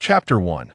Chapter 1.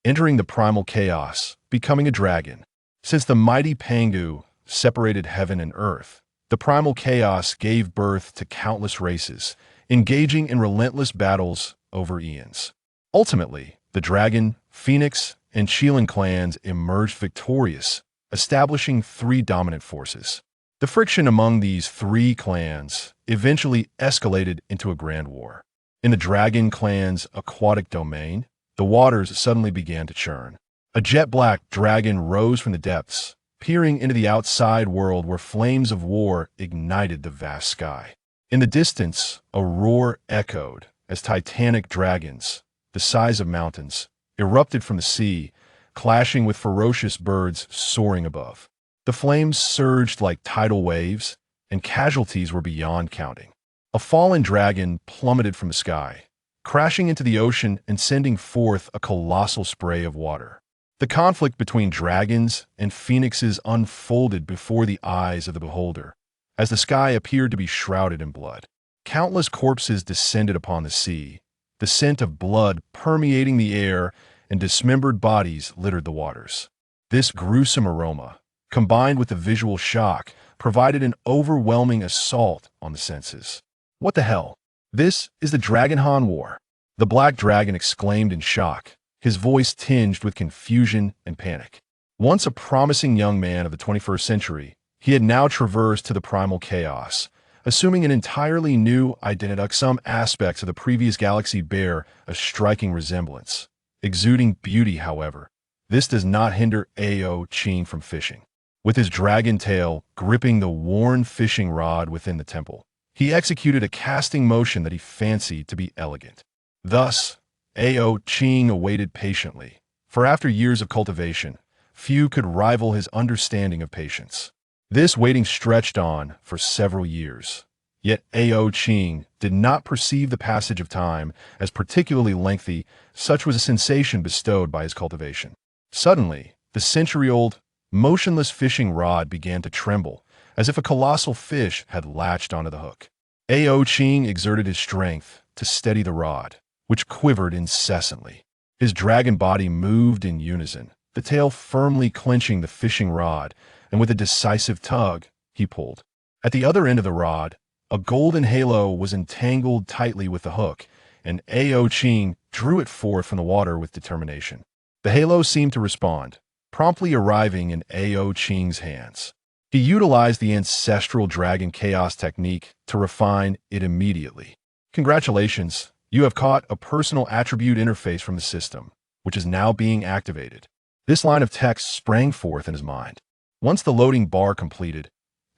Entering the Primal Chaos, Becoming a Dragon. Since the mighty Pangu separated heaven and earth, the primal chaos gave birth to countless races, engaging in relentless battles over eons. Ultimately, the dragon, phoenix, and Qilin clans emerged victorious, establishing three dominant forces. The friction among these three clans eventually escalated into a grand war. In the dragon clan's aquatic domain, the waters suddenly began to churn. A jet-black dragon rose from the depths, peering into the outside world where flames of war ignited the vast sky. In the distance, a roar echoed as titanic dragons, the size of mountains, erupted from the sea, clashing with ferocious birds soaring above. The flames surged like tidal waves, and casualties were beyond counting. A fallen dragon plummeted from the sky, crashing into the ocean and sending forth a colossal spray of water. The conflict between dragons and phoenixes unfolded before the eyes of the beholder, as the sky appeared to be shrouded in blood. Countless corpses descended upon the sea, the scent of blood permeating the air, and dismembered bodies littered the waters. This gruesome aroma, combined with the visual shock, provided an overwhelming assault on the senses. What the hell? This is the Dragon Han War, the black dragon exclaimed in shock, his voice tinged with confusion and panic. Once a promising young man of the 21st century, he had now traversed to the primal chaos, assuming an entirely new identity. Some aspects of the previous galaxy bear a striking resemblance. Exuding beauty, however, this does not hinder Ao Qing from fishing. With his dragon tail gripping the worn fishing rod within the temple, he executed a casting motion that he fancied to be elegant. Thus, Ao Qing awaited patiently, for after years of cultivation, few could rival his understanding of patience. This waiting stretched on for several years. Yet Ao Qing did not perceive the passage of time as particularly lengthy, such was a sensation bestowed by his cultivation. Suddenly, the century-old, motionless fishing rod began to tremble, as if a colossal fish had latched onto the hook. Ao Qing exerted his strength to steady the rod, which quivered incessantly. His dragon body moved in unison, the tail firmly clenching the fishing rod, and with a decisive tug, he pulled. At the other end of the rod, a golden halo was entangled tightly with the hook, and Ao Qing drew it forth from the water with determination. The halo seemed to respond, promptly arriving in Ao Qing's hands. He utilized the ancestral dragon chaos technique to refine it immediately. Congratulations, you have caught a personal attribute interface from the system, which is now being activated. This line of text sprang forth in his mind. Once the loading bar completed,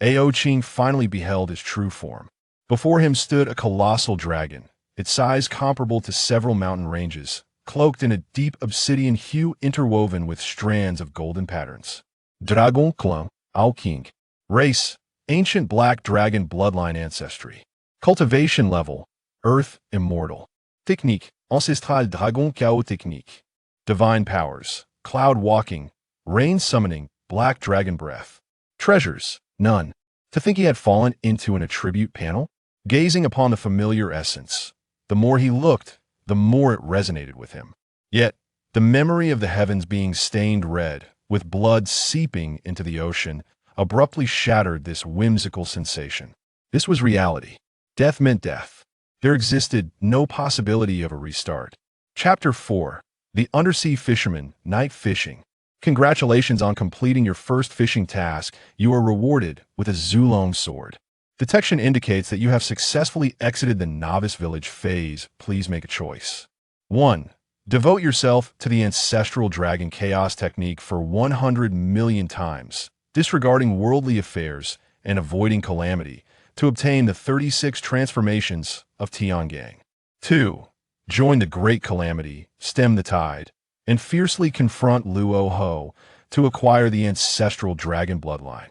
Ao Qing finally beheld his true form. Before him stood a colossal dragon, its size comparable to several mountain ranges, cloaked in a deep obsidian hue interwoven with strands of golden patterns. Dragon Ancestor, Ao Qing. Race, ancient black dragon bloodline ancestry. Cultivation level, earth immortal. Technique, ancestral dragon chaos technique. Divine powers, cloud walking, rain summoning, black dragon breath. Treasures, none. To think he had fallen into an attribute panel? Gazing upon the familiar essence, the more he looked, the more it resonated with him. Yet, the memory of the heavens being stained red, with blood seeping into the ocean, abruptly shattered this whimsical sensation. This was reality. Death meant death. There existed no possibility of a restart. Chapter 4. The Undersea Fisherman, Night Fishing. Congratulations on completing your first fishing task. You are rewarded with a Zulong sword. Detection indicates that you have successfully exited the novice village phase. Please make a choice. 1. Devote yourself to the ancestral dragon chaos technique for 100 million times, disregarding worldly affairs and avoiding calamity, to obtain the 36 transformations of Tiangang. 2. Join the great calamity, stem the tide, and fiercely confront Luo Ho to acquire the ancestral dragon bloodline.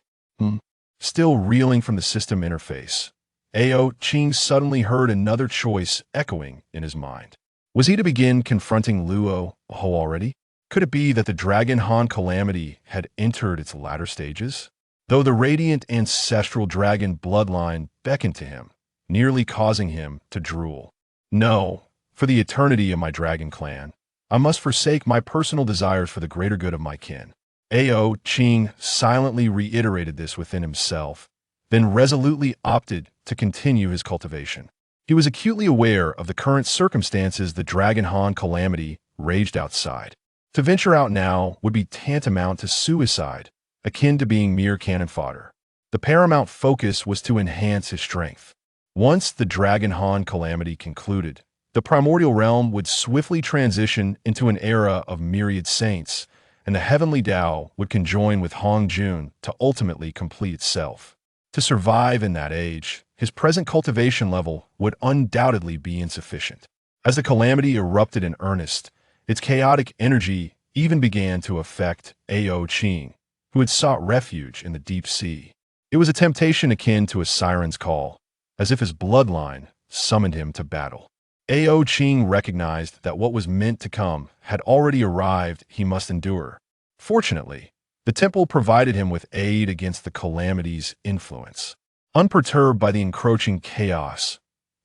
Still reeling from the system interface, Ao Qing suddenly heard another choice echoing in his mind. Was he to begin confronting Luo Ho already? Could it be that the Dragon Han calamity had entered its latter stages? Though the radiant ancestral dragon bloodline beckoned to him, nearly causing him to drool. No, for the eternity of my dragon clan, I must forsake my personal desires for the greater good of my kin. Ao Qing silently reiterated this within himself, then resolutely opted to continue his cultivation. He was acutely aware of the current circumstances the Dragon Han calamity raged outside. To venture out now would be tantamount to suicide, akin to being mere cannon fodder. The paramount focus was to enhance his strength. Once the Dragon Han calamity concluded, the primordial realm would swiftly transition into an era of myriad saints, and the heavenly Tao would conjoin with Hong Jun to ultimately complete itself. To survive in that age, his present cultivation level would undoubtedly be insufficient. As the calamity erupted in earnest, its chaotic energy even began to affect Ao Qing, who had sought refuge in the deep sea. It was a temptation akin to a siren's call, as if his bloodline summoned him to battle. Ao Qing recognized that what was meant to come had already arrived. He must endure. Fortunately, the temple provided him with aid against the calamity's influence. Unperturbed by the encroaching chaos,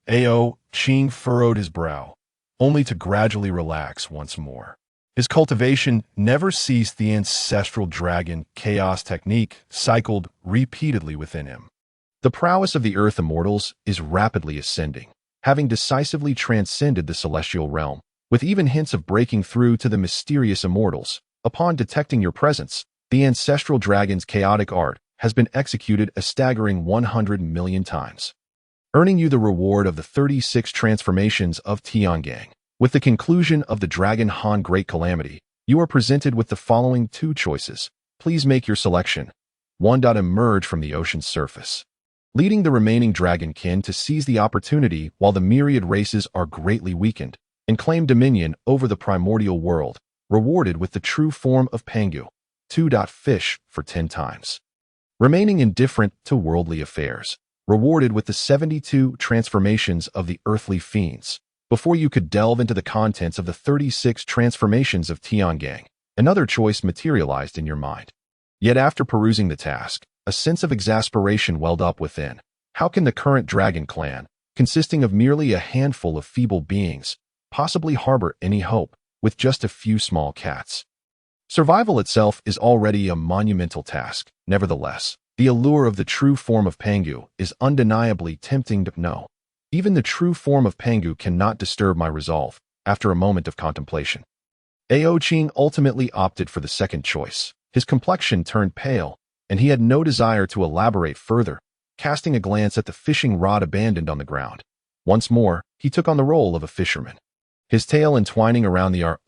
Ao Qing furrowed his brow, only to gradually relax once more. His cultivation never ceased. The ancestral dragon chaos technique cycled repeatedly within him. The prowess of the earth immortals is rapidly ascending, having decisively transcended the celestial realm, with even hints of breaking through to the mysterious immortals. Upon detecting your presence, the ancestral dragon's chaotic art has been executed a staggering 100 million times, earning you the reward of the 36 transformations of Tiangang. With the conclusion of the Dragon Han Great Calamity, you are presented with the following two choices. Please make your selection. 1. Emerge from the ocean's surface, leading the remaining dragon kin to seize the opportunity while the myriad races are greatly weakened, and claim dominion over the primordial world, rewarded with the true form of Pangu. 2. Fish for 10 times, remaining indifferent to worldly affairs, rewarded with the 72 transformations of the earthly fiends. Before you could delve into the contents of the 36 transformations of Tiangang, another choice materialized in your mind. Yet after perusing the task, a sense of exasperation welled up within. How can the current dragon clan, consisting of merely a handful of feeble beings, possibly harbor any hope with just a few small cats? Survival itself is already a monumental task. Nevertheless, the allure of the true form of Pangu is undeniably tempting. No, even the true form of Pangu cannot disturb my resolve. After a moment of contemplation, Ao Qing ultimately opted for the second choice. His complexion turned pale, and he had no desire to elaborate further, casting a glance at the fishing rod abandoned on the ground. Once more, he took on the role of a fisherman. His tail entwining around the rod.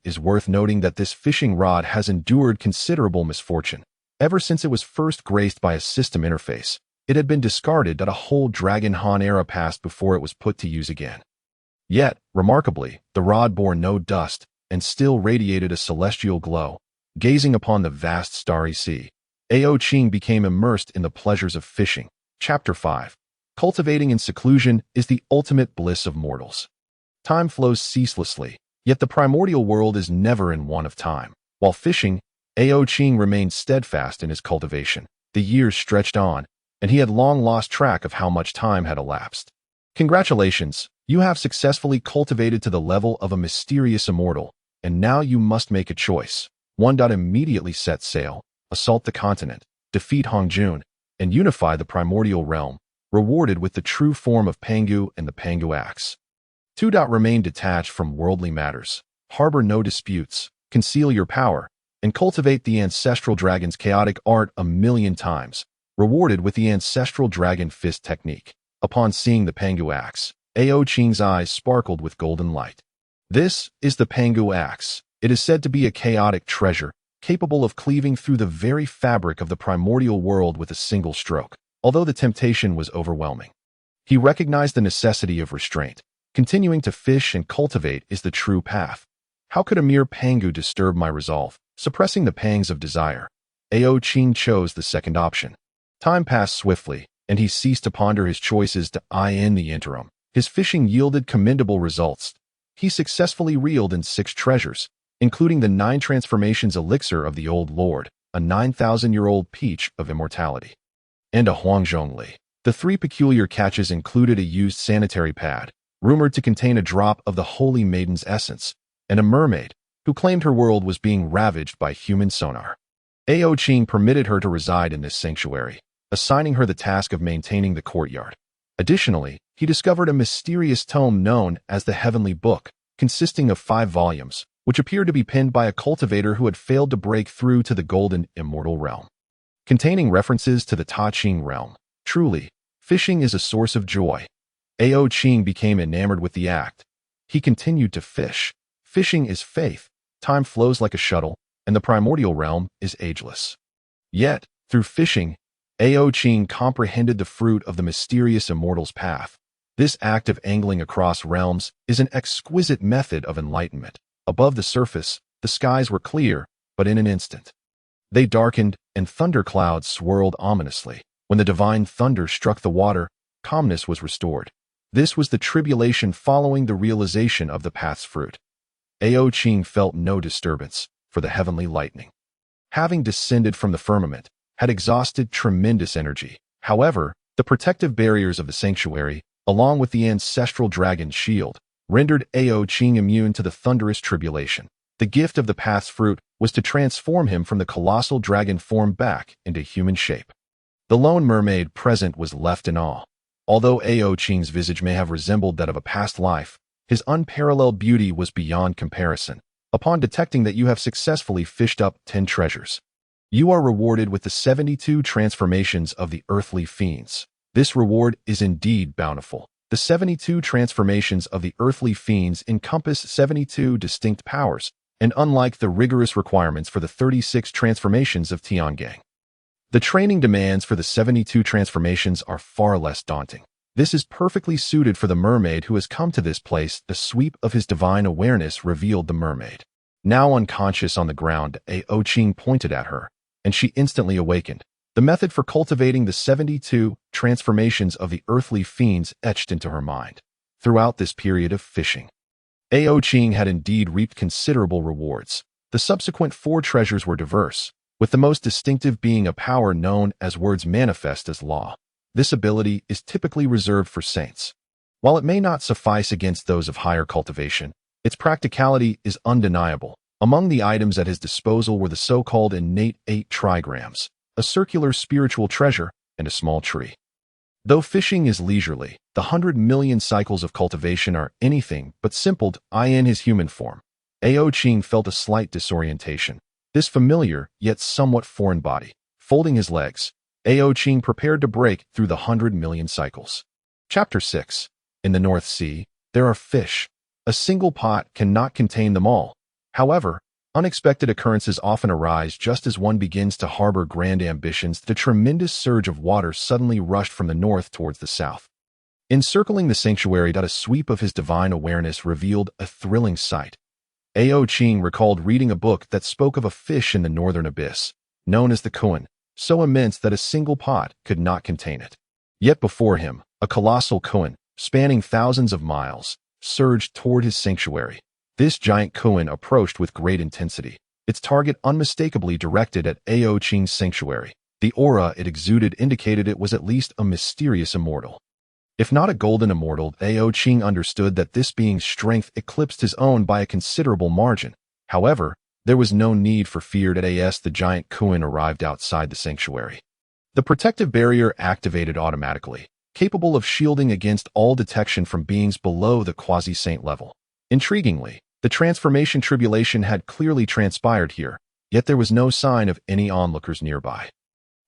Is worth noting that this fishing rod has endured considerable misfortune. Ever since it was first graced by a system interface, it had been discarded. A whole Dragon Han era passed before it was put to use again. Yet, remarkably, the rod bore no dust and still radiated a celestial glow. Gazing upon the vast starry sea, Ao Qing became immersed in the pleasures of fishing. Chapter 5. Cultivating in seclusion is the ultimate bliss of mortals. Time flows ceaselessly, yet the primordial world is never in want of time. While fishing, Ao Qing remained steadfast in his cultivation. The years stretched on, and he had long lost track of how much time had elapsed. Congratulations, you have successfully cultivated to the level of a mysterious immortal, and now you must make a choice. 1. Immediately set sail, assault the continent, defeat Hong Jun, and unify the primordial realm, rewarded with the true form of Pangu and the Pangu axe. 2. Remain detached from worldly matters, harbor no disputes, conceal your power, and cultivate the ancestral dragon's chaotic art 1,000,000 times, rewarded with the ancestral dragon fist technique. Upon seeing the Pangu axe, Ao Qing's eyes sparkled with golden light. This is the Pangu axe. It is said to be a chaotic treasure, capable of cleaving through the very fabric of the primordial world with a single stroke. Although the temptation was overwhelming, he recognized the necessity of restraint. Continuing to fish and cultivate is the true path. How could a mere Pangu disturb my resolve, suppressing the pangs of desire? Ao Qing chose the second option. Time passed swiftly, and he ceased to ponder his choices. In the interim, his fishing yielded commendable results. He successfully reeled in 6 treasures, including the 9 transformations elixir of the Old Lord, a 9,000-year-old peach of immortality, and a Huangzhongli. The 3 peculiar catches included a used sanitary pad, rumored to contain a drop of the Holy Maiden's essence, and a mermaid, who claimed her world was being ravaged by human sonar. Ao Qing permitted her to reside in this sanctuary, assigning her the task of maintaining the courtyard. Additionally, he discovered a mysterious tome known as the Heavenly Book, consisting of 5 volumes, which appeared to be penned by a cultivator who had failed to break through to the golden immortal realm. Containing references to the Ta Qing realm. Truly, fishing is a source of joy. Ao Qing became enamored with the act. He continued to fish. Fishing is faith, time flows like a shuttle, and the primordial realm is ageless. Yet, through fishing, Ao Qing comprehended the fruit of the mysterious immortal's path. This act of angling across realms is an exquisite method of enlightenment. Above the surface, the skies were clear, but in an instant, they darkened, and thunderclouds swirled ominously. When the divine thunder struck the water, calmness was restored. This was the tribulation following the realization of the path's fruit. Ao Qing felt no disturbance, for the heavenly lightning, having descended from the firmament, had exhausted tremendous energy. However, the protective barriers of the sanctuary, along with the ancestral dragon shield, rendered Ao Qing immune to the thunderous tribulation. The gift of the path's fruit was to transform him from the colossal dragon form back into human shape. The lone mermaid present was left in awe. Although Ao Qing's visage may have resembled that of a past life, his unparalleled beauty was beyond comparison. Upon detecting that you have successfully fished up 10 treasures, you are rewarded with the 72 transformations of the earthly fiends. This reward is indeed bountiful. The 72 transformations of the earthly fiends encompass 72 distinct powers, and unlike the rigorous requirements for the 36 transformations of Tiangang, the training demands for the 72 transformations are far less daunting. This is perfectly suited for the mermaid who has come to this place. The sweep of his divine awareness revealed the mermaid. Now unconscious on the ground, Ao Qing pointed at her, and she instantly awakened. The method for cultivating the 72 transformations of the earthly fiends etched into her mind. Throughout this period of fishing, Ao Qing had indeed reaped considerable rewards. The subsequent 4 treasures were diverse, with the most distinctive being a power known as words manifest as law. This ability is typically reserved for saints. While it may not suffice against those of higher cultivation, its practicality is undeniable. Among the items at his disposal were the so-called innate 8 trigrams, a circular spiritual treasure, and a small tree. Though fishing is leisurely, the 100 million cycles of cultivation are anything but simple in his human form. Ao Qing felt a slight disorientation. This familiar, yet somewhat foreign body. Folding his legs, Ao Qing prepared to break through the 100 million cycles. Chapter 6. In the North Sea, there are fish. A single pot cannot contain them all. However, unexpected occurrences often arise just as one begins to harbor grand ambitions. The tremendous surge of water suddenly rushed from the north towards the south. Encircling the sanctuary, a sweep of his divine awareness revealed a thrilling sight. Ao Qing recalled reading a book that spoke of a fish in the northern abyss, known as the Kuan, so immense that a single pot could not contain it. Yet before him, a colossal Kuan, spanning thousands of miles, surged toward his sanctuary. This giant Kuan approached with great intensity, its target unmistakably directed at Ao Qing's sanctuary. The aura it exuded indicated it was at least a mysterious immortal. If not a golden immortal, Ao Qing understood that this being's strength eclipsed his own by a considerable margin. However, there was no need for fear as the giant Kuan arrived outside the sanctuary. The protective barrier activated automatically, capable of shielding against all detection from beings below the quasi-saint level. Intriguingly, the transformation tribulation had clearly transpired here, yet there was no sign of any onlookers nearby.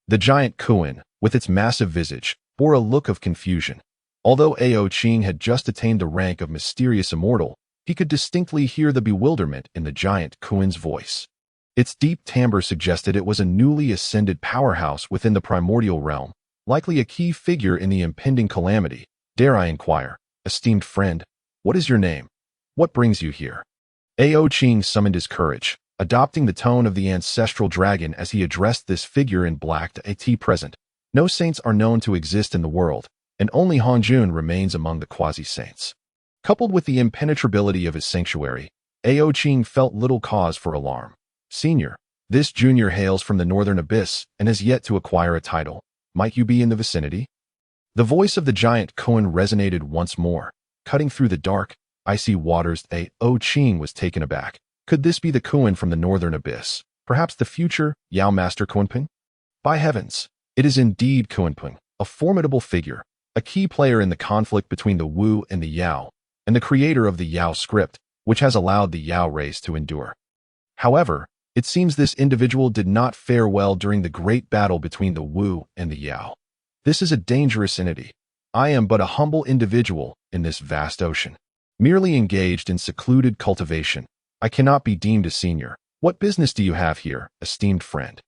The giant Kuan, with its massive visage, bore a look of confusion. Although Ao Qing had just attained the rank of mysterious immortal, he could distinctly hear the bewilderment in the giant Kuan's voice. Its deep timbre suggested it was a newly ascended powerhouse within the primordial realm, likely a key figure in the impending calamity. Dare I inquire, esteemed friend, what is your name? What brings you here? Ao Qing summoned his courage, adopting the tone of the ancestral dragon as he addressed this figure in black. At present, no saints are known to exist in the world, and only Hanjun remains among the quasi-saints. Coupled with the impenetrability of his sanctuary, Ao Qing felt little cause for alarm. Senior, this junior hails from the northern abyss and has yet to acquire a title. Might you be in the vicinity? The voice of the giant Kuan resonated once more, cutting through the dark. icy waters. Ao Qing was taken aback. Could this be the Kuan from the northern abyss? Perhaps the future Yao Master Kunping? By heavens, it is indeed Kunping, a formidable figure, a key player in the conflict between the Wu and the Yao, and the creator of the Yao script, which has allowed the Yao race to endure. However, it seems this individual did not fare well during the great battle between the Wu and the Yao. This is a dangerous entity. I am but a humble individual in this vast ocean, merely engaged in secluded cultivation. I cannot be deemed a senior. What business do you have here, esteemed friend?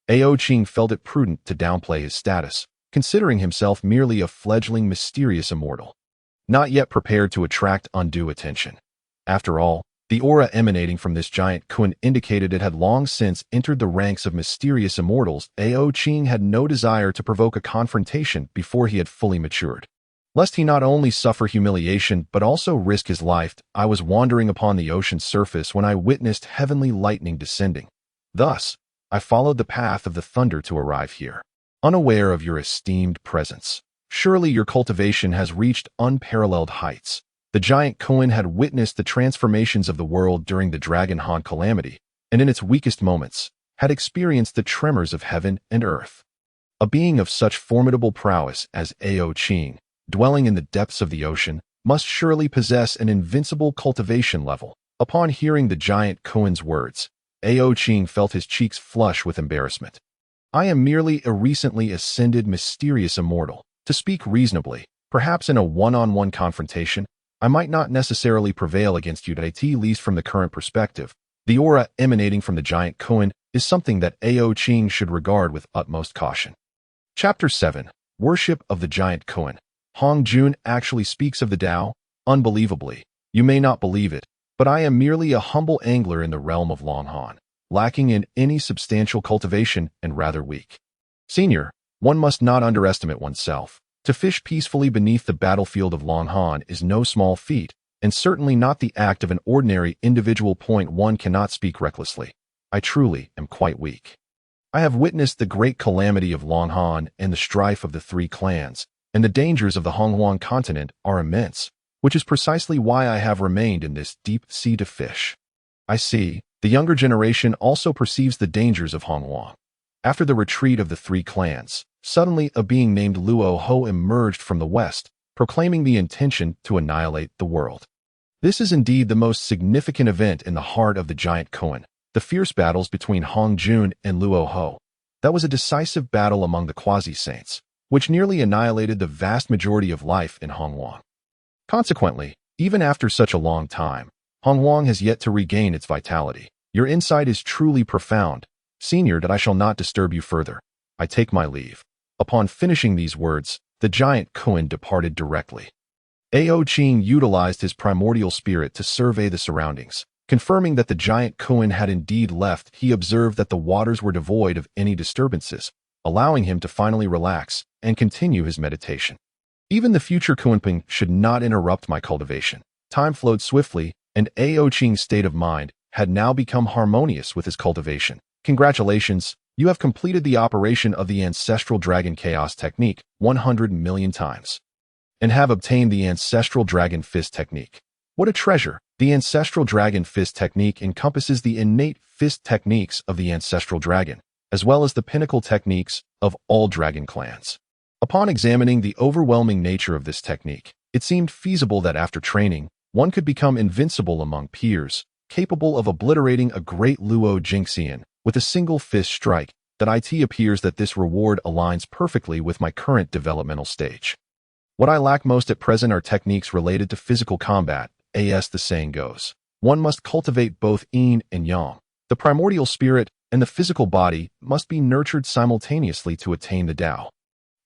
Ao Qing felt it prudent to downplay his status, considering himself merely a fledgling mysterious immortal, not yet prepared to attract undue attention. After all, the aura emanating from this giant Kun indicated it had long since entered the ranks of mysterious immortals. Ao Qing had no desire to provoke a confrontation before he had fully matured, lest he not only suffer humiliation but also risk his life. I was wandering upon the ocean's surface when I witnessed heavenly lightning descending. Thus, I followed the path of the thunder to arrive here, unaware of your esteemed presence. Surely your cultivation has reached unparalleled heights. The giant Kuan had witnessed the transformations of the world during the Dragon calamity, and in its weakest moments, had experienced the tremors of heaven and earth. A being of such formidable prowess as Ao Qing, dwelling in the depths of the ocean, must surely possess an invincible cultivation level. Upon hearing the giant Kuan's words, Ao Qing felt his cheeks flush with embarrassment. I am merely a recently ascended mysterious immortal. To speak reasonably, perhaps in a one-on-one confrontation, I might not necessarily prevail against you, at least from the current perspective. The aura emanating from the giant Kuan is something that Ao Qing should regard with utmost caution. Chapter 7. Worship of the Giant Kuan. Hong Jun actually speaks of the Tao. Unbelievably, you may not believe it, but I am merely a humble angler in the realm of Longhan, lacking in any substantial cultivation and rather weak. Senior, one must not underestimate oneself. To fish peacefully beneath the battlefield of Longhan is no small feat, and certainly not the act of an ordinary individual. One cannot speak recklessly. I truly am quite weak. I have witnessed the great calamity of Longhan and the strife of the three clans, and the dangers of the Honghuang continent are immense, which is precisely why I have remained in this deep sea to fish. I see, the younger generation also perceives the dangers of Honghuang. After the retreat of the three clans, suddenly a being named Luo Ho emerged from the west, proclaiming the intention to annihilate the world. This is indeed the most significant event in the heart of the giant Kuan, the fierce battles between Hong Jun and Luo Ho. That was a decisive battle among the quasi-saints, which nearly annihilated the vast majority of life in Honghuang. Consequently, even after such a long time, Honghuang has yet to regain its vitality. Your insight is truly profound. Senior, that I shall not disturb you further. I take my leave. Upon finishing these words, the giant Kuan departed directly. Ao Qing utilized his primordial spirit to survey the surroundings. Confirming that the giant Kuan had indeed left, he observed that the waters were devoid of any disturbances, allowing him to finally relax and continue his meditation. Even the future Kunping should not interrupt my cultivation. Time flowed swiftly, and Ao Qing's state of mind had now become harmonious with his cultivation. Congratulations, you have completed the operation of the ancestral dragon chaos technique 100 million times, and have obtained the ancestral dragon fist technique. What a treasure! The ancestral dragon fist technique encompasses the innate fist techniques of the ancestral dragon, as well as the pinnacle techniques of all dragon clans. Upon examining the overwhelming nature of this technique, it seemed feasible that after training, one could become invincible among peers, capable of obliterating a great Luo Jingxian with a single fist strike. That it appears that this reward aligns perfectly with my current developmental stage. What I lack most at present are techniques related to physical combat. As the saying goes, one must cultivate both yin and yang. The primordial spirit and the physical body must be nurtured simultaneously to attain the Tao.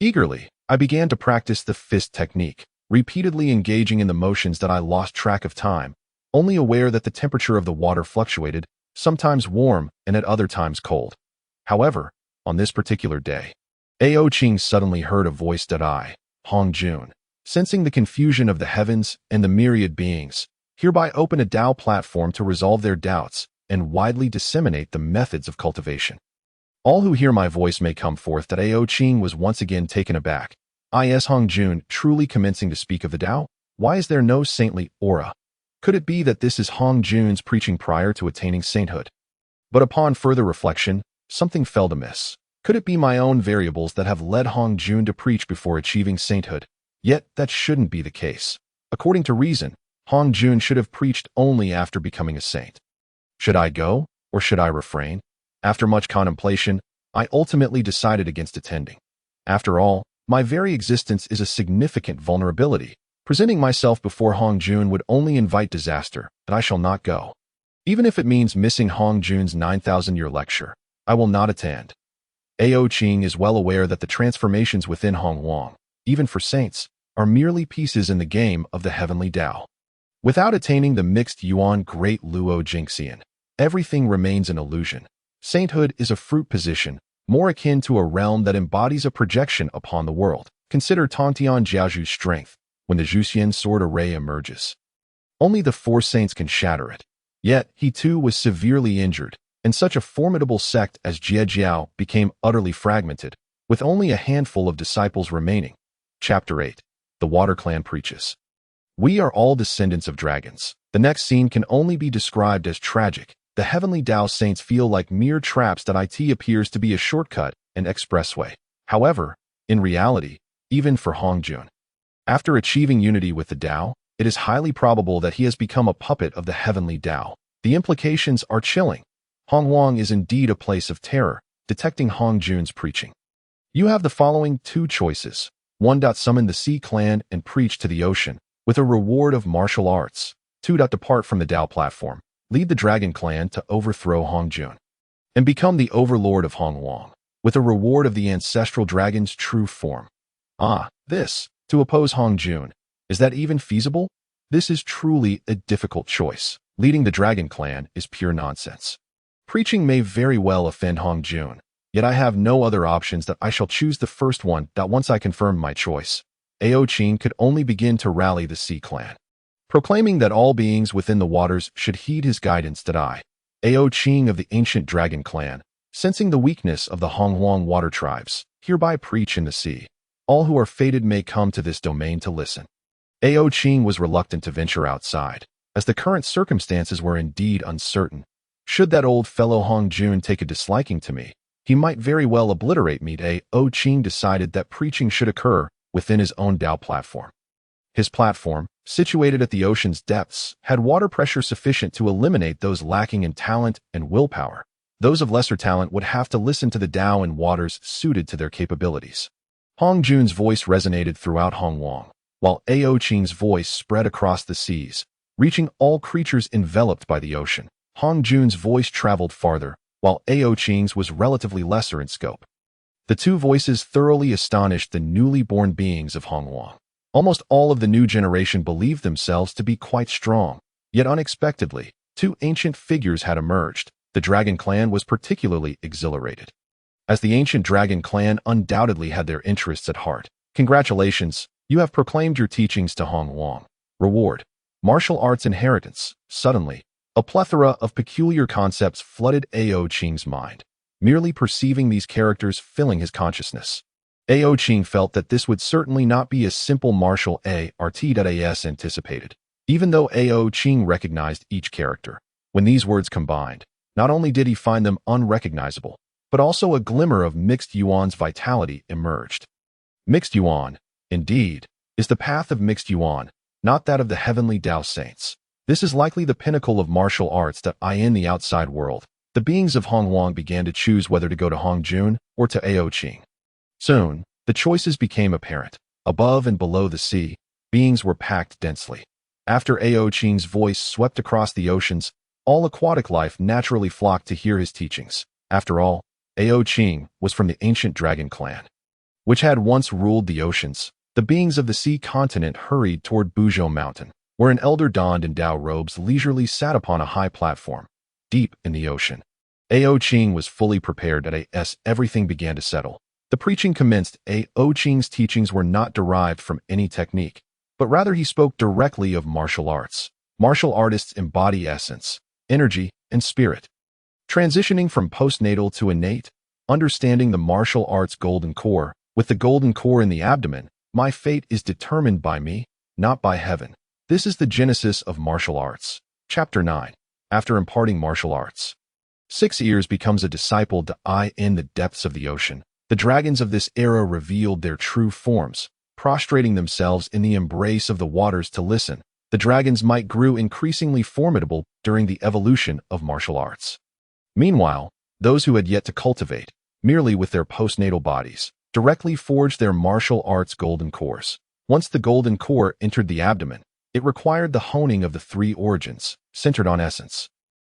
Eagerly, I began to practice the fist technique, repeatedly engaging in the motions that I lost track of time, only aware that the temperature of the water fluctuated, sometimes warm and at other times cold. However, on this particular day, Ao Qing suddenly heard a voice that I, Hong Jun, sensing the confusion of the heavens and the myriad beings, hereby open a Tao platform to resolve their doubts and widely disseminate the methods of cultivation. All who hear my voice may come forth. That Ao Qing was once again taken aback. Is Hong Jun truly commencing to speak of the Tao? Why is there no saintly aura? Could it be that this is Hong Jun's preaching prior to attaining sainthood? But upon further reflection, something felt amiss. Could it be my own variables that have led Hong Jun to preach before achieving sainthood? Yet that shouldn't be the case. According to reason, Hong Jun should have preached only after becoming a saint. Should I go, or should I refrain? After much contemplation, I ultimately decided against attending. After all, my very existence is a significant vulnerability. Presenting myself before Hong Jun would only invite disaster, and I shall not go. Even if it means missing Hong Jun's 9,000-year lecture, I will not attend. Ao Qing is well aware that the transformations within Hong Wang, even for saints, are merely pieces in the game of the heavenly Tao. Without attaining the mixed Yuan Great Luo Jingxian, everything remains an illusion. Sainthood is a fruit position, more akin to a realm that embodies a projection upon the world. Consider Tong Tian Jiaozhu's strength when the Zhuxian sword array emerges. Only the four saints can shatter it. Yet, he too was severely injured, and such a formidable sect as Jiejiao became utterly fragmented, with only a handful of disciples remaining. Chapter 8. The Water Clan Preaches. We are all descendants of dragons. The next scene can only be described as tragic. The heavenly Tao saints feel like mere traps that it appears to be a shortcut, an expressway. However, in reality, even for Hong Jun, after achieving unity with the Tao, it is highly probable that he has become a puppet of the heavenly Tao. The implications are chilling. Hong Wang is indeed a place of terror, detecting Hong Jun's preaching. You have the following two choices. 1. Summon the Sea Clan and preach to the ocean, with a reward of martial arts. 2. Depart from the Tao platform. Lead the Dragon Clan to overthrow Hong Jun, and become the overlord of Hong Wang, with a reward of the ancestral dragon's true form. To oppose Hong Jun. Is that even feasible? This is truly a difficult choice. Leading the Dragon Clan is pure nonsense. Preaching may very well offend Hong Jun, yet I have no other options that I shall choose the first one. Once I confirm my choice, Ao Qing could only begin to rally the Sea Clan, proclaiming that all beings within the waters should heed his guidance. Ao Qing of the ancient Dragon Clan, sensing the weakness of the Hong Wang water tribes, hereby preach in the sea. All who are fated may come to this domain to listen. Ao Qing was reluctant to venture outside, as the current circumstances were indeed uncertain. Should that old fellow Hong Jun take a disliking to me, he might very well obliterate me. Ao Qing decided that preaching should occur within his own Tao platform. His platform, situated at the ocean's depths, had water pressure sufficient to eliminate those lacking in talent and willpower. Those of lesser talent would have to listen to the Tao in waters suited to their capabilities. Hong Jun's voice resonated throughout Hong Wang, while Ao Qing's voice spread across the seas, reaching all creatures enveloped by the ocean. Hong Jun's voice traveled farther, while Ao Qing's was relatively lesser in scope. The two voices thoroughly astonished the newly born beings of Hong Wang. Almost all of the new generation believed themselves to be quite strong, yet unexpectedly, two ancient figures had emerged. The Dragon Clan was particularly exhilarated, as the ancient Dragon Clan undoubtedly had their interests at heart. Congratulations, you have proclaimed your teachings to Hong Wang. Reward: martial arts inheritance. Suddenly, a plethora of peculiar concepts flooded Ao Qing's mind, merely perceiving these characters filling his consciousness. Ao Qing felt that this would certainly not be as simple martial arts as anticipated, even though Ao Qing recognized each character. When these words combined, not only did he find them unrecognizable, but also a glimmer of mixed Yuan's vitality emerged. Mixed Yuan, indeed, is the path of mixed Yuan, not that of the heavenly Tao saints. This is likely the pinnacle of martial arts that in the outside world. The beings of Hong Wang began to choose whether to go to Hong Jun or to Ao Qing. Soon, the choices became apparent. Above and below the sea, beings were packed densely. After Ao Qing's voice swept across the oceans, all aquatic life naturally flocked to hear his teachings. After all, Ao Qing was from the ancient Dragon Clan, which had once ruled the oceans. The beings of the sea continent hurried toward Buzhou Mountain, where an elder donned in Tao robes leisurely sat upon a high platform, deep in the ocean. Ao Qing was fully prepared as everything began to settle. The preaching commenced. Ao Qing's teachings were not derived from any technique, but rather he spoke directly of martial arts. Martial artists embody essence, energy, and spirit. Transitioning from postnatal to innate, understanding the martial arts golden core, with the golden core in the abdomen, my fate is determined by me, not by heaven. This is the genesis of martial arts. Chapter 9. After imparting martial arts. 6 years becomes a disciple in the depths of the ocean. The dragons of this era revealed their true forms, prostrating themselves in the embrace of the waters to listen. The dragon's might grew increasingly formidable during the evolution of martial arts. Meanwhile, those who had yet to cultivate, merely with their postnatal bodies, directly forged their martial arts golden cores. Once the golden core entered the abdomen, it required the honing of the three origins, centered on essence,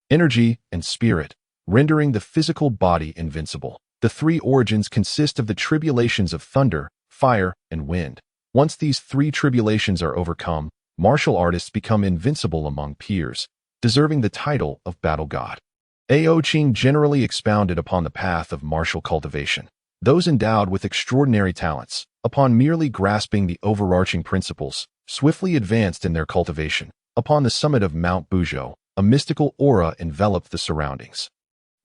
energy, and spirit, rendering the physical body invincible. The three origins consist of the tribulations of thunder, fire, and wind. Once these three tribulations are overcome, martial artists become invincible among peers, deserving the title of battle god. Ao Qing generally expounded upon the path of martial cultivation. Those endowed with extraordinary talents, upon merely grasping the overarching principles, swiftly advanced in their cultivation. Upon the summit of Mount Buzhou, a mystical aura enveloped the surroundings.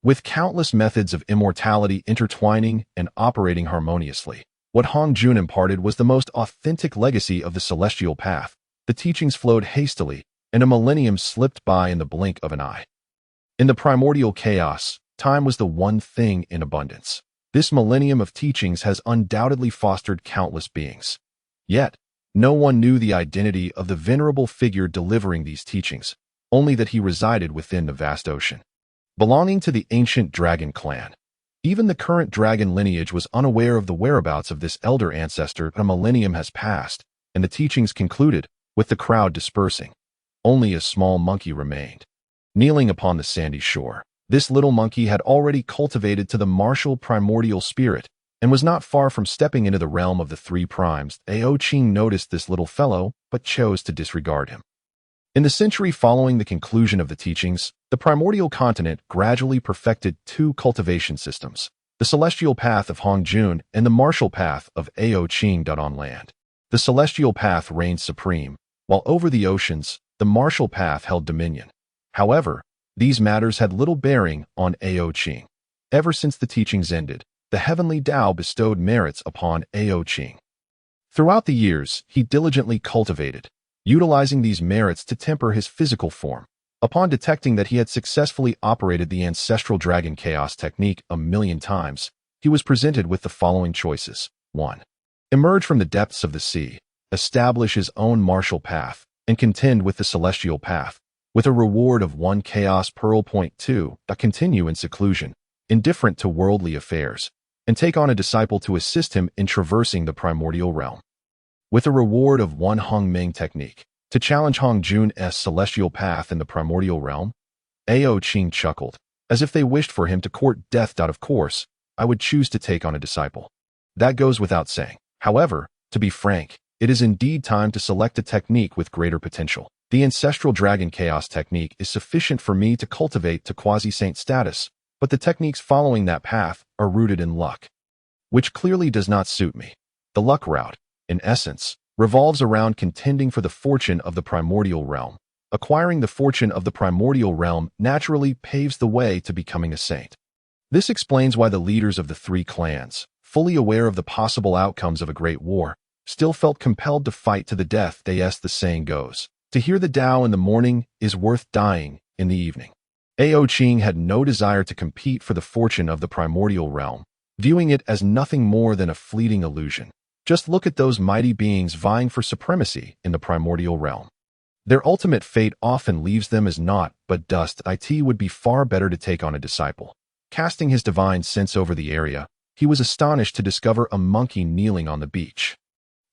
With countless methods of immortality intertwining and operating harmoniously, what Hong Jun imparted was the most authentic legacy of the celestial path. The teachings flowed hastily, and a millennium slipped by in the blink of an eye. In the primordial chaos, time was the one thing in abundance. This millennium of teachings has undoubtedly fostered countless beings. Yet, no one knew the identity of the venerable figure delivering these teachings, only that he resided within the vast ocean. Belonging to the ancient dragon clan, even the current dragon lineage was unaware of the whereabouts of this elder ancestor. A millennium has passed, and the teachings concluded, with the crowd dispersing. Only a small monkey remained. Kneeling upon the sandy shore, this little monkey had already cultivated to the martial primordial spirit, and was not far from stepping into the realm of the three primes. Ao Qing noticed this little fellow, but chose to disregard him. In the century following the conclusion of the teachings, the primordial continent gradually perfected two cultivation systems, the celestial path of Hong Jun and the martial path of Ao Qing. On land, the celestial path reigned supreme, while over the oceans, the martial path held dominion. However, these matters had little bearing on Ao Qing. Ever since the teachings ended, the heavenly Tao bestowed merits upon Ao Qing. Throughout the years, he diligently cultivated, utilizing these merits to temper his physical form. Upon detecting that he had successfully operated the ancestral dragon chaos technique 1,000,000 times, he was presented with the following choices. 1. Emerge from the depths of the sea, establish his own martial path, and contend with the celestial path, with a reward of 1 chaos pearl. 2. Continue in seclusion, indifferent to worldly affairs, and take on a disciple to assist him in traversing the primordial realm, with a reward of 1 Hong Ming technique, to challenge Hong Jun's celestial path in the primordial realm. Ao Qing chuckled, as if they wished for him to court death. Of course, I would choose to take on a disciple. That goes without saying. However, to be frank, it is indeed time to select a technique with greater potential. The ancestral dragon chaos technique is sufficient for me to cultivate to quasi-saint status, but the techniques following that path are rooted in luck, which clearly does not suit me. The luck route, in essence, revolves around contending for the fortune of the primordial realm. Acquiring the fortune of the primordial realm naturally paves the way to becoming a saint. This explains why the leaders of the three clans, fully aware of the possible outcomes of a great war, still felt compelled to fight to the death. As the saying goes, to hear the Tao in the morning is worth dying in the evening. Ao Qing had no desire to compete for the fortune of the primordial realm, viewing it as nothing more than a fleeting illusion. Just look at those mighty beings vying for supremacy in the primordial realm. Their ultimate fate often leaves them as naught but dust. It would be far better to take on a disciple. Casting his divine sense over the area, he was astonished to discover a monkey kneeling on the beach.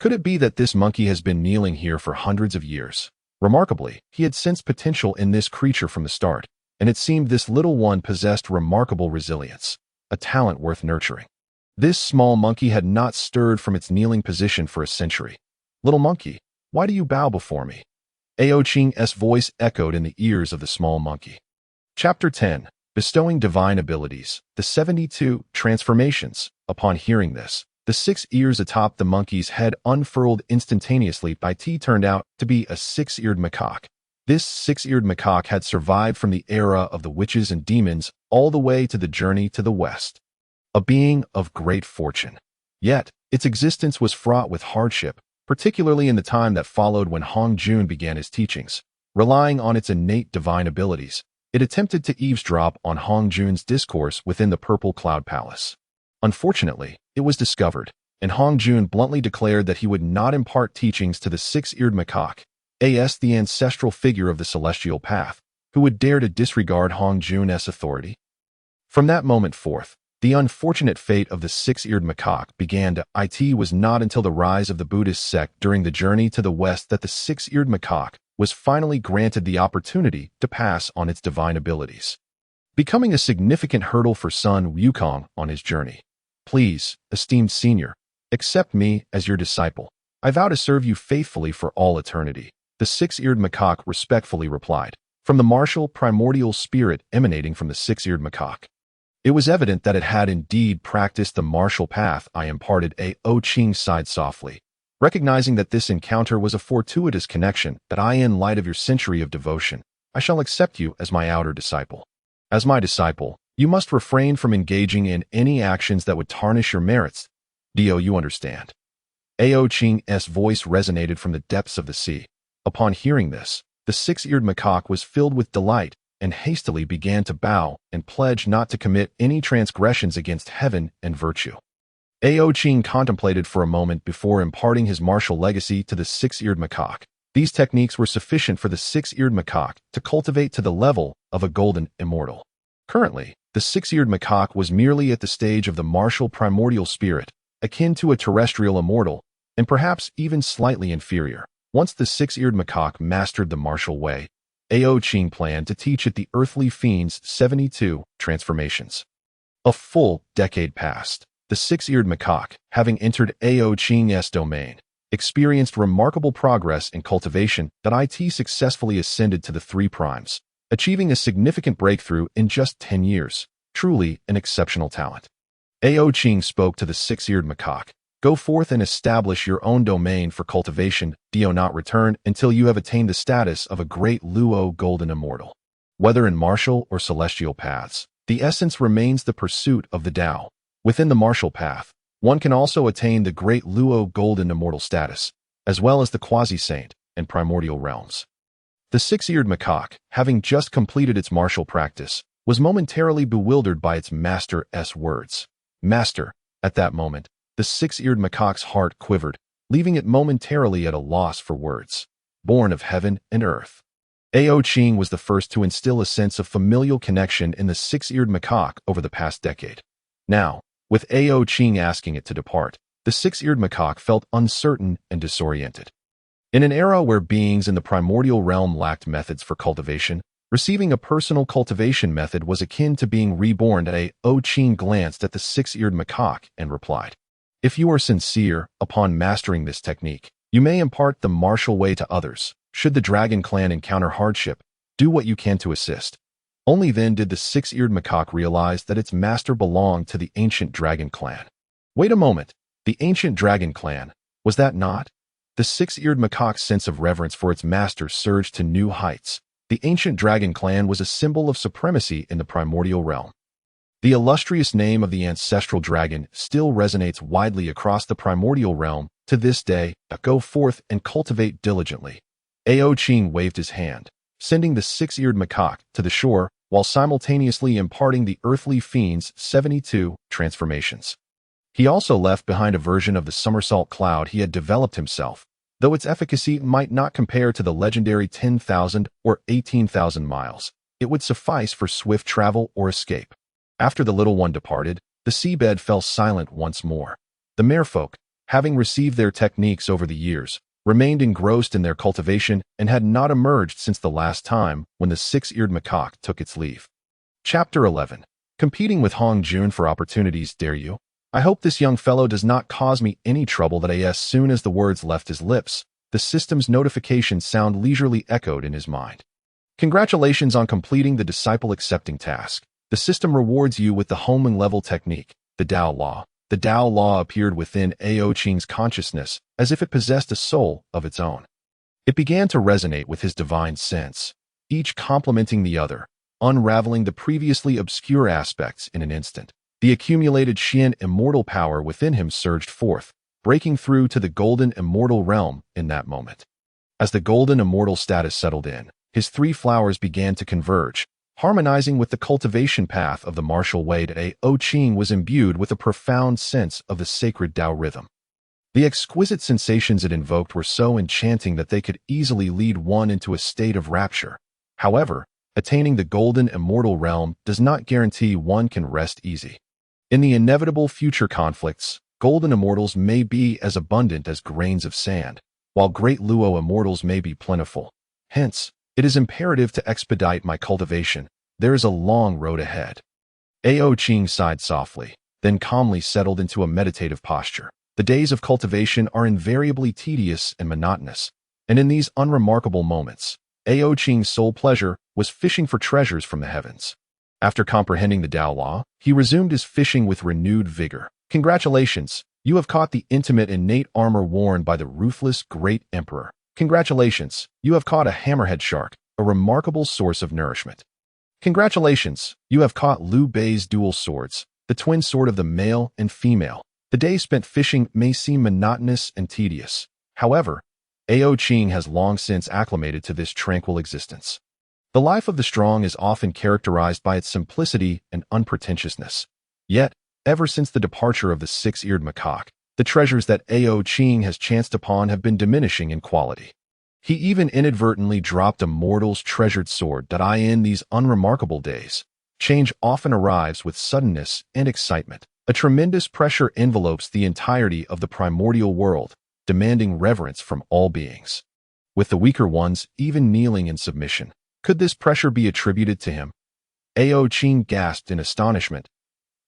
Could it be that this monkey has been kneeling here for hundreds of years? Remarkably, he had sensed potential in this creature from the start, and it seemed this little one possessed remarkable resilience, a talent worth nurturing. This small monkey had not stirred from its kneeling position for a century. Little monkey, why do you bow before me? Ao Qing's voice echoed in the ears of the small monkey. Chapter 10. Bestowing Divine Abilities, the 72 Transformations. Upon hearing this, the 6 ears atop the monkey's head unfurled instantaneously. It turned out to be a 6-eared macaque. This 6-eared macaque had survived from the era of the witches and demons all the way to the journey to the west. A being of great fortune. Yet, its existence was fraught with hardship, particularly in the time that followed when Hong Jun began his teachings. Relying on its innate divine abilities, it attempted to eavesdrop on Hong Jun's discourse within the Purple Cloud Palace. Unfortunately, it was discovered, and Hong Jun bluntly declared that he would not impart teachings to the six-eared macaque, as the ancestral figure of the celestial path, who would dare to disregard Hong Jun's authority. From that moment forth, the unfortunate fate of the six-eared macaque began to. It was not until the rise of the Buddhist sect during the journey to the west that the six-eared macaque was finally granted the opportunity to pass on its divine abilities, becoming a significant hurdle for Sun Wukong on his journey. Please, esteemed senior, accept me as your disciple. I vow to serve you faithfully for all eternity, the six-eared macaque respectfully replied, from the martial primordial spirit emanating from the six-eared macaque. It was evident that it had indeed practiced the martial path. I imparted. Ao Qing sighed softly, recognizing that this encounter was a fortuitous connection. That in light of your century of devotion, I shall accept you as my outer disciple. As my disciple, you must refrain from engaging in any actions that would tarnish your merits. You understand? Ao Qing's voice resonated from the depths of the sea. Upon hearing this, the six-eared macaque was filled with delight and hastily began to bow and pledge not to commit any transgressions against heaven and virtue. Ao Qing contemplated for a moment before imparting his martial legacy to the six-eared macaque. These techniques were sufficient for the six-eared macaque to cultivate to the level of a golden immortal. Currently, the six-eared macaque was merely at the stage of the martial primordial spirit, akin to a terrestrial immortal, and perhaps even slightly inferior. Once the six-eared macaque mastered the martial way, Ao Qing planned to teach it the earthly fiend's 72 transformations. A full decade passed. The six-eared macaque, having entered Ao Qing's domain, experienced remarkable progress in cultivation. That it successfully ascended to the 3 primes, achieving a significant breakthrough in just 10 years. Truly an exceptional talent. Ao Qing spoke to the six-eared macaque. Go forth and establish your own domain for cultivation. Do not return until you have attained the status of a great Luo golden immortal. Whether in martial or celestial paths, the essence remains the pursuit of the Tao. Within the martial path, one can also attain the great Luo golden immortal status, as well as the quasi-saint and primordial realms. The six-eared macaque, having just completed its martial practice, was momentarily bewildered by its master's words. Master, at that moment, the six-eared macaque's heart quivered, leaving it momentarily at a loss for words. Born of heaven and earth. Ao Qing was the first to instill a sense of familial connection in the six-eared macaque over the past decade. Now, with Ao Qing asking it to depart, the six-eared macaque felt uncertain and disoriented. In an era where beings in the primordial realm lacked methods for cultivation, receiving a personal cultivation method was akin to being reborn. Ao Qing glanced at the six-eared macaque and replied, if you are sincere, upon mastering this technique, you may impart the martial way to others. Should the dragon clan encounter hardship, do what you can to assist. Only then did the six-eared macaque realize that its master belonged to the ancient dragon clan. Wait a moment, the ancient dragon clan, was that not? The six-eared macaque's sense of reverence for its master surged to new heights. The ancient dragon clan was a symbol of supremacy in the primordial realm. The illustrious name of the ancestral dragon still resonates widely across the primordial realm to this day. Go forth and cultivate diligently. Ao Qing waved his hand, sending the six-eared macaque to the shore while simultaneously imparting the earthly fiend's 72 transformations. He also left behind a version of the somersault cloud he had developed himself, though its efficacy might not compare to the legendary 10,000 or 18,000 miles. It would suffice for swift travel or escape. After the little one departed, the seabed fell silent once more. The merfolk, having received their techniques over the years, remained engrossed in their cultivation and had not emerged since the last time when the six-eared macaque took its leave. Chapter 11. Competing with Hong Jun for opportunities, dare you? I hope this young fellow does not cause me any trouble. That as soon as the words left his lips, the system's notification sound leisurely echoed in his mind. Congratulations on completing the disciple accepting task. The system rewards you with the homing level technique, the Tao Law. The Tao Law appeared within Ao Qing's consciousness as if it possessed a soul of its own. It began to resonate with his divine sense, each complementing the other, unraveling the previously obscure aspects in an instant. The accumulated Xian immortal power within him surged forth, breaking through to the golden immortal realm in that moment. As the golden immortal status settled in, his three flowers began to converge, harmonizing with the cultivation path of the martial way. Ao Qing was imbued with a profound sense of the sacred Tao rhythm. The exquisite sensations it invoked were so enchanting that they could easily lead one into a state of rapture. However, attaining the golden immortal realm does not guarantee one can rest easy. In the inevitable future conflicts, golden immortals may be as abundant as grains of sand, while great Luo immortals may be plentiful. Hence, it is imperative to expedite my cultivation. There is a long road ahead. Ao Qing sighed softly, then calmly settled into a meditative posture. The days of cultivation are invariably tedious and monotonous, and in these unremarkable moments, Ao Qing's sole pleasure was fishing for treasures from the heavens. After comprehending the Tao law, he resumed his fishing with renewed vigor. Congratulations, you have caught the intimate innate armor worn by the ruthless great emperor. Congratulations, you have caught a hammerhead shark, a remarkable source of nourishment. Congratulations, you have caught Liu Bei's dual swords, the twin sword of the male and female. The day spent fishing may seem monotonous and tedious. However, Ao Qing has long since acclimated to this tranquil existence. The life of the strong is often characterized by its simplicity and unpretentiousness. Yet, ever since the departure of the six-eared macaque, the treasures that Ao Qing has chanced upon have been diminishing in quality. He even inadvertently dropped a mortal's treasured sword. In these unremarkable days, change often arrives with suddenness and excitement. A tremendous pressure envelopes the entirety of the primordial world, demanding reverence from all beings. With the weaker ones even kneeling in submission. Could this pressure be attributed to him? Ao Qing gasped in astonishment.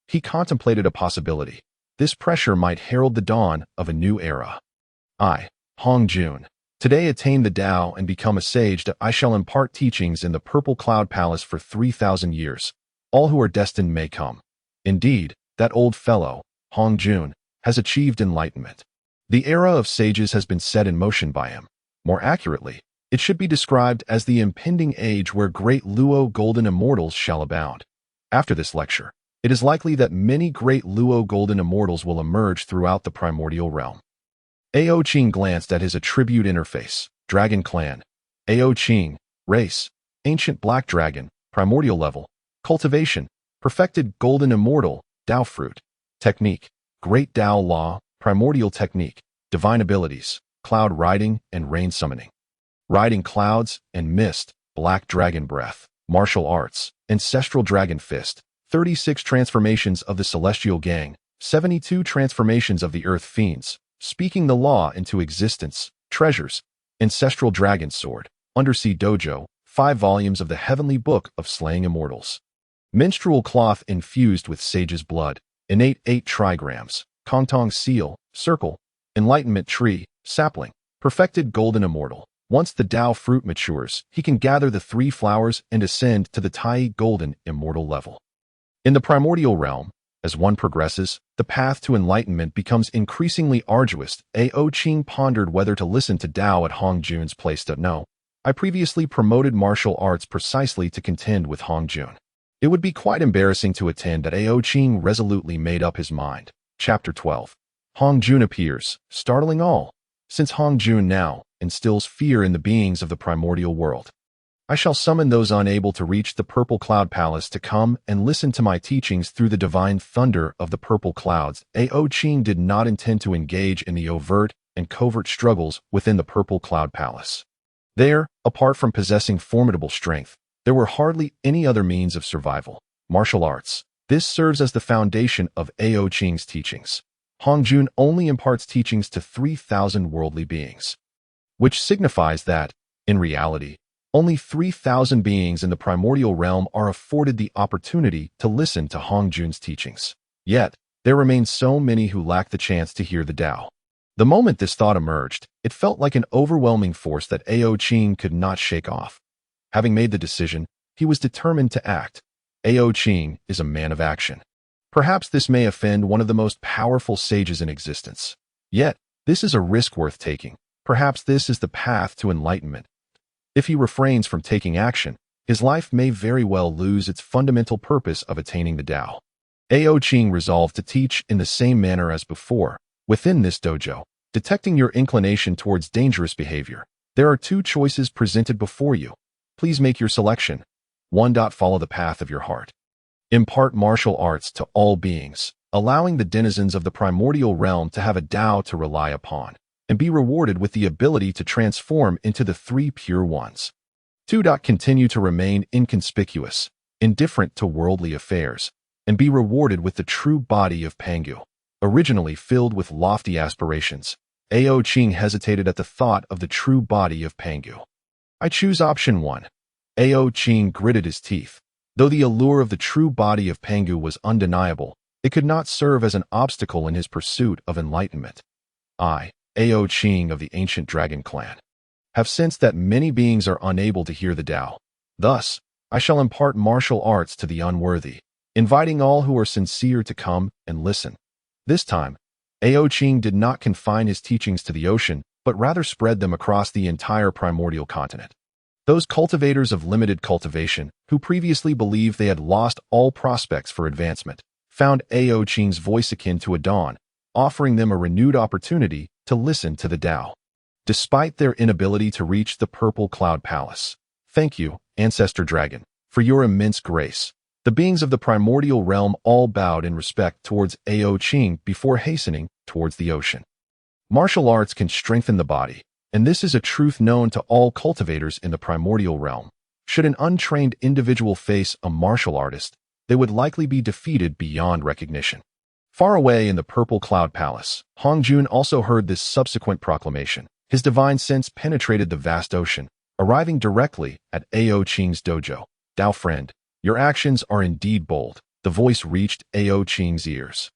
He contemplated a possibility. This pressure might herald the dawn of a new era. I, Hong Jun, today attain the Tao and become a sage. I shall impart teachings in the Purple Cloud Palace for 3,000 years. All who are destined may come. Indeed, that old fellow, Hong Jun, has achieved enlightenment. The era of sages has been set in motion by him. More accurately, it should be described as the impending age where great Luo golden immortals shall abound. After this lecture, it is likely that many great Luo golden immortals will emerge throughout the primordial realm. Ao Qing glanced at his attribute interface. Dragon Clan. Ao Qing. Race. Ancient Black Dragon. Primordial level. Cultivation. Perfected golden immortal. Tao fruit. Technique. Great Tao law. Primordial technique. Divine abilities. Cloud riding and rain summoning. Riding clouds and mist. Black dragon breath. Martial arts. Ancestral dragon fist. 36 transformations of the celestial gang. 72 transformations of the earth fiends. Speaking the law into existence. Treasures. Ancestral dragon sword. Undersea dojo. 5 volumes of the heavenly book of slaying immortals. Menstrual cloth infused with sage's blood. Innate 8 trigrams. Kongtong seal. Circle. Enlightenment tree. Sapling. Perfected golden immortal. Once the Tao fruit matures, he can gather the 3 flowers and ascend to the Tai golden immortal level. In the primordial realm, as one progresses, the path to enlightenment becomes increasingly arduous. Ao Qing pondered whether to listen to Tao at Hong Jun's place. No, I previously promoted martial arts precisely to contend with Hong Jun. It would be quite embarrassing to attend. Ao Qing resolutely made up his mind. Chapter 12. Hong Jun appears, startling all, since Hong Jun now instills fear in the beings of the primordial world. I shall summon those unable to reach the Purple Cloud Palace to come and listen to my teachings through the divine thunder of the purple clouds. Ao Qing did not intend to engage in the overt and covert struggles within the Purple Cloud Palace. There, apart from possessing formidable strength, there were hardly any other means of survival. Martial arts. This serves as the foundation of Ao Qing's teachings. Hong Jun only imparts teachings to 3,000 worldly beings, which signifies that, in reality, only 3,000 beings in the primordial realm are afforded the opportunity to listen to Hong Jun's teachings. Yet, there remain so many who lack the chance to hear the Tao. The moment this thought emerged, it felt like an overwhelming force that Ao Qing could not shake off. Having made the decision, he was determined to act. Ao Qing is a man of action. Perhaps this may offend one of the most powerful sages in existence. Yet, this is a risk worth taking. Perhaps this is the path to enlightenment. If he refrains from taking action, his life may very well lose its fundamental purpose of attaining the Tao. Ao Qing resolved to teach in the same manner as before, Within this dojo, detecting your inclination towards dangerous behavior, there are two choices presented before you. Please make your selection. 1. Follow the path of your heart. Impart martial arts to all beings, allowing the denizens of the primordial realm to have a Tao to rely upon, and be rewarded with the ability to transform into the three pure ones. 2. Continue to remain inconspicuous, indifferent to worldly affairs, and be rewarded with the true body of Pangu. Originally filled with lofty aspirations, Ao Qing hesitated at the thought of the true body of Pangu. I choose option 1. Ao Qing gritted his teeth. Though the allure of the true body of Pangu was undeniable, it could not serve as an obstacle in his pursuit of enlightenment. I, Ao Qing of the ancient dragon clan, have sensed that many beings are unable to hear the Tao. Thus, I shall impart martial arts to the unworthy, inviting all who are sincere to come and listen. This time, Ao Qing did not confine his teachings to the ocean, but rather spread them across the entire primordial continent. Those cultivators of limited cultivation, who previously believed they had lost all prospects for advancement, found Ao Qing's voice akin to a dawn, offering them a renewed opportunity to listen to the Tao. Despite their inability to reach the Purple Cloud Palace, thank you, Ancestor Dragon, for your immense grace. The beings of the primordial realm all bowed in respect towards Ao Qing before hastening towards the ocean. Martial arts can strengthen the body, and this is a truth known to all cultivators in the primordial realm. Should an untrained individual face a martial artist, they would likely be defeated beyond recognition. Far away in the Purple Cloud Palace, Hong Jun also heard this subsequent proclamation. His divine sense penetrated the vast ocean, arriving directly at Ao Qing's dojo. Tao friend, your actions are indeed bold. The voice reached Ao Qing's ears,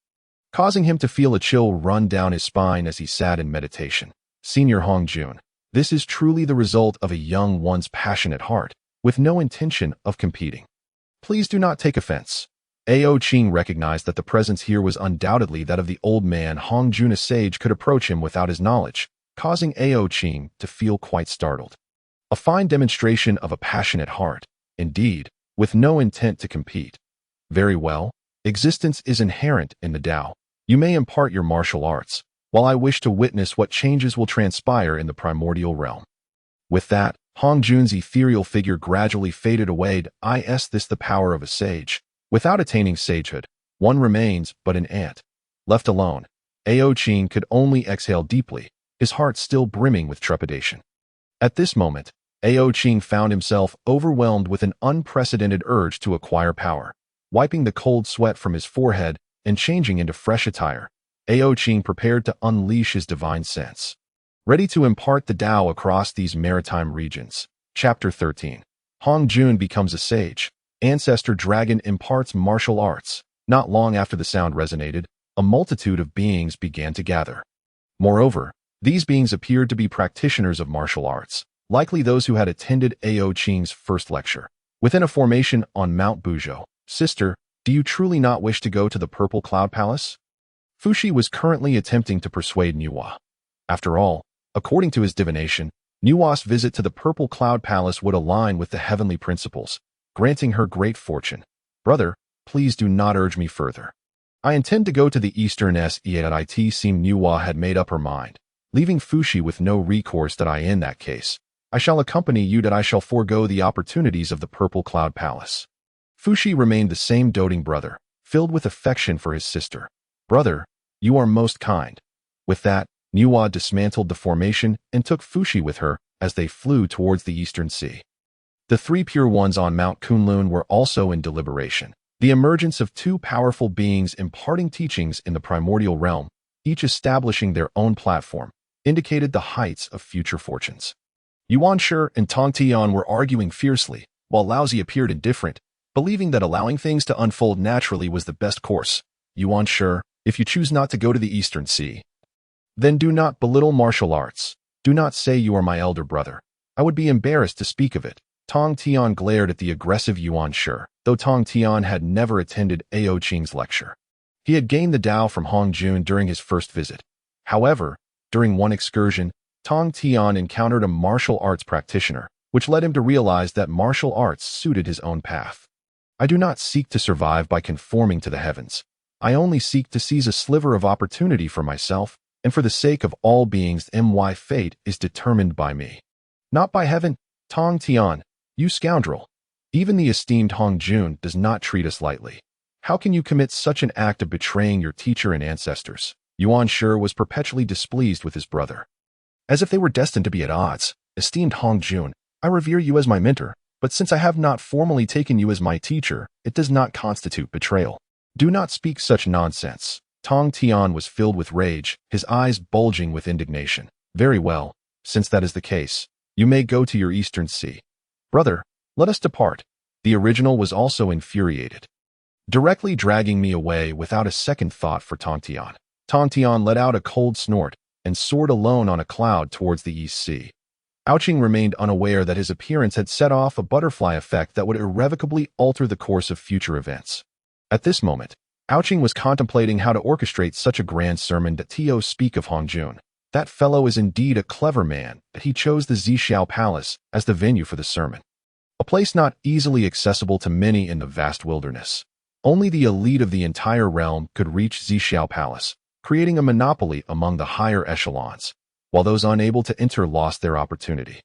causing him to feel a chill run down his spine as he sat in meditation. Senior Hong Jun, this is truly the result of a young one's passionate heart, with no intention of competing. Please do not take offense. Ao Qing recognized that the presence here was undoubtedly that of the old man. Hong Jun, a sage, could approach him without his knowledge, causing Ao Qing to feel quite startled. A fine demonstration of a passionate heart, indeed, with no intent to compete. Very well, existence is inherent in the Tao. You may impart your martial arts, while I wish to witness what changes will transpire in the primordial realm. With that, Hong Jun's ethereal figure gradually faded away. Is this the power of a sage? Without attaining sagehood, one remains but an ant. Left alone, Ao Qing could only exhale deeply, his heart still brimming with trepidation. At this moment, Ao Qing found himself overwhelmed with an unprecedented urge to acquire power. Wiping the cold sweat from his forehead and changing into fresh attire, Ao Qing prepared to unleash his divine sense, ready to impart the Tao across these maritime regions. Chapter 13. Hong Jun becomes a sage. Ancestor Dragon imparts martial arts. Not long after the sound resonated, a multitude of beings began to gather. Moreover, these beings appeared to be practitioners of martial arts, likely those who had attended Ao Qing's first lecture. Within a formation on Mount Buzhou, sister, do you truly not wish to go to the Purple Cloud Palace? Fushi was currently attempting to persuade Nuwa. After all, according to his divination, Nuwa's visit to the Purple Cloud Palace would align with the heavenly principles, granting her great fortune. Brother, please do not urge me further. I intend to go to the Eastern SEA. It seemed Nuwa had made up her mind, leaving Fushi with no recourse. In that case, I shall accompany you. I shall forego the opportunities of the Purple Cloud Palace. Fushi remained the same doting brother, filled with affection for his sister. Brother, you are most kind. With that, Nuwa dismantled the formation and took Fushi with her as they flew towards the Eastern Sea. The three pure ones on Mount Kunlun were also in deliberation. The emergence of two powerful beings imparting teachings in the primordial realm, each establishing their own platform, indicated the heights of future fortunes. Yuan Shi and Tong Tian were arguing fiercely, while Laozi appeared indifferent, believing that allowing things to unfold naturally was the best course. Yuan Shi, if you choose not to go to the Eastern Sea, then do not belittle martial arts. Do not say you are my elder brother. I would be embarrassed to speak of it. Tong Tian glared at the aggressive Yuan Shi, though Tong Tian had never attended Ao Qing's lecture. He had gained the Tao from Hong Jun during his first visit. However, during one excursion, Tong Tian encountered a martial arts practitioner, which led him to realize that martial arts suited his own path. I do not seek to survive by conforming to the heavens. I only seek to seize a sliver of opportunity for myself, and for the sake of all beings, my fate is determined by me. Not by heaven. Tong Tian, you scoundrel. Even the esteemed Hong Jun does not treat us lightly. How can you commit such an act of betraying your teacher and ancestors? Yuan Shi was perpetually displeased with his brother. As if they were destined to be at odds. Esteemed Hong Jun, I revere you as my mentor, but since I have not formally taken you as my teacher, it does not constitute betrayal. Do not speak such nonsense. Tong Tian was filled with rage, his eyes bulging with indignation. Very well, since that is the case, you may go to your eastern sea. Brother, let us depart. The original was also infuriated, directly dragging me away without a second thought for Tong Tian. Tong Tian let out a cold snort and soared alone on a cloud towards the east sea. Ao Qing remained unaware that his appearance had set off a butterfly effect that would irrevocably alter the course of future events. At this moment, Ao Qing was contemplating how to orchestrate such a grand sermon that Tio speak of Hong Jun. That fellow is indeed a clever man, that he chose the Zhixiao Palace as the venue for the sermon. A place not easily accessible to many in the vast wilderness. Only the elite of the entire realm could reach Zhixiao Palace, creating a monopoly among the higher echelons, while those unable to enter lost their opportunity.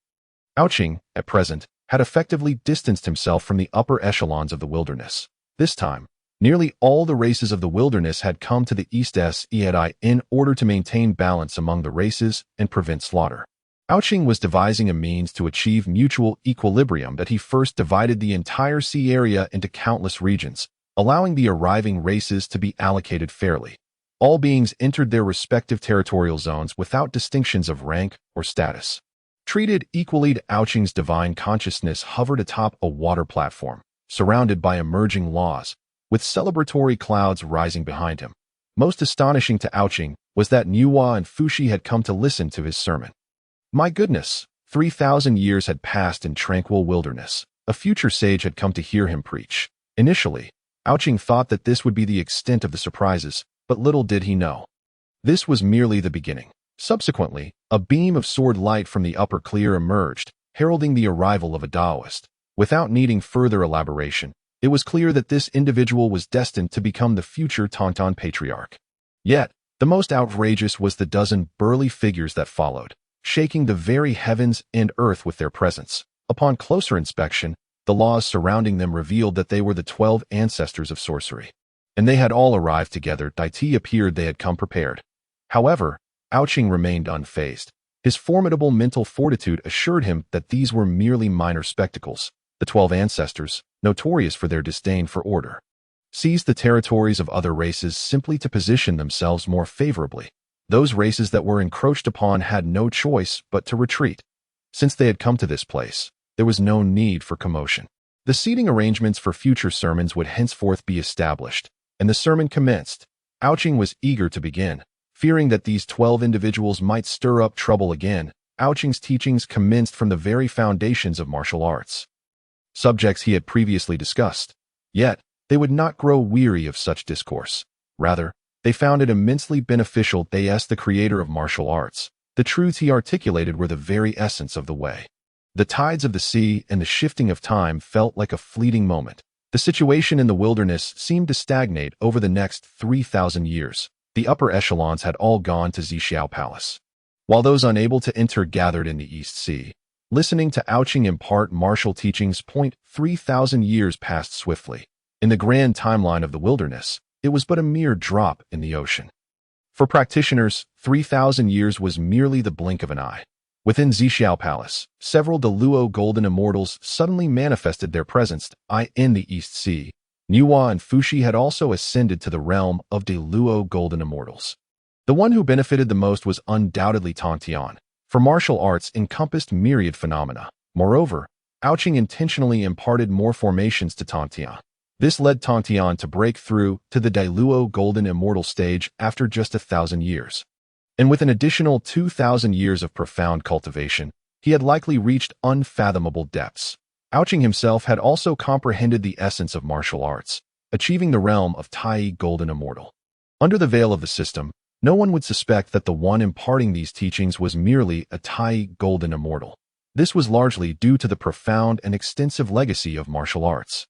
Ao Qing, at present, had effectively distanced himself from the upper echelons of the wilderness. This time, nearly all the races of the wilderness had come to the East SEI in order to maintain balance among the races and prevent slaughter. Ao Qing was devising a means to achieve mutual equilibrium that he first divided the entire sea area into countless regions, allowing the arriving races to be allocated fairly. All beings entered their respective territorial zones without distinctions of rank or status. Treated equally, Ao Qing's divine consciousness hovered atop a water platform, surrounded by emerging laws, with celebratory clouds rising behind him. Most astonishing to Ao Qing was that Nuwa and Fushi had come to listen to his sermon. My goodness, 3,000 years had passed in tranquil wilderness. A future sage had come to hear him preach. Initially, Ao Qing thought that this would be the extent of the surprises, but little did he know. This was merely the beginning. Subsequently, a beam of sword light from the upper clear emerged, heralding the arrival of a Taoist. Without needing further elaboration, it was clear that this individual was destined to become the future Tong Tian patriarch. Yet, the most outrageous was the dozen burly figures that followed, shaking the very heavens and earth with their presence. Upon closer inspection, the laws surrounding them revealed that they were the 12 ancestors of sorcery. And they had all arrived together. It appeared they had come prepared. However, Ao Qing remained unfazed. His formidable mental fortitude assured him that these were merely minor spectacles. The 12 ancestors, notorious for their disdain for order, seized the territories of other races simply to position themselves more favorably. Those races that were encroached upon had no choice but to retreat. Since they had come to this place, there was no need for commotion. The seating arrangements for future sermons would henceforth be established, and the sermon commenced. Ao Qing was eager to begin. Fearing that these 12 individuals might stir up trouble again, Ao Qing's teachings commenced from the very foundations of martial arts, subjects he had previously discussed. Yet, they would not grow weary of such discourse. Rather, they found it immensely beneficial. They asked the creator of martial arts. The truths he articulated were the very essence of the way. The tides of the sea and the shifting of time felt like a fleeting moment. The situation in the wilderness seemed to stagnate over the next 3,000 years. The upper echelons had all gone to Zhixiao Palace, while those unable to enter gathered in the East Sea. Listening to Ao Qing impart martial teachings. 3,000 years passed swiftly. In the grand timeline of the wilderness, it was but a mere drop in the ocean. For practitioners, 3,000 years was merely the blink of an eye. Within Zhixiao Palace, several Deluo golden immortals suddenly manifested their presence in the East Sea. Nuwa and Fushi had also ascended to the realm of Deluo golden immortals. The one who benefited the most was undoubtedly Tong Tian, for martial arts encompassed myriad phenomena. Moreover, Ao Qing intentionally imparted more formations to Tong Tian. This led Tong Tian to break through to the Deluo golden immortal stage after just 1,000 years. And with an additional 2,000 years of profound cultivation, he had likely reached unfathomable depths. Ao Qing himself had also comprehended the essence of martial arts, achieving the realm of Tai Golden Immortal. Under the veil of the system, no one would suspect that the one imparting these teachings was merely a Tai Golden Immortal. This was largely due to the profound and extensive legacy of martial arts,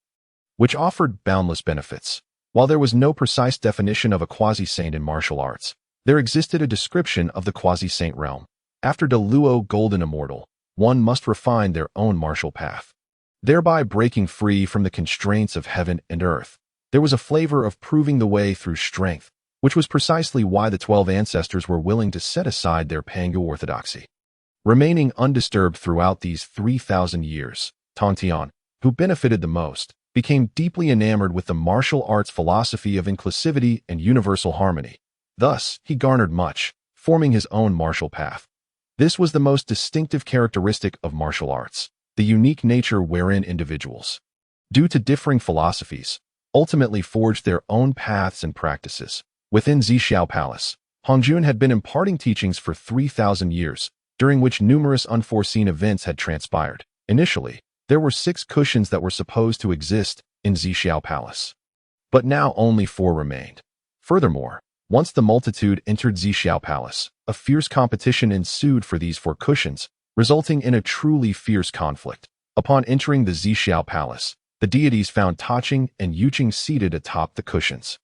which offered boundless benefits. While there was no precise definition of a quasi-saint in martial arts, there existed a description of the quasi-saint realm. After the Luo Golden Immortal, one must refine their own martial path, thereby breaking free from the constraints of heaven and earth. There was a flavor of proving the way through strength, which was precisely why the 12 ancestors were willing to set aside their Pangu orthodoxy. Remaining undisturbed throughout these 3,000 years, Tong Tian, who benefited the most, became deeply enamored with the martial arts philosophy of inclusivity and universal harmony. Thus, he garnered much, forming his own martial path. This was the most distinctive characteristic of martial arts, the unique nature wherein individuals, due to differing philosophies, ultimately forged their own paths and practices. Within Zixiao Palace, Hongjun had been imparting teachings for 3,000 years, during which numerous unforeseen events had transpired. Initially, there were 6 cushions that were supposed to exist in Zixiao Palace, but now only 4 remained. Furthermore, once the multitude entered Zixiao Palace, a fierce competition ensued for these 4 cushions, resulting in a truly fierce conflict. Upon entering the Zixiao Palace, the deities found Taqing and Yuqing seated atop the cushions.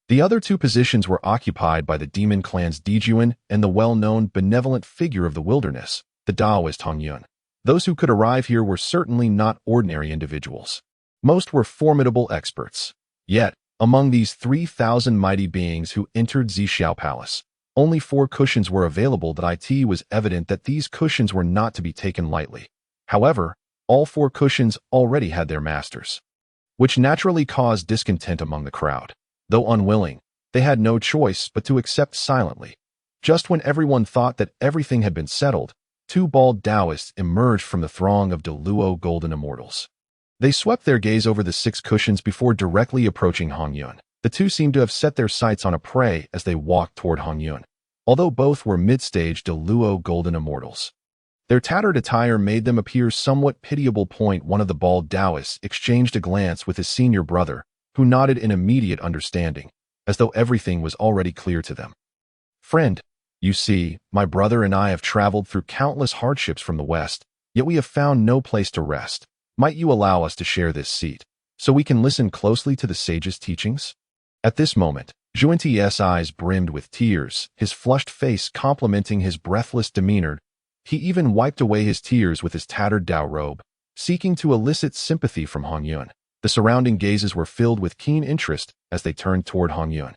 The other 2 positions were occupied by the demon clans Dijuan and the well-known benevolent figure of the wilderness, the Taoist Hongyun. Those who could arrive here were certainly not ordinary individuals. Most were formidable experts. Yet, among these 3,000 mighty beings who entered Zixiao Palace, only 4 cushions were available. It was evident that these cushions were not to be taken lightly. However, all 4 cushions already had their masters, which naturally caused discontent among the crowd. Though unwilling, they had no choice but to accept silently. Just when everyone thought that everything had been settled, 2 bald Taoists emerged from the throng of the Luo Golden Immortals. They swept their gaze over the 6 cushions before directly approaching Hongyun. The 2 seemed to have set their sights on a prey as they walked toward Hongyun, although both were mid-stage de Luo Golden Immortals. Their tattered attire made them appear somewhat pitiable. One of the bald Taoists exchanged a glance with his senior brother, who nodded in immediate understanding, as though everything was already clear to them. "Friend, you see, my brother and I have traveled through countless hardships from the west, yet we have found no place to rest. Might you allow us to share this seat, so we can listen closely to the sage's teachings?" At this moment, Zhunti's eyes brimmed with tears, his flushed face complementing his breathless demeanor. He even wiped away his tears with his tattered Dao robe, seeking to elicit sympathy from Hongyun. The surrounding gazes were filled with keen interest as they turned toward Hongyun.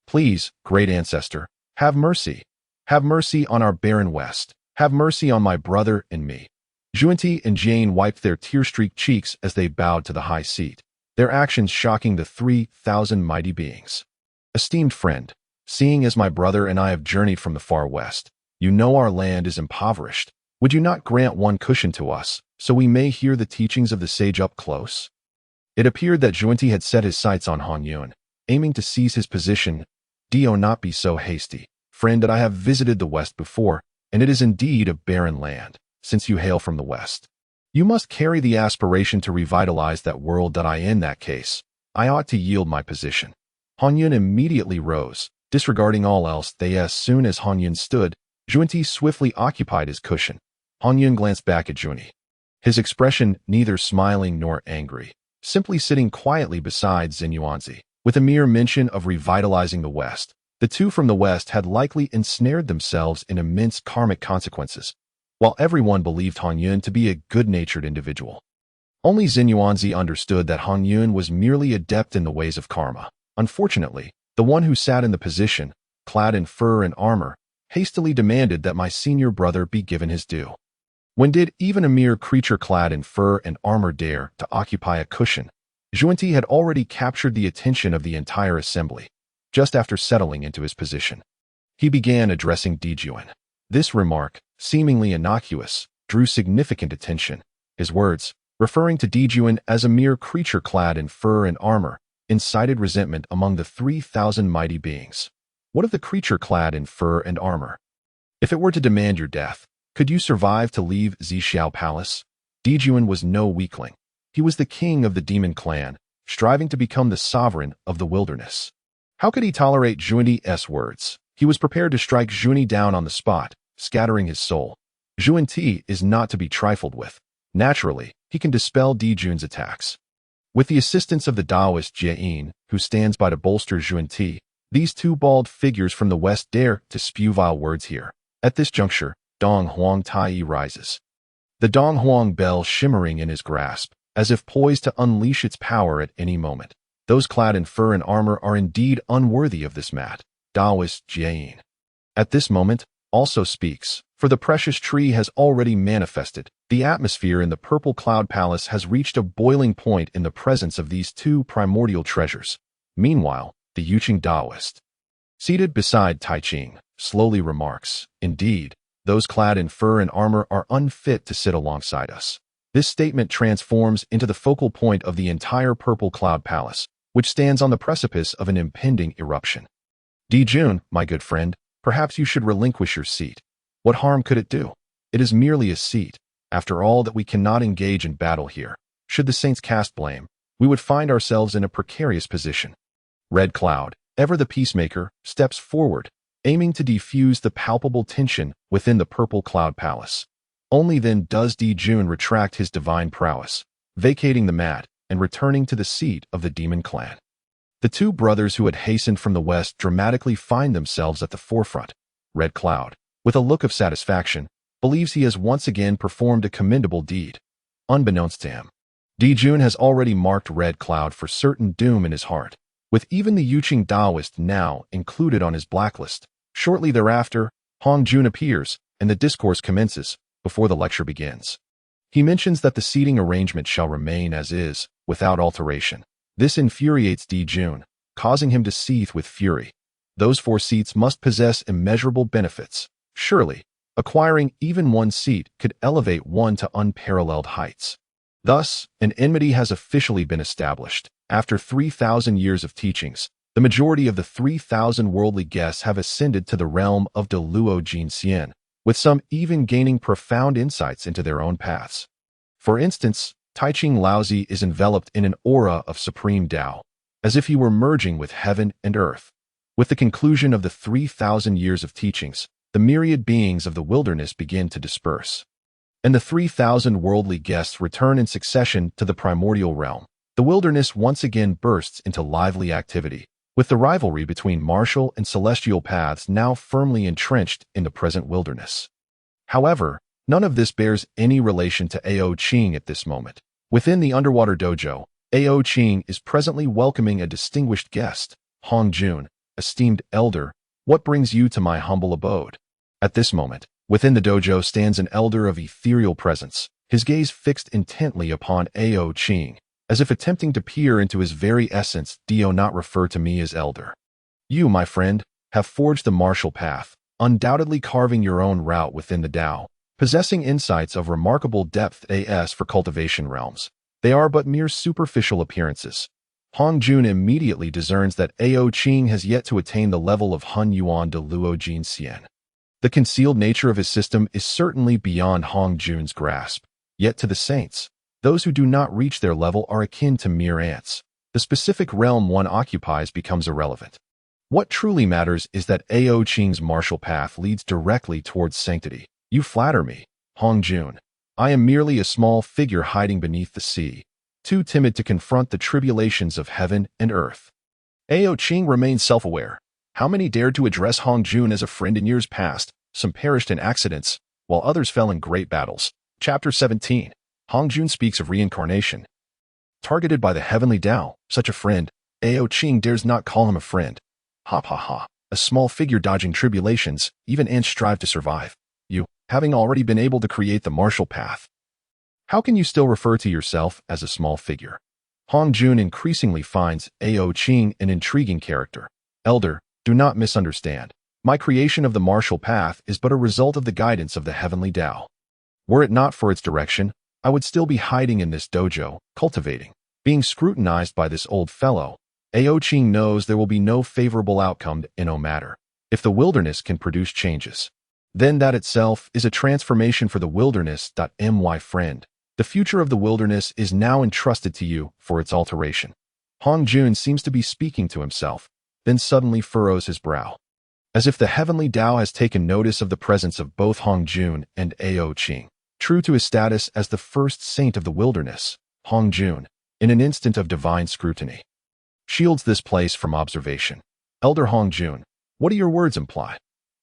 "Please, great ancestor, have mercy. Have mercy on our barren west. Have mercy on my brother and me." Zhunti and Jane wiped their tear-streaked cheeks as they bowed to the high seat, their actions shocking the 3,000 mighty beings. "Esteemed friend, seeing as my brother and I have journeyed from the far west, you know our land is impoverished. Would you not grant 1 cushion to us, so we may hear the teachings of the sage up close?" It appeared that Zhunti had set his sights on Hongyun, aiming to seize his position. "Do not be so hasty, friend, that I have visited the west before, and it is indeed a barren land, since you hail from the west. You must carry the aspiration to revitalize that world. In that case, I ought to yield my position." Hongyun immediately rose, disregarding all else. As soon as Hongyun stood, Zhunti swiftly occupied his cushion. Hongyun glanced back at Zhunti, his expression neither smiling nor angry, simply sitting quietly beside Xinyuanzi. With a mere mention of revitalizing the West, the 2 from the West had likely ensnared themselves in immense karmic consequences, while everyone believed Hongyun to be a good-natured individual. Only Xinyuanzi understood that Hongyun was merely adept in the ways of karma. Unfortunately, the one who sat in the position, clad in fur and armor, hastily demanded that my senior brother be given his due. When did even a mere creature clad in fur and armor dare to occupy a cushion? Zhunti had already captured the attention of the entire assembly. Just after settling into his position, he began addressing Dijuan. This remark, seemingly innocuous, drew significant attention. His words, referring to Dijuan as a mere creature clad in fur and armor, incited resentment among the 3,000 mighty beings. What of the creature clad in fur and armor? If it were to demand your death, could you survive to leave Zixiao Palace? Dijuan was no weakling. He was the king of the demon clan, striving to become the sovereign of the wilderness. How could he tolerate Zhunti's words? He was prepared to strike Zhunti down on the spot, scattering his soul. Zhunti is not to be trifled with. Naturally, he can dispel Dijuan's attacks. With the assistance of the Taoist Jie, who stands by to bolster Zhunti, these two bald figures from the west dare to spew vile words here. At this juncture, Dong Huang Tai rises. The Dong Huang bell shimmering in his grasp, as if poised to unleash its power at any moment. Those clad in fur and armor are indeed unworthy of this mat. Taoist Jie at this moment also speaks, for the precious tree has already manifested. The atmosphere in the purple cloud palace has reached a boiling point in the presence of these two primordial treasures. Meanwhile, the Ao Qing Taoist, seated beside Tai Ching, slowly remarks, "Indeed, those clad in fur and armor are unfit to sit alongside us." This statement transforms into the focal point of the entire purple cloud palace, which stands on the precipice of an impending eruption. Jun, my good friend, perhaps you should relinquish your seat. What harm could it do? It is merely a seat. After all, that we cannot engage in battle here. Should the saints cast blame, we would find ourselves in a precarious position. Red Cloud, ever the peacemaker, steps forward, aiming to defuse the palpable tension within the purple cloud palace. Only then does Jun retract his divine prowess, vacating the mat and returning to the seat of the demon clan. The two brothers who had hastened from the west dramatically find themselves at the forefront. Red Cloud, with a look of satisfaction, believes he has once again performed a commendable deed. Unbeknownst to him, Jun has already marked Red Cloud for certain doom in his heart, with even the Ao Qing Taoist now included on his blacklist. Shortly thereafter, Hong Jun appears, and the discourse commences before the lecture begins. He mentions that the seating arrangement shall remain as is, without alteration. This infuriates Jun, causing him to seethe with fury. Those 4 seats must possess immeasurable benefits. Surely, acquiring even one seat could elevate one to unparalleled heights. Thus, an enmity has officially been established. After 3,000 years of teachings, the majority of the 3,000 worldly guests have ascended to the realm of De Luo Jinxian, with some even gaining profound insights into their own paths. For instance, Tai Ching Laozi is enveloped in an aura of supreme Tao, as if he were merging with heaven and earth. With the conclusion of the 3,000 years of teachings, the myriad beings of the wilderness begin to disperse, and the 3,000 worldly guests return in succession to the primordial realm. The wilderness once again bursts into lively activity, with the rivalry between martial and celestial paths now firmly entrenched in the present wilderness. However, none of this bears any relation to Ao Qing at this moment. Within the underwater dojo, Ao Qing is presently welcoming a distinguished guest. Hong Jun, esteemed elder, what brings you to my humble abode? At this moment, within the dojo stands an elder of ethereal presence, his gaze fixed intently upon Ao Qing, as if attempting to peer into his very essence. Do not refer to me as elder. You, my friend, have forged the martial path, undoubtedly carving your own route within the Tao, possessing insights of remarkable depth as for cultivation realms. They are but mere superficial appearances. Hong Jun immediately discerns that Ao Qing has yet to attain the level of Hun Yuan de Luo Jinxian. The concealed nature of his system is certainly beyond Hong Jun's grasp. Yet to the saints, those who do not reach their level are akin to mere ants. The specific realm one occupies becomes irrelevant. What truly matters is that Ao Qing's martial path leads directly towards sanctity. You flatter me, Hong Jun. I am merely a small figure hiding beneath the sea, too timid to confront the tribulations of heaven and earth. Ao Qing remains self-aware. How many dared to address Hong Jun as a friend in years past? Some perished in accidents, while others fell in great battles. Chapter 17. Hong Jun speaks of reincarnation. Targeted by the heavenly Tao, such a friend, Ao Qing dares not call him a friend. Ha ha ha. A small figure dodging tribulations, even ants strive to survive. You, having already been able to create the martial path, how can you still refer to yourself as a small figure? Hong Jun increasingly finds Ao Qing an intriguing character. Elder, do not misunderstand. My creation of the martial path is but a result of the guidance of the heavenly Tao. Were it not for its direction, I would still be hiding in this dojo, cultivating. Being scrutinized by this old fellow, Ao Qing knows there will be no favorable outcome in no matter. If the wilderness can produce changes, then that itself is a transformation for the wilderness. My friend, the future of the wilderness is now entrusted to you for its alteration. Hong Jun seems to be speaking to himself, then suddenly furrows his brow, as if the heavenly Tao has taken notice of the presence of both Hong Jun and Ao Qing. True to his status as the first saint of the wilderness, Hong Jun, in an instant of divine scrutiny. Shields this place from observation. Elder Hong Jun, what do your words imply?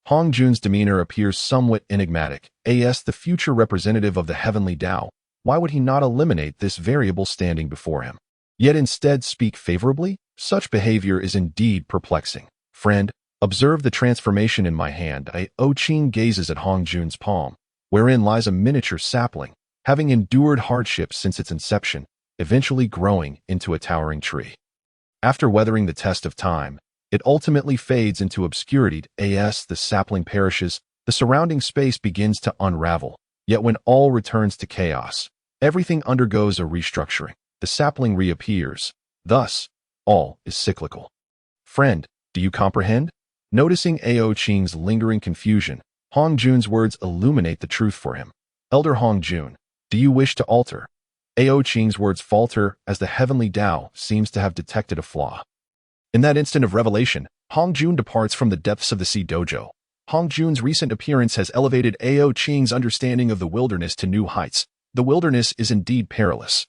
Hong Jun's demeanor appears somewhat enigmatic. As the future representative of the heavenly Tao, why would he not eliminate this variable standing before him, yet instead speak favorably? Such behavior is indeed perplexing. Friend, observe the transformation in my hand. Ao Qing gazes at Hong Jun's palm, wherein lies a miniature sapling, having endured hardships since its inception, eventually growing into a towering tree. After weathering the test of time, it ultimately fades into obscurity. As the sapling perishes, the surrounding space begins to unravel. Yet when all returns to chaos, everything undergoes a restructuring. The sapling reappears. Thus, all is cyclical. Friend, do you comprehend? Noticing Ao Qing's lingering confusion, Hong Jun's words illuminate the truth for him. Elder Hong Jun, do you wish to alter? Ao Qing's words falter as the heavenly Tao seems to have detected a flaw. In that instant of revelation, Hong Jun departs from the depths of the sea dojo. Hong Jun's recent appearance has elevated Ao Qing's understanding of the wilderness to new heights. The wilderness is indeed perilous.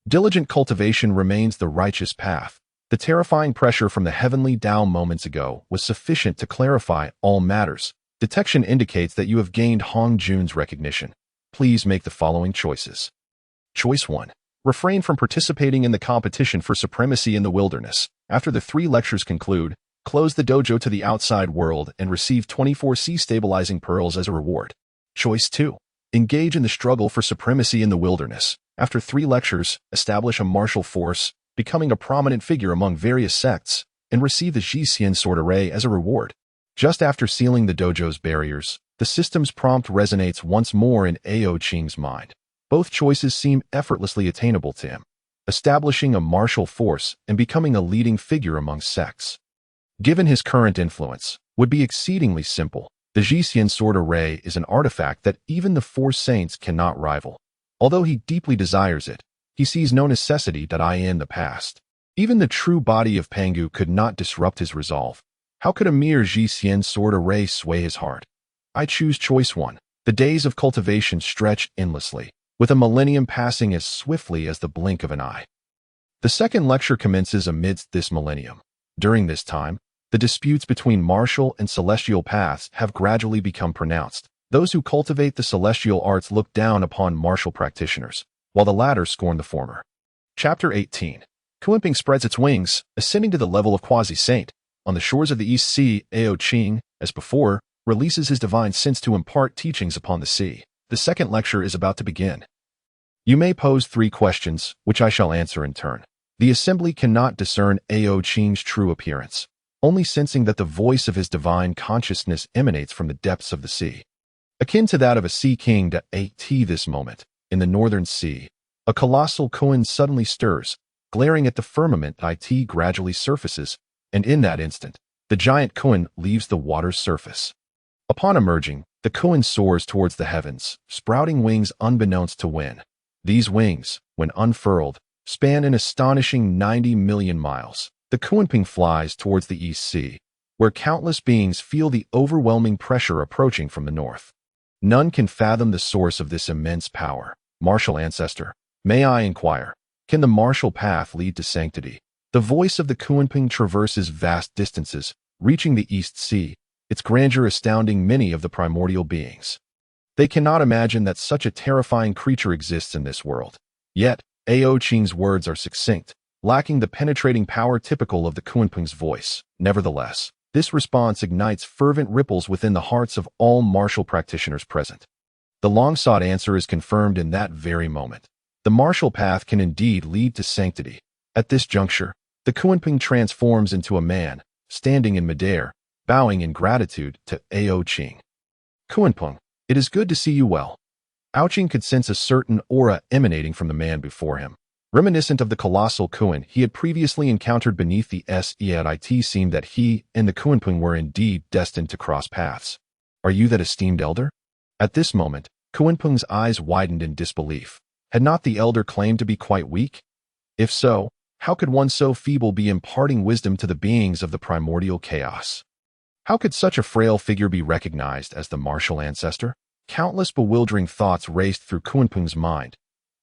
Diligent cultivation remains the righteous path. The terrifying pressure from the heavenly Tao moments ago was sufficient to clarify all matters. Detection indicates that you have gained Hong Jun's recognition. Please make the following choices. Choice 1. Refrain from participating in the competition for supremacy in the wilderness. After the 3 lectures conclude, close the dojo to the outside world and receive 24 sea stabilizing pearls as a reward. Choice 2. Engage in the struggle for supremacy in the wilderness. After 3 lectures, establish a martial force, becoming a prominent figure among various sects, and receive the Jixian sword array as a reward. Just after sealing the dojo's barriers, the system's prompt resonates once more in Ao Qing's mind. Both choices seem effortlessly attainable to him, establishing a martial force and becoming a leading figure among sects. Given his current influence, would be exceedingly simple. The Jixian sword array is an artifact that even the 4 saints cannot rival. Although he deeply desires it, he sees no necessity that in the past. Even the true body of Pangu could not disrupt his resolve. How could a mere Jixian sword array sway his heart? I choose choice 1. The days of cultivation stretch endlessly, with a millennium passing as swiftly as the blink of an eye. The second lecture commences amidst this millennium. During this time, the disputes between martial and celestial paths have gradually become pronounced. Those who cultivate the celestial arts look down upon martial practitioners, while the latter scorn the former. Chapter 18. Quidnapping spreads its wings, ascending to the level of quasi-saint. On the shores of the East Sea, Ao Qing, as before, releases his divine sense to impart teachings upon the sea. The second lecture is about to begin. You may pose 3 questions, which I shall answer in turn. The assembly cannot discern Ao Qing's true appearance, only sensing that the voice of his divine consciousness emanates from the depths of the sea. Akin to that of a sea king at this moment, in the northern sea, a colossal koan suddenly stirs, glaring at the firmament. It gradually surfaces, and in that instant, the giant koan leaves the water's surface. Upon emerging, the koan soars towards the heavens, sprouting wings unbeknownst to Wen. These wings, when unfurled, span an astonishing 90 million miles. The Quidnapping flies towards the East Sea, where countless beings feel the overwhelming pressure approaching from the north. None can fathom the source of this immense power. Martial Ancestor, may I inquire, can the martial path lead to sanctity? The voice of the Quidnapping traverses vast distances, reaching the East Sea, its grandeur astounding many of the primordial beings. They cannot imagine that such a terrifying creature exists in this world. Yet, Ao Qing's words are succinct, lacking the penetrating power typical of the Quidnapping's voice. Nevertheless, this response ignites fervent ripples within the hearts of all martial practitioners present. The long-sought answer is confirmed in that very moment. The martial path can indeed lead to sanctity. At this juncture, the Quidnapping transforms into a man, standing in midair, bowing in gratitude to Ao Qing. Quidnapping, it is good to see you well. Ao Qing could sense a certain aura emanating from the man before him. Reminiscent of the colossal koan he had previously encountered beneath the sea, it seemed that he and the Quidnapping were indeed destined to cross paths. Are you that esteemed elder? At this moment, Quidnapping's eyes widened in disbelief. Had not the elder claimed to be quite weak? If so, how could one so feeble be imparting wisdom to the beings of the primordial chaos? How could such a frail figure be recognized as the martial ancestor? Countless bewildering thoughts raced through Quidnapping's mind.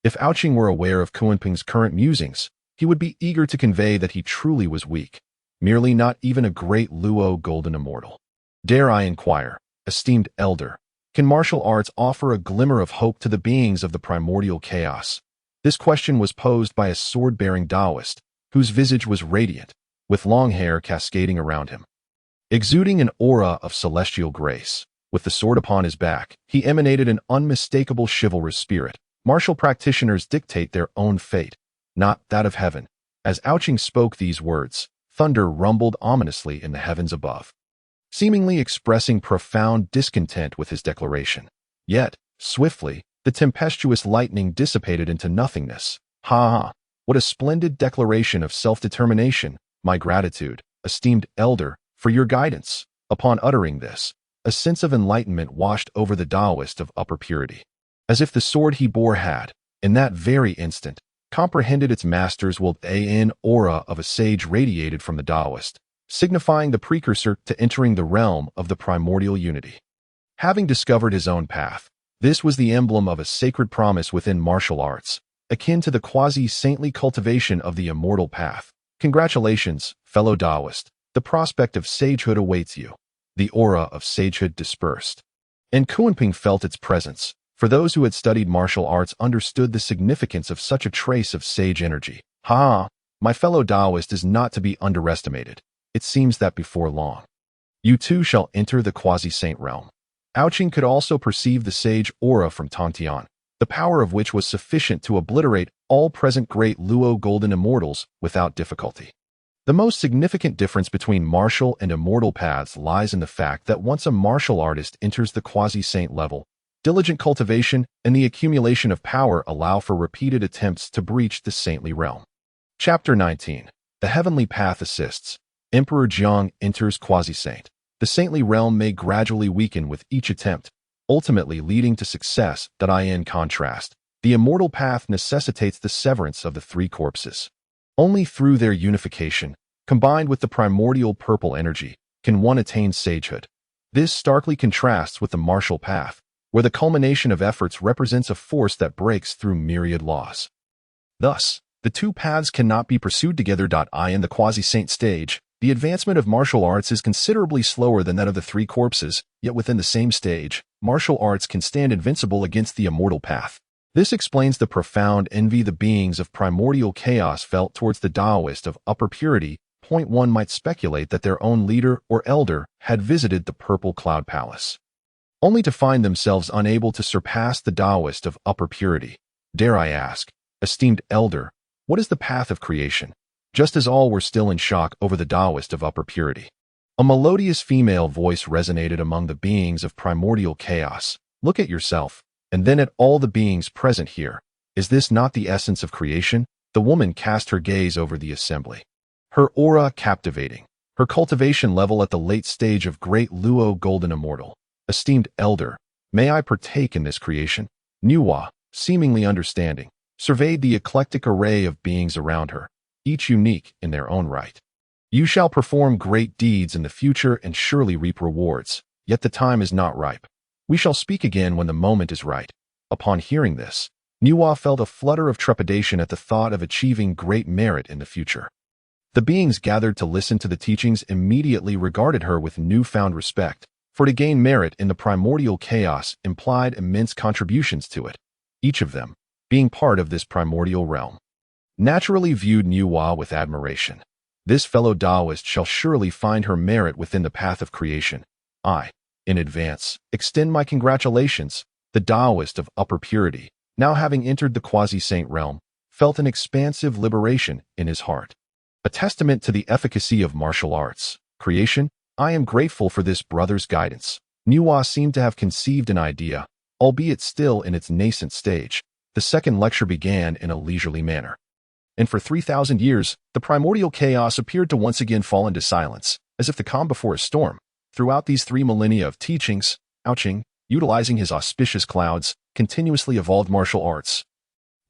If Ao Qing were aware of Kunping's current musings, he would be eager to convey that he truly was weak, merely not even a great Luo golden immortal. Dare I inquire, esteemed elder, can martial arts offer a glimmer of hope to the beings of the primordial chaos? This question was posed by a sword-bearing Taoist, whose visage was radiant, with long hair cascading around him. Exuding an aura of celestial grace, with the sword upon his back, he emanated an unmistakable chivalrous spirit. Martial practitioners dictate their own fate, not that of heaven. As Ao Qing spoke these words, thunder rumbled ominously in the heavens above, seemingly expressing profound discontent with his declaration. Yet, swiftly, the tempestuous lightning dissipated into nothingness. Ha! What a splendid declaration of self-determination! My gratitude, esteemed elder, for your guidance. Upon uttering this, a sense of enlightenment washed over the Taoist of upper purity, as if the sword he bore had, in that very instant, comprehended its master's will. An aura of a sage radiated from the Taoist, signifying the precursor to entering the realm of the primordial unity. Having discovered his own path, this was the emblem of a sacred promise within martial arts, akin to the quasi-saintly cultivation of the immortal path. Congratulations, fellow Taoist, the prospect of sagehood awaits you. The aura of sagehood dispersed, and Kunping felt its presence. For those who had studied martial arts understood the significance of such a trace of sage energy. Ha! My fellow Taoist is not to be underestimated. It seems that before long, you too shall enter the quasi-saint realm. Ao Qing could also perceive the sage aura from Tong Tian, the power of which was sufficient to obliterate all present great Luo golden immortals without difficulty. The most significant difference between martial and immortal paths lies in the fact that once a martial artist enters the quasi-saint level, diligent cultivation and the accumulation of power allow for repeated attempts to breach the saintly realm. Chapter 19. The Heavenly Path Assists. Emperor Jiang enters quasi-saint. The saintly realm may gradually weaken with each attempt, ultimately leading to success. In contrast, the immortal path necessitates the severance of the three corpses. Only through their unification, combined with the primordial purple energy, can one attain sagehood. This starkly contrasts with the martial path, where the culmination of efforts represents a force that breaks through myriad laws. Thus, the two paths cannot be pursued together. In the quasi-saint stage, the advancement of martial arts is considerably slower than that of the three corpses, yet within the same stage, martial arts can stand invincible against the immortal path. This explains the profound envy the beings of primordial chaos felt towards the Taoist of upper purity. One might speculate that their own leader or elder had visited the purple cloud palace, only to find themselves unable to surpass the Taoist of upper purity. Dare I ask, esteemed elder, what is the path of creation? Just as all were still in shock over the Taoist of upper purity, a melodious female voice resonated among the beings of primordial chaos. Look at yourself, and then at all the beings present here. Is this not the essence of creation? The woman cast her gaze over the assembly, her aura captivating, her cultivation level at the late stage of great Luo golden immortal. Esteemed elder, may I partake in this creation? Nuwa, seemingly understanding, surveyed the eclectic array of beings around her, each unique in their own right. You shall perform great deeds in the future and surely reap rewards, yet the time is not ripe. We shall speak again when the moment is right. Upon hearing this, Nuwa felt a flutter of trepidation at the thought of achieving great merit in the future. The beings gathered to listen to the teachings immediately regarded her with newfound respect, for to gain merit in the primordial chaos implied immense contributions to it, each of them being part of this primordial realm. Naturally viewed Nuwa with admiration. This fellow Taoist shall surely find her merit within the path of creation. I, in advance, extend my congratulations. The Taoist of upper purity, now having entered the quasi-saint realm, felt an expansive liberation in his heart. A testament to the efficacy of martial arts creation. I am grateful for this brother's guidance. Nuwa seemed to have conceived an idea, albeit still in its nascent stage. The second lecture began in a leisurely manner. And for 3,000 years, the primordial chaos appeared to once again fall into silence, as if the calm before a storm. Throughout these 3 millennia of teachings, Ao Qing, utilizing his auspicious clouds, continuously evolved martial arts,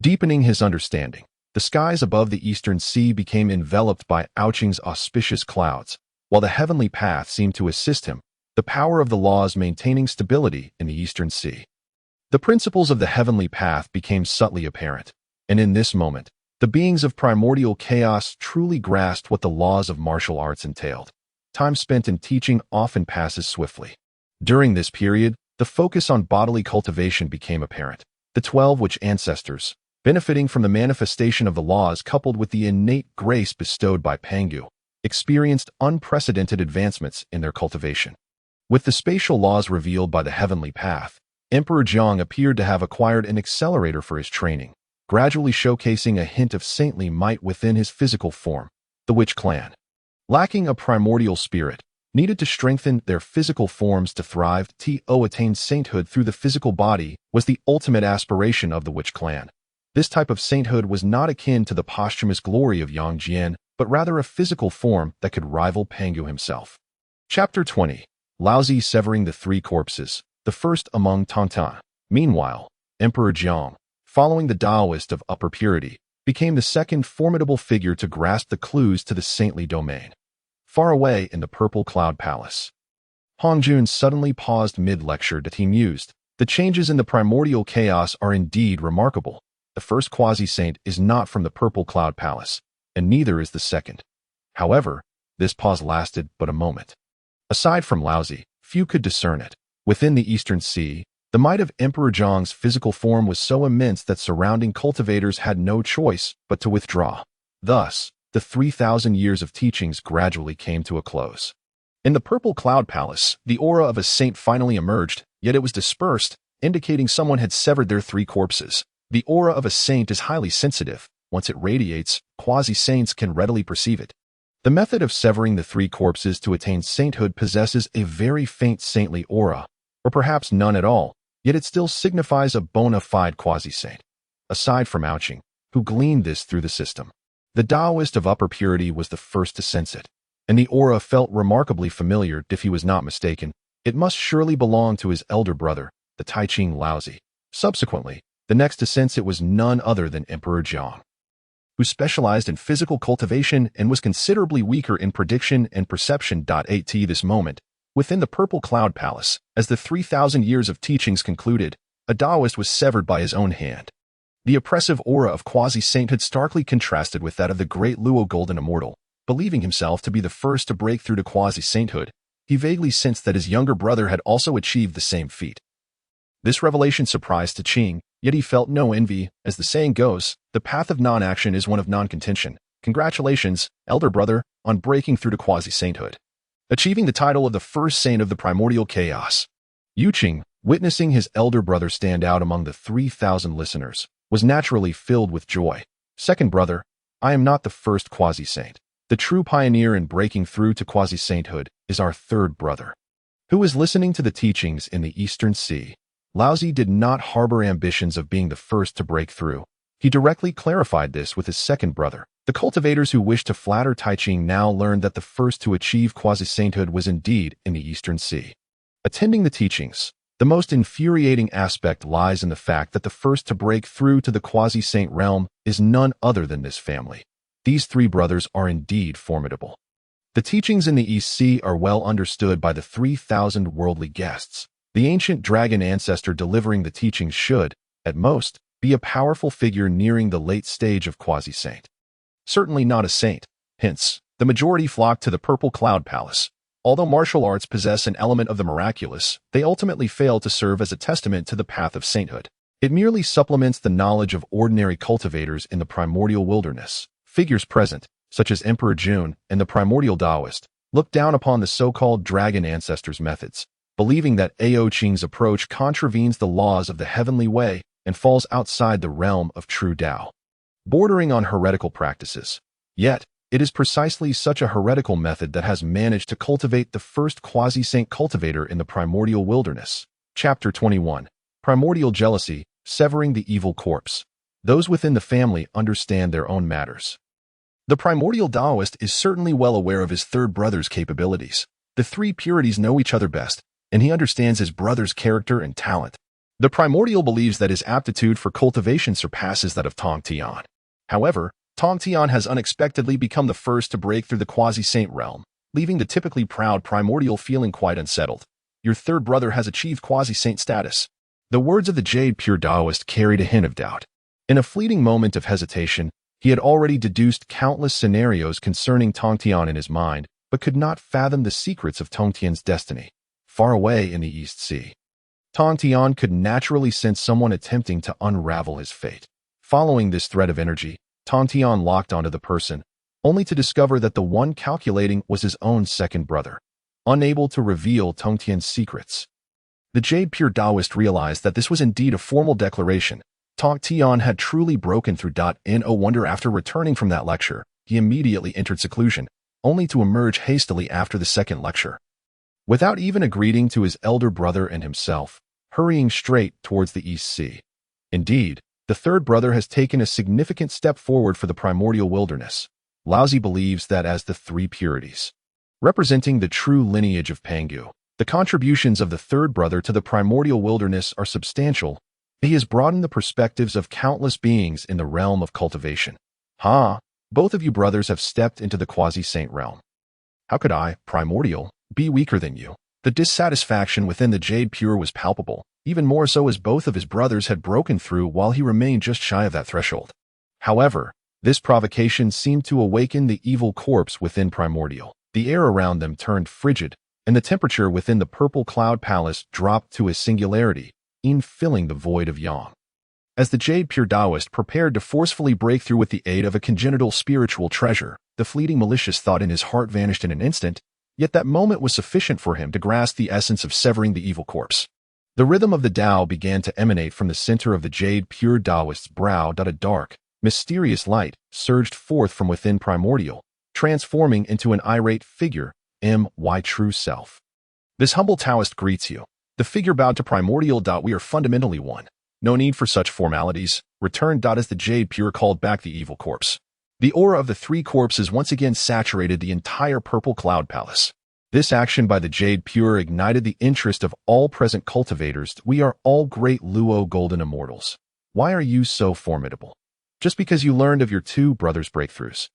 deepening his understanding. The skies above the eastern sea became enveloped by Ao Qing's auspicious clouds, while the heavenly path seemed to assist him, the power of the laws maintaining stability in the eastern sea. The principles of the heavenly path became subtly apparent, and in this moment, the beings of primordial chaos truly grasped what the laws of martial arts entailed. Time spent in teaching often passes swiftly. During this period, the focus on bodily cultivation became apparent. The 12 witch ancestors, benefiting from the manifestation of the laws coupled with the innate grace bestowed by Pangu, experienced unprecedented advancements in their cultivation. With the spatial laws revealed by the heavenly path, Emperor Jiang appeared to have acquired an accelerator for his training, gradually showcasing a hint of saintly might within his physical form. The witch clan, lacking a primordial spirit, needed to strengthen their physical forms to thrive. To attain sainthood through the physical body was the ultimate aspiration of the witch clan. This type of sainthood was not akin to the posthumous glory of Yang Jian, but rather a physical form that could rival Pangu himself. Chapter 20. Laozi severing the three corpses, the first among Tong Tian. Meanwhile, Emperor Jiang, following the Taoist of upper purity, became the second formidable figure to grasp the clues to the saintly domain. Far away in the purple cloud palace, Hongjun suddenly paused mid-lecture that he mused. The changes in the primordial chaos are indeed remarkable. The first quasi-saint is not from the purple cloud palace, and neither is the second. However, this pause lasted but a moment. Aside from Laozi, few could discern it. Within the Eastern Sea, the might of Emperor Zhang's physical form was so immense that surrounding cultivators had no choice but to withdraw. Thus, the 3,000 years of teachings gradually came to a close. In the purple cloud palace, the aura of a saint finally emerged, yet it was dispersed, indicating someone had severed their three corpses. The aura of a saint is highly sensitive. Once it radiates, quasi-saints can readily perceive it. The method of severing the three corpses to attain sainthood possesses a very faint saintly aura, or perhaps none at all, yet it still signifies a bona fide quasi-saint. Aside from Ao Qing, who gleaned this through the system, the Taoist of upper purity was the first to sense it, and the aura felt remarkably familiar. If he was not mistaken, it must surely belong to his elder brother, the Tai Ching Laozi. Subsequently, the next to sense it was none other than Emperor Jiang, who specialized in physical cultivation and was considerably weaker in prediction and perception. At this moment, within the purple cloud palace, as the 3,000 years of teachings concluded, a Taoist was severed by his own hand. The oppressive aura of quasi-sainthood starkly contrasted with that of the great Luo Golden Immortal. Believing himself to be the first to break through to quasi-sainthood, he vaguely sensed that his younger brother had also achieved the same feat. This revelation surprised Qing, yet he felt no envy. As the saying goes, the path of non-action is one of non-contention. Congratulations, elder brother, on breaking through to quasi-sainthood, achieving the title of the first saint of the primordial chaos. Qing, witnessing his elder brother stand out among the 3,000 listeners, was naturally filled with joy. Second brother, I am not the first quasi-saint. The true pioneer in breaking through to quasi-sainthood is our third brother, who is listening to the teachings in the Eastern Sea. Laozi did not harbor ambitions of being the first to break through. He directly clarified this with his second brother. The cultivators who wished to flatter Tai Ching now learned that the first to achieve quasi-sainthood was indeed in the Eastern Sea. Attending the teachings, the most infuriating aspect lies in the fact that the first to break through to the quasi-saint realm is none other than this family. These three brothers are indeed formidable. The teachings in the East Sea are well understood by the 3,000 worldly guests. The ancient Dragon Ancestor delivering the teachings should, at most, be a powerful figure nearing the late stage of quasi-saint. Certainly not a saint. Hence, the majority flocked to the Purple Cloud Palace. Although martial arts possess an element of the miraculous, they ultimately fail to serve as a testament to the path of sainthood. It merely supplements the knowledge of ordinary cultivators in the primordial wilderness. Figures present, such as Emperor Jun and the primordial Taoist, look down upon the so-called Dragon Ancestor's methods, believing that Ao Qing's approach contravenes the laws of the heavenly way and falls outside the realm of true Tao, bordering on heretical practices. Yet, it is precisely such a heretical method that has managed to cultivate the first quasi-saint cultivator in the primordial wilderness. Chapter 21. Primordial Jealousy, Severing the Evil Corpse. Those within the family understand their own matters. The primordial Taoist is certainly well aware of his third brother's capabilities. The three purities know each other best, and he understands his brother's character and talent. The primordial believes that his aptitude for cultivation surpasses that of Tong Tian. However, Tong Tian has unexpectedly become the first to break through the quasi-saint realm, leaving the typically proud primordial feeling quite unsettled. Your third brother has achieved quasi-saint status. The words of the Jade Pure Taoist carried a hint of doubt. In a fleeting moment of hesitation, he had already deduced countless scenarios concerning Tong Tian in his mind, but could not fathom the secrets of Tong Tian's destiny, far away in the East Sea. Tong Tian could naturally sense someone attempting to unravel his fate. Following this thread of energy, Tong Tian locked onto the person, only to discover that the one calculating was his own second brother, unable to reveal Tong Tian's secrets. The Jade Pure Taoist realized that this was indeed a formal declaration. Tong Tian had truly broken through. No wonder after returning from that lecture, he immediately entered seclusion, only to emerge hastily after the second lecture. Without even a greeting to his elder brother and himself, hurrying straight towards the East Sea. Indeed, the third brother has taken a significant step forward for the primordial wilderness. Laozi believes that as the three purities, representing the true lineage of Pangu, the contributions of the third brother to the primordial wilderness are substantial. He has broadened the perspectives of countless beings in the realm of cultivation. Both of you brothers have stepped into the quasi-saint realm. How could I, primordial, be weaker than you? The dissatisfaction within the Jade Pure was palpable, even more so as both of his brothers had broken through while he remained just shy of that threshold. However, this provocation seemed to awaken the evil corpse within primordial. The air around them turned frigid, and the temperature within the purple cloud palace dropped to a singularity, filling the void of yang. As the Jade Pure Taoist prepared to forcefully break through with the aid of a congenital spiritual treasure, the fleeting malicious thought in his heart vanished in an instant, yet that moment was sufficient for him to grasp the essence of severing the evil corpse. The rhythm of the Tao began to emanate from the center of the Jade Pure Taoist's brow. A dark, mysterious light surged forth from within primordial, transforming into an irate figure, my true self. This humble Taoist greets you. The figure bowed to primordial. We are fundamentally one. No need for such formalities. Return. As the Jade Pure called back the evil corpse. The aura of the three corpses once again saturated the entire purple cloud palace. This action by the Jade Pure ignited the interest of all present cultivators. We are all great Luo golden immortals. Why are you so formidable? Just because you learned of your two brothers' breakthroughs.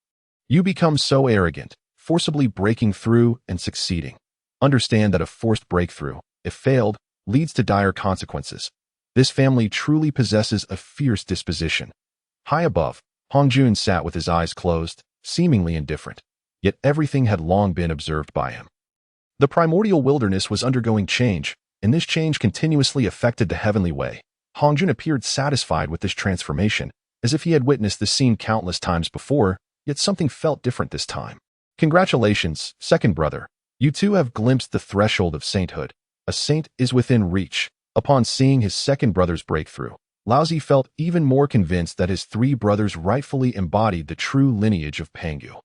You become so arrogant, forcibly breaking through and succeeding. Understand that a forced breakthrough, if failed, leads to dire consequences. This family truly possesses a fierce disposition. High above, Hongjun sat with his eyes closed, seemingly indifferent. Yet everything had long been observed by him. The primordial wilderness was undergoing change, and this change continuously affected the heavenly way. Hongjun appeared satisfied with this transformation, as if he had witnessed the scene countless times before, yet something felt different this time. Congratulations, second brother. You two have glimpsed the threshold of sainthood. A saint is within reach. Upon seeing his second brother's breakthrough, Laozi felt even more convinced that his three brothers rightfully embodied the true lineage of Pangu.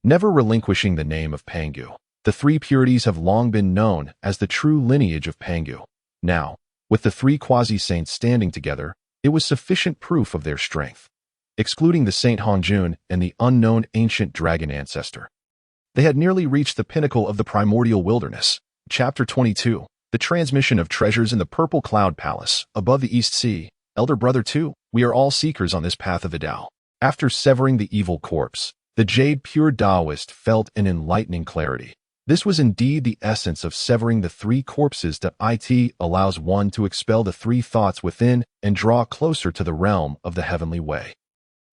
Never relinquishing the name of Pangu, the three purities have long been known as the true lineage of Pangu. Now, with the three quasi-saints standing together, it was sufficient proof of their strength. Excluding the Saint Hongjun and the unknown ancient Dragon Ancestor, they had nearly reached the pinnacle of the primordial wilderness. Chapter 22. The transmission of treasures in the purple cloud palace, above the East Sea. Elder brother 2, we are all seekers on this path of the Tao. After severing the evil corpse, the Jade Pure Taoist felt an enlightening clarity. This was indeed the essence of severing the three corpses. It allows one to expel the three thoughts within and draw closer to the realm of the heavenly way.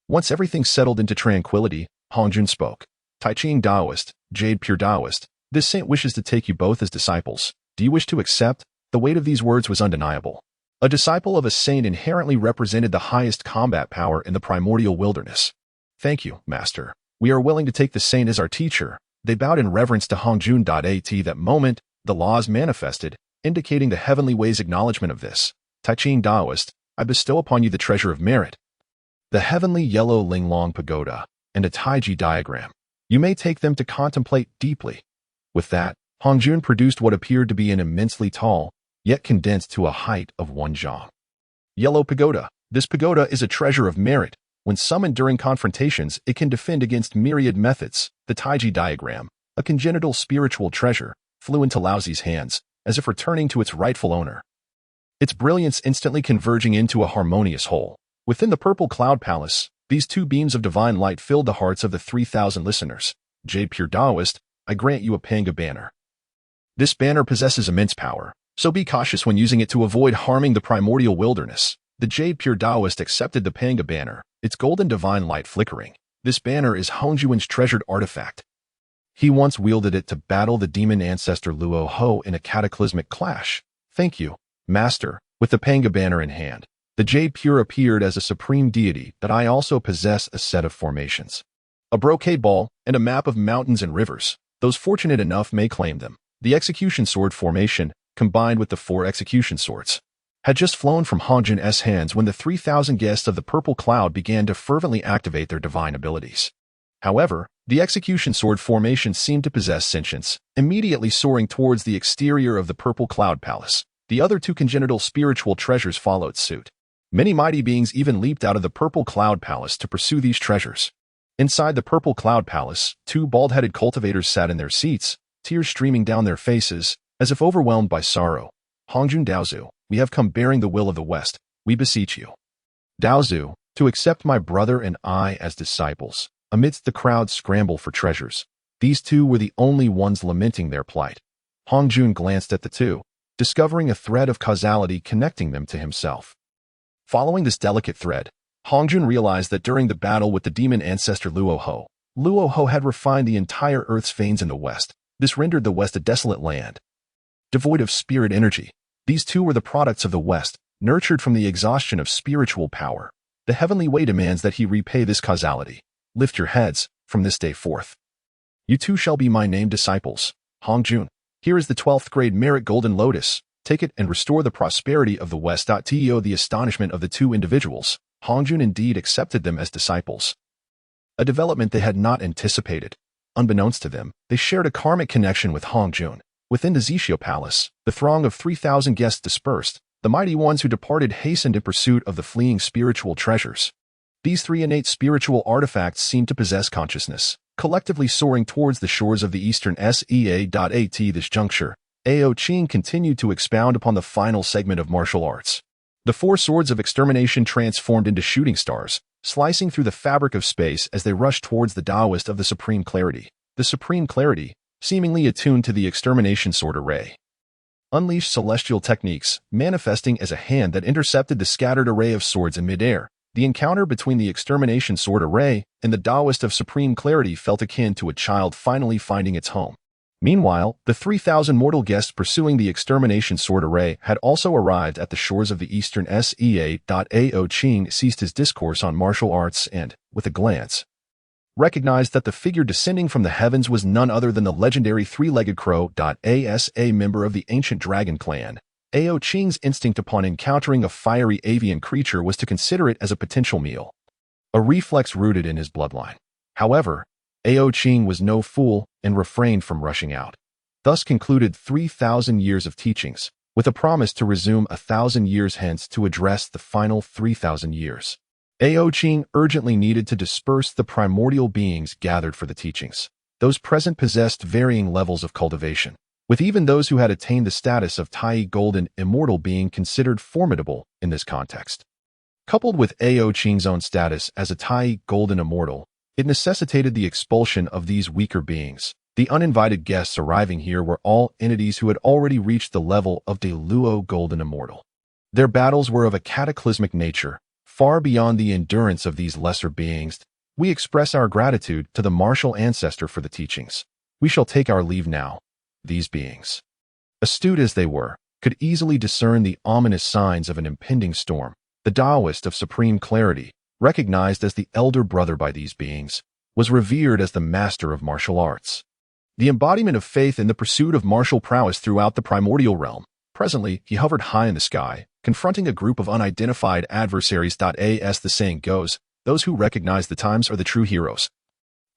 Once everything settled into tranquility, Hongjun spoke. Taiching Taoist, Jade Pure Taoist, this saint wishes to take you both as disciples. Do you wish to accept? The weight of these words was undeniable. A disciple of a saint inherently represented the highest combat power in the primordial wilderness. Thank you, master. We are willing to take the saint as our teacher. They bowed in reverence to Hongjun. At that moment, the laws manifested, indicating the heavenly way's acknowledgement of this. Taiching Taoist, I bestow upon you the treasure of merit, the heavenly yellow Linglong pagoda, and a Taiji diagram. You may take them to contemplate deeply. With that, Hongjun produced what appeared to be an immensely tall, yet condensed to a height of 1 zhang. Yellow pagoda. This pagoda is a treasure of merit. When summoned during confrontations, it can defend against myriad methods. The Taiji diagram, a congenital spiritual treasure, flew into Laozi's hands, as if returning to its rightful owner. Its brilliance instantly converging into a harmonious whole. Within the purple cloud palace, these two beams of divine light filled the hearts of the 3,000 listeners. Jade Pure Taoist, I grant you a Panga banner. This banner possesses immense power. So be cautious when using it to avoid harming the primordial wilderness. The Jade Pure Taoist accepted the Panga banner, its golden divine light flickering. This banner is Hongjuan's treasured artifact. He once wielded it to battle the demon ancestor Luo Ho in a cataclysmic clash. Thank you, Master. With the Panga banner in hand, the Jade Pure appeared as a supreme deity that I also possess a set of formations. A brocade ball and a map of mountains and rivers. Those fortunate enough may claim them. The execution sword formation, combined with the 4 execution swords, had just flown from Hongjun's hands when the 3,000 guests of the purple cloud began to fervently activate their divine abilities. However, the execution sword formation seemed to possess sentience, immediately soaring towards the exterior of the purple cloud palace. The other 2 congenital spiritual treasures followed suit. Many mighty beings even leaped out of the purple cloud palace to pursue these treasures. Inside the purple cloud palace, 2 bald-headed cultivators sat in their seats, tears streaming down their faces, as if overwhelmed by sorrow. Jun Daozu, we have come bearing the will of the West. We beseech you, Daozu, to accept my brother and I as disciples. Amidst the crowd's scramble for treasures, these 2 were the only ones lamenting their plight. Hongjun glanced at the 2, discovering a thread of causality connecting them to himself. Following this delicate thread, Hongjun realized that during the battle with the demon ancestor Luo Ho had refined the entire Earth's veins in the West. This rendered the West a desolate land, devoid of spirit energy. These 2 were the products of the West, nurtured from the exhaustion of spiritual power. The heavenly way demands that he repay this causality. Lift your heads, from this day forth. You 2 shall be my named disciples. Hongjun, here is the 12th grade merit golden lotus. Take it and restore the prosperity of the West. To the astonishment of the 2 individuals, Hongjun indeed accepted them as disciples. A development they had not anticipated. Unbeknownst to them, they shared a karmic connection with Hongjun. Within the Zixio Palace, the throng of 3,000 guests dispersed. The mighty ones who departed hastened in pursuit of the fleeing spiritual treasures. These 3 innate spiritual artifacts seemed to possess consciousness, collectively soaring towards the shores of the eastern sea. At this juncture, Ao Qing continued to expound upon the final segment of martial arts. The 4 swords of extermination transformed into shooting stars, slicing through the fabric of space as they rushed towards the Taoist of the Supreme Clarity. The Supreme Clarity, seemingly attuned to the extermination sword array, unleashed celestial techniques, manifesting as a hand that intercepted the scattered array of swords in midair. The encounter between the extermination sword array and the Taoist of Supreme Clarity felt akin to a child finally finding its home. Meanwhile, the 3,000 mortal guests pursuing the extermination sword array had also arrived at the shores of the eastern sea. Ao Qing ceased his discourse on martial arts and, with a glance, recognized that the figure descending from the heavens was none other than the legendary 3-legged crow. As a member of the ancient dragon clan, Ao Qing's instinct upon encountering a fiery avian creature was to consider it as a potential meal, a reflex rooted in his bloodline. However, Ao Qing was no fool and refrained from rushing out. Thus concluded 3,000 years of teachings, with a promise to resume 1,000 years hence to address the final 3,000 years. Ao Qing urgently needed to disperse the primordial beings gathered for the teachings. Those present possessed varying levels of cultivation, with even those who had attained the status of Tai Golden Immortal being considered formidable in this context. Coupled with Ao Qing's own status as a Tai Golden Immortal, it necessitated the expulsion of these weaker beings. The uninvited guests arriving here were all entities who had already reached the level of De Luo Golden Immortal. Their battles were of a cataclysmic nature, far beyond the endurance of these lesser beings. We express our gratitude to the martial ancestor for the teachings. We shall take our leave now. These beings, astute as they were, could easily discern the ominous signs of an impending storm. The Taoist of Supreme Clarity, recognized as the elder brother by these beings, was revered as the master of martial arts, the embodiment of faith in the pursuit of martial prowess throughout the primordial realm. Presently, he hovered high in the sky, confronting a group of unidentified adversaries. As the saying goes, those who recognize the times are the true heroes.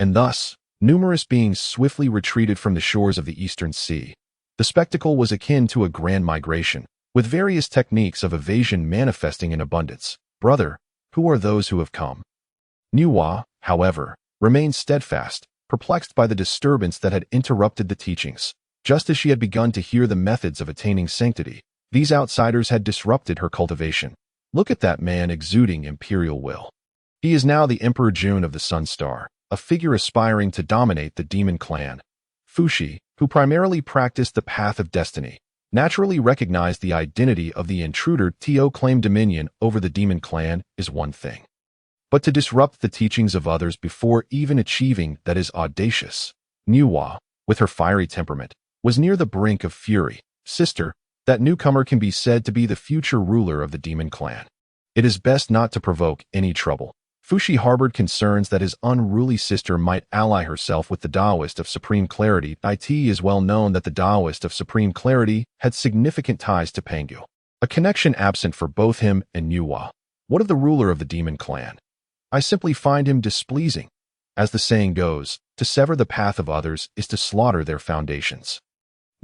And thus, numerous beings swiftly retreated from the shores of the eastern sea. The spectacle was akin to a grand migration, with various techniques of evasion manifesting in abundance. Brother, who are those who have come? Nuwa, however, remained steadfast, perplexed by the disturbance that had interrupted the teachings. Just as she had begun to hear the methods of attaining sanctity, these outsiders had disrupted her cultivation. Look at that man exuding imperial will. He is now the Emperor Jun of the Sun Star, a figure aspiring to dominate the demon clan. Fushi, who primarily practiced the path of destiny, naturally recognized the identity of the intruder. To claim dominion over the demon clan is one thing, but to disrupt the teachings of others before even achieving that is audacious. Nuwa, with her fiery temperament, was near the brink of fury. Sister, that newcomer can be said to be the future ruler of the demon clan. It is best not to provoke any trouble. Fushi harbored concerns that his unruly sister might ally herself with the Taoist of Supreme Clarity. It is well known that the Taoist of Supreme Clarity had significant ties to Pangu, a connection absent for both him and Nuwa. What of the ruler of the demon clan? I simply find him displeasing. As the saying goes, to sever the path of others is to slaughter their foundations.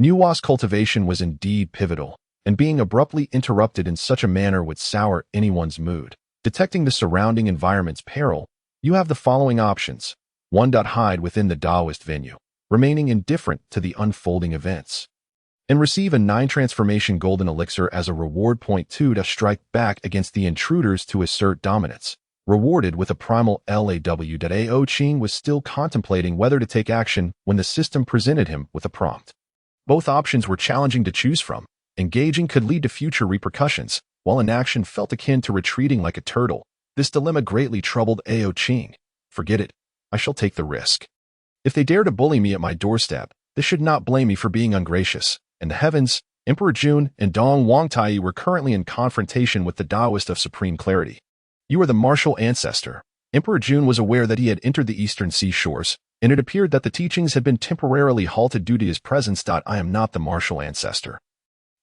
Nuwa's cultivation was indeed pivotal, and being abruptly interrupted in such a manner would sour anyone's mood. Detecting the surrounding environment's peril, you have the following options. 1. Hide within the Taoist venue, remaining indifferent to the unfolding events, and receive a 9 transformation golden elixir as a reward. 2. Strike back against the intruders to assert dominance, rewarded with a primal LAW. Ao Qing was still contemplating whether to take action when the system presented him with a prompt. Both options were challenging to choose from. Engaging could lead to future repercussions, while inaction felt akin to retreating like a turtle. This dilemma greatly troubled Ao Qing. Forget it. I shall take the risk. If they dare to bully me at my doorstep, they should not blame me for being ungracious. In the heavens, Emperor Jun and Dong Wangtai were currently in confrontation with the Taoist of Supreme Clarity. You are the martial ancestor. Emperor Jun was aware that he had entered the eastern seashores, and it appeared that the teachings had been temporarily halted due to his presence. I am not the martial ancestor,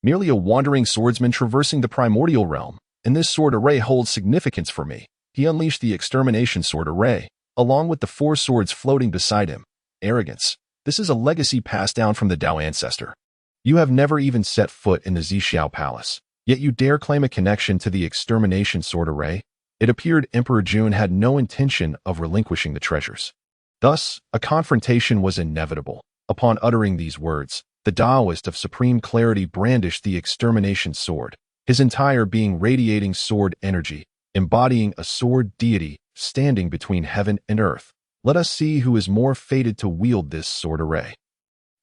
merely a wandering swordsman traversing the primordial realm, and this sword array holds significance for me. He unleashed the extermination sword array, along with the 4 swords floating beside him. Arrogance. This is a legacy passed down from the Dao ancestor. You have never even set foot in the Zixiao palace, yet you dare claim a connection to the extermination sword array? It appeared Emperor Jun had no intention of relinquishing the treasures. Thus, a confrontation was inevitable. Upon uttering these words, the Taoist of Supreme Clarity brandished the extermination sword, his entire being radiating sword energy, embodying a sword deity standing between heaven and earth. Let us see who is more fated to wield this sword array.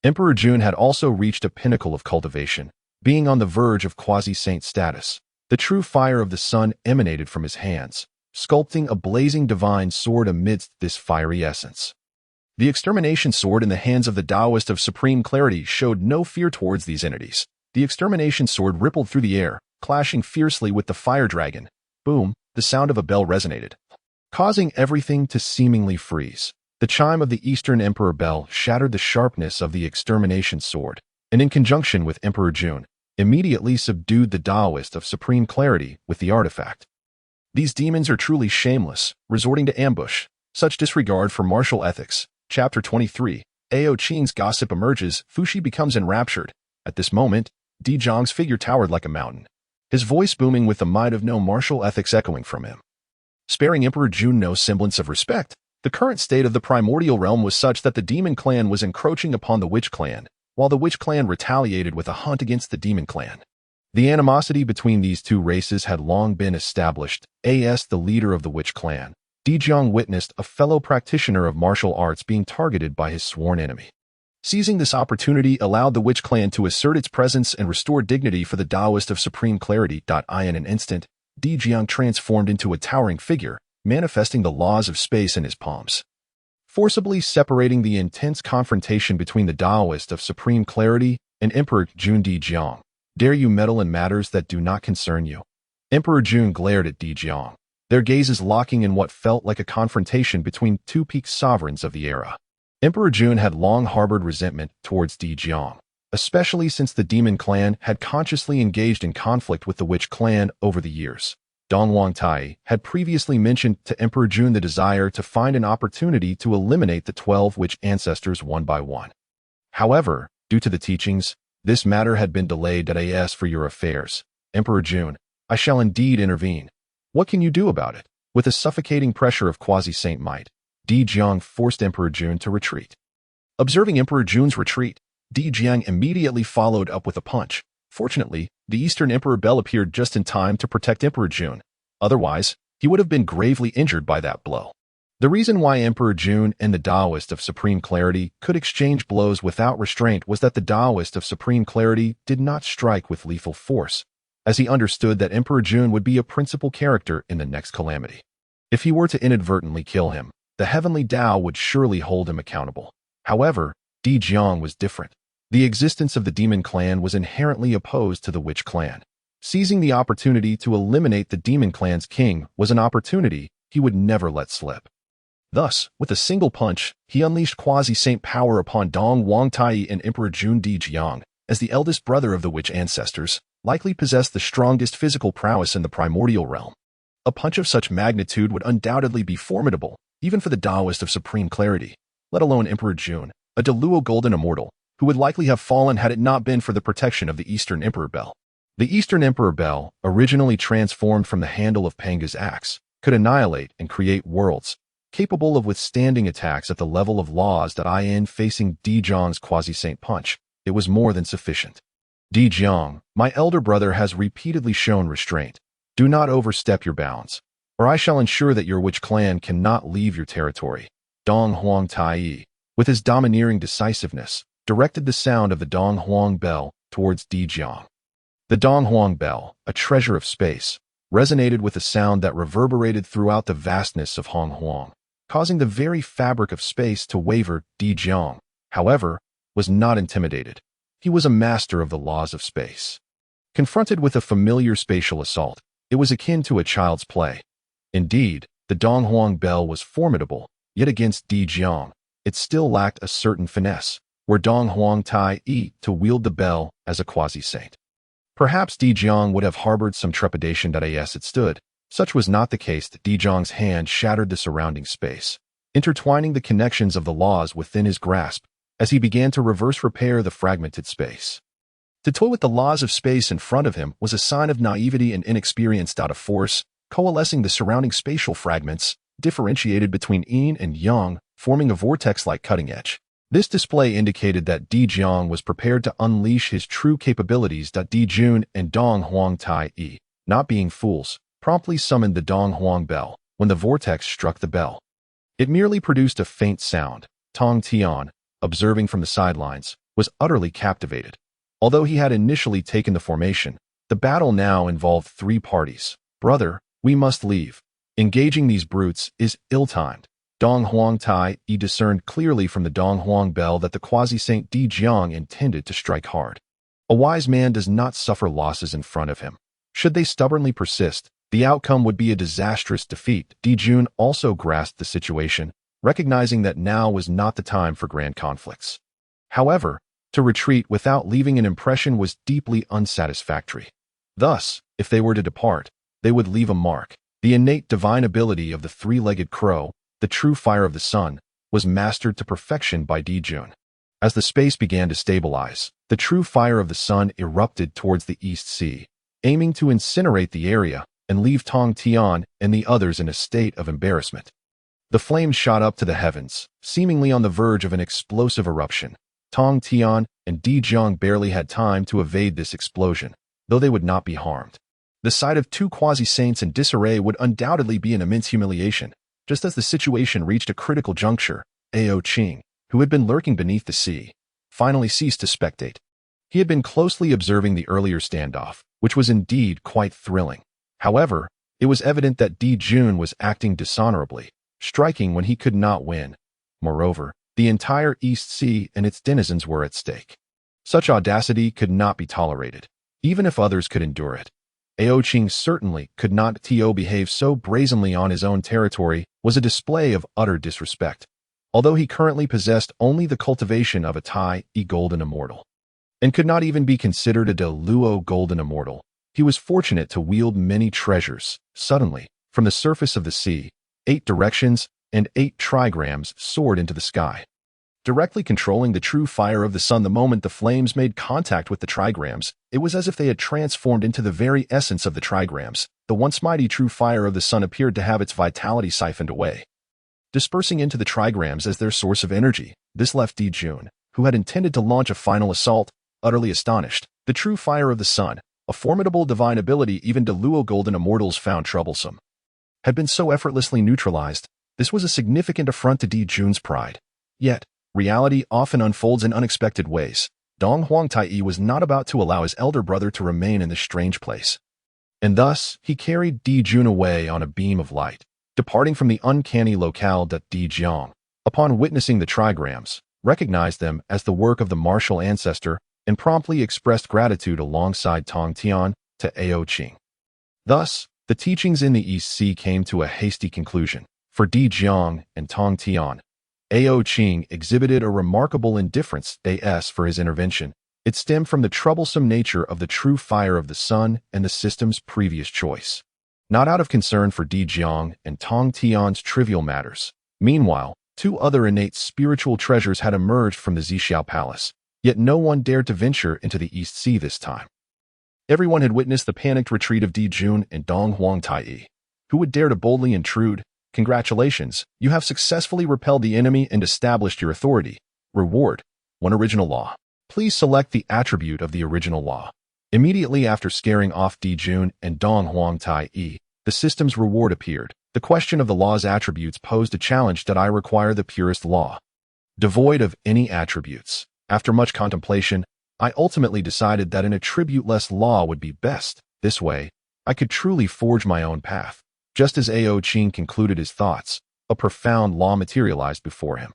Emperor Jun had also reached a pinnacle of cultivation, being on the verge of quasi-saint status. The true fire of the sun emanated from his hands, sculpting a blazing divine sword amidst this fiery essence. The extermination sword in the hands of the Taoist of Supreme Clarity showed no fear towards these entities. The extermination sword rippled through the air, clashing fiercely with the fire dragon. Boom, the sound of a bell resonated, causing everything to seemingly freeze. The chime of the Eastern Emperor bell shattered the sharpness of the extermination sword, and in conjunction with Emperor Jun, immediately subdued the Taoist of Supreme Clarity with the artifact. These demons are truly shameless, resorting to ambush. Such disregard for martial ethics. Chapter 23. Ao Qing's gossip emerges. Fushi becomes enraptured. At this moment, Di Zhang's figure towered like a mountain, his voice booming with the might of no martial ethics echoing from him, sparing Emperor Jun no semblance of respect. The current state of the primordial realm was such that the demon clan was encroaching upon the witch clan, while the witch clan retaliated with a hunt against the demon clan. The animosity between these two races had long been established. As the leader of the witch clan, Di Zhang witnessed a fellow practitioner of martial arts being targeted by his sworn enemy. Seizing this opportunity allowed the witch clan to assert its presence and restore dignity for the Taoist of Supreme Clarity. In an instant, Di Zhang transformed into a towering figure, manifesting the laws of space in his palms, forcibly separating the intense confrontation between the Taoist of Supreme Clarity and Emperor Jun. Di Zhang, dare you meddle in matters that do not concern you? Emperor Jun glared at Di Zhang, their gazes locking in what felt like a confrontation between two peak sovereigns of the era. Emperor Jun had long harbored resentment towards Di Zhang, especially since the demon clan had consciously engaged in conflict with the witch clan over the years. Dong Wangtai had previously mentioned to Emperor Jun the desire to find an opportunity to eliminate the 12 witch ancestors one by one. However, due to the teachings, this matter had been delayed. As for your affairs, Emperor Jun, I shall indeed intervene. What can you do about it? With the suffocating pressure of quasi-saint might, Di Zhang forced Emperor Jun to retreat. Observing Emperor Jun's retreat, Di Zhang immediately followed up with a punch. Fortunately, the Eastern Emperor Bell appeared just in time to protect Emperor Jun. Otherwise, he would have been gravely injured by that blow. The reason why Emperor Jun and the Taoist of Supreme Clarity could exchange blows without restraint was that the Taoist of Supreme Clarity did not strike with lethal force, as he understood that Emperor Jun would be a principal character in the next calamity. If he were to inadvertently kill him, the heavenly Tao would surely hold him accountable. However, Di Jiang was different. The existence of the demon clan was inherently opposed to the witch clan. Seizing the opportunity to eliminate the demon clan's king was an opportunity he would never let slip. Thus, with a single punch, he unleashed quasi-saint power upon Dong Wangtai and Emperor Jun Di Jiang, as the eldest brother of the witch ancestors, likely possessed the strongest physical prowess in the primordial realm. A punch of such magnitude would undoubtedly be formidable, even for the Taoist of Supreme Clarity, let alone Emperor Jun, a Deluo golden immortal, who would likely have fallen had it not been for the protection of the Eastern Emperor Bell. The Eastern Emperor Bell, originally transformed from the handle of Panga's axe, could annihilate and create worlds, capable of withstanding attacks at the level of laws that in facing Di Jiang's quasi-saint punch. It was more than sufficient. Di Jiang, my elder brother has repeatedly shown restraint. Do not overstep your bounds, or I shall ensure that your witch clan cannot leave your territory. Dong Huang Tai, with his domineering decisiveness, directed the sound of the Dong Huang bell towards Di Jiang. The Dong Huang bell, a treasure of space, resonated with a sound that reverberated throughout the vastness of Hong Huang, causing the very fabric of space to waver. Di Jiang, however, was not intimidated. He was a master of the laws of space. Confronted with a familiar spatial assault, it was akin to a child's play. Indeed, the Dong Huang bell was formidable, yet against Di Jiang, it still lacked a certain finesse, were Dong Huang Tai to wield the bell as a quasi-saint. Perhaps Di Jiang would have harbored some trepidation as it stood. Such was not the case. Di Jiang's hand shattered the surrounding space, intertwining the connections of the laws within his grasp as he began to reverse repair the fragmented space. To toy with the laws of space in front of him was a sign of naivety and inexperience. A force, coalescing the surrounding spatial fragments, differentiated between yin and yang, forming a vortex-like cutting edge. This display indicated that Di Jiang was prepared to unleash his true capabilities. Di Jun and Dong Huang Tai, not being fools, promptly summoned the Dong Huang bell. When the vortex struck the bell, it merely produced a faint sound. Tong Tian, observing from the sidelines, was utterly captivated. Although he had initially taken the formation, the battle now involved three parties. Brother, we must leave. Engaging these brutes is ill-timed. Dong Huang Tai discerned clearly from the Dong Huang bell that the quasi-saint Di Jiang intended to strike hard. A wise man does not suffer losses in front of him. Should they stubbornly persist, the outcome would be a disastrous defeat. Di Jun also grasped the situation, recognizing that now was not the time for grand conflicts. However, to retreat without leaving an impression was deeply unsatisfactory. Thus, if they were to depart, they would leave a mark. The innate divine ability of the three-legged crow, the true fire of the sun, was mastered to perfection by Di Jun. As the space began to stabilize, the true fire of the sun erupted towards the East Sea, aiming to incinerate the area and leave Tong Tian and the others in a state of embarrassment. The flames shot up to the heavens, seemingly on the verge of an explosive eruption. Tong Tian and Di Jiang barely had time to evade this explosion, though they would not be harmed. The sight of two quasi-saints in disarray would undoubtedly be an immense humiliation. Just as the situation reached a critical juncture, Ao Qing, who had been lurking beneath the sea, finally ceased to spectate. He had been closely observing the earlier standoff, which was indeed quite thrilling. However, it was evident that Di Jun was acting dishonorably, striking when he could not win. Moreover, the entire East Sea and its denizens were at stake. Such audacity could not be tolerated, even if others could endure it. Ao Qing certainly could not behave so brazenly on his own territory was a display of utter disrespect, although he currently possessed only the cultivation of a Tai golden immortal, and could not even be considered a Deluo golden immortal. He was fortunate to wield many treasures. Suddenly, from the surface of the sea, 8 directions and 8 trigrams soared into the sky, directly controlling the true fire of the sun. The moment the flames made contact with the trigrams, it was as if they had transformed into the very essence of the trigrams. The once mighty true fire of the sun appeared to have its vitality siphoned away, dispersing into the trigrams as their source of energy. This left Di Jun, who had intended to launch a final assault, utterly astonished. The true fire of the sun, a formidable divine ability even Deluo golden immortals found troublesome, had been so effortlessly neutralized. This was a significant affront to Jun's pride. Yet, reality often unfolds in unexpected ways. Dong Huangtai was not about to allow his elder brother to remain in this strange place. And thus, he carried Jun away on a beam of light, departing from the uncanny locale that Jiang, upon witnessing the trigrams, recognized them as the work of the martial ancestor and promptly expressed gratitude alongside Tong Tian to Ao Qing. Thus, the teachings in the East Sea came to a hasty conclusion. For Jiang and Tong Tian, Ao Qing exhibited a remarkable indifference for his intervention. It stemmed from the troublesome nature of the true fire of the sun and the system's previous choice, not out of concern for Jiang and Tong Tian's trivial matters. Meanwhile, two other innate spiritual treasures had emerged from the Zixiao Palace, yet no one dared to venture into the East Sea this time. Everyone had witnessed the panicked retreat of Jun and Dong Huangtai. Who would dare to boldly intrude? Congratulations, you have successfully repelled the enemy and established your authority. Reward: 1 original law. Please select the attribute of the original law. Immediately after scaring off Jun and Dong Huangtai, the system's reward appeared. The question of the law's attributes posed a challenge that I require the purest law, devoid of any attributes. After much contemplation, I ultimately decided that an attribute-less law would be best. This way, I could truly forge my own path. Just as Ao Qing concluded his thoughts, a profound law materialized before him.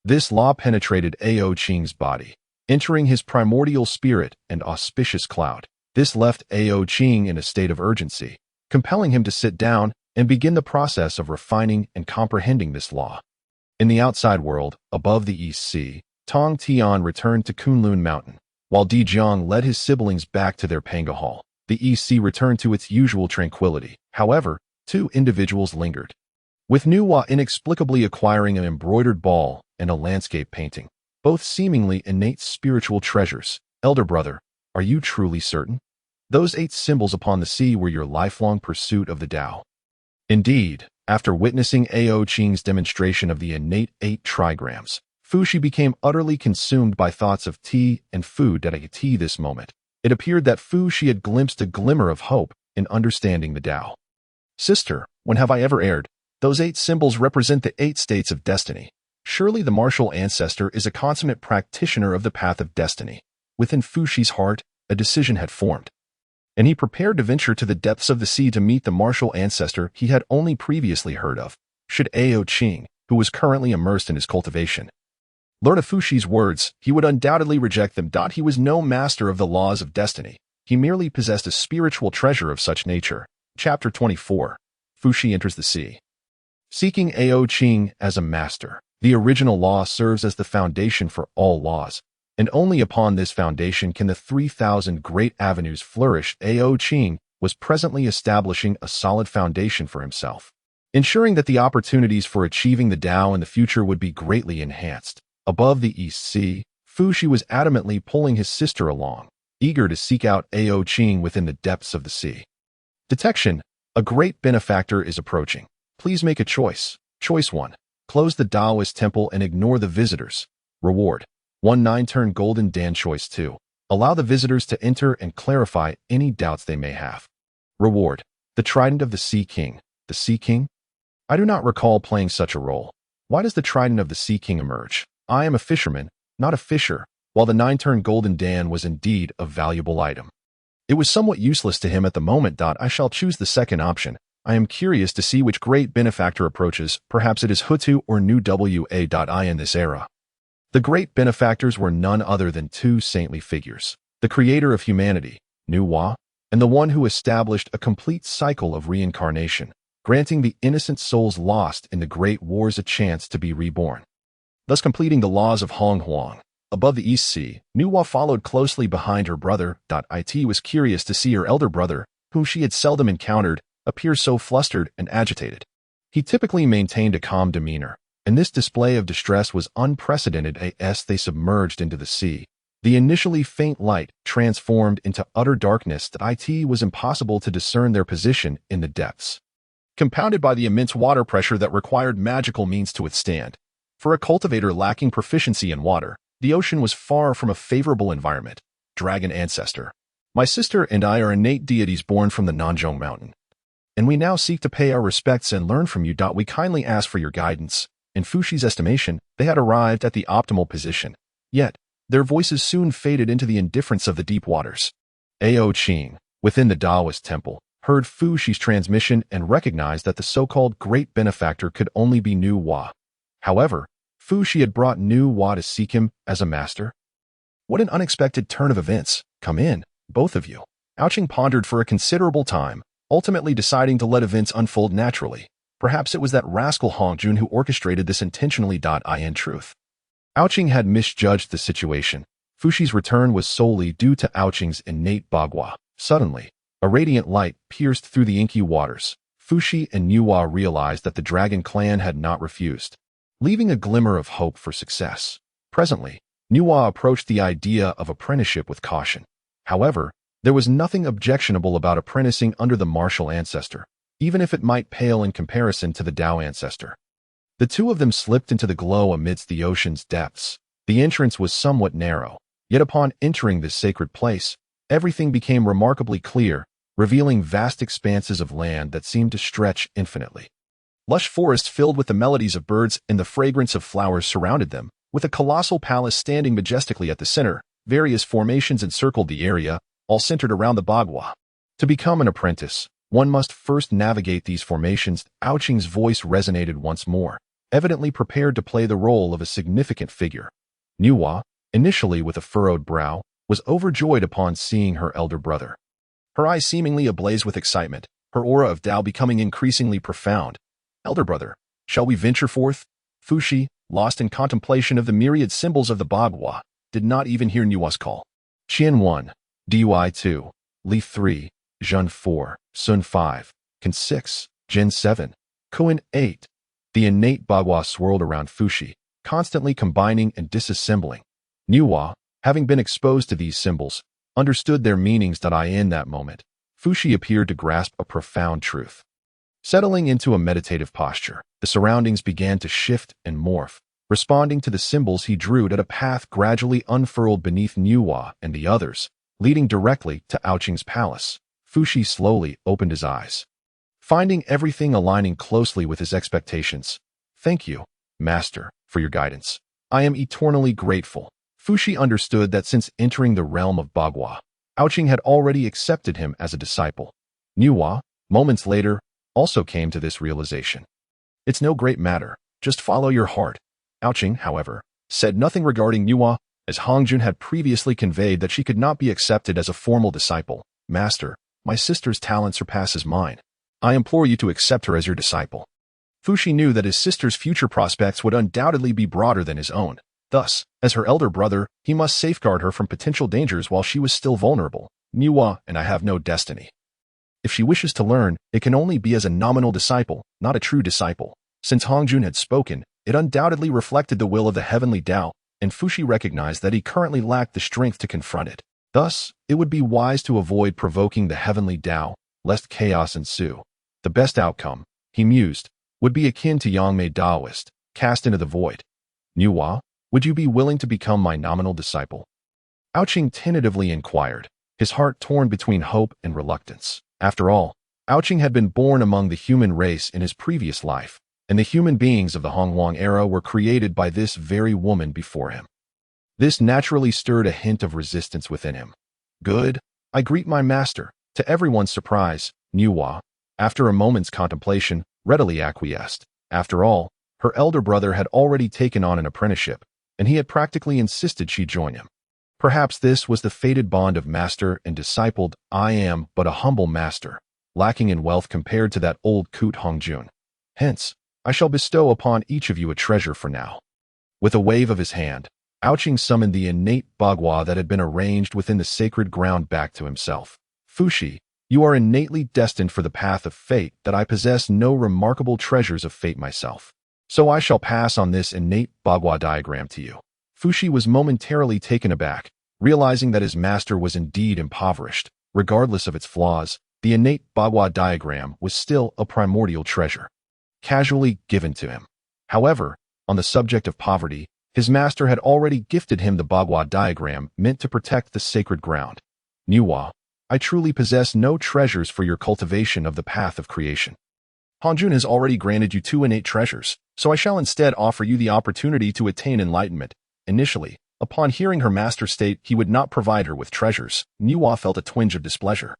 This law penetrated Ao Qing's body, entering his primordial spirit and auspicious cloud. This left Ao Qing in a state of urgency, compelling him to sit down and begin the process of refining and comprehending this law. In the outside world, above the East Sea, Tong Tian returned to Kunlun Mountain, while Jiang led his siblings back to their Panga Hall. The East Sea returned to its usual tranquility. However, two individuals lingered, with Nuwa inexplicably acquiring an embroidered ball and a landscape painting, both seemingly innate spiritual treasures. Elder brother, are you truly certain? Those 8 symbols upon the sea were your lifelong pursuit of the Tao. Indeed, after witnessing Ao Qing's demonstration of the innate 8 trigrams, Fuxi became utterly consumed by thoughts of tea and food at tea this moment. It appeared that Fuxi had glimpsed a glimmer of hope in understanding the Tao. Sister, when have I ever erred? Those 8 symbols represent the 8 states of destiny. Surely the martial ancestor is a consummate practitioner of the path of destiny. Within Fuxi's heart, a decision had formed, and he prepared to venture to the depths of the sea to meet the martial ancestor he had only previously heard of. Should Ao Qing, who was currently immersed in his cultivation, learn of Fuxi's words, he would undoubtedly reject them. He was no master of the laws of destiny. He merely possessed a spiritual treasure of such nature. Chapter 24. Fuxi enters the sea. Seeking Ao Qing as a master, the original law serves as the foundation for all laws, and only upon this foundation can the 3,000 great avenues flourish. Ao Qing was presently establishing a solid foundation for himself, ensuring that the opportunities for achieving the Tao in the future would be greatly enhanced. Above the East Sea, Fuxi was adamantly pulling his sister along, eager to seek out Ao Qing within the depths of the sea. Detection. A great benefactor is approaching. Please make a choice. Choice 1. Close the Taoist temple and ignore the visitors. Reward: 1 9-turn golden dan. Choice 2. Allow the visitors to enter and clarify any doubts they may have. Reward: the Trident of the Sea King. The Sea King? I do not recall playing such a role. Why does the Trident of the Sea King emerge? I am a fisherman, not a fisher. While the 9-turn golden dan was indeed a valuable item, it was somewhat useless to him at the moment. I shall choose the second option. I am curious to see which great benefactor approaches. Perhaps it is Hutu or Nuwa. In this era, the great benefactors were none other than 2 saintly figures, the creator of humanity, Nuwa, and the one who established a complete cycle of reincarnation, granting the innocent souls lost in the great wars a chance to be reborn, thus completing the laws of Hong Huang. Above the East Sea, Nuwa followed closely behind her brother. It was curious to see her elder brother, whom she had seldom encountered, appear so flustered and agitated. He typically maintained a calm demeanor, and this display of distress was unprecedented as they submerged into the sea. The initially faint light transformed into utter darkness that it was impossible to discern their position in the depths, compounded by the immense water pressure that required magical means to withstand. For a cultivator lacking proficiency in water, the ocean was far from a favorable environment. Dragon Ancestor. My sister and I are innate deities born from the Nanzhong Mountain. and we now seek to pay our respects and learn from you. We kindly ask for your guidance. In Fushi's estimation, they had arrived at the optimal position. Yet, their voices soon faded into the indifference of the deep waters. Ao Qing, within the Taoist temple, heard Fushi's transmission and recognized that the so-called great benefactor could only be Nuwa. However, Fushi had brought Nuwa to seek him as a master. What an unexpected turn of events. Come in, both of you. Ao Qing pondered for a considerable time, ultimately deciding to let events unfold naturally. Perhaps it was that rascal Hong Jun who orchestrated this intentionally. In truth, Ao Qing had misjudged the situation. Fushi's return was solely due to Ao Qing's innate bagua. Suddenly, a radiant light pierced through the inky waters. Fushi and Nuwa realized that the dragon clan had not refused, leaving a glimmer of hope for success. Presently, Nuwa approached the idea of apprenticeship with caution. However, there was nothing objectionable about apprenticing under the martial ancestor, even if it might pale in comparison to the Dao ancestor. The two of them slipped into the glow amidst the ocean's depths. The entrance was somewhat narrow, yet upon entering this sacred place, everything became remarkably clear, revealing vast expanses of land that seemed to stretch infinitely. Lush forests filled with the melodies of birds and the fragrance of flowers surrounded them, with a colossal palace standing majestically at the center. Various formations encircled the area, all centered around the bagua. To become an apprentice, one must first navigate these formations. Ao Qing's voice resonated once more, evidently prepared to play the role of a significant figure. Nuwa, initially with a furrowed brow, was overjoyed upon seeing her elder brother. Her eyes seemingly ablaze with excitement, her aura of Dao becoming increasingly profound. Elder brother, shall we venture forth? Fushi, lost in contemplation of the myriad symbols of the bagua, did not even hear Nuwa's call. Qian 1, Dui 2, Li 3, Jun 4, Sun 5, Kan 6, Jin 7, Kuan 8. The innate bagua swirled around Fushi, constantly combining and disassembling. Nuwa, having been exposed to these symbols, understood their meanings. In that moment, Fushi appeared to grasp a profound truth. Settling into a meditative posture, the surroundings began to shift and morph. Responding to the symbols, he drew a path gradually unfurled beneath Nuwa and the others, leading directly to Ao Qing's palace. Fushi slowly opened his eyes, finding everything aligning closely with his expectations. Thank you, Master, for your guidance. I am eternally grateful. Fushi understood that since entering the realm of bagua, Ao Qing had already accepted him as a disciple. Nuwa, moments later, also came to this realization. It's no great matter, just follow your heart. Ao Qing, however, said nothing regarding Nuwa, as Hong Jun had previously conveyed that she could not be accepted as a formal disciple. Master, my sister's talent surpasses mine. I implore you to accept her as your disciple. Fushi knew that his sister's future prospects would undoubtedly be broader than his own. Thus, as her elder brother, he must safeguard her from potential dangers while she was still vulnerable. Nuwa and I have no destiny. If she wishes to learn, it can only be as a nominal disciple, not a true disciple. Since Hong Jun had spoken, it undoubtedly reflected the will of the heavenly Tao, and Fushi recognized that he currently lacked the strength to confront it. Thus, it would be wise to avoid provoking the heavenly Tao, lest chaos ensue. The best outcome, he mused, would be akin to Yangmei Taoist, cast into the void. Nuwa, would you be willing to become my nominal disciple? Ao Qing tentatively inquired, his heart torn between hope and reluctance. After all, Ao Qing had been born among the human race in his previous life, and the human beings of the Hongwang era were created by this very woman before him. This naturally stirred a hint of resistance within him. Good, I greet my master. To everyone's surprise, Nuwa, after a moment's contemplation, readily acquiesced. After all, her elder brother had already taken on an apprenticeship, and he had practically insisted she join him. Perhaps this was the fated bond of master and discipled. I am but a humble master, lacking in wealth compared to that old coot Hong Jun. Hence, I shall bestow upon each of you a treasure for now. With a wave of his hand, Ao Qing summoned the innate bagua that had been arranged within the sacred ground back to himself. Fushi, you are innately destined for the path of fate. That I possess no remarkable treasures of fate myself, so I shall pass on this innate bagua diagram to you. Fushi was momentarily taken aback, realizing that his master was indeed impoverished. Regardless of its flaws, the innate bagua diagram was still a primordial treasure, casually given to him. However, on the subject of poverty, his master had already gifted him the bagua diagram meant to protect the sacred ground. Nuwa, I truly possess no treasures for your cultivation of the path of creation. Hanjun has already granted you 2 innate treasures, so I shall instead offer you the opportunity to attain enlightenment. Initially, upon hearing her master state he would not provide her with treasures, Nuwa felt a twinge of displeasure.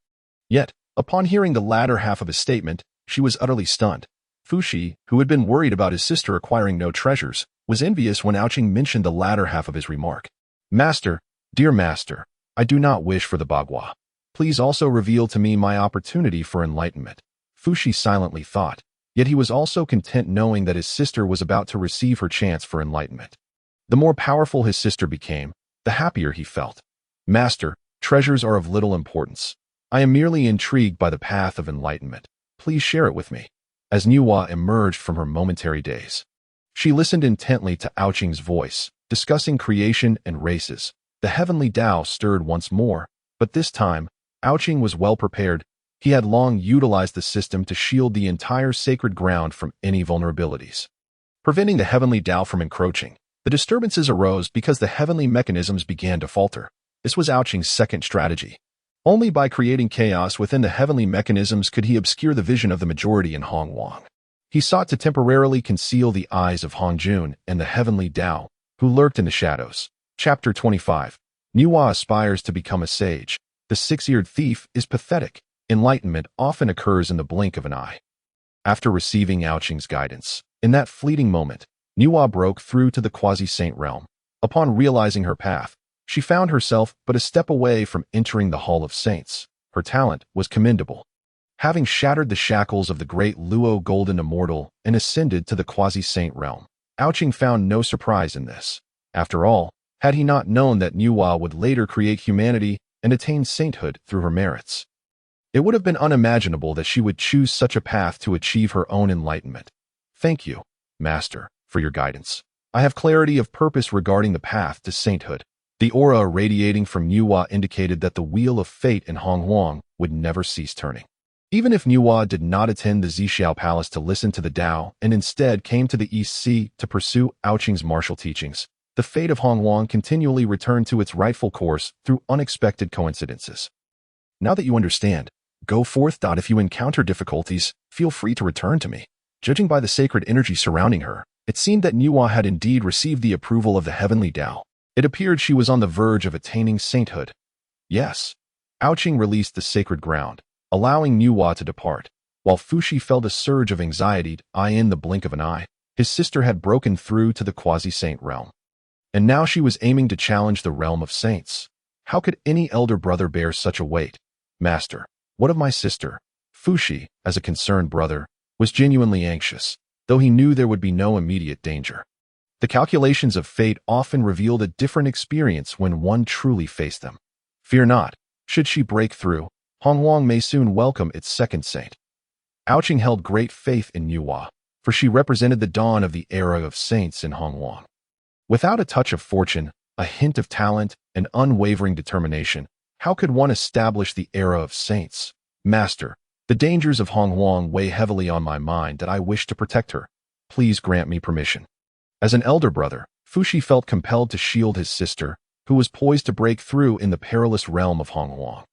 Yet, upon hearing the latter half of his statement, she was utterly stunned. Fushi, who had been worried about his sister acquiring no treasures, was envious when Ao Qing mentioned the latter half of his remark. Master, dear master, I do not wish for the bagua. Please also reveal to me my opportunity for enlightenment. Fushi silently thought, yet he was also content knowing that his sister was about to receive her chance for enlightenment. The more powerful his sister became, the happier he felt. Master, treasures are of little importance. I am merely intrigued by the path of enlightenment. Please share it with me. As Nuwa emerged from her momentary daze, she listened intently to Ao Qing's voice, discussing creation and races. The heavenly Tao stirred once more, but this time, Ao Qing was well prepared. He had long utilized the system to shield the entire sacred ground from any vulnerabilities. Preventing the heavenly Tao from encroaching, the disturbances arose because the heavenly mechanisms began to falter. This was Ao Qing's second strategy. Only by creating chaos within the heavenly mechanisms could he obscure the vision of the majority in Hongwang. He sought to temporarily conceal the eyes of Hongjun and the heavenly Tao, who lurked in the shadows. Chapter 25. Nuwa aspires to become a sage. The six-eared thief is pathetic. Enlightenment often occurs in the blink of an eye. After receiving Ao Qing's guidance, in that fleeting moment, Nuwa broke through to the quasi-saint realm. Upon realizing her path, she found herself but a step away from entering the Hall of Saints. Her talent was commendable. Having shattered the shackles of the great Luo Golden Immortal and ascended to the quasi-saint realm, Ao Qing found no surprise in this. After all, had he not known that Nuwa would later create humanity and attain sainthood through her merits? It would have been unimaginable that she would choose such a path to achieve her own enlightenment. Thank you, Master, for your guidance. I have clarity of purpose regarding the path to sainthood. The aura radiating from Nuwa indicated that the wheel of fate in Hongwang would never cease turning. Even if Nuwa did not attend the Zixiao Palace to listen to the Tao and instead came to the East Sea to pursue Ao Qing's martial teachings, the fate of Hongwang continually returned to its rightful course through unexpected coincidences. Now that you understand, go forth. If you encounter difficulties, feel free to return to me. Judging by the sacred energy surrounding her, it seemed that Nuwa had indeed received the approval of the heavenly Tao. It appeared she was on the verge of attaining sainthood. Yes. Ao Qing released the sacred ground, allowing Nuwa to depart. While Fushi felt a surge of anxiety, in the blink of an eye, his sister had broken through to the quasi-saint realm. And now she was aiming to challenge the realm of saints. How could any elder brother bear such a weight? Master, what of my sister? Fushi, as a concerned brother, was genuinely anxious, though he knew there would be no immediate danger. The calculations of fate often revealed a different experience when one truly faced them. Fear not, should she break through, Hongwang may soon welcome its second saint. Ao Qing held great faith in Nuwa, for she represented the dawn of the era of saints in Hongwang. Without a touch of fortune, a hint of talent, and unwavering determination, how could one establish the era of saints? Master, the dangers of Hongwang weigh heavily on my mind that I wish to protect her. Please grant me permission. As an elder brother, Fushi felt compelled to shield his sister, who was poised to break through in the perilous realm of Hongwang.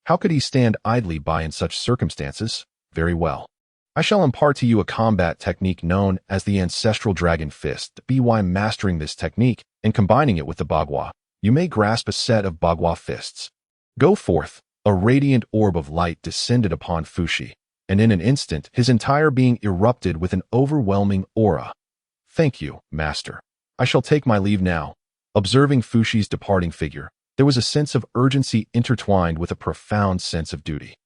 How could he stand idly by in such circumstances? Very well. I shall impart to you a combat technique known as the Ancestral Dragon Fist. By mastering this technique and combining it with the bagua, you may grasp a set of bagua fists. Go forth. A radiant orb of light descended upon Fushi, and in an instant his entire being erupted with an overwhelming aura. Thank you, Master. I shall take my leave now. Observing Fushi's departing figure, there was a sense of urgency intertwined with a profound sense of duty.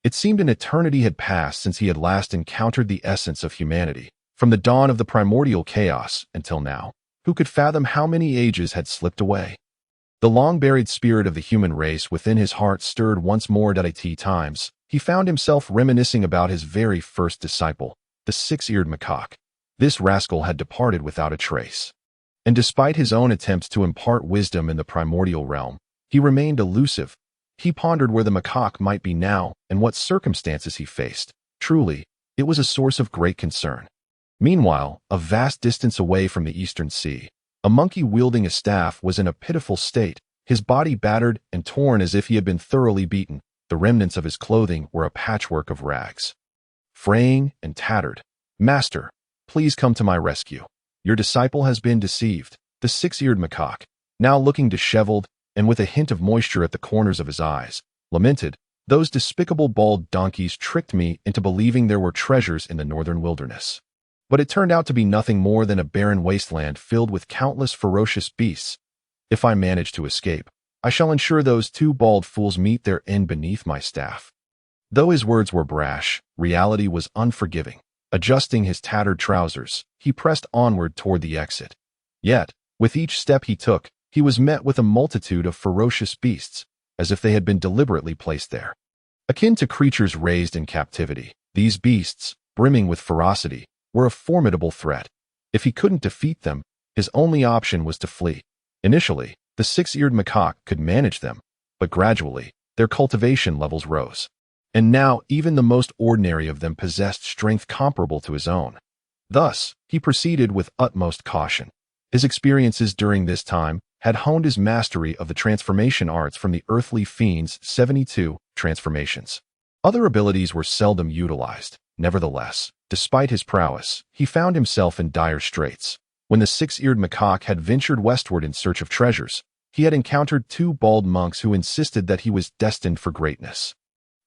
It seemed an eternity had passed since he had last encountered the essence of humanity, from the dawn of the primordial chaos until now. Who could fathom how many ages had slipped away? The long-buried spirit of the human race within his heart stirred once more. At times, he found himself reminiscing about his very first disciple, the six-eared macaque. This rascal had departed without a trace. And despite his own attempts to impart wisdom in the primordial realm, he remained elusive. He pondered where the macaque might be now and what circumstances he faced. Truly, it was a source of great concern. Meanwhile, a vast distance away from the eastern sea, a monkey wielding a staff was in a pitiful state, his body battered and torn as if he had been thoroughly beaten. The remnants of his clothing were a patchwork of rags, fraying and tattered. "Master, please come to my rescue. Your disciple has been deceived." The six-eared macaque, now looking disheveled and with a hint of moisture at the corners of his eyes, lamented, "Those despicable bald donkeys tricked me into believing there were treasures in the northern wilderness. But it turned out to be nothing more than a barren wasteland filled with countless ferocious beasts. If I manage to escape, I shall ensure those two bald fools meet their end beneath my staff." Though his words were brash, reality was unforgiving. Adjusting his tattered trousers, he pressed onward toward the exit. Yet, with each step he took, he was met with a multitude of ferocious beasts, as if they had been deliberately placed there. Akin to creatures raised in captivity, these beasts, brimming with ferocity, were a formidable threat. If he couldn't defeat them, his only option was to flee. Initially, the six-eared macaque could manage them, but gradually, their cultivation levels rose. And now even the most ordinary of them possessed strength comparable to his own. Thus, he proceeded with utmost caution. His experiences during this time had honed his mastery of the transformation arts from the earthly fiend's 72 transformations. Other abilities were seldom utilized. Nevertheless, despite his prowess, he found himself in dire straits. When the six-eared macaque had ventured westward in search of treasures, he had encountered two bald monks who insisted that he was destined for greatness.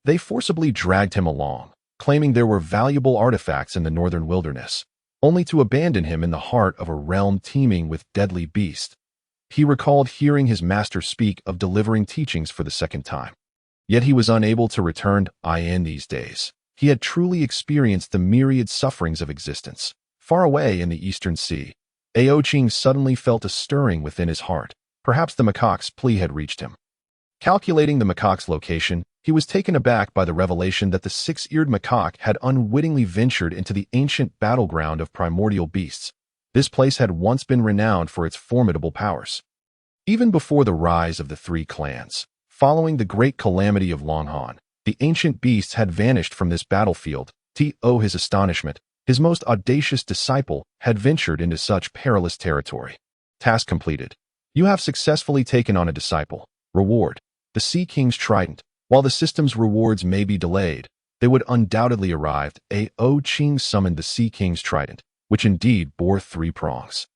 They forcibly dragged him along, claiming there were valuable artifacts in the northern wilderness, only to abandon him in the heart of a realm teeming with deadly beasts. He recalled hearing his master speak of delivering teachings for the second time. Yet he was unable to return in these days. He had truly experienced the myriad sufferings of existence. Far away in the eastern sea, Ao Qing suddenly felt a stirring within his heart. Perhaps the macaque's plea had reached him. Calculating the macaque's location, he was taken aback by the revelation that the six-eared macaque had unwittingly ventured into the ancient battleground of primordial beasts. This place had once been renowned for its formidable powers. Even before the rise of the three clans, following the great calamity of Longhan, the ancient beasts had vanished from this battlefield. To his astonishment, his most audacious disciple had ventured into such perilous territory. Task completed. You have successfully taken on a disciple. Reward: the Sea King's Trident. While the system's rewards may be delayed, they would undoubtedly arrive. Ao Qing summoned the Sea King's Trident, which indeed bore 3 prongs.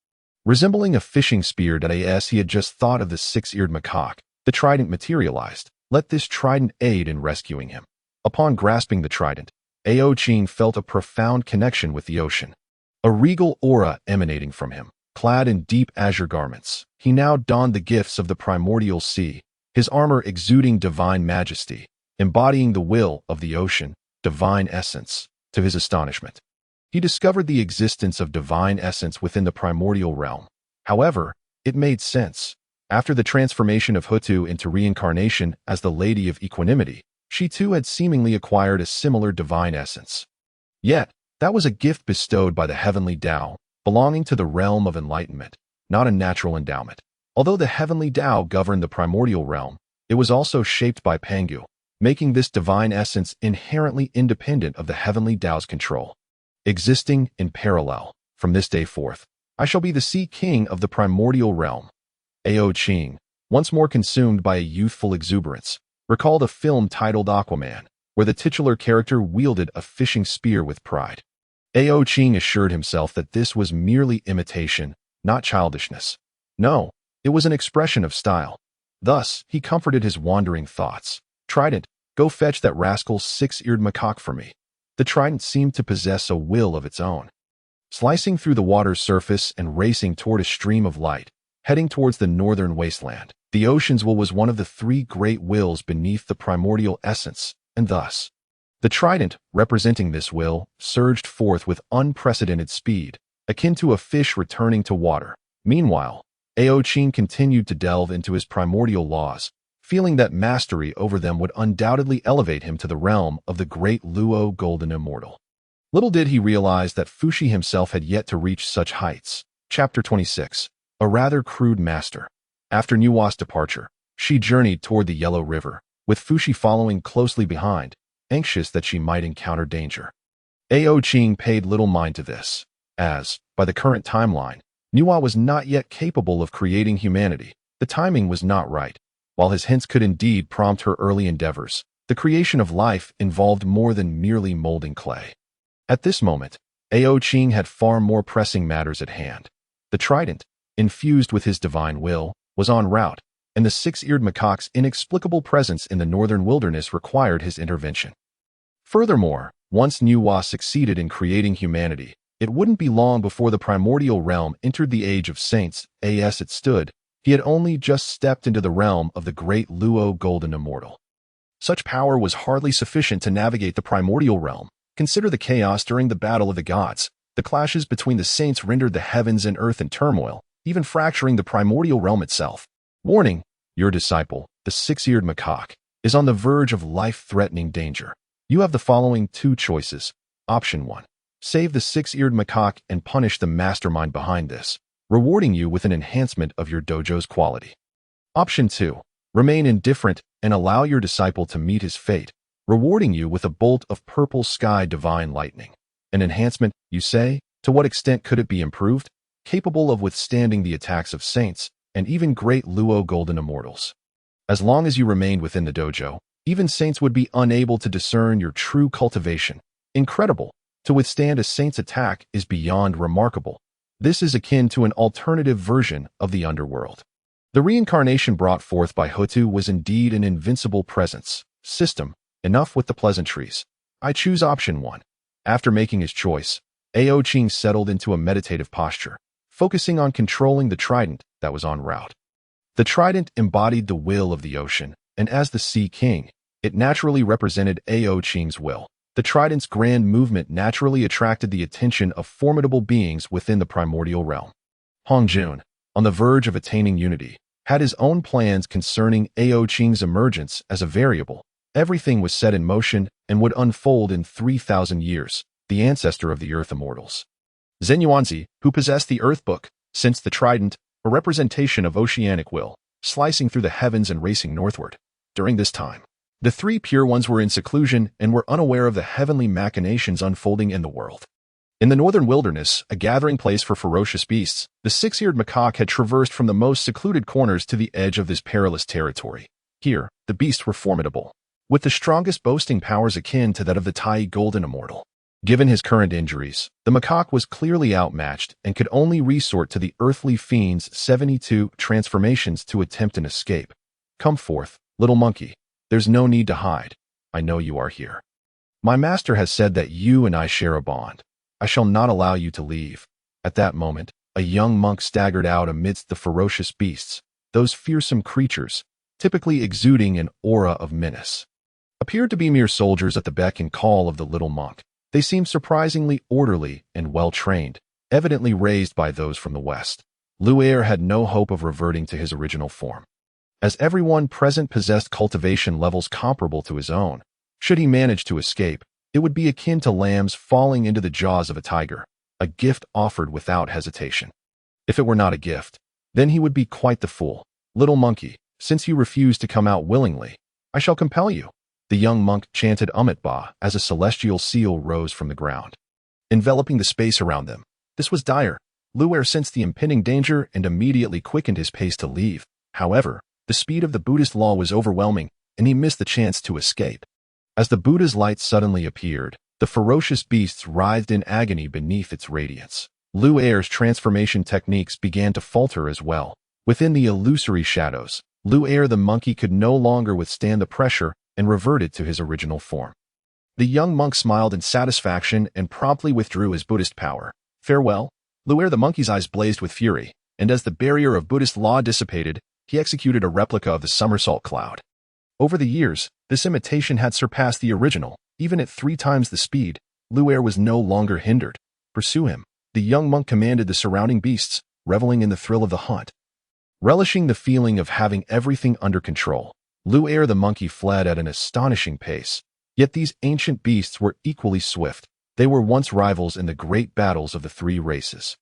Resembling a fishing spear, he had just thought of the six-eared macaque. The trident materialized. Let this trident aid in rescuing him. Upon grasping the trident, Ao Qing felt a profound connection with the ocean. A regal aura emanating from him. Clad in deep azure garments, he now donned the gifts of the primordial sea, his armor exuding divine majesty, embodying the will of the ocean, divine essence. To his astonishment, he discovered the existence of divine essence within the primordial realm. However, it made sense. After the transformation of Hutu into reincarnation as the Lady of Equanimity, she too had seemingly acquired a similar divine essence. Yet, that was a gift bestowed by the heavenly Tao, belonging to the realm of enlightenment, not a natural endowment. Although the heavenly Tao governed the primordial realm, it was also shaped by Pangu, making this divine essence inherently independent of the heavenly Tao's control. Existing in parallel, from this day forth, I shall be the Sea King of the primordial realm. Ao Qing, once more consumed by a youthful exuberance, recalled a film titled Aquaman, where the titular character wielded a fishing spear with pride. Ao Qing assured himself that this was merely imitation, not childishness. No, it was an expression of style. Thus, he comforted his wandering thoughts. Trident, go fetch that rascal's six-eared macaque for me. The trident seemed to possess a will of its own. Slicing through the water's surface and racing toward a stream of light, heading towards the northern wasteland, the ocean's will was one of the 3 great wills beneath the primordial essence, and thus, the trident, representing this will, surged forth with unprecedented speed, akin to a fish returning to water. Meanwhile, Ao Qing continued to delve into his primordial laws, feeling that mastery over them would undoubtedly elevate him to the realm of the great Luo Golden Immortal. Little did he realize that Fushi himself had yet to reach such heights. Chapter 26. A rather crude master. After Nuwa's departure, she journeyed toward the Yellow River, with Fushi following closely behind, anxious that she might encounter danger. Ao Qing paid little mind to this, as, by the current timeline, Nuwa was not yet capable of creating humanity. The timing was not right. While his hints could indeed prompt her early endeavors, The creation of life involved more than merely molding clay. At this moment, Ao Qing had far more pressing matters at hand. The trident, infused with his divine will, was en route, and the six-eared macaque's inexplicable presence in the northern wilderness required his intervention. Furthermore, once Nuwa succeeded in creating humanity, it wouldn't be long before the primordial realm entered the age of saints. As it stood, he had only just stepped into the realm of the great Luo golden immortal. Such power was hardly sufficient to navigate the primordial realm. Consider the chaos during the battle of the gods. The clashes between the saints rendered the heavens and earth in turmoil, even fracturing the primordial realm itself. Warning, your disciple, the six-eared macaque, is on the verge of life-threatening danger. You have the following two choices. Option 1. Save the six-eared macaque and punish the mastermind behind this, rewarding you with an enhancement of your dojo's quality. Option 2. Remain indifferent and allow your disciple to meet his fate, rewarding you with a bolt of purple sky divine lightning. An enhancement, you say? To what extent could it be improved? Capable of withstanding the attacks of saints and even great Luo golden immortals. As long as you remained within the dojo, even saints would be unable to discern your true cultivation. Incredible. To withstand a saint's attack is beyond remarkable. This is akin to an alternative version of the underworld. The reincarnation brought forth by Hutu was indeed an invincible presence. System, enough with the pleasantries. I choose option 1. After making his choice, Ao Qing settled into a meditative posture, focusing on controlling the trident that was en route. The trident embodied the will of the ocean, and as the Sea King, it naturally represented Ao Qing's will. The trident's grand movement naturally attracted the attention of formidable beings within the primordial realm. Hong Jun, on the verge of attaining unity, had his own plans concerning Ao Qing's emergence as a variable. Everything was set in motion and would unfold in 3,000 years, the ancestor of the Earth Immortals. Zhen Yuanzi, who possessed the Earth Book, sensed the trident, a representation of oceanic will, slicing through the heavens and racing northward. During this time, the three pure ones were in seclusion and were unaware of the heavenly machinations unfolding in the world. In the northern wilderness, a gathering place for ferocious beasts, the six-eared macaque had traversed from the most secluded corners to the edge of this perilous territory. Here, the beasts were formidable, with the strongest boasting powers akin to that of the Tai golden immortal. Given his current injuries, the macaque was clearly outmatched and could only resort to the earthly fiend's 72 transformations to attempt an escape. Come forth, little monkey. There's no need to hide. I know you are here. My master has said that you and I share a bond. I shall not allow you to leave. At that moment, a young monk staggered out amidst the ferocious beasts. Those fearsome creatures, typically exuding an aura of menace, appeared to be mere soldiers at the beck and call of the little monk. They seemed surprisingly orderly and well-trained, evidently raised by those from the west. Lu'er had no hope of reverting to his original form, as everyone present possessed cultivation levels comparable to his own. Should he manage to escape, it would be akin to lambs falling into the jaws of a tiger, a gift offered without hesitation. If it were not a gift, then he would be quite the fool. Little monkey, since you refuse to come out willingly, I shall compel you. The young monk chanted Ba as a celestial seal rose from the ground, enveloping the space around them. This was dire. Lu'er sensed the impending danger and immediately quickened his pace to leave. However, the speed of the Buddhist law was overwhelming, and he missed the chance to escape. As the Buddha's light suddenly appeared, the ferocious beasts writhed in agony beneath its radiance. Lu'er's transformation techniques began to falter as well. Within the illusory shadows, Lu'er the monkey could no longer withstand the pressure and reverted to his original form. The young monk smiled in satisfaction and promptly withdrew his Buddhist power. Farewell. Lu'er the monkey's eyes blazed with fury, and as the barrier of Buddhist law dissipated, he executed a replica of the somersault cloud. Over the years, this imitation had surpassed the original. Even at 3 times the speed, Lu'er was no longer hindered. Pursue him. The young monk commanded the surrounding beasts, reveling in the thrill of the hunt. Relishing the feeling of having everything under control, Lu'er the monkey fled at an astonishing pace. Yet these ancient beasts were equally swift. They were once rivals in the great battles of the 3 races.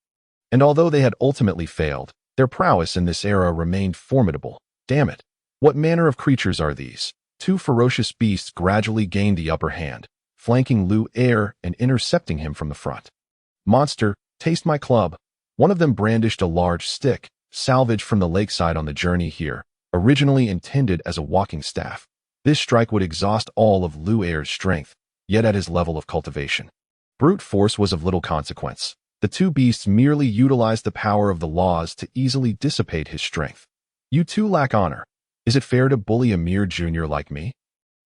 And although they had ultimately failed, their prowess in this era remained formidable. Damn it! What manner of creatures are these? 2 ferocious beasts gradually gained the upper hand, flanking Lu'er and intercepting him from the front. Monster, taste my club. One of them brandished a large stick, salvaged from the lakeside on the journey here, originally intended as a walking staff. This strike would exhaust all of Lu Er's strength, yet at his level of cultivation. Brute force was of little consequence. The two beasts merely utilized the power of the laws to easily dissipate his strength. You two lack honor. Is it fair to bully a mere junior like me?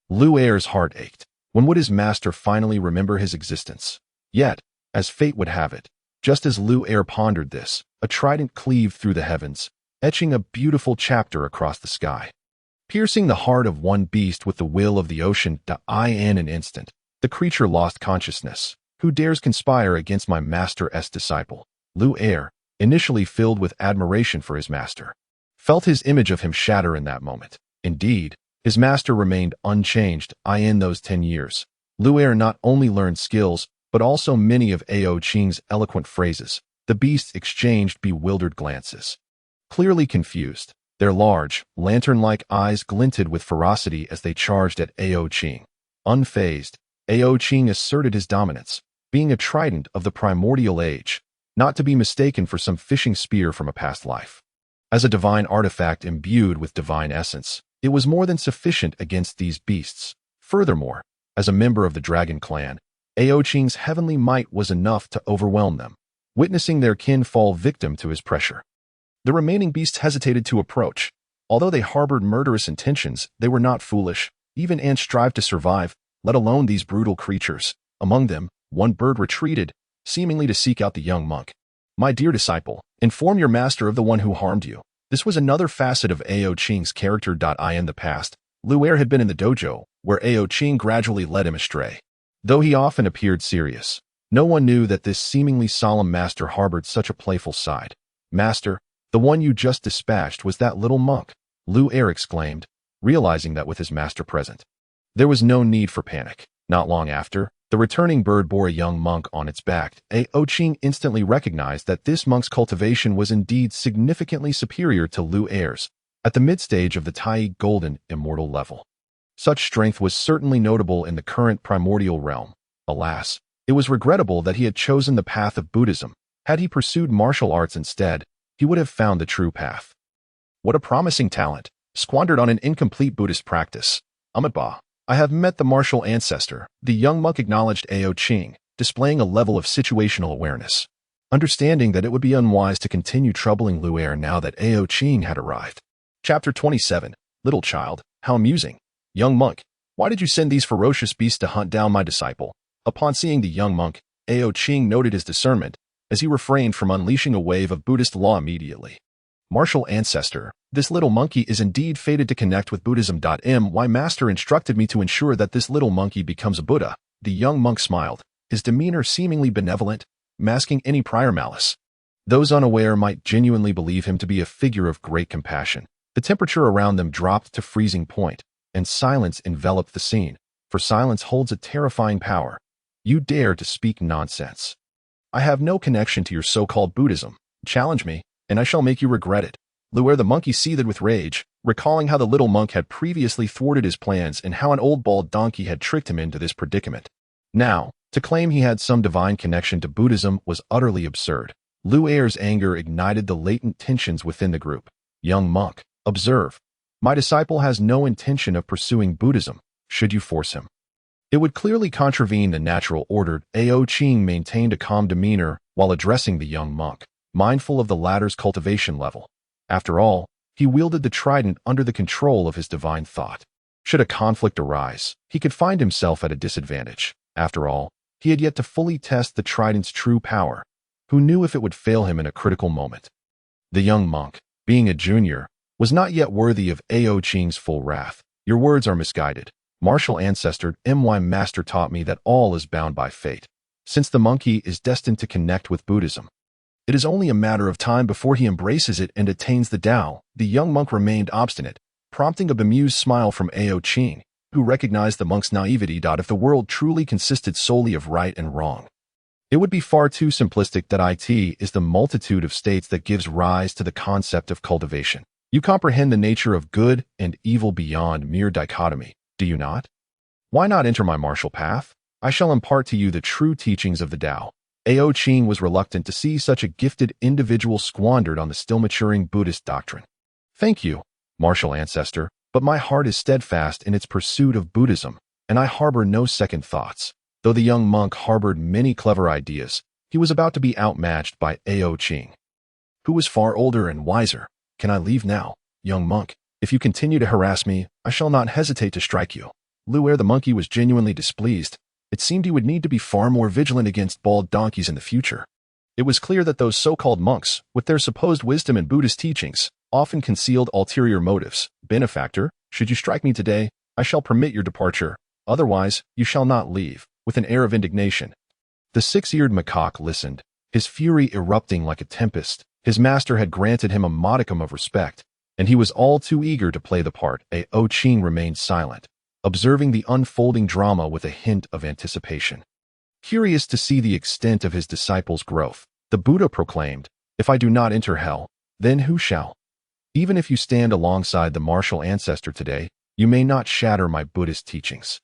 Lu Er's heart ached. When would his master finally remember his existence? Yet, as fate would have it, just as Lu Er pondered this, a trident cleaved through the heavens, etching a beautiful chapter across the sky. Piercing the heart of one beast with the will of the ocean, in an instant, the creature lost consciousness. Who dares conspire against my master's disciple? Lu Er, initially filled with admiration for his master, felt his image of him shatter in that moment. Indeed, his master remained unchanged in those 10 years. Lu Er not only learned skills, but also many of Ao Qing's eloquent phrases. The beasts exchanged bewildered glances. Clearly confused, their large, lantern-like eyes glinted with ferocity as they charged at Ao Qing. Unfazed, Ao Qing asserted his dominance, being a trident of the primordial age, not to be mistaken for some fishing spear from a past life. As a divine artifact imbued with divine essence, it was more than sufficient against these beasts. Furthermore, as a member of the dragon clan, Ao Qing's heavenly might was enough to overwhelm them, witnessing their kin fall victim to his pressure. The remaining beasts hesitated to approach. Although they harbored murderous intentions, they were not foolish. Even ants strive to survive, let alone these brutal creatures. Among them, one bird retreated, seemingly to seek out the young monk. My dear disciple, inform your master of the one who harmed you. This was another facet of Ao Qing's character. In the past, Lu Er had been in the dojo, where Ao Qing gradually led him astray. Though he often appeared serious, no one knew that this seemingly solemn master harbored such a playful side. Master, the one you just dispatched was that little monk, Lu Er exclaimed, realizing that with his master present, there was no need for panic. Not long after, the returning bird bore a young monk on its back. Ao Qing instantly recognized that this monk's cultivation was indeed significantly superior to Lu Er's, at the mid-stage of the Tai Golden Immortal level. Such strength was certainly notable in the current primordial realm. Alas, it was regrettable that he had chosen the path of Buddhism. Had he pursued martial arts instead, he would have found the true path. What a promising talent, squandered on an incomplete Buddhist practice. Amitabha, I have met the martial ancestor, the young monk acknowledged Ao Qing, displaying a level of situational awareness. Understanding that it would be unwise to continue troubling Lu Er now that Ao Qing had arrived. Chapter 27, Little Child, how amusing. Young monk, why did you send these ferocious beasts to hunt down my disciple? Upon seeing the young monk, Ao Qing noted his discernment, as he refrained from unleashing a wave of Buddhist law immediately. Martial ancestor, this little monkey is indeed fated to connect with Buddhism. My master instructed me to ensure that this little monkey becomes a Buddha. The young monk smiled, his demeanor seemingly benevolent, masking any prior malice. Those unaware might genuinely believe him to be a figure of great compassion. The temperature around them dropped to freezing point, and silence enveloped the scene, for silence holds a terrifying power. You dare to speak nonsense. I have no connection to your so-called Buddhism. Challenge me, and I shall make you regret it. Lu Er the monkey seethed with rage, recalling how the little monk had previously thwarted his plans and how an old bald donkey had tricked him into this predicament. Now, to claim he had some divine connection to Buddhism was utterly absurd. Lu Er's anger ignited the latent tensions within the group. Young monk, observe. My disciple has no intention of pursuing Buddhism, should you force him. It would clearly contravene the natural order. Ao Qing maintained a calm demeanor while addressing the young monk, mindful of the latter's cultivation level. After all, he wielded the trident under the control of his divine thought. Should a conflict arise, he could find himself at a disadvantage. After all, he had yet to fully test the trident's true power. Who knew if it would fail him in a critical moment? The young monk, being a junior, was not yet worthy of Ao Qing's full wrath. Your words are misguided. Martial ancestor, my master taught me that all is bound by fate. Since the monkey is destined to connect with Buddhism, it is only a matter of time before he embraces it and attains the Tao. The young monk remained obstinate, prompting a bemused smile from Ao Qing, who recognized the monk's naivety. If the world truly consisted solely of right and wrong, it would be far too simplistic. It is the multitude of states that gives rise to the concept of cultivation. You comprehend the nature of good and evil beyond mere dichotomy, do you not? Why not enter my martial path? I shall impart to you the true teachings of the Tao. Ao Qing was reluctant to see such a gifted individual squandered on the still maturing Buddhist doctrine. Thank you, martial ancestor. but my heart is steadfast in its pursuit of Buddhism, and I harbor no second thoughts. Though the young monk harbored many clever ideas, he was about to be outmatched by Ao Qing, who was far older and wiser. Can I leave now, young monk? If you continue to harass me, I shall not hesitate to strike you. Luer the monkey was genuinely displeased. It seemed he would need to be far more vigilant against bald donkeys in the future. It was clear that those so-called monks, with their supposed wisdom and Buddhist teachings, often concealed ulterior motives. Benefactor, should you strike me today, I shall permit your departure. Otherwise, you shall not leave. With an air of indignation, the six-eared macaque listened, his fury erupting like a tempest. His master had granted him a modicum of respect, and he was all too eager to play the part. Ao Qing remained silent, observing the unfolding drama with a hint of anticipation. Curious to see the extent of his disciple's growth, the Buddha proclaimed, "If I do not enter hell, then who shall? Even if you stand alongside the martial ancestor today, you may not shatter my Buddhist teachings.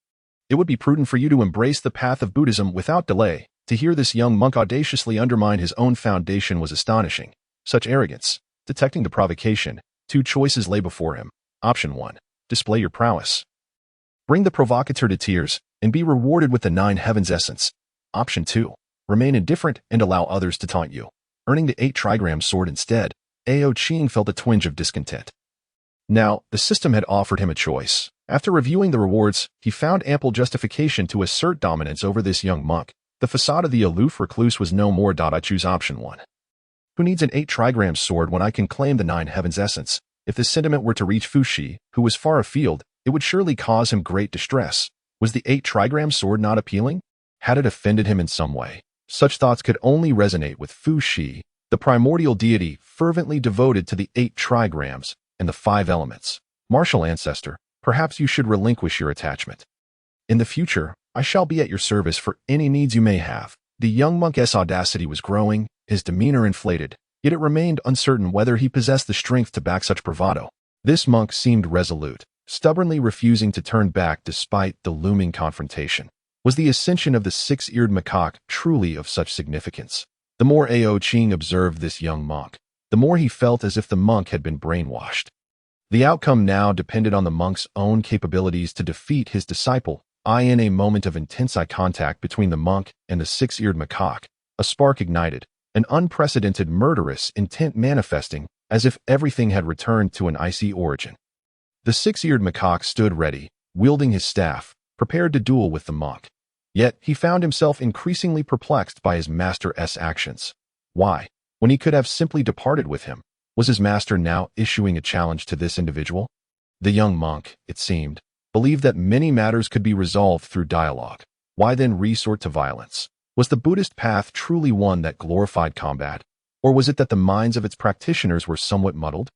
It would be prudent for you to embrace the path of Buddhism without delay." To hear this young monk audaciously undermine his own foundation was astonishing. Such arrogance. Detecting the provocation, two choices lay before him. Option 1. Display your prowess. Bring the provocateur to tears and be rewarded with the 9 heavens essence. Option 2. Remain indifferent and allow others to taunt you. Earning the 8 trigram sword instead, Ao Qing felt a twinge of discontent. Now, the system had offered him a choice. After reviewing the rewards, he found ample justification to assert dominance over this young monk. The facade of the aloof recluse was no more. I choose option 1. Who needs an 8 trigram sword when I can claim the 9 heavens essence? If this sentiment were to reach Fushi, who was far afield, it would surely cause him great distress. Was the 8 trigram sword not appealing? Had it offended him in some way? Such thoughts could only resonate with Fushi, the primordial deity fervently devoted to the 8 trigrams and the 5 elements. Martial ancestor, perhaps you should relinquish your attachment. In the future, I shall be at your service for any needs you may have. The young monk's audacity was growing, his demeanor inflated, yet it remained uncertain whether he possessed the strength to back such bravado. This monk seemed resolute, stubbornly refusing to turn back despite the looming confrontation. Was the ascension of the 6-eared macaque truly of such significance? The more Ao Qing observed this young monk, the more he felt as if the monk had been brainwashed. The outcome now depended on the monk's own capabilities to defeat his disciple. In a moment of intense eye contact between the monk and the 6-eared macaque, a spark ignited, an unprecedented murderous intent manifesting, as if everything had returned to an icy origin. The 6-eared macaque stood ready, wielding his staff, prepared to duel with the monk. Yet he found himself increasingly perplexed by his master's actions. Why, when he could have simply departed with him, was his master now issuing a challenge to this individual? The young monk, it seemed, believed that many matters could be resolved through dialogue. Why then resort to violence? Was the Buddhist path truly one that glorified combat? Or was it that the minds of its practitioners were somewhat muddled?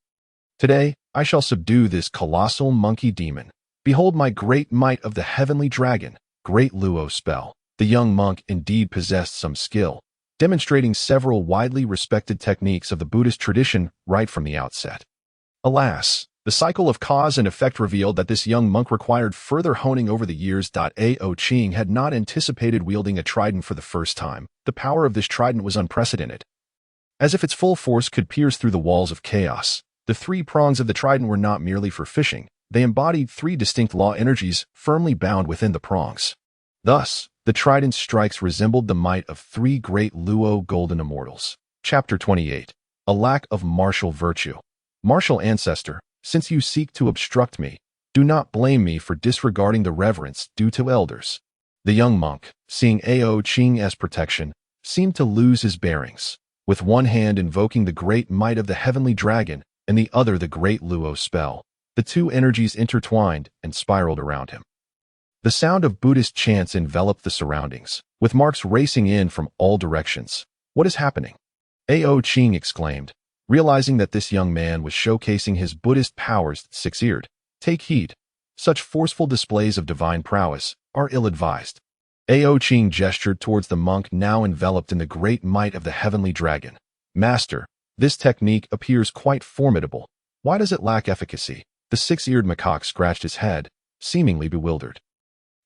Today, I shall subdue this colossal monkey demon. Behold my great might of the heavenly dragon, great Luo spell. The young monk indeed possessed some skill, demonstrating several widely respected techniques of the Buddhist tradition right from the outset. Alas, the cycle of cause and effect revealed that this young monk required further honing over the years. Ao Qing had not anticipated wielding a trident for the first time. The power of this trident was unprecedented. As if its full force could pierce through the walls of chaos, the 3 prongs of the trident were not merely for fishing. They embodied 3 distinct law energies firmly bound within the prongs. Thus, the trident's strikes resembled the might of 3 great Luo golden immortals. Chapter 28. A lack of martial virtue. Martial ancestor, since you seek to obstruct me, do not blame me for disregarding the reverence due to elders. The young monk, seeing Ao Qing as protection, seemed to lose his bearings. With one hand invoking the great might of the heavenly dragon and the other the great Luo spell, the 2 energies intertwined and spiraled around him. The sound of Buddhist chants enveloped the surroundings, with marks racing in from all directions. What is happening? Ao Qing exclaimed, realizing that this young man was showcasing his Buddhist powers. 6-eared. Take heed. Such forceful displays of divine prowess are ill-advised. Ao Qing gestured towards the monk now enveloped in the great might of the heavenly dragon. Master, this technique appears quite formidable. Why does it lack efficacy? The 6-eared macaque scratched his head, seemingly bewildered.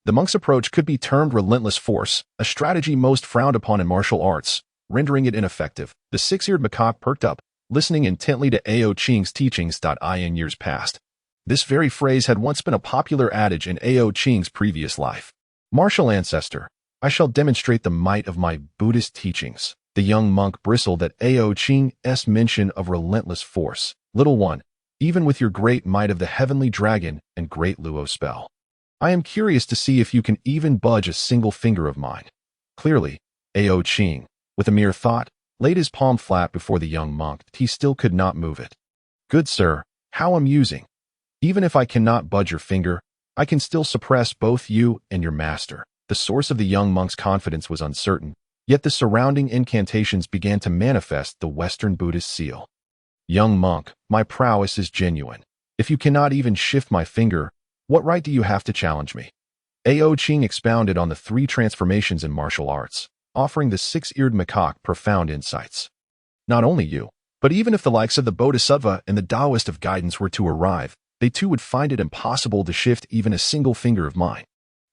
The monk's approach could be termed relentless force, a strategy most frowned upon in martial arts, rendering it ineffective. The 6-eared macaque perked up, listening intently to Ao Qing's teachings. In years past, This very phrase had once been a popular adage in Ao Qing's previous life. Martial ancestor, I shall demonstrate the might of my Buddhist teachings. The young monk bristled at Ao Qing's mention of relentless force. Little one, even with your great might of the heavenly dragon and great Luo spell, I am curious to see if you can even budge a single finger of mine. Clearly, Ao Qing, with a mere thought, laid his palm flat before the young monk. He still could not move it. Good sir, how amusing. Even if I cannot budge your finger, I can still suppress both you and your master. The source of the young monk's confidence was uncertain, yet the surrounding incantations began to manifest the Western Buddhist seal. Young monk, my prowess is genuine. If you cannot even shift my finger, what right do you have to challenge me? Ao Qing expounded on the 3 transformations in martial arts, offering the 6-eared macaque profound insights. Not only you, but even if the likes of the Bodhisattva and the Taoist of guidance were to arrive, they too would find it impossible to shift even a single finger of mine.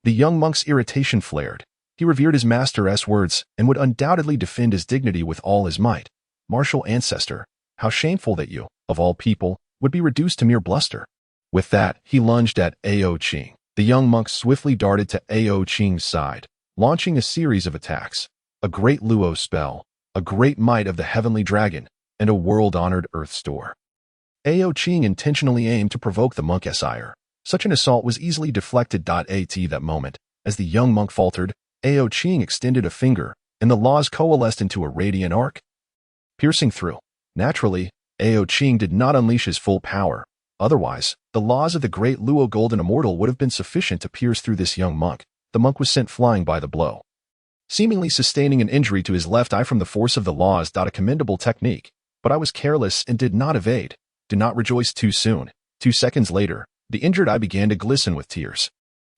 The young monk's irritation flared. He revered his master's words and would undoubtedly defend his dignity with all his might. Martial ancestor, how shameful that you, of all people, would be reduced to mere bluster. With that, he lunged at Ao Qing. The young monk swiftly darted to Ao Qing's side, launching a series of attacks. A great Luo spell, a great might of the heavenly dragon, and a world-honored earth store. Ao Qing intentionally aimed to provoke the monk's ire. Such an assault was easily deflected. At that moment, as the young monk faltered, Ao Qing extended a finger, and the laws coalesced into a radiant arc, piercing through. Naturally, Ao Qing did not unleash his full power. Otherwise, the laws of the great Luo Golden Immortal would have been sufficient to pierce through this young monk. The monk was sent flying by the blow, seemingly sustaining an injury to his left eye from the force of the laws. A commendable technique, but I was careless and did not evade. Do not rejoice too soon. 2 seconds later, the injured eye began to glisten with tears.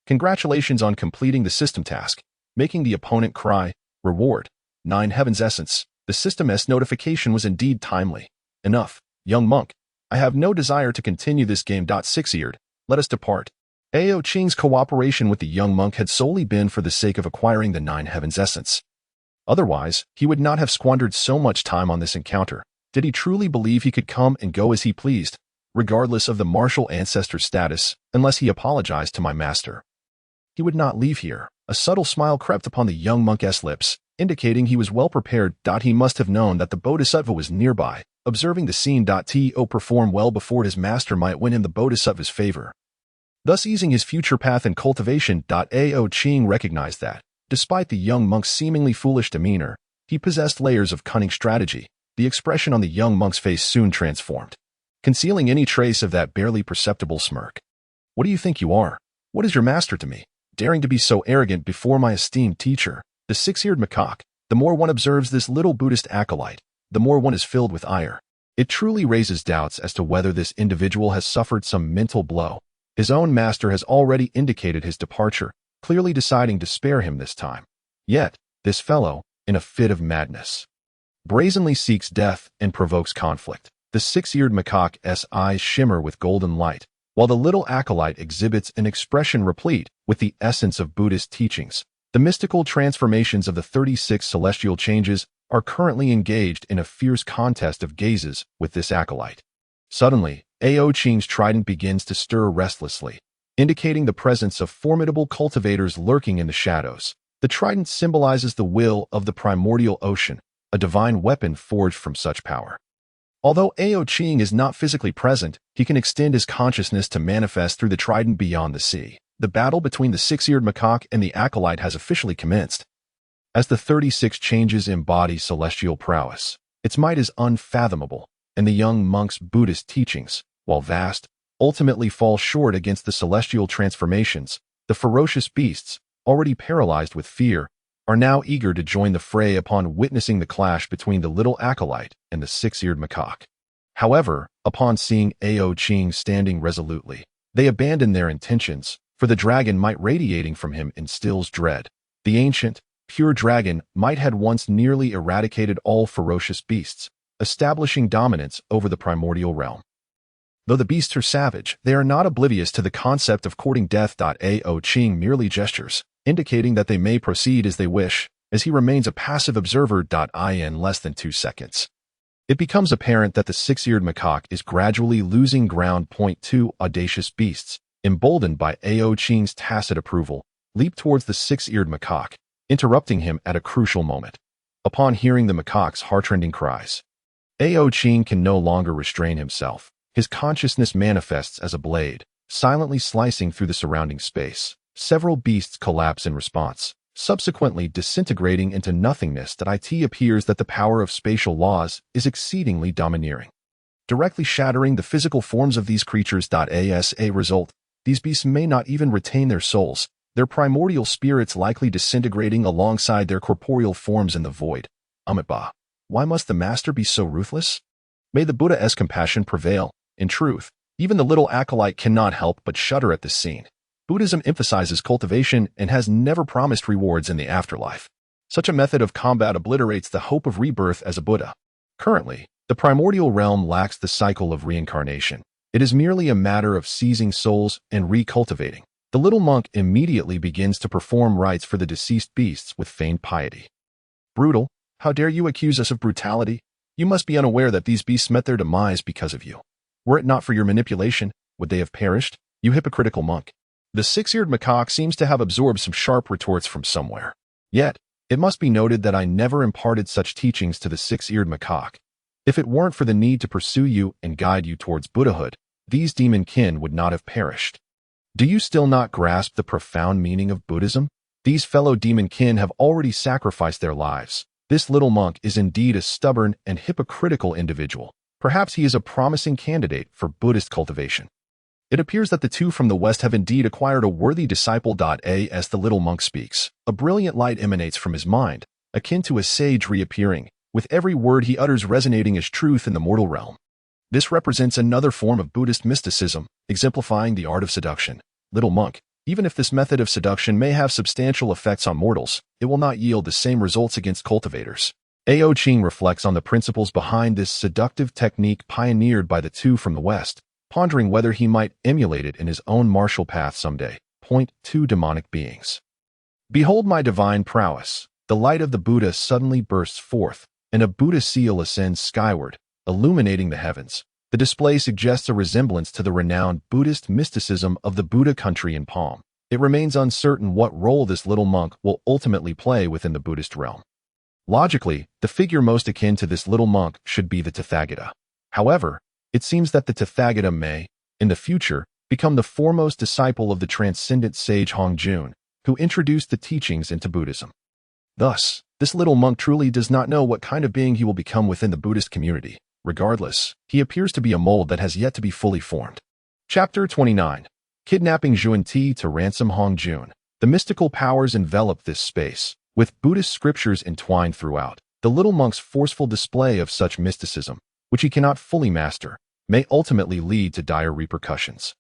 Congratulations on completing the system task, making the opponent cry. Reward, 9 heaven's essence. The system's notification was indeed timely. Enough, young monk. I have no desire to continue this game. 6-eared, let us depart. Ao Qing's cooperation with the young monk had solely been for the sake of acquiring the 9 heaven's essence. Otherwise, he would not have squandered so much time on this encounter. Did he truly believe he could come and go as he pleased, regardless of the martial ancestor status, unless he apologized to my master? He would not leave here. A subtle smile crept upon the young monk's lips, indicating he was well prepared. He must have known that the Bodhisattva was nearby, observing the scene. To perform well before his master might win him the Bodhisattva's favor, thus easing his future path in cultivation. Ao Qing recognized that, despite the young monk's seemingly foolish demeanor, he possessed layers of cunning strategy. The expression on the young monk's face soon transformed, concealing any trace of that barely perceptible smirk. What do you think you are? What is your master to me, daring to be so arrogant before my esteemed teacher, the 6-eared macaque? The more one observes this little Buddhist acolyte, the more one is filled with ire. It truly raises doubts as to whether this individual has suffered some mental blow. His own master has already indicated his departure, clearly deciding to spare him this time. Yet, this fellow, in a fit of madness, brazenly seeks death and provokes conflict. The 6-eared macaque's eyes shimmer with golden light, while the little acolyte exhibits an expression replete with the essence of Buddhist teachings. The mystical transformations of the 36 celestial changes are currently engaged in a fierce contest of gazes with this acolyte. Suddenly, Ao Qing's trident begins to stir restlessly, indicating the presence of formidable cultivators lurking in the shadows. The trident symbolizes the will of the primordial ocean, a divine weapon forged from such power. Although Ao Qing is not physically present, he can extend his consciousness to manifest through the trident beyond the sea. The battle between the 6-eared macaque and the acolyte has officially commenced. As the 36 changes embody celestial prowess, its might is unfathomable, and the young monk's Buddhist teachings, while vast, ultimately fall short against the celestial transformations. The ferocious beasts, already paralyzed with fear, are now eager to join the fray upon witnessing the clash between the little acolyte and the 6-eared macaque. However, upon seeing Ao Qing standing resolutely, they abandon their intentions, for the dragon might radiating from him instills dread. The ancient, pure dragon might had once nearly eradicated all ferocious beasts, establishing dominance over the primordial realm. Though the beasts are savage, they are not oblivious to the concept of courting death. Ao Qing merely gestures, indicating that they may proceed as they wish, as he remains a passive observer. In less than 2 seconds, It becomes apparent that the six-eared macaque is gradually losing ground. Point 2. Audacious beasts, emboldened by Ao Qing's tacit approval, leap towards the six-eared macaque, interrupting him at a crucial moment. Upon hearing the macaque's heartrending cries, Ao Qing can no longer restrain himself. His consciousness manifests as a blade, silently slicing through the surrounding space. Several beasts collapse in response, subsequently disintegrating into nothingness. That it appears that the power of spatial laws is exceedingly domineering, directly shattering the physical forms of these creatures. As a result, these beasts may not even retain their souls, their primordial spirits likely disintegrating alongside their corporeal forms in the void. Amitabha. Why must the master be so ruthless? May the Buddha's compassion prevail. In truth, even the little acolyte cannot help but shudder at this scene. Buddhism emphasizes cultivation and has never promised rewards in the afterlife. Such a method of combat obliterates the hope of rebirth as a Buddha. Currently, the primordial realm lacks the cycle of reincarnation. It is merely a matter of seizing souls and recultivating. The little monk immediately begins to perform rites for the deceased beasts with feigned piety. Brutal, how dare you accuse us of brutality? You must be unaware that these beasts met their demise because of you. Were it not for your manipulation, would they have perished, you hypocritical monk? The six-eared macaque seems to have absorbed some sharp retorts from somewhere. Yet, it must be noted that I never imparted such teachings to the six-eared macaque. If it weren't for the need to pursue you and guide you towards Buddhahood, these demon kin would not have perished. Do you still not grasp the profound meaning of Buddhism? These fellow demon kin have already sacrificed their lives. This little monk is indeed a stubborn and hypocritical individual. Perhaps he is a promising candidate for Buddhist cultivation. It appears that the two from the west have indeed acquired a worthy disciple. As the little monk speaks, a brilliant light emanates from his mind, akin to a sage reappearing, with every word he utters resonating as truth in the mortal realm. This represents another form of Buddhist mysticism, exemplifying the art of seduction. Little monk, even if this method of seduction may have substantial effects on mortals, it will not yield the same results against cultivators. Ao Qing reflects on the principles behind this seductive technique pioneered by the two from the west, pondering whether he might emulate it in his own martial path someday. Point 2. Demonic beings. Behold my divine prowess. The light of the Buddha suddenly bursts forth, and a Buddha seal ascends skyward, illuminating the heavens. The display suggests a resemblance to the renowned Buddhist mysticism of the Buddha country in Palm. It remains uncertain what role this little monk will ultimately play within the Buddhist realm. Logically, the figure most akin to this little monk should be the Tathagata. However, it seems that the Tathagata may, in the future, become the foremost disciple of the transcendent sage Hongjun, who introduced the teachings into Buddhism. Thus, this little monk truly does not know what kind of being he will become within the Buddhist community. Regardless, he appears to be a mold that has yet to be fully formed. Chapter 29. Kidnapping Zhunti to ransom Hongjun. The mystical powers envelop this space, with Buddhist scriptures entwined throughout. The little monk's forceful display of such mysticism, which he cannot fully master, may ultimately lead to dire repercussions.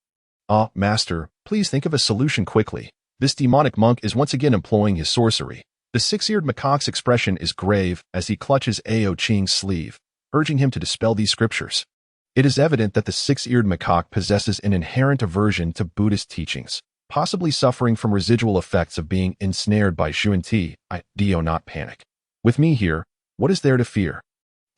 Ah, master, please think of a solution quickly. This demonic monk is once again employing his sorcery. The six-eared macaque's expression is grave as he clutches Ao Qing's sleeve, urging him to dispel these scriptures. It is evident that the six-eared macaque possesses an inherent aversion to Buddhist teachings, possibly suffering from residual effects of being ensnared by Zhunti. Do not panic. With me here, what is there to fear?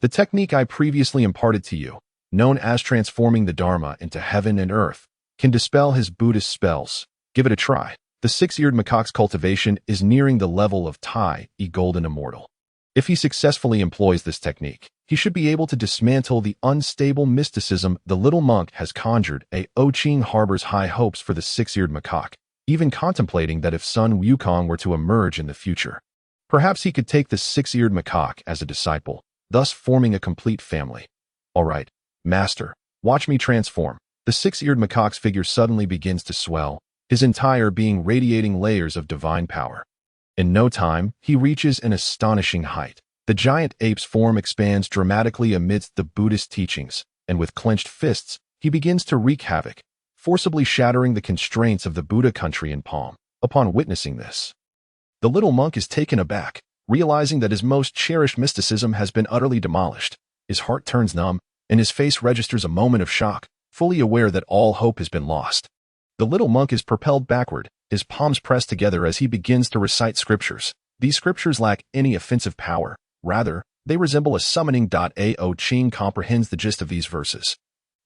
The technique I previously imparted to you, known as transforming the Dharma into heaven and earth, can dispel his Buddhist spells. Give it a try. The six-eared macaque's cultivation is nearing the level of Tai, golden immortal. If he successfully employs this technique, he should be able to dismantle the unstable mysticism the little monk has conjured. Ao Qing harbors high hopes for the six-eared macaque, even contemplating that if Sun Wukong were to emerge in the future, perhaps he could take the six-eared macaque as a disciple, thus forming a complete family. All right, master, watch me transform. The six-eared macaque's figure suddenly begins to swell, his entire being radiating layers of divine power. In no time, he reaches an astonishing height. The giant ape's form expands dramatically amidst the Buddhist teachings, and with clenched fists, he begins to wreak havoc, forcibly shattering the constraints of the Buddha country in Palm. Upon witnessing this, the little monk is taken aback, realizing that his most cherished mysticism has been utterly demolished. His heart turns numb, and his face registers a moment of shock, fully aware that all hope has been lost. The little monk is propelled backward, his palms pressed together as he begins to recite scriptures. These scriptures lack any offensive power. Rather, They resemble a summoning. Ao Qing comprehends the gist of these verses.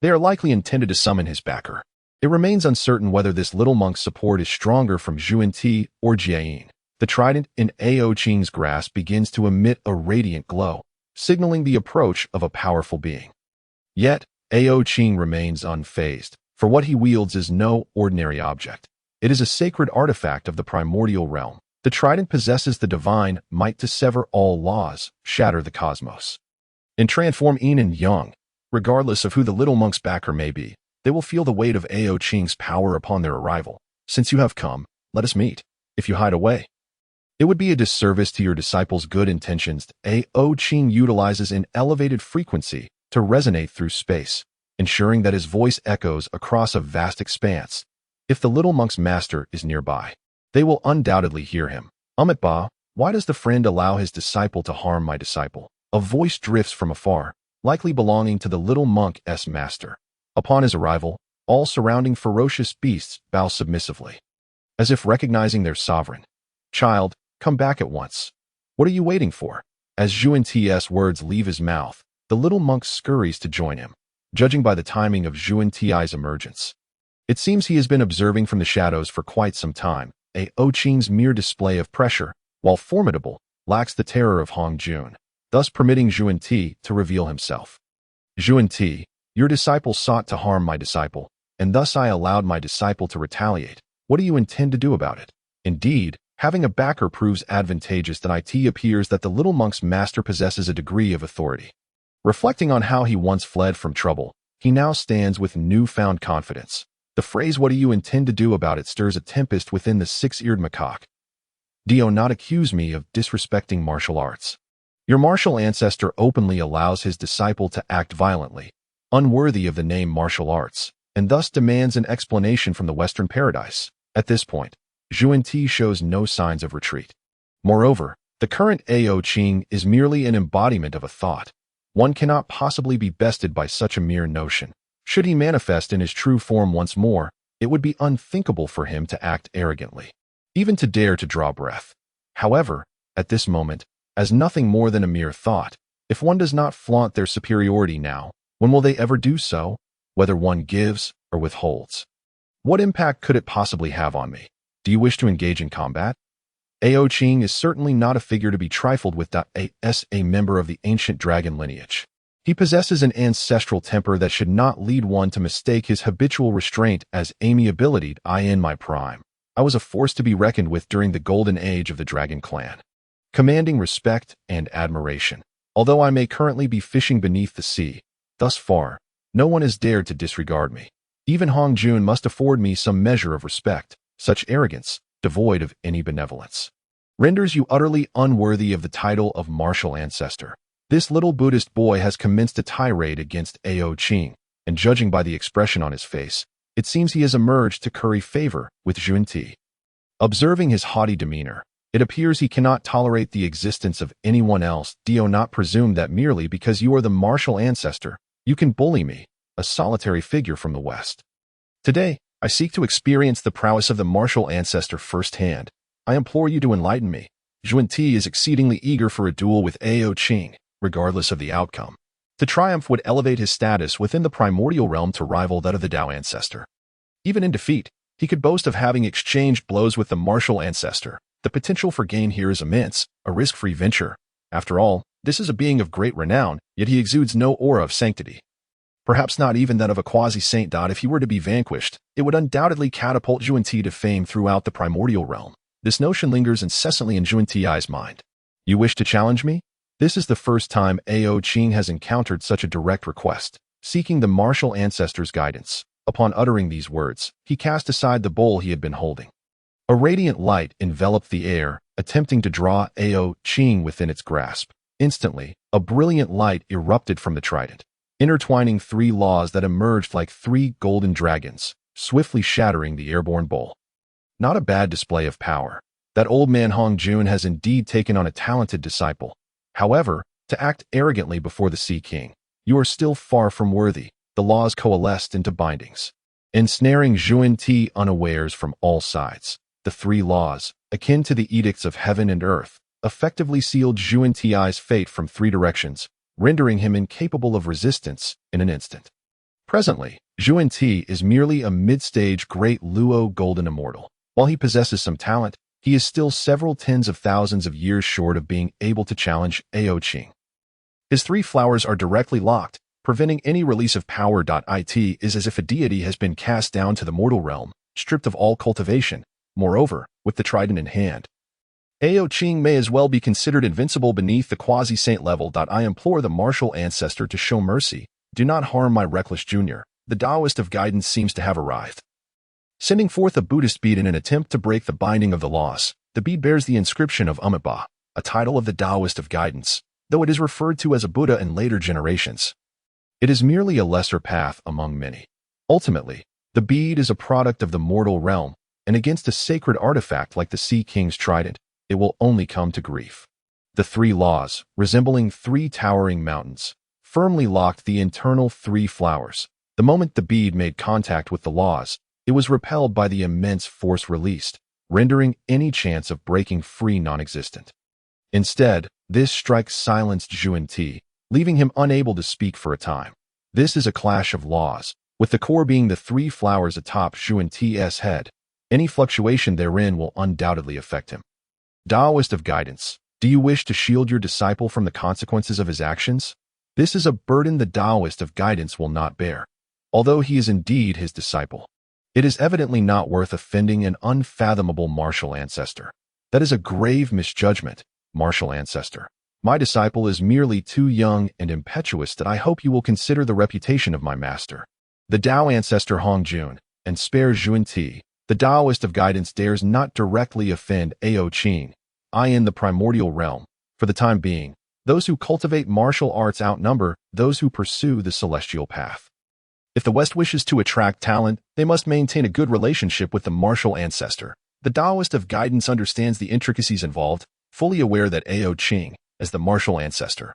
They are likely intended to summon his backer. It remains uncertain whether this little monk's support is stronger from Zhunti or Jiayin. The trident in Ao Qing's grasp begins to emit a radiant glow, signaling the approach of a powerful being. Yet, Ao Qing remains unfazed, for what he wields is no ordinary object. It is a sacred artifact of the primordial realm. The trident possesses the divine might to sever all laws, shatter the cosmos, and transform yin and yang. Regardless of who the little monk's backer may be, they will feel the weight of Ao Qing's power upon their arrival. Since you have come, let us meet. If you hide away, it would be a disservice to your disciples' good intentions. Ao Qing utilizes an elevated frequency to resonate through space, ensuring that his voice echoes across a vast expanse. If the little monk's master is nearby, they will undoubtedly hear him. Ba, why does the friend allow his disciple to harm my disciple? A voice drifts from afar, likely belonging to the little monk's master. Upon his arrival, all surrounding ferocious beasts bow submissively, as if recognizing their sovereign. Child, come back at once. What are you waiting for? As Zhunti's words leave his mouth, the little monk scurries to join him, judging by the timing of Zhunti's emergence. It seems he has been observing from the shadows for quite some time. Ao Qing's mere display of pressure, while formidable, lacks the terror of Hong Jun, thus permitting Zhunti to reveal himself. Zhunti, your disciple sought to harm my disciple, and thus I allowed my disciple to retaliate. What do you intend to do about it? Indeed, having a backer proves advantageous. It appears that the little monk's master possesses a degree of authority. Reflecting on how he once fled from trouble, he now stands with newfound confidence. The phrase, what do you intend to do about it, stirs a tempest within the six-eared macaque. Do not accuse me of disrespecting martial arts. Your martial ancestor openly allows his disciple to act violently, unworthy of the name martial arts, and thus demands an explanation from the Western paradise. At this point, Zhunti shows no signs of retreat. Moreover, the current Ao Qing is merely an embodiment of a thought. One cannot possibly be bested by such a mere notion. Should he manifest in his true form once more, it would be unthinkable for him to act arrogantly, even to dare to draw breath. However, at this moment, as nothing more than a mere thought, if one does not flaunt their superiority now, when will they ever do so, whether one gives or withholds? What impact could it possibly have on me? Do you wish to engage in combat? Ao Qing is certainly not a figure to be trifled with. As a member of the ancient dragon lineage, he possesses an ancestral temper that should not lead one to mistake his habitual restraint as amiability. In my prime, I was a force to be reckoned with during the golden age of the dragon clan, commanding respect and admiration. Although I may currently be fishing beneath the sea, thus far, no one has dared to disregard me. Even Hong Jun must afford me some measure of respect. Such arrogance, devoid of any benevolence, renders you utterly unworthy of the title of martial ancestor. This little Buddhist boy has commenced a tirade against Ao Qing, and judging by the expression on his face, it seems he has emerged to curry favor with Zhunti. Observing his haughty demeanor, it appears he cannot tolerate the existence of anyone else. Do not presume that merely because you are the martial ancestor, you can bully me, a solitary figure from the West. Today, I seek to experience the prowess of the martial ancestor firsthand. I implore you to enlighten me. Zhunti is exceedingly eager for a duel with Ao Qing, regardless of the outcome. To triumph would elevate his status within the primordial realm to rival that of the Dao ancestor. Even in defeat, he could boast of having exchanged blows with the martial ancestor. The potential for gain here is immense, a risk-free venture. After all, this is a being of great renown, yet he exudes no aura of sanctity. Perhaps not even that of a quasi-saint. If he were to be vanquished, it would undoubtedly catapult Zhunti to fame throughout the primordial realm. This notion lingers incessantly in Zhunti's mind. You wish to challenge me? This is the first time Ao Qing has encountered such a direct request, seeking the martial ancestor's guidance. Upon uttering these words, he cast aside the bowl he had been holding. A radiant light enveloped the air, attempting to draw Ao Qing within its grasp. Instantly, a brilliant light erupted from the trident, intertwining three laws that emerged like three golden dragons, swiftly shattering the airborne bowl. Not a bad display of power. That old man Hong Jun has indeed taken on a talented disciple. However, to act arrogantly before the Sea King, you are still far from worthy. The laws coalesced into bindings, ensnaring Zhunti unawares from all sides. The three laws, akin to the edicts of heaven and earth, effectively sealed Jun Ti's fate from 3 directions, rendering him incapable of resistance in an instant. Presently, Jun Ti is merely a mid-stage Great Luo Golden Immortal. While he possesses some talent, he is still several tens of thousands of years short of being able to challenge Ao Qing. His 3 flowers are directly locked, preventing any release of power. It is as if a deity has been cast down to the mortal realm, stripped of all cultivation, moreover, with the trident in hand. Ao Qing may as well be considered invincible beneath the quasi-saint level. I implore the martial ancestor to show mercy. Do not harm my reckless junior. The Taoist of guidance seems to have arrived. Sending forth a Buddhist bead in an attempt to break the binding of the laws, the bead bears the inscription of Amiba, a title of the Taoist of guidance, though it is referred to as a Buddha in later generations. It is merely a lesser path among many. Ultimately, the bead is a product of the mortal realm, and against a sacred artifact like the Sea King's trident, it will only come to grief. The 3 laws, resembling 3 towering mountains, firmly locked the internal 3 flowers. The moment the bead made contact with the laws, it was repelled by the immense force released, rendering any chance of breaking free non-existent. Instead, this strike silenced Jun Ti, leaving him unable to speak for a time. This is a clash of laws, with the core being the 3 flowers atop Jun Ti's head. Any fluctuation therein will undoubtedly affect him. Taoist of guidance, do you wish to shield your disciple from the consequences of his actions? This is a burden the Taoist of guidance will not bear, although he is indeed his disciple. It is evidently not worth offending an unfathomable martial ancestor. That is a grave misjudgment, martial ancestor. My disciple is merely too young and impetuous that I hope you will consider the reputation of my master, the Tao ancestor Hong Jun, and spare Jun Ti. The Taoist of guidance dares not directly offend Ao Qing. In the primordial realm, for the time being, those who cultivate martial arts outnumber those who pursue the celestial path. If the West wishes to attract talent, they must maintain a good relationship with the martial ancestor. The Taoist of guidance understands the intricacies involved, fully aware that Ao Qing, as the martial ancestor,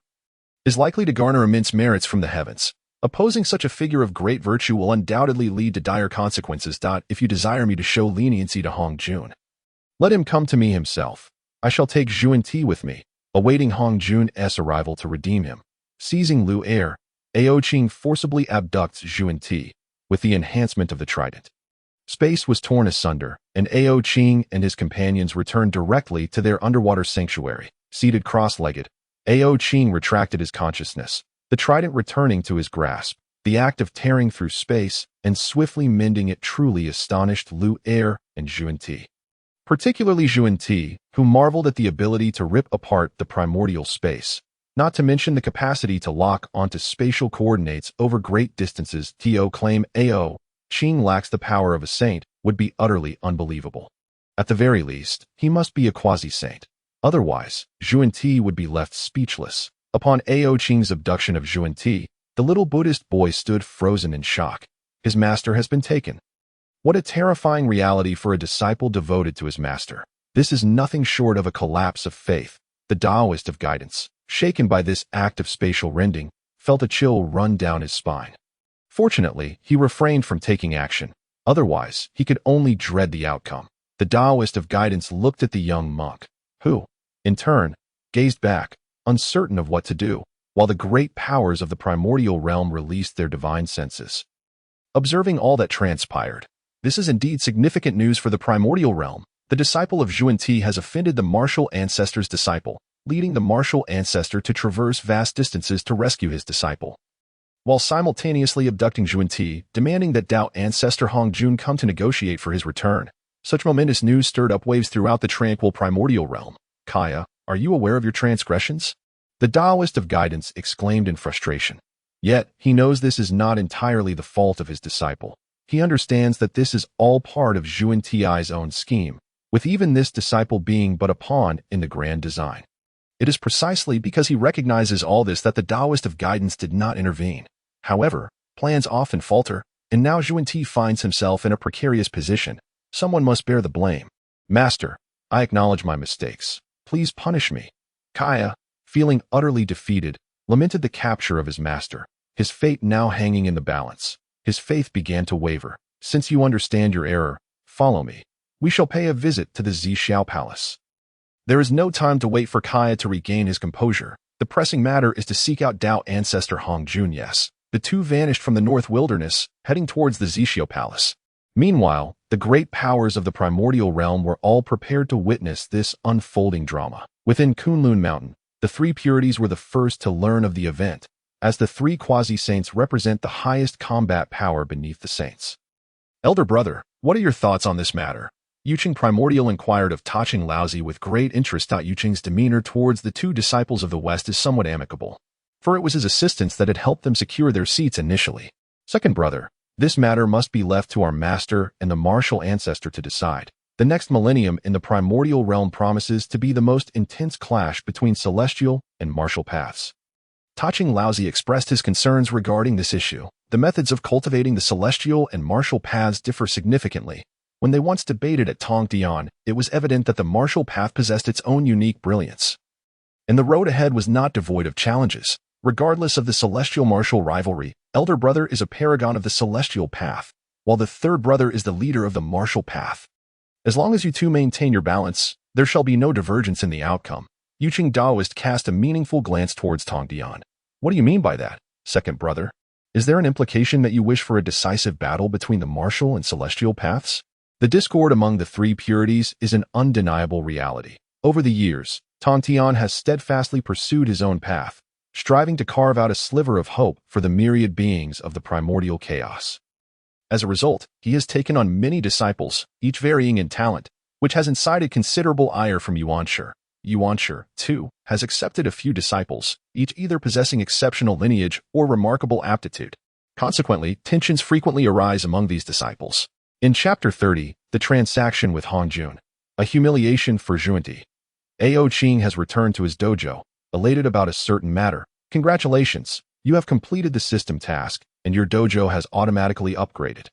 is likely to garner immense merits from the heavens. Opposing such a figure of great virtue will undoubtedly lead to dire consequences. If you desire me to show leniency to Hong Jun, let him come to me himself. I shall take Jun Ti with me, awaiting Hong Jun's arrival to redeem him. Seizing Lu Air, Ao Qing forcibly abducts Jun Ti, with the enhancement of the trident. Space was torn asunder, and Ao Qing and his companions returned directly to their underwater sanctuary. Seated cross-legged, Ao Qing retracted his consciousness, the trident returning to his grasp. The act of tearing through space and swiftly mending it truly astonished Lu Air and Jun Ti. Particularly Jun Ti, who marveled at the ability to rip apart the primordial space, not to mention the capacity to lock onto spatial coordinates over great distances. To claim Ao Qing lacks the power of a saint would be utterly unbelievable. At the very least, he must be a quasi-saint. Otherwise, Jun Ti would be left speechless. Upon Ao Qing's abduction of Jun Ti, the little Buddhist boy stood frozen in shock. His master has been taken. What a terrifying reality for a disciple devoted to his master. This is nothing short of a collapse of faith. The Taoist of guidance, shaken by this act of spatial rending, felt a chill run down his spine. Fortunately, he refrained from taking action. Otherwise, he could only dread the outcome. The Taoist of guidance looked at the young monk, who, in turn, gazed back, uncertain of what to do, while the great powers of the primordial realm released their divine senses. Observing all that transpired, this is indeed significant news for the primordial realm. The disciple of Jun Ti has offended the martial ancestor's disciple, leading the martial ancestor to traverse vast distances to rescue his disciple, while simultaneously abducting Jun Ti, demanding that Tao ancestor Hong Jun come to negotiate for his return. Such momentous news stirred up waves throughout the tranquil primordial realm. Kaya, are you aware of your transgressions? The Taoist of guidance exclaimed in frustration. Yet, he knows this is not entirely the fault of his disciple. He understands that this is all part of Jun Ti's own scheme, with even this disciple being but a pawn in the grand design. It is precisely because he recognizes all this that the Taoist of guidance did not intervene. However, plans often falter, and now Jun Ti finds himself in a precarious position. Someone must bear the blame. Master, I acknowledge my mistakes. Please punish me. Kaya, feeling utterly defeated, lamented the capture of his master, his fate now hanging in the balance. His faith began to waver. Since you understand your error, follow me. We shall pay a visit to the Zhixiao Palace. There is no time to wait for Kaya to regain his composure. The pressing matter is to seek out Dao Ancestor Hong Jun. Yes, the two vanished from the North Wilderness, heading towards the Zixio Palace. Meanwhile, the great powers of the primordial realm were all prepared to witness this unfolding drama. Within Kunlun Mountain, the three purities were the first to learn of the event, as the three quasi-saints represent the highest combat power beneath the saints. Elder brother, what are your thoughts on this matter? Ao Qing Primordial inquired of Taching Laozi with great interest. Ao Qing's demeanor towards the two disciples of the West is somewhat amicable, for it was his assistance that had helped them secure their seats initially. Second brother, this matter must be left to our master and the martial ancestor to decide. The next millennium in the primordial realm promises to be the most intense clash between celestial and martial paths. Taching Laozi expressed his concerns regarding this issue. The methods of cultivating the celestial and martial paths differ significantly. When they once debated at Tong Tian, it was evident that the martial path possessed its own unique brilliance, and the road ahead was not devoid of challenges. Regardless of the celestial-martial rivalry, elder brother is a paragon of the celestial path, while the third brother is the leader of the martial path. As long as you two maintain your balance, there shall be no divergence in the outcome. Ao Qing Daoist cast a meaningful glance towards Tong Tian. What do you mean by that, second brother? Is there an implication that you wish for a decisive battle between the martial and celestial paths? The discord among the three purities is an undeniable reality. Over the years, Tong Tian has steadfastly pursued his own path, striving to carve out a sliver of hope for the myriad beings of the primordial chaos. As a result, he has taken on many disciples, each varying in talent, which has incited considerable ire from Yuan Shi. Yuan Shi, too, has accepted a few disciples, each either possessing exceptional lineage or remarkable aptitude. Consequently, tensions frequently arise among these disciples. In Chapter 30, the transaction with Hong Jun, a humiliation for Zhunti. Ao Qing has returned to his dojo, elated about a certain matter. Congratulations, you have completed the system task, and your dojo has automatically upgraded.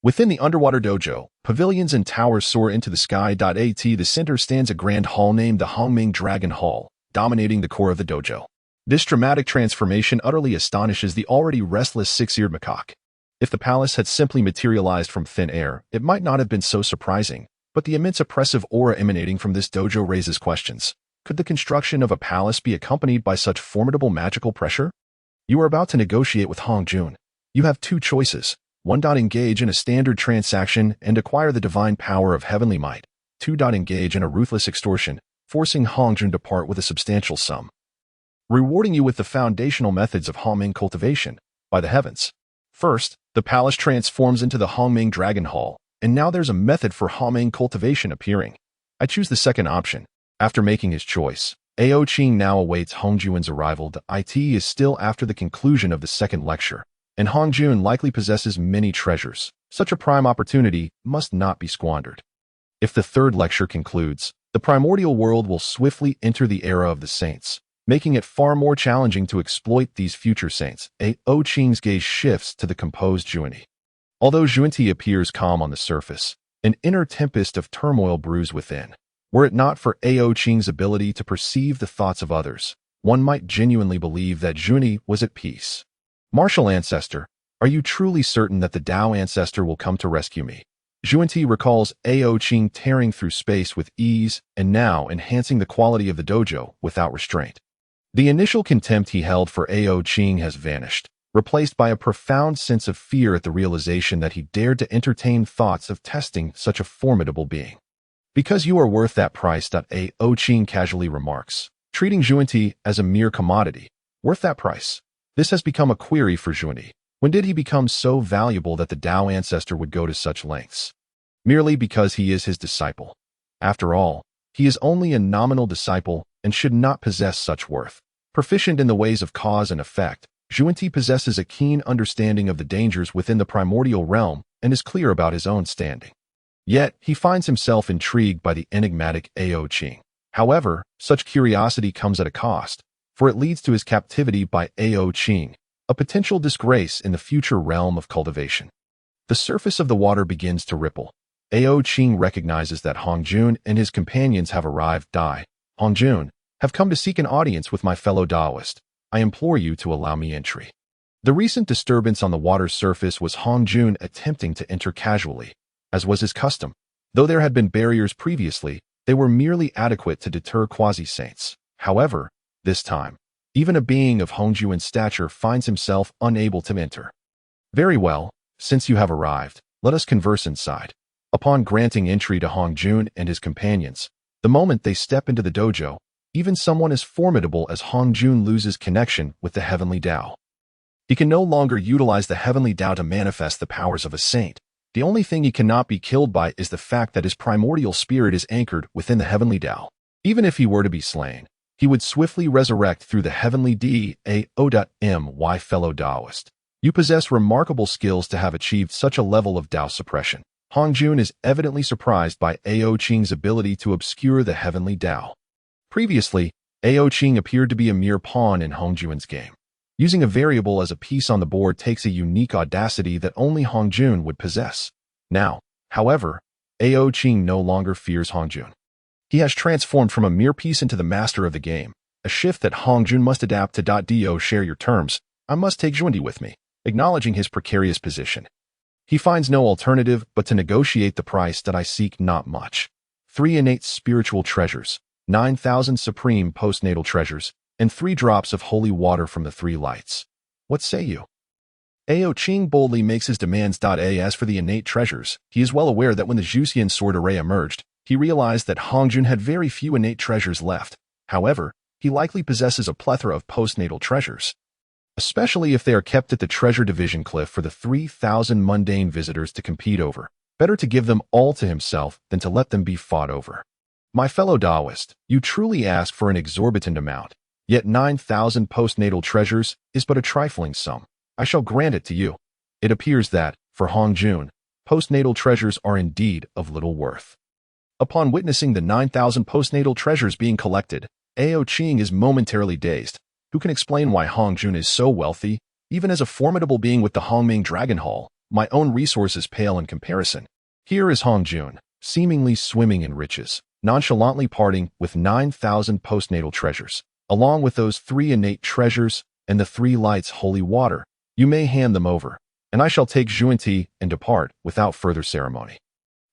Within the underwater dojo, pavilions and towers soar into the sky. At the center stands a grand hall named the Hongming Dragon Hall, dominating the core of the dojo. This dramatic transformation utterly astonishes the already restless six-eared macaque. If the palace had simply materialized from thin air, it might not have been so surprising, but the immense oppressive aura emanating from this dojo raises questions. Could the construction of a palace be accompanied by such formidable magical pressure? You are about to negotiate with Hong Jun. You have two choices. 1. Engage in a standard transaction and acquire the divine power of heavenly might. 2. Engage in a ruthless extortion, forcing Hong Jun to part with a substantial sum, rewarding you with the foundational methods of Hongming cultivation. By the heavens. First, the palace transforms into the Hongming Dragon Hall, and now there's a method for Hongming cultivation appearing. I choose the second option. After making his choice, Ao Qing now awaits Hong Jun's arrival. The IT is still after the conclusion of the second lecture, and Hong Jun likely possesses many treasures. Such a prime opportunity must not be squandered. If the third lecture concludes, the primordial world will swiftly enter the era of the saints, making it far more challenging to exploit these future saints. Ao Qing's gaze shifts to the composed Zhunti. Although Zhunti appears calm on the surface, an inner tempest of turmoil brews within. Were it not for Ao Qing's ability to perceive the thoughts of others, one might genuinely believe that Zhunti was at peace. Martial Ancestor, are you truly certain that the Dao Ancestor will come to rescue me? Zhunti recalls Ao Qing tearing through space with ease and now enhancing the quality of the dojo without restraint. The initial contempt he held for Ao Qing has vanished, replaced by a profound sense of fear at the realization that he dared to entertain thoughts of testing such a formidable being. Because you are worth that price. Ao Qing casually remarks, treating Zhunti as a mere commodity. Worth that price? This has become a query for Zhunti. When did he become so valuable that the Dao Ancestor would go to such lengths? Merely because he is his disciple. After all, he is only a nominal disciple and should not possess such worth. Proficient in the ways of cause and effect, Zhunti possesses a keen understanding of the dangers within the primordial realm and is clear about his own standing. Yet, he finds himself intrigued by the enigmatic Ao Qing. However, such curiosity comes at a cost, for it leads to his captivity by Ao Qing, a potential disgrace in the future realm of cultivation. The surface of the water begins to ripple. Ao Qing recognizes that Hong Jun and his companions have arrived. Hong Jun, have come to seek an audience with my fellow Daoist. I implore you to allow me entry. The recent disturbance on the water's surface was Hong Jun attempting to enter casually, as was his custom. Though there had been barriers previously, They were merely adequate to deter quasi-saints. However, this time, even a being of Hongjun stature finds himself unable to enter. Very well, since you have arrived, let us converse inside. Upon granting entry to Hongjun and his companions, the moment they step into the dojo, even someone as formidable as Hongjun loses connection with the heavenly Tao. He can no longer utilize the heavenly Tao to manifest the powers of a saint. The only thing he cannot be killed by is the fact that his primordial spirit is anchored within the heavenly Tao. Even if he were to be slain, he would swiftly resurrect through the heavenly Dao. Fellow Taoist, you possess remarkable skills to have achieved such a level of Tao suppression. Hongjun is evidently surprised by Ao Qing's ability to obscure the heavenly Tao. Previously, Ao Qing appeared to be a mere pawn in Hongjun's game. Using a variable as a piece on the board takes a unique audacity that only Hongjun would possess. Now, however, Ao Qing no longer fears Hongjun. He has transformed from a mere piece into the master of the game, a shift that Hongjun must adapt to. Do share your terms. I must take Zhunti with me, acknowledging his precarious position. He finds no alternative but to negotiate the price that I seek not much. 3 innate spiritual treasures, 9,000 supreme postnatal treasures, and 3 drops of holy water from the 3 lights. What say you? Ao Qing boldly makes his demands. As for the innate treasures, he is well aware that when the Zhuxian sword array emerged, he realized that Hongjun had very few innate treasures left. However, he likely possesses a plethora of postnatal treasures, especially if they are kept at the treasure division cliff for the 3,000 mundane visitors to compete over. Better to give them all to himself than to let them be fought over. My fellow Taoist, you truly ask for an exorbitant amount, yet 9,000 postnatal treasures is but a trifling sum. I shall grant it to you. It appears that, for Hongjun, postnatal treasures are indeed of little worth. Upon witnessing the 9,000 postnatal treasures being collected, Ao Qing is momentarily dazed. Who can explain why Hongjun is so wealthy? Even as a formidable being with the Hongming Dragon Hall, my own resources pale in comparison. Here is Hongjun, seemingly swimming in riches, nonchalantly parting with 9,000 postnatal treasures, along with those 3 innate treasures and the 3 lights holy water. You may hand them over, and I shall take Zhunti and depart without further ceremony.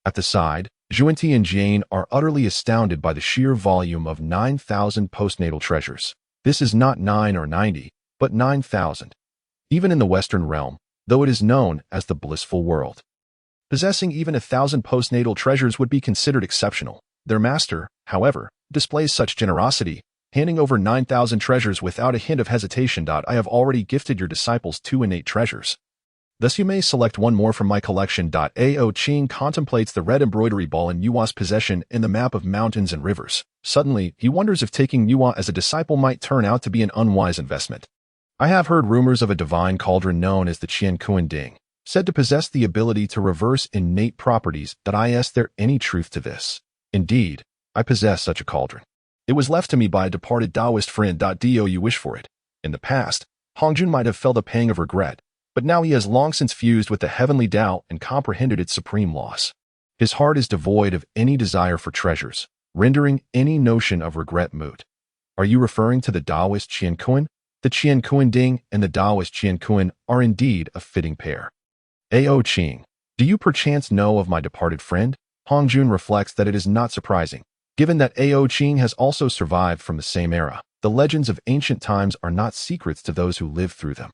At the side, Zhunti and Jane are utterly astounded by the sheer volume of 9,000 postnatal treasures. This is not 9 or 90, but 9,000. Even in the Western realm, though it is known as the blissful world, possessing even 1,000 postnatal treasures would be considered exceptional. Their master, however, displays such generosity, handing over 9,000 treasures without a hint of hesitation. I have already gifted your disciples 2 innate treasures. Thus you may select one more from my collection. Ao Qing contemplates the red embroidery ball in Nuwa's possession in the map of mountains and rivers. Suddenly, he wonders if taking Nuwa as a disciple might turn out to be an unwise investment. I have heard rumors of a divine cauldron known as the Qiankuan, said to possess the ability to reverse innate properties. Is there any truth to this? Indeed, I possess such a cauldron. It was left to me by a departed Taoist friend. Do you wish for it? In the past, Hongjun might have felt a pang of regret, but now he has long since fused with the heavenly Tao and comprehended its supreme loss. His heart is devoid of any desire for treasures, rendering any notion of regret moot. Are you referring to the Taoist Qiankuan? The Qiankuan and the Taoist Qiankuan are indeed a fitting pair. Ao Qing, do you perchance know of my departed friend? Hongjun reflects that it is not surprising, given that Ao Qing has also survived from the same era. The legends of ancient times are not secrets to those who live through them.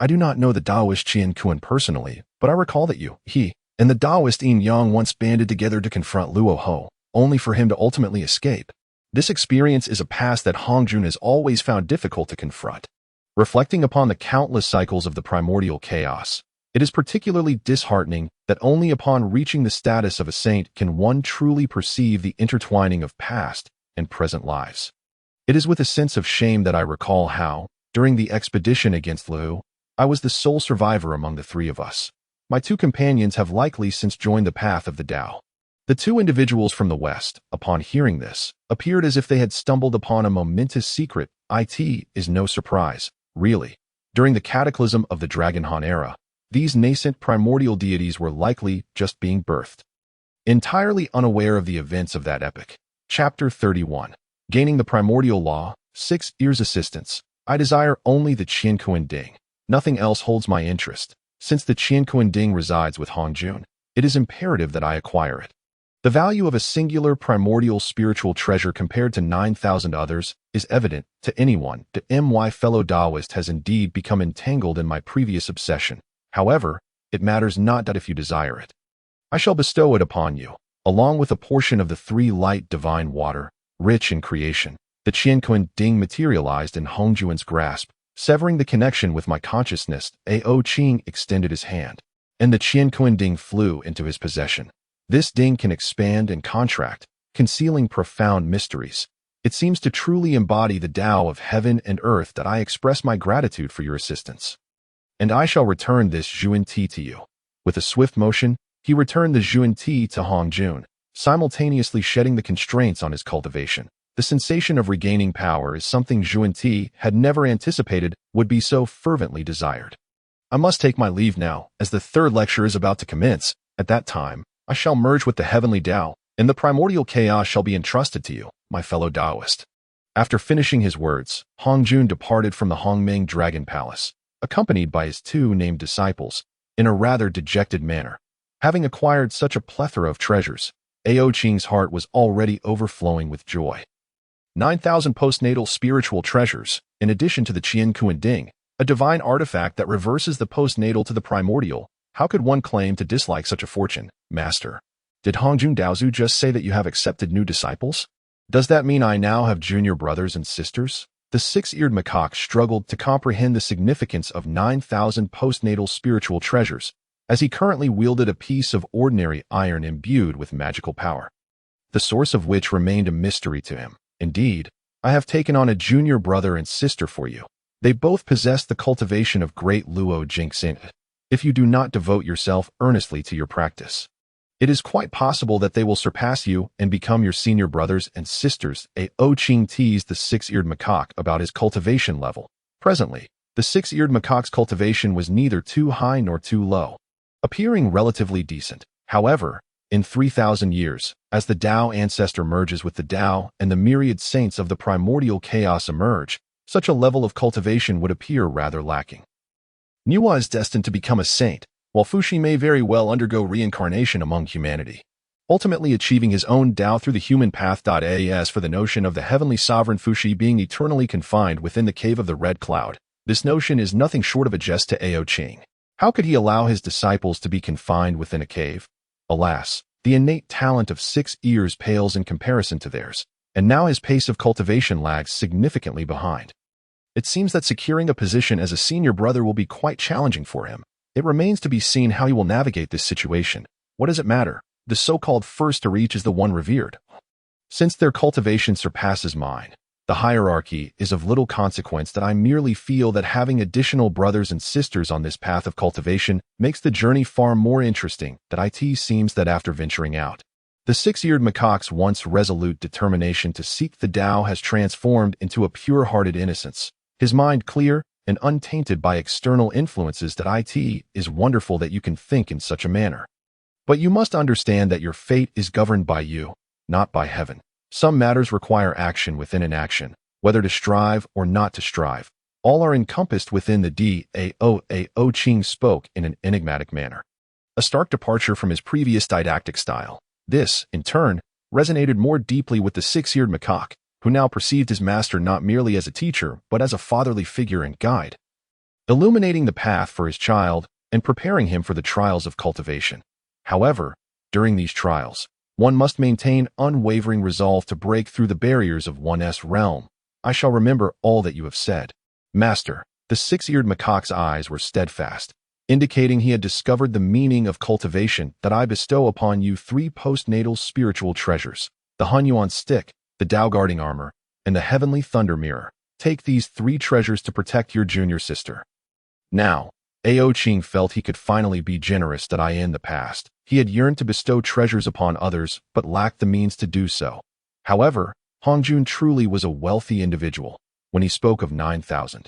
I do not know the Taoist Qiankuan personally, but I recall that he, and the Taoist Yin Yang once banded together to confront Luo Ho, only for him to ultimately escape. This experience is a past that Hongjun has always found difficult to confront. Reflecting upon the countless cycles of the primordial chaos, it is particularly disheartening that only upon reaching the status of a saint can one truly perceive the intertwining of past and present lives. It is with a sense of shame that I recall how, during the expedition against Luo, I was the sole survivor among the 3 of us. My 2 companions have likely since joined the path of the Tao. The 2 individuals from the West, upon hearing this, appeared as if they had stumbled upon a momentous secret. It is no surprise, really. During the cataclysm of the Dragon Han era, these nascent primordial deities were likely just being birthed. Entirely unaware of the events of that epoch. Chapter 31. Gaining the Primordial Law, 6 Years Assistance. I desire only the Qiankuan Ding. Nothing else holds my interest. Since the Qiankuan Ding resides with Hongjun, it is imperative that I acquire it. The value of a singular primordial spiritual treasure compared to 9,000 others is evident to anyone. My fellow Taoist has indeed become entangled in my previous obsession. However, it matters not that if you desire it. I shall bestow it upon you, along with a portion of the three light divine water, rich in creation. The Qian Ding materialized in Hongjuan's grasp, severing the connection with my consciousness. Ao Qing extended his hand, and the Qian Ding flew into his possession. This ding can expand and contract, concealing profound mysteries. It seems to truly embody the Tao of heaven and earth that I express my gratitude for your assistance. And I shall return this Zhunti to you. With a swift motion, he returned the Zhunti to Hongjun, simultaneously shedding the constraints on his cultivation. The sensation of regaining power is something Zhunti had never anticipated would be so fervently desired. I must take my leave now, as the third lecture is about to commence. At that time, I shall merge with the heavenly Tao, and the primordial chaos shall be entrusted to you, my fellow Taoist. After finishing his words, Hongjun departed from the Hongming Dragon Palace, accompanied by his two named disciples, in a rather dejected manner. Having acquired such a plethora of treasures, Ao Qing's heart was already overflowing with joy. 9,000 postnatal spiritual treasures, in addition to the Qian Ding, a divine artifact that reverses the postnatal to the primordial. How could one claim to dislike such a fortune, Master? Did Jun Daozu just say that you have accepted new disciples? Does that mean I now have junior brothers and sisters? The six-eared macaque struggled to comprehend the significance of 9,000 postnatal spiritual treasures, as he currently wielded a piece of ordinary iron imbued with magical power, the source of which remained a mystery to him. Indeed, I have taken on a junior brother and sister for you. They both possess the cultivation of great Luo Jingxing. If you do not devote yourself earnestly to your practice, it is quite possible that they will surpass you and become your senior brothers and sisters. Ao Qing teased the six-eared macaque about his cultivation level. Presently, the six-eared macaque's cultivation was neither too high nor too low, appearing relatively decent. However, in 3,000 years, as the Dragon Ancestor merges with the Tao and the myriad saints of the primordial chaos emerge, such a level of cultivation would appear rather lacking. Nuwa is destined to become a saint, while Fuxi may very well undergo reincarnation among humanity, ultimately achieving his own Tao through the human path. As for the notion of the heavenly sovereign Fuxi being eternally confined within the cave of the red cloud, this notion is nothing short of a jest to Ao Qing. How could he allow his disciples to be confined within a cave? Alas, the innate talent of 6 ears pales in comparison to theirs, and now his pace of cultivation lags significantly behind. It seems that securing a position as a senior brother will be quite challenging for him. It remains to be seen how he will navigate this situation. What does it matter? The so-called first to reach is the one revered. Since their cultivation surpasses mine, the hierarchy is of little consequence. That I merely feel that having additional brothers and sisters on this path of cultivation makes the journey far more interesting. That it seems that after venturing out, the six-eared macaque's once resolute determination to seek the Tao has transformed into a pure-hearted innocence. His mind clear and untainted by external influences. That it is wonderful that you can think in such a manner. But you must understand that your fate is governed by you, not by heaven. Some matters require action within an action, whether to strive or not to strive. All are encompassed within the Dao. Ao Qing spoke in an enigmatic manner, a stark departure from his previous didactic style. This, in turn, resonated more deeply with the six-eared macaque, who now perceived his master not merely as a teacher, but as a fatherly figure and guide, illuminating the path for his child and preparing him for the trials of cultivation. However, during these trials, one must maintain unwavering resolve to break through the barriers of one's realm. I shall remember all that you have said, Master. The six-eared macaque's eyes were steadfast, indicating he had discovered the meaning of cultivation. That I bestow upon you 3 postnatal spiritual treasures, the Hunyuan stick, the Tao guarding armor, and the heavenly thunder mirror. Take these 3 treasures to protect your junior sister. Now, Ao Qing felt he could finally be generous. That in the past, he had yearned to bestow treasures upon others, but lacked the means to do so. However, Hongjun truly was a wealthy individual. When he spoke of 9,000,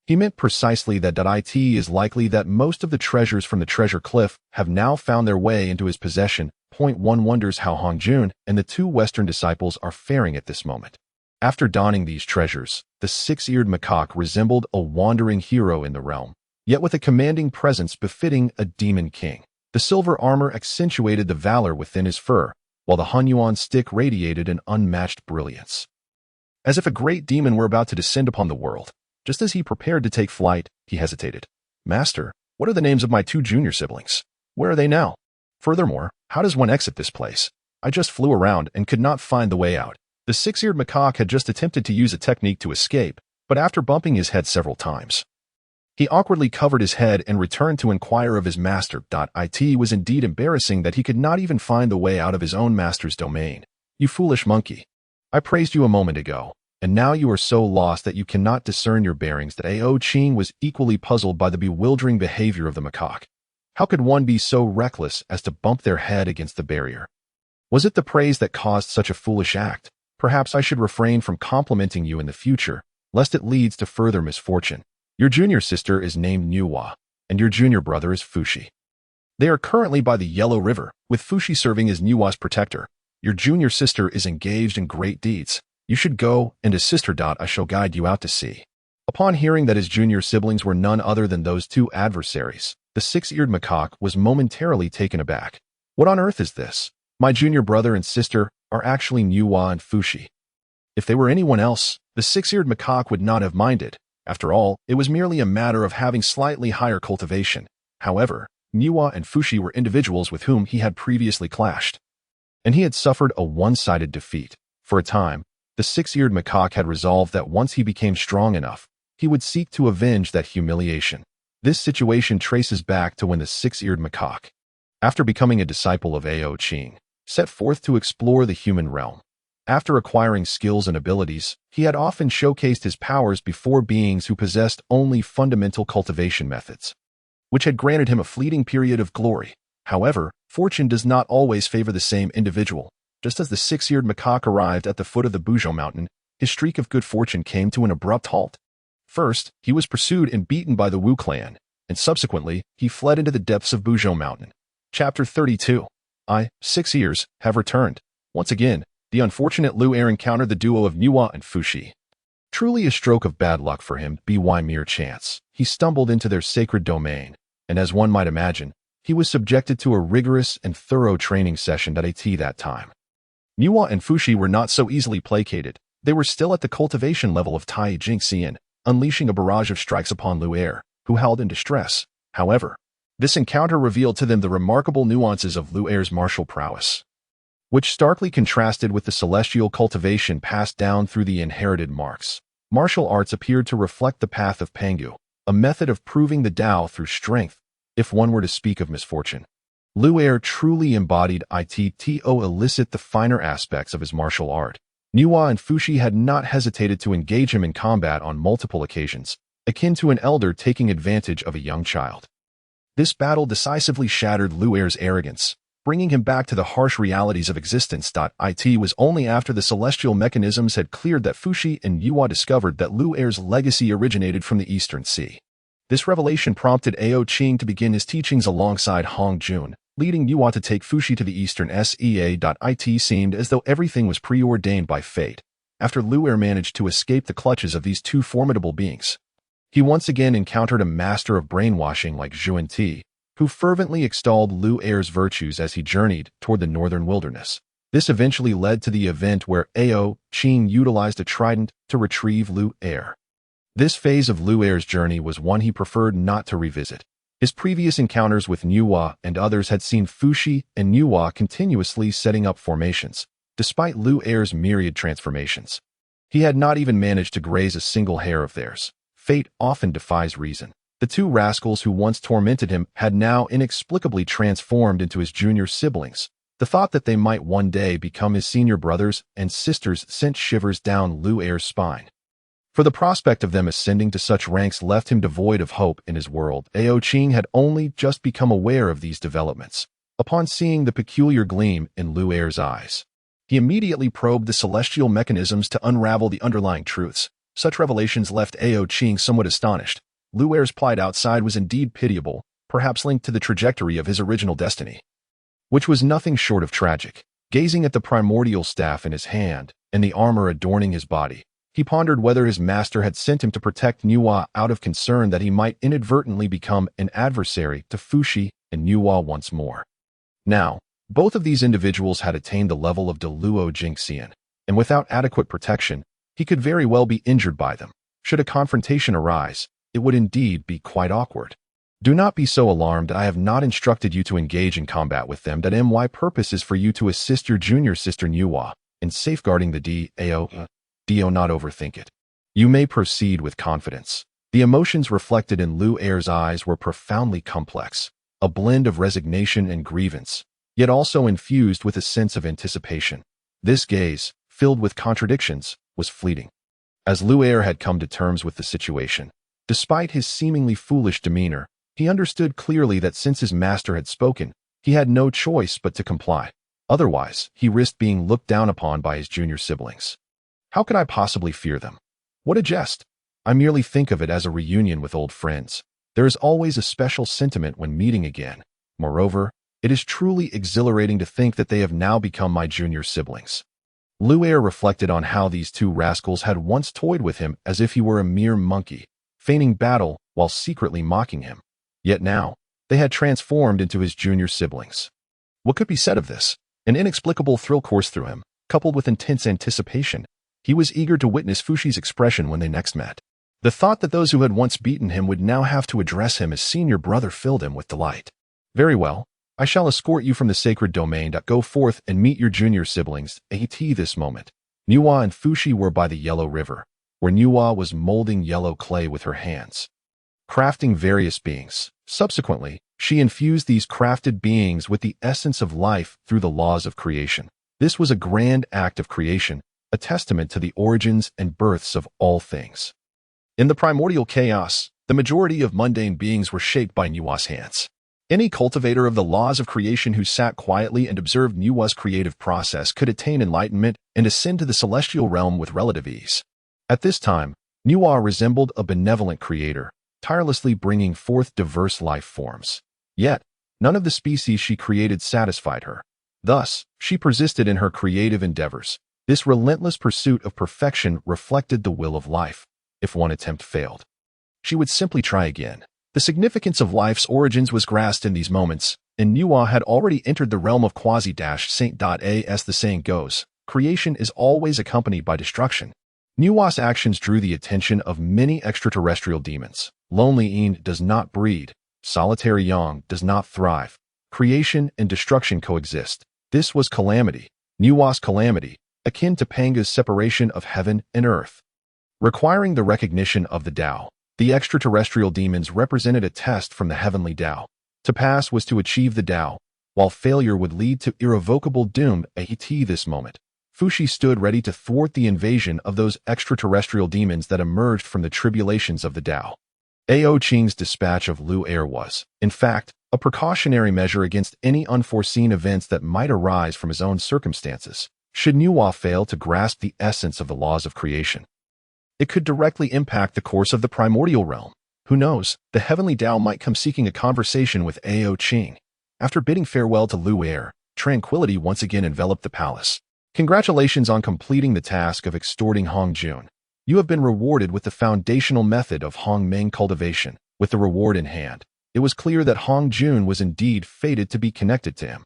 he meant precisely that. It is likely that most of the treasures from the treasure cliff have now found their way into his possession. One wonders how Hongjun and the 2 Western disciples are faring at this moment. After donning these treasures, the six-eared macaque resembled a wandering hero in the realm, yet with a commanding presence befitting a demon king. The silver armor accentuated the valor within his fur, while the Hunyuan stick radiated an unmatched brilliance. As if a great demon were about to descend upon the world. Just as he prepared to take flight, he hesitated. Master, what are the names of my 2 junior siblings? Where are they now? Furthermore, how does one exit this place? I just flew around and could not find the way out. The 6-eared macaque had just attempted to use a technique to escape, but after bumping his head several times, he awkwardly covered his head and returned to inquire of his master. It was indeed embarrassing that he could not even find the way out of his own master's domain. You foolish monkey. I praised you a moment ago, and now you are so lost that you cannot discern your bearings. That Ao Qing was equally puzzled by the bewildering behavior of the macaque. How could one be so reckless as to bump their head against the barrier? Was it the praise that caused such a foolish act? Perhaps I should refrain from complimenting you in the future, lest it leads to further misfortune. Your junior sister is named Nuwa, and your junior brother is Fushi. They are currently by the Yellow River, with Fushi serving as Nuwa's protector. Your junior sister is engaged in great deeds. You should go and assist her. I shall guide you out to sea. Upon hearing that his junior siblings were none other than those 2 adversaries, the 6-eared macaque was momentarily taken aback. What on earth is this? My junior brother and sister are actually Nuwa and Fushi. If they were anyone else, the 6-eared macaque would not have minded. After all, it was merely a matter of having slightly higher cultivation. However, Nuwa and Fushi were individuals with whom he had previously clashed, and he had suffered a one-sided defeat. For a time, the 6-eared macaque had resolved that once he became strong enough, he would seek to avenge that humiliation. This situation traces back to when the 6-eared macaque, after becoming a disciple of Ao Qing, set forth to explore the human realm. After acquiring skills and abilities, he had often showcased his powers before beings who possessed only fundamental cultivation methods, which had granted him a fleeting period of glory. However, fortune does not always favor the same individual. Just as the 6-eared macaque arrived at the foot of the Buzhou mountain, his streak of good fortune came to an abrupt halt. First, he was pursued and beaten by the Wu clan, and subsequently, he fled into the depths of Buzhou mountain. Chapter 32. 6 years, have returned. Once again, the unfortunate Lu Er encountered the duo of Nuwa and Fushi. Truly a stroke of bad luck for him, by mere chance. He stumbled into their sacred domain, and as one might imagine, he was subjected to a rigorous and thorough training session at that time. Nuwa and Fushi were not so easily placated. They were still at the cultivation level of Tai Jingxian, unleashing a barrage of strikes upon Lu Er, who howled in distress. However, this encounter revealed to them the remarkable nuances of Lu Er's martial prowess, which starkly contrasted with the celestial cultivation passed down through the inherited marks. Martial arts appeared to reflect the path of Pangu, a method of proving the Tao through strength, if one were to speak of misfortune. Lu Er truly embodied to elicit the finer aspects of his martial art. Nuwa and Fushi had not hesitated to engage him in combat on multiple occasions, akin to an elder taking advantage of a young child. This battle decisively shattered Lu Er's arrogance, bringing him back to the harsh realities of existence. It was only after the celestial mechanisms had cleared that Fushi and Nuwa discovered that Lu Er's legacy originated from the Eastern Sea. This revelation prompted Ao Qing to begin his teachings alongside Hong Jun, leading Nuwa to take Fushi to the Eastern Sea. It seemed as though everything was preordained by fate. After Lu Er managed to escape the clutches of these 2 formidable beings, he once again encountered a master of brainwashing like Jun Daozu, who fervently extolled Lu Er's virtues as he journeyed toward the northern wilderness. This eventually led to the event where Ao Qing utilized a trident to retrieve Lu Er. This phase of Lu Er's journey was one he preferred not to revisit. His previous encounters with Nuwa and others had seen Fushi and Nuwa continuously setting up formations, despite Lu Er's myriad transformations. He had not even managed to graze a single hair of theirs. Fate often defies reason. The 2 rascals who once tormented him had now inexplicably transformed into his junior siblings. The thought that they might one day become his senior brothers and sisters sent shivers down Lu Er's spine. For the prospect of them ascending to such ranks left him devoid of hope in his world. Ao Qing had only just become aware of these developments. Upon seeing the peculiar gleam in Lu Er's eyes, he immediately probed the celestial mechanisms to unravel the underlying truths. Such revelations left Ao Qing somewhat astonished. Lu Er's plight outside was indeed pitiable, perhaps linked to the trajectory of his original destiny, which was nothing short of tragic. Gazing at the primordial staff in his hand and the armor adorning his body, he pondered whether his master had sent him to protect Nuwa out of concern that he might inadvertently become an adversary to Fushi and Nuwa once more. Now, Both of these individuals had attained the level of Deluo Jingxian, and without adequate protection, he could very well be injured by them. Should a confrontation arise, it would indeed be quite awkward. Do not be so alarmed. I have not instructed you to engage in combat with them. That my purpose is for you to assist your junior sister Nuwa in safeguarding the Ao. Not overthink it. You may proceed with confidence. The emotions reflected in Lu Er's eyes were profoundly complex, a blend of resignation and grievance, yet also infused with a sense of anticipation. This gaze, filled with contradictions, was fleeting. As Lu Er had come to terms with the situation, despite his seemingly foolish demeanor, he understood clearly that since his master had spoken, he had no choice but to comply. Otherwise, he risked being looked down upon by his junior siblings. How could I possibly fear them? What a jest! I merely think of it as a reunion with old friends. There is always a special sentiment when meeting again. Moreover, it is truly exhilarating to think that they have now become my junior siblings. Lu Er reflected on how these two rascals had once toyed with him as if he were a mere monkey, feigning battle while secretly mocking him. Yet now, they had transformed into his junior siblings. What could be said of this? An inexplicable thrill coursed through him, coupled with intense anticipation. He was eager to witness Fushi's expression when they next met. The thought that those who had once beaten him would now have to address him as senior brother filled him with delight. Very well, I shall escort you from the sacred domain. Go forth and meet your junior siblings. This moment. Nuwa and Fushi were by the Yellow River, where Nuwa was molding yellow clay with her hands, crafting various beings. Subsequently, she infused these crafted beings with the essence of life through the laws of creation. This was a grand act of creation, a testament to the origins and births of all things. In the primordial chaos, the majority of mundane beings were shaped by Nuwa's hands. Any cultivator of the laws of creation who sat quietly and observed Nuwa's creative process could attain enlightenment and ascend to the celestial realm with relative ease. At this time, Nuwa resembled a benevolent creator, tirelessly bringing forth diverse life forms. Yet, none of the species she created satisfied her. Thus, she persisted in her creative endeavors. This relentless pursuit of perfection reflected the will of life. If one attempt failed, she would simply try again. The significance of life's origins was grasped in these moments, and Nuwa had already entered the realm of quasi-saint. As the saying goes, creation is always accompanied by destruction. Nuwa's actions drew the attention of many extraterrestrial demons. Lonely Een does not breed. Solitary Yang does not thrive. Creation and destruction coexist. This was calamity. Nuwa's calamity, akin to Panga's separation of heaven and earth. Requiring the recognition of the Tao, the extraterrestrial demons represented a test from the heavenly Tao. To pass was to achieve the Tao, while failure would lead to irrevocable doom. This moment, Fushi stood ready to thwart the invasion of those extraterrestrial demons that emerged from the tribulations of the Tao. Ao Qing's dispatch of Lu Er was, in fact, a precautionary measure against any unforeseen events that might arise from his own circumstances. Should Nuwa fail to grasp the essence of the laws of creation, it could directly impact the course of the primordial realm. Who knows, the heavenly Tao might come seeking a conversation with Ao Qing. After bidding farewell to Lu Er, tranquility once again enveloped the palace. Congratulations on completing the task of extorting Hong Jun. You have been rewarded with the foundational method of Hong Meng cultivation. With the reward in hand, it was clear that Hong Jun was indeed fated to be connected to him.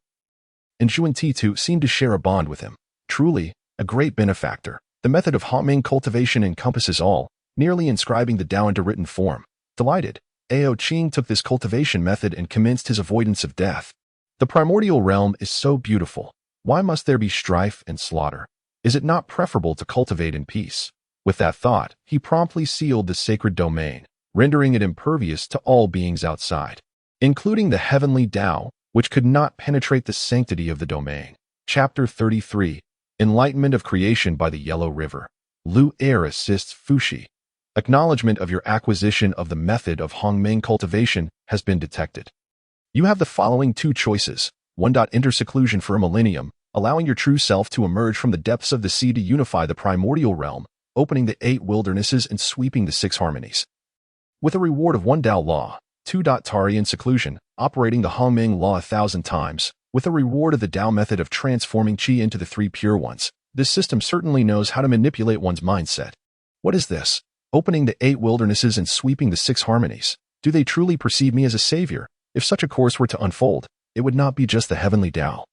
And Zhuan Titu seemed to share a bond with him. Truly, a great benefactor. The method of Hong Meng cultivation encompasses all, nearly inscribing the Tao into written form. Delighted, Ao Qing took this cultivation method and commenced his avoidance of death. The primordial realm is so beautiful. Why must there be strife and slaughter? Is it not preferable to cultivate in peace? With that thought, he promptly sealed the sacred domain, rendering it impervious to all beings outside, including the heavenly Tao, which could not penetrate the sanctity of the domain. Chapter 33. Enlightenment of Creation by the Yellow River. Lu Er assists Fushi. Acknowledgement of your acquisition of the method of Hong Meng cultivation has been detected. You have the following two choices. 1. Enter seclusion for a millennium, allowing your true self to emerge from the depths of the sea to unify the primordial realm, opening the 8 wildernesses and sweeping the 6 harmonies. With a reward of 1 Tao Law. 2. Tarry in seclusion, operating the Hong Meng Law 1,000 times, with a reward of the Tao method of transforming Qi into the 3 pure ones. This system certainly knows how to manipulate one's mindset. What is this? Opening the 8 wildernesses and sweeping the 6 harmonies. Do they truly perceive me as a savior? If such a course were to unfold, it would not be just the heavenly Tao.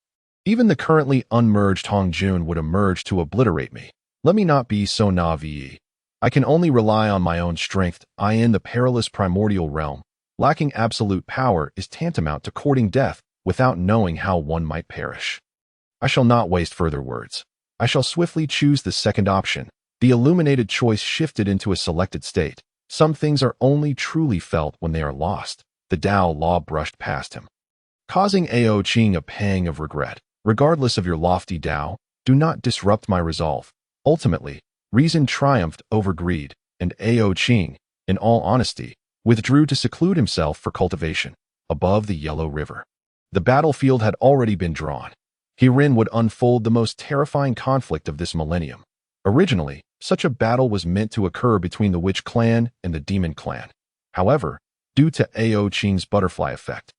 Even the currently unmerged Hong Jun would emerge to obliterate me. Let me not be so naive. I can only rely on my own strength. I in the perilous primordial realm. Lacking absolute power is tantamount to courting death without knowing how one might perish. I shall not waste further words. I shall swiftly choose the second option. The illuminated choice shifted into a selected state. Some things are only truly felt when they are lost. The Tao law brushed past him, causing Ao Qing a pang of regret. Regardless of your lofty Tao, do not disrupt my resolve. Ultimately, reason triumphed over greed, and Ao Qing, in all honesty, withdrew to seclude himself for cultivation, above the Yellow River. The battlefield had already been drawn. Herein would unfold the most terrifying conflict of this millennium. Originally, such a battle was meant to occur between the Witch clan and the Demon clan. However, due to Ao Qing's butterfly effect,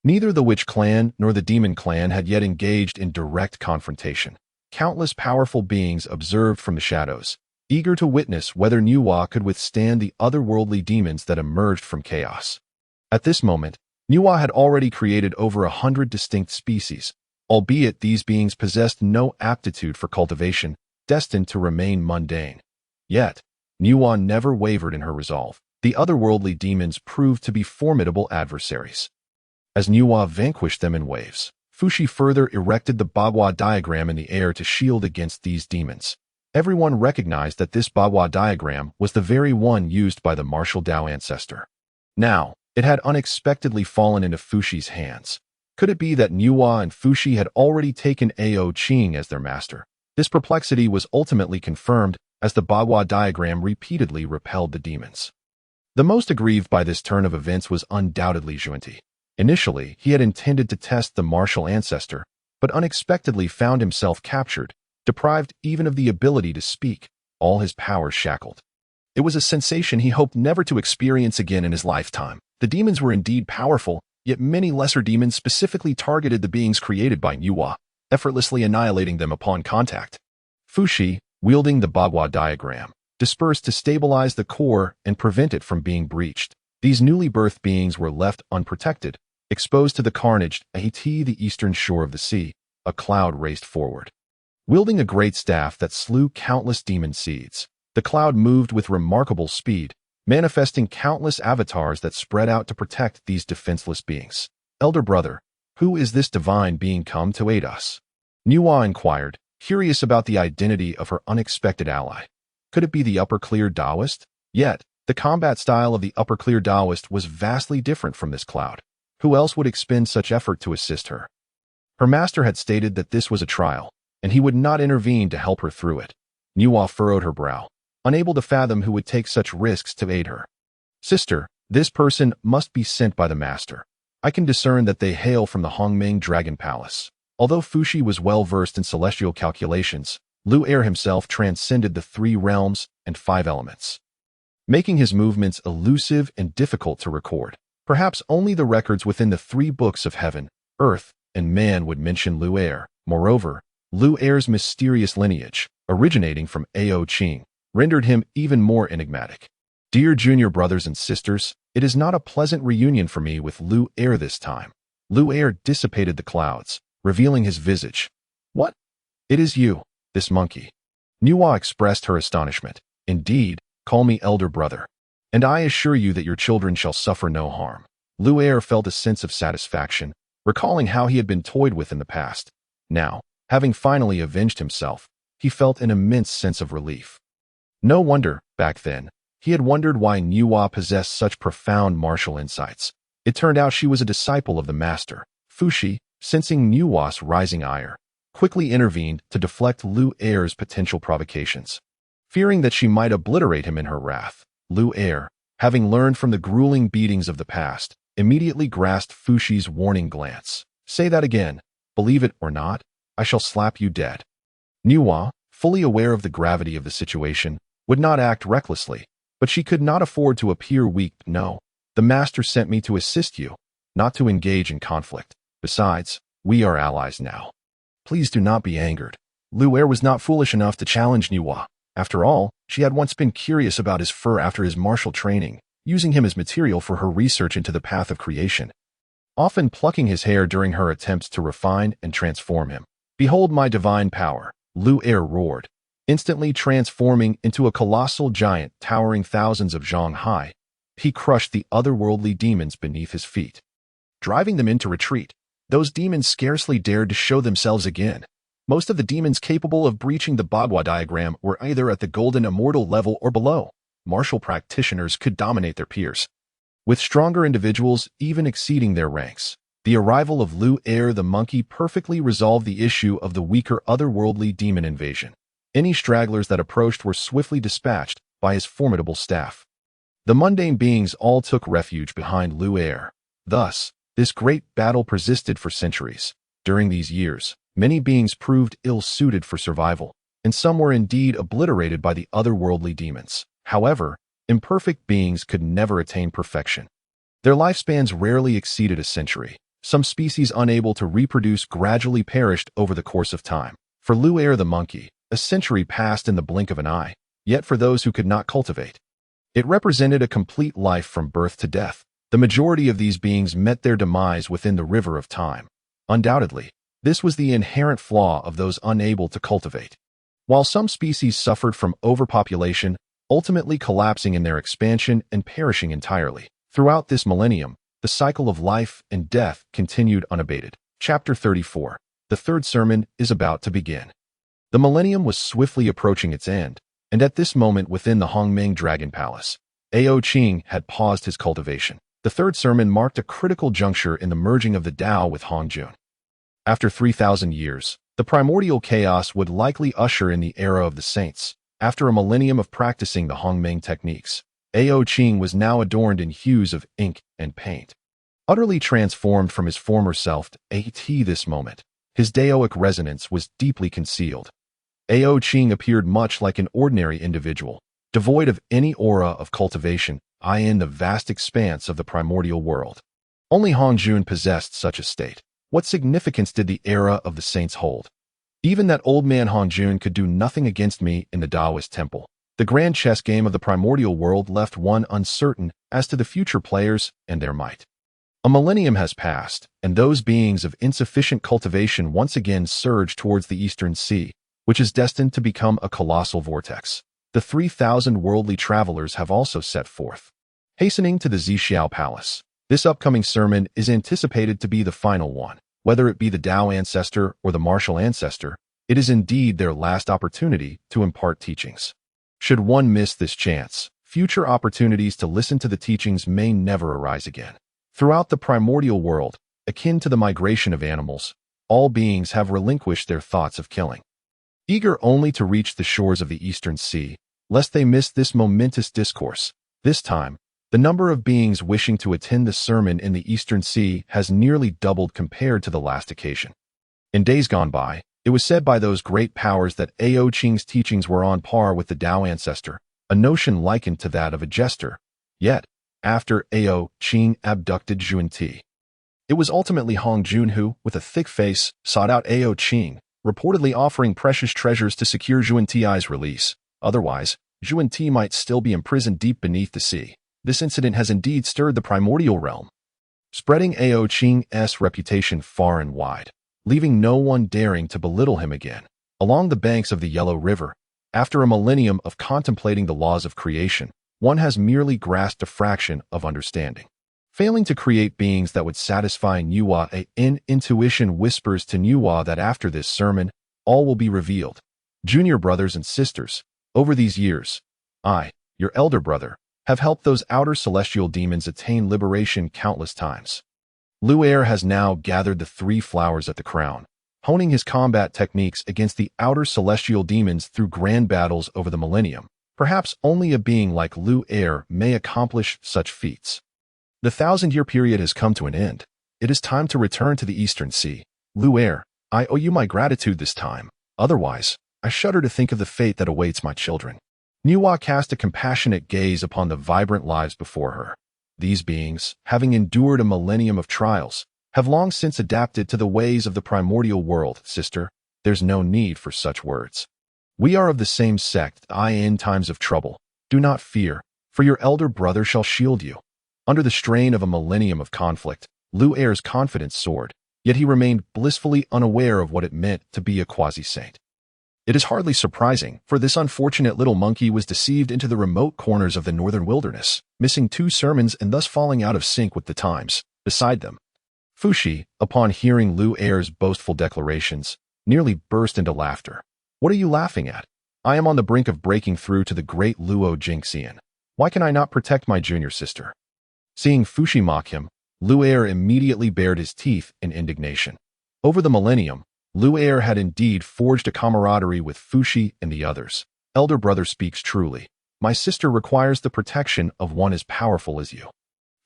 neither the Witch clan nor the Demon clan had yet engaged in direct confrontation. Countless powerful beings observed from the shadows, eager to witness whether Nuwa could withstand the otherworldly demons that emerged from chaos. At this moment, Nuwa had already created over 100 distinct species, albeit these beings possessed no aptitude for cultivation, destined to remain mundane. Yet, Nuwa never wavered in her resolve. The otherworldly demons proved to be formidable adversaries. As Nuwa vanquished them in waves, Fushi further erected the Bagua diagram in the air to shield against these demons. Everyone recognized that this Bagua diagram was the very one used by the martial Dragon Ancestor. Now, it had unexpectedly fallen into Fushi's hands. Could it be that Nuwa and Fushi had already taken Ao Qing as their master? This perplexity was ultimately confirmed as the Bagua diagram repeatedly repelled the demons. The most aggrieved by this turn of events was undoubtedly Zhunti. Initially, he had intended to test the martial ancestor, but unexpectedly found himself captured, deprived even of the ability to speak, all his powers shackled. It was a sensation he hoped never to experience again in his lifetime. The demons were indeed powerful, yet many lesser demons specifically targeted the beings created by Nuwa, effortlessly annihilating them upon contact. Fushi, wielding the Bagua diagram, dispersed to stabilize the core and prevent it from being breached. These newly birthed beings were left unprotected, exposed to the carnage. At the eastern shore of the sea, a cloud raced forward. Wielding a great staff that slew countless demon seeds, the cloud moved with remarkable speed, manifesting countless avatars that spread out to protect these defenseless beings. Elder brother, who is this divine being come to aid us? Nuwa inquired, curious about the identity of her unexpected ally. Could it be the Upper Clear Taoist? Yet, the combat style of the Upper Clear Taoist was vastly different from this cloud. Who else would expend such effort to assist her? Her master had stated that this was a trial, and he would not intervene to help her through it. Nuwa furrowed her brow, unable to fathom who would take such risks to aid her. Sister, this person must be sent by the master. I can discern that they hail from the Hongming Dragon Palace. Although Fushi was well versed in celestial calculations, Lu Er himself transcended the 3 realms and 5 elements, making his movements elusive and difficult to record. Perhaps only the records within the 3 books of heaven, earth, and man would mention Lu Er. Moreover, Lu Er's mysterious lineage, originating from Ao Qing, rendered him even more enigmatic. Dear junior brothers and sisters, it is not a pleasant reunion for me with Lu Er this time. Lu Er dissipated the clouds, revealing his visage. What? It is you, this monkey. Nuwa expressed her astonishment. Indeed, call me elder brother, and I assure you that your children shall suffer no harm. Lu Er felt a sense of satisfaction, recalling how he had been toyed with in the past. Now, having finally avenged himself, he felt an immense sense of relief. No wonder, back then, he had wondered why Nuwa possessed such profound martial insights. It turned out she was a disciple of the master. Fushi, sensing Nuwa's rising ire, quickly intervened to deflect Lu Er's potential provocations. Fearing that she might obliterate him in her wrath, Lu Er, having learned from the grueling beatings of the past, immediately grasped Fushi's warning glance. Say that again. Believe it or not, I shall slap you dead. Nuwa, fully aware of the gravity of the situation, would not act recklessly, but she could not afford to appear weak. No, the master sent me to assist you, not to engage in conflict. Besides, we are allies now. Please do not be angered. Lu Er was not foolish enough to challenge Nuwa. After all, she had once been curious about his fur after his martial training, using him as material for her research into the path of creation. often plucking his hair during her attempts to refine and transform him. "Behold my divine power," Lu Er roared, instantly transforming into a colossal giant towering thousands of zhang high. He crushed the otherworldly demons beneath his feet, driving them into retreat. Those demons scarcely dared to show themselves again. Most of the demons capable of breaching the Bagua diagram were either at the golden immortal level or below. Martial practitioners could dominate their peers, with stronger individuals even exceeding their ranks. The arrival of Lu Er the monkey perfectly resolved the issue of the weaker otherworldly demon invasion. Any stragglers that approached were swiftly dispatched by his formidable staff. The mundane beings all took refuge behind Lu Er. Thus, this great battle persisted for centuries. During these years, many beings proved ill-suited for survival, and some were indeed obliterated by the otherworldly demons. However, imperfect beings could never attain perfection. Their lifespans rarely exceeded a century. Some species unable to reproduce gradually perished over the course of time. For Lu Er the monkey, a century passed in the blink of an eye, yet for those who could not cultivate, it represented a complete life from birth to death. The majority of these beings met their demise within the river of time. Undoubtedly, this was the inherent flaw of those unable to cultivate. While some species suffered from overpopulation, ultimately collapsing in their expansion and perishing entirely. Throughout this millennium, the cycle of life and death continued unabated. Chapter 34. The third sermon is about to begin. The millennium was swiftly approaching its end, and at this moment within the Hongmeng Dragon Palace, Ao Qing had paused his cultivation. The third sermon marked a critical juncture in the merging of the Tao with Hongjun. After 3,000 years, the primordial chaos would likely usher in the era of the saints. After a millennium of practicing the Hongmeng techniques, Ao Qing was now adorned in hues of ink and paint. Utterly transformed from his former self, at this moment, his Daoic resonance was deeply concealed. Ao Qing appeared much like an ordinary individual, devoid of any aura of cultivation, in the vast expanse of the primordial world. Only Hongjun possessed such a state. What significance did the era of the saints hold? Even that old man Hongjun could do nothing against me in the Taoist temple. The grand chess game of the primordial world left one uncertain as to the future players and their might. A millennium has passed, and those beings of insufficient cultivation once again surge towards the eastern sea, which is destined to become a colossal vortex. The 3,000 worldly travelers have also set forth, hastening to the Zixiao Palace. This upcoming sermon is anticipated to be the final one. Whether it be the Dragon Ancestor or the Martial Ancestor, it is indeed their last opportunity to impart teachings. Should one miss this chance, future opportunities to listen to the teachings may never arise again. Throughout the primordial world, akin to the migration of animals, all beings have relinquished their thoughts of killing, eager only to reach the shores of the eastern sea, lest they miss this momentous discourse. This time, the number of beings wishing to attend the sermon in the eastern sea has nearly doubled compared to the last occasion. In days gone by, it was said by those great powers that Ao Qing's teachings were on par with the Dragon Ancestor, a notion likened to that of a jester. Yet, after Ao Qing abducted Zhunti, it was ultimately Hongjun who, with a thick face, sought out Ao Qing, reportedly offering precious treasures to secure Zhunti's release. Otherwise, Zhunti might still be imprisoned deep beneath the sea. This incident has indeed stirred the primordial realm, spreading Ao Qing's reputation far and wide, leaving no one daring to belittle him again. Along the banks of the Yellow River, after a millennium of contemplating the laws of creation, one has merely grasped a fraction of understanding, failing to create beings that would satisfy Nuwa. Intuition whispers to Nuwa that after this sermon, all will be revealed. Junior brothers and sisters, over these years, I, your elder brother, have helped those outer celestial demons attain liberation countless times. Lu Er has now gathered the 3 flowers at the crown, honing his combat techniques against the outer celestial demons through grand battles over the millennium. Perhaps only a being like Lu Er may accomplish such feats. The 1,000-year period has come to an end. It is time to return to the eastern sea. Lu Er, I owe you my gratitude this time. Otherwise, I shudder to think of the fate that awaits my children. Nuwa cast a compassionate gaze upon the vibrant lives before her. These beings, having endured a millennium of trials, have long since adapted to the ways of the primordial world. Sister, there's no need for such words. We are of the same sect. In times of trouble, do not fear, for your elder brother shall shield you. Under the strain of a millennium of conflict, Lu Er's confidence soared, yet he remained blissfully unaware of what it meant to be a quasi-saint. It is hardly surprising, for this unfortunate little monkey was deceived into the remote corners of the northern wilderness, missing 2 sermons and thus falling out of sync with the times. Beside them, Fushi, upon hearing Lu Er's boastful declarations, nearly burst into laughter. "What are you laughing at? I am on the brink of breaking through to the great Luo Jingxian. Why can I not protect my junior sister?" Seeing Fushi mock him, Lu Er immediately bared his teeth in indignation. Over the millennium, Lu Er had indeed forged a camaraderie with Fushi and the others. "Elder brother speaks truly. My sister requires the protection of one as powerful as you."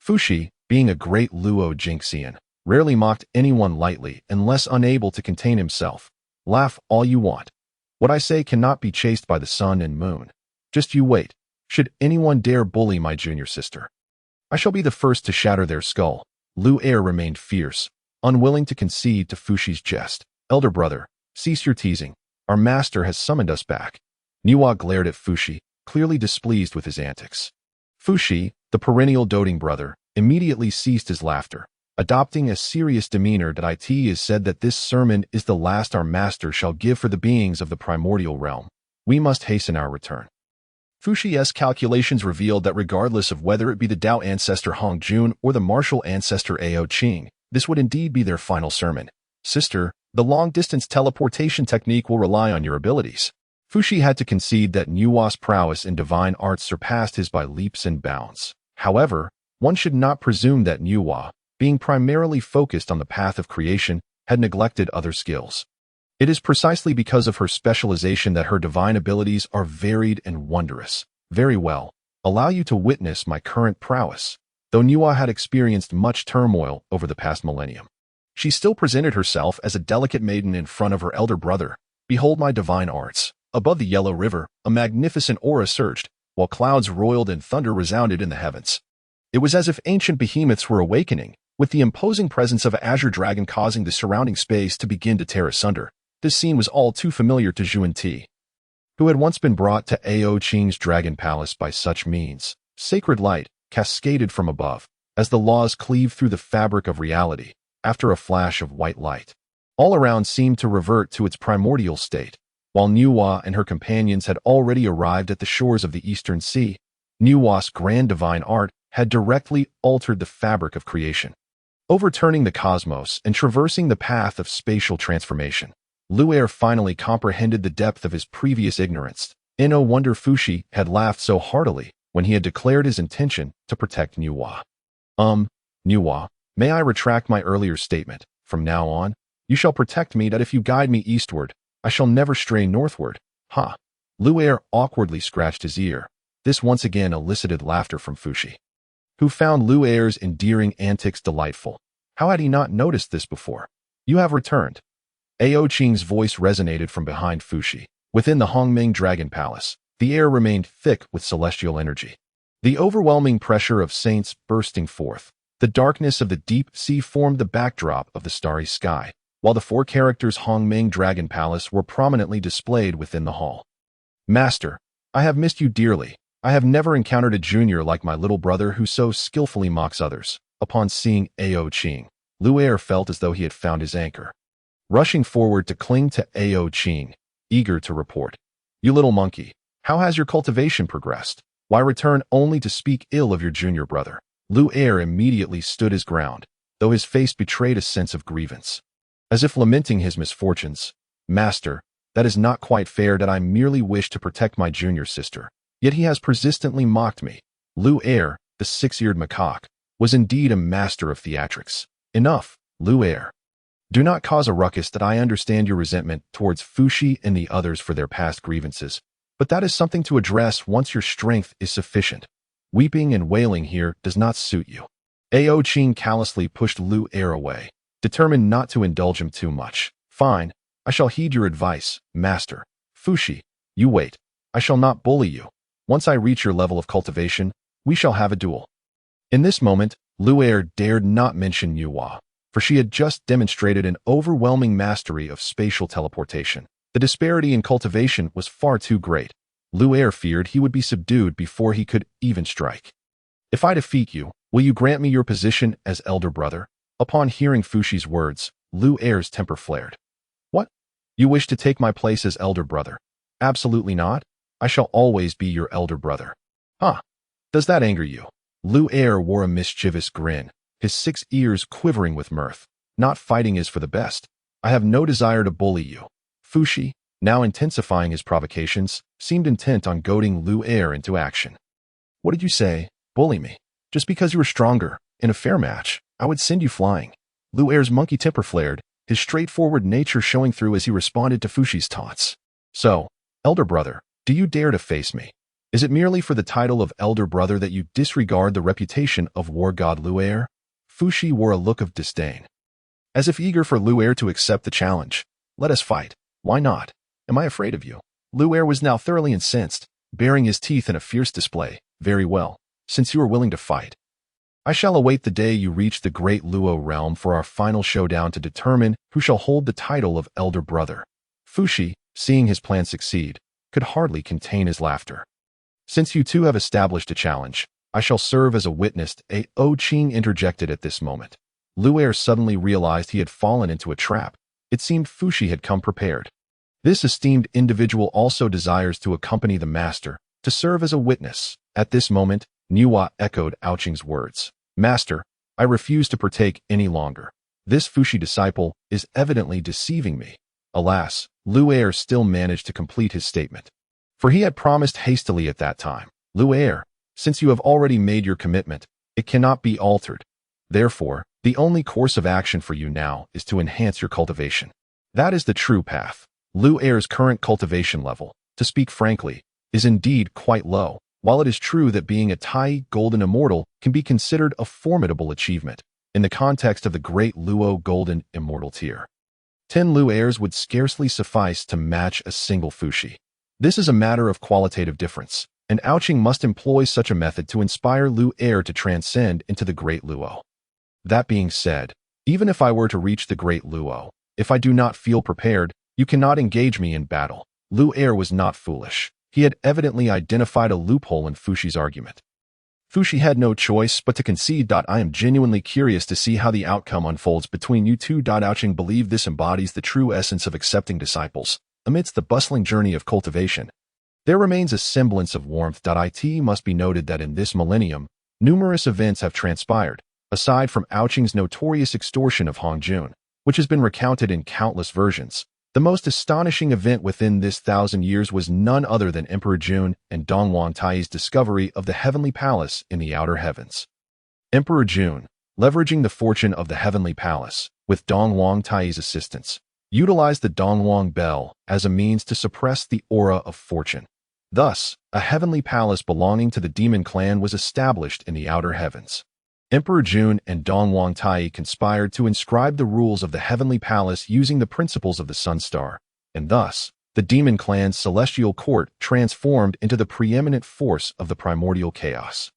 Fushi, being a great Luo Jingxian, rarely mocked anyone lightly unless unable to contain himself. "Laugh all you want. What I say cannot be chased by the sun and moon. Just you wait. Should anyone dare bully my junior sister, I shall be the first to shatter their skull." Lu Er remained fierce, unwilling to concede to Fushi's jest. "Elder brother, cease your teasing. Our master has summoned us back." Nuwa glared at Fushi, clearly displeased with his antics. Fushi, the perennial doting brother, immediately ceased his laughter, adopting a serious demeanor. "It is said that this sermon is the last our master shall give for the beings of the primordial realm. We must hasten our return." Fushi's calculations revealed that regardless of whether it be the Dao Ancestor Hong Jun or the martial ancestor Ao Qing, this would indeed be their final sermon. "Sister, the long-distance teleportation technique will rely on your abilities." Fushi had to concede that Nuwa's prowess in divine arts surpassed his by leaps and bounds. However, one should not presume that Nuwa, being primarily focused on the path of creation, had neglected other skills. It is precisely because of her specialization that her divine abilities are varied and wondrous. "Very well. Allow you to witness my current prowess." Though Nuwa had experienced much turmoil over the past millennium, she still presented herself as a delicate maiden in front of her elder brother. "Behold my divine arts." Above the yellow river, a magnificent aura surged, while clouds roiled and thunder resounded in the heavens. It was as if ancient behemoths were awakening, with the imposing presence of an azure dragon causing the surrounding space to begin to tear asunder. This scene was all too familiar to Yuan Shi, who had once been brought to Ao Qing's dragon palace by such means. Sacred light cascaded from above, as the laws cleaved through the fabric of reality, after a flash of white light. All around seemed to revert to its primordial state. While Nuwa and her companions had already arrived at the shores of the Eastern Sea, Nuwa's grand divine art had directly altered the fabric of creation, overturning the cosmos and traversing the path of spatial transformation. Lu Er finally comprehended the depth of his previous ignorance. No wonder Fushi had laughed so heartily when he had declared his intention to protect Nuwa. Nuwa, may I retract my earlier statement? From now on, you shall protect me. That if you guide me eastward, I shall never stray northward." "Ha!" Lu Er awkwardly scratched his ear. This once again elicited laughter from Fushi, who found Lu Er's endearing antics delightful. How had he not noticed this before? "You have returned." Ao Qing's voice resonated from behind Fushi. Within the Hongming Dragon Palace, the air remained thick with celestial energy. The overwhelming pressure of saints bursting forth. The darkness of the deep sea formed the backdrop of the starry sky, while the 4 characters Hongming Dragon Palace were prominently displayed within the hall. "Master, I have missed you dearly. I have never encountered a junior like my little brother who so skillfully mocks others." Upon seeing Ao Qing, Lu Er felt as though he had found his anchor. Rushing forward to cling to Ao Qing, eager to report, "You little monkey, how has your cultivation progressed? Why return only to speak ill of your junior brother?" Lu Er immediately stood his ground, though his face betrayed a sense of grievance. As if lamenting his misfortunes, "Master, that is not quite fair. That I merely wish to protect my junior sister. Yet he has persistently mocked me." Lu Er, the 6-eared macaque, was indeed a master of theatrics. "Enough, Lu Er. Do not cause a ruckus. That I understand your resentment towards Fushi and the others for their past grievances, but that is something to address once your strength is sufficient. Weeping and wailing here does not suit you." Ao Qing callously pushed Lu Er away, determined not to indulge him too much. "Fine, I shall heed your advice, master. Fushi, you wait. I shall not bully you. Once I reach your level of cultivation, we shall have a duel." In this moment, Lu Er dared not mention Nuwa, for she had just demonstrated an overwhelming mastery of spatial teleportation. The disparity in cultivation was far too great. Lu Er feared he would be subdued before he could even strike. "If I defeat you, will you grant me your position as elder brother?" Upon hearing Fushi's words, Lu Er's temper flared. What? You wish to take my place as elder brother? Absolutely not. I shall always be your elder brother. Huh? Does that anger you? Lu Er wore a mischievous grin, his 6 ears quivering with mirth. Not fighting is for the best. I have no desire to bully you. Fushi, now intensifying his provocations, seemed intent on goading Lu Er into action. What did you say? Bully me? Just because you were stronger. In a fair match, I would send you flying. Lu Er's monkey temper flared, his straightforward nature showing through as he responded to Fushi's taunts. So, elder brother, do you dare to face me? Is it merely for the title of elder brother that you disregard the reputation of war god Lu Er? Fushi wore a look of disdain, as if eager for Lu Er to accept the challenge. Let us fight. Why not? Am I afraid of you? Lu Er was now thoroughly incensed, baring his teeth in a fierce display. Very well, since you are willing to fight. I shall await the day you reach the great Luo realm for our final showdown to determine who shall hold the title of elder brother. Fushi, seeing his plan succeed, could hardly contain his laughter. Since you two have established a challenge, I shall serve as a witness. Ao Qing interjected at this moment. Lu Er suddenly realized he had fallen into a trap. It seemed Fushi had come prepared. This esteemed individual also desires to accompany the master, to serve as a witness. At this moment, Nuwa echoed Ao Qing's words. Master, I refuse to partake any longer. This Fushi disciple is evidently deceiving me. Alas, Lu Er still managed to complete his statement, for he had promised hastily at that time. Lu Er, since you have already made your commitment, it cannot be altered. Therefore, the only course of action for you now is to enhance your cultivation. That is the true path. Lu Er's current cultivation level, to speak frankly, is indeed quite low. While it is true that being a Tai Golden Immortal can be considered a formidable achievement, in the context of the great Luo Golden Immortal tier, 10 Lu Ers would scarcely suffice to match a single Fushi. This is a matter of qualitative difference, and Ao Qing must employ such a method to inspire Lu Er to transcend into the great Luo. That being said, even if I were to reach the great Luo, if I do not feel prepared, you cannot engage me in battle. Lu Er was not foolish. He had evidently identified a loophole in Fushi's argument. Fushi had no choice but to concede. I am genuinely curious to see how the outcome unfolds between you two. Ao Qing believed this embodies the true essence of accepting disciples. Amidst the bustling journey of cultivation, there remains a semblance of warmth. It must be noted that in this millennium, numerous events have transpired, aside from Ao Qing's notorious extortion of Hong Jun, which has been recounted in countless versions. The most astonishing event within this 1,000 years was none other than Emperor Jun and Dongwang Tai's discovery of the heavenly palace in the outer heavens. Emperor Jun, leveraging the fortune of the heavenly palace, with Dongwang Tai's assistance, utilized the Dongwang Bell as a means to suppress the aura of fortune. Thus, a heavenly palace belonging to the demon clan was established in the outer heavens. Emperor Jun and Dongwang Tai conspired to inscribe the rules of the heavenly palace using the principles of the Sun Star, and thus, the demon clan's celestial court transformed into the preeminent force of the primordial chaos.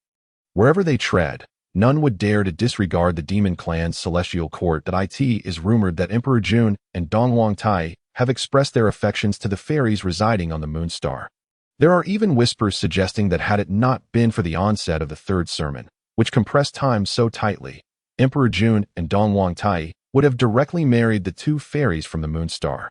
Wherever they tread, none would dare to disregard the demon clan's celestial court. It is rumored that Emperor Jun and Dongwang Tai have expressed their affections to the fairies residing on the moon star. There are even whispers suggesting that had it not been for the onset of the third sermon, which compressed time so tightly, Emperor Jun and Dongwang Tai would have directly married the two fairies from the moon star.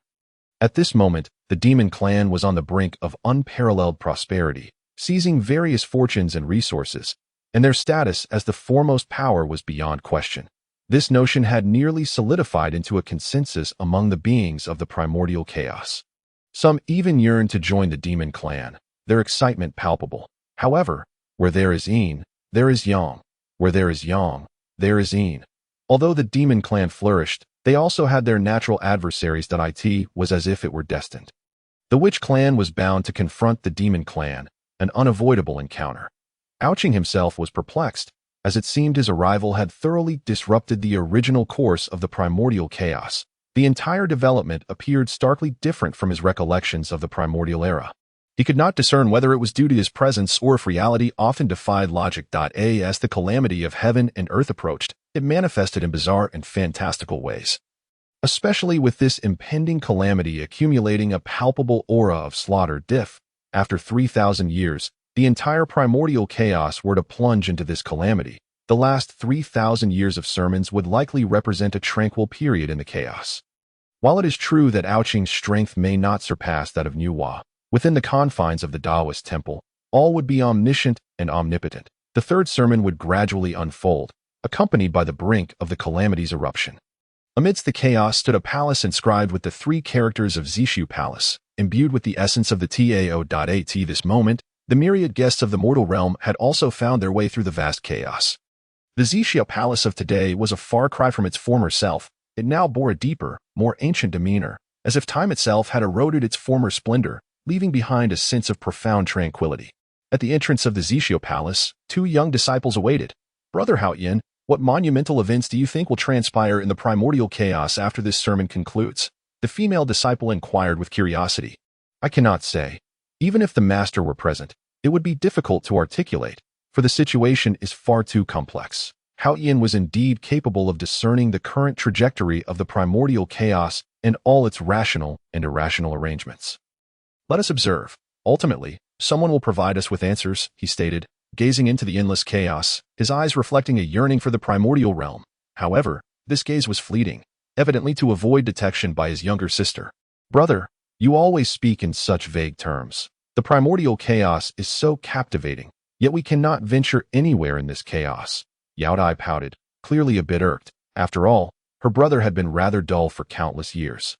At this moment, the demon clan was on the brink of unparalleled prosperity, seizing various fortunes and resources, and their status as the foremost power was beyond question. This notion had nearly solidified into a consensus among the beings of the primordial chaos. Some even yearned to join the demon clan, their excitement palpable. However, where there is yin, there is yang. Where there is yang, there is yin. Although the demon clan flourished, they also had their natural adversaries. It was as if it were destined. The witch clan was bound to confront the demon clan, an unavoidable encounter. Ao Qing himself was perplexed, as it seemed his arrival had thoroughly disrupted the original course of the primordial chaos. The entire development appeared starkly different from his recollections of the primordial era. He could not discern whether it was due to his presence or if reality often defied logic. As the calamity of heaven and earth approached, it manifested in bizarre and fantastical ways. Especially with this impending calamity accumulating a palpable aura of slaughter. After 3,000 years, the entire primordial chaos were to plunge into this calamity, The last 3,000 years of sermons would likely represent a tranquil period in the chaos. While it is true that Ao Qing's strength may not surpass that of Nuwa, within the confines of the Taoist temple, all would be omniscient and omnipotent. The third sermon would gradually unfold, accompanied by the brink of the calamity's eruption. Amidst the chaos stood a palace inscribed with the three characters of Zishu Palace, imbued with the essence of the Tao.at. This moment, the myriad guests of the mortal realm had also found their way through the vast chaos. The Zishu Palace of today was a far cry from its former self. It now bore a deeper, more ancient demeanor, as if time itself had eroded its former splendor, leaving behind a sense of profound tranquility. At the entrance of the Zishu Palace, two young disciples awaited. "Brother Hao Yin, what monumental events do you think will transpire in the primordial chaos after this sermon concludes?" The female disciple inquired with curiosity. "I cannot say. Even if the master were present, it would be difficult to articulate, for the situation is far too complex." Hao Yin was indeed capable of discerning the current trajectory of the primordial chaos and all its rational and irrational arrangements. "Let us observe. Ultimately, someone will provide us with answers," he stated, gazing into the endless chaos, his eyes reflecting a yearning for the primordial realm. However, this gaze was fleeting, evidently to avoid detection by his younger sister. "Brother, you always speak in such vague terms. The primordial chaos is so captivating, yet we cannot venture anywhere in this chaos." Yao Dai pouted, clearly a bit irked. After all, her brother had been rather dull for countless years.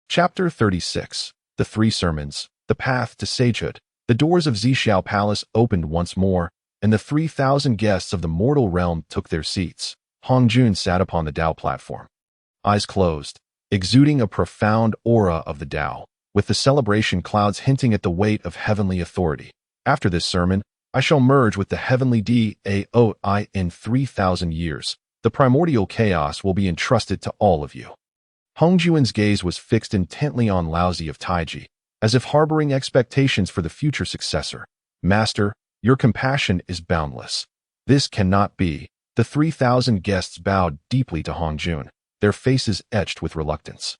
Chapter 36. The Three Sermons. The Path to Sagehood. The doors of Zishu Palace opened once more, and the 3,000 guests of the mortal realm took their seats. Hong Jun sat upon the Tao platform, eyes closed, exuding a profound aura of the Tao, with the celebration clouds hinting at the weight of heavenly authority. "After this sermon, I shall merge with the heavenly Dao in 3,000 years. The primordial chaos will be entrusted to all of you." Hong Jun's gaze was fixed intently on Laozi of Taiji, as if harboring expectations for the future successor. "Master, your compassion is boundless. This cannot be." The 3,000 guests bowed deeply to Hong Jun, their faces etched with reluctance.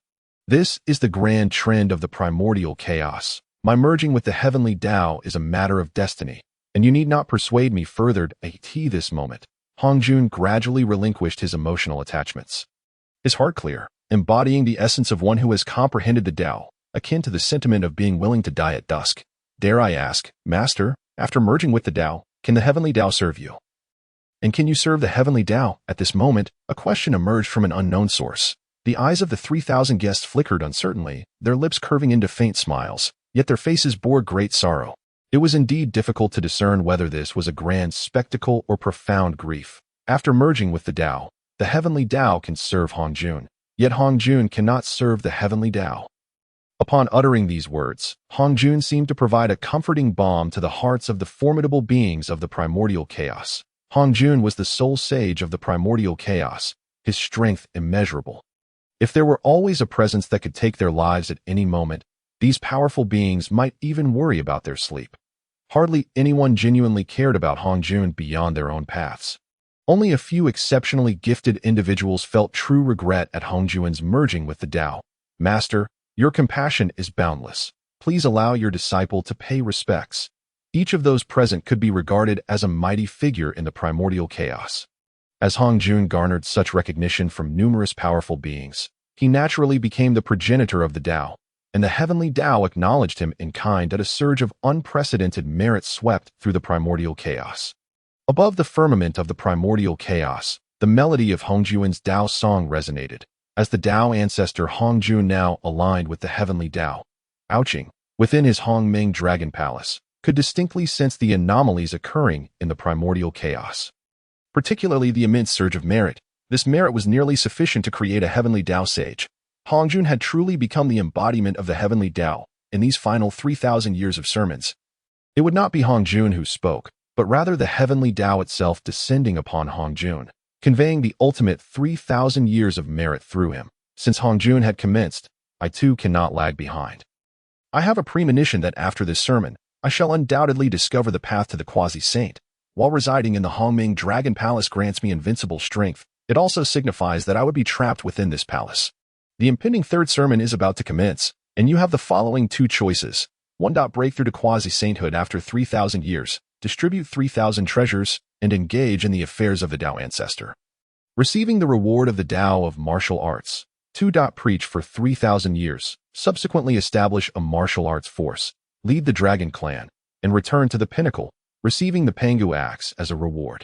"This is the grand trend of the primordial chaos. My merging with the heavenly Tao is a matter of destiny, and you need not persuade me further at this moment." Hong Jun gradually relinquished his emotional attachments, his heart clear, embodying the essence of one who has comprehended the Tao, akin to the sentiment of being willing to die at dusk. "Dare I ask, Master, after merging with the Tao, can the heavenly Tao serve you? And can you serve the heavenly Tao?" At this moment, a question emerged from an unknown source. The eyes of the 3,000 guests flickered uncertainly, their lips curving into faint smiles, yet their faces bore great sorrow. It was indeed difficult to discern whether this was a grand spectacle or profound grief. After merging with the Tao, the heavenly Tao can serve Hong Jun, yet Hong Jun cannot serve the heavenly Tao. Upon uttering these words, Hong Jun seemed to provide a comforting balm to the hearts of the formidable beings of the primordial chaos. Hong Jun was the sole sage of the primordial chaos, his strength immeasurable. If there were always a presence that could take their lives at any moment, these powerful beings might even worry about their sleep. Hardly anyone genuinely cared about Hong Jun beyond their own paths. Only a few exceptionally gifted individuals felt true regret at Hong Jun's merging with the Tao. "Master, your compassion is boundless. Please allow your disciple to pay respects." Each of those present could be regarded as a mighty figure in the primordial chaos. As Hong Jun garnered such recognition from numerous powerful beings, he naturally became the progenitor of the Tao, and the heavenly Tao acknowledged him in kind as a surge of unprecedented merit swept through the primordial chaos. Above the firmament of the primordial chaos, the melody of Hong Jun's Tao song resonated, as the Tao ancestor Hong Jun now aligned with the heavenly Tao. Ao Qing, within his Hongming Dragon Palace, could distinctly sense the anomalies occurring in the primordial chaos. Particularly the immense surge of merit. This merit was nearly sufficient to create a heavenly Tao sage. Hong Jun had truly become the embodiment of the heavenly Tao in these final 3,000 years of sermons. It would not be Hong Jun who spoke, but rather the heavenly Tao itself descending upon Hong Jun, conveying the ultimate 3,000 years of merit through him. Since Hong Jun had commenced, I too cannot lag behind. I have a premonition that after this sermon, I shall undoubtedly discover the path to the quasi-saint. While residing in the Hongming Dragon Palace grants me invincible strength, it also signifies that I would be trapped within this palace. The impending third sermon is about to commence, and you have the following two choices. 1. Break through to quasi-sainthood after 3,000 years, distribute 3,000 treasures, and engage in the affairs of the Dragon Ancestor. Receiving the reward of the Tao of martial arts. 2. Preach for 3,000 years, subsequently establish a martial arts force, lead the Dragon clan, and return to the pinnacle, receiving the Pangu axe as a reward.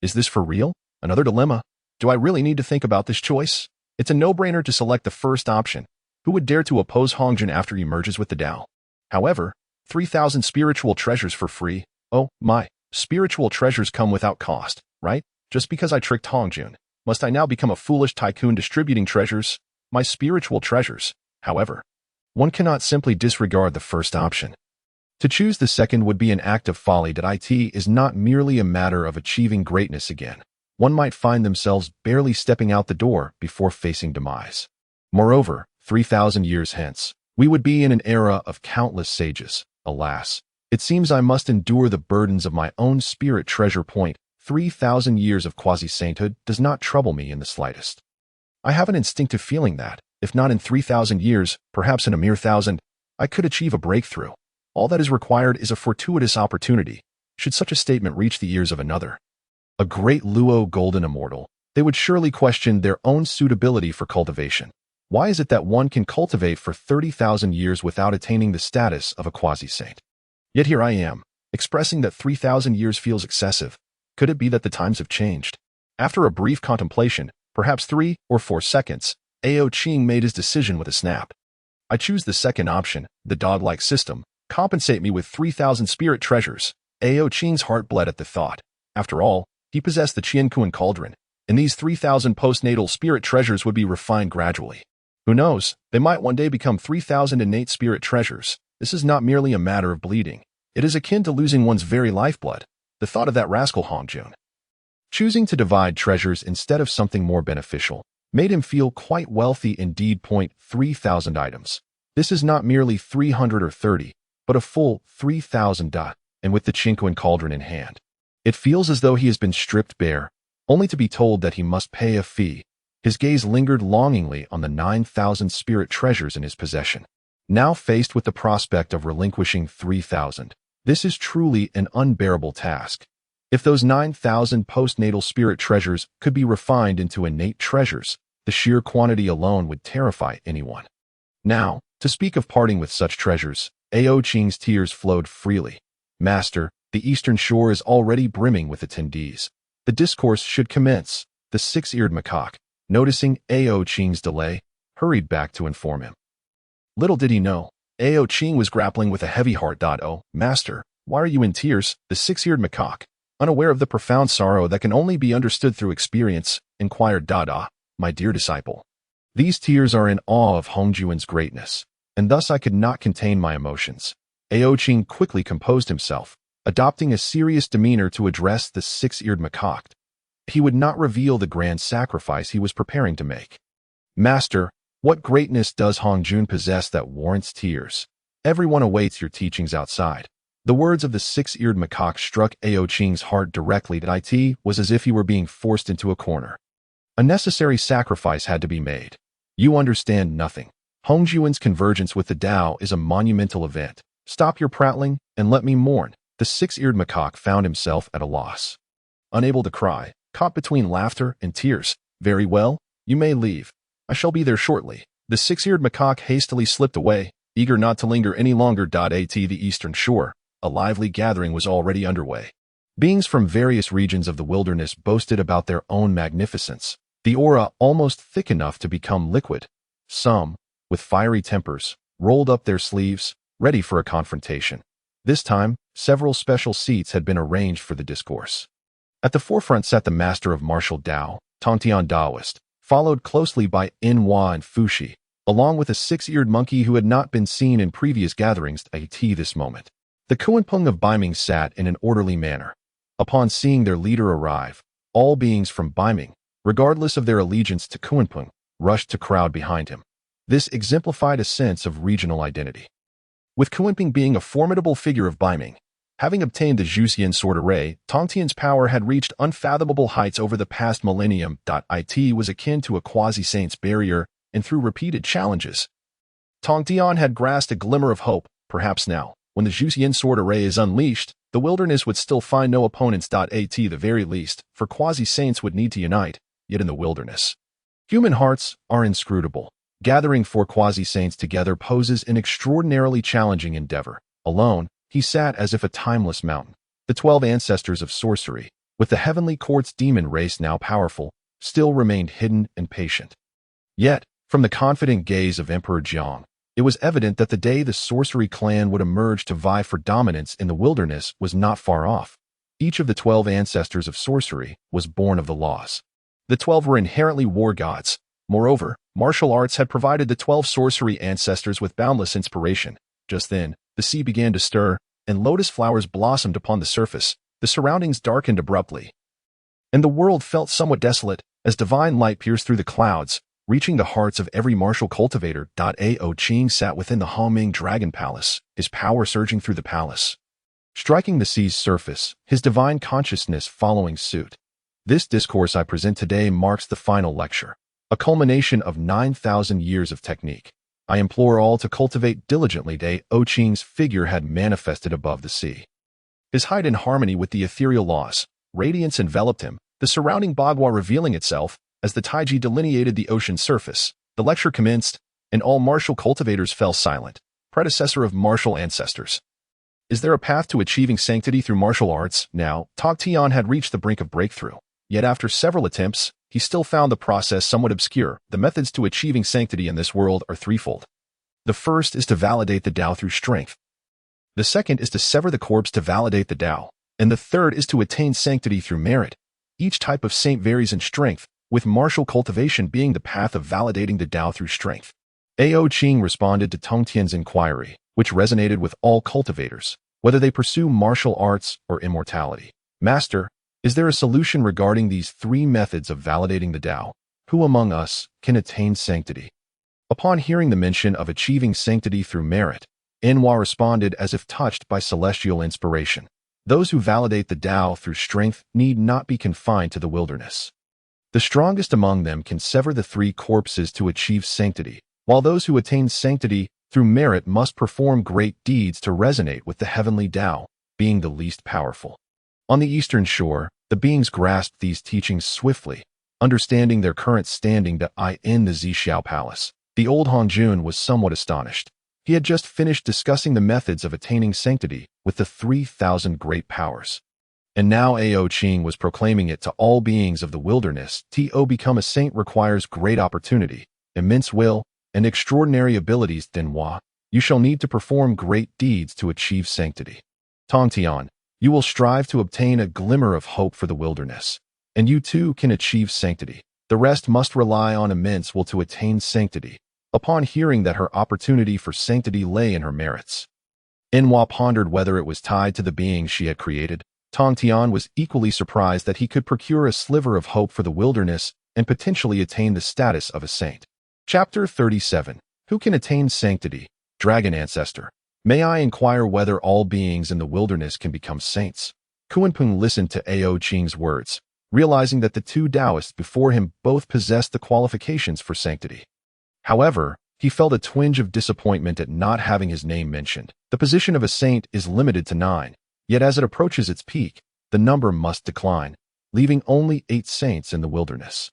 Is this for real? Another dilemma. Do I really need to think about this choice? It's a no-brainer to select the first option. Who would dare to oppose Hongjun after he merges with the Tao? However, 3,000 spiritual treasures for free. Oh my, spiritual treasures come without cost, right? Just because I tricked Hongjun, must I now become a foolish tycoon distributing treasures? My spiritual treasures. However, one cannot simply disregard the first option. To choose the second would be an act of folly. It is not merely a matter of achieving greatness again. One might find themselves barely stepping out the door before facing demise. Moreover, 3,000 years hence, we would be in an era of countless sages. Alas, it seems I must endure the burdens of my own spirit treasure. 3,000 years of quasi-sainthood does not trouble me in the slightest. I have an instinctive feeling that, if not in 3,000 years, perhaps in a mere 1,000, I could achieve a breakthrough. All that is required is a fortuitous opportunity, should such a statement reach the ears of another. A great Luo golden immortal, they would surely question their own suitability for cultivation. Why is it that one can cultivate for 30,000 years without attaining the status of a quasi-saint? Yet here I am, expressing that 3,000 years feels excessive. Could it be that the times have changed? After a brief contemplation, perhaps 3 or 4 seconds, Ao Qing made his decision with a snap. I choose the second option, the dog-like system. Compensate me with 3,000 spirit treasures. Ao Qing's heart bled at the thought. After all, he possessed the Qianquan cauldron, and these 3,000 postnatal spirit treasures would be refined gradually. Who knows, they might one day become 3,000 innate spirit treasures. This is not merely a matter of bleeding. It is akin to losing one's very lifeblood. The thought of that rascal Hongjun, choosing to divide treasures instead of something more beneficial, made him feel quite wealthy indeed. 3,000 items. This is not merely 300 or 30, but a full 3,000. And with the Qianquan cauldron in hand, it feels as though he has been stripped bare, only to be told that he must pay a fee. His gaze lingered longingly on the 9,000 spirit treasures in his possession. Now faced with the prospect of relinquishing 3,000, this is truly an unbearable task. If those 9,000 postnatal spirit treasures could be refined into innate treasures, the sheer quantity alone would terrify anyone. Now, to speak of parting with such treasures, Ao Qing's tears flowed freely. Master, the eastern shore is already brimming with attendees. The discourse should commence. The six-eared macaque, noticing Ao Qing's delay, hurried back to inform him. Little did he know, Ao Qing was grappling with a heavy heart. Oh, master, why are you in tears? The six-eared macaque, unaware of the profound sorrow that can only be understood through experience, inquired. My dear disciple, these tears are in awe of Hongjuan's greatness, and thus I could not contain my emotions. Ao Qing quickly composed himself, adopting a serious demeanor to address the six-eared macaque. He would not reveal the grand sacrifice he was preparing to make. Master, what greatness does Hongjun possess that warrants tears? Everyone awaits your teachings outside. The words of the six-eared macaque struck Ao Qing's heart directly. It was as if he were being forced into a corner. A necessary sacrifice had to be made. You understand nothing. Hongjuan's convergence with the Tao is a monumental event. Stop your prattling and let me mourn. The six-eared macaque found himself at a loss. Unable to cry, caught between laughter and tears. Very well, you may leave. I shall be there shortly. The six-eared macaque hastily slipped away, eager not to linger any longer. At the eastern shore, a lively gathering was already underway. Beings from various regions of the wilderness boasted about their own magnificence, the aura almost thick enough to become liquid. Some, with fiery tempers, rolled up their sleeves, ready for a confrontation. This time, several special seats had been arranged for the discourse. At the forefront sat the master of martial Tao, Tong Tian Daoist, followed closely by Nuwa and Fushi, along with a six-eared monkey who had not been seen in previous gatherings at this moment. The Kuanpeng of Baiming sat in an orderly manner. Upon seeing their leader arrive, all beings from Baiming, regardless of their allegiance to Kuanpeng, rushed to crowd behind him. This exemplified a sense of regional identity. With Kuanpeng being a formidable figure of Baiming, having obtained the Zhuxian sword array, Tong Tian's power had reached unfathomable heights over the past millennium. It was akin to a quasi-saint's barrier, and through repeated challenges, Tong Tian had grasped a glimmer of hope. Perhaps now, when the Zhuxian sword array is unleashed, the wilderness would still find no opponents. At the very least, for quasi-saints would need to unite, yet in the wilderness. Human hearts are inscrutable. Gathering 4 quasi-saints together poses an extraordinarily challenging endeavor. Alone, he sat as if a timeless mountain. The 12 ancestors of sorcery, with the heavenly court's demon race now powerful, still remained hidden and patient. Yet, from the confident gaze of Emperor Jiang, it was evident that the day the sorcery clan would emerge to vie for dominance in the wilderness was not far off. Each of the 12 ancestors of sorcery was born of the laws. The 12 were inherently war gods. Moreover, martial arts had provided the 12 sorcery ancestors with boundless inspiration. Just then, the sea began to stir, and lotus flowers blossomed upon the surface. The surroundings darkened abruptly, and the world felt somewhat desolate as divine light pierced through the clouds, reaching the hearts of every martial cultivator. Ao Qing sat within the Hongming Dragon Palace, his power surging through the palace, striking the sea's surface, his divine consciousness following suit. This discourse I present today marks the final lecture, a culmination of 9,000 years of technique. I implore all to cultivate diligently. Ao Qing's figure had manifested above the sea. His height in harmony with the ethereal laws, radiance enveloped him, the surrounding bagua revealing itself as the taiji delineated the ocean surface. The lecture commenced, and all martial cultivators fell silent. Predecessor of martial ancestors. Is there a path to achieving sanctity through martial arts? Now, Tong Tian had reached the brink of breakthrough. Yet after several attempts, he still found the process somewhat obscure. The methods to achieving sanctity in this world are threefold. The first is to validate the Tao through strength. The second is to sever the corpse to validate the Tao. And the third is to attain sanctity through merit. Each type of saint varies in strength, with martial cultivation being the path of validating the Tao through strength. Ao Qing responded to Tong Tian's inquiry, which resonated with all cultivators, whether they pursue martial arts or immortality. Master, is there a solution regarding these 3 methods of validating the Tao? Who among us can attain sanctity? Upon hearing the mention of achieving sanctity through merit, Nuwa responded as if touched by celestial inspiration. Those who validate the Tao through strength need not be confined to the wilderness. The strongest among them can sever the 3 corpses to achieve sanctity, while those who attain sanctity through merit must perform great deeds to resonate with the heavenly Tao, being the least powerful. On the eastern shore, the beings grasped these teachings swiftly, understanding their current standing. In the Zixiao Palace, the old Hongjun was somewhat astonished. He had just finished discussing the methods of attaining sanctity with the 3,000 great powers. And now Ao Qing was proclaiming it to all beings of the wilderness. To become a saint requires great opportunity, immense will, and extraordinary abilities. Nuwa, you shall need to perform great deeds to achieve sanctity. Tong Tian, you will strive to obtain a glimmer of hope for the wilderness, and you too can achieve sanctity. The rest must rely on immense will to attain sanctity. Upon hearing that her opportunity for sanctity lay in her merits, Nuwa pondered whether it was tied to the being she had created. Tong Tian was equally surprised that he could procure a sliver of hope for the wilderness and potentially attain the status of a saint. Chapter 37. Who can attain sanctity? Dragon Ancestor. May I inquire whether all beings in the wilderness can become saints? Kunpeng listened to Ao Qing's words, realizing that the 2 Taoists before him both possessed the qualifications for sanctity. However, he felt a twinge of disappointment at not having his name mentioned. The position of a saint is limited to 9, yet as it approaches its peak, the number must decline, leaving only 8 saints in the wilderness.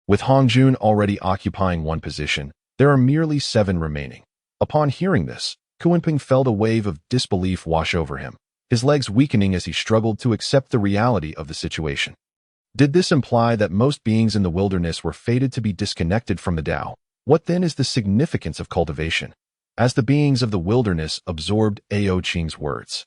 With Hongjun already occupying 1 position, there are merely 7 remaining. Upon hearing this, Kunpeng felt a wave of disbelief wash over him, his legs weakening as he struggled to accept the reality of the situation. Did this imply that most beings in the wilderness were fated to be disconnected from the Tao? What then is the significance of cultivation? As the beings of the wilderness absorbed Ao Qing's words,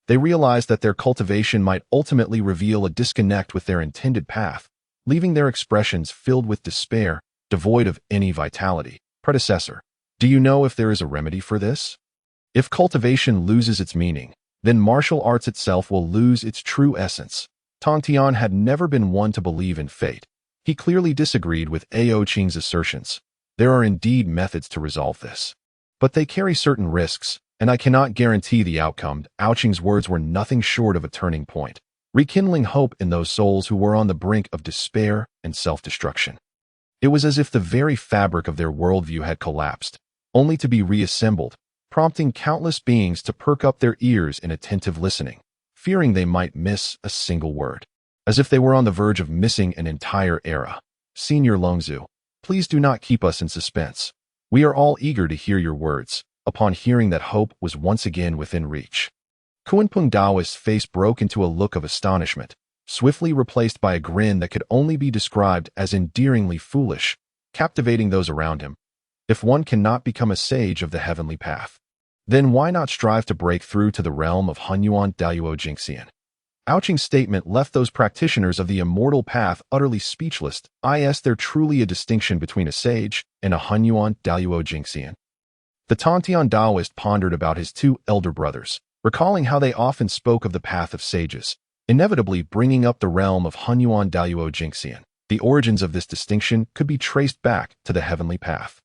they realized that their cultivation might ultimately reveal a disconnect with their intended path, leaving their expressions filled with despair, devoid of any vitality. Predecessor, do you know if there is a remedy for this? If cultivation loses its meaning, then martial arts itself will lose its true essence. Tong Tian had never been one to believe in fate. He clearly disagreed with Ao Qing's assertions. There are indeed methods to resolve this, but they carry certain risks, and I cannot guarantee the outcome. Ao Qing's words were nothing short of a turning point, rekindling hope in those souls who were on the brink of despair and self-destruction. It was as if the very fabric of their worldview had collapsed, only to be reassembled, prompting countless beings to perk up their ears in attentive listening, fearing they might miss a single word, as if they were on the verge of missing an entire era. Senior Longzu, please do not keep us in suspense. We are all eager to hear your words, upon hearing that hope was once again within reach. Kuanpeng Daoist's face broke into a look of astonishment, swiftly replaced by a grin that could only be described as endearingly foolish, captivating those around him. If one cannot become a sage of the heavenly path, then why not strive to break through to the realm of Hunyuan Daoyu Jingxian? Ao Qing's statement left those practitioners of the immortal path utterly speechless. Is there truly a distinction between a sage and a Hunyuan Daoyu Jingxian? The Tong Tian Daoist pondered about his two elder brothers, recalling how they often spoke of the path of sages, inevitably bringing up the realm of Hunyuan Daoyu Jingxian. The origins of this distinction could be traced back to the heavenly path.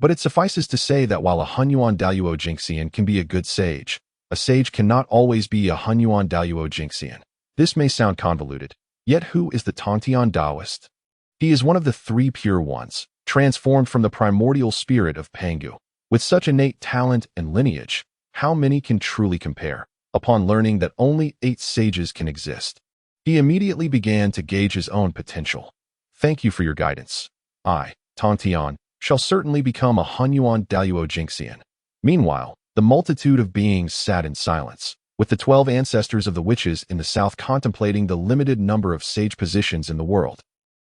But it suffices to say that while a Hunyuan Daoyu Jingxian can be a good sage, a sage cannot always be a Hunyuan Daoyu Jingxian. This may sound convoluted, yet who is the Tong Tian Daoist? He is one of the three pure ones, transformed from the primordial spirit of Pangu. With such innate talent and lineage, how many can truly compare? Upon learning that only 8 sages can exist, he immediately began to gauge his own potential. Thank you for your guidance. I, Tong Tian, shall certainly become a Hunyuan Daoyu Jingxian. Meanwhile, the multitude of beings sat in silence, with the 12 ancestors of the witches in the south contemplating the limited number of sage positions in the world,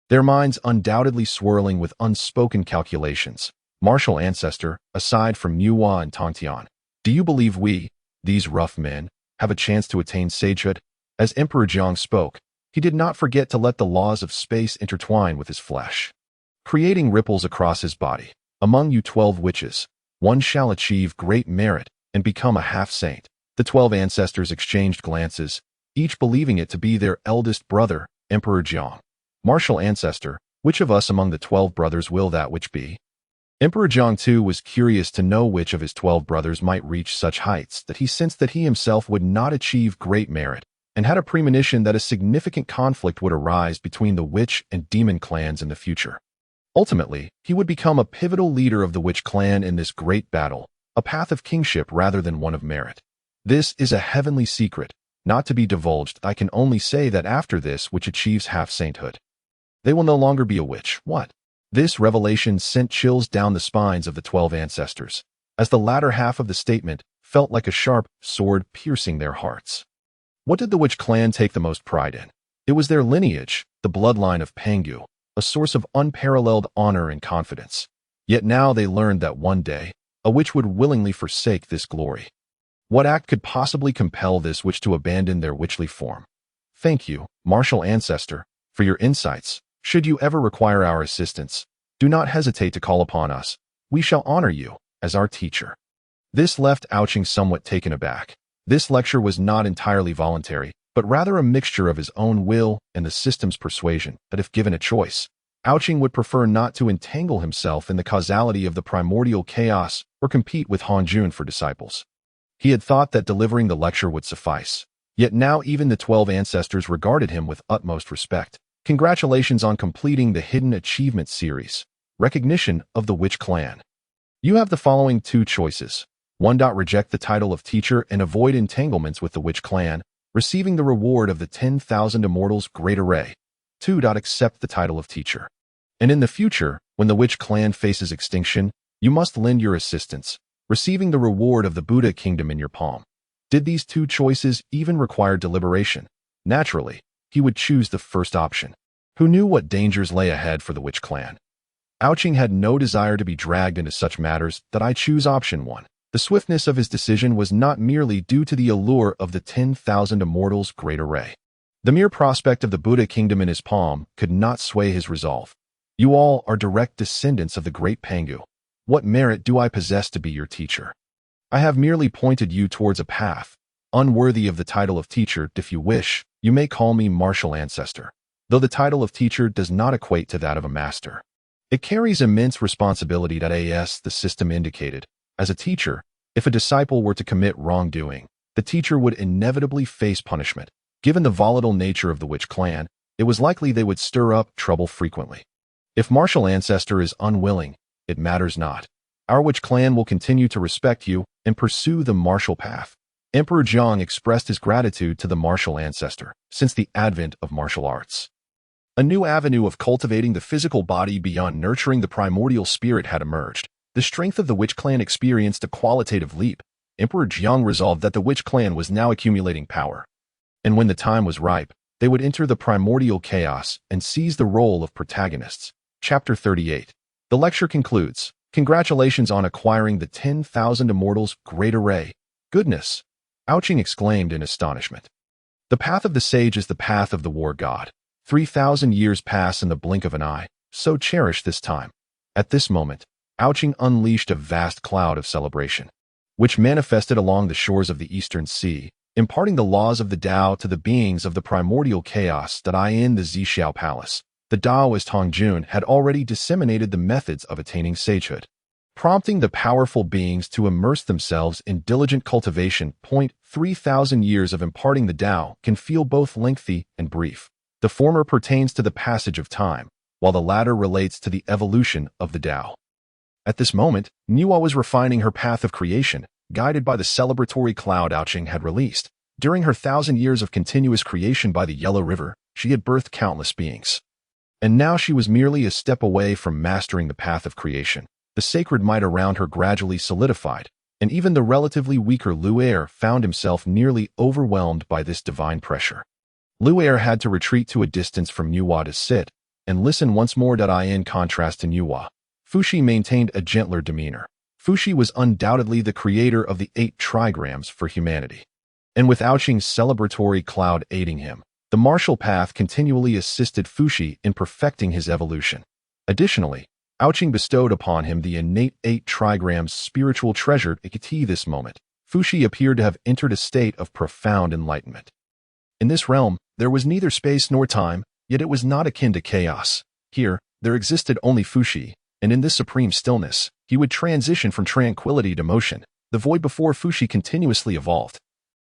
their minds undoubtedly swirling with unspoken calculations. Martial Ancestor, aside from Nuwa and Tong Tian, do you believe we, these rough men, have a chance to attain sagehood? As Emperor Jiang spoke, he did not forget to let the laws of space intertwine with his flesh, creating ripples across his body. Among you 12 witches, one shall achieve great merit and become a half-saint. The 12 ancestors exchanged glances, each believing it to be their eldest brother, Emperor Jiang. Martial Ancestor, which of us among the 12 brothers will that which be? Emperor Jiang too was curious to know which of his 12 brothers might reach such heights that he sensed that he himself would not achieve great merit, and had a premonition that a significant conflict would arise between the witch and demon clans in the future. Ultimately, he would become a pivotal leader of the witch clan in this great battle, a path of kingship rather than one of merit. This is a heavenly secret, not to be divulged. I can only say that after this witch achieves half-sainthood, they will no longer be a witch. What? This revelation sent chills down the spines of the 12 ancestors, as the latter half of the statement felt like a sharp sword piercing their hearts. What did the witch clan take the most pride in? It was their lineage, the bloodline of Pangu, a source of unparalleled honor and confidence. Yet now they learned that one day, a witch would willingly forsake this glory. What act could possibly compel this witch to abandon their witchly form? Thank you, Martial Ancestor, for your insights. Should you ever require our assistance, do not hesitate to call upon us. We shall honor you as our teacher. This left Ao Qing somewhat taken aback. This lecture was not entirely voluntary, but rather a mixture of his own will and the system's persuasion that if given a choice, Ao Qing would prefer not to entangle himself in the causality of the primordial chaos or compete with Han Jun for disciples. He had thought that delivering the lecture would suffice, yet now even the 12 ancestors regarded him with utmost respect. Congratulations on completing the Hidden Achievement series. Recognition of the Witch Clan. You have the following 2 choices. 1. Reject the title of teacher and avoid entanglements with the Witch Clan, receiving the reward of the 10,000 Immortals Great Array. 2. Accept the title of teacher. And in the future, when the Witch Clan faces extinction, you must lend your assistance, receiving the reward of the Buddha Kingdom in your palm. Did these 2 choices even require deliberation? Naturally, he would choose the first option. Who knew what dangers lay ahead for the Witch Clan? Ao Qing had no desire to be dragged into such matters. That I choose option 1. The swiftness of his decision was not merely due to the allure of the 10,000 Immortals Great Array. The mere prospect of the Buddha Kingdom in his palm could not sway his resolve. You all are direct descendants of the great Pangu. What merit do I possess to be your teacher? I have merely pointed you towards a path, unworthy of the title of teacher. If you wish, you may call me Martial Ancestor, though the title of teacher does not equate to that of a master. It carries immense responsibility. As the system indicated, as a teacher, if a disciple were to commit wrongdoing, the teacher would inevitably face punishment. Given the volatile nature of the Witch Clan, it was likely they would stir up trouble frequently. If Martial Ancestor is unwilling, it matters not. Our witch clan will continue to respect you and pursue the martial path. Emperor Jiang expressed his gratitude to the martial ancestor since the advent of martial arts. A new avenue of cultivating the physical body beyond nurturing the primordial spirit had emerged. The strength of the witch clan experienced a qualitative leap. Emperor Jiang resolved that the witch clan was now accumulating power, and when the time was ripe, they would enter the primordial chaos and seize the role of protagonists. Chapter 38. The lecture concludes. Congratulations on acquiring the 10,000 immortals' great array. Goodness! Ao Qing exclaimed in astonishment. The path of the sage is the path of the war god. 3,000 years pass in the blink of an eye, so cherish this time. At this moment, Ao Qing unleashed a vast cloud of celebration, which manifested along the shores of the eastern sea, imparting the laws of the Tao to the beings of the primordial chaos that lie in the Zhixiao Palace. The Taoist Tong Tian had already disseminated the methods of attaining sagehood, prompting the powerful beings to immerse themselves in diligent cultivation. 3,000 years of imparting the Tao can feel both lengthy and brief. The former pertains to the passage of time, while the latter relates to the evolution of the Tao. At this moment, Nuwa was refining her path of creation, guided by the celebratory cloud Ao Qing had released. During her 1,000 years of continuous creation by the Yellow River, she had birthed countless beings. And now she was merely a step away from mastering the path of creation. The sacred might around her gradually solidified, and even the relatively weaker Lu'er found himself nearly overwhelmed by this divine pressure. Lu'er had to retreat to a distance from Nuwa to sit and listen once more. In contrast to Nuwa, Fuxi maintained a gentler demeanor. Fuxi was undoubtedly the creator of the 8 trigrams for humanity, and with Ao Qing's celebratory cloud aiding him, the martial path continually assisted Fuxi in perfecting his evolution. Additionally, Ao Qing bestowed upon him the innate 8 trigrams spiritual treasure. At this moment, Fuxi appeared to have entered a state of profound enlightenment. In this realm, there was neither space nor time, yet it was not akin to chaos. Here, there existed only Fuxi, and in this supreme stillness, he would transition from tranquility to motion. The void before Fuxi continuously evolved,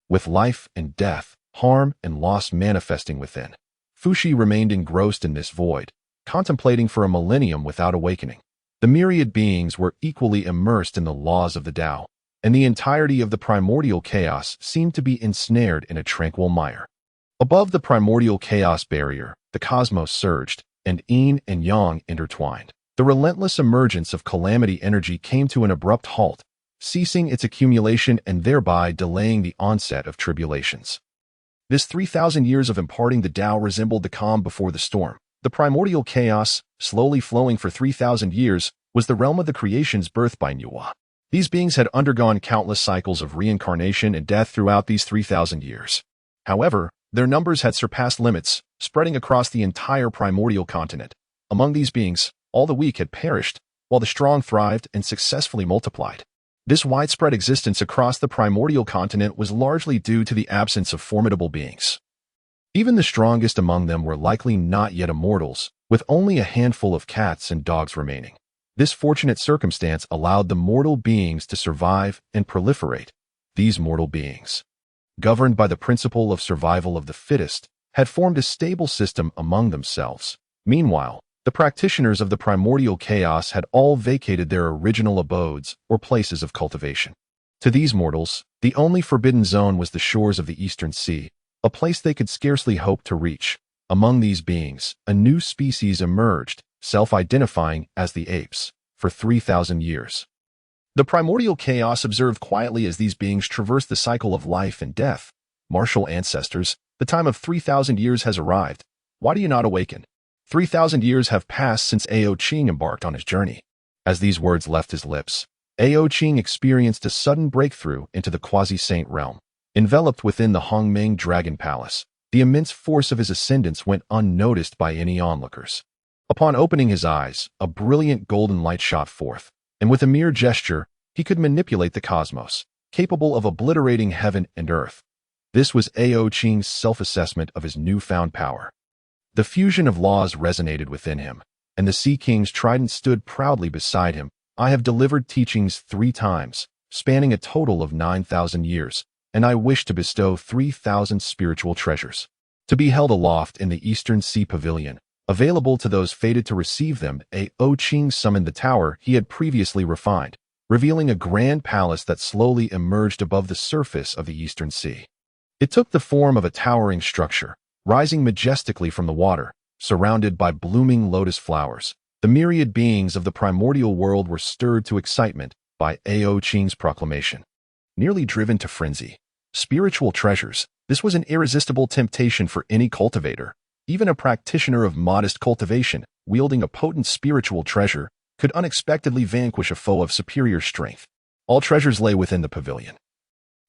with life and death, harm and loss manifesting within. Fuxi remained engrossed in this void, contemplating for a millennium without awakening. The myriad beings were equally immersed in the laws of the Tao, and the entirety of the primordial chaos seemed to be ensnared in a tranquil mire. Above the primordial chaos barrier, the cosmos surged, and yin and yang intertwined. The relentless emergence of calamity energy came to an abrupt halt, ceasing its accumulation and thereby delaying the onset of tribulations. This 3,000 years of imparting the Tao resembled the calm before the storm. The primordial chaos, slowly flowing for 3,000 years, was the realm of the creations birthed by Nuwa. These beings had undergone countless cycles of reincarnation and death throughout these 3,000 years. However, their numbers had surpassed limits, spreading across the entire primordial continent. Among these beings, all the weak had perished, while the strong thrived and successfully multiplied. This widespread existence across the primordial continent was largely due to the absence of formidable beings. Even the strongest among them were likely not yet immortals, with only a handful of cats and dogs remaining. This fortunate circumstance allowed the mortal beings to survive and proliferate. These mortal beings, governed by the principle of survival of the fittest, had formed a stable system among themselves. Meanwhile, the practitioners of the primordial chaos had all vacated their original abodes or places of cultivation. To these mortals, the only forbidden zone was the shores of the eastern sea, a place they could scarcely hope to reach. Among these beings, a new species emerged, self-identifying as the apes. For 3,000 years, the primordial chaos observed quietly as these beings traversed the cycle of life and death. Martial ancestors, the time of 3,000 years has arrived. Why do you not awaken? 3,000 years have passed since Ao Qing embarked on his journey. As these words left his lips, Ao Qing experienced a sudden breakthrough into the quasi-saint realm. Enveloped within the Hongmeng Dragon Palace, the immense force of his ascendance went unnoticed by any onlookers. Upon opening his eyes, a brilliant golden light shot forth, and with a mere gesture, he could manipulate the cosmos, capable of obliterating heaven and earth. This was Ao Qing's self-assessment of his newfound power. The fusion of laws resonated within him, and the Sea King's trident stood proudly beside him. I have delivered teachings 3 times, spanning a total of 9,000 years, and I wish to bestow 3,000 spiritual treasures, to be held aloft in the Eastern Sea Pavilion, available to those fated to receive them. Ao Qing summoned the tower he had previously refined, revealing a grand palace that slowly emerged above the surface of the Eastern Sea. It took the form of a towering structure, rising majestically from the water, surrounded by blooming lotus flowers. The myriad beings of the primordial world were stirred to excitement by Ao Qing's proclamation. Nearly driven to frenzy. Spiritual treasures. This was an irresistible temptation for any cultivator. Even a practitioner of modest cultivation, wielding a potent spiritual treasure, could unexpectedly vanquish a foe of superior strength. All treasures lay within the pavilion,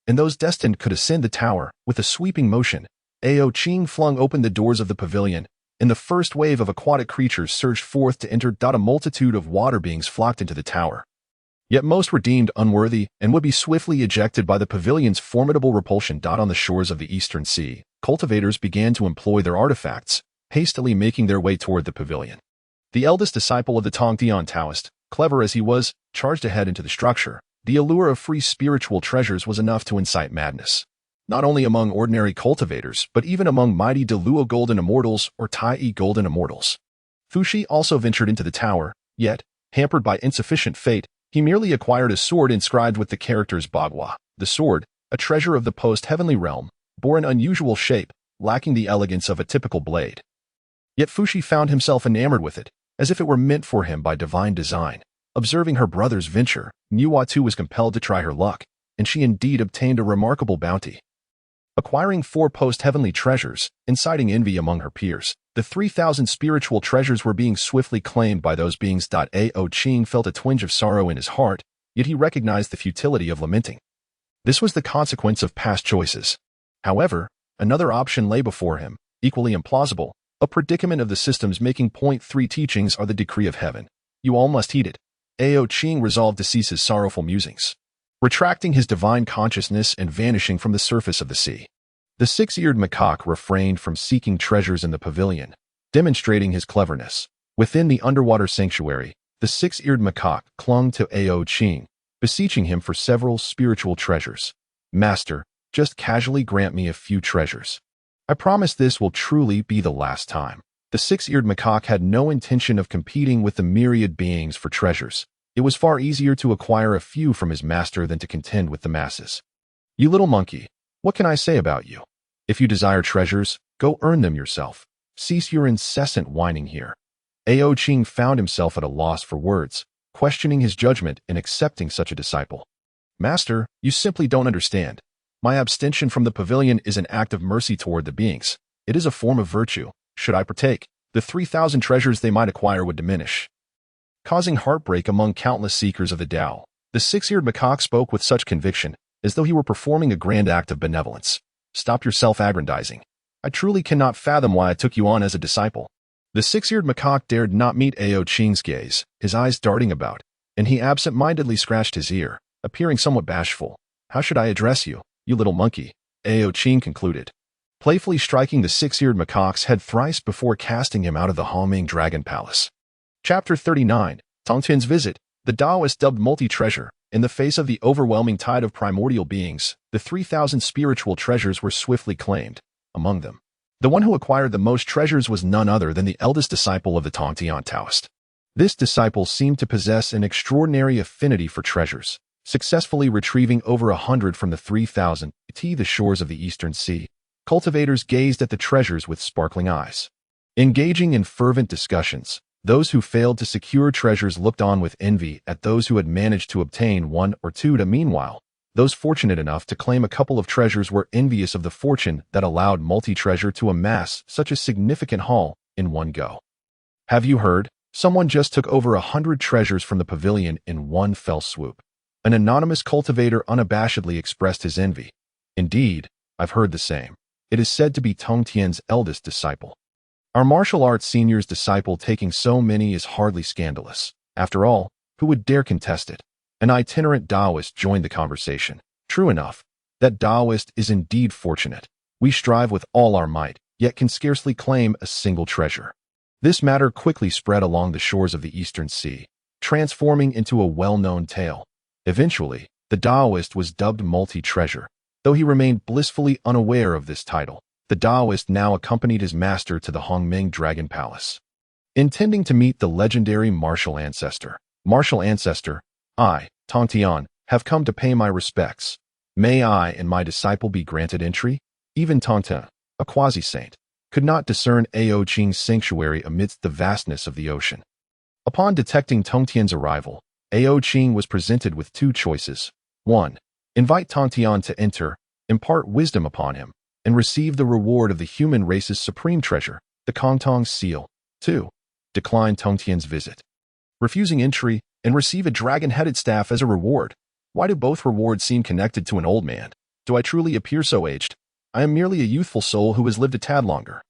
and those destined could ascend the tower. With a sweeping motion, Ao Qing flung open the doors of the pavilion, and the first wave of aquatic creatures surged forth to enter. A multitude of water beings flocked into the tower. Yet most were deemed unworthy and would be swiftly ejected by the pavilion's formidable repulsion. On the shores of the Eastern Sea, cultivators began to employ their artifacts, hastily making their way toward the pavilion. The eldest disciple of the Tong Tian Taoist, clever as he was, charged ahead into the structure. The allure of free spiritual treasures was enough to incite madness, not only among ordinary cultivators, but even among mighty Deluo golden immortals or Tai golden immortals. Fushi also ventured into the tower, yet, hampered by insufficient fate, he merely acquired a sword inscribed with the characters Bagua. The sword, a treasure of the post-heavenly realm, bore an unusual shape, lacking the elegance of a typical blade. Yet Fushi found himself enamored with it, as if it were meant for him by divine design. Observing her brother's venture, Nuwa too was compelled to try her luck, and she indeed obtained a remarkable bounty. Acquiring 4 post-heavenly treasures, inciting envy among her peers, the 3,000 spiritual treasures were being swiftly claimed by those beings. Ao Qing felt a twinge of sorrow in his heart, yet he recognized the futility of lamenting. This was the consequence of past choices. However, another option lay before him, equally implausible, a predicament of the systems making. 3 teachings are the decree of heaven. You all must heed it. Ao Qing resolved to cease his sorrowful musings, retracting his divine consciousness and vanishing from the surface of the sea. The 6-eared macaque refrained from seeking treasures in the pavilion, demonstrating his cleverness. Within the underwater sanctuary, the 6-eared macaque clung to Ao Qing, beseeching him for several spiritual treasures. Master, just casually grant me a few treasures. I promise this will truly be the last time. The 6-eared macaque had no intention of competing with the myriad beings for treasures. It was far easier to acquire a few from his master than to contend with the masses. You little monkey, what can I say about you? If you desire treasures, go earn them yourself. Cease your incessant whining here. Ao Qing found himself at a loss for words, questioning his judgment in accepting such a disciple. Master, you simply don't understand. My abstention from the pavilion is an act of mercy toward the beings. It is a form of virtue. Should I partake, the 3,000 treasures they might acquire would diminish, causing heartbreak among countless seekers of the Tao. The 6-eared macaque spoke with such conviction, as though he were performing a grand act of benevolence. Stop your self-aggrandizing. I truly cannot fathom why I took you on as a disciple. The 6-eared macaque dared not meet Ao Qing's gaze, his eyes darting about, and he absent-mindedly scratched his ear, appearing somewhat bashful. How should I address you, you little monkey? Ao Qing concluded, playfully striking the 6-eared macaque's head thrice before casting him out of the Hongming Dragon Palace. Chapter 39, Tong Tian's Visit. The Taoist dubbed multi-treasure. In the face of the overwhelming tide of primordial beings, the 3,000 spiritual treasures were swiftly claimed. Among them, the one who acquired the most treasures was none other than the eldest disciple of the Tong Tian Taoist. This disciple seemed to possess an extraordinary affinity for treasures, successfully retrieving over 100 from the 3,000 to the shores of the Eastern Sea. Cultivators gazed at the treasures with sparkling eyes. Engaging in fervent discussions, those who failed to secure treasures looked on with envy at those who had managed to obtain 1 or 2. Meanwhile, those fortunate enough to claim a couple of treasures were envious of the fortune that allowed multi-treasure to amass such a significant haul in one go. Have you heard? Someone just took over 100 treasures from the pavilion in one fell swoop. An anonymous cultivator unabashedly expressed his envy. Indeed, I've heard the same. It is said to be Tong Tian's eldest disciple. Our martial arts senior's disciple taking so many is hardly scandalous. After all, who would dare contest it? An itinerant Taoist joined the conversation. True enough, that Taoist is indeed fortunate. We strive with all our might, yet can scarcely claim a single treasure. This matter quickly spread along the shores of the Eastern Sea, transforming into a well-known tale. Eventually, the Taoist was dubbed multi-treasure, though he remained blissfully unaware of this title. The Taoist now accompanied his master to the Hongming Dragon Palace, intending to meet the legendary martial ancestor. Martial ancestor, I, Tong Tian, have come to pay my respects. May I and my disciple be granted entry? Even Tong Tian, a quasi-saint, could not discern Ao Qing's sanctuary amidst the vastness of the ocean. Upon detecting Tong Tian's arrival, Ao Qing was presented with two choices. 1. Invite Tong Tian to enter, impart wisdom upon him, and receive the reward of the human race's supreme treasure, the Kongtong seal. 2. Decline Tong Tian's visit, refusing entry, and receive a dragon-headed staff as a reward. Why do both rewards seem connected to an old man? Do I truly appear so aged? I am merely a youthful soul who has lived a tad longer.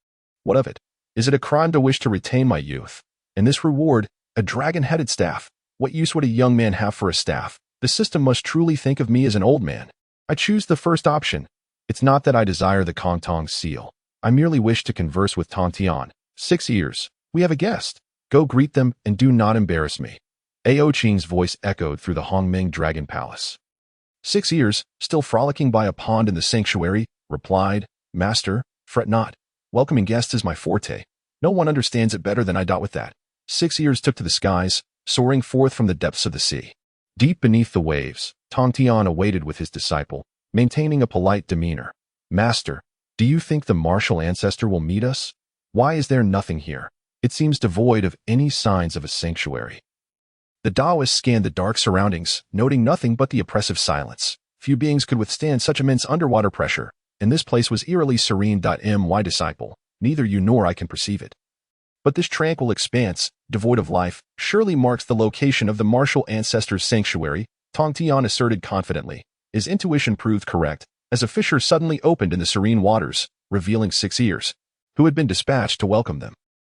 What of it? Is it a crime to wish to retain my youth? And this reward, a dragon-headed staff. What use would a young man have for a staff? The system must truly think of me as an old man. I choose the first option. It's not that I desire the Kongtong seal. I merely wish to converse with Tong Tian. 6 years. We have a guest. Go greet them and do not embarrass me. Ao Qing's voice echoed through the Hongming Dragon Palace. 6 years, still frolicking by a pond in the sanctuary, replied, Master, fret not. Welcoming guests is my forte. No one understands it better than I. With that, 6 years took to the skies, soaring forth from the depths of the sea. Deep beneath the waves, Tong Tian awaited with his disciple, maintaining a polite demeanor. Master, do you think the martial ancestor will meet us? Why is there nothing here? It seems devoid of any signs of a sanctuary. The Taoist scanned the dark surroundings, noting nothing but the oppressive silence. Few beings could withstand such immense underwater pressure, and this place was eerily serene. My disciple, neither you nor I can perceive it. But this tranquil expanse, devoid of life, surely marks the location of the martial ancestor's sanctuary, Tong Tian asserted confidently. His intuition proved correct, as a fissure suddenly opened in the serene waters, revealing 6 years, who had been dispatched to welcome them.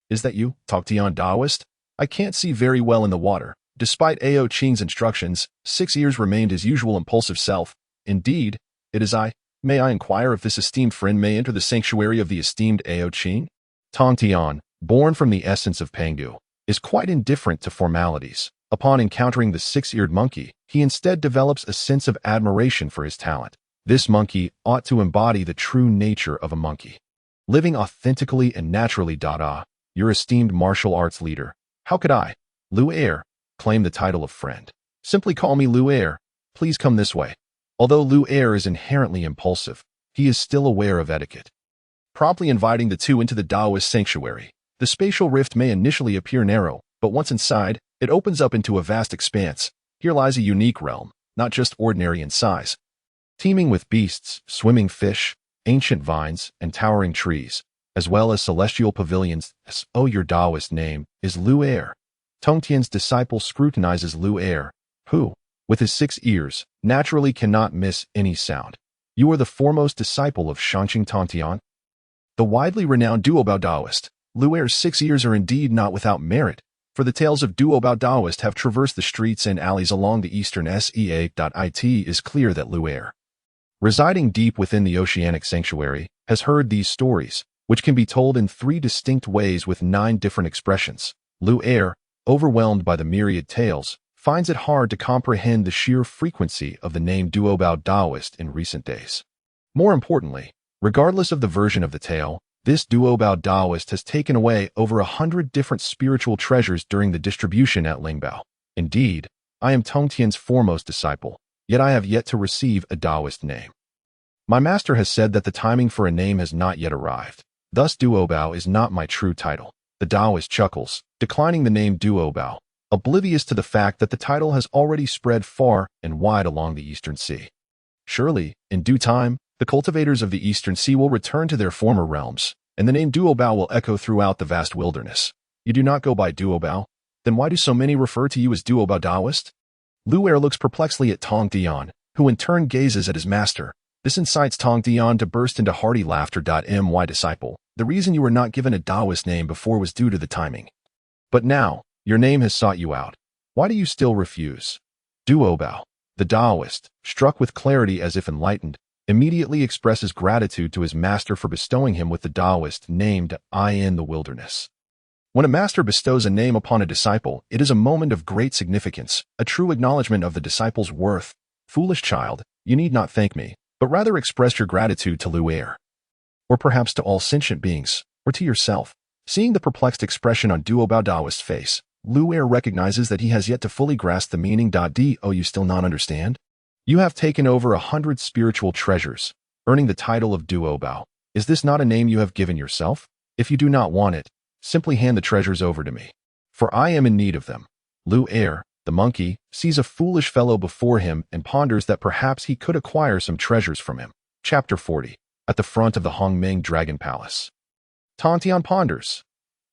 Is that you, Tong Tian Taoist? I can't see very well in the water. Despite Ao Qing's instructions, 6 years remained his usual impulsive self. Indeed, it is I. May I inquire if this esteemed friend may enter the sanctuary of the esteemed Ao Qing? Tong Tian, born from the essence of Pangu, is quite indifferent to formalities. Upon encountering the 6-eared monkey, he instead develops a sense of admiration for his talent. This monkey ought to embody the true nature of a monkey, living authentically and naturally. Your esteemed martial arts leader. How could I, Lu Er, claim the title of friend? Simply call me Lu Er. Please come this way. Although Lu Er is inherently impulsive, he is still aware of etiquette. Promptly inviting the two into the Taoist sanctuary, the spatial rift may initially appear narrow, but once inside, it opens up into a vast expanse. Here lies a unique realm, not just ordinary in size, teeming with beasts, swimming fish, ancient vines, and towering trees, as well as celestial pavilions. Your Taoist name is Lu Er. Tong Tian's disciple scrutinizes Lu Er, who, with his 6 ears, naturally cannot miss any sound. You are the foremost disciple of Shanqing Tong Tian? The widely renowned Duobao Taoist. Lu Er's 6 ears are indeed not without merit, for the tales of Duobao Taoist have traversed the streets and alleys along the eastern sea. It is clear that Lu Er, residing deep within the oceanic sanctuary, has heard these stories, which can be told in 3 distinct ways with 9 different expressions. Lu Er, overwhelmed by the myriad tales, finds it hard to comprehend the sheer frequency of the name Duobao Taoist in recent days. More importantly, regardless of the version of the tale, this Duobao Taoist has taken away over 100 different spiritual treasures during the distribution at Lingbao. Indeed, I am Tong Tian's foremost disciple, yet I have yet to receive a Taoist name. My master has said that the timing for a name has not yet arrived. Thus Duobao is not my true title. The Taoist chuckles, declining the name Duobao, oblivious to the fact that the title has already spread far and wide along the Eastern Sea. Surely, in due time, the cultivators of the Eastern Sea will return to their former realms, and the name Duobao will echo throughout the vast wilderness. You do not go by Duobao? Then why do so many refer to you as Duobao Taoist? Lu Er looks perplexedly at Tong Tian, who in turn gazes at his master. This incites Tong Tian to burst into hearty laughter. My disciple, the reason you were not given a Taoist name before was due to the timing. But now, your name has sought you out. Why do you still refuse? Duobao, the Taoist, struck with clarity as if enlightened, immediately expresses gratitude to his master for bestowing him with the Taoist named in the wilderness. When a master bestows a name upon a disciple, it is a moment of great significance, a true acknowledgement of the disciple's worth. Foolish child, you need not thank me, but rather express your gratitude to Lu Er. Or perhaps to all sentient beings, or to yourself. Seeing the perplexed expression on Duobao Taoist's face, Lu Er recognizes that he has yet to fully grasp the meaning. Do you still not understand? You have taken over 100 spiritual treasures, earning the title of Duobao. Is this not a name you have given yourself? If you do not want it, simply hand the treasures over to me, for I am in need of them. Lu Er, the monkey, sees a foolish fellow before him and ponders that perhaps he could acquire some treasures from him. Chapter 40. At the front of the Hongming Dragon Palace. Tong Tian ponders.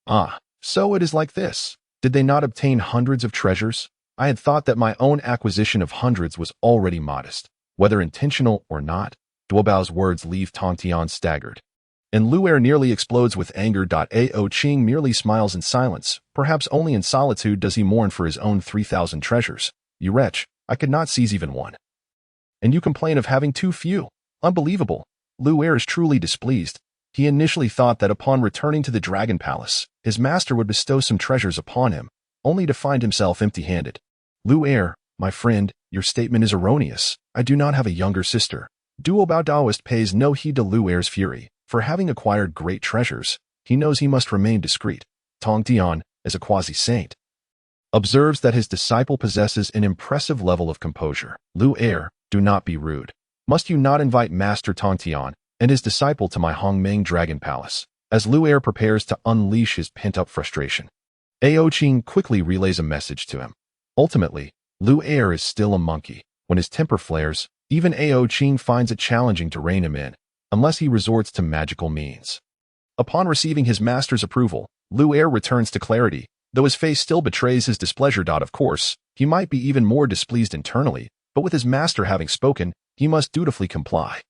Ah, so it is like this. Did they not obtain hundreds of treasures? I had thought that my own acquisition of hundreds was already modest. Whether intentional or not, Duobao's words leave Tong Tian staggered. And Lu Er nearly explodes with anger. Ao Qing merely smiles in silence. Perhaps only in solitude does he mourn for his own 3,000 treasures. You wretch, I could not seize even one. And you complain of having too few. Unbelievable. Lu Er is truly displeased. He initially thought that upon returning to the Dragon Palace, his master would bestow some treasures upon him, only to find himself empty-handed. Lu Er, my friend, your statement is erroneous. I do not have a younger sister. Duobao Daoist pays no heed to Lu Er's fury. For having acquired great treasures, he knows he must remain discreet. Tong Tian, as a quasi-saint, observes that his disciple possesses an impressive level of composure. Lu Er, do not be rude. Must you not invite Master Tong Tian and his disciple to my Hongming Dragon Palace? As Lu Er prepares to unleash his pent-up frustration, Ao Qing quickly relays a message to him. Ultimately, Lu Er is still a monkey. When his temper flares, even Ao Qing finds it challenging to rein him in, unless he resorts to magical means. Upon receiving his master's approval, Lu Er returns to clarity, though his face still betrays his displeasure. Of course, he might be even more displeased internally, but with his master having spoken, he must dutifully comply.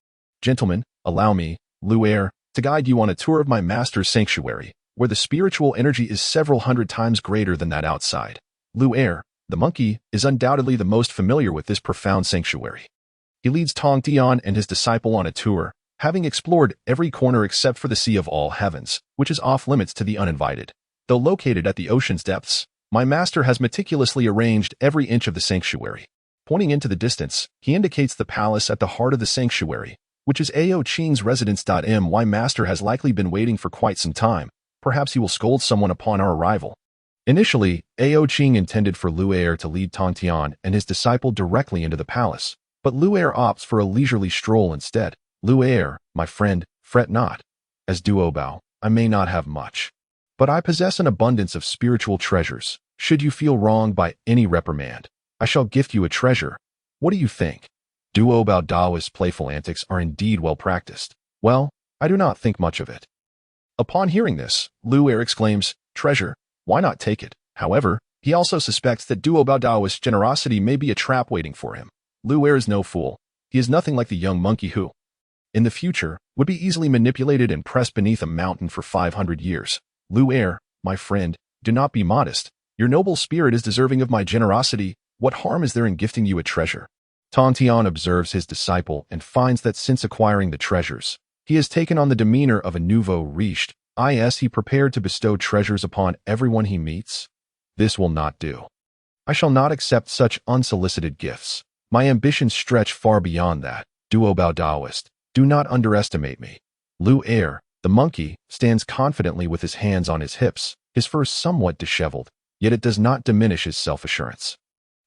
Gentlemen, allow me, Lu Er, to guide you on a tour of my master's sanctuary, where the spiritual energy is several hundred times greater than that outside. Lu Er, the monkey, is undoubtedly the most familiar with this profound sanctuary. He leads Tong Tian and his disciple on a tour, having explored every corner except for the Sea of All Heavens, which is off-limits to the uninvited. Though located at the ocean's depths, my master has meticulously arranged every inch of the sanctuary. Pointing into the distance, he indicates the palace at the heart of the sanctuary, which is Ao Qing's residence. My master has likely been waiting for quite some time. Perhaps he will scold someone upon our arrival. Initially, Ao Qing intended for Lu Er to lead Tong Tian and his disciple directly into the palace, but Lu Er opts for a leisurely stroll instead. Lu Er, my friend, fret not. As Duobao, I may not have much, but I possess an abundance of spiritual treasures. Should you feel wronged by any reprimand, I shall gift you a treasure. What do you think? Duobao Daoist's playful antics are indeed well practiced. Well, I do not think much of it. Upon hearing this, Lu Er exclaims, treasure, why not take it? However, he also suspects that Duobao Daoist's generosity may be a trap waiting for him. Lu Er is no fool. He is nothing like the young monkey who, in the future, would be easily manipulated and pressed beneath a mountain for 500 years. Lu Er, my friend, do not be modest. Your noble spirit is deserving of my generosity. What harm is there in gifting you a treasure? Tong Tian observes his disciple and finds that since acquiring the treasures, he has taken on the demeanor of a nouveau riche. Is he prepared to bestow treasures upon everyone he meets? This will not do. I shall not accept such unsolicited gifts. My ambitions stretch far beyond that. Duobao Daoist, do not underestimate me. Lu Er, the monkey, stands confidently with his hands on his hips, his fur somewhat disheveled, yet it does not diminish his self-assurance.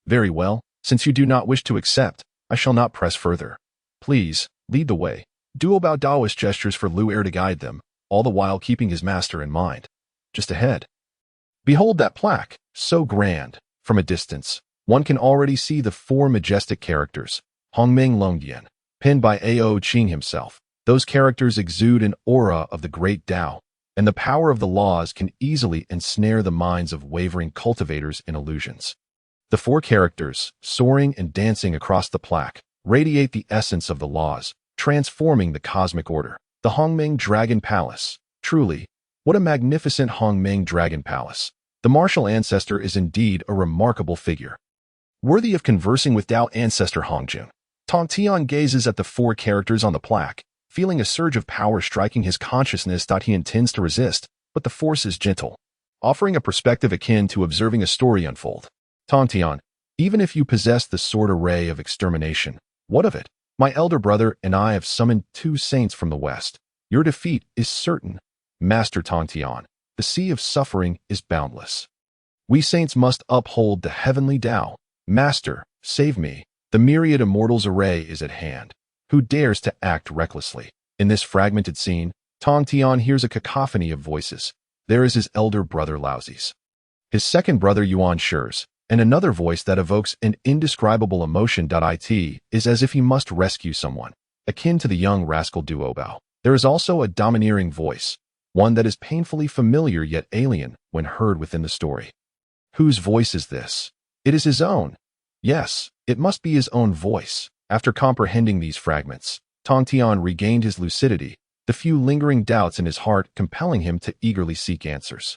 Very well, since you do not wish to accept, I shall not press further. Please, lead the way. Duobao Daoist gestures for Lu Er to guide them, all the while keeping his master in mind. Just ahead. Behold that plaque, so grand. From a distance, one can already see the 4 majestic characters, Hongming Longdian, penned by Ao Qing himself. Those characters exude an aura of the great Tao, and the power of the laws can easily ensnare the minds of wavering cultivators in illusions. The 4 characters, soaring and dancing across the plaque, radiate the essence of the laws, transforming the cosmic order. The Hongming Dragon Palace. Truly, what a magnificent Hongming Dragon Palace. The martial ancestor is indeed a remarkable figure, worthy of conversing with Tao ancestor Hongjun. Tong Tian gazes at the 4 characters on the plaque, feeling a surge of power striking his consciousness. He intends to resist, but the force is gentle, offering a perspective akin to observing a story unfold. Tong Tian, even if you possess the sword array of extermination, what of it? My elder brother and I have summoned 2 saints from the west. Your defeat is certain. Master Tong Tian, the sea of suffering is boundless. We saints must uphold the heavenly Tao. Master, save me. The myriad immortals array is at hand. Who dares to act recklessly? In this fragmented scene, Tong Tian hears a cacophony of voices. There is his elder brother Laozi's, his second brother Yuan Shi's, and another voice that evokes an indescribable emotion. It is as if he must rescue someone, akin to the young rascal Duobao. There is also a domineering voice, one that is painfully familiar yet alien when heard within the story. Whose voice is this? It is his own. Yes, it must be his own voice. After comprehending these fragments, Tong Tian regained his lucidity, the few lingering doubts in his heart compelling him to eagerly seek answers.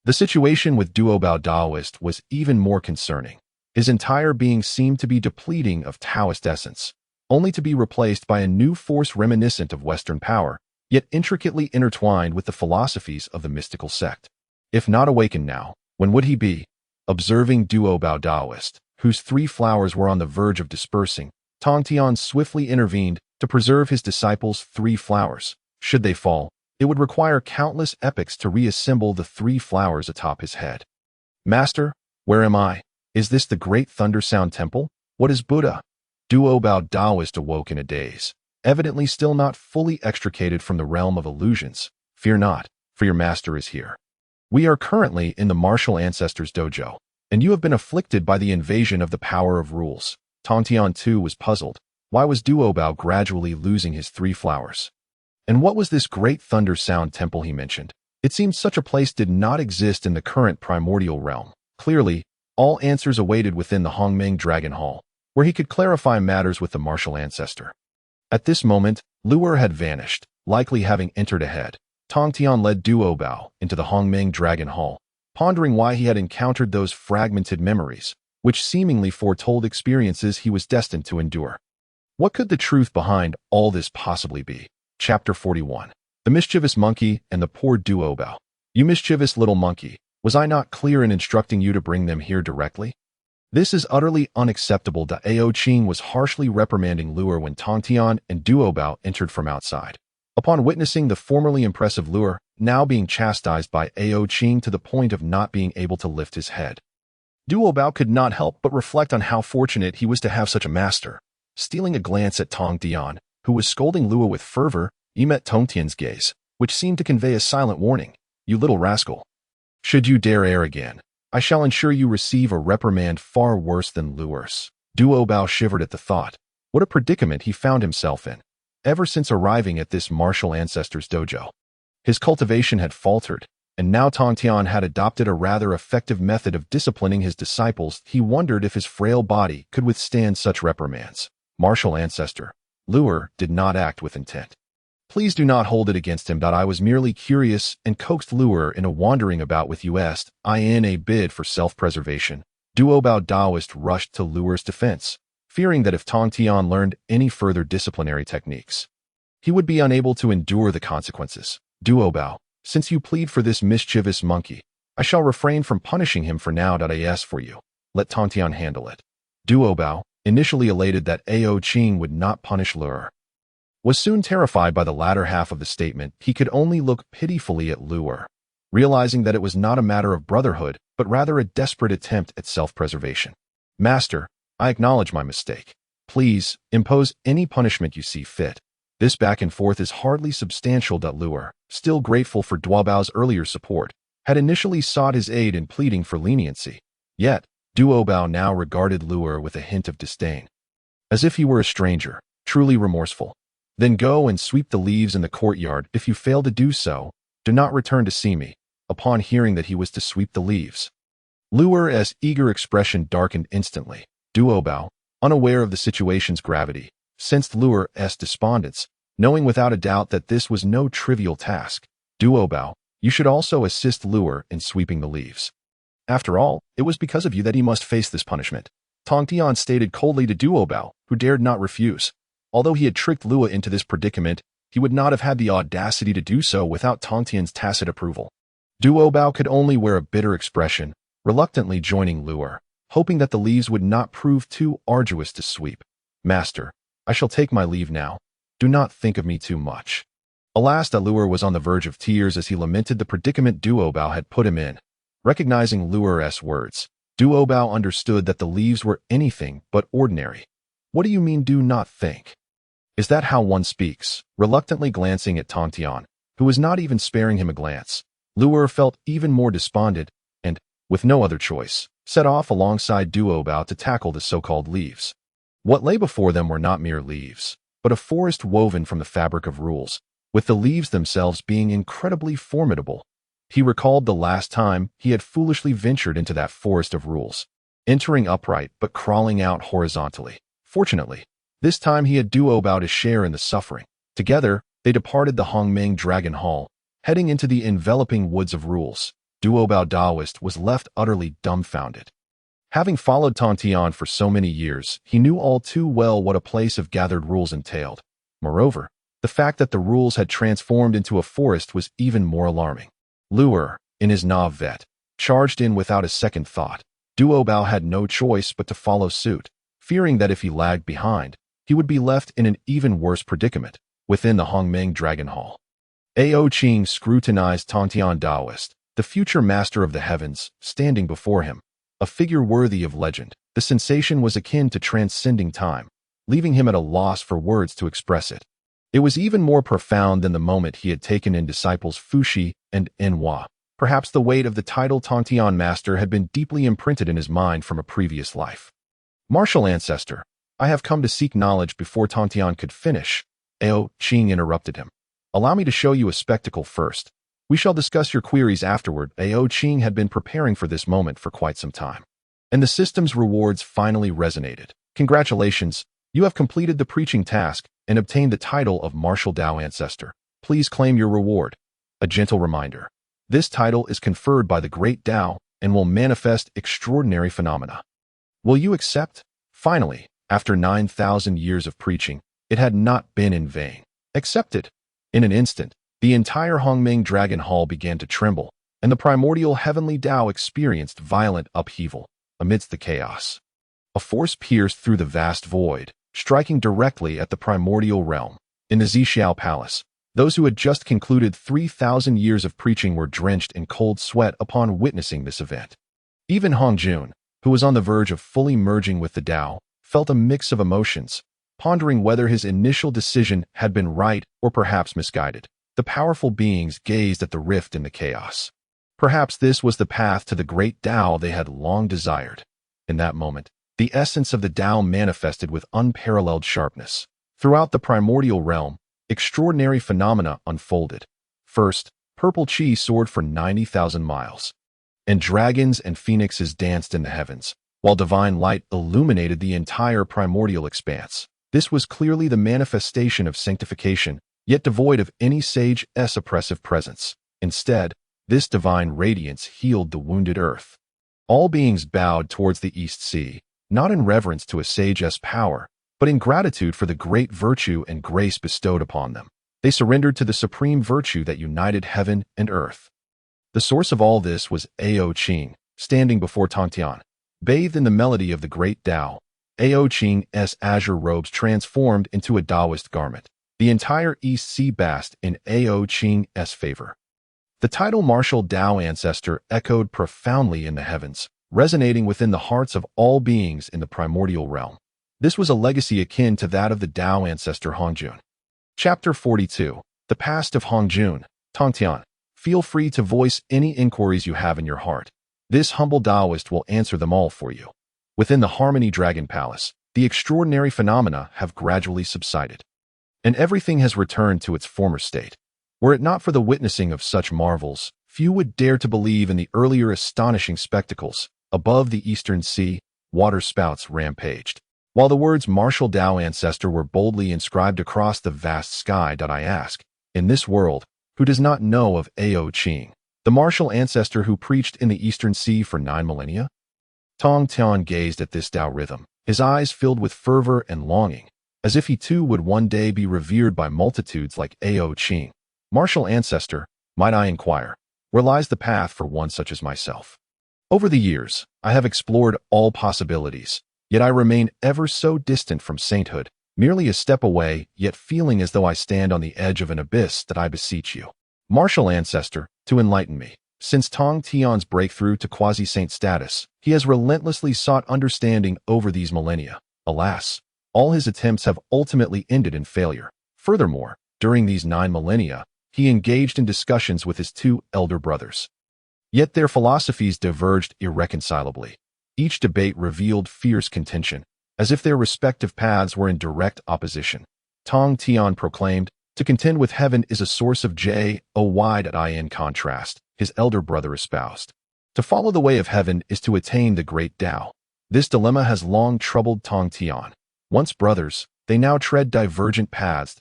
The situation with Duobao Daoist was even more concerning. His entire being seemed to be depleting of Taoist essence, only to be replaced by a new force reminiscent of Western power, yet intricately intertwined with the philosophies of the mystical sect. If not awakened now, when would he be? Observing Duobao Daoist, whose 3 flowers were on the verge of dispersing, Tong Tian swiftly intervened to preserve his disciples' 3 flowers. Should they fall, it would require countless epochs to reassemble the 3 flowers atop his head. Master, where am I? Is this the great thunder sound temple? What is Buddha? Duobao Daoist awoke in a daze, evidently still not fully extricated from the realm of illusions. Fear not, for your master is here. We are currently in the martial ancestor's dojo, and you have been afflicted by the invasion of the power of rules. Tong Tian too was puzzled. Why was Duobao gradually losing his 3 flowers? And what was this great thunder sound temple he mentioned? It seemed such a place did not exist in the current primordial realm. Clearly, all answers awaited within the Hongmeng Dragon Hall, where he could clarify matters with the martial ancestor. At this moment, Luer had vanished, likely having entered ahead. Tong Tian led Duobao into the Hongmeng Dragon Hall, pondering why he had encountered those fragmented memories, which seemingly foretold experiences he was destined to endure. What could the truth behind all this possibly be? Chapter 41. The Mischievous Monkey and the Poor Duobao. You mischievous little monkey, was I not clear in instructing you to bring them here directly? This is utterly unacceptable. Ao Qing was harshly reprimanding Luer when Tong Tian and Duobao entered from outside. Upon witnessing the formerly impressive Luer now being chastised by Ao Qing to the point of not being able to lift his head, Duobao could not help but reflect on how fortunate he was to have such a master. Stealing a glance at Tong Tian, who was scolding Luer with fervor, he met Tong Tian's gaze, which seemed to convey a silent warning. You little rascal. Should you dare err again, I shall ensure you receive a reprimand far worse than Luer's. Duobao shivered at the thought. What a predicament he found himself in. Ever since arriving at this martial ancestor's dojo, his cultivation had faltered, and now Tong Tian had adopted a rather effective method of disciplining his disciples. He wondered if his frail body could withstand such reprimands. Martial ancestor, Luer did not act with intent. Please do not hold it against him. I was merely curious and coaxed Luer into wandering about with you in a bid for self-preservation. Duobao Daoist rushed to Luer's defense, fearing that if Tong Tian learned any further disciplinary techniques, he would be unable to endure the consequences. Duobao, since you plead for this mischievous monkey, I shall refrain from punishing him for now. For you. Let Tong Tian handle it. Duobao, initially elated that Ao Qing would not punish Luer, was soon terrified by the latter half of the statement. He could only look pitifully at Luer, realizing that it was not a matter of brotherhood, but rather a desperate attempt at self-preservation. Master, I acknowledge my mistake. Please, impose any punishment you see fit. This back and forth is hardly substantial. Luer, still grateful for Duobao's earlier support, had initially sought his aid in pleading for leniency. Yet, Duobao now regarded Luer with a hint of disdain, as if he were a stranger, truly remorseful. Then go and sweep the leaves in the courtyard. If you fail to do so, do not return to see me. Upon hearing that he was to sweep the leaves, Luer's eager expression darkened instantly. Duobao, unaware of the situation's gravity, sensed Luer's despondence, knowing without a doubt that this was no trivial task. Duobao, you should also assist Luer in sweeping the leaves. After all, it was because of you that he must face this punishment. Tong Tian stated coldly to Duobao, who dared not refuse. Although he had tricked Luer into this predicament, he would not have had the audacity to do so without Tong Tian's tacit approval. Duobao could only wear a bitter expression, reluctantly joining Luer, hoping that the leaves would not prove too arduous to sweep. Master, I shall take my leave now. Do not think of me too much. Alas, Luer was on the verge of tears as he lamented the predicament Duobao had put him in. Recognizing Luer's words, Duobao understood that the leaves were anything but ordinary. What do you mean do not think? Is that how one speaks? Reluctantly glancing at Tong Tian, who was not even sparing him a glance, Luer felt even more despondent and, with no other choice, set off alongside Duobao to tackle the so-called leaves. What lay before them were not mere leaves, but a forest woven from the fabric of rules, with the leaves themselves being incredibly formidable. He recalled the last time he had foolishly ventured into that forest of rules, entering upright but crawling out horizontally. Fortunately, this time he had Duobao to share in the suffering. Together, they departed the Hongmeng Dragon Hall, heading into the enveloping woods of rules. Duobao Daoist was left utterly dumbfounded. Having followed Tong Tian for so many years, he knew all too well what a place of gathered rules entailed. Moreover, the fact that the rules had transformed into a forest was even more alarming. Luer, in his nav vet, charged in without a second thought. Duobao had no choice but to follow suit, fearing that if he lagged behind, he would be left in an even worse predicament within the Hongmeng Dragon Hall. Ao Qing scrutinized Tong Tian Daoist, the future master of the heavens, standing before him, a figure worthy of legend. The sensation was akin to transcending time, leaving him at a loss for words to express it. It was even more profound than the moment he had taken in disciples Fuxi and Nuwa. Perhaps the weight of the title Tong Tian Master had been deeply imprinted in his mind from a previous life. Martial Ancestor, I have come to seek knowledge. Before Tong Tian could finish, Ao Qing interrupted him. Allow me to show you a spectacle first. We shall discuss your queries afterward. Ao Qing had been preparing for this moment for quite some time. And the system's rewards finally resonated. Congratulations, you have completed the preaching task and obtained the title of Martial Dao Ancestor. Please claim your reward. A gentle reminder. This title is conferred by the Great Dao and will manifest extraordinary phenomena. Will you accept? Finally, after 9,000 years of preaching, it had not been in vain. Accepted. In an instant, the entire Hongmeng Dragon Hall began to tremble, and the primordial heavenly Dao experienced violent upheaval amidst the chaos. A force pierced through the vast void, striking directly at the primordial realm. In the Zixiao Palace, those who had just concluded 3,000 years of preaching were drenched in cold sweat upon witnessing this event. Even Hong Jun, who was on the verge of fully merging with the Dao, felt a mix of emotions, pondering whether his initial decision had been right or perhaps misguided. The powerful beings gazed at the rift in the chaos. Perhaps this was the path to the great Dao they had long desired. In that moment, the essence of the Dao manifested with unparalleled sharpness. Throughout the primordial realm, extraordinary phenomena unfolded. First, purple chi soared for 90,000 miles, and dragons and phoenixes danced in the heavens, while divine light illuminated the entire primordial expanse. This was clearly the manifestation of sanctification, yet devoid of any sage's oppressive presence. Instead, this divine radiance healed the wounded earth. All beings bowed towards the East Sea, not in reverence to a sage's power, but in gratitude for the great virtue and grace bestowed upon them. They surrendered to the supreme virtue that united heaven and earth. The source of all this was Ao Qing, standing before Tong Tian. Bathed in the melody of the great Dao, Ao Qing's azure robes transformed into a Daoist garment. The entire East Sea basked in Ao Qing's favor. The title Martial Dao Ancestor echoed profoundly in the heavens, resonating within the hearts of all beings in the primordial realm. This was a legacy akin to that of the Dao ancestor Hongjun. Chapter 42. The Past of Hongjun. Tong Tian, feel free to voice any inquiries you have in your heart. This humble Daoist will answer them all for you. Within the Harmony Dragon Palace, the extraordinary phenomena have gradually subsided, and everything has returned to its former state. Were it not for the witnessing of such marvels, few would dare to believe in the earlier astonishing spectacles. Above the eastern sea, water spouts rampaged, while the words Martial Dao Ancestor were boldly inscribed across the vast sky. I ask, in this world, who does not know of Ao Qing, the Martial Ancestor who preached in the eastern sea for 9 millennia? Tong Tian gazed at this Dao rhythm, his eyes filled with fervor and longing, as if he too would one day be revered by multitudes like Ao Qing. Martial Ancestor, might I inquire, where lies the path for one such as myself? Over the years, I have explored all possibilities, yet I remain ever so distant from sainthood, merely a step away, yet feeling as though I stand on the edge of an abyss. That I beseech you, Martial Ancestor, to enlighten me. Since Tong Tian's breakthrough to quasi-saint status, he has relentlessly sought understanding over these millennia. Alas, all his attempts have ultimately ended in failure. Furthermore, during these 9 millennia, he engaged in discussions with his 2 elder brothers. Yet their philosophies diverged irreconcilably. Each debate revealed fierce contention, as if their respective paths were in direct opposition. Tong Tian proclaimed, "To contend with heaven is a source of joy." In contrast, his elder brother espoused, "To follow the way of heaven is to attain the great Tao." This dilemma has long troubled Tong Tian. Once brothers, they now tread divergent paths.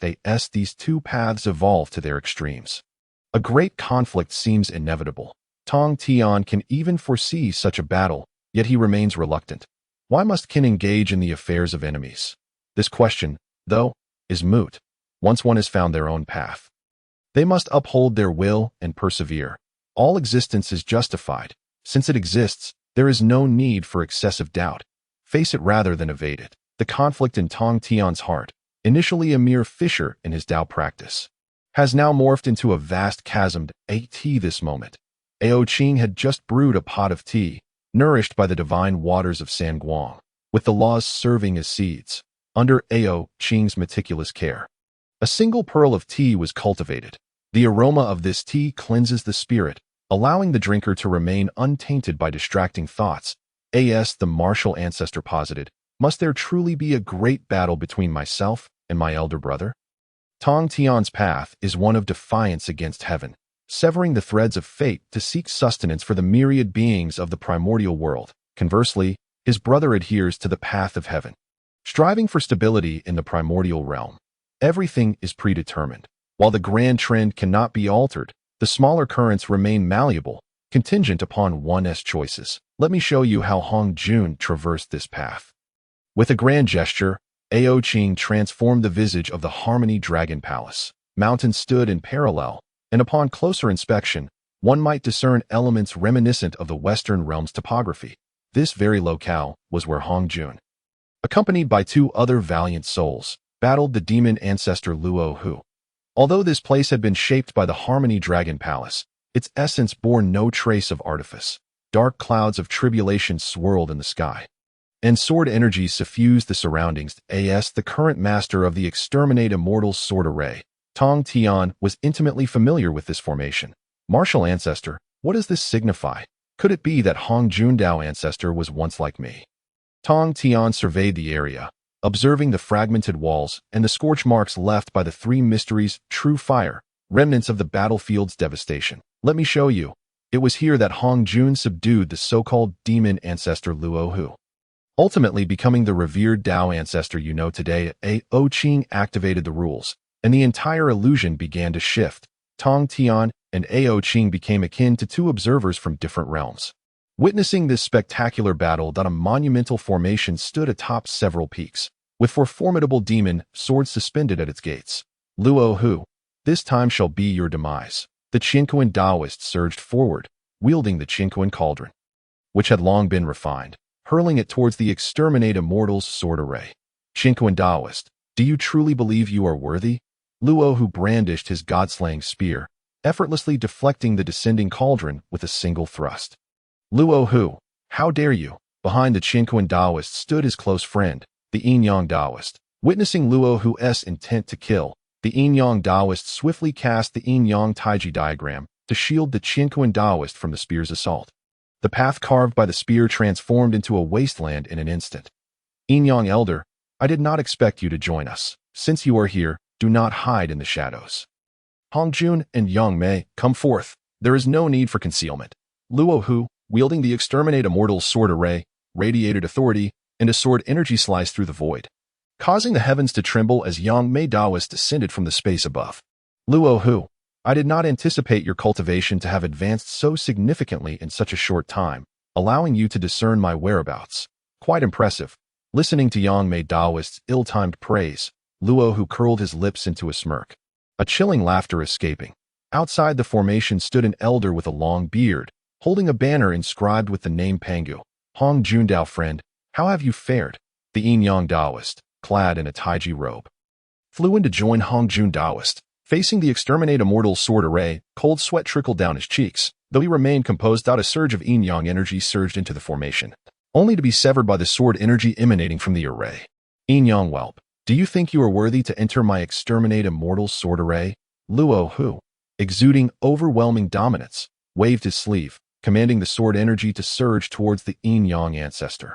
These 2 paths evolve to their extremes. A great conflict seems inevitable. Tong Tian can even foresee such a battle, yet he remains reluctant. Why must kin engage in the affairs of enemies? This question, though, is moot. Once one has found their own path, they must uphold their will and persevere. All existence is justified. Since it exists, there is no need for excessive doubt. Face it rather than evade it. The conflict in Tong Tian's heart, initially a mere fissure in his Tao practice, has now morphed into a vast chasm. This moment, Ao Qing had just brewed a pot of tea, nourished by the divine waters of Sanguang, with the laws serving as seeds. Under Ao Qing's meticulous care, a single pearl of tea was cultivated. The aroma of this tea cleanses the spirit, allowing the drinker to remain untainted by distracting thoughts. The martial ancestor posited, "Must there truly be a great battle between myself and my elder brother?" Tong Tian's path is one of defiance against heaven, severing the threads of fate to seek sustenance for the myriad beings of the primordial world. Conversely, his brother adheres to the path of heaven, striving for stability in the primordial realm. Everything is predetermined. While the grand trend cannot be altered, the smaller currents remain malleable, contingent upon one's choices. Let me show you how Hong Jun traversed this path. With a grand gesture, Ao Qing transformed the visage of the Harmony Dragon Palace. Mountains stood in parallel, and upon closer inspection, one might discern elements reminiscent of the Western realm's topography. This very locale was where Hong Jun, accompanied by 2 other valiant souls, battled the demon ancestor Luo Hu. Although this place had been shaped by the Harmony Dragon Palace, its essence bore no trace of artifice. Dark clouds of tribulation swirled in the sky, and sword energy suffused the surroundings. The current master of the exterminate immortals sword array, Tong Tian, was intimately familiar with this formation. Martial ancestor, what does this signify? Could it be that Hong Jun Dao ancestor was once like me? Tong Tian surveyed the area, observing the fragmented walls and the scorch marks left by the 3 mysteries: true fire, remnants of the battlefield's devastation. Let me show you. It was here that Hong Jun subdued the so-called demon ancestor Luo Hu, ultimately becoming the revered Dao ancestor you know today. Ao Qing activated the rules, and the entire illusion began to shift. Tong Tian and Ao Qing became akin to 2 observers from different realms. Witnessing this spectacular battle, a monumental formation stood atop several peaks, with 4 formidable demon swords suspended at its gates. Luo Hu, this time shall be your demise. The Qinquan Taoist surged forward, wielding the Qinquan cauldron, which had long been refined, hurling it towards the exterminate immortals sword array. Qinquan Taoist, do you truly believe you are worthy? Luo Hu brandished his god-slaying spear, effortlessly deflecting the descending cauldron with a single thrust. Luo Hu, how dare you? Behind the Qinquan Taoist stood his close friend, the Yin-Yang Taoist. Witnessing Luo Hu's intent to kill, the Yin-Yang Taoist swiftly cast the Yin-Yang Taiji diagram to shield the Qinquan Taoist from the spear's assault. The path carved by the spear transformed into a wasteland in an instant. Yin-Yang Elder, I did not expect you to join us. Since you are here, do not hide in the shadows. Hong Jun and Yang Mei, come forth. There is no need for concealment. Luo Hu, wielding the exterminate immortals sword array, radiated authority, and a sword energy sliced through the void, causing the heavens to tremble as Yang Mei Taoist descended from the space above. Luo Hu, I did not anticipate your cultivation to have advanced so significantly in such a short time, allowing you to discern my whereabouts. Quite impressive. Listening to Yang Mei Taoist's ill-timed praise, Luo Hu curled his lips into a smirk, a chilling laughter escaping. Outside the formation stood an elder with a long beard, holding a banner inscribed with the name Pangu. Hong Jun Dao friend, how have you fared? The Yin-Yang Taoist, clad in a Taiji robe, flew in to join Hong Jun Taoist. Facing the exterminate immortal sword array, cold sweat trickled down his cheeks. Though he remained composed, a surge of yin-yang energy surged into the formation, only to be severed by the sword energy emanating from the array. Yin-yang whelp, do you think you are worthy to enter my exterminate immortal sword array? Luo Hu, exuding overwhelming dominance, waved his sleeve, commanding the sword energy to surge towards the yin-yang ancestor.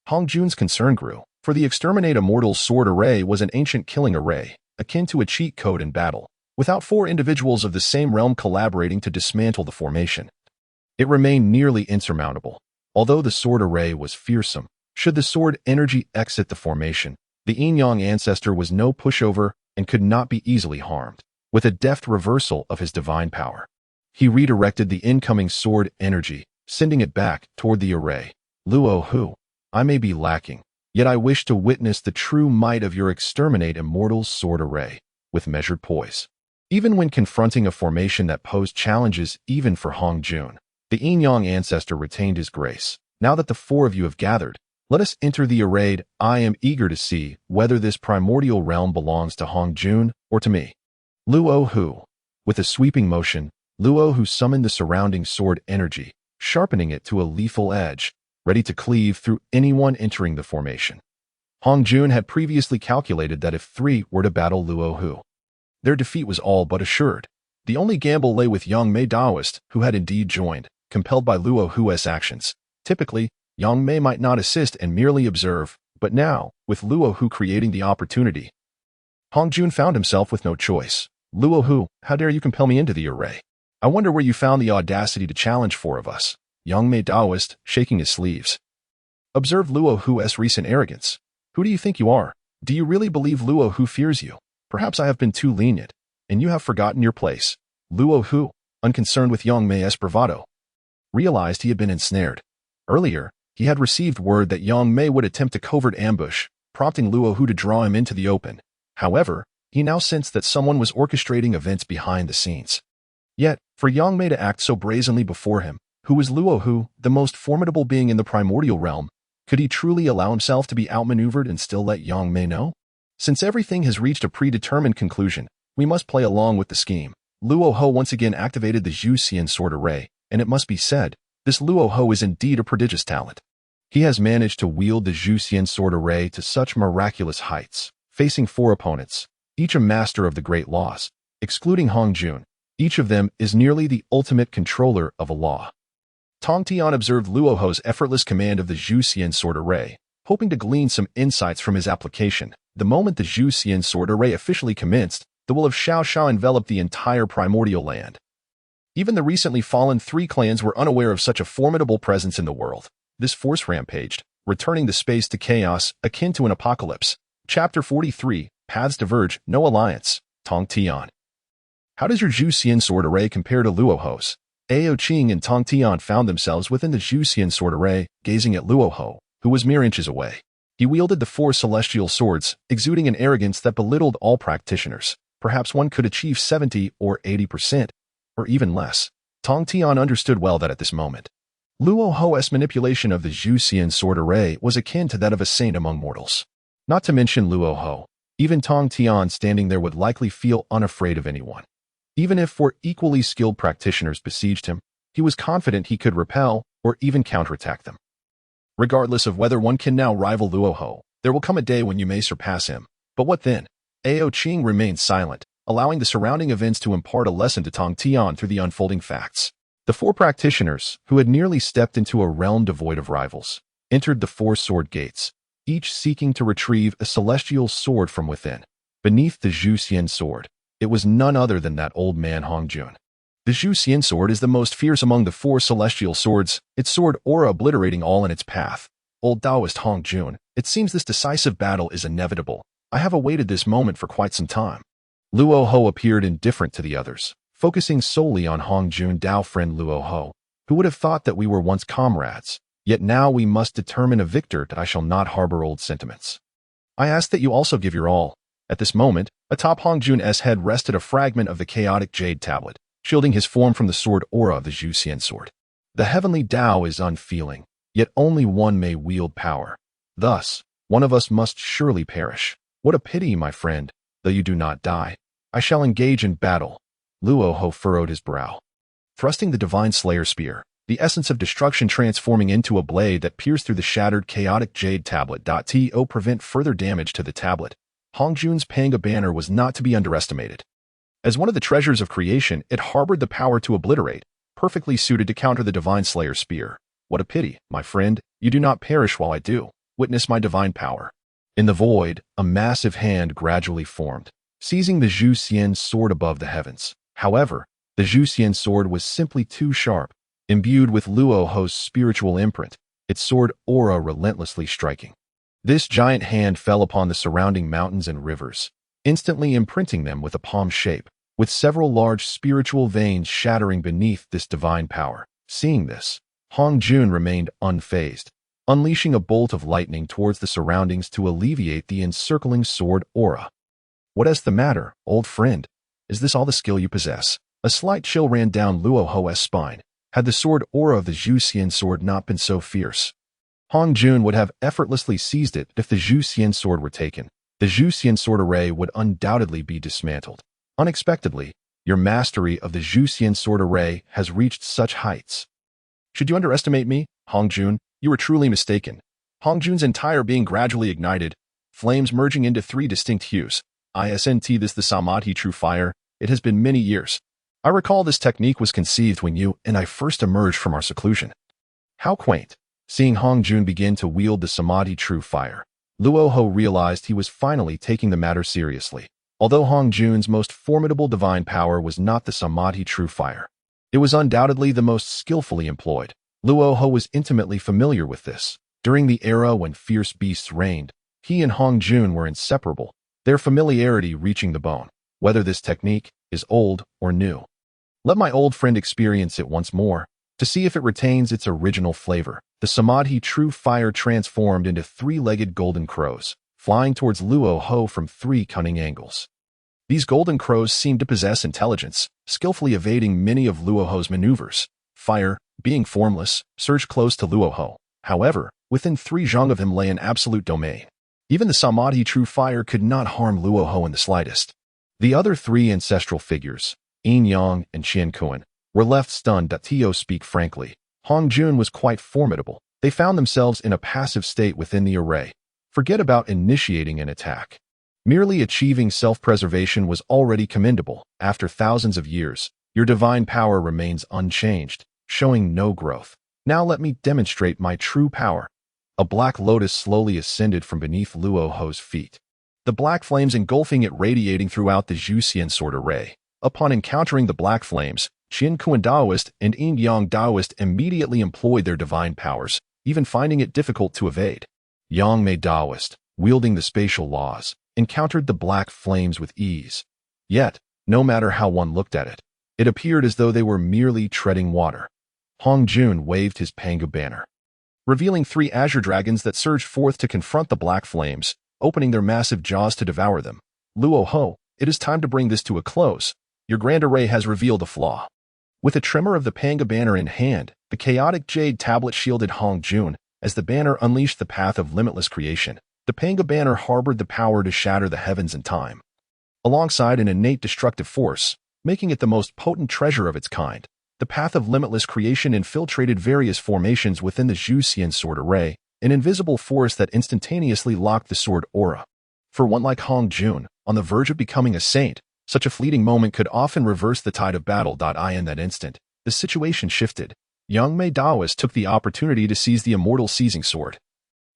Hong Jun's concern grew, for the exterminate immortal sword array was an ancient killing array, akin to a cheat code in battle, without 4 individuals of the same realm collaborating to dismantle the formation. It remained nearly insurmountable. Although the sword array was fearsome, should the sword energy exit the formation, the yin-yang ancestor was no pushover and could not be easily harmed. With a deft reversal of his divine power, he redirected the incoming sword energy, sending it back toward the array. Luo Hu, I may be lacking, yet I wish to witness the true might of your exterminate immortal sword array, with measured poise. Even when confronting a formation that posed challenges even for Hong Jun, the yin-yang ancestor retained his grace. Now that the 4 of you have gathered, let us enter the array. I am eager to see whether this primordial realm belongs to Hong Jun or to me. Luo Hu. With a sweeping motion, Luo Hu summoned the surrounding sword energy, sharpening it to a lethal edge, ready to cleave through anyone entering the formation. Hong Jun had previously calculated that if 3 were to battle Luo Hu, their defeat was all but assured. The only gamble lay with Yang Mei Daoist, who had indeed joined, compelled by Luo Hu's actions. Typically, Yang Mei might not assist and merely observe, but now, with Luo Hu creating the opportunity, Hong Jun found himself with no choice. Luo Hu, how dare you compel me into the array? I wonder where you found the audacity to challenge 4 of us. Yang Mei Daoist, shaking his sleeves, observed Luo Hu's recent arrogance. Who do you think you are? Do you really believe Luo Hu fears you? Perhaps I have been too lenient, and you have forgotten your place. Luo Hu, unconcerned with Yang Mei's bravado, realized he had been ensnared. Earlier, he had received word that Yang Mei would attempt a covert ambush, prompting Luo Hu to draw him into the open. However, he now sensed that someone was orchestrating events behind the scenes. Yet, for Yang Mei to act so brazenly before him, who was Luo Hu, the most formidable being in the primordial realm, could he truly allow himself to be outmaneuvered and still let Yang Mei know? Since everything has reached a predetermined conclusion, we must play along with the scheme. Luo Hu once again activated the Zhuxian sword array, and it must be said, this Luo Hu is indeed a prodigious talent. He has managed to wield the Zhuxian sword array to such miraculous heights, facing 4 opponents, each a master of the great laws, excluding Hong Jun. Each of them is nearly the ultimate controller of a law. Tong Tian observed Luo Hu's effortless command of the Zhuxian sword array, hoping to glean some insights from his application. The moment the Zhuxian sword array officially commenced, the will of Xiao Xiao enveloped the entire primordial land. Even the recently fallen 3 clans were unaware of such a formidable presence in the world. This force rampaged, returning the space to chaos akin to an apocalypse. Chapter 43, Paths Diverge, No Alliance, Tong Tian. How does your Zhuxian sword array compare to Luo Hu's? Ao Qing and Tong Tian found themselves within the Zhuxian sword array, gazing at Luo Hu, who was mere inches away. He wielded the 4 celestial swords, exuding an arrogance that belittled all practitioners. Perhaps one could achieve 70 or 80%, or even less. Tong Tian understood well that at this moment, Luo Hu's manipulation of the Zhuxian sword array was akin to that of a saint among mortals. Not to mention Luo Hu, even Tong Tian standing there would likely feel unafraid of anyone. Even if 4 equally skilled practitioners besieged him, he was confident he could repel or even counterattack them. Regardless of whether one can now rival Luo Hu, there will come a day when you may surpass him. But what then? Ao Qing remained silent, allowing the surrounding events to impart a lesson to Tong Tian through the unfolding facts. The 4 practitioners, who had nearly stepped into a realm devoid of rivals, entered the 4 sword gates, each seeking to retrieve a celestial sword from within. Beneath the Zhuxian sword, it was none other than that old man Hong Jun. The Zhuxian sword is the most fierce among the 4 celestial swords, its sword aura obliterating all in its path. Old Taoist Hong Jun, it seems this decisive battle is inevitable. I have awaited this moment for quite some time. Luo Hu appeared indifferent to the others, focusing solely on Hong Jun. Dao friend Luo Hu, who would have thought that we were once comrades, yet now we must determine a victor that I shall not harbor old sentiments. I ask that you also give your all. At this moment, atop Hong Jun's head rested a fragment of the chaotic jade tablet, shielding his form from the sword aura of the Zhuxian sword. The heavenly Tao is unfeeling, yet only one may wield power. Thus, one of us must surely perish. What a pity, my friend, though you do not die. I shall engage in battle. Luo Hu furrowed his brow. thrusting the divine slayer spear, the essence of destruction transforming into a blade that pierced through the shattered chaotic jade tablet. To prevent further damage to the tablet, Hong Jun's Panga banner was not to be underestimated. As one of the treasures of creation, it harbored the power to obliterate, perfectly suited to counter the divine slayer spear. What a pity, my friend, you do not perish while I do. Witness my divine power. In the void, a massive hand gradually formed, seizing the Zhu Xian sword above the heavens. However, the Zhu Xian sword was simply too sharp. Imbued with Luo Ho's spiritual imprint, its sword aura relentlessly striking. This giant hand fell upon the surrounding mountains and rivers, instantly imprinting them with a palm shape, with several large spiritual veins shattering beneath this divine power. Seeing this, Hong Jun remained unfazed, unleashing a bolt of lightning towards the surroundings to alleviate the encircling sword aura. What is the matter, old friend? Is this all the skill you possess? A slight chill ran down Luo Ho's spine. Had the sword aura of the Zhu Xian sword not been so fierce, Hong Jun would have effortlessly seized it. If the Zhu Xian sword were taken, the Zhu Xian sword array would undoubtedly be dismantled. Unexpectedly, your mastery of the Zhu Xian sword array has reached such heights. Should you underestimate me, Hong Jun? You were truly mistaken. Hong Jun's entire being gradually ignited, flames merging into three distinct hues. Isn't this the samadhi true fire? It has been many years. I recall this technique was conceived when you and I first emerged from our seclusion. How quaint. Seeing Hong Jun begin to wield the samadhi true fire, Luo Ho realized he was finally taking the matter seriously. Although Hong Jun's most formidable divine power was not the samadhi true fire, it was undoubtedly the most skillfully employed. Luo Ho was intimately familiar with this. During the era when fierce beasts reigned, he and Hong Jun were inseparable, their familiarity reaching the bone. Whether this technique is old or new, let my old friend experience it once more, to see if it retains its original flavor. The samadhi true fire transformed into three-legged golden crows, flying towards Luo Ho from three cunning angles. These golden crows seemed to possess intelligence, skillfully evading many of Luo Ho's maneuvers. Fire, being formless, surged close to Luo Ho. However, within 3 zhang of him lay an absolute domain. Even the samadhi true fire could not harm Luo Ho in the slightest. The other 3 ancestral figures, Yin Yang and Qian Kuan, were left stunned. To speak frankly, Hong Jun was quite formidable. They found themselves in a passive state within the array. Forget about initiating an attack. Merely achieving self-preservation was already commendable. After thousands of years, your divine power remains unchanged, showing no growth. Now let me demonstrate my true power. A black lotus slowly ascended from beneath Luo Ho's feet, the black flames engulfing it radiating throughout the Zhu Xian sword array. Upon encountering the black flames, Qian Kuan Daoist and Yin Yang Daoist immediately employed their divine powers, even finding it difficult to evade. Yang Mei Daoist, wielding the spatial laws, encountered the black flames with ease. Yet, no matter how one looked at it, it appeared as though they were merely treading water. Hong Jun waved his Panga banner, revealing 3 azure dragons that surged forth to confront the black flames, opening their massive jaws to devour them. Luo Ho, it is time to bring this to a close. Your grand array has revealed a flaw. With a tremor of the Panga banner in hand, the chaotic jade tablet shielded Hong Jun. As the banner unleashed the path of limitless creation, the Panga banner harbored the power to shatter the heavens and time, alongside an innate destructive force, making it the most potent treasure of its kind. The path of limitless creation infiltrated various formations within the Zhu Xian sword array, an invisible force that instantaneously locked the sword aura. For one like Hong Jun, on the verge of becoming a saint, such a fleeting moment could often reverse the tide of battle. In that instant, the situation shifted. Yang Mei Daoist took the opportunity to seize the immortal seizing sword,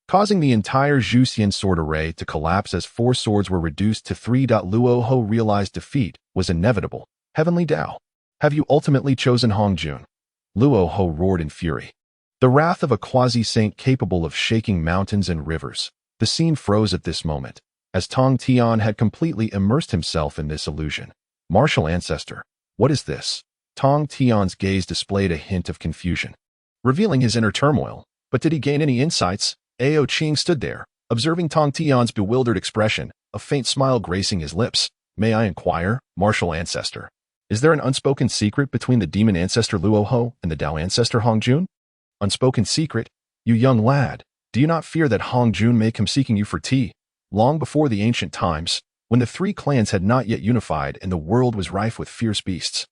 causing the entire Zhu Xian sword array to collapse as 4 swords were reduced to 3. Luo Ho realized defeat was inevitable. Heavenly Dao, have you ultimately chosen Hong Jun? Luo Ho roared in fury, the wrath of a quasi-saint capable of shaking mountains and rivers. The scene froze at this moment, as Tong Tian had completely immersed himself in this illusion. Martial Ancestor, what is this? Tong Tian's gaze displayed a hint of confusion, revealing his inner turmoil. But did he gain any insights? Ao Qing stood there, observing Tong Tian's bewildered expression, a faint smile gracing his lips. May I inquire, Martial Ancestor? Is there an unspoken secret between the demon ancestor Luo Ho and the Dao ancestor Hong Jun? Unspoken secret? You young lad, do you not fear that Hong Jun may come seeking you for tea? Long before the ancient times, when the 3 clans had not yet unified and the world was rife with fierce beasts,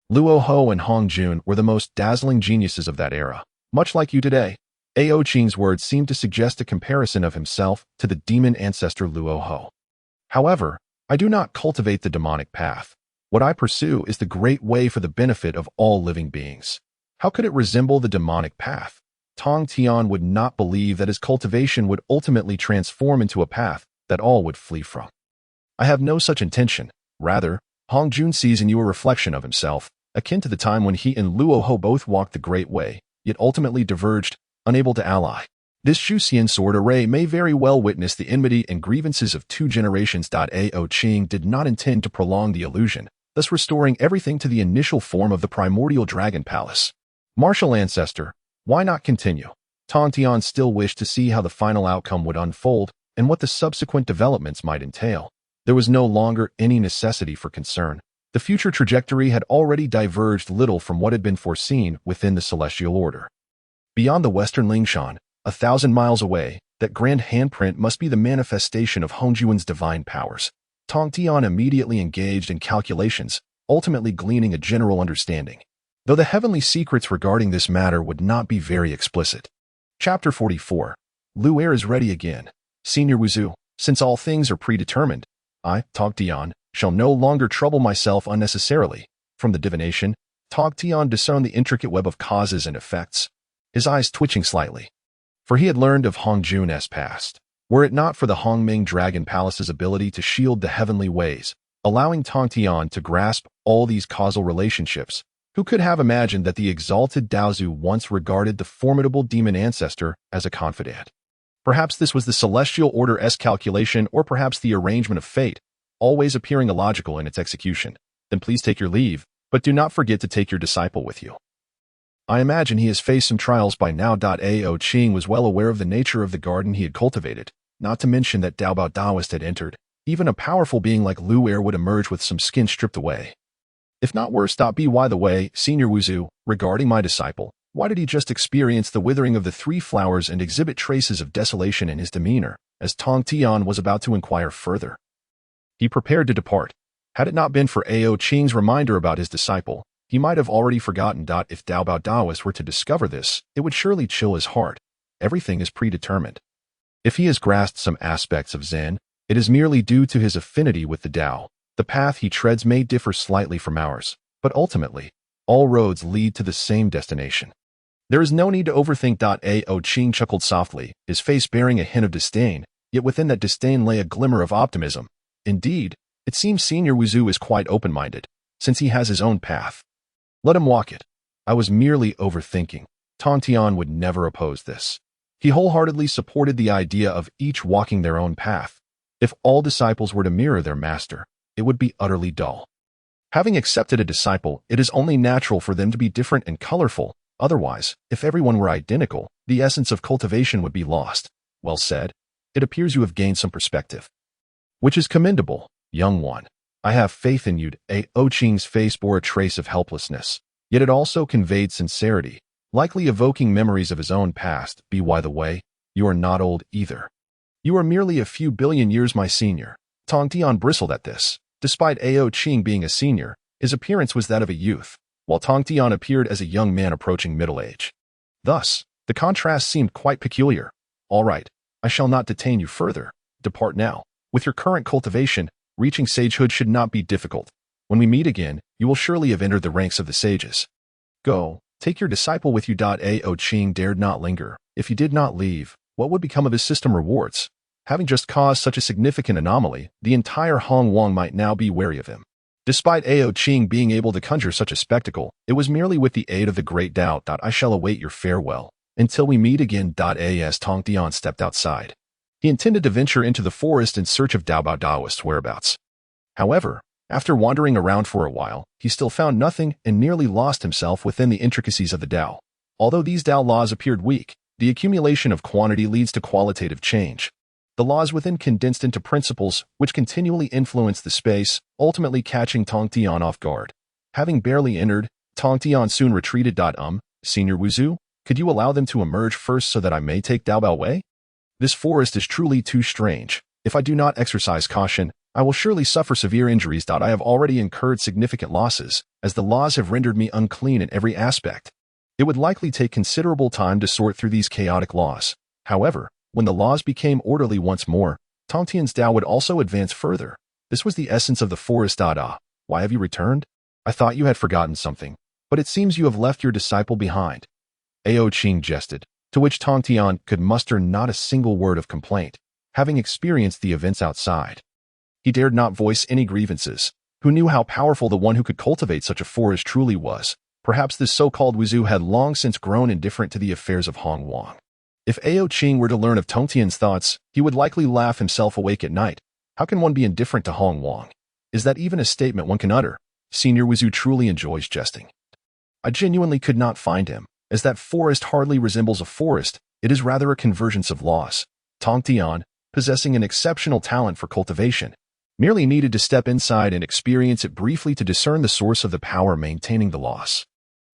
Luo Ho and Hong Jun were the most dazzling geniuses of that era. Much like you today, Ao Qing's words seemed to suggest a comparison of himself to the demon ancestor Luo Ho. However, I do not cultivate the demonic path. What I pursue is the great way for the benefit of all living beings. How could it resemble the demonic path? Tong Tian would not believe that his cultivation would ultimately transform into a path that all would flee from. I have no such intention. Rather, Hong Jun sees in you a reflection of himself, akin to the time when he and Luo Ho both walked the great way, yet ultimately diverged, unable to ally. This Shuxian sword array may very well witness the enmity and grievances of two generations. Ao Qing did not intend to prolong the illusion, thus restoring everything to the initial form of the primordial dragon palace. Martial ancestor, why not continue? Tong Tian still wished to see how the final outcome would unfold and what the subsequent developments might entail. There was no longer any necessity for concern. The future trajectory had already diverged little from what had been foreseen within the celestial order. Beyond the western Lingshan, 1,000 miles away, that grand handprint must be the manifestation of Hongjuan's divine powers. Tong Tian immediately engaged in calculations, ultimately gleaning a general understanding, though the heavenly secrets regarding this matter would not be very explicit. Chapter 44. Lu Er is ready again. Senior Wuzu, since all things are predetermined, I, Tong Tian, shall no longer trouble myself unnecessarily. From the divination, Tong Tian discerned the intricate web of causes and effects, his eyes twitching slightly. For he had learned of Hong Jun's past. Were it not for the Hongming Dragon Palace's ability to shield the heavenly ways, allowing Tong Tian to grasp all these causal relationships, who could have imagined that the exalted Daozu once regarded the formidable demon ancestor as a confidant? Perhaps this was the celestial order's calculation, or perhaps the arrangement of fate, always appearing illogical in its execution. Then please take your leave, but do not forget to take your disciple with you. I imagine he has faced some trials by now. Ao Qing was well aware of the nature of the garden he had cultivated, not to mention that Daobao Daoist had entered. Even a powerful being like Lu Er would emerge with some skin stripped away. If not worse. By the way, Senior Wuzu, regarding my disciple, why did he just experience the withering of the three flowers and exhibit traces of desolation in his demeanor, as Tong Tian was about to inquire further? He prepared to depart. Had it not been for Ao Qing's reminder about his disciple, he might have already forgotten. If Daobao Daoist were to discover this, it would surely chill his heart. Everything is predetermined. If he has grasped some aspects of Zen, it is merely due to his affinity with the Tao. The path he treads may differ slightly from ours, but ultimately, all roads lead to the same destination. There is no need to overthink. Ao Qing chuckled softly, his face bearing a hint of disdain, yet within that disdain lay a glimmer of optimism. Indeed, it seems Senior Wuzu is quite open-minded, since he has his own path. Let him walk it. I was merely overthinking. Tong Tian would never oppose this. He wholeheartedly supported the idea of each walking their own path. If all disciples were to mirror their master, it would be utterly dull. Having accepted a disciple, it is only natural for them to be different and colorful. Otherwise, if everyone were identical, the essence of cultivation would be lost. Well said. It appears you have gained some perspective, which is commendable, young one. I have faith in you. Ao Qing's face bore a trace of helplessness, yet it also conveyed sincerity, likely evoking memories of his own past. By the way, you are not old either. You are merely a few billion years my senior. Tong Tian bristled at this. Despite Ao Qing being a senior, his appearance was that of a youth, while Tong Tian appeared as a young man approaching middle age. Thus, the contrast seemed quite peculiar. All right, I shall not detain you further. Depart now. With your current cultivation, reaching sagehood should not be difficult. When we meet again, you will surely have entered the ranks of the sages. Go, take your disciple with you. Ao Qing dared not linger. If he did not leave, what would become of his system rewards? Having just caused such a significant anomaly, the entire Hong Wang might now be wary of him. Despite Ao Qing being able to conjure such a spectacle, it was merely with the aid of the great Tao. I shall await your farewell. Until we meet again. As Tong Tian stepped outside, he intended to venture into the forest in search of Daobao Daoist's whereabouts. However, after wandering around for a while, he still found nothing and nearly lost himself within the intricacies of the Tao. Although these Tao laws appeared weak, the accumulation of quantity leads to qualitative change. The laws within condensed into principles which continually influence the space, ultimately catching Tong Tian off guard. Having barely entered, Tong Tian soon retreated. Senior Wuzu, could you allow them to emerge first so that I may take Daobao away? This forest is truly too strange. If I do not exercise caution, I will surely suffer severe injuries. I have already incurred significant losses, as the laws have rendered me unclean in every aspect. It would likely take considerable time to sort through these chaotic laws. However, when the laws became orderly once more, Tong Tian's Tao would also advance further. This was the essence of the forest. Why have you returned? I thought you had forgotten something, but it seems you have left your disciple behind. Ao Qing jested, to which Tong Tian could muster not a single word of complaint, having experienced the events outside. He dared not voice any grievances. Who knew how powerful the one who could cultivate such a forest truly was? Perhaps this so-called Wuzu had long since grown indifferent to the affairs of Hong Wang. If Ao Qing were to learn of Tong Tian's thoughts, he would likely laugh himself awake at night. How can one be indifferent to Hong Wang? Is that even a statement one can utter? Senior Wuzu truly enjoys jesting. I genuinely could not find him, as that forest hardly resembles a forest, it is rather a convergence of laws. Tong Tian, possessing an exceptional talent for cultivation, merely needed to step inside and experience it briefly to discern the source of the power maintaining the loss.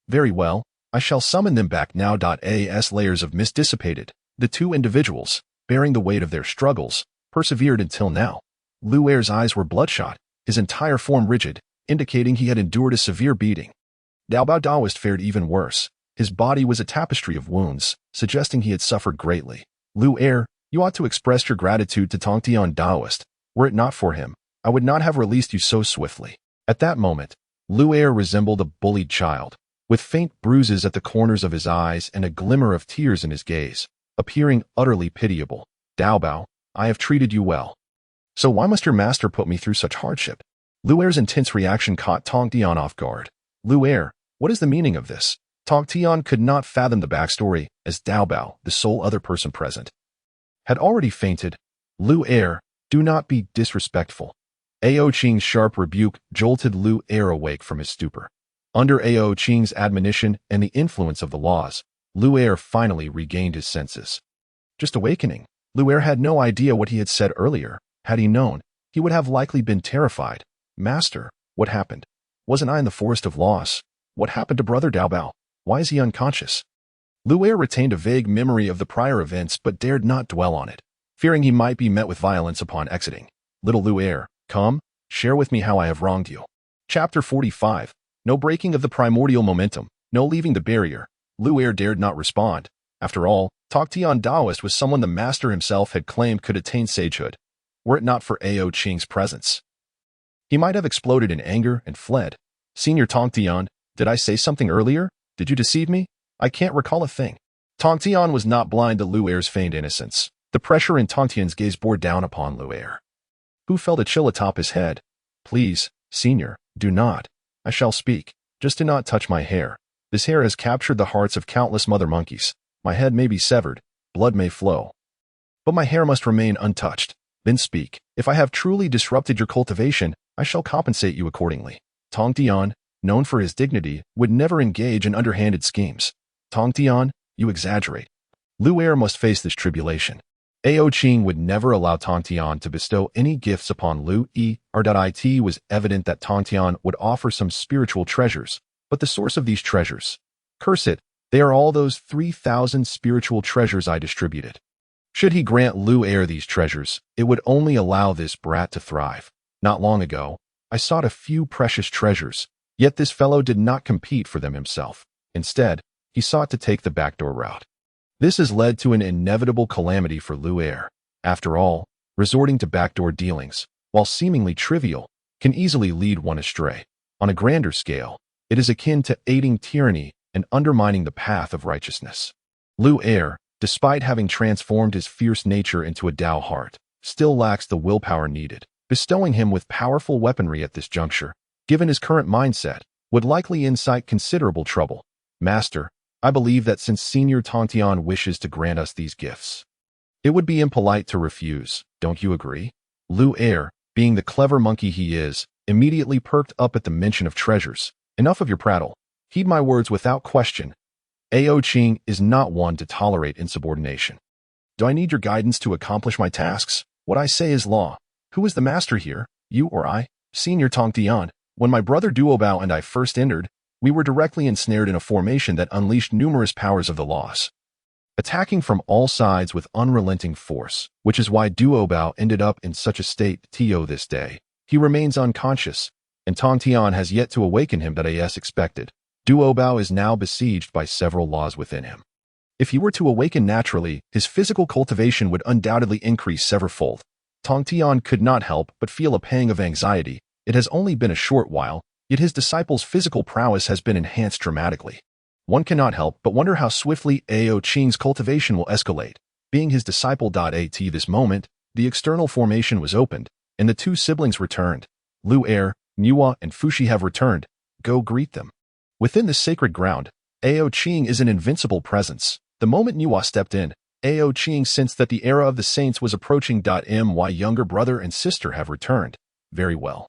Very well, I shall summon them back now. As layers of mist dissipated, the two individuals, bearing the weight of their struggles, persevered until now. Lu Er's eyes were bloodshot, his entire form rigid, indicating he had endured a severe beating. Daobao Daoist fared even worse. His body was a tapestry of wounds, suggesting he had suffered greatly. Lu Er, you ought to express your gratitude to Tong Tian Daoist. Were it not for him, I would not have released you so swiftly. At that moment, Lu Er resembled a bullied child, with faint bruises at the corners of his eyes and a glimmer of tears in his gaze, appearing utterly pitiable. Daobao, I have treated you well. So why must your master put me through such hardship? Lu Er's intense reaction caught Tong Tian off guard. Lu Er, what is the meaning of this? Tong Tian could not fathom the backstory, as Daobao, the sole other person present, had already fainted. Lu Er, do not be disrespectful. Ao Qing's sharp rebuke jolted Lu Er awake from his stupor. Under Ao Qing's admonition and the influence of the laws, Lu Er finally regained his senses. Just awakening, Lu Er had no idea what he had said earlier. Had he known, he would have likely been terrified. Master, what happened? Wasn't I in the forest of loss? What happened to Brother Daobao? Why is he unconscious? Lu Er retained a vague memory of the prior events but dared not dwell on it, fearing he might be met with violence upon exiting. Little Lu Er, come, share with me how I have wronged you. Chapter 45. No breaking of the primordial momentum, no leaving the barrier. Lu Er dared not respond. After all, Tong Tian Daoist was someone the master himself had claimed could attain sagehood, were it not for Ao Qing's presence. He might have exploded in anger and fled. Senior Tong Tian, did I say something earlier? Did you deceive me? I can't recall a thing. Tong Tian was not blind to Lu Er's feigned innocence. The pressure in Tong Tian's gaze bore down upon Lu Er, who felt a chill atop his head. Please, senior, do not. I shall speak. Just do not touch my hair. This hair has captured the hearts of countless mother monkeys. My head may be severed, blood may flow, but my hair must remain untouched. Then speak. If I have truly disrupted your cultivation, I shall compensate you accordingly. Tong Tian, known for his dignity, would never engage in underhanded schemes. Tong Tian, you exaggerate. Lu Er must face this tribulation. Ao Qing would never allow Tong Tian to bestow any gifts upon Lu Er. It was evident that Tong Tian would offer some spiritual treasures, but the source of these treasures, curse it, they are all those 3,000 spiritual treasures I distributed. Should he grant Lu Er these treasures, it would only allow this brat to thrive. Not long ago, I sought a few precious treasures, yet this fellow did not compete for them himself. Instead, he sought to take the backdoor route. This has led to an inevitable calamity for Lu Er. After all, resorting to backdoor dealings, while seemingly trivial, can easily lead one astray. On a grander scale, it is akin to aiding tyranny and undermining the path of righteousness. Lu Er, despite having transformed his fierce nature into a Dao heart, still lacks the willpower needed. Bestowing him with powerful weaponry at this juncture, given his current mindset, would likely incite considerable trouble. Master, I believe that since Senior Tong Tian wishes to grant us these gifts, it would be impolite to refuse, don't you agree? Lu Er, being the clever monkey he is, immediately perked up at the mention of treasures. Enough of your prattle. Heed my words without question. Ao Qing is not one to tolerate insubordination. Do I need your guidance to accomplish my tasks? What I say is law. Who is the master here, you or I? Senior Tong Tian, when my brother Daobao and I first entered, we were directly ensnared in a formation that unleashed numerous powers of the laws. attacking from all sides with unrelenting force, which is why Duobao ended up in such a state to this day. He remains unconscious, and Tong Tian has yet to awaken him as expected. Duobao is now besieged by several laws within him. If he were to awaken naturally, his physical cultivation would undoubtedly increase severfold. Tong Tian could not help but feel a pang of anxiety. It has only been a short while, yet his disciple's physical prowess has been enhanced dramatically. One cannot help but wonder how swiftly Ao Qing's cultivation will escalate. Being his disciple. At this moment, the external formation was opened, and the two siblings returned. Lu Er, Nuwa, and Fushi have returned. Go greet them. Within the sacred ground, Ao Qing is an invincible presence. The moment Nuwa stepped in, Ao Qing sensed that the era of the saints was approaching. My younger brother and sister have returned. Very well.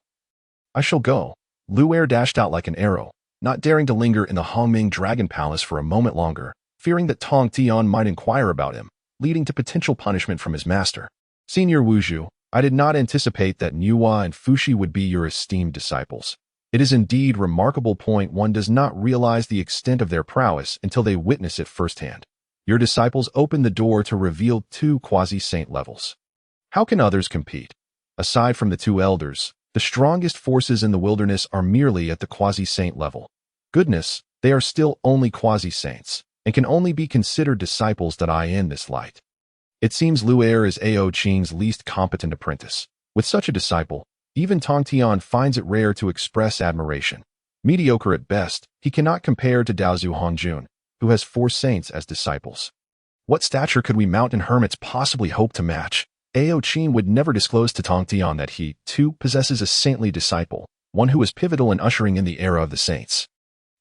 I shall go. Lu Er dashed out like an arrow, not daring to linger in the Hongming Dragon Palace for a moment longer, fearing that Tong Tian might inquire about him, leading to potential punishment from his master. Senior Wuzhu, I did not anticipate that Nuwa and Fushi would be your esteemed disciples. It is indeed remarkable. One does not realize the extent of their prowess until they witness it firsthand. Your disciples open the door to reveal 2 quasi-saint levels. How can others compete? Aside from the 2 elders, the strongest forces in the wilderness are merely at the quasi-saint level. Goodness, they are still only quasi-saints, and can only be considered disciples. In this light, it seems Lu Er is Ao Qing's least competent apprentice. With such a disciple, even Tong Tian finds it rare to express admiration. Mediocre at best, he cannot compare to Daozu Hongjun, who has 4 saints as disciples. What stature could we mountain hermits possibly hope to match? Ao Qing would never disclose to Tong Tian that he, too, possesses a saintly disciple, one who is pivotal in ushering in the era of the saints.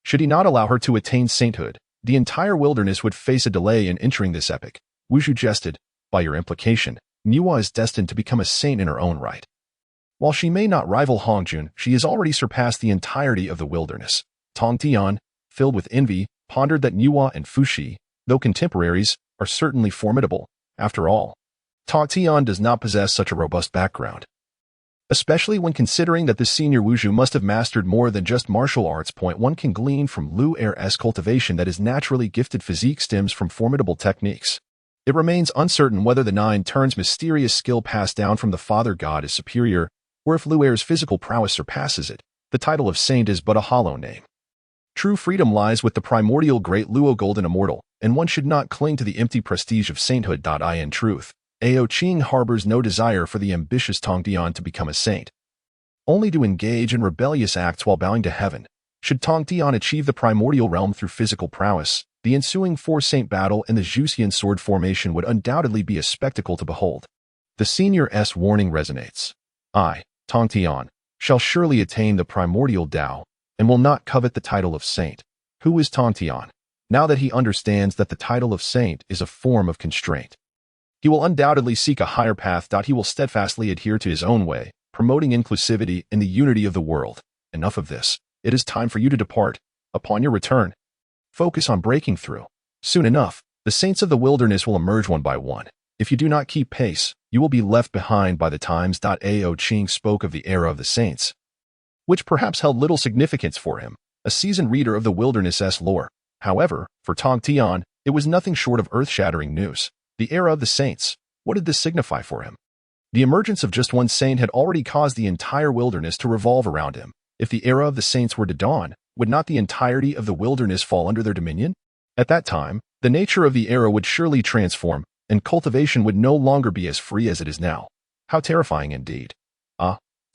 Should he not allow her to attain sainthood, the entire wilderness would face a delay in entering this epoch. Wuzhu jested. By your implication, Nuwa is destined to become a saint in her own right. While she may not rival Hongjun, she has already surpassed the entirety of the wilderness. Tong Tian, filled with envy, pondered that Nuwa and Fushi, though contemporaries, are certainly formidable. After all, Tong Tian does not possess such a robust background. Especially when considering that the senior Wuzhu must have mastered more than just martial arts. One can glean from Lu Er's cultivation that his naturally gifted physique stems from formidable techniques. It remains uncertain whether the 9 turns mysterious skill passed down from the father god is superior, or if Lu Er's physical prowess surpasses it. The title of saint is but a hollow name. True freedom lies with the primordial great Luo golden immortal, and one should not cling to the empty prestige of sainthood. In truth, Ao Qing harbors no desire for the ambitious Tong Tian to become a saint, only to engage in rebellious acts while bowing to heaven. Should Tong Tian achieve the primordial realm through physical prowess, the ensuing 4-saint battle in the Zhuxian sword formation would undoubtedly be a spectacle to behold. The senior's warning resonates. I, Tong Tian, shall surely attain the primordial Tao, and will not covet the title of saint. Who is Tong Tian? Now that he understands that the title of saint is a form of constraint, he will undoubtedly seek a higher path. He will steadfastly adhere to his own way, promoting inclusivity and the unity of the world. Enough of this. It is time for you to depart. Upon your return, focus on breaking through. Soon enough, the saints of the wilderness will emerge one by one. If you do not keep pace, you will be left behind by the times. Ao Qing spoke of the era of the saints, which perhaps held little significance for him, a seasoned reader of the wilderness's lore. However, for Tong Tian, it was nothing short of earth-shattering news. The era of the saints, what did this signify for him? The emergence of just one saint had already caused the entire wilderness to revolve around him. If the era of the saints were to dawn, would not the entirety of the wilderness fall under their dominion? At that time, the nature of the era would surely transform, and cultivation would no longer be as free as it is now. How terrifying indeed.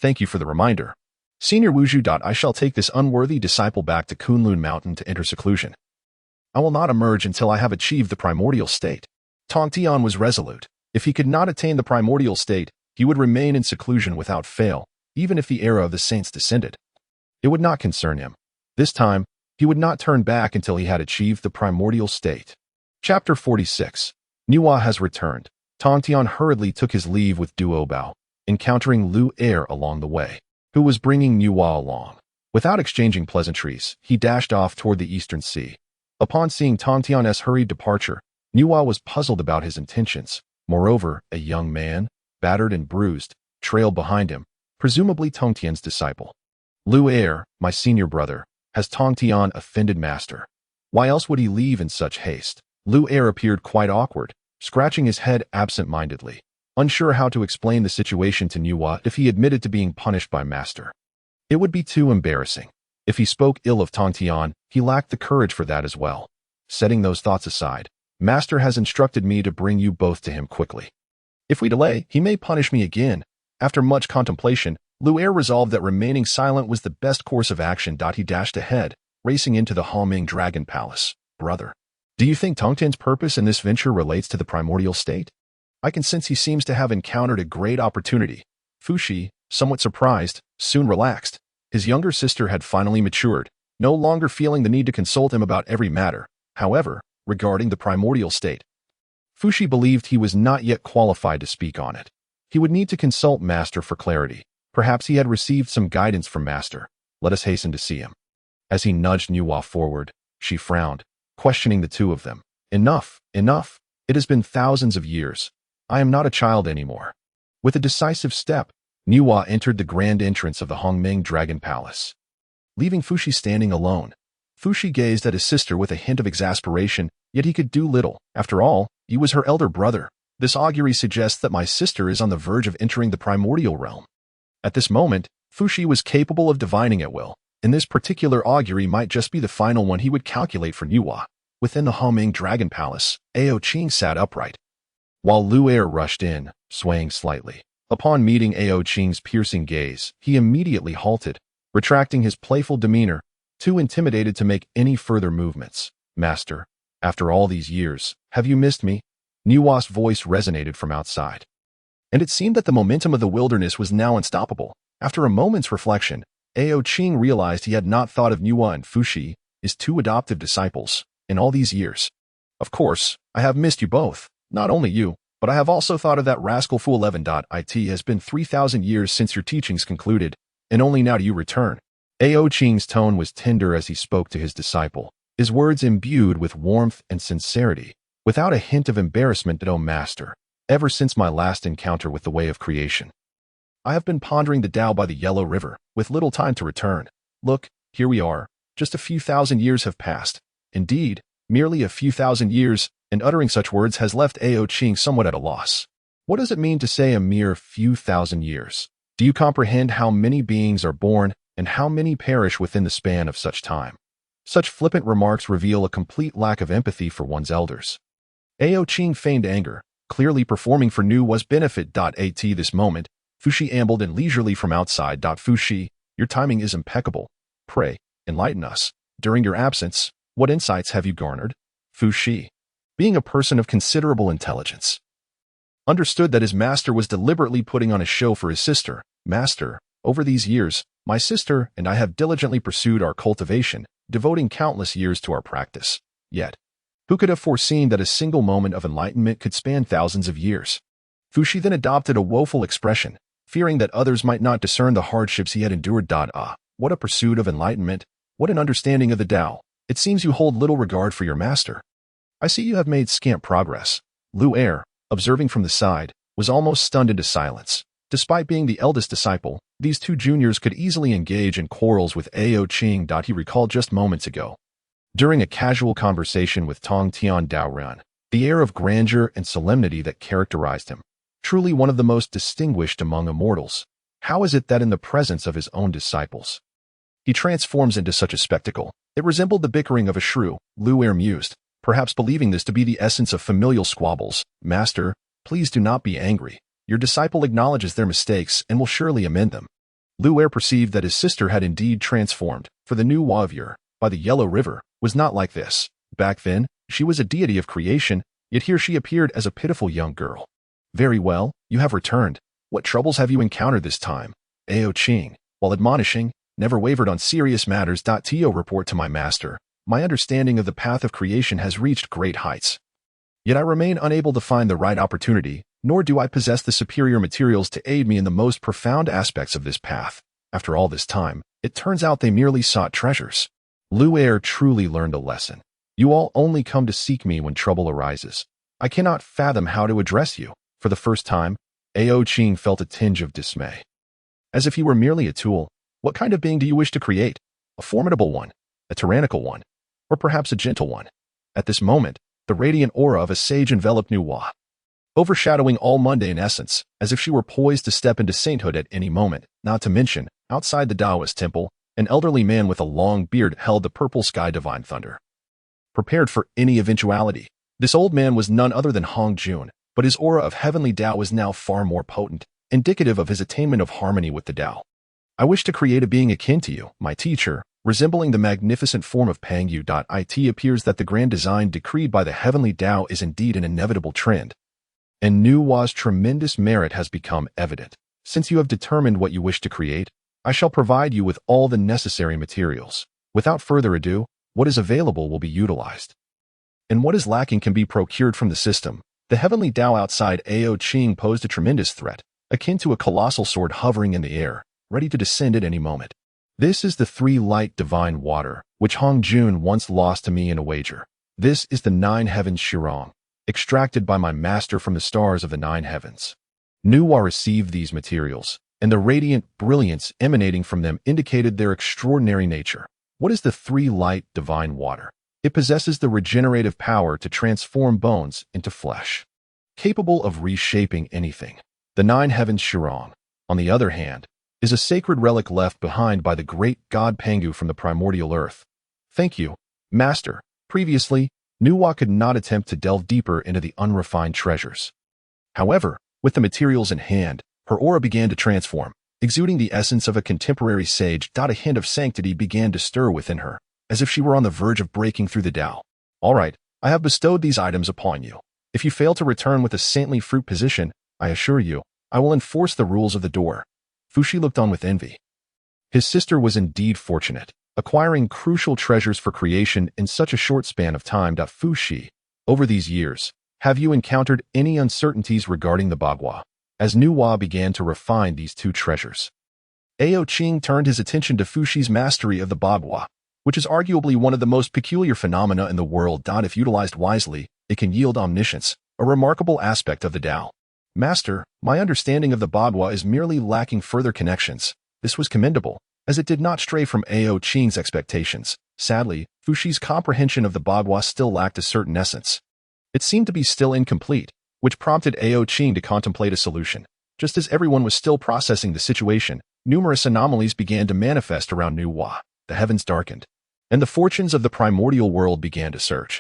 Thank you for the reminder. Senior Wuzhu. I shall take this unworthy disciple back to Kunlun Mountain to enter seclusion. I will not emerge until I have achieved the primordial state. Tong Tian was resolute. If he could not attain the primordial state, he would remain in seclusion without fail, even if the era of the saints descended. It would not concern him. This time, he would not turn back until he had achieved the primordial state. Chapter 46. Nuwa has returned. Tong Tian hurriedly took his leave with Duobao, encountering Lu Er along the way, who was bringing Nuwa along. Without exchanging pleasantries, he dashed off toward the eastern sea. Upon seeing Tong Tian's hurried departure, Nuwa was puzzled about his intentions. Moreover, a young man, battered and bruised, trailed behind him, presumably Tong Tian's disciple. Lu Er, my senior brother, has Tong Tian offended master? Why else would he leave in such haste? Lu Er appeared quite awkward, scratching his head absent-mindedly, unsure how to explain the situation to Nuwa if he admitted to being punished by Master. It would be too embarrassing. If he spoke ill of Tong Tian, he lacked the courage for that as well. Setting those thoughts aside, Master has instructed me to bring you both to him quickly. If we delay, he may punish me again. After much contemplation, Lu Er resolved that remaining silent was the best course of action. He dashed ahead, racing into the Ao Qing Dragon Palace. Brother, do you think Tong Tian's purpose in this venture relates to the primordial state? I can sense he seems to have encountered a great opportunity. Fushi, somewhat surprised, soon relaxed. His younger sister had finally matured, no longer feeling the need to consult him about every matter. However, regarding the primordial state, Fushi believed he was not yet qualified to speak on it. He would need to consult Master for clarity. Perhaps he had received some guidance from Master. Let us hasten to see him. As he nudged Nuwa forward, she frowned, questioning the two of them. Enough, enough. It has been thousands of years. I am not a child anymore. With a decisive step, Nuwa entered the grand entrance of the Ao Qing Dragon Palace. Leaving Fushi standing alone, Fushi gazed at his sister with a hint of exasperation, yet he could do little. After all, he was her elder brother. This augury suggests that my sister is on the verge of entering the primordial realm. At this moment, Fushi was capable of divining at will, and this particular augury might just be the final one he would calculate for Nuwa. Within the Ao Qing Dragon Palace, Ao Qing sat upright, while Lu Er rushed in, swaying slightly. Upon meeting Ao Qing's piercing gaze, he immediately halted, retracting his playful demeanor, too intimidated to make any further movements. Master, after all these years, have you missed me? Nuwa's voice resonated from outside. And it seemed that the momentum of the wilderness was now unstoppable. After a moment's reflection, Ao Qing realized he had not thought of Nuwa and Fushi, his two adoptive disciples, in all these years. Of course, I have missed you both, not only you, but I have also thought of that rascal fool 11.it has been 3,000 years since your teachings concluded, and only now do you return. Ao Qing's tone was tender as he spoke to his disciple, his words imbued with warmth and sincerity, without a hint of embarrassment. Oh Master, ever since my last encounter with the way of creation, I have been pondering the Tao by the Yellow River, with little time to return. Look, here we are. Just a few thousand years have passed. Indeed, merely a few thousand years, and uttering such words has left Ao Qing somewhat at a loss. What does it mean to say a mere few thousand years? Do you comprehend how many beings are born and how many perish within the span of such time? Such flippant remarks reveal a complete lack of empathy for one's elders. Ao Qing feigned anger, clearly performing for Nuwa's benefit. At this moment, Fushi ambled in leisurely from outside. Fushi, your timing is impeccable. Pray, enlighten us. During your absence, what insights have you garnered? Fushi, being a person of considerable intelligence, understood that his master was deliberately putting on a show for his sister. Master, over these years, my sister and I have diligently pursued our cultivation, devoting countless years to our practice. Yet, who could have foreseen that a single moment of enlightenment could span thousands of years? Fushi then adopted a woeful expression, fearing that others might not discern the hardships he had endured. What a pursuit of enlightenment! What an understanding of the Tao! It seems you hold little regard for your master. I see you have made scant progress. Lu Er, observing from the side, was almost stunned into silence. Despite being the eldest disciple, these two juniors could easily engage in quarrels with Ao Qing. He recalled just moments ago, during a casual conversation with Tong Tian Daoran, the air of grandeur and solemnity that characterized him. Truly one of the most distinguished among immortals. How is it that in the presence of his own disciples, he transforms into such a spectacle? It resembled the bickering of a shrew, Lu Er mused, perhaps believing this to be the essence of familial squabbles. Master, please do not be angry. Your disciple acknowledges their mistakes and will surely amend them. Lu Er perceived that his sister had indeed transformed, for the new warrior, by the Yellow River, was not like this. Back then, she was a deity of creation, yet here she appeared as a pitiful young girl. Very well, you have returned. What troubles have you encountered this time? Ao Qing, while admonishing, never wavered on serious matters. To report to my master, my understanding of the path of creation has reached great heights. Yet I remain unable to find the right opportunity, nor do I possess the superior materials to aid me in the most profound aspects of this path. After all this time, it turns out they merely sought treasures. Lu Er truly learned a lesson. You all only come to seek me when trouble arises. I cannot fathom how to address you. For the first time, Ao Qing felt a tinge of dismay. As if he were merely a tool. What kind of being do you wish to create? A formidable one? A tyrannical one? Or perhaps a gentle one? At this moment, The radiant aura of a sage enveloped Nuwa, overshadowing all mundane essence, as if she were poised to step into sainthood at any moment. Not to mention, outside the Taoist temple, an elderly man with a long beard held the purple sky divine thunder, prepared for any eventuality. This old man was none other than Hong Jun, but his aura of heavenly Tao was now far more potent, indicative of his attainment of harmony with the Tao. I wish to create a being akin to you, my teacher, resembling the magnificent form of Pangu. It appears that the grand design decreed by the heavenly Tao is indeed an inevitable trend, and Nuwa's tremendous merit has become evident. Since you have determined what you wish to create, I shall provide you with all the necessary materials. Without further ado, what is available will be utilized, and what is lacking can be procured from the system. The heavenly Tao outside Ao Qing posed a tremendous threat, akin to a colossal sword hovering in the air, ready to descend at any moment. This is the three-light divine water, which Hong Jun once lost to me in a wager. This is the nine heavens Shirong, extracted by my master from the stars of the nine heavens. Nuwa received these materials, and the radiant brilliance emanating from them indicated their extraordinary nature. What is the three-light divine water? It possesses the regenerative power to transform bones into flesh, capable of reshaping anything. The nine heavens Shirong, on the other hand, is a sacred relic left behind by the great god Pangu from the primordial earth. Thank you, Master. Previously, Nuwa could not attempt to delve deeper into the unrefined treasures. However, with the materials in hand, her aura began to transform, exuding the essence of a contemporary sage. A hint of sanctity began to stir within her, as if she were on the verge of breaking through the Tao. All right, I have bestowed these items upon you. If you fail to return with a saintly fruit position, I assure you, I will enforce the rules of the door. Fushi looked on with envy. His sister was indeed fortunate, acquiring crucial treasures for creation in such a short span of time. Fushi, over these years, have you encountered any uncertainties regarding the Bagua? As Nuwa began to refine these two treasures, Ao Qing turned his attention to Fushi's mastery of the Bagua, which is arguably one of the most peculiar phenomena in the world. If utilized wisely, it can yield omniscience, a remarkable aspect of the Tao. Master, my understanding of the Bagua is merely lacking further connections. This was commendable, as it did not stray from Ao Qing's expectations. Sadly, Fushi's comprehension of the Bagua still lacked a certain essence. It seemed to be still incomplete, which prompted Ao Qing to contemplate a solution. Just as everyone was still processing the situation, numerous anomalies began to manifest around Nuwa. The heavens darkened, and the fortunes of the primordial world began to surge.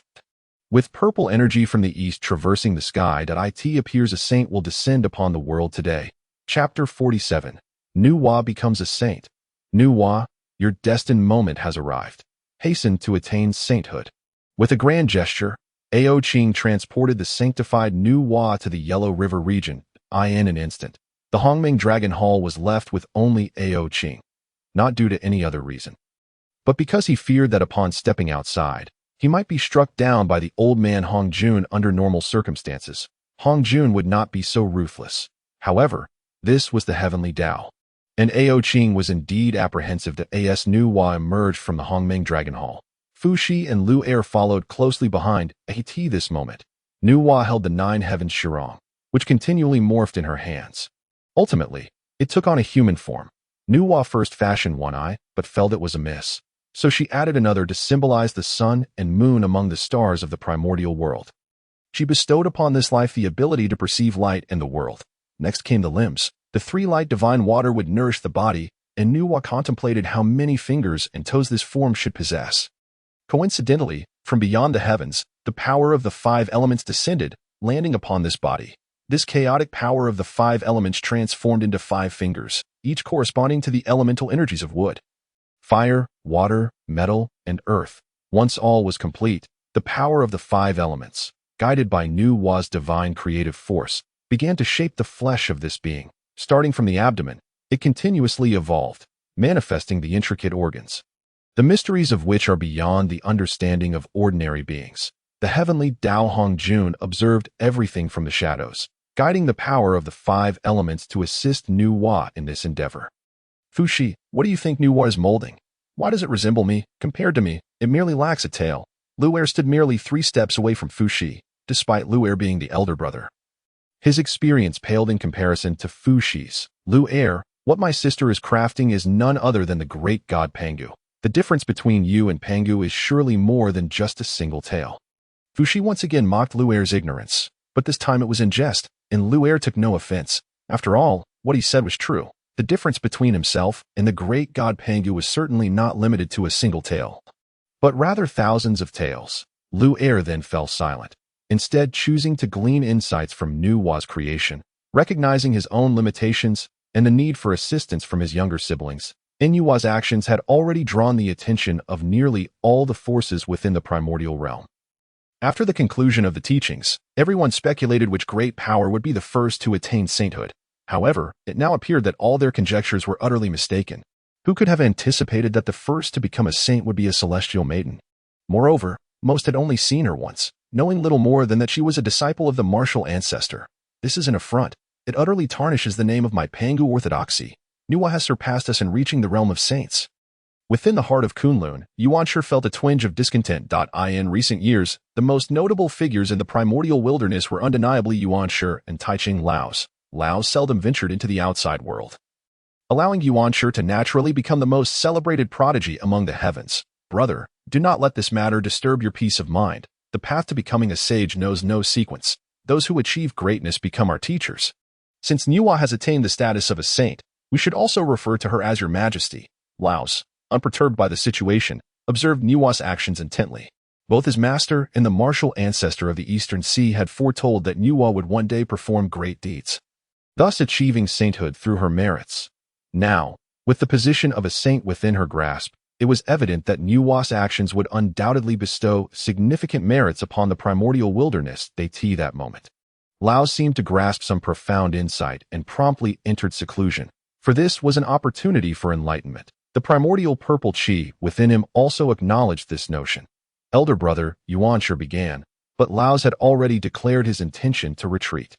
With purple energy from the east traversing the sky, it appears a saint will descend upon the world today. Chapter 47. Nuwa becomes a saint. Nuwa, your destined moment has arrived. Hasten to attain sainthood. With a grand gesture, Ao Qing transported the sanctified Nuwa to the Yellow River region. In an instant, the Hongming Dragon Hall was left with only Ao Qing, not due to any other reason, but because he feared that upon stepping outside, he might be struck down by the old man Hong Jun. Under normal circumstances, Hong Jun would not be so ruthless. However, this was the heavenly Tao, and Ao Qing was indeed apprehensive that as Nuwa emerged from the Hongming Dragon Hall. Fushi and Lu Er followed closely behind. At this moment, Nuwa held the nine heavens Shirong, which continually morphed in her hands. Ultimately, it took on a human form. Nuwa first fashioned one eye, but felt it was amiss, so she added another to symbolize the sun and moon among the stars of the primordial world. She bestowed upon this life the ability to perceive light in the world. Next came the limbs. The three-light divine water would nourish the body, and Nuwa contemplated how many fingers and toes this form should possess. Coincidentally, from beyond the heavens, the power of the five elements descended, landing upon this body. This chaotic power of the five elements transformed into 5 fingers, each corresponding to the elemental energies of wood, fire, water, metal, and earth. Once all was complete, the power of the 5 elements, guided by Nuwa's divine creative force, began to shape the flesh of this being. Starting from the abdomen, it continuously evolved, manifesting the intricate organs, the mysteries of which are beyond the understanding of ordinary beings. The heavenly Tao Hong Jun observed everything from the shadows, guiding the power of the 5 elements to assist Nuwa in this endeavor. Fushi, what do you think Nuwa is molding? Why does it resemble me? Compared to me, it merely lacks a tail. Lu Er stood merely 3 steps away from Fushi, despite Lu Er being the elder brother. His experience paled in comparison to Fushi's. Lu Er, what my sister is crafting is none other than the great god Pangu. The difference between you and Pangu is surely more than just a single tail. Fuxi once again mocked Luer's ignorance, but this time it was in jest, and Luer took no offense. After all, what he said was true. The difference between himself and the great god Pangu was certainly not limited to a single tale, but rather thousands of tales. Luer then fell silent, instead choosing to glean insights from Nuwa's creation, recognizing his own limitations and the need for assistance from his younger siblings. Nuwa's actions had already drawn the attention of nearly all the forces within the primordial realm. After the conclusion of the teachings, everyone speculated which great power would be the first to attain sainthood. However, it now appeared that all their conjectures were utterly mistaken. Who could have anticipated that the first to become a saint would be a celestial maiden? Moreover, most had only seen her once, knowing little more than that she was a disciple of the martial ancestor. This is an affront. It utterly tarnishes the name of my Pangu orthodoxy. Nuwa has surpassed us in reaching the realm of saints. Within the heart of Kunlun, Yuan Shi felt a twinge of discontent. In recent years, the most notable figures in the primordial wilderness were undeniably Yuan Shi and Taiching Laos. Laos seldom ventured into the outside world, allowing Yuan Shi to naturally become the most celebrated prodigy among the heavens. Brother, do not let this matter disturb your peace of mind. The path to becoming a sage knows no sequence. Those who achieve greatness become our teachers. Since Nuwa has attained the status of a saint, we should also refer to her as Your Majesty. Laos, unperturbed by the situation, observed Nuwa's actions intently. Both his master and the martial ancestor of the Eastern Sea had foretold that Nuwa would one day perform great deeds, thus achieving sainthood through her merits. Now, with the position of a saint within her grasp, it was evident that Nuwa's actions would undoubtedly bestow significant merits upon the primordial wilderness that moment. Lao seemed to grasp some profound insight and promptly entered seclusion, for this was an opportunity for enlightenment. The primordial purple chi within him also acknowledged this notion. Elder brother, Yuan Shi began, but Laos had already declared his intention to retreat.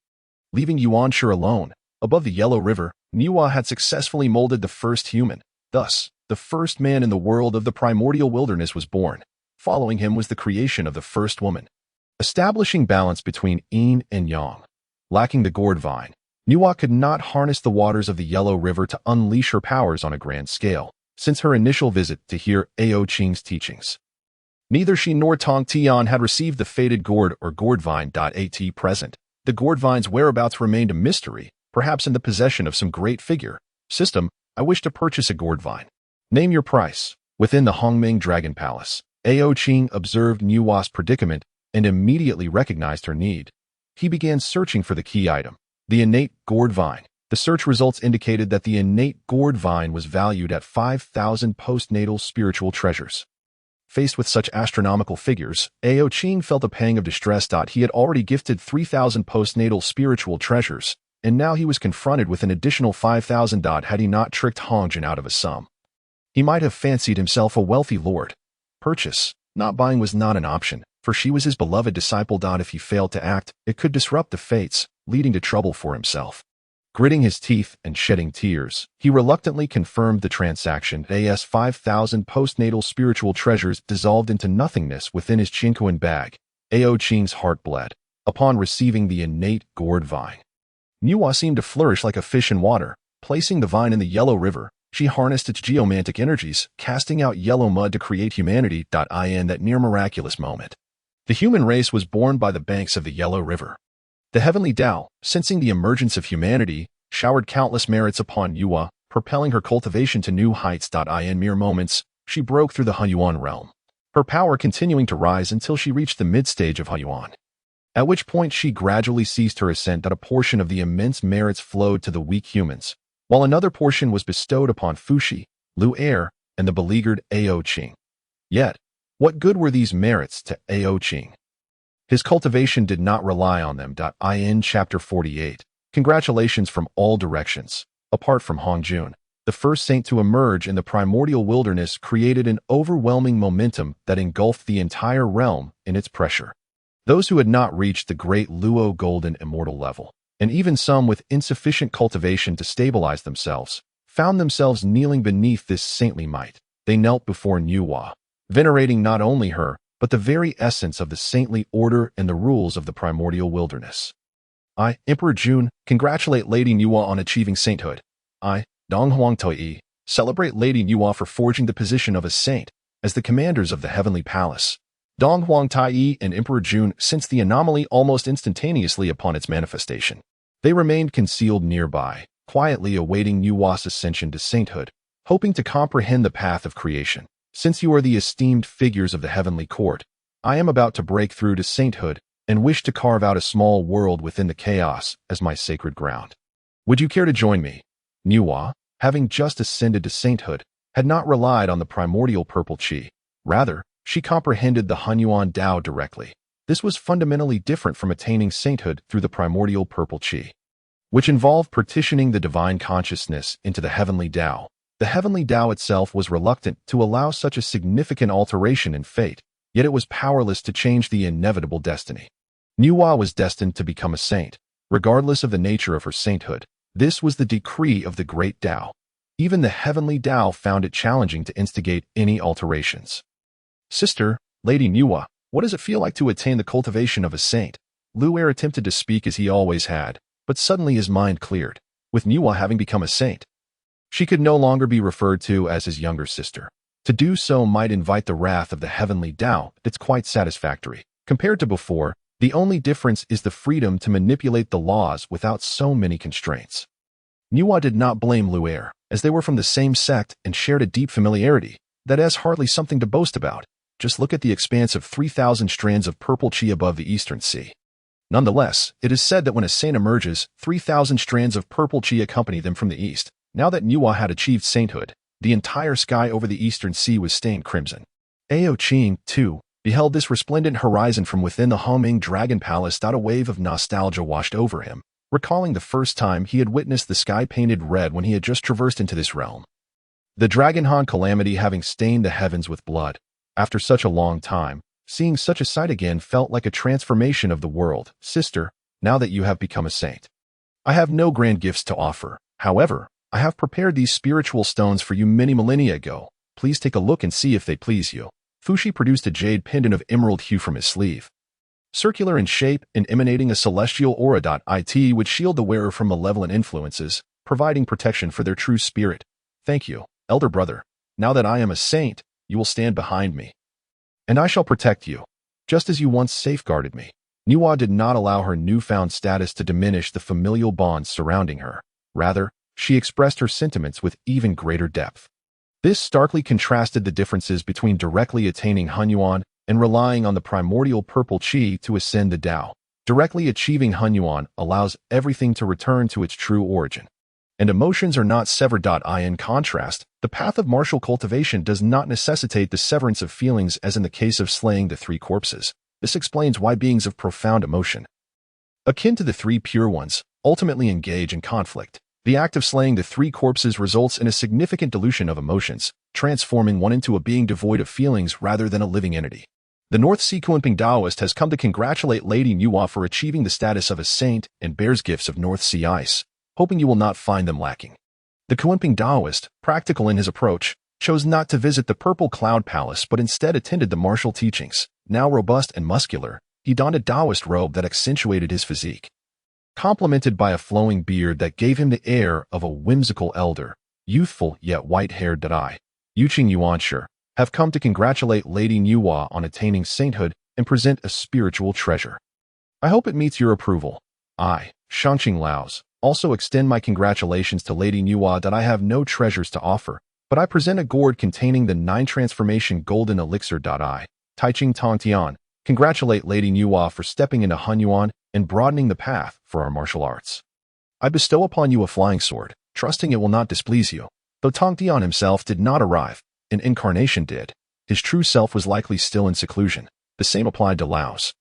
Leaving Yuan Shi alone, above the Yellow River, Nuwa had successfully molded the first human. Thus, the first man in the world of the primordial wilderness was born. Following him was the creation of the first woman, establishing balance between yin and yang. Lacking the gourd vine, Nuwa could not harness the waters of the Yellow River to unleash her powers on a grand scale, since her initial visit to hear Ao Qing's teachings. Neither she nor Tong Tian had received the fated gourd or gourd vine. At present, the gourd vine's whereabouts remained a mystery, perhaps in the possession of some great figure. System, I wish to purchase a gourd vine. Name your price. Within the Hongming Dragon Palace, Ao Qing observed Nuwa's predicament and immediately recognized her need. He began searching for the key item, the innate gourd vine. The search results indicated that the innate gourd vine was valued at 5,000 postnatal spiritual treasures. Faced with such astronomical figures, Ao Qing felt a pang of distress. He had already gifted 3,000 postnatal spiritual treasures, and now he was confronted with an additional 5,000. Had he not tricked Hongjin out of a sum, he might have fancied himself a wealthy lord. Purchase, not buying, was not an option, for she was his beloved disciple. If he failed to act, it could disrupt the fates, leading to trouble for himself. Gritting his teeth and shedding tears, he reluctantly confirmed the transaction. 5,000 postnatal spiritual treasures dissolved into nothingness within his Qingquan bag. Ao Qing's heart bled upon receiving the innate gourd vine. Nuwa seemed to flourish like a fish in water. Placing the vine in the Yellow River, she harnessed its geomantic energies, casting out yellow mud to create humanity. In that near miraculous moment, the human race was born by the banks of the Yellow River. The heavenly Tao, sensing the emergence of humanity, showered countless merits upon Nuwa, propelling her cultivation to new heights. In mere moments, she broke through the Hunyuan realm, her power continuing to rise until she reached the mid-stage of Hunyuan, at which point she gradually ceased her ascent. A portion of the immense merits flowed to the weak humans, while another portion was bestowed upon Fuxi, Luer, and the beleaguered Ao Qing. Yet, what good were these merits to Ao Qing? His cultivation did not rely on them. In Chapter 48, congratulations from all directions. Apart from Hongjun, the first saint to emerge in the primordial wilderness created an overwhelming momentum that engulfed the entire realm in its pressure. Those who had not reached the great Luo golden immortal level, and even some with insufficient cultivation to stabilize themselves, found themselves kneeling beneath this saintly might. They knelt before Nuwa, venerating not only her, but the very essence of the saintly order and the rules of the primordial wilderness. I, Emperor Jun, congratulate Lady Nuwa on achieving sainthood. I, Dong Huang Toi, celebrate Lady Nuwa for forging the position of a saint as the commanders of the heavenly palace. Dong Huang Tai and Emperor Jun sensed the anomaly almost instantaneously upon its manifestation. They remained concealed nearby, quietly awaiting Nuwa's ascension to sainthood, hoping to comprehend the path of creation. Since you are the esteemed figures of the heavenly court, I am about to break through to sainthood and wish to carve out a small world within the chaos as my sacred ground. Would you care to join me? Nuwa, having just ascended to sainthood, had not relied on the primordial purple chi. Rather, she comprehended the Hunyuan Dao directly. This was fundamentally different from attaining sainthood through the primordial purple chi, which involved partitioning the divine consciousness into the heavenly Dao. The heavenly Dao itself was reluctant to allow such a significant alteration in fate, yet it was powerless to change the inevitable destiny. Nuwa was destined to become a saint, regardless of the nature of her sainthood. This was the decree of the great Dao. Even the heavenly Dao found it challenging to instigate any alterations. Sister, Lady Nuwa, what does it feel like to attain the cultivation of a saint? Lu'er attempted to speak as he always had, but suddenly his mind cleared. With Nuwa having become a saint, she could no longer be referred to as his younger sister. To do so might invite the wrath of the heavenly Dao. It's quite satisfactory. Compared to before, the only difference is the freedom to manipulate the laws without so many constraints. Nuwa did not blame Lu'er, as they were from the same sect and shared a deep familiarity. That is hardly something to boast about. Just look at the expanse of 3,000 strands of purple chi above the eastern sea. Nonetheless, it is said that when a saint emerges, 3,000 strands of purple chi accompany them from the east. Now that Nuwa had achieved sainthood, the entire sky over the eastern sea was stained crimson. Ao Qing, too, beheld this resplendent horizon from within the humming dragon palace. A wave of nostalgia washed over him, recalling the first time he had witnessed the sky painted red when he had just traversed into this realm. The Dragon calamity having stained the heavens with blood. After such a long time, seeing such a sight again felt like a transformation of the world. Sister, now that you have become a saint, I have no grand gifts to offer. However, I have prepared these spiritual stones for you many millennia ago. Please take a look and see if they please you. Fushi produced a jade pendant of emerald hue from his sleeve. Circular in shape and emanating a celestial aura. It would shield the wearer from malevolent influences, providing protection for their true spirit. Thank you, elder brother. Now that I am a saint, you will stand behind me, and I shall protect you, just as you once safeguarded me. Nuwa did not allow her newfound status to diminish the familial bonds surrounding her. Rather, she expressed her sentiments with even greater depth. This starkly contrasted the differences between directly attaining Hunyuan and relying on the primordial purple chi to ascend the Dao. Directly achieving Hunyuan allows everything to return to its true origin, and emotions are not severed. In contrast, the path of martial cultivation does not necessitate the severance of feelings as in the case of slaying the three corpses. This explains why beings of profound emotion, akin to the three pure ones, ultimately engage in conflict. The act of slaying the three corpses results in a significant dilution of emotions, transforming one into a being devoid of feelings rather than a living entity. The North Sea Cultivation Taoist has come to congratulate Lady Nuwa for achieving the status of a saint and bears gifts of North Sea ice, hoping you will not find them lacking. The Cultivation Taoist, practical in his approach, chose not to visit the Purple Cloud Palace but instead attended the martial teachings. Now robust and muscular, he donned a Taoist robe that accentuated his physique, complemented by a flowing beard that gave him the air of a whimsical elder. Youthful yet white-haired. Ao Qing Yuan Shi have come to congratulate Lady Nuwa on attaining sainthood and present a spiritual treasure. I hope it meets your approval. I, Shanqing Laos, also extend my congratulations to Lady Nuwa. I have no treasures to offer, but I present a gourd containing the 9 transformation golden elixir. I, Taiqing Tong Tian, congratulate Lady Nuwa for stepping into Hunyuan and broadening the path for our martial arts. I bestow upon you a flying sword, trusting it will not displease you. Though Tong Tian himself did not arrive, an incarnation did. His true self was likely still in seclusion. The same applied to Laos,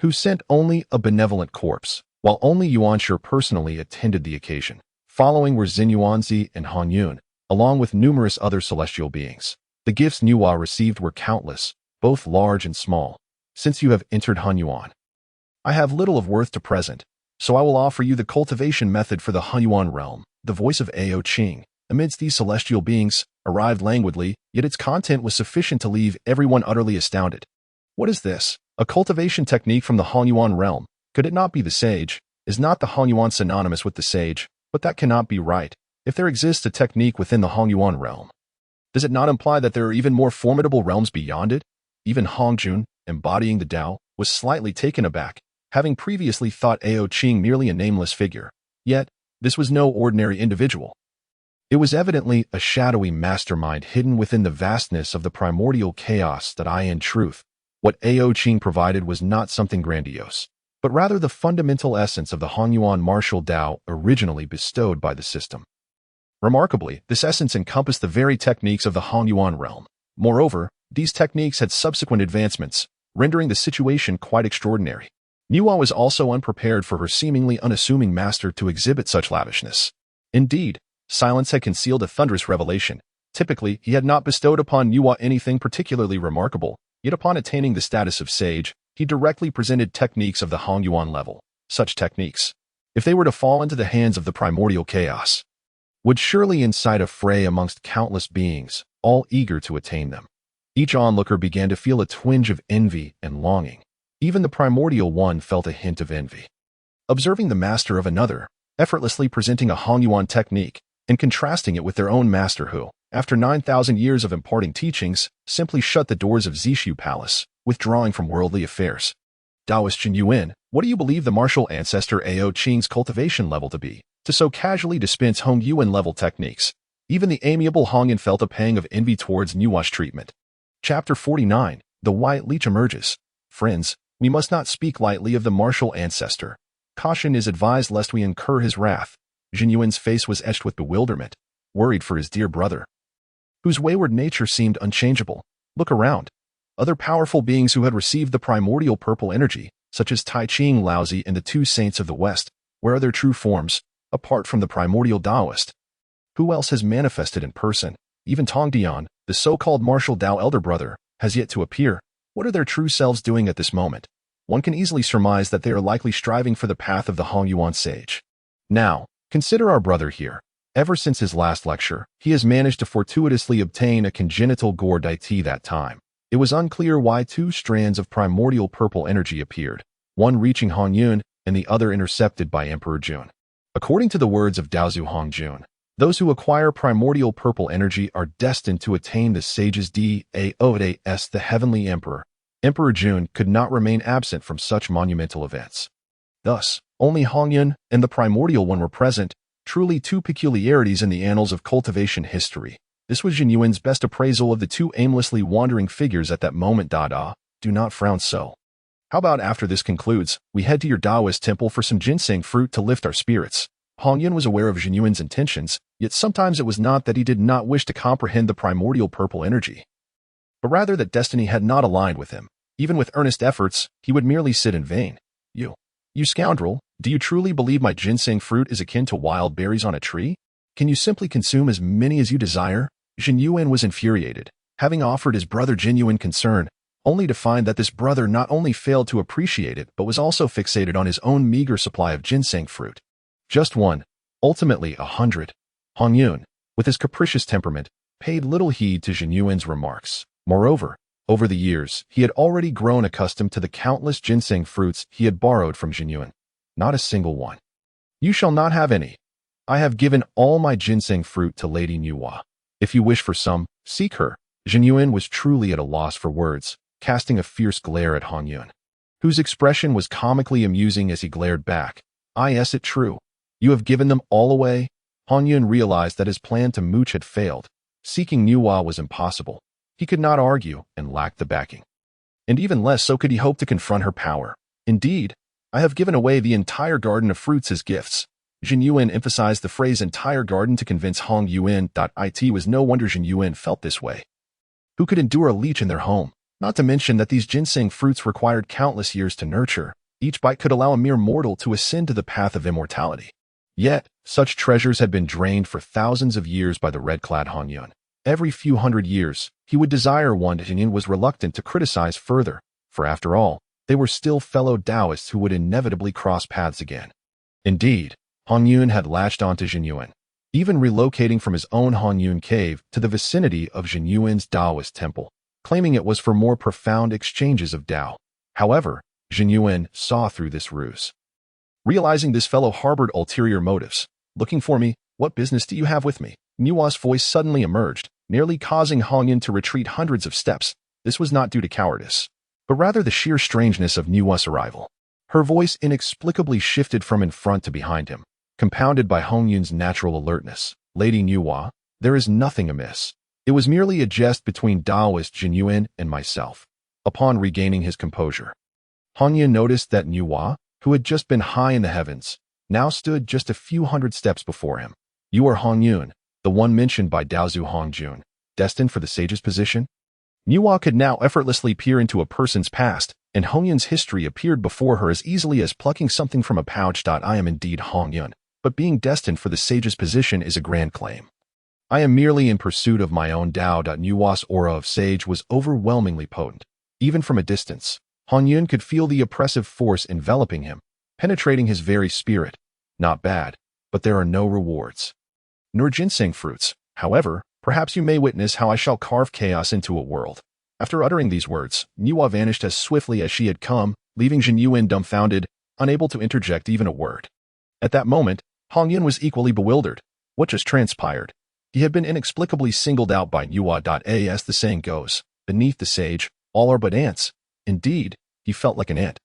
who sent only a benevolent corpse, while only Yuan Shi personally attended the occasion. Following were Xin Yuanzi and Han Yun, along with numerous other celestial beings. The gifts Nuwa received were countless, both large and small. Since you have entered Hunyuan, I have little of worth to present, so I will offer you the cultivation method for the Hunyuan realm. The voice of Ao Qing, amidst these celestial beings, arrived languidly, yet its content was sufficient to leave everyone utterly astounded. What is this? A cultivation technique from the Hunyuan realm? Could it not be the sage? Is not the Hunyuan synonymous with the sage? But that cannot be right. If there exists a technique within the Hunyuan realm, does it not imply that there are even more formidable realms beyond it? Even Hongjun, embodying the Tao, was slightly taken aback, having previously thought Ao Qing merely a nameless figure. Yet, this was no ordinary individual. It was evidently a shadowy mastermind hidden within the vastness of the primordial chaos that in truth, what Ao Qing provided was not something grandiose, but rather the fundamental essence of the Hongyuan martial Tao originally bestowed by the system. Remarkably, this essence encompassed the very techniques of the Hongyuan realm. Moreover, these techniques had subsequent advancements, rendering the situation quite extraordinary. Nuwa was also unprepared for her seemingly unassuming master to exhibit such lavishness. Indeed, silence had concealed a thunderous revelation. Typically, he had not bestowed upon Nuwa anything particularly remarkable, yet upon attaining the status of sage, he directly presented techniques of the Hongyuan level. Such techniques, if they were to fall into the hands of the primordial chaos, would surely incite a fray amongst countless beings, all eager to attain them. Each onlooker began to feel a twinge of envy and longing. Even the primordial one felt a hint of envy. Observing the master of another, effortlessly presenting a Hongyuan technique, and contrasting it with their own master who, after 9,000 years of imparting teachings, simply shut the doors of Zishu Palace, withdrawing from worldly affairs. Taoist Jun Yuan, what do you believe the martial ancestor Ao Qing's cultivation level to be, to so casually dispense Hongyuan level techniques? Even the amiable Hongyan felt a pang of envy towards Nuwa's treatment. Chapter 49, The White Leech Emerges. Friends, we must not speak lightly of the martial ancestor. Caution is advised lest we incur his wrath. Jun Yuan's face was etched with bewilderment, worried for his dear brother, whose wayward nature seemed unchangeable. Look around. Other powerful beings who had received the primordial purple energy, such as Tai Ching Laozi and the two saints of the West, where are their true forms, apart from the primordial Taoist? Who else has manifested in person? Even Tong Tian, the so-called martial Tao elder brother, has yet to appear. What are their true selves doing at this moment? One can easily surmise that they are likely striving for the path of the Hongyuan sage. Now, consider our brother here. Ever since his last lecture, he has managed to fortuitously obtain a congenital gore deity that time. It was unclear why two strands of primordial purple energy appeared, one reaching Hongyun and the other intercepted by Emperor Jun. According to the words of Daozu Hongjun, those who acquire primordial purple energy are destined to attain the sage's Dao's, the heavenly emperor. Emperor Jun could not remain absent from such monumental events. Thus, only Hongyun and the primordial one were present, truly two peculiarities in the annals of cultivation history. This was Jun Yuan's best appraisal of the two aimlessly wandering figures at that moment. Do not frown so. How about after this concludes, we head to your Taoist temple for some ginseng fruit to lift our spirits? Hongyun was aware of Jun Yuan's intentions, yet sometimes it was not that he did not wish to comprehend the primordial purple energy, but rather that destiny had not aligned with him. Even with earnest efforts, he would merely sit in vain. You scoundrel, do you truly believe my ginseng fruit is akin to wild berries on a tree? Can you simply consume as many as you desire? Jun Yuan was infuriated, having offered his brother genuine concern, only to find that this brother not only failed to appreciate it but was also fixated on his own meager supply of ginseng fruit. Just one, ultimately 100. Hongyun, with his capricious temperament, paid little heed to Jun Yuan's remarks. Moreover, over the years, he had already grown accustomed to the countless ginseng fruits he had borrowed from Jun Yuan. Not a single one. You shall not have any. I have given all my ginseng fruit to Lady Nuwa. If you wish for some, seek her. Jun Yuan was truly at a loss for words, casting a fierce glare at Hongyun, whose expression was comically amusing as he glared back. Is it true? You have given them all away? Hongyun realized that his plan to mooch had failed. Seeking Nuwa was impossible. He could not argue and lacked the backing. And even less so could he hope to confront her power. Indeed, I have given away the entire garden of fruits as gifts. Jun Yuan emphasized the phrase entire garden to convince Hongyun. It was no wonder Jun Yuan felt this way. Who could endure a leech in their home? Not to mention that these ginseng fruits required countless years to nurture. Each bite could allow a mere mortal to ascend to the path of immortality. Yet, such treasures had been drained for thousands of years by the red-clad Hongyun. Every few hundred years, he would desire one. Jun Yuan was reluctant to criticize further, for after all, they were still fellow Taoists who would inevitably cross paths again. Indeed, Hongyun had latched onto Jun Yuan, even relocating from his own Hongyun cave to the vicinity of Jun Yuan's Taoist temple, claiming it was for more profound exchanges of Tao. However, Jun Yuan saw through this ruse. Realizing this fellow harbored ulterior motives. Looking for me? What business do you have with me? Nuwa's voice suddenly emerged, nearly causing Hongyun to retreat hundreds of steps. This was not due to cowardice. but rather the sheer strangeness of Nuwa's arrival. Her voice inexplicably shifted from in front to behind him, compounded by Hongyun's natural alertness. "Lady Nuwa, there is nothing amiss. It was merely a jest between Taoist Jin Yuan and myself." Upon regaining his composure, Hongyun noticed that Nuwa, who had just been high in the heavens, now stood just a few hundred steps before him. "You are Hongyun, the one mentioned by Daozu Hongjun, destined for the sage's position?" Nuwa could now effortlessly peer into a person's past, and Hongyun's history appeared before her as easily as plucking something from a pouch. "I am indeed Hongyun, but being destined for the sage's position is a grand claim. I am merely in pursuit of my own Dao." Nuwa's aura of sage was overwhelmingly potent. Even from a distance, Hongyun could feel the oppressive force enveloping him, penetrating his very spirit. "Not bad, but there are no rewards, nor ginseng fruits. However, perhaps you may witness how I shall carve chaos into a world." After uttering these words, Nuwa vanished as swiftly as she had come, leaving Jin Yuan dumbfounded, unable to interject even a word. At that moment, Hongyun was equally bewildered. What just transpired? He had been inexplicably singled out by Nuwa. As the saying goes, beneath the sage, all are but ants. Indeed, he felt like an ant.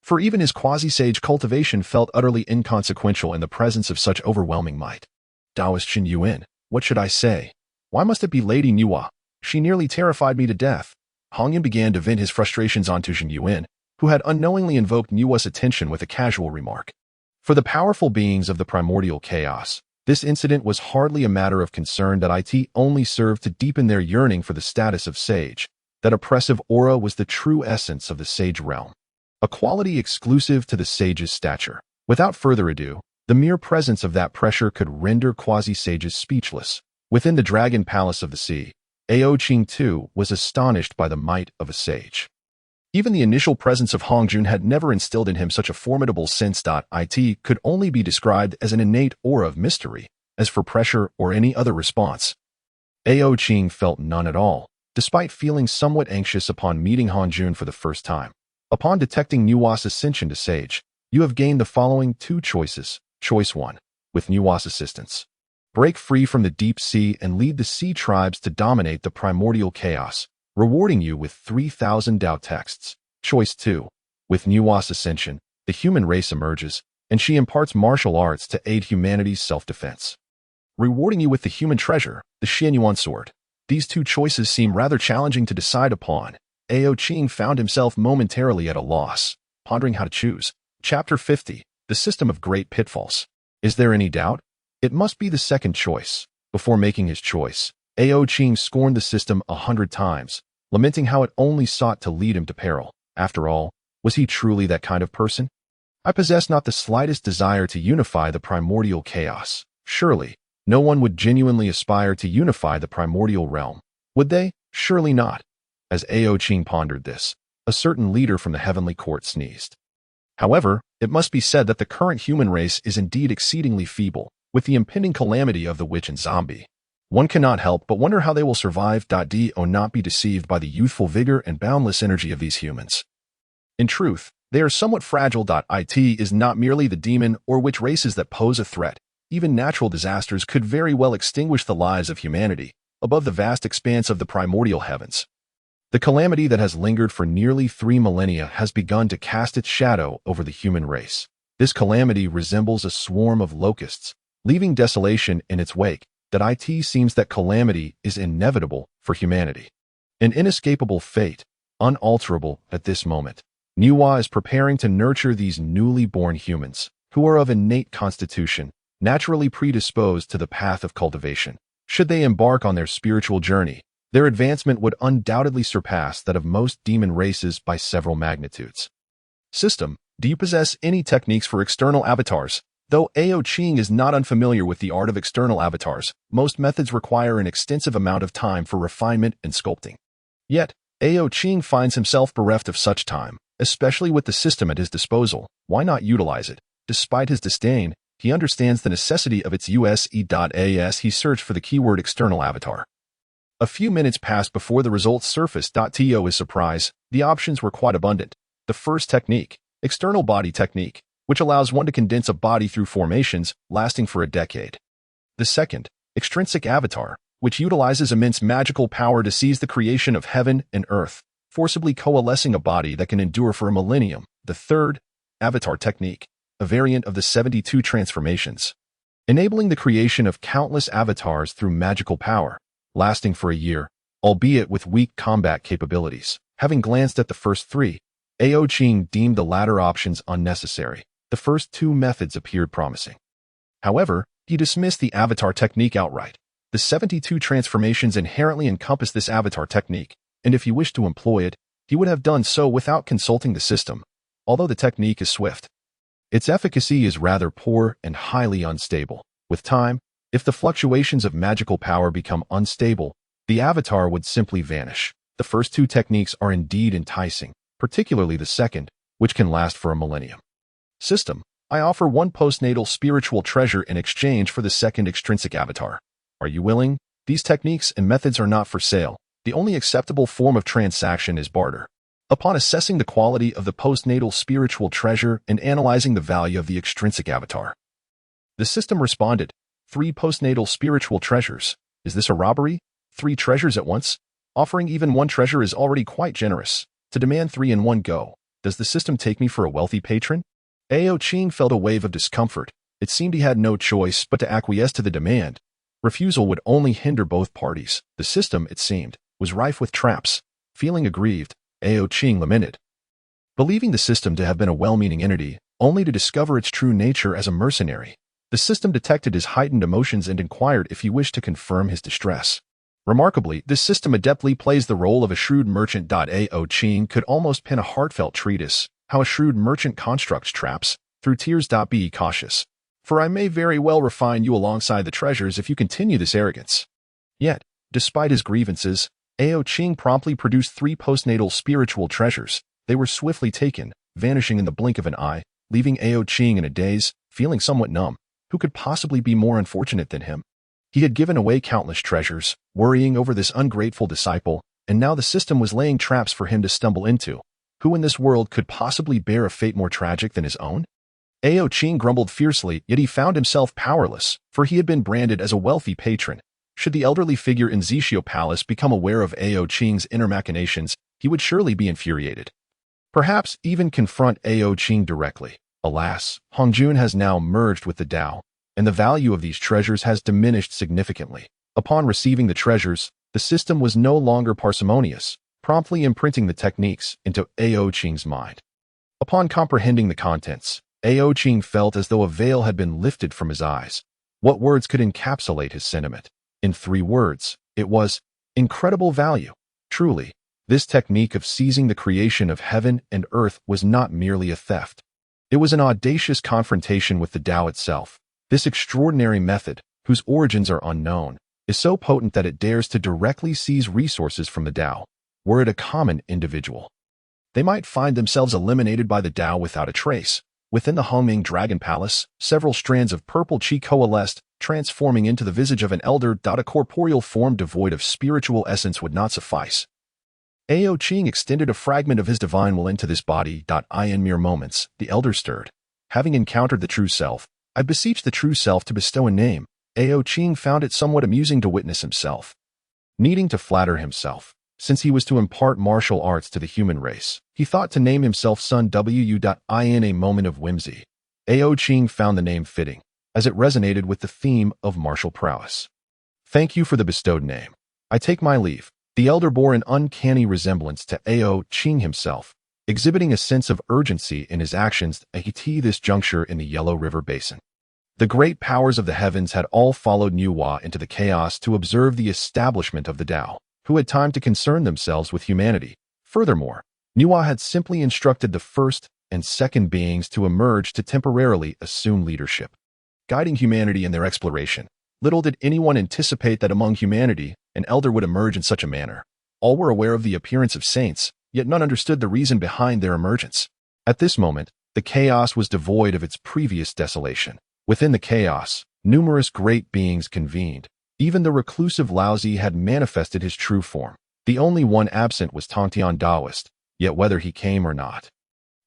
For even his quasi-sage cultivation felt utterly inconsequential in the presence of such overwhelming might. Taoist Jin Yuan, what should I say? Why must it be Lady Nuwa? She nearly terrified me to death. Hongyun began to vent his frustrations onto Jin Yuan, who had unknowingly invoked Nuwa's attention with a casual remark. For the powerful beings of the primordial chaos, this incident was hardly a matter of concern. It only served to deepen their yearning for the status of sage. That oppressive aura was the true essence of the sage realm, a quality exclusive to the sage's stature. Without further ado, the mere presence of that pressure could render quasi-sages speechless. Within the dragon palace of the sea, Ao Qing too was astonished by the might of a sage. Even the initial presence of Hongjun had never instilled in him such a formidable sense. It could only be described as an innate aura of mystery. As for pressure or any other response, Ao Qing felt none at all, despite feeling somewhat anxious upon meeting Hongjun for the first time. Upon detecting Nuwa's ascension to sage, you have gained the following two choices. Choice 1. With Nuwa's assistance, break free from the deep sea and lead the sea tribes to dominate the primordial chaos, rewarding you with 3,000 Dao texts. Choice 2. With Nuwa's ascension, the human race emerges, and she imparts martial arts to aid humanity's self-defense, rewarding you with the human treasure, the Xianyuan sword. These two choices seem rather challenging to decide upon. Ao Qing found himself momentarily at a loss, pondering how to choose. Chapter 50. The System of Great Pitfalls. Is there any doubt? It must be the second choice. Before making his choice, Ao Qing scorned the system 100 times, lamenting how it only sought to lead him to peril. After all, was he truly that kind of person? I possess not the slightest desire to unify the primordial chaos. Surely, no one would genuinely aspire to unify the primordial realm, would they? Surely not. As Ao Qing pondered this, a certain leader from the heavenly court sneezed. However, it must be said that the current human race is indeed exceedingly feeble, with the impending calamity of the witch and zombie. One cannot help but wonder how they will survive. Do not be deceived by the youthful vigor and boundless energy of these humans. In truth, they are somewhat fragile. It is not merely the demon or witch races that pose a threat. Even natural disasters could very well extinguish the lives of humanity above the vast expanse of the primordial heavens. The calamity that has lingered for nearly 3 millennia has begun to cast its shadow over the human race. This calamity resembles a swarm of locusts, leaving desolation in its wake. It seems that calamity is inevitable for humanity, an inescapable fate, unalterable at this moment. Nuwa is preparing to nurture these newly born humans, who are of innate constitution, naturally predisposed to the path of cultivation. Should they embark on their spiritual journey, their advancement would undoubtedly surpass that of most demon races by several magnitudes. System, do you possess any techniques for external avatars? Though Ao Qing is not unfamiliar with the art of external avatars, most methods require an extensive amount of time for refinement and sculpting. Yet, Ao Qing finds himself bereft of such time, especially with the system at his disposal. Why not utilize it? Despite his disdain, he understands the necessity of its use. As he searched for the keyword external avatar. A few minutes passed before the results surfaced. To his surprise, the options were quite abundant. The first technique, external body technique, which allows one to condense a body through formations lasting for a decade. The second, extrinsic avatar, which utilizes immense magical power to seize the creation of heaven and earth, forcibly coalescing a body that can endure for a millennium. The third, avatar technique, a variant of the 72 transformations, enabling the creation of countless avatars through magical power, lasting for a year, albeit with weak combat capabilities. Having glanced at the first three, Ao Qing deemed the latter options unnecessary. The first two methods appeared promising. However, he dismissed the avatar technique outright. The 72 transformations inherently encompass this avatar technique, and if he wished to employ it, he would have done so without consulting the system, although the technique is swift. Its efficacy is rather poor and highly unstable. With time, if the fluctuations of magical power become unstable, the avatar would simply vanish. The first two techniques are indeed enticing, particularly the second, which can last for a millennium. System: I offer one postnatal spiritual treasure in exchange for the second extrinsic avatar. Are you willing? These techniques and methods are not for sale. The only acceptable form of transaction is barter. Upon assessing the quality of the postnatal spiritual treasure and analyzing the value of the extrinsic avatar, the system responded, 3 postnatal spiritual treasures. Is this a robbery? 3 treasures at once? Offering even 1 treasure is already quite generous. To demand 3 in one go, does the system take me for a wealthy patron? Ao Qing felt a wave of discomfort. It seemed he had no choice but to acquiesce to the demand. Refusal would only hinder both parties. The system, it seemed, was rife with traps. Feeling aggrieved, Ao Qing lamented, believing the system to have been a well-meaning entity, only to discover its true nature as a mercenary. The system detected his heightened emotions and inquired if he wished to confirm his distress. Remarkably, this system adeptly plays the role of a shrewd merchant. Ao Qing could almost pen a heartfelt treatise, How a Shrewd Merchant Constructs Traps, through tears. Be cautious, for I may very well refine you alongside the treasures if you continue this arrogance. Yet, despite his grievances, Ao Qing promptly produced 3 postnatal spiritual treasures. They were swiftly taken, vanishing in the blink of an eye, leaving Ao Qing in a daze, feeling somewhat numb. Who could possibly be more unfortunate than him? He had given away countless treasures, worrying over this ungrateful disciple, and now the system was laying traps for him to stumble into. Who in this world could possibly bear a fate more tragic than his own? Ao Qing grumbled fiercely, yet he found himself powerless, for he had been branded as a wealthy patron. Should the elderly figure in Zixio Palace become aware of Ao Qing's inner machinations, he would surely be infuriated. Perhaps even confront Ao Qing directly. Alas, Hongjun has now merged with the Tao, and the value of these treasures has diminished significantly. Upon receiving the treasures, the system was no longer parsimonious, promptly imprinting the techniques into Ao Qing's mind. Upon comprehending the contents, Ao Qing felt as though a veil had been lifted from his eyes. What words could encapsulate his sentiment? In 3 words, it was incredible value. Truly, this technique of seizing the creation of heaven and earth was not merely a theft. It was an audacious confrontation with the Tao itself. This extraordinary method, whose origins are unknown, is so potent that it dares to directly seize resources from the Tao. Were it a common individual, they might find themselves eliminated by the Tao without a trace. Within the Hongming Dragon Palace, several strands of purple chi coalesced, transforming into the visage of an elder. A corporeal form devoid of spiritual essence would not suffice. Ao Qing extended a fragment of his divine will into this body. In mere moments, the elder stirred. Having encountered the true self, I beseech the true self to bestow a name. Ao Qing found it somewhat amusing to witness himself needing to flatter himself. Since he was to impart martial arts to the human race, he thought to name himself Sun Wu. In a moment of whimsy, Ao Qing found the name fitting, as it resonated with the theme of martial prowess. Thank you for the bestowed name. I take my leave. The elder bore an uncanny resemblance to Ao Qing himself, exhibiting a sense of urgency in his actions at this juncture in the Yellow River Basin. The great powers of the heavens had all followed Nuwa into the chaos to observe the establishment of the Tao, who had time to concern themselves with humanity. Furthermore, Nuwa had simply instructed the first and second beings to emerge to temporarily assume leadership, guiding humanity in their exploration. Little did anyone anticipate that among humanity, an elder would emerge in such a manner. All were aware of the appearance of saints, yet none understood the reason behind their emergence. At this moment, the chaos was devoid of its previous desolation. Within the chaos, numerous great beings convened. Even the reclusive Laozi had manifested his true form. The only one absent was Tong Tian Daoist, yet whether he came or not,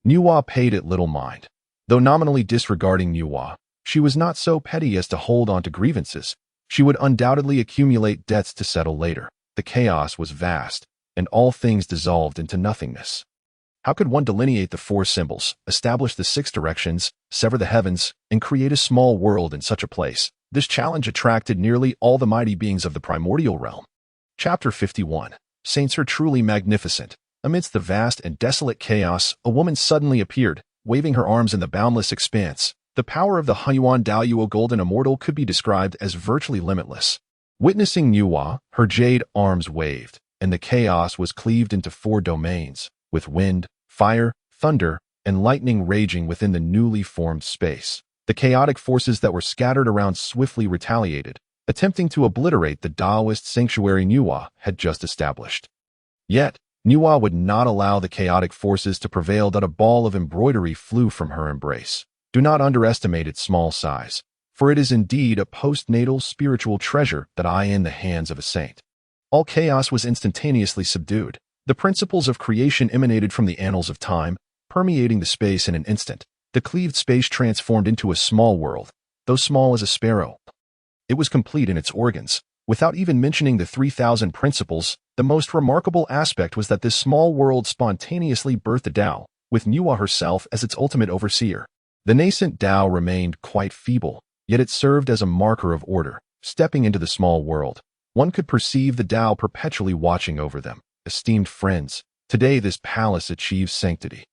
Nuwa paid it little mind. Though nominally disregarding Nuwa, she was not so petty as to hold on to grievances. She would undoubtedly accumulate debts to settle later. The chaos was vast, and all things dissolved into nothingness. How could one delineate the four symbols, establish the six directions, sever the heavens, and create a small world in such a place? This challenge attracted nearly all the mighty beings of the primordial realm. Chapter 51. Saints are truly magnificent. Amidst the vast and desolate chaos, a woman suddenly appeared, waving her arms in the boundless expanse. The power of the Yuan Daozu golden immortal could be described as virtually limitless. Witnessing Nuwa, her jade arms waved, and the chaos was cleaved into four domains, with wind, fire, thunder, and lightning raging within the newly formed space. The chaotic forces that were scattered around swiftly retaliated, attempting to obliterate the Taoist sanctuary Nuwa had just established. Yet, Nuwa would not allow the chaotic forces to prevail. That a ball of embroidery flew from her embrace. Do not underestimate its small size, for it is indeed a postnatal spiritual treasure that I in the hands of a saint. All chaos was instantaneously subdued. The principles of creation emanated from the annals of time, permeating the space in an instant. The cleaved space transformed into a small world, though small as a sparrow. It was complete in its organs. Without even mentioning the 3,000 principles, the most remarkable aspect was that this small world spontaneously birthed a Tao, with Nuwa herself as its ultimate overseer. The nascent Tao remained quite feeble, yet it served as a marker of order. Stepping into the small world, one could perceive the Tao perpetually watching over them. Esteemed friends, today this palace achieves sanctity.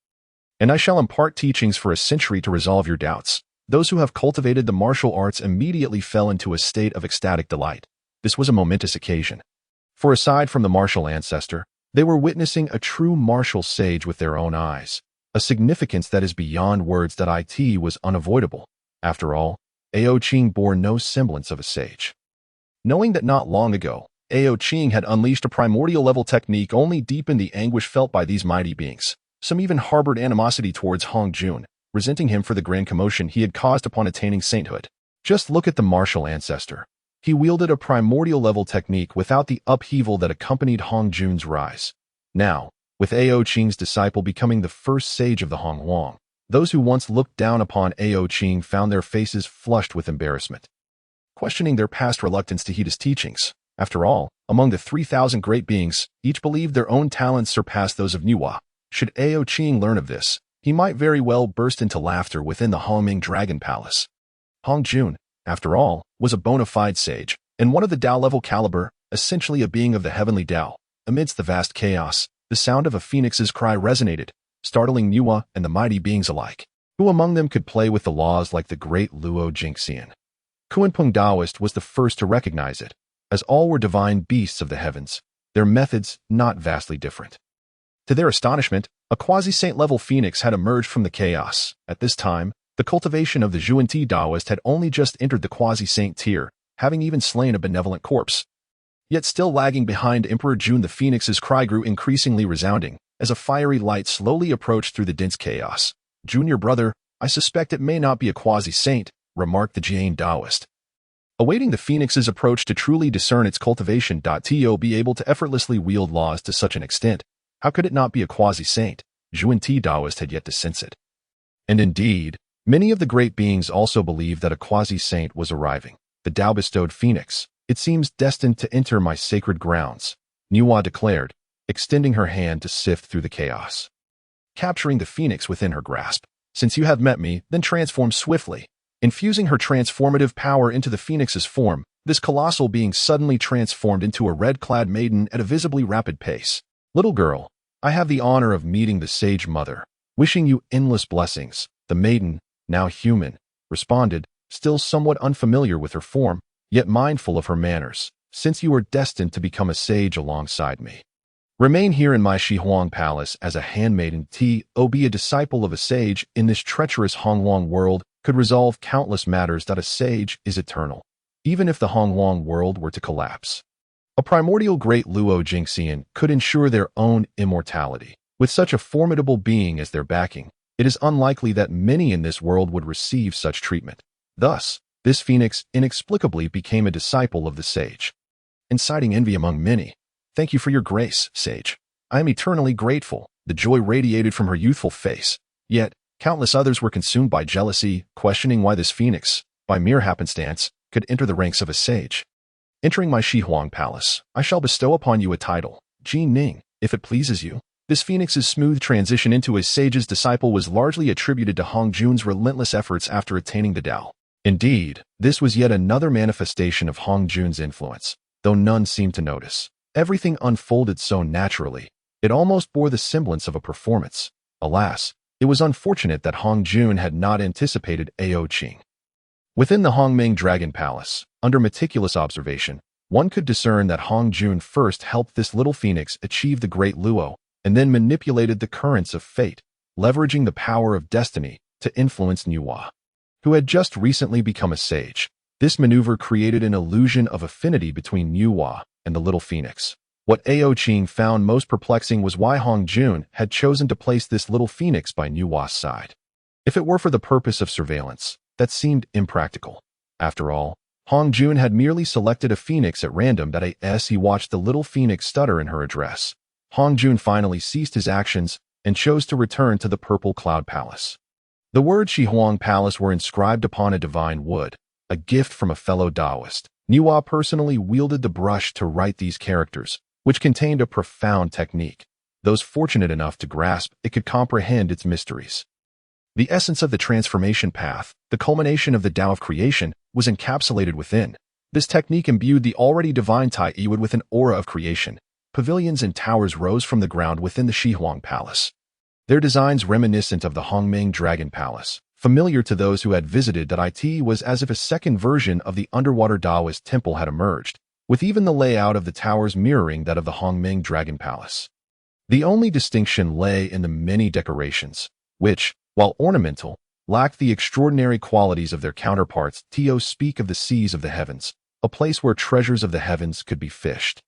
And I shall impart teachings for a century to resolve your doubts. Those who have cultivated the martial arts immediately fell into a state of ecstatic delight. This was a momentous occasion. For aside from the martial ancestor, they were witnessing a true martial sage with their own eyes. A significance that is beyond words. That it was unavoidable. After all, Ao Qing bore no semblance of a sage. Knowing that not long ago, Ao Qing had unleashed a primordial level technique only deepened the anguish felt by these mighty beings. Some even harbored animosity towards Hong Jun, resenting him for the grand commotion he had caused upon attaining sainthood. Just look at the martial ancestor. He wielded a primordial level technique without the upheaval that accompanied Hong Jun's rise. Now, with Ao Qing's disciple becoming the first sage of the Hong Huang, those who once looked down upon Ao Qing found their faces flushed with embarrassment, questioning their past reluctance to heed his teachings. After all, among the 3,000 great beings, each believed their own talents surpassed those of Nuwa. Should Ao Qing learn of this, he might very well burst into laughter within the Hongming Dragon Palace. Hong Jun, after all, was a bona fide sage, and one of the Tao-level caliber, essentially a being of the heavenly Tao. Amidst the vast chaos, the sound of a phoenix's cry resonated, startling Nuwa and the mighty beings alike. Who among them could play with the laws like the great Luo Jingxian? Kuanping Taoist was the first to recognize it, as all were divine beasts of the heavens, their methods not vastly different. To their astonishment, a quasi-saint level phoenix had emerged from the chaos. At this time, the cultivation of the Zhunti Taoist had only just entered the quasi-saint tier, having even slain a benevolent corpse. Yet still lagging behind Emperor Jun, the phoenix's cry grew increasingly resounding, as a fiery light slowly approached through the dense chaos. "Junior brother, I suspect it may not be a quasi-saint," remarked the Jain Taoist. Awaiting the phoenix's approach to truly discern its cultivation. To be able to effortlessly wield laws to such an extent, how could it not be a quasi-saint? Zhunti Taoist had yet to sense it. And indeed, many of the great beings also believed that a quasi-saint was arriving. The Tao-bestowed phoenix, it seems destined to enter my sacred grounds, Nuwa declared, extending her hand to sift through the chaos. Capturing the phoenix within her grasp, "Since you have met me, then transform swiftly." Infusing her transformative power into the phoenix's form, this colossal being suddenly transformed into a red-clad maiden at a visibly rapid pace. "Little girl, I have the honor of meeting the sage mother, wishing you endless blessings." The maiden, now human, responded, still somewhat unfamiliar with her form, yet mindful of her manners. "Since you are destined to become a sage alongside me, remain here in my Shihuang Palace as a handmaiden. Be a disciple of a sage in this treacherous Hongwang world could resolve countless matters. That a sage is eternal, even if the Hongwang world were to collapse. A primordial great Luo Jingxian could ensure their own immortality. With such a formidable being as their backing, it is unlikely that many in this world would receive such treatment. Thus, this phoenix inexplicably became a disciple of the sage, inciting envy among many. "Thank you for your grace, sage. I am eternally grateful." The joy radiated from her youthful face. Yet, countless others were consumed by jealousy, questioning why this phoenix, by mere happenstance, could enter the ranks of a sage. "Entering my Shihuang Palace, I shall bestow upon you a title, Jin Ning. if it pleases you. This phoenix's smooth transition into a sage's disciple was largely attributed to Hong Jun's relentless efforts after attaining the Tao. Indeed, this was yet another manifestation of Hong Jun's influence, though none seemed to notice. Everything unfolded so naturally, it almost bore the semblance of a performance. Alas, it was unfortunate that Hong Jun had not anticipated Ao Qing. Within the Hongmeng Dragon Palace, under meticulous observation, one could discern that Hong Jun first helped this little phoenix achieve the great luo, and then manipulated the currents of fate, leveraging the power of destiny to influence Nuwa, who had just recently become a sage. This maneuver created an illusion of affinity between Nuwa and the little phoenix. What Ao Qing found most perplexing was why Hong Jun had chosen to place this little phoenix by Nuwa's side. If it were for the purpose of surveillance, that seemed impractical. After all, Hong Jun had merely selected a phoenix at random that as he watched the little phoenix stutter in her address. Hong Jun finally ceased his actions and chose to return to the Purple Cloud Palace. The words Shihuang Palace were inscribed upon a divine wood, a gift from a fellow Taoist. Nuwa personally wielded the brush to write these characters, which contained a profound technique. Those fortunate enough to grasp it could comprehend its mysteries. The essence of the transformation path, the culmination of the Tao of creation, was encapsulated within. This technique imbued the already divine Tai Yiwud with an aura of creation. Pavilions and towers rose from the ground within the Shihuang Palace. Their designs reminiscent of the Hongmeng Dragon Palace, familiar to those who had visited that it was as if a second version of the underwater Taoist temple had emerged, with even the layout of the towers mirroring that of the Hongmeng Dragon Palace. The only distinction lay in the many decorations, which, while ornamental, lacked the extraordinary qualities of their counterparts. Speak of the seas of the heavens, a place where treasures of the heavens could be fished.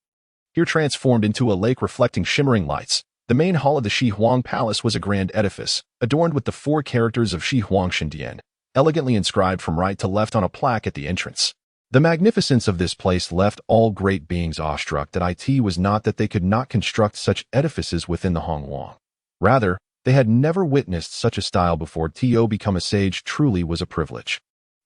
Here transformed into a lake reflecting shimmering lights, the main hall of the Shihuang Palace was a grand edifice, adorned with the 4 characters of Shihuang Shindian, elegantly inscribed from right to left on a plaque at the entrance. The magnificence of this place left all great beings awestruck that it was not that they could not construct such edifices within the Hongwang. Rather, they had never witnessed such a style before. To become a sage truly was a privilege.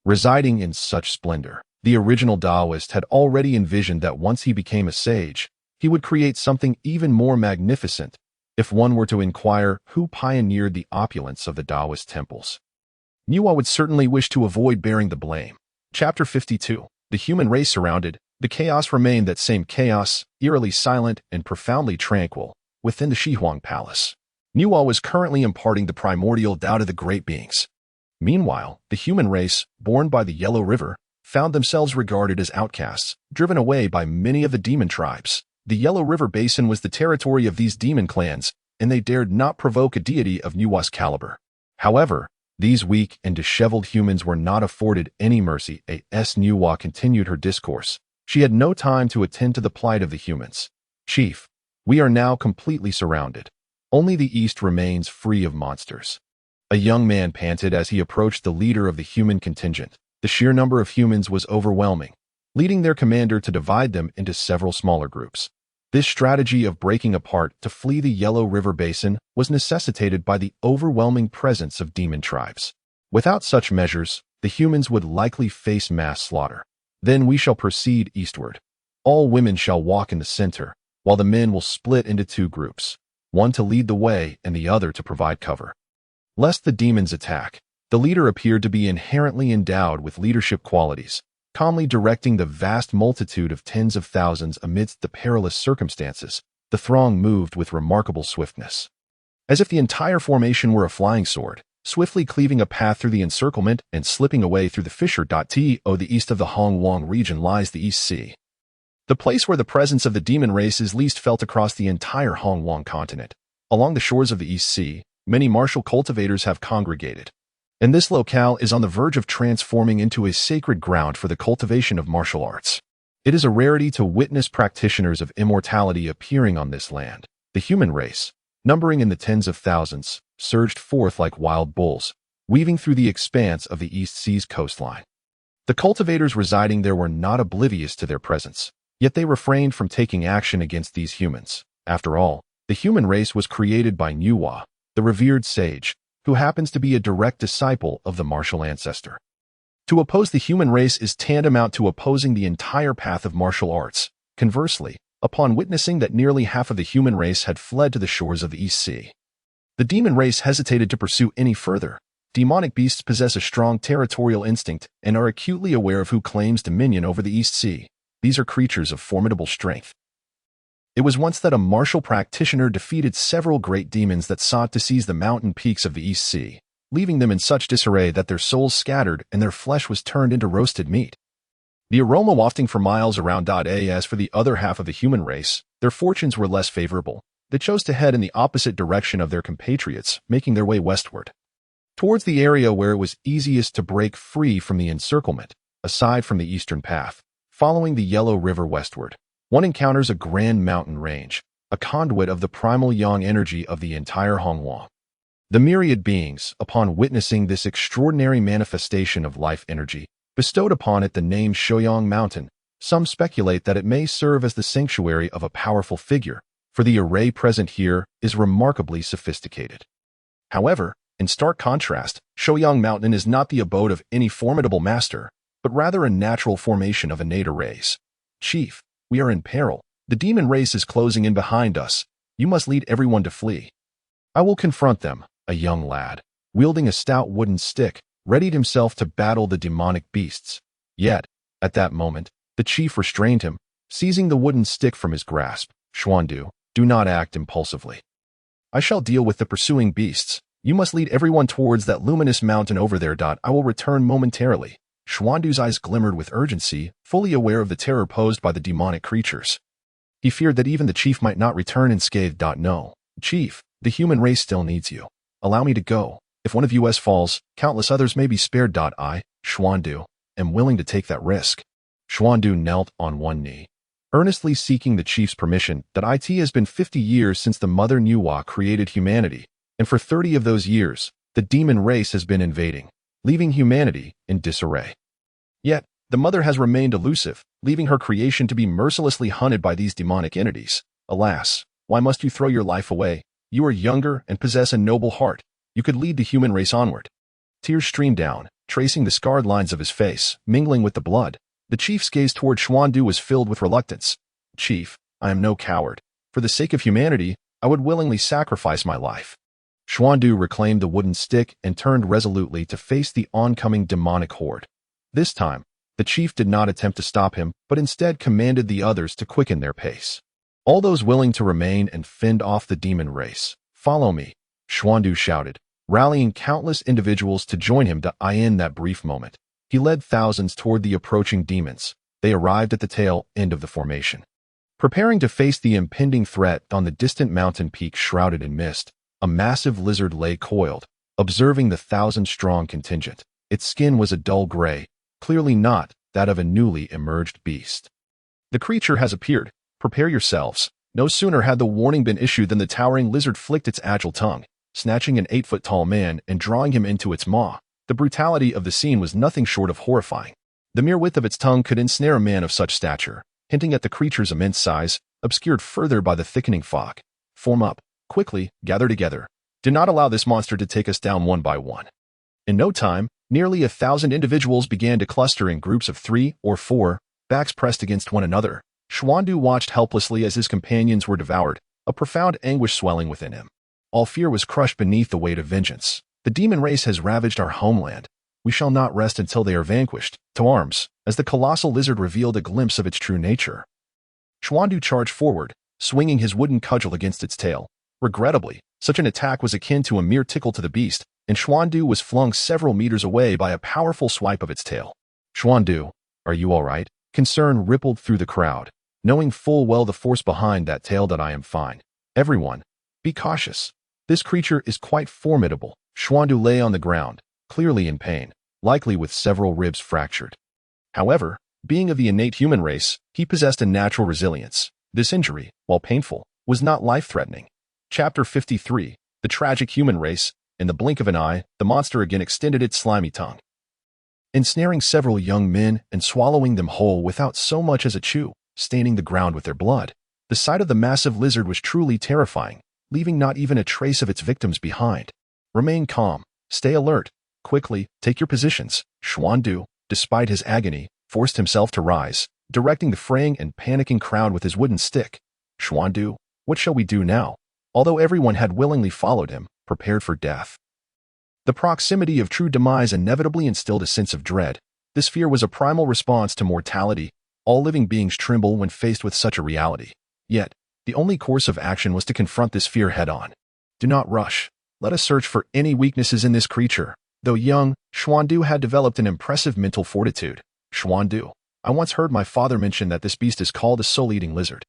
Residing in such splendor, the original Taoist had already envisioned that once he became a sage, he would create something even more magnificent. If one were to inquire who pioneered the opulence of the Taoist temples, Nuwa would certainly wish to avoid bearing the blame. Chapter 52. The human race surrounded, the chaos remained that same chaos, eerily silent and profoundly tranquil, within the Shihuang Palace. Nuwa was currently imparting the primordial Tao to the great beings. Meanwhile, the human race, born by the Yellow River, found themselves regarded as outcasts, driven away by many of the demon tribes. The Yellow River Basin was the territory of these demon clans, and they dared not provoke a deity of Nuwa's caliber. However, these weak and disheveled humans were not afforded any mercy. As Nuwa continued her discourse, she had no time to attend to the plight of the humans. Chief, we are now completely surrounded. Only the east remains free of monsters. A young man panted as he approached the leader of the human contingent. The sheer number of humans was overwhelming, leading their commander to divide them into several smaller groups. This strategy of breaking apart to flee the Yellow River Basin was necessitated by the overwhelming presence of demon tribes. Without such measures, the humans would likely face mass slaughter. Then we shall proceed eastward. All women shall walk in the center, while the men will split into 2 groups, one to lead the way and the other to provide cover. Lest the demons attack, the leader appeared to be inherently endowed with leadership qualities, calmly directing the vast multitude of tens of thousands amidst the perilous circumstances. The throng moved with remarkable swiftness, as if the entire formation were a flying sword, swiftly cleaving a path through the encirclement and slipping away through the fissure. The east of the Hongwang region lies the East Sea, the place where the presence of the demon race is least felt across the entire Hongwang continent. Along the shores of the East Sea, many martial cultivators have congregated, and this locale is on the verge of transforming into a sacred ground for the cultivation of martial arts. It is a rarity to witness practitioners of immortality appearing on this land. The human race, numbering in the tens of thousands, surged forth like wild bulls, weaving through the expanse of the East Sea's coastline. The cultivators residing there were not oblivious to their presence, yet they refrained from taking action against these humans. After all, the human race was created by Nuwa, the revered sage, who happens to be a direct disciple of the martial ancestor. To oppose the human race is tantamount to opposing the entire path of martial arts. Conversely, upon witnessing that nearly half of the human race had fled to the shores of the East Sea. The demon race hesitated to pursue any further. Demonic beasts possess a strong territorial instinct and are acutely aware of who claims dominion over the East Sea. These are creatures of formidable strength. It was once that a martial practitioner defeated several great demons that sought to seize the mountain peaks of the East Sea, leaving them in such disarray that their souls scattered and their flesh was turned into roasted meat. The aroma wafting for miles around. As for the other half of the human race, their fortunes were less favorable. They chose to head in the opposite direction of their compatriots, making their way westward, towards the area where it was easiest to break free from the encirclement. Aside from the eastern path, following the Yellow River westward, one encounters a grand mountain range, a conduit of the primal yang energy of the entire Hongguang. The myriad beings, upon witnessing this extraordinary manifestation of life energy, bestowed upon it the name Shouyang Mountain. Some speculate that it may serve as the sanctuary of a powerful figure, for the array present here is remarkably sophisticated. However, in stark contrast, Shouyang Mountain is not the abode of any formidable master, but rather a natural formation of innate arrays. Chief, we are in peril. The demon race is closing in behind us. You must lead everyone to flee. I will confront them. A young lad, wielding a stout wooden stick, readied himself to battle the demonic beasts. Yet, at that moment, the chief restrained him, seizing the wooden stick from his grasp. Xuandu, do not act impulsively. I shall deal with the pursuing beasts. You must lead everyone towards that luminous mountain over there. I will return momentarily. Xuandu's eyes glimmered with urgency, fully aware of the terror posed by the demonic creatures. He feared that even the chief might not return unscathed. No, Chief, the human race still needs you. Allow me to go. If one of us falls, countless others may be spared. I, Xuandu, am willing to take that risk. Xuandu knelt on one knee, earnestly seeking the chief's permission. It has been 50 years since the mother Nuwa created humanity, and for 30 of those years, the demon race has been invading, leaving humanity in disarray. Yet, the mother has remained elusive, leaving her creation to be mercilessly hunted by these demonic entities. Alas, why must you throw your life away? You are younger and possess a noble heart. You could lead the human race onward. Tears streamed down, tracing the scarred lines of his face, mingling with the blood. The chief's gaze toward Xuandu was filled with reluctance. Chief, I am no coward. For the sake of humanity, I would willingly sacrifice my life. Xuandu reclaimed the wooden stick and turned resolutely to face the oncoming demonic horde. This time, the chief did not attempt to stop him, but instead commanded the others to quicken their pace. All those willing to remain and fend off the demon race, follow me, Xuandu shouted, rallying countless individuals to join him. In that brief moment, he led thousands toward the approaching demons. They arrived at the tail end of the formation. Preparing to face the impending threat on the distant mountain peak shrouded in mist, a massive lizard lay coiled, observing the 1,000-strong contingent. Its skin was a dull gray, clearly not that of a newly emerged beast. The creature has appeared. Prepare yourselves. No sooner had the warning been issued than the towering lizard flicked its agile tongue, snatching an 8-foot-tall man and drawing him into its maw. The brutality of the scene was nothing short of horrifying. The mere width of its tongue could ensnare a man of such stature, hinting at the creature's immense size, obscured further by the thickening fog. Form up. Quickly, gather together. Do not allow this monster to take us down one by one. In no time, nearly 1,000 individuals began to cluster in groups of 3 or 4, backs pressed against one another. Xuandu watched helplessly as his companions were devoured, a profound anguish swelling within him. All fear was crushed beneath the weight of vengeance. The demon race has ravaged our homeland. We shall not rest until they are vanquished. To arms, as the colossal lizard revealed a glimpse of its true nature. Xuandu charged forward, swinging his wooden cudgel against its tail. Regrettably, such an attack was akin to a mere tickle to the beast, and Xuandu was flung several meters away by a powerful swipe of its tail. Xuandu, are you all right? Concern rippled through the crowd. Knowing full well the force behind that tail. I am fine. Everyone, be cautious. This creature is quite formidable. Xuandu lay on the ground, clearly in pain, likely with several ribs fractured. However, being of the innate human race, he possessed a natural resilience. This injury, while painful, was not life-threatening. Chapter 53, The Tragic Human Race. In the blink of an eye, the monster again extended its slimy tongue, ensnaring several young men and swallowing them whole without so much as a chew, staining the ground with their blood. The sight of the massive lizard was truly terrifying, leaving not even a trace of its victims behind. Remain calm. Stay alert. Quickly, take your positions. Xuandu, despite his agony, forced himself to rise, directing the fraying and panicking crowd with his wooden stick. "Xuandu, what shall we do now?" Although everyone had willingly followed him, prepared for death. The proximity of true demise inevitably instilled a sense of dread. This fear was a primal response to mortality. All living beings tremble when faced with such a reality. Yet, the only course of action was to confront this fear head-on. Do not rush. Let us search for any weaknesses in this creature. Though young, Xuandu had developed an impressive mental fortitude. "Xuandu, I once heard my father mention that this beast is called a soul-eating lizard.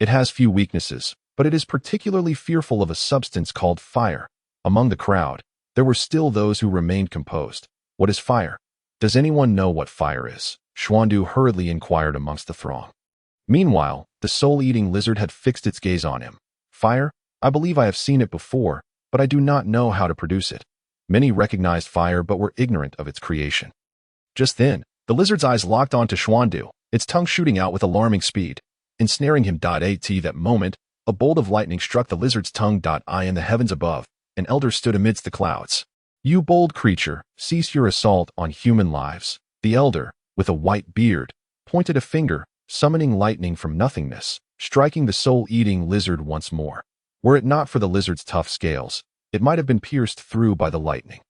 It has few weaknesses, but it is particularly fearful of a substance called fire." Among the crowd, there were still those who remained composed. "What is fire? Does anyone know what fire is?" Xuandu hurriedly inquired amongst the throng. Meanwhile, the soul-eating lizard had fixed its gaze on him. "Fire? I believe I have seen it before, but I do not know how to produce it." Many recognized fire but were ignorant of its creation. Just then, the lizard's eyes locked onto Xuandu, its tongue shooting out with alarming speed, ensnaring him. At that moment, a bolt of lightning struck the lizard's tongue. In the heavens above, an elder stood amidst the clouds. "You bold creature, cease your assault on human lives." The elder, with a white beard, pointed a finger, summoning lightning from nothingness, striking the soul-eating lizard once more. Were it not for the lizard's tough scales, it might have been pierced through by the lightning.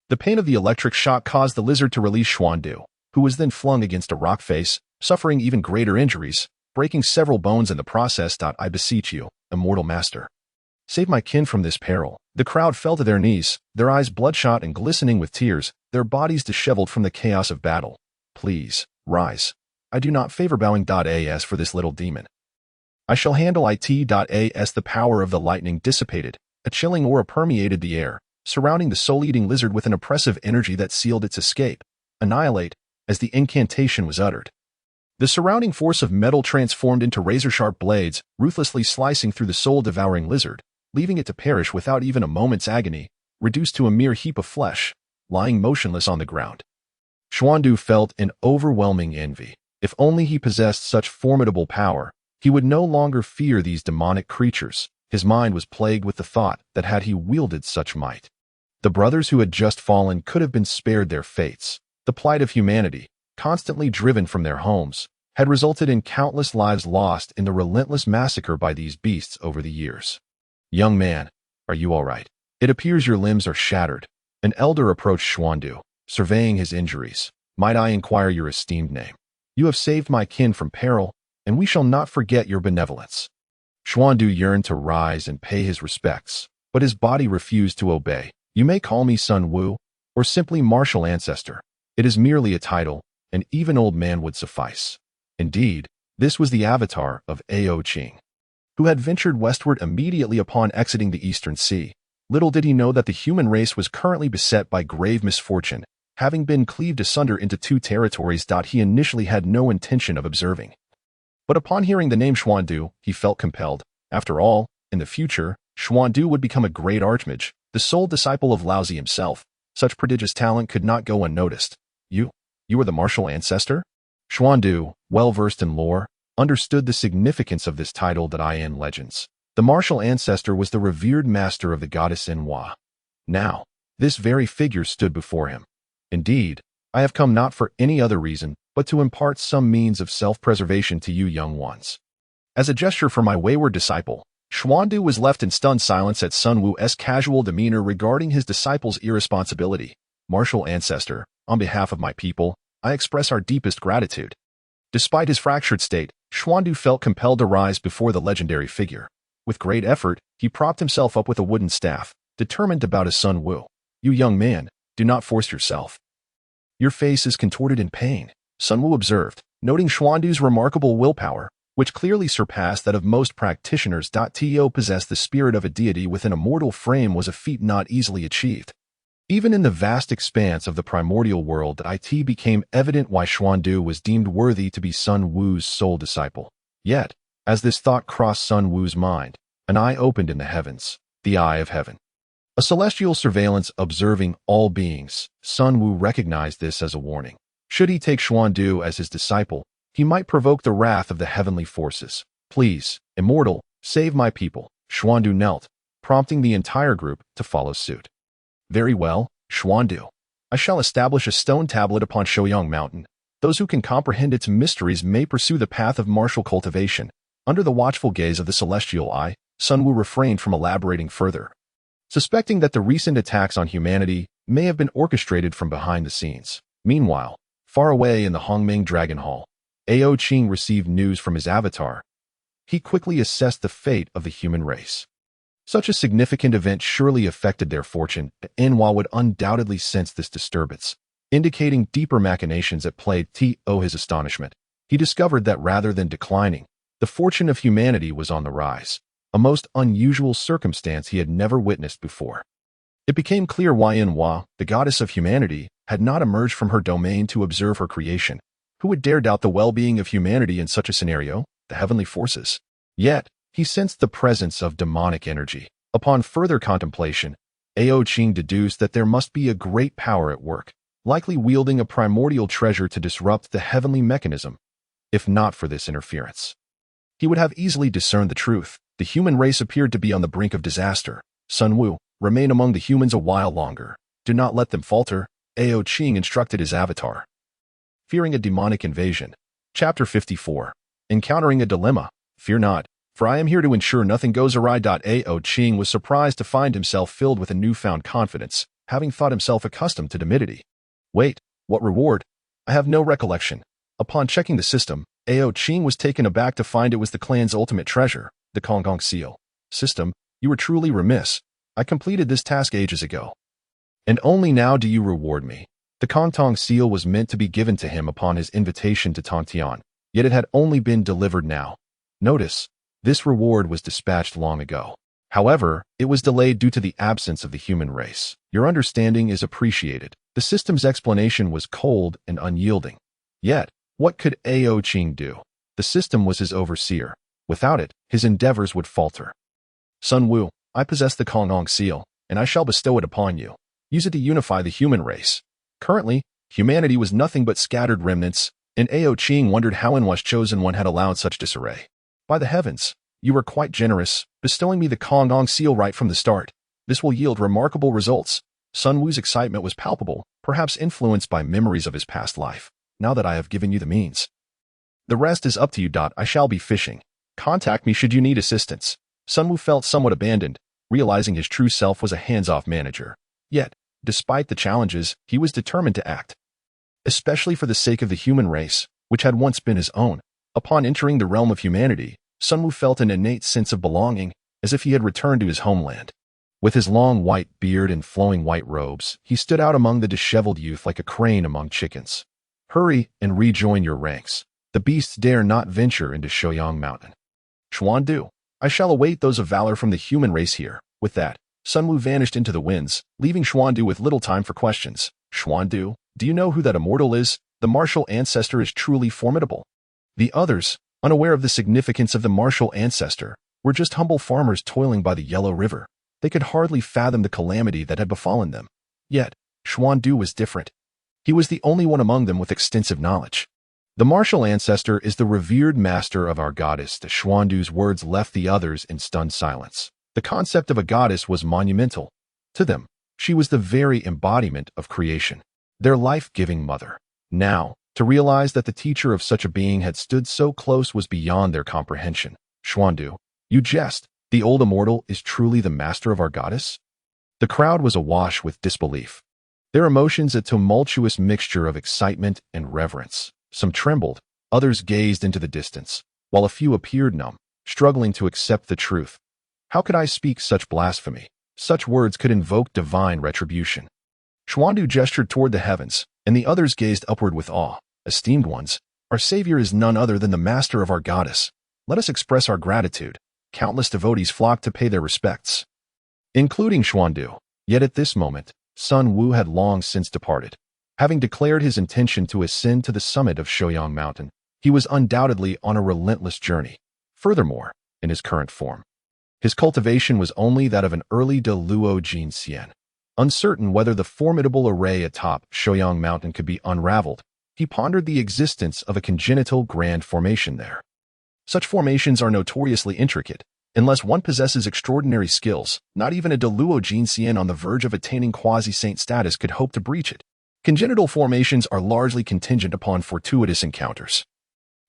The pain of the electric shock caused the lizard to release Xuandu, who was then flung against a rock face, suffering even greater injuries, breaking several bones in the process. "I beseech you, immortal master, save my kin from this peril." The crowd fell to their knees, their eyes bloodshot and glistening with tears, their bodies disheveled from the chaos of battle. "Please, rise. I do not favor bowing. As for this little demon, I shall handle it. As the power of the lightning dissipated, a chilling aura permeated the air, surrounding the soul-eating lizard with an oppressive energy that sealed its escape. "Annihilate," as the incantation was uttered. The surrounding force of metal transformed into razor-sharp blades, ruthlessly slicing through the soul-devouring lizard, leaving it to perish without even a moment's agony, reduced to a mere heap of flesh, lying motionless on the ground. Xuandu felt an overwhelming envy. If only he possessed such formidable power, he would no longer fear these demonic creatures. His mind was plagued with the thought that had he wielded such might, the brothers who had just fallen could have been spared their fates. The plight of humanity, constantly driven from their homes, had resulted in countless lives lost in the relentless massacre by these beasts over the years. "Young man, are you all right? It appears your limbs are shattered." An elder approached Xuandu, surveying his injuries. "Might I inquire your esteemed name? You have saved my kin from peril, and we shall not forget your benevolence." Xuandu yearned to rise and pay his respects, but his body refused to obey. "You may call me Sun Wu, or simply Martial Ancestor. It is merely a title, and even old man would suffice." Indeed, this was the avatar of Ao Qing, who had ventured westward immediately upon exiting the Eastern Sea. Little did he know that the human race was currently beset by grave misfortune, having been cleaved asunder into two territories. He initially had no intention of observing. But upon hearing the name Xuandu, he felt compelled. After all, in the future, Xuandu would become a great archmage, the sole disciple of Laozi himself. Such prodigious talent could not go unnoticed. You are the Martial Ancestor?" Xuandu, well-versed in lore, understood the significance of this title. In legends, the Martial Ancestor was the revered master of the goddess Nuwa. Now, this very figure stood before him. "Indeed, I have come not for any other reason, but to impart some means of self-preservation to you young ones." As a gesture for my wayward disciple, Xuandu was left in stunned silence at Sun Wu's casual demeanor regarding his disciple's irresponsibility. "Martial Ancestor, on behalf of my people, I express our deepest gratitude." Despite his fractured state, Xuandu felt compelled to rise before the legendary figure. With great effort, he propped himself up with a wooden staff, determined to bow to Sun Wu. "You young man, do not force yourself. Your face is contorted in pain," Sun Wu observed, noting Xuandu's remarkable willpower, which clearly surpassed that of most practitioners. To possess the spirit of a deity within a mortal frame was a feat not easily achieved. Even in the vast expanse of the primordial world, it became evident why Xuandu was deemed worthy to be Sun Wu's sole disciple. Yet, as this thought crossed Sun Wu's mind, an eye opened in the heavens, the eye of heaven. A celestial surveillance observing all beings. Sun Wu recognized this as a warning. Should he take Xuandu as his disciple, he might provoke the wrath of the heavenly forces. "Please, immortal, save my people." Xuandu knelt, prompting the entire group to follow suit. "Very well, Xuandu. I shall establish a stone tablet upon Shouyang Mountain. Those who can comprehend its mysteries may pursue the path of martial cultivation. Under the watchful gaze of the celestial eye, Sun Wu refrained from elaborating further, suspecting that the recent attacks on humanity may have been orchestrated from behind the scenes. Meanwhile, far away in the Hongming Dragon Hall, Ao Qing received news from his avatar. He quickly assessed the fate of the human race. Such a significant event surely affected their fortune, and Nuwa would undoubtedly sense this disturbance, indicating deeper machinations at play. To his astonishment, he discovered that rather than declining, the fortune of humanity was on the rise, a most unusual circumstance he had never witnessed before. It became clear why Nuwa, the goddess of humanity, had not emerged from her domain to observe her creation. Who would dare doubt the well-being of humanity in such a scenario? The heavenly forces. Yet, he sensed the presence of demonic energy. Upon further contemplation, Ao Qing deduced that there must be a great power at work, likely wielding a primordial treasure to disrupt the heavenly mechanism. If not for this interference, he would have easily discerned the truth. The human race appeared to be on the brink of disaster. Sun Wu, remain among the humans a while longer. Do not let them falter, Ao Qing instructed his avatar. Fearing a demonic invasion. Chapter 54. Encountering a dilemma. Fear not, for I am here to ensure nothing goes awry. Ao Qing was surprised to find himself filled with a newfound confidence, having thought himself accustomed to timidity. Wait, what reward? I have no recollection. Upon checking the system, Ao Qing was taken aback to find it was the clan's ultimate treasure, the Kong seal. System, you were truly remiss. I completed this task ages ago. And only now do you reward me. The Kong seal was meant to be given to him upon his invitation to Tong Tian, yet it had only been delivered now. Notice, this reward was dispatched long ago. However, it was delayed due to the absence of the human race. Your understanding is appreciated. The system's explanation was cold and unyielding. Yet, what could Ao Qing do? The system was his overseer. Without it, his endeavors would falter. Sun Wu, I possess the Kong seal, and I shall bestow it upon you. Use it to unify the human race. Currently, humanity was nothing but scattered remnants, and Ao Qing wondered how Nuwa's chosen one had allowed such disarray. By the heavens, you were quite generous, bestowing me the Kong seal right from the start. This will yield remarkable results. Sun Wu's excitement was palpable, perhaps influenced by memories of his past life. Now that I have given you the means, the rest is up to you. I shall be fishing. Contact me should you need assistance. Sun Wu felt somewhat abandoned, realizing his true self was a hands-off manager. Yet, despite the challenges, he was determined to act, especially for the sake of the human race, which had once been his own. Upon entering the realm of humanity, Sun Wu felt an innate sense of belonging, as if he had returned to his homeland. With his long white beard and flowing white robes, he stood out among the disheveled youth like a crane among chickens. Hurry and rejoin your ranks. The beasts dare not venture into Shoyang Mountain. Xuandu, I shall await those of valor from the human race here. With that, Sun Wu vanished into the winds, leaving Xuandu with little time for questions. Xuandu, do you know who that immortal is? The martial ancestor is truly formidable. The others, unaware of the significance of the martial ancestor, were just humble farmers toiling by the Yellow River. They could hardly fathom the calamity that had befallen them. Yet, Xuandu was different. He was the only one among them with extensive knowledge. The martial ancestor is the revered master of our goddess. The Xuandu's words left the others in stunned silence. The concept of a goddess was monumental. To them, she was the very embodiment of creation, their life-giving mother. Now, to realize that the teacher of such a being had stood so close was beyond their comprehension. Xuandu, you jest. The old immortal is truly the master of our goddess? The crowd was awash with disbelief, their emotions a tumultuous mixture of excitement and reverence. Some trembled, others gazed into the distance, while a few appeared numb, struggling to accept the truth. How could I speak such blasphemy? Such words could invoke divine retribution. Xuandu gestured toward the heavens, and the others gazed upward with awe. Esteemed ones, our savior is none other than the master of our goddess. Let us express our gratitude. Countless devotees flocked to pay their respects, including Xuandu. Yet at this moment, Sun Wu had long since departed. Having declared his intention to ascend to the summit of Shoyang Mountain, he was undoubtedly on a relentless journey. Furthermore, in his current form, his cultivation was only that of an early Deluo Jin Xian. Uncertain whether the formidable array atop Shoyang Mountain could be unraveled, he pondered the existence of a congenital grand formation there. Such formations are notoriously intricate. Unless one possesses extraordinary skills, not even a Deluo Jin Xian on the verge of attaining quasi-saint status could hope to breach it. Congenital formations are largely contingent upon fortuitous encounters.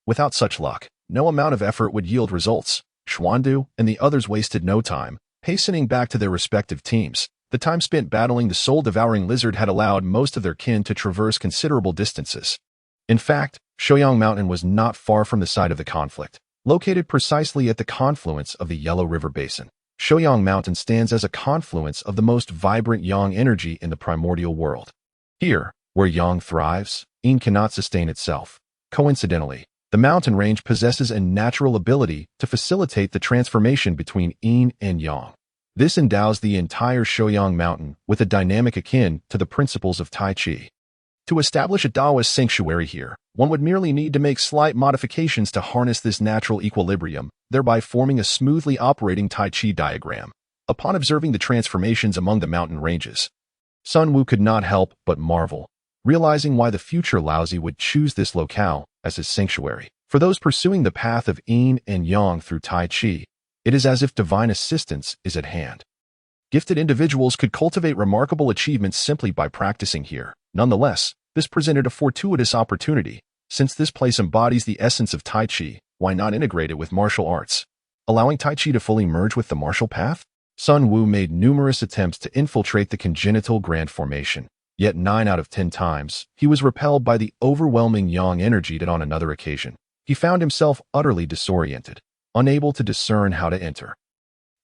Without such luck, no amount of effort would yield results. Xuandu and the others wasted no time, hastening back to their respective teams. The time spent battling the soul-devouring lizard had allowed most of their kin to traverse considerable distances. In fact, Shouyang Mountain was not far from the site of the conflict, located precisely at the confluence of the Yellow River Basin. Shouyang Mountain stands as a confluence of the most vibrant yang energy in the primordial world. Here, where yang thrives, yin cannot sustain itself. Coincidentally, the mountain range possesses a natural ability to facilitate the transformation between yin and yang. This endows the entire Shouyang Mountain with a dynamic akin to the principles of Tai Chi. To establish a Taoist sanctuary here, one would merely need to make slight modifications to harness this natural equilibrium, thereby forming a smoothly operating Tai Chi diagram. Upon observing the transformations among the mountain ranges, Sun Wu could not help but marvel, realizing why the future Laozi would choose this locale as his sanctuary. For those pursuing the path of yin and yang through Tai Chi, it is as if divine assistance is at hand. Gifted individuals could cultivate remarkable achievements simply by practicing here. Nonetheless, this presented a fortuitous opportunity. Since this place embodies the essence of Tai Chi, why not integrate it with martial arts? Allowing Tai Chi to fully merge with the martial path? Sun Wu made numerous attempts to infiltrate the congenital grand formation, yet 9 out of 10 times, he was repelled by the overwhelming yang energy that on another occasion, he found himself utterly disoriented, unable to discern how to enter.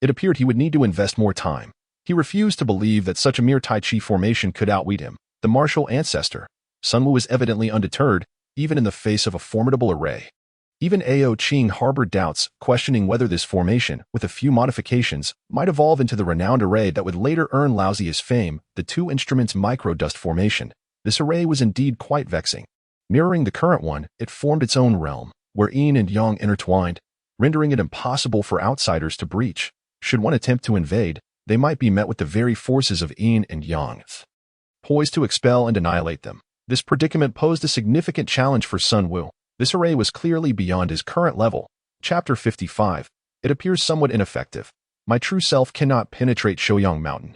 It appeared he would need to invest more time. He refused to believe that such a mere Tai Chi formation could outwit him, the martial ancestor. Sun Wu was evidently undeterred, even in the face of a formidable array. Even Ao Qing harbored doubts, questioning whether this formation, with a few modifications, might evolve into the renowned array that would later earn Laozi his fame, the two instruments microdust formation. This array was indeed quite vexing. Mirroring the current one, it formed its own realm, where yin and yang intertwined, rendering it impossible for outsiders to breach. Should one attempt to invade, they might be met with the very forces of yin and yang, poised to expel and annihilate them. This predicament posed a significant challenge for Sun Wu. This array was clearly beyond his current level. Chapter 55. It appears somewhat ineffective. My true self cannot penetrate Shouyang Mountain.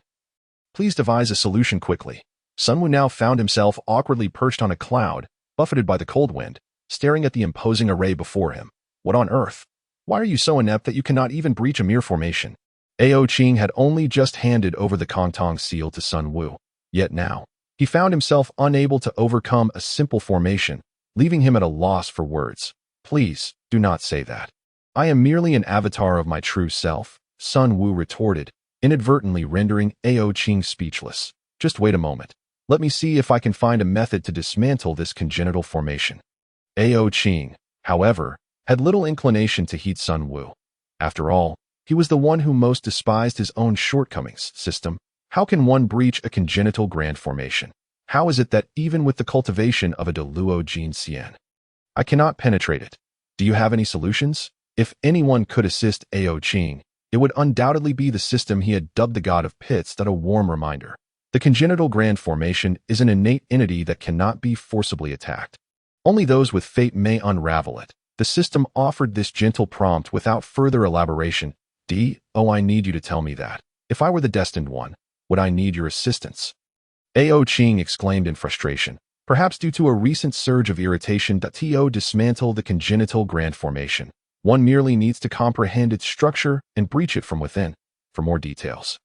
Please devise a solution quickly. Sun Wu now found himself awkwardly perched on a cloud, buffeted by the cold wind, staring at the imposing array before him. What on earth? Why are you so inept that you cannot even breach a mere formation? Ao Qing had only just handed over the Kongtong seal to Sun Wu. Yet now, he found himself unable to overcome a simple formation, leaving him at a loss for words. Please, do not say that. I am merely an avatar of my true self, Sun Wu retorted, inadvertently rendering Ao Qing speechless. Just wait a moment. Let me see if I can find a method to dismantle this congenital formation. Ao Qing, however, had little inclination to heed Sun Wu. After all, he was the one who most despised his own shortcomings. System. How can one breach a congenital grand formation? How is it that even with the cultivation of a Deluo Jin Xian, I cannot penetrate it? Do you have any solutions? If anyone could assist Ao Qing, it would undoubtedly be the system he had dubbed the God of Pits. That a warm reminder. The congenital grand formation is an innate entity that cannot be forcibly attacked. Only those with fate may unravel it. The system offered this gentle prompt without further elaboration. I need you to tell me that. If I were the destined one, would I need your assistance? Ao Qing exclaimed in frustration, perhaps due to a recent surge of irritation. To dismantle the congenital grand formation, one merely needs to comprehend its structure and breach it from within. For more details,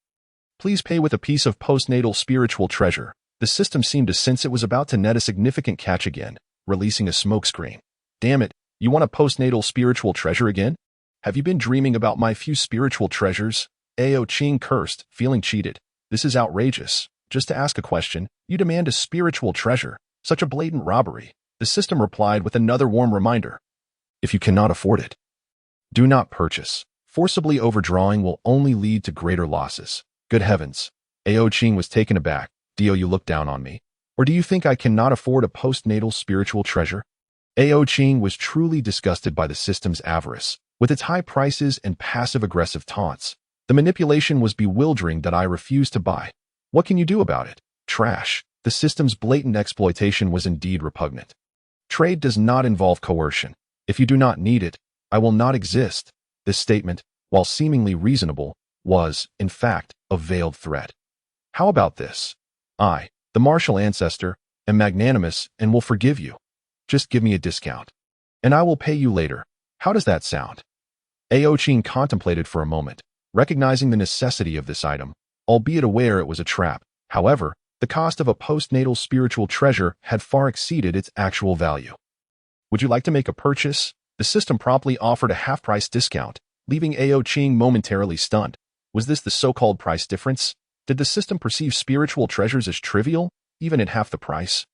please pay with a piece of postnatal spiritual treasure. The system seemed to sense it was about to net a significant catch again, releasing a smokescreen. Damn it, you want a postnatal spiritual treasure again? Have you been dreaming about my few spiritual treasures? Ao Qing cursed, feeling cheated. This is outrageous. Just to ask a question, you demand a spiritual treasure. Such a blatant robbery. The system replied with another warm reminder. If you cannot afford it, do not purchase. Forcibly overdrawing will only lead to greater losses. Good heavens. Ao Qing was taken aback. Do you look down on me? Or do you think I cannot afford a postnatal spiritual treasure? Ao Qing was truly disgusted by the system's avarice. With its high prices and passive-aggressive taunts, the manipulation was bewildering. That I refused to buy. What can you do about it? Trash. The system's blatant exploitation was indeed repugnant. Trade does not involve coercion. If you do not need it, I will not exist. This statement, while seemingly reasonable, was, in fact, a veiled threat. How about this? I, the martial ancestor, am magnanimous and will forgive you. Just give me a discount, and I will pay you later. How does that sound? Ao Qing contemplated for a moment, recognizing the necessity of this item, albeit aware it was a trap. However, the cost of a postnatal spiritual treasure had far exceeded its actual value. Would you like to make a purchase? The system promptly offered a half-price discount, leaving Ao Qing momentarily stunned. Was this the so-called price difference? Did the system perceive spiritual treasures as trivial, even at half the price?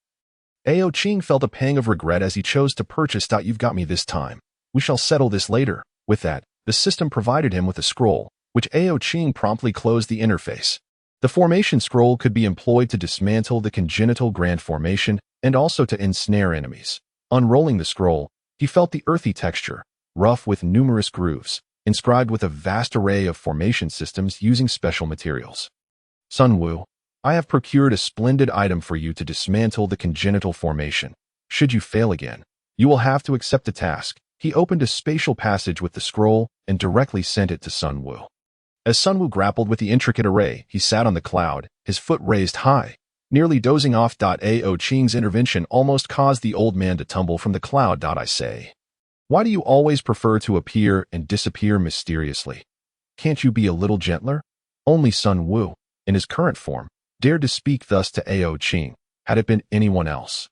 Ao Qing felt a pang of regret as he chose to purchase. You've got me this time. We shall settle this later. With that, the system provided him with a scroll, which Ao Qing promptly closed the interface. The formation scroll could be employed to dismantle the congenital grand formation and also to ensnare enemies. Unrolling the scroll, he felt the earthy texture, rough with numerous grooves, inscribed with a vast array of formation systems using special materials. Sun Wu, I have procured a splendid item for you to dismantle the congenital formation. Should you fail again, you will have to accept the task. He opened a spatial passage with the scroll and directly sent it to Sun Wu. As Sun Wu grappled with the intricate array, he sat on the cloud, his foot raised high, nearly dozing off. Ao Qing's intervention almost caused the old man to tumble from the cloud. I say, why do you always prefer to appear and disappear mysteriously? Can't you be a little gentler? Only Sun Wu, in his current form, dared to speak thus to Ao Qing. Had it been anyone else,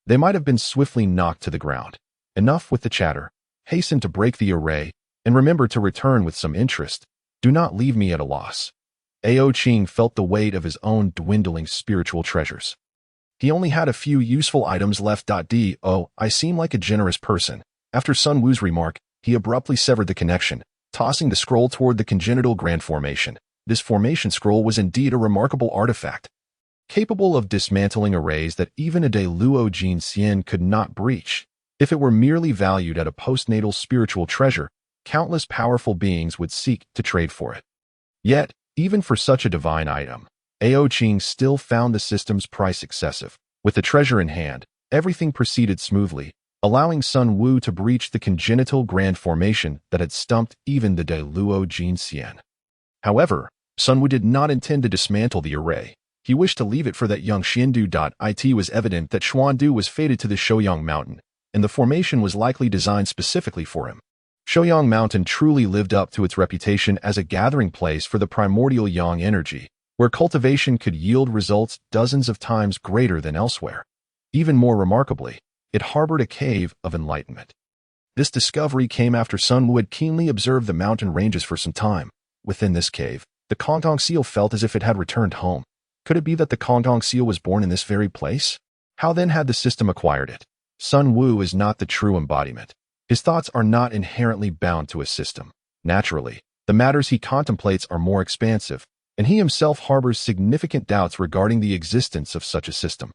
they might have been swiftly knocked to the ground. Enough with the chatter. Hasten to break the array, and remember to return with some interest. Do not leave me at a loss. Ao Qing felt the weight of his own dwindling spiritual treasures. He only had a few useful items left. Oh, I seem like a generous person. After Sun Wu's remark, he abruptly severed the connection, tossing the scroll toward the congenital grand formation. This formation scroll was indeed a remarkable artifact, capable of dismantling arrays that even a Deluo Jin Xian could not breach. If it were merely valued at a postnatal spiritual treasure, countless powerful beings would seek to trade for it. Yet, even for such a divine item, Ao Qing still found the system's price excessive. With the treasure in hand, everything proceeded smoothly, allowing Sun Wu to breach the congenital grand formation that had stumped even the Deluo Jin Xian. However, Sun Wu did not intend to dismantle the array. He wished to leave it for that young Xiandu. It was evident that Xuandu was fated to the Shouyang Mountain, and the formation was likely designed specifically for him. Shouyang Mountain truly lived up to its reputation as a gathering place for the primordial yang energy, where cultivation could yield results dozens of times greater than elsewhere. Even more remarkably, it harbored a cave of enlightenment. This discovery came after Sun Wu had keenly observed the mountain ranges for some time. Within this cave, the Kongtong seal felt as if it had returned home. Could it be that the Kongtong seal was born in this very place? How then had the system acquired it? Sun Wu is not the true embodiment. His thoughts are not inherently bound to a system. Naturally, the matters he contemplates are more expansive, and he himself harbors significant doubts regarding the existence of such a system.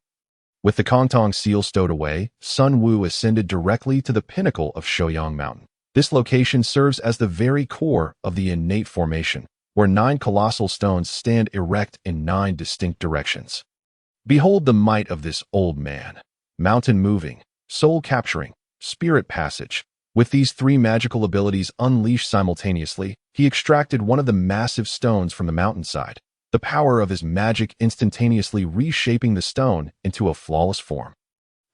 With the Kongtong seal stowed away, Sun Wu ascended directly to the pinnacle of Shouyang Mountain. This location serves as the very core of the innate formation, where 9 colossal stones stand erect in 9 distinct directions. Behold the might of this old man. Mountain moving, soul capturing, spirit passage. With these 3 magical abilities unleashed simultaneously, he extracted one of the massive stones from the mountainside, the power of his magic instantaneously reshaping the stone into a flawless form.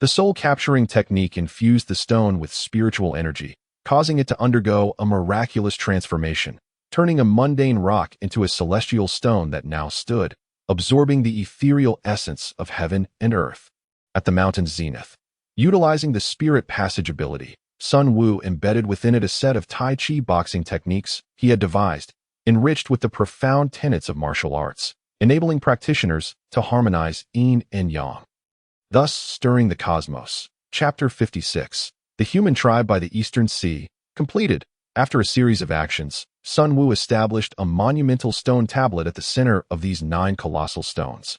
The soul-capturing technique infused the stone with spiritual energy, causing it to undergo a miraculous transformation, turning a mundane rock into a celestial stone that now stood, absorbing the ethereal essence of heaven and earth. At the mountain's zenith, utilizing the spirit passage ability, Sun Wu embedded within it a set of Tai Chi boxing techniques he had devised, enriched with the profound tenets of martial arts, enabling practitioners to harmonize yin and yang, thus stirring the cosmos. Chapter 56. The Human Tribe by the Eastern Sea. Completed. After a series of actions, Sun Wu established a monumental stone tablet at the center of these 9 colossal stones.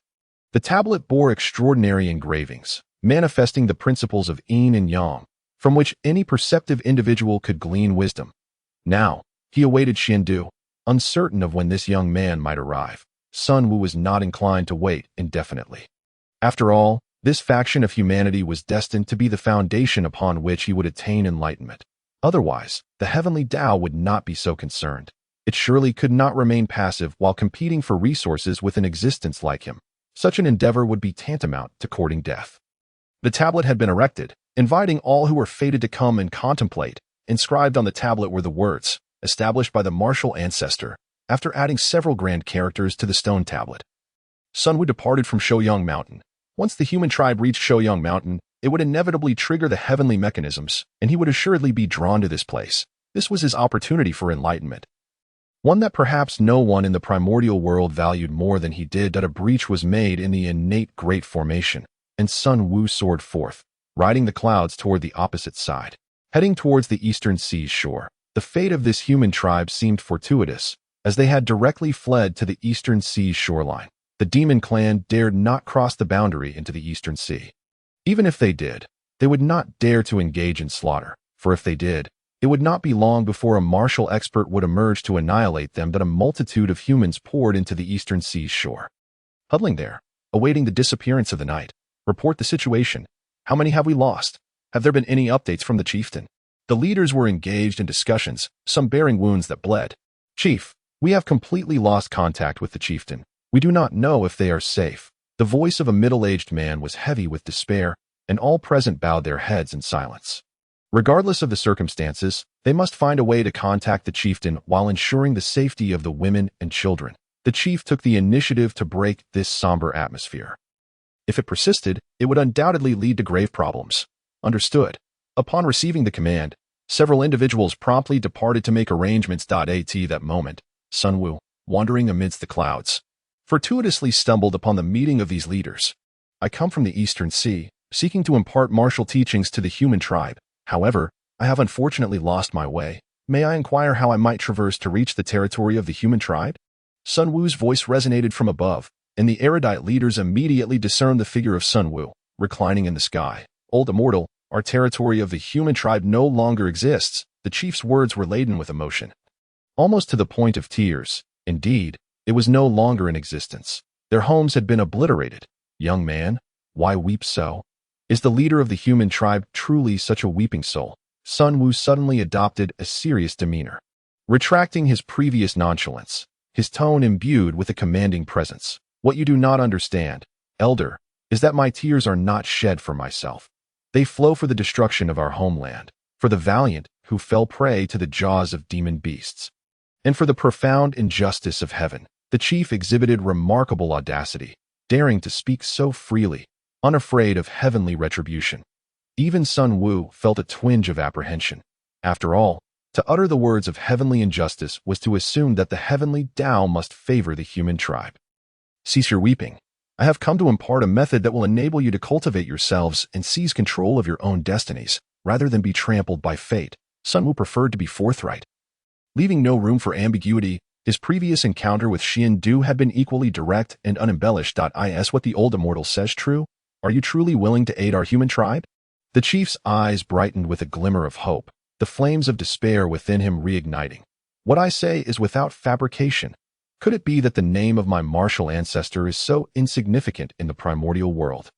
The tablet bore extraordinary engravings, manifesting the principles of yin and yang, from which any perceptive individual could glean wisdom. Now, he awaited Xiandu, uncertain of when this young man might arrive. Sun Wu was not inclined to wait indefinitely. After all, this faction of humanity was destined to be the foundation upon which he would attain enlightenment. Otherwise, the heavenly Tao would not be so concerned. It surely could not remain passive while competing for resources with an existence like him. Such an endeavor would be tantamount to courting death. The tablet had been erected, inviting all who were fated to come and contemplate. Inscribed on the tablet were the words, established by the martial ancestor, after adding several grand characters to the stone tablet. Sun Wu departed from Shouyang Mountain. Once the human tribe reached Shouyang Mountain, it would inevitably trigger the heavenly mechanisms, and he would assuredly be drawn to this place. This was his opportunity for enlightenment. One that perhaps no one in the primordial world valued more than he did. That a breach was made in the innate great formation, and Sun Wu soared forth, riding the clouds toward the opposite side. Heading towards the eastern sea's shore, the fate of this human tribe seemed fortuitous, as they had directly fled to the eastern sea's shoreline. The demon clan dared not cross the boundary into the eastern sea. Even if they did, they would not dare to engage in slaughter, for if they did, it would not be long before a martial expert would emerge to annihilate them. That a multitude of humans poured into the eastern sea's shore. Huddling there, awaiting the disappearance of the night. Report the situation. How many have we lost? Have there been any updates from the chieftain? The leaders were engaged in discussions, some bearing wounds that bled. Chief, we have completely lost contact with the chieftain. We do not know if they are safe. The voice of a middle-aged man was heavy with despair, and all present bowed their heads in silence. Regardless of the circumstances, they must find a way to contact the chieftain while ensuring the safety of the women and children. The chief took the initiative to break this somber atmosphere. If it persisted, it would undoubtedly lead to grave problems. Understood. Upon receiving the command, several individuals promptly departed to make arrangements. At that moment, Sun Wu, wandering amidst the clouds, fortuitously stumbled upon the meeting of these leaders. I come from the Eastern Sea, seeking to impart martial teachings to the human tribe. However, I have unfortunately lost my way. May I inquire how I might traverse to reach the territory of the human tribe? Sun Wu's voice resonated from above, and the erudite leaders immediately discerned the figure of Sun Wu, reclining in the sky. Old immortal, our territory of the human tribe no longer exists. The chief's words were laden with emotion, almost to the point of tears. Indeed, it was no longer in existence. Their homes had been obliterated. Young man, why weep so? Is the leader of the human tribe truly such a weeping soul? Sun Wu suddenly adopted a serious demeanor, retracting his previous nonchalance, his tone imbued with a commanding presence. What you do not understand, elder, is that my tears are not shed for myself. They flow for the destruction of our homeland, for the valiant who fell prey to the jaws of demon beasts, and for the profound injustice of heaven. The chief exhibited remarkable audacity, daring to speak so freely, unafraid of heavenly retribution. Even Sun Wu felt a twinge of apprehension. After all, to utter the words of heavenly injustice was to assume that the heavenly Tao must favor the human tribe. Cease your weeping. I have come to impart a method that will enable you to cultivate yourselves and seize control of your own destinies, rather than be trampled by fate. Sun Wu preferred to be forthright, leaving no room for ambiguity. His previous encounter with Xian Du had been equally direct and unembellished. Is what the old immortal says true? Are you truly willing to aid our human tribe? The chief's eyes brightened with a glimmer of hope, the flames of despair within him reigniting. What I say is without fabrication. Could it be that the name of my martial ancestor is so insignificant in the primordial world?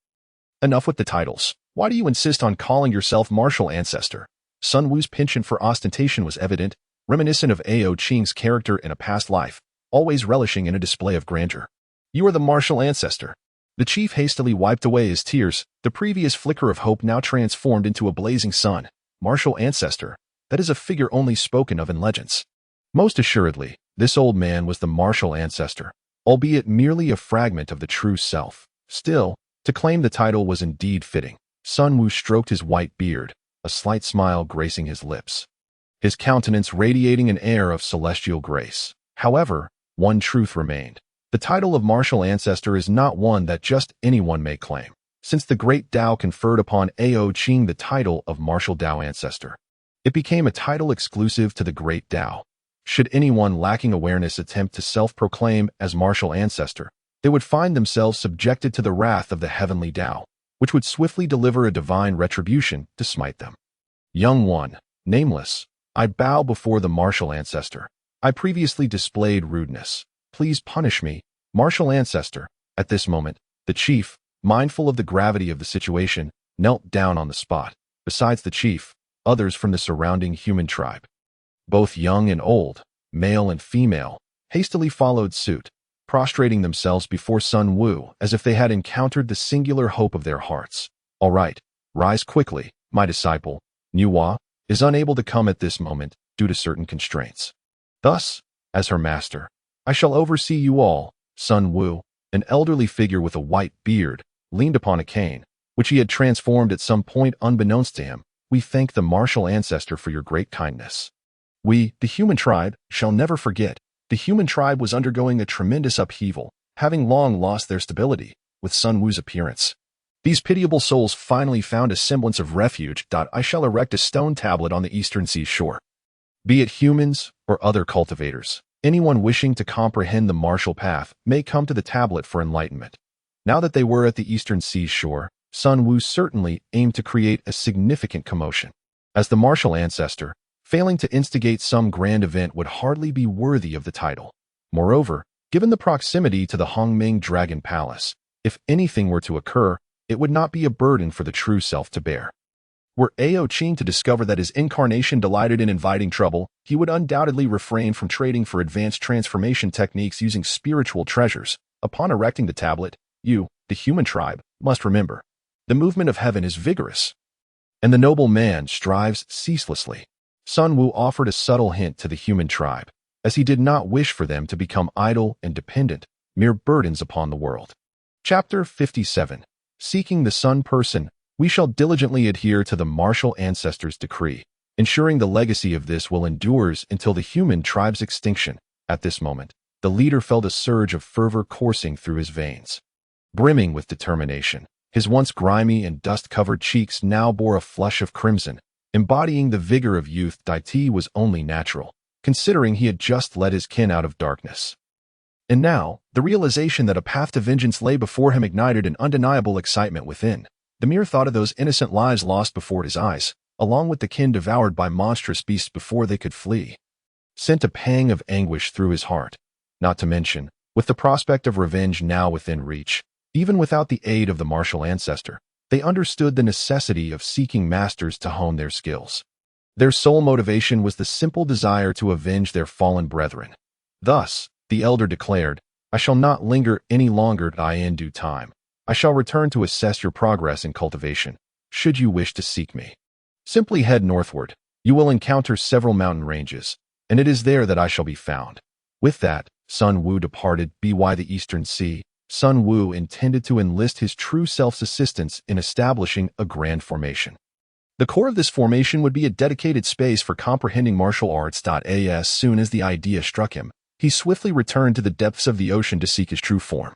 Enough with the titles. Why do you insist on calling yourself martial ancestor? Sun Wu's penchant for ostentation was evident, reminiscent of Ao Qing's character in a past life, always relishing in a display of grandeur. You are the martial ancestor. The chief hastily wiped away his tears, the previous flicker of hope now transformed into a blazing sun. Martial ancestor, that is a figure only spoken of in legends. Most assuredly, this old man was the martial ancestor, albeit merely a fragment of the true self. Still, to claim the title was indeed fitting. Sun Wu stroked his white beard, a slight smile gracing his lips, his countenance radiating an air of celestial grace. However, one truth remained. The title of martial ancestor is not one that just anyone may claim. Since the great Tao conferred upon Ao Qing the title of martial Tao ancestor, it became a title exclusive to the great Tao. Should anyone lacking awareness attempt to self-proclaim as martial ancestor, they would find themselves subjected to the wrath of the heavenly Tao, which would swiftly deliver a divine retribution to smite them. Young one, nameless, I bow before the martial ancestor. I previously displayed rudeness. Please punish me, martial ancestor. At this moment, the chief, mindful of the gravity of the situation, knelt down on the spot. Besides the chief, others from the surrounding human tribe, both young and old, male and female, hastily followed suit. prostrating themselves before Sun Wu as if they had encountered the singular hope of their hearts. "All right, rise quickly, my disciple. Nuwa is unable to come at this moment due to certain constraints. Thus, as her master, I shall oversee you all." Sun Wu, an elderly figure with a white beard, leaned upon a cane, which he had transformed at some point unbeknownst to him. "We thank the martial ancestor for your great kindness. We, the human tribe, shall never forget. The human tribe was undergoing a tremendous upheaval, having long lost their stability with Sun Wu's appearance. These pitiable souls finally found a semblance of refuge. I shall erect a stone tablet on the eastern seashore. Be it humans or other cultivators, anyone wishing to comprehend the martial path may come to the tablet for enlightenment." Now that they were at the eastern seashore, Sun Wu certainly aimed to create a significant commotion. As the martial ancestor, failing to instigate some grand event would hardly be worthy of the title. Moreover, given the proximity to the Hongming Dragon Palace, if anything were to occur, it would not be a burden for the true self to bear. Were Ao Qing to discover that his incarnation delighted in inviting trouble, he would undoubtedly refrain from trading for advanced transformation techniques using spiritual treasures. Upon erecting the tablet, you, the human tribe, must remember, the movement of heaven is vigorous, and the noble man strives ceaselessly. Sun Wu offered a subtle hint to the human tribe, as he did not wish for them to become idle and dependent, mere burdens upon the world. Chapter 57. Seeking the Sun Person. We shall diligently adhere to the martial ancestor's decree, ensuring the legacy of this will endure until the human tribe's extinction. At this moment, the leader felt a surge of fervor coursing through his veins. Brimming with determination, his once grimy and dust-covered cheeks now bore a flush of crimson, embodying the vigor of youth. It was only natural, considering he had just led his kin out of darkness. And now, the realization that a path to vengeance lay before him ignited an undeniable excitement within. The mere thought of those innocent lives lost before his eyes, along with the kin devoured by monstrous beasts before they could flee, sent a pang of anguish through his heart. Not to mention, with the prospect of revenge now within reach, even without the aid of the martial ancestor, they understood the necessity of seeking masters to hone their skills. Their sole motivation was the simple desire to avenge their fallen brethren. Thus, the elder declared, "I shall not linger any longer. In due time, I shall return to assess your progress in cultivation. Should you wish to seek me, simply head northward. You will encounter several mountain ranges, and it is there that I shall be found." With that, Sun Wu departed. By the eastern sea, Sun Wu intended to enlist his true self's assistance in establishing a grand formation. The core of this formation would be a dedicated space for comprehending martial arts. As soon as the idea struck him, he swiftly returned to the depths of the ocean to seek his true form.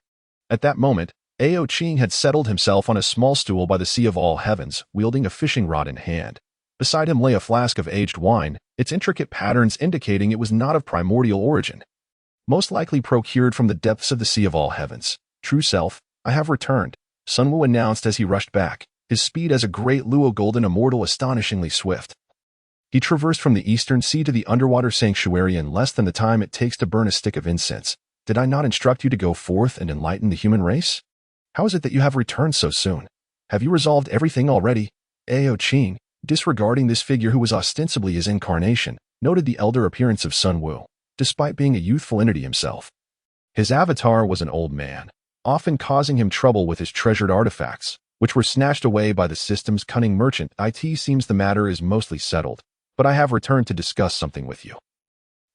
At that moment, Ao Qing had settled himself on a small stool by the sea of all heavens, wielding a fishing rod in hand. Beside him lay a flask of aged wine, its intricate patterns indicating it was not of primordial origin, most likely procured from the depths of the sea of all heavens. "True self, I have returned," Sun Wu announced as he rushed back, his speed as a great Luo golden immortal astonishingly swift. He traversed from the eastern sea to the underwater sanctuary in less than the time it takes to burn a stick of incense. "Did I not instruct you to go forth and enlighten the human race? How is it that you have returned so soon? Have you resolved everything already?" Ao Qing, disregarding this figure who was ostensibly his incarnation, noted the elder appearance of Sun Wu, despite being a youthful entity himself. His avatar was an old man, often causing him trouble with his treasured artifacts, which were snatched away by the system's cunning merchant. "It seems the matter is mostly settled, but I have returned to discuss something with you."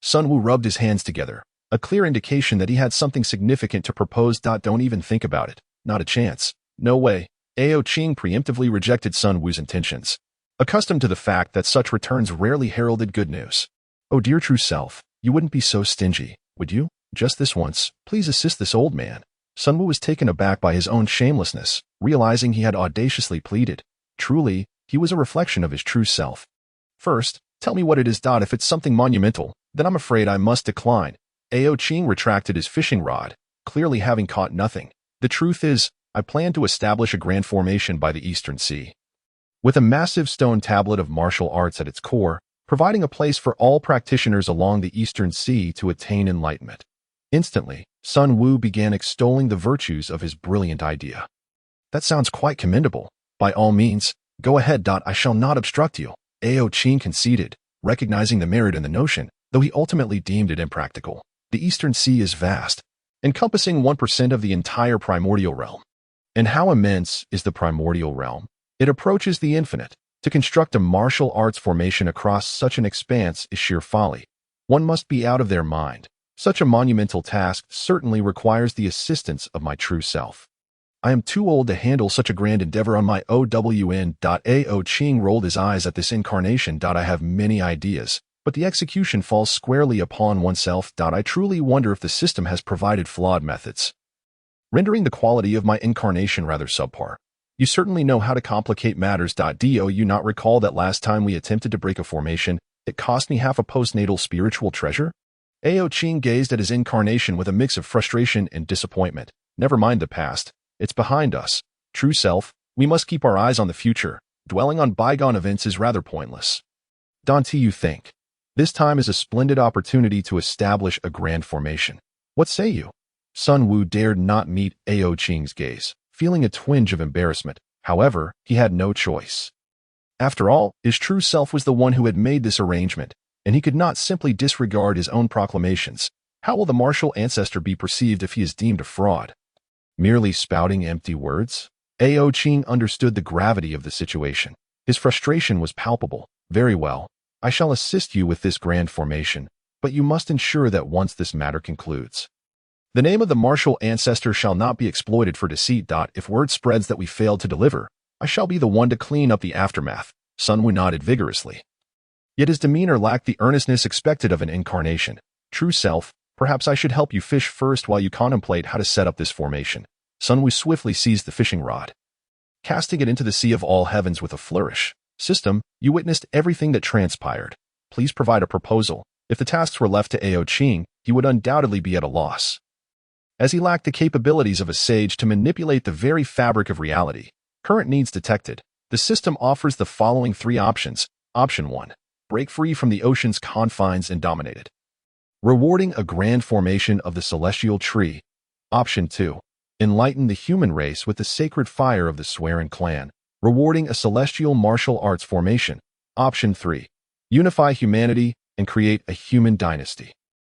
Sun Wu rubbed his hands together, a clear indication that he had something significant to propose. "Don't even think about it. Not a chance. No way." Ao Qing preemptively rejected Sun Wu's intentions, accustomed to the fact that such returns rarely heralded good news. "Oh dear true self, you wouldn't be so stingy, would you? Just this once, please assist this old man." Sun Wu was taken aback by his own shamelessness, realizing he had audaciously pleaded. Truly, he was a reflection of his true self. "First, tell me what it is. If it's something monumental, then I'm afraid I must decline." Ao Qing retracted his fishing rod, clearly having caught nothing. "The truth is, I plan to establish a grand formation by the eastern sea, with a massive stone tablet of martial arts at its core, providing a place for all practitioners along the eastern sea to attain enlightenment." Instantly, Sun Wu began extolling the virtues of his brilliant idea. "That sounds quite commendable. By all means, go ahead. I shall not obstruct you." Ao Qing conceded, recognizing the merit in the notion, though he ultimately deemed it impractical. The eastern sea is vast, encompassing 1% of the entire primordial realm. And how immense is the primordial realm? It approaches the infinite. To construct a martial arts formation across such an expanse is sheer folly. One must be out of their mind. Such a monumental task certainly requires the assistance of my true self. I am too old to handle such a grand endeavor on my own. Ao Qing rolled his eyes at this incarnation. I have many ideas, but the execution falls squarely upon oneself. I truly wonder if the system has provided flawed methods, rendering the quality of my incarnation rather subpar. You certainly know how to complicate matters. Do you not recall that last time we attempted to break a formation, it cost me half a postnatal spiritual treasure? Ao Qing gazed at his incarnation with a mix of frustration and disappointment. Never mind the past. It's behind us. True self, we must keep our eyes on the future. Dwelling on bygone events is rather pointless. Don't you think? This time is a splendid opportunity to establish a grand formation. What say you? Sun Wu dared not meet Ao Qing's gaze, feeling a twinge of embarrassment. However, he had no choice. After all, his true self was the one who had made this arrangement, and he could not simply disregard his own proclamations. How will the martial ancestor be perceived if he is deemed a fraud? Merely spouting empty words? Ao Qing understood the gravity of the situation. His frustration was palpable. Very well. I shall assist you with this grand formation, but you must ensure that once this matter concludes, the name of the martial ancestor shall not be exploited for deceit. If word spreads that we failed to deliver, I shall be the one to clean up the aftermath. Sun Wu nodded vigorously. Yet his demeanor lacked the earnestness expected of an incarnation. True self, perhaps I should help you fish first while you contemplate how to set up this formation. Sun Wu swiftly seized the fishing rod, casting it into the sea of all heavens with a flourish. System, you witnessed everything that transpired. Please provide a proposal. If the tasks were left to Ao Qing, he would undoubtedly be at a loss, as he lacked the capabilities of a sage to manipulate the very fabric of reality. Current needs detected. The system offers the following 3 options. Option 1. Break free from the ocean's confines and dominate it, rewarding a grand formation of the celestial tree. Option 2. Enlighten the human race with the sacred fire of the Swearing clan, rewarding a celestial martial arts formation. Option 3. Unify humanity and create a human dynasty,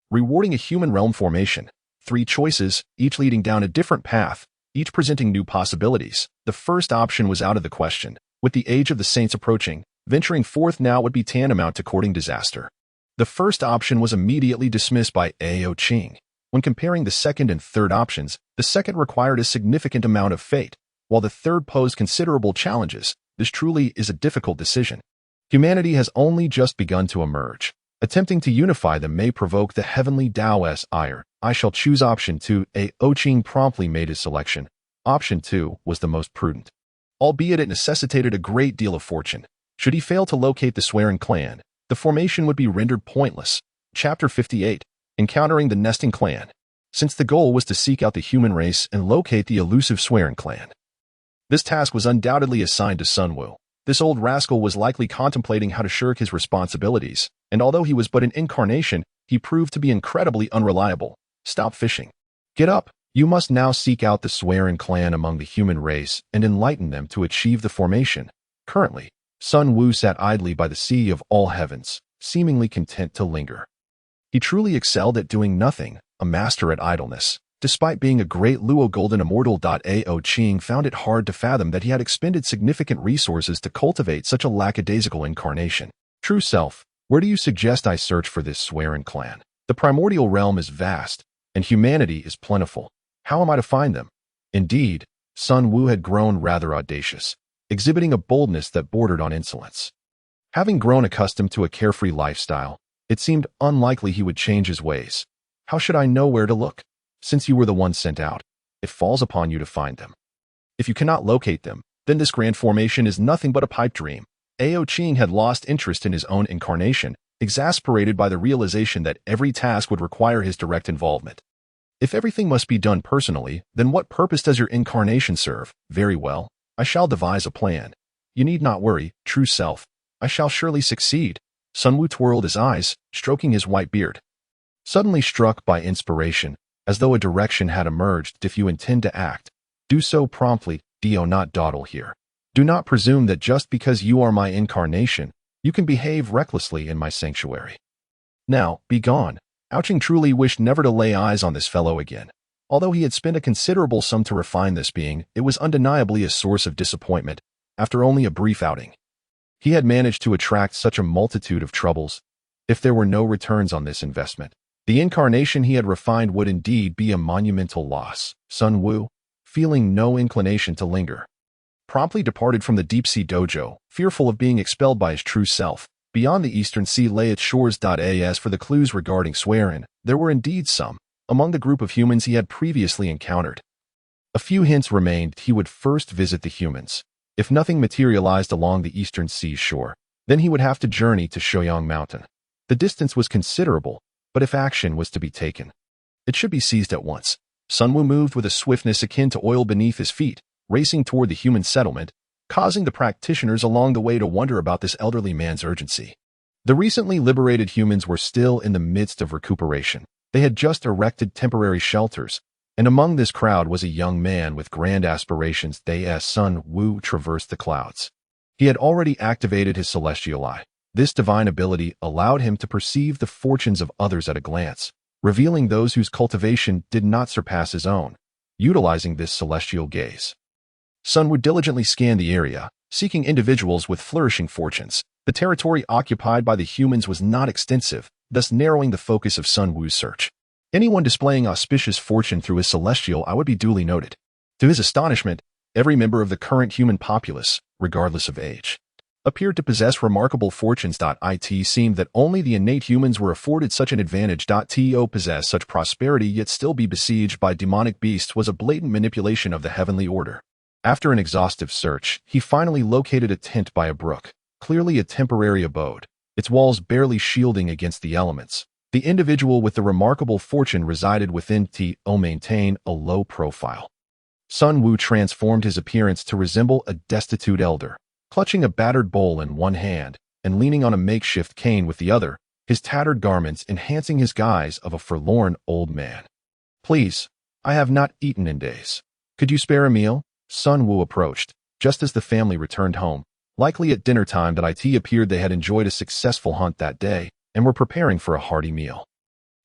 rewarding a human realm formation. 3 choices, each leading down a different path, each presenting new possibilities. The first option was out of the question. With the age of the saints approaching, venturing forth now would be tantamount to courting disaster. The first option was immediately dismissed by Ao Qing. When comparing the second and third options, the second required a significant amount of fate, while the third posed considerable challenges. This truly is a difficult decision. Humanity has only just begun to emerge. Attempting to unify them may provoke the heavenly Tao's ire. I shall choose option 2. Ao Qing promptly made his selection. Option 2 was the most prudent, albeit it necessitated a great deal of fortune. Should he fail to locate the Swearing clan, the formation would be rendered pointless. Chapter 58. Encountering the Nesting Clan. Since the goal was to seek out the human race and locate the elusive Swearing clan, this task was undoubtedly assigned to Sun Wu. This old rascal was likely contemplating how to shirk his responsibilities, and although he was but an incarnation, he proved to be incredibly unreliable. Stop fishing. Get up. You must now seek out the Swearing clan among the human race and enlighten them to achieve the formation. Currently, Sun Wu sat idly by the sea of all heavens, seemingly content to linger. He truly excelled at doing nothing, a master at idleness. Despite being a great Luo Golden Immortal. Ao Qing found it hard to fathom that he had expended significant resources to cultivate such a lackadaisical incarnation. True self, where do you suggest I search for this Swearing clan? The primordial realm is vast, and humanity is plentiful. How am I to find them? Indeed, Sun Wu had grown rather audacious, exhibiting a boldness that bordered on insolence. Having grown accustomed to a carefree lifestyle, it seemed unlikely he would change his ways. How should I know where to look? Since you were the one sent out, it falls upon you to find them. If you cannot locate them, then this grand formation is nothing but a pipe dream. Ao Qing had lost interest in his own incarnation, exasperated by the realization that every task would require his direct involvement. If everything must be done personally, then what purpose does your incarnation serve? Very well, I shall devise a plan. You need not worry, true self. I shall surely succeed. Sun Wu twirled his eyes, stroking his white beard. Suddenly struck by inspiration, as though a direction had emerged. If you intend to act, do so promptly. Do not dawdle here. Do not presume that just because you are my incarnation, you can behave recklessly in my sanctuary. Now, be gone. Ao Qing truly wished never to lay eyes on this fellow again. Although he had spent a considerable sum to refine this being, it was undeniably a source of disappointment after only a brief outing. He had managed to attract such a multitude of troubles. If there were no returns on this investment, the incarnation he had refined would indeed be a monumental loss. Sun Wu, feeling no inclination to linger, promptly departed from the deep-sea dojo, fearful of being expelled by his true self. Beyond the eastern sea lay its shores. As for the clues regarding swearing, there were indeed some among the group of humans he had previously encountered. A few hints remained. He would first visit the humans. If nothing materialized along the eastern sea shore, then he would have to journey to Shoyang Mountain. The distance was considerable, but if action was to be taken, it should be seized at once. Sun Wu moved with a swiftness akin to oil beneath his feet, racing toward the human settlement, causing the practitioners along the way to wonder about this elderly man's urgency. The recently liberated humans were still in the midst of recuperation. They had just erected temporary shelters, and among this crowd was a young man with grand aspirations. As Sun Wu traversed the clouds, he had already activated his celestial eye. This divine ability allowed him to perceive the fortunes of others at a glance, revealing those whose cultivation did not surpass his own. Utilizing this celestial gaze, Sun Wu diligently scanned the area, seeking individuals with flourishing fortunes. The territory occupied by the humans was not extensive, thus narrowing the focus of Sun Wu's search. Anyone displaying auspicious fortune through his celestial eye would be duly noted. To his astonishment, every member of the current human populace, regardless of age, appeared to possess remarkable fortunes. It seemed that only the innate humans were afforded such an advantage. To possess such prosperity yet still be besieged by demonic beasts was a blatant manipulation of the heavenly order. After an exhaustive search, he finally located a tent by a brook, clearly a temporary abode, its walls barely shielding against the elements. The individual with the remarkable fortune resided within. To maintain a low profile, Sun Wu transformed his appearance to resemble a destitute elder, clutching a battered bowl in one hand and leaning on a makeshift cane with the other, his tattered garments enhancing his guise of a forlorn old man. "Please, I have not eaten in days. Could you spare a meal?" Sun Wu approached, just as the family returned home. Likely at dinner time. It appeared they had enjoyed a successful hunt that day and were preparing for a hearty meal.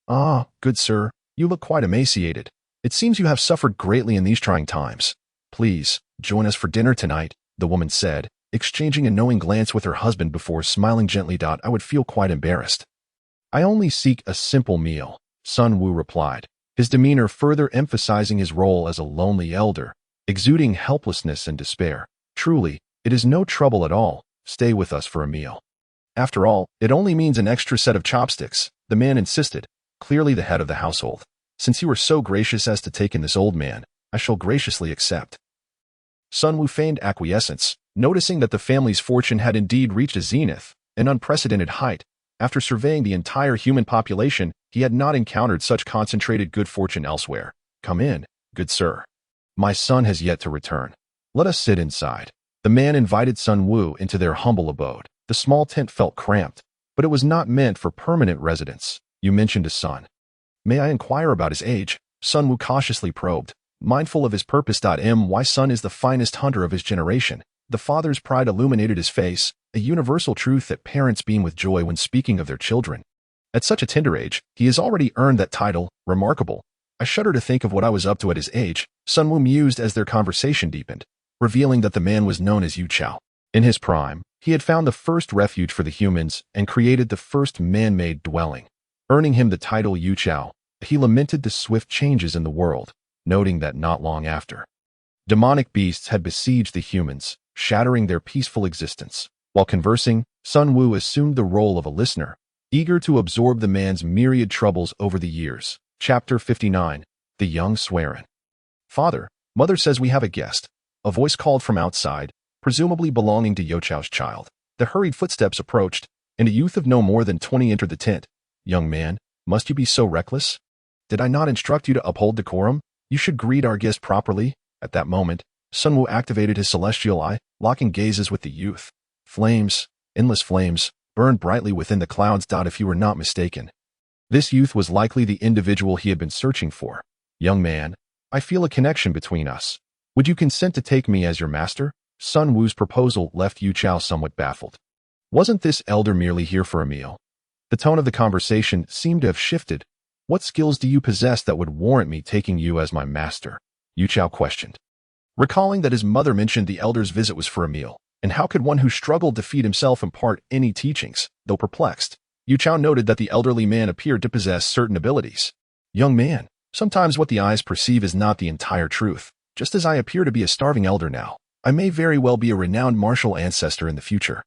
"Ah, good sir, you look quite emaciated. It seems you have suffered greatly in these trying times. Please, join us for dinner tonight," the woman said, exchanging a knowing glance with her husband before smiling gently. "I would feel quite embarrassed." "I only seek a simple meal," Sun Wu replied, his demeanor further emphasizing his role as a lonely elder, exuding helplessness and despair. "Truly, it is no trouble at all. Stay with us for a meal. After all, it only means an extra set of chopsticks," the man insisted, clearly the head of the household. "Since you were so gracious as to take in this old man, I shall graciously accept." Sun Wu feigned acquiescence, noticing that the family's fortune had indeed reached a zenith, an unprecedented height. After surveying the entire human population, he had not encountered such concentrated good fortune elsewhere. "Come in, good sir. My son has yet to return. Let us sit inside." The man invited Sun Wu into their humble abode. The small tent felt cramped, but it was not meant for permanent residence. "You mentioned a son. May I inquire about his age?" Sun Wu cautiously probed, mindful of his purpose. My son is the finest hunter of his generation. The father's pride illuminated his face, a universal truth that parents beam with joy when speaking of their children. At such a tender age, he has already earned that title, remarkable. I shudder to think of what I was up to at his age, Sun Wu mused as their conversation deepened, revealing that the man was known as Yu Chao. In his prime, he had found the first refuge for the humans and created the first man-made dwelling, earning him the title Yu Chao. He lamented the swift changes in the world, noting that not long after, demonic beasts had besieged the humans, shattering their peaceful existence. While conversing, Sun Wu assumed the role of a listener, eager to absorb the man's myriad troubles over the years. Chapter 59. The Young Swearin. "Father, Mother says we have a guest," a voice called from outside, presumably belonging to Yu Chao's child. The hurried footsteps approached, and a youth of no more than 20 entered the tent. "Young man, must you be so reckless? Did I not instruct you to uphold decorum? You should greet our guest properly." At that moment, Sun Wu activated his celestial eye, locking gazes with the youth. Flames, endless flames, burned brightly within the clouds. If you were not mistaken, this youth was likely the individual he had been searching for. "Young man, I feel a connection between us. Would you consent to take me as your master?" Sun Wu's proposal left Yu Chao somewhat baffled. Wasn't this elder merely here for a meal? The tone of the conversation seemed to have shifted, What skills do you possess that would warrant me taking you as my master? Yu Chao questioned. Recalling that his mother mentioned the elder's visit was for a meal, and how could one who struggled to feed himself impart any teachings? Though perplexed, Yu Chao noted that the elderly man appeared to possess certain abilities. Young man, sometimes what the eyes perceive is not the entire truth. Just as I appear to be a starving elder now, I may very well be a renowned martial ancestor in the future.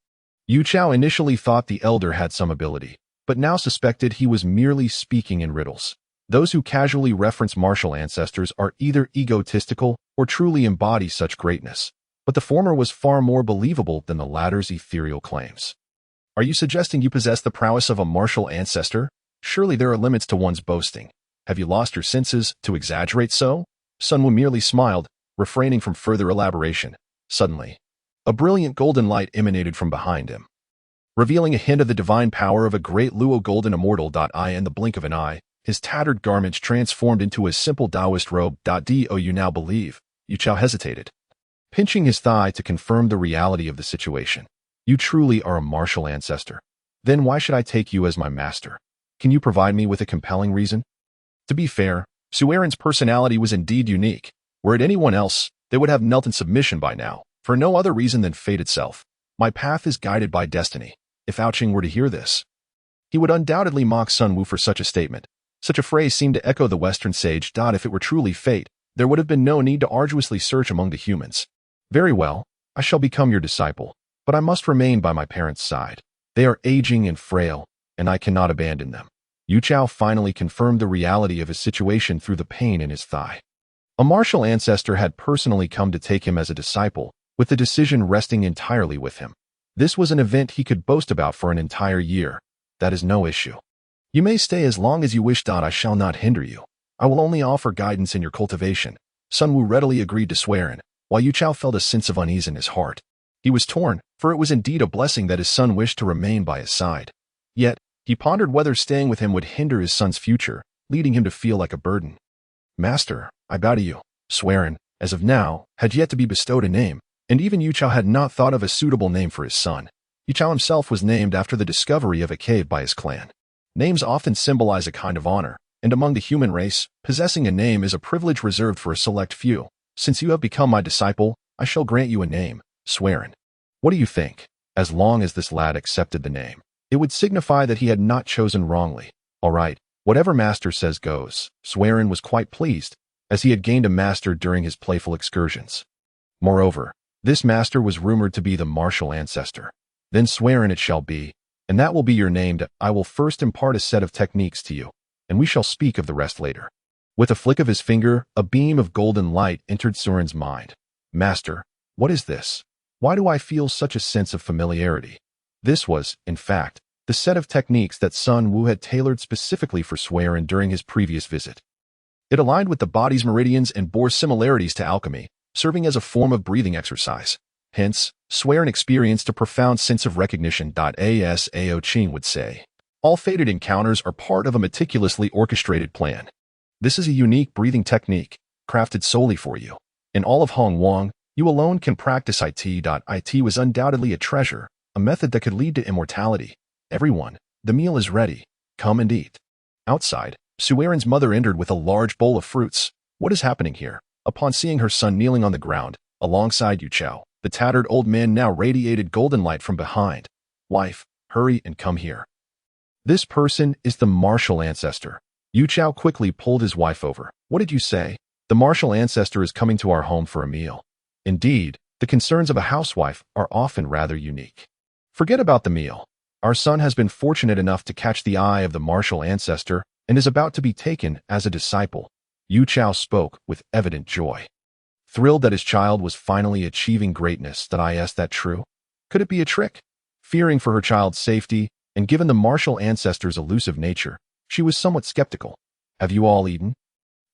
Yu Chao initially thought the elder had some ability, but now suspected he was merely speaking in riddles. Those who casually reference martial ancestors are either egotistical or truly embody such greatness, but the former was far more believable than the latter's ethereal claims. Are you suggesting you possess the prowess of a martial ancestor? Surely there are limits to one's boasting. Have you lost your senses to exaggerate so? Sun Wu merely smiled, refraining from further elaboration. Suddenly, a brilliant golden light emanated from behind him, revealing a hint of the divine power of a great Luo golden immortal. In the blink of an eye, his tattered garments transformed into a simple Taoist robe. Do you now believe? Yu Chao hesitated, pinching his thigh to confirm the reality of the situation. You truly are a martial ancestor. Then why should I take you as my master? Can you provide me with a compelling reason? To be fair, Sueren's personality was indeed unique. Were it anyone else, they would have knelt in submission by now, for no other reason than fate itself. My path is guided by destiny. If Ao Qing were to hear this, he would undoubtedly mock Sun Wu for such a statement. Such a phrase seemed to echo the Western sage. If it were truly fate, there would have been no need to arduously search among the humans. Very well, I shall become your disciple, but I must remain by my parents' side. They are aging and frail, and I cannot abandon them. Yu Chao finally confirmed the reality of his situation through the pain in his thigh. A martial ancestor had personally come to take him as a disciple, with the decision resting entirely with him. This was an event he could boast about for an entire year. That is no issue. You may stay as long as you wish. I shall not hinder you. I will only offer guidance in your cultivation. Sun Wu readily agreed to swear in, while Yu Chao felt a sense of unease in his heart. He was torn, for it was indeed a blessing that his son wished to remain by his side. Yet, he pondered whether staying with him would hinder his son's future, leading him to feel like a burden. Master, I bow to you. Swearin, as of now, had yet to be bestowed a name, and even Yu Chao had not thought of a suitable name for his son. Yu Chao himself was named after the discovery of a cave by his clan. Names often symbolize a kind of honor, and among the human race, possessing a name is a privilege reserved for a select few. Since you have become my disciple, I shall grant you a name, Swearin. What do you think? As long as this lad accepted the name, it would signify that he had not chosen wrongly. All right, whatever master says goes. Swearin was quite pleased, as he had gained a master during his playful excursions. Moreover, this master was rumored to be the martial ancestor. Then Swearin it shall be, and that will be your name. I will first impart a set of techniques to you, and we shall speak of the rest later. With a flick of his finger, a beam of golden light entered Suren's mind. Master, what is this? Why do I feel such a sense of familiarity? This was, in fact, the set of techniques that Sun Wu had tailored specifically for Swearin during his previous visit. It aligned with the body's meridians and bore similarities to alchemy, serving as a form of breathing exercise. Hence, Swearin experienced a profound sense of recognition. As Ao Qing would say, all fated encounters are part of a meticulously orchestrated plan. This is a unique breathing technique, crafted solely for you. In all of Hong Wang, you alone can practice it. It was undoubtedly a treasure, a method that could lead to immortality. Everyone, the meal is ready. Come and eat. Outside, Suerin's mother entered with a large bowl of fruits. What is happening here? Upon seeing her son kneeling on the ground, alongside Yu Chao, the tattered old man now radiated golden light from behind. Wife, hurry and come here. This person is the martial ancestor. Yu Chao quickly pulled his wife over. What did you say? The martial ancestor is coming to our home for a meal. Indeed, the concerns of a housewife are often rather unique. Forget about the meal. Our son has been fortunate enough to catch the eye of the martial ancestor and is about to be taken as a disciple. Yu Chao spoke with evident joy. Thrilled that his child was finally achieving greatness. Is that true? Could it be a trick? Fearing for her child's safety, and given the martial ancestor's elusive nature, she was somewhat skeptical. Have you all eaten?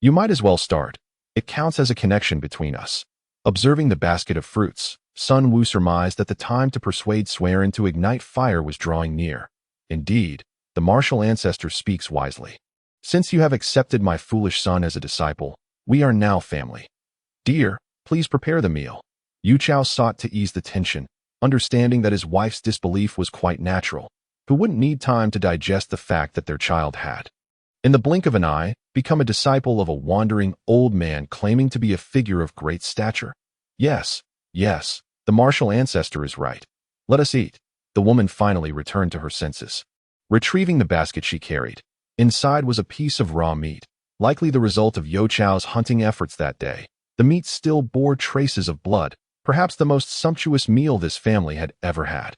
You might as well start. It counts as a connection between us. Observing the basket of fruits, Sun Wu surmised that the time to persuade Swearin to ignite fire was drawing near. Indeed, the martial ancestor speaks wisely. Since you have accepted my foolish son as a disciple, we are now family. Dear, please prepare the meal. Yu Chao sought to ease the tension, understanding that his wife's disbelief was quite natural, who wouldn't need time to digest the fact that their child had In the blink of an eye, become a disciple of a wandering old man claiming to be a figure of great stature. Yes, yes, the martial ancestor is right. Let us eat. The woman finally returned to her senses. Retrieving the basket she carried, inside was a piece of raw meat, likely the result of Yo Chao's hunting efforts that day. The meat still bore traces of blood, perhaps the most sumptuous meal this family had ever had.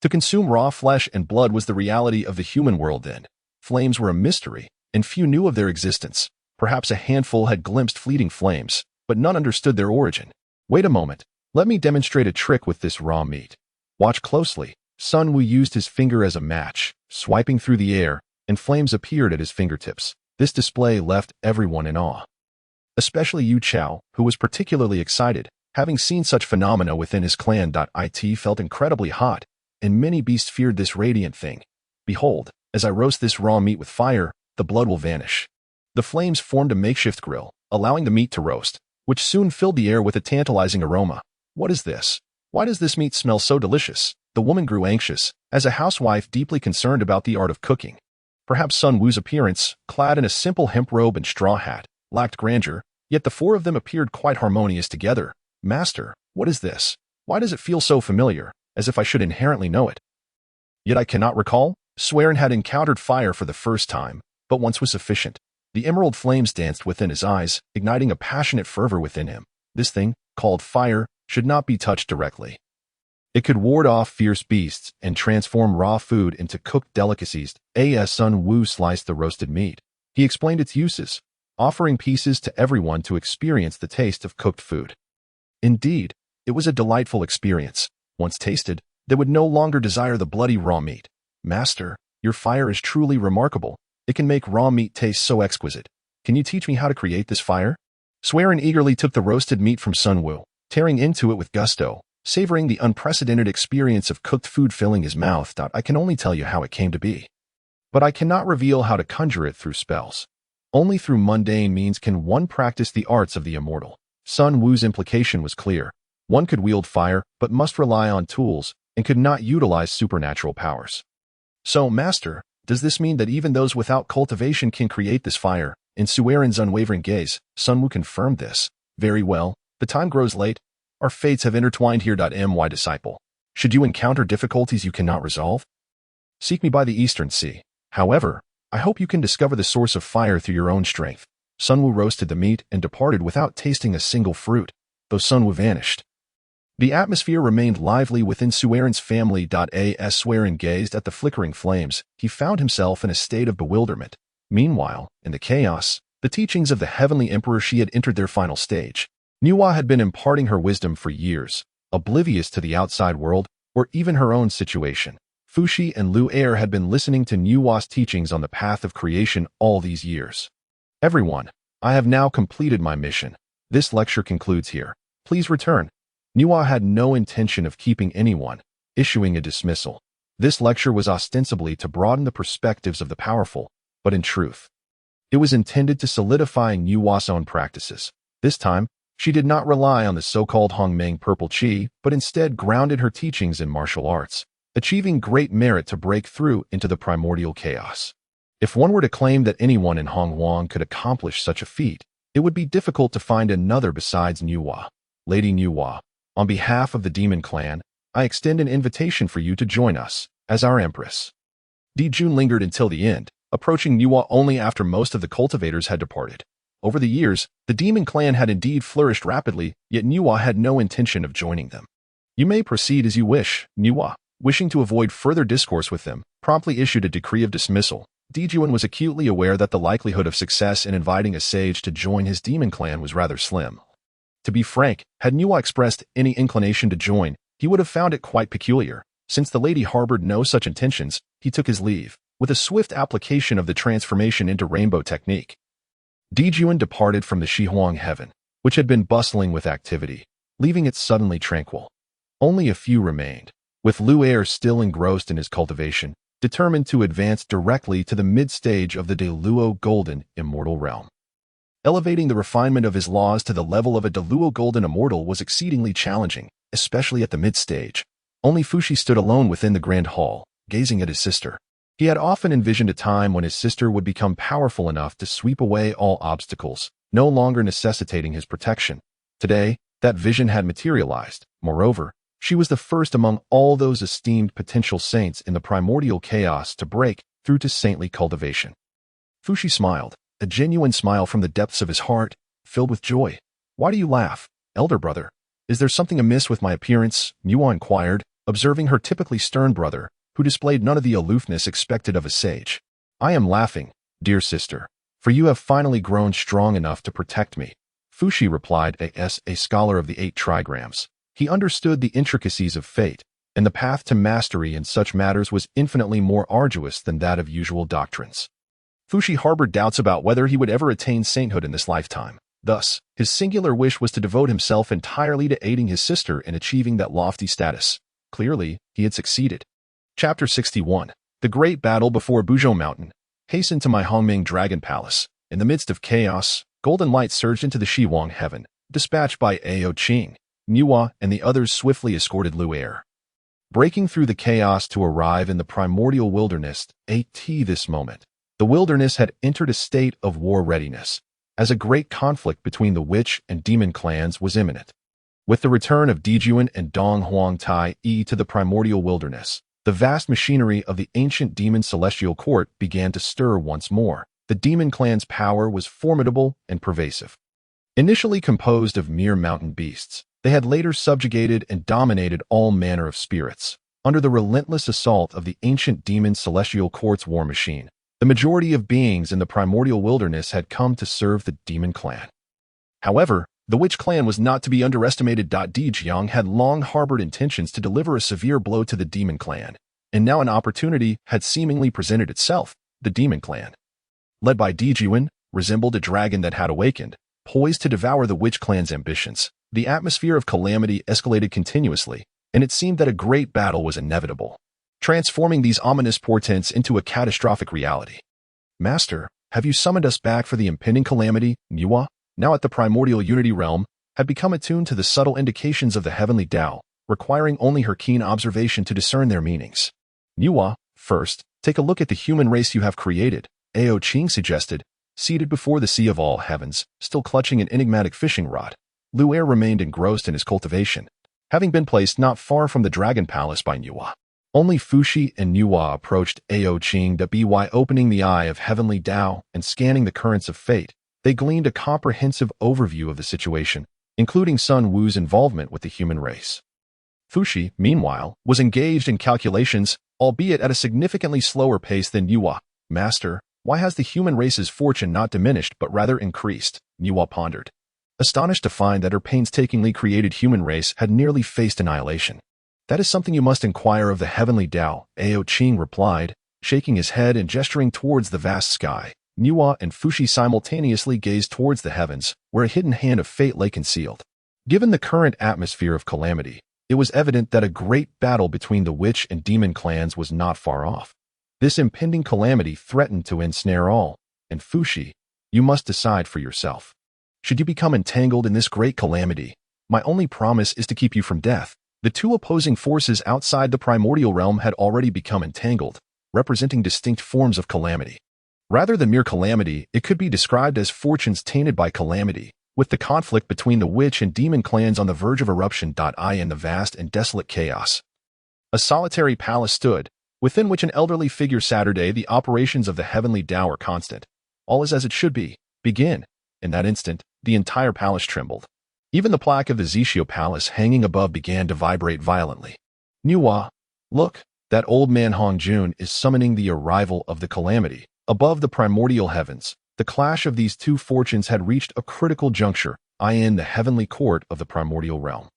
To consume raw flesh and blood was the reality of the human world then. Flames were a mystery, and few knew of their existence. Perhaps a handful had glimpsed fleeting flames, but none understood their origin. Wait a moment. Let me demonstrate a trick with this raw meat. Watch closely. Sun Wu used his finger as a match, swiping through the air, and flames appeared at his fingertips. This display left everyone in awe. Especially Yu Chao, who was particularly excited. Having seen such phenomena within his clan. It felt incredibly hot, and many beasts feared this radiant thing. Behold, as I roast this raw meat with fire, the blood will vanish. The flames formed a makeshift grill, allowing the meat to roast, which soon filled the air with a tantalizing aroma. What is this? Why does this meat smell so delicious? The woman grew anxious, as a housewife deeply concerned about the art of cooking. Perhaps Sun Wu's appearance, clad in a simple hemp robe and straw hat, lacked grandeur, yet the four of them appeared quite harmonious together. Master, what is this? Why does it feel so familiar, as if I should inherently know it? Yet I cannot recall. Swearin had encountered fire for the first time, but once was sufficient. The emerald flames danced within his eyes, igniting a passionate fervor within him. This thing, called fire, should not be touched directly. It could ward off fierce beasts and transform raw food into cooked delicacies. As Sun Wu sliced the roasted meat, he explained its uses, offering pieces to everyone to experience the taste of cooked food. Indeed, it was a delightful experience. Once tasted, they would no longer desire the bloody raw meat. Master, your fire is truly remarkable. It can make raw meat taste so exquisite. Can you teach me how to create this fire? Swearin eagerly took the roasted meat from Sun Wu, tearing into it with gusto, savoring the unprecedented experience of cooked food filling his mouth. I can only tell you how it came to be, but I cannot reveal how to conjure it through spells. Only through mundane means can one practice the arts of the immortal. Sun Wu's implication was clear. One could wield fire, but must rely on tools, and could not utilize supernatural powers. So, Master, does this mean that even those without cultivation can create this fire? In Swearin's unwavering gaze, Sun Wu confirmed this. Very well. The time grows late. Our fates have intertwined here. My disciple. Should you encounter difficulties you cannot resolve, seek me by the eastern sea. However, I hope you can discover the source of fire through your own strength. Sun Wu roasted the meat and departed without tasting a single fruit, though Sun Wu vanished. The atmosphere remained lively within Swearin's family. As Swearin gazed at the flickering flames, he found himself in a state of bewilderment. Meanwhile, in the chaos, the teachings of the Heavenly Emperor Shi had entered their final stage. Nuwa had been imparting her wisdom for years, oblivious to the outside world, or even her own situation. Fuxi and Lu Er had been listening to Nuwa's teachings on the path of creation all these years. Everyone, I have now completed my mission. This lecture concludes here. Please return. Nuwa had no intention of keeping anyone, issuing a dismissal. This lecture was ostensibly to broaden the perspectives of the powerful, but in truth, it was intended to solidify Nuwa's own practices. This time, she did not rely on the so-called Hongmeng purple qi, but instead grounded her teachings in martial arts, achieving great merit to break through into the primordial chaos. If one were to claim that anyone in Hongwang could accomplish such a feat, it would be difficult to find another besides Nuwa. Lady Nuwa, on behalf of the Demon Clan, I extend an invitation for you to join us as our Empress. Jun lingered until the end, approaching Nuwa only after most of the cultivators had departed. Over the years, the Demon Clan had indeed flourished rapidly, yet Nuwa had no intention of joining them. You may proceed as you wish. Nuwa, wishing to avoid further discourse with them, promptly issued a decree of dismissal. Jun was acutely aware that the likelihood of success in inviting a sage to join his Demon Clan was rather slim. To be frank, had Nuwa expressed any inclination to join, he would have found it quite peculiar. Since the lady harbored no such intentions, he took his leave, with a swift application of the transformation into rainbow technique. Jun departed from the Shihuang heaven, which had been bustling with activity, leaving it suddenly tranquil. Only a few remained, with Lu Er still engrossed in his cultivation, determined to advance directly to the mid-stage of the Deluo Golden Immortal realm. Elevating the refinement of his laws to the level of a Deluo Golden Immortal was exceedingly challenging, especially at the mid-stage. Only Fuxi stood alone within the grand hall, gazing at his sister. He had often envisioned a time when his sister would become powerful enough to sweep away all obstacles, no longer necessitating his protection. Today, that vision had materialized. Moreover, she was the first among all those esteemed potential saints in the primordial chaos to break through to saintly cultivation. Fushi smiled, a genuine smile from the depths of his heart, filled with joy. "Why do you laugh, elder brother? Is there something amiss with my appearance?" Nuwa inquired, observing her typically stern brother, who displayed none of the aloofness expected of a sage. "I am laughing, dear sister, for you have finally grown strong enough to protect me," Fushi replied, as a scholar of the 8 trigrams. He understood the intricacies of fate, and the path to mastery in such matters was infinitely more arduous than that of usual doctrines. Fushi harbored doubts about whether he would ever attain sainthood in this lifetime. Thus, his singular wish was to devote himself entirely to aiding his sister in achieving that lofty status. Clearly, he had succeeded. Chapter 61. The Great Battle Before Buzhou Mountain. Hasten to my Hongming Dragon Palace. In the midst of chaos, golden light surged into the Shiwang heaven, dispatched by Ao Qing. Nuwa and the others swiftly escorted Lu'er, breaking through the chaos to arrive in the primordial wilderness. This moment, the wilderness had entered a state of war readiness, as a great conflict between the witch and demon clans was imminent. With the return of Dijuan and Dong Huangtai to the primordial wilderness, the vast machinery of the ancient demon celestial court began to stir once more. The demon clan's power was formidable and pervasive. Initially composed of mere mountain beasts, they had later subjugated and dominated all manner of spirits. Under the relentless assault of the ancient demon celestial court's war machine, the majority of beings in the primordial wilderness had come to serve the demon clan. However, the witch clan was not to be underestimated. Dijiang had long harbored intentions to deliver a severe blow to the demon clan, and now an opportunity had seemingly presented itself. The demon clan, led by Dijuan, resembled a dragon that had awakened, poised to devour the witch clan's ambitions. The atmosphere of calamity escalated continuously, and it seemed that a great battle was inevitable, transforming these ominous portents into a catastrophic reality. "Master, have you summoned us back for the impending calamity?" Nuwa, now at the primordial unity realm, had become attuned to the subtle indications of the heavenly Tao, requiring only her keen observation to discern their meanings. "Nuwa, first, take a look at the human race you have created," Ao Qing suggested, seated before the sea of all heavens, still clutching an enigmatic fishing rod. Lu'er remained engrossed in his cultivation, having been placed not far from the Dragon Palace by Nuwa. Only Fushi and Nuwa approached Ao Qing by opening the eye of heavenly Tao and scanning the currents of fate. They gleaned a comprehensive overview of the situation, including Sun Wu's involvement with the human race. Fushi, meanwhile, was engaged in calculations, albeit at a significantly slower pace than Nuwa. "Master, why has the human race's fortune not diminished but rather increased?" Nuwa pondered, astonished to find that her painstakingly created human race had nearly faced annihilation. "That is something you must inquire of the heavenly Tao," Ao Qing replied, shaking his head and gesturing towards the vast sky. Nuwa and Fushi simultaneously gazed towards the heavens, where a hidden hand of fate lay concealed. Given the current atmosphere of calamity, it was evident that a great battle between the witch and demon clans was not far off. This impending calamity threatened to ensnare all, and Fushi, you must decide for yourself. Should you become entangled in this great calamity, my only promise is to keep you from death. The two opposing forces outside the primordial realm had already become entangled, representing distinct forms of calamity. Rather than mere calamity, it could be described as fortunes tainted by calamity, with the conflict between the witch and demon clans on the verge of eruption. In the vast and desolate chaos, a solitary palace stood, within which an elderly figure sat. The operations of the heavenly Tao are constant. All is as it should be. Begin. In that instant, the entire palace trembled. Even the plaque of the Zixio Palace hanging above began to vibrate violently. "Nuwa, look, that old man Hong Jun is summoning the arrival of the calamity." Above the primordial heavens, the clash of these two fortunes had reached a critical juncture, in the heavenly court of the primordial realm.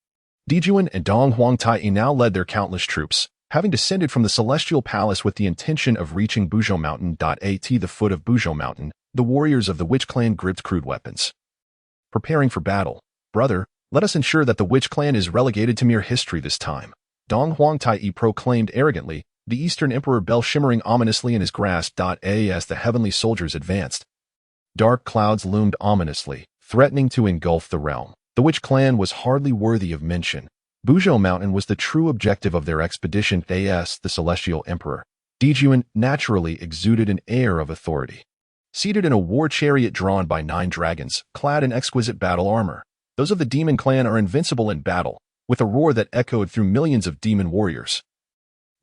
Dijuan and Dong Huangtai now led their countless troops, having descended from the celestial palace with the intention of reaching Buzhou Mountain. At the foot of Buzhou Mountain, the warriors of the witch clan gripped crude weapons, preparing for battle. "Brother, let us ensure that the witch clan is relegated to mere history this time," Dong Huangtai proclaimed arrogantly, the Eastern Emperor bell shimmering ominously in his grasp. As the heavenly soldiers advanced, dark clouds loomed ominously, threatening to engulf the realm. The witch clan was hardly worthy of mention. Buzhou Mountain was the true objective of their expedition. The celestial emperor, Jun naturally exuded an air of authority. Seated in a war chariot drawn by 9 dragons, clad in exquisite battle armor, those of the demon clan are invincible in battle, with a roar that echoed through millions of demon warriors.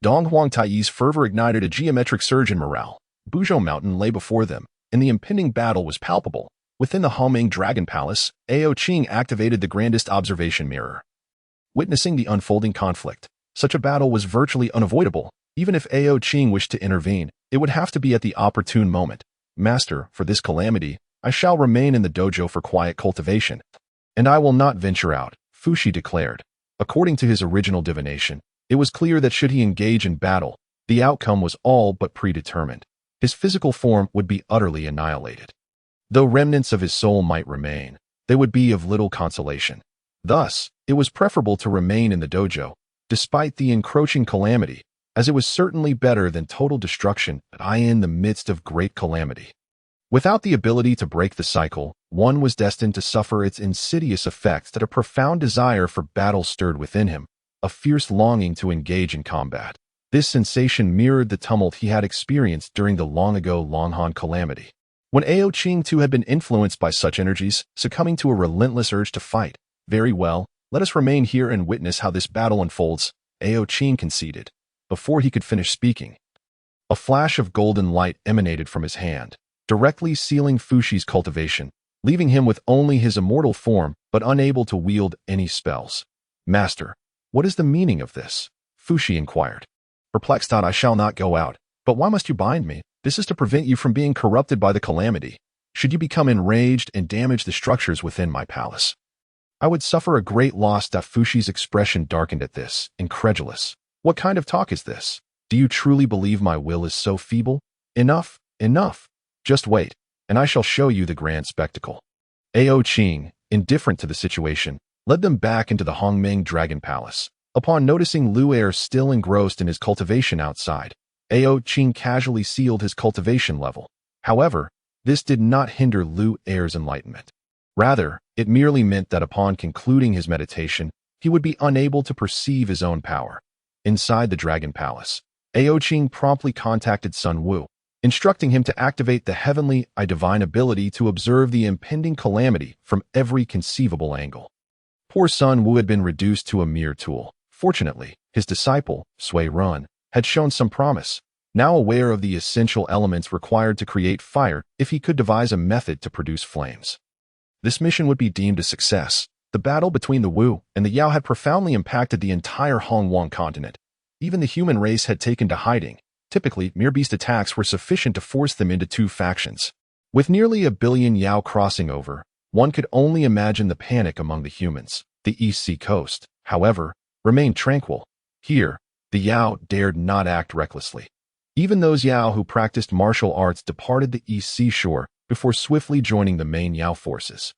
Dong Huangtai's fervor ignited a geometric surge in morale. Buzhou Mountain lay before them, and the impending battle was palpable. Within the Homing Dragon Palace, Ao Qing activated the grandest observation mirror. Witnessing the unfolding conflict, such a battle was virtually unavoidable. Even if Ao Qing wished to intervene, it would have to be at the opportune moment. Master, for this calamity, I shall remain in the dojo for quiet cultivation, and I will not venture out, Fushi declared. According to his original divination, it was clear that should he engage in battle, the outcome was all but predetermined. His physical form would be utterly annihilated. Though remnants of his soul might remain, they would be of little consolation. Thus, it was preferable to remain in the dojo, despite the encroaching calamity, as it was certainly better than total destruction in the midst of great calamity. Without the ability to break the cycle, one was destined to suffer its insidious effects that a profound desire for battle stirred within him, a fierce longing to engage in combat. This sensation mirrored the tumult he had experienced during the long-ago Longhan calamity, when Ao Qing too had been influenced by such energies, succumbing to a relentless urge to fight. Very well, let us remain here and witness how this battle unfolds, Ao Qing conceded. Before he could finish speaking, a flash of golden light emanated from his hand, directly sealing Fushi's cultivation, leaving him with only his immortal form but unable to wield any spells. Master, what is the meaning of this? Fushi inquired. Perplexed, I shall not go out. But why must you bind me? This is to prevent you from being corrupted by the calamity. Should you become enraged and damage the structures within my palace, I would suffer a great loss. Fushi's expression darkened at this, incredulous. What kind of talk is this? Do you truly believe my will is so feeble? Enough, enough. Just wait, and I shall show you the grand spectacle. Ao Qing, indifferent to the situation, led them back into the Hongming Dragon Palace. Upon noticing Lu Er still engrossed in his cultivation outside, Ao Qing casually sealed his cultivation level. However, this did not hinder Lu Er's enlightenment. Rather, it merely meant that upon concluding his meditation, he would be unable to perceive his own power. Inside the Dragon Palace, Ao Qing promptly contacted Sun Wu, instructing him to activate the heavenly divine ability to observe the impending calamity from every conceivable angle. Poor Sun Wu had been reduced to a mere tool. Fortunately, his disciple, Sui Run, had shown some promise. Now aware of the essential elements required to create fire, if he could devise a method to produce flames, this mission would be deemed a success. The battle between the Wu and the Yao had profoundly impacted the entire Hongwang continent. Even the human race had taken to hiding. Typically, mere beast attacks were sufficient to force them into 2 factions. With nearly 1 billion Yao crossing over, one could only imagine the panic among the humans. The East Sea coast, however, remained tranquil. Here, the Yao dared not act recklessly. Even those Yao who practiced martial arts departed the East Seashore before swiftly joining the main Yao forces.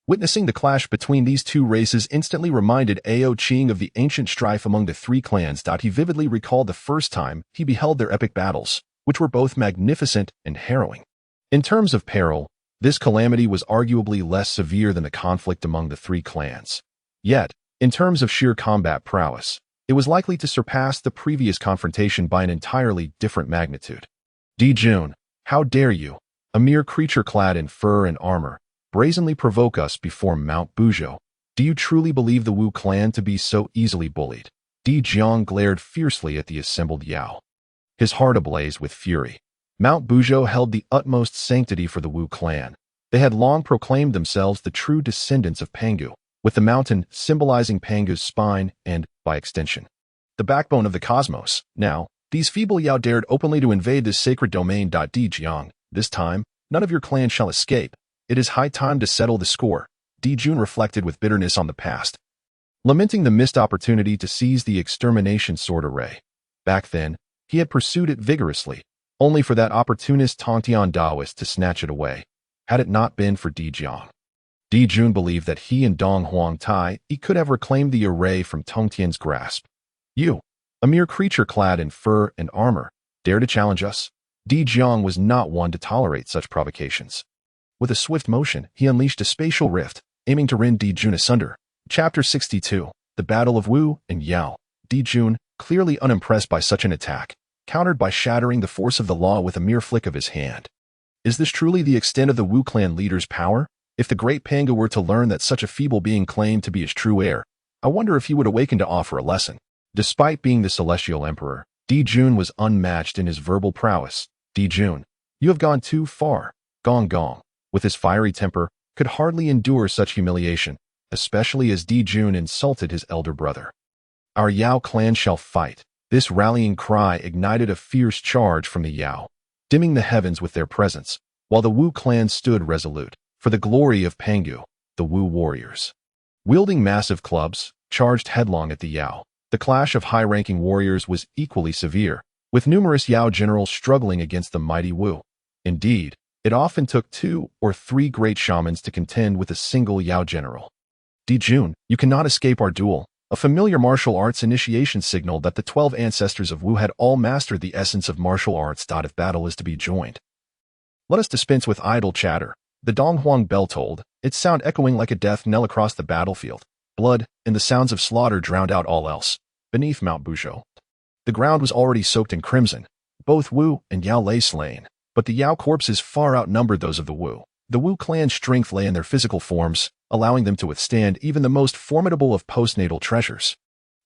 Witnessing the clash between these 2 races instantly reminded Ao Qing of the ancient strife among the 3 clans. He vividly recalled the first time he beheld their epic battles, which were both magnificent and harrowing. In terms of peril, this calamity was arguably less severe than the conflict among the 3 clans. Yet, in terms of sheer combat prowess, it was likely to surpass the previous confrontation by an entirely different magnitude. Jun, how dare you, a mere creature clad in fur and armor, brazenly provoke us before Mount Buzhou? Do you truly believe the Wu clan to be so easily bullied? Jiang glared fiercely at the assembled Yao, his heart ablaze with fury. Mount Buzhou held the utmost sanctity for the Wu clan. They had long proclaimed themselves the true descendants of Pangu, with the mountain symbolizing Pangu's spine and, by extension, the backbone of the cosmos. Now, these feeble Yao dared openly to invade this sacred domain. Jiang, this time, none of your clan shall escape. It is high time to settle the score. Jun reflected with bitterness on the past, lamenting the missed opportunity to seize the extermination sword array. Back then, he had pursued it vigorously, only for that opportunist Tong Tian Daoist to snatch it away. Had it not been for Jiang, Jun believed that he and Dong Huangtai could have reclaimed the array from Tong Tian's grasp. You, a mere creature clad in fur and armor, dare to challenge us? Jiang was not one to tolerate such provocations. With a swift motion, he unleashed a spatial rift, aiming to rend Jun asunder. Chapter 62, The Battle of Wu and Yao. Jun, clearly unimpressed by such an attack, countered by shattering the force of the law with a mere flick of his hand. Is this truly the extent of the Wu clan leader's power? If the great Pangu were to learn that such a feeble being claimed to be his true heir, I wonder if he would awaken to offer a lesson. Despite being the celestial emperor, Jun was unmatched in his verbal prowess. Jun, you have gone too far. Gong Gong, with his fiery temper, could hardly endure such humiliation, especially as Jun insulted his elder brother. Our Yao clan shall fight. This rallying cry ignited a fierce charge from the Yao, dimming the heavens with their presence, while the Wu clan stood resolute, for the glory of Pangu, the Wu warriors. Wielding massive clubs, charged headlong at the Yao. The clash of high-ranking warriors was equally severe, with numerous Yao generals struggling against the mighty Wu. Indeed, it often took 2 or 3 great shamans to contend with a single Yao general. Jun, you cannot escape our duel. A familiar martial arts initiation signaled that the 12 ancestors of Wu had all mastered the essence of martial arts. If battle is to be joined, let us dispense with idle chatter. The Donghuang bell tolled, its sound echoing like a death knell across the battlefield. Blood and the sounds of slaughter drowned out all else. Beneath Mount Buzhou, the ground was already soaked in crimson. Both Wu and Yao lay slain, but the Yao corpses far outnumbered those of the Wu. The Wu clan's strength lay in their physical forms, allowing them to withstand even the most formidable of postnatal treasures.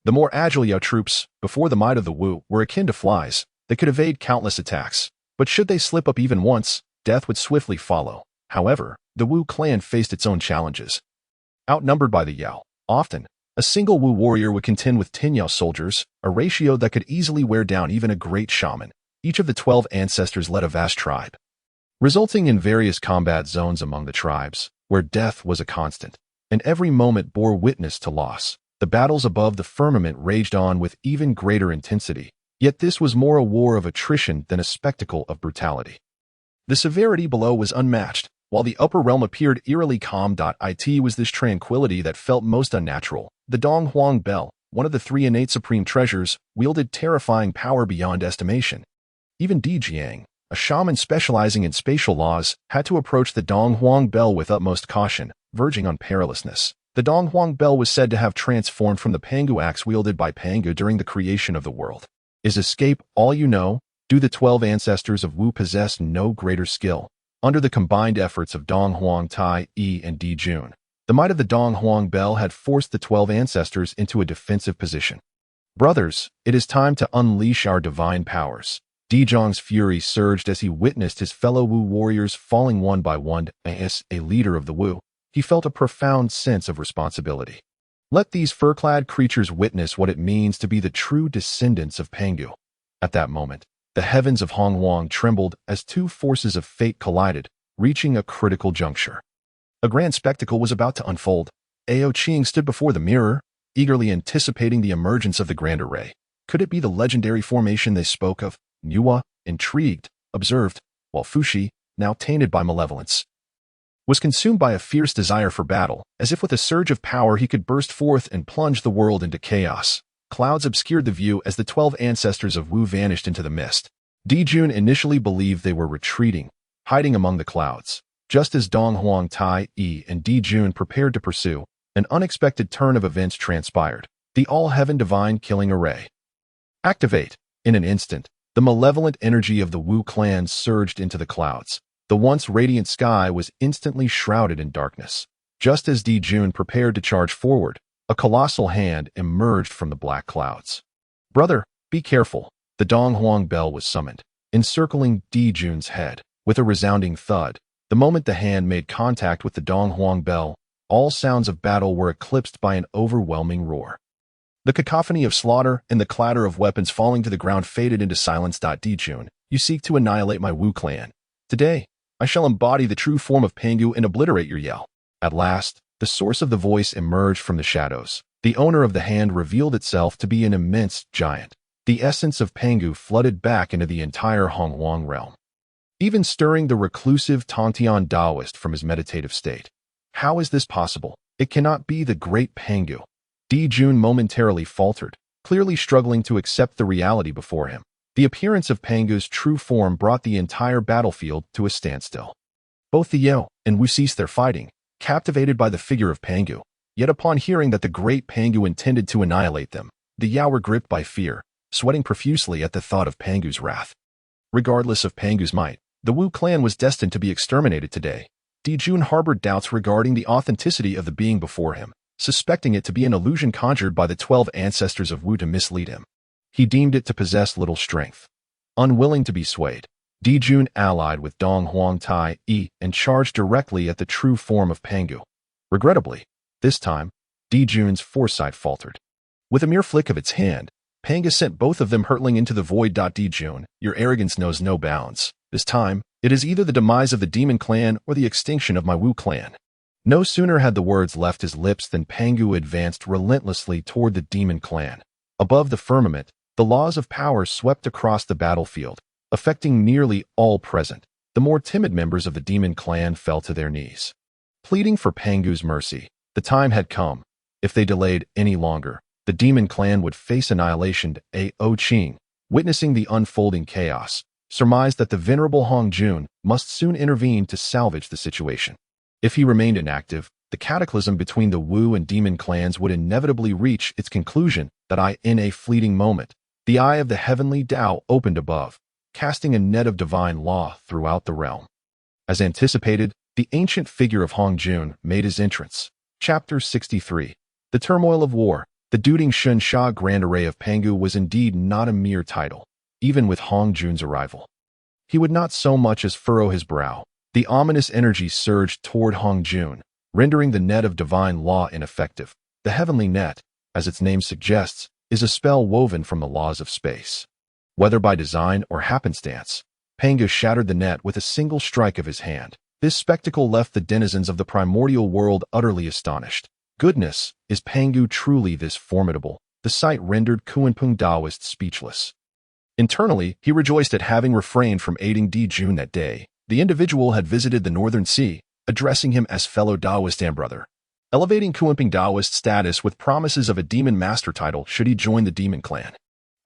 The more agile Yao troops, before the might of the Wu, were akin to flies. They could evade countless attacks, but should they slip up even once, death would swiftly follow. However, the Wu clan faced its own challenges. Outnumbered by the Yao, often, a single Wu warrior would contend with 10 Yao soldiers, a ratio that could easily wear down even a great shaman. Each of the 12 ancestors led a vast tribe, resulting in various combat zones among the tribes, where death was a constant, and every moment bore witness to loss. The battles above the firmament raged on with even greater intensity, yet this was more a war of attrition than a spectacle of brutality. The severity below was unmatched, while the upper realm appeared eerily calm. It was this tranquility that felt most unnatural. The Donghuang bell, one of the 3 innate supreme treasures, wielded terrifying power beyond estimation. Even Di Jiang, a shaman specializing in spatial laws, had to approach the Donghuang bell with utmost caution, verging on perilousness. The Donghuang bell was said to have transformed from the Pangu axe wielded by Pangu during the creation of the world. Is escape all you know? Do the 12 ancestors of Wu possess no greater skill? Under the combined efforts of Donghuang Tai, Yi, and Jun, the might of the Donghuang bell had forced the 12 ancestors into a defensive position. Brothers, it is time to unleash our divine powers. Zhang's fury surged as he witnessed his fellow Wu warriors falling one by one. As a leader of the Wu, he felt a profound sense of responsibility. Let these fur-clad creatures witness what it means to be the true descendants of Pangu. At that moment, the heavens of Hongwang trembled as 2 forces of fate collided, reaching a critical juncture. A grand spectacle was about to unfold. Ao Qing stood before the mirror, eagerly anticipating the emergence of the grand array. Could it be the legendary formation they spoke of? Nuwa, intrigued, observed, while Fushi, now tainted by malevolence, was consumed by a fierce desire for battle. As if with a surge of power he could burst forth and plunge the world into chaos. Clouds obscured the view as the 12 ancestors of Wu vanished into the mist. Jun initially believed they were retreating, hiding among the clouds. Just as Donghuang Tai, Yi, and Jun prepared to pursue, an unexpected turn of events transpired. The all-heaven divine killing array. Activate. In an instant, the malevolent energy of the Wu clan surged into the clouds. The once radiant sky was instantly shrouded in darkness. Just as Jun prepared to charge forward, a colossal hand emerged from the black clouds. Brother, be careful. The Donghuang bell was summoned, encircling Jun's head. With a resounding thud, the moment the hand made contact with the Donghuang bell, all sounds of battle were eclipsed by an overwhelming roar. The cacophony of slaughter and the clatter of weapons falling to the ground faded into silence. Jun, you seek to annihilate my Wu clan. Today, I shall embody the true form of Pangu and obliterate your Yao. At last, the source of the voice emerged from the shadows. The owner of the hand revealed itself to be an immense giant. The essence of Pangu flooded back into the entire Hongwang realm, even stirring the reclusive Tong Tian Daoist from his meditative state. How is this possible? It cannot be the great Pangu. Jun momentarily faltered, clearly struggling to accept the reality before him. The appearance of Pangu's true form brought the entire battlefield to a standstill. Both the Yao and Wu ceased their fighting, captivated by the figure of Pangu. Yet upon hearing that the great Pangu intended to annihilate them, the Yao were gripped by fear. sweating profusely at the thought of Pangu's wrath. Regardless of Pangu's might, the Wu clan was destined to be exterminated today. Jun harbored doubts regarding the authenticity of the being before him, suspecting it to be an illusion conjured by the 12 ancestors of Wu to mislead him. He deemed it to possess little strength. Unwilling to be swayed, Jun allied with Dong Huang Tai and charged directly at the true form of Pangu. Regrettably, this time, Jun's foresight faltered. With a mere flick of its hand, Pangu sent both of them hurtling into the void. Jun, your arrogance knows no bounds. This time, it is either the demise of the demon clan or the extinction of my Wu clan. No sooner had the words left his lips than Pangu advanced relentlessly toward the demon clan. Above the firmament, the laws of power swept across the battlefield, affecting nearly all present. The more timid members of the demon clan fell to their knees, pleading for Pangu's mercy. The time had come. If they delayed any longer, the demon clan would face annihilation. Ao Qing, witnessing the unfolding chaos, surmised that the venerable Hong Jun must soon intervene to salvage the situation. If he remained inactive, the cataclysm between the Wu and demon clans would inevitably reach its conclusion. In a fleeting moment, the eye of the heavenly Tao opened above, casting a net of divine law throughout the realm. As anticipated, the ancient figure of Hong Jun made his entrance. Chapter 63. The Turmoil of War. The Duding Shun Sha Grand Array of Pangu was indeed not a mere title, even with Hong Jun's arrival. He would not so much as furrow his brow. The ominous energy surged toward Hong Jun, rendering the net of divine law ineffective. The heavenly net, as its name suggests, is a spell woven from the laws of space. Whether by design or happenstance, Pangu shattered the net with a single strike of his hand. This spectacle left the denizens of the primordial world utterly astonished. Goodness, is Pangu truly this formidable? The sight rendered Kuanping Taoist speechless. Internally, he rejoiced at having refrained from aiding Jun that day. The individual had visited the Northern Sea, addressing him as fellow Taoist and brother, elevating Kuanping Taoist status with promises of a demon master title should he join the demon clan.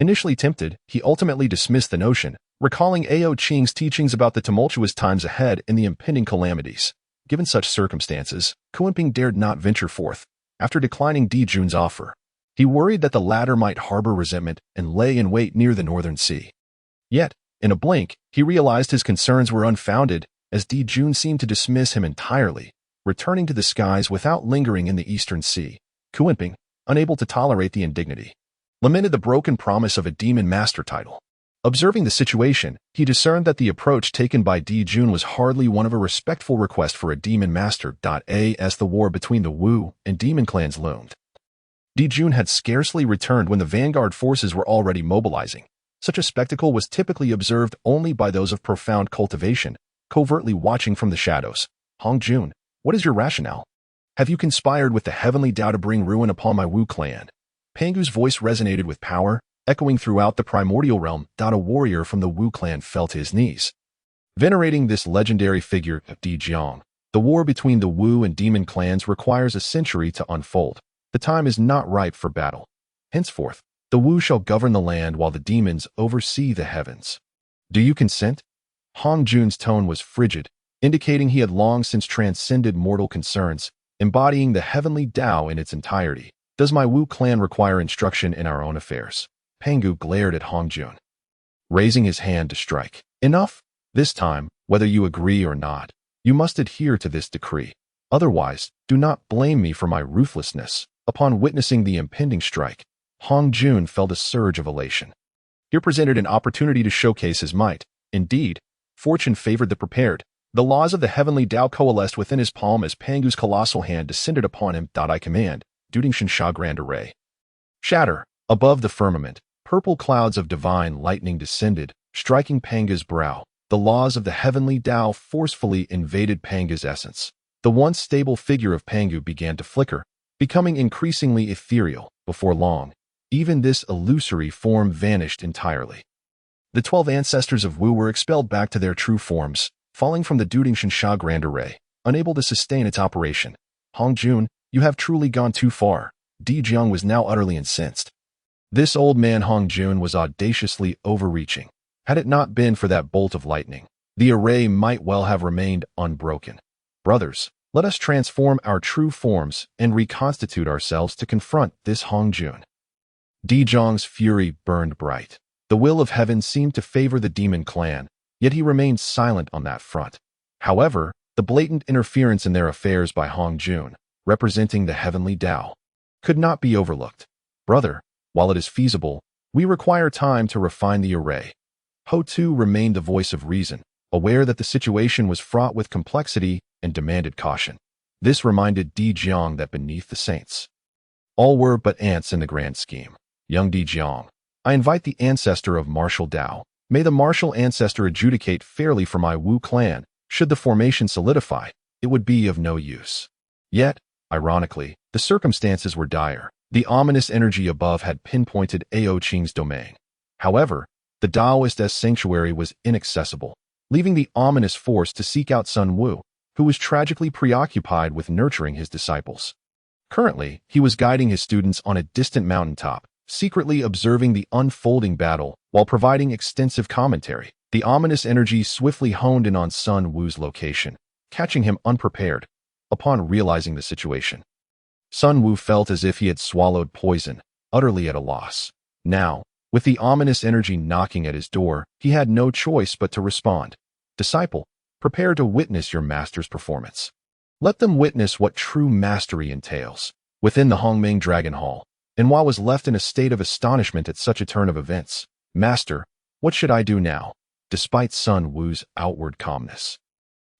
Initially tempted, he ultimately dismissed the notion, recalling Ao Qing's teachings about the tumultuous times ahead and the impending calamities. Given such circumstances, Kuanping dared not venture forth. After declining Jun's offer, he worried that the latter might harbor resentment and lay in wait near the Northern Sea. Yet, in a blink, he realized his concerns were unfounded, as Jun seemed to dismiss him entirely, returning to the skies without lingering in the Eastern Sea. Kuanping, unable to tolerate the indignity, lamented the broken promise of a demon master title. Observing the situation, he discerned that the approach taken by Jun was hardly one of a respectful request for a demon master. As the war between the Wu and demon clans loomed, Jun had scarcely returned when the vanguard forces were already mobilizing. Such a spectacle was typically observed only by those of profound cultivation, covertly watching from the shadows. Hong Jun, what is your rationale? Have you conspired with the heavenly Tao to bring ruin upon my Wu clan? Pangu's voice resonated with power, echoing throughout the primordial realm. A warrior from the Wu clan fell to his knees, venerating this legendary figure. Jiang, the war between the Wu and demon clans requires a century to unfold. The time is not ripe for battle. Henceforth, the Wu shall govern the land while the demons oversee the heavens. Do you consent? Hong Jun's tone was frigid, indicating he had long since transcended mortal concerns, embodying the heavenly Tao in its entirety. Does my Wu clan require instruction in our own affairs? Pangu glared at Hong Jun, raising his hand to strike. Enough! This time, whether you agree or not, you must adhere to this decree. Otherwise, do not blame me for my ruthlessness. Upon witnessing the impending strike, Hong Jun felt a surge of elation. Here presented an opportunity to showcase his might. Indeed, fortune favored the prepared. The laws of the heavenly Tao coalesced within his palm as Pangu's colossal hand descended upon him. I command, Duding Shin Sha Grand Array. Shatter. Above the firmament, purple clouds of divine lightning descended, striking Pangu's brow. The laws of the heavenly Tao forcefully invaded Pangu's essence. The once stable figure of Pangu began to flicker, becoming increasingly ethereal. Before long, even this illusory form vanished entirely. The 12 ancestors of Wu were expelled back to their true forms, falling from the Duding Shin Sha Grand Array, unable to sustain its operation. Hong Jun, you have truly gone too far. Jiang was now utterly incensed. This old man Hong Jun was audaciously overreaching. Had it not been for that bolt of lightning, the array might well have remained unbroken. Brothers, let us transform our true forms and reconstitute ourselves to confront this Hong Jun. Di Zhang's fury burned bright. The will of heaven seemed to favor the demon clan, yet he remained silent on that front. However, the blatant interference in their affairs by Hong Jun, representing the heavenly Tao, could not be overlooked. Brother, while it is feasible, we require time to refine the array. Ho Tu remained the voice of reason, aware that the situation was fraught with complexity and demanded caution. This reminded Di Jiang that beneath the saints, all were but ants in the grand scheme. Young Di Jiang, I invite the ancestor of martial Tao. May the martial ancestor adjudicate fairly for my Wu clan. Should the formation solidify, it would be of no use. Yet, ironically, the circumstances were dire. The ominous energy above had pinpointed Ao Qing's domain. However, the Taoist sanctuary was inaccessible, leaving the ominous force to seek out Sun Wu, who was tragically preoccupied with nurturing his disciples. Currently, he was guiding his students on a distant mountaintop, secretly observing the unfolding battle while providing extensive commentary. The ominous energy swiftly honed in on Sun Wu's location, catching him unprepared. Upon realizing the situation, Sun Wu felt as if he had swallowed poison, utterly at a loss. Now, with the ominous energy knocking at his door, he had no choice but to respond. Disciple, prepare to witness your master's performance. Let them witness what true mastery entails. Within the Hongming Dragon Hall, Nuwa was left in a state of astonishment at such a turn of events. Master, what should I do now? Despite Sun Wu's outward calmness,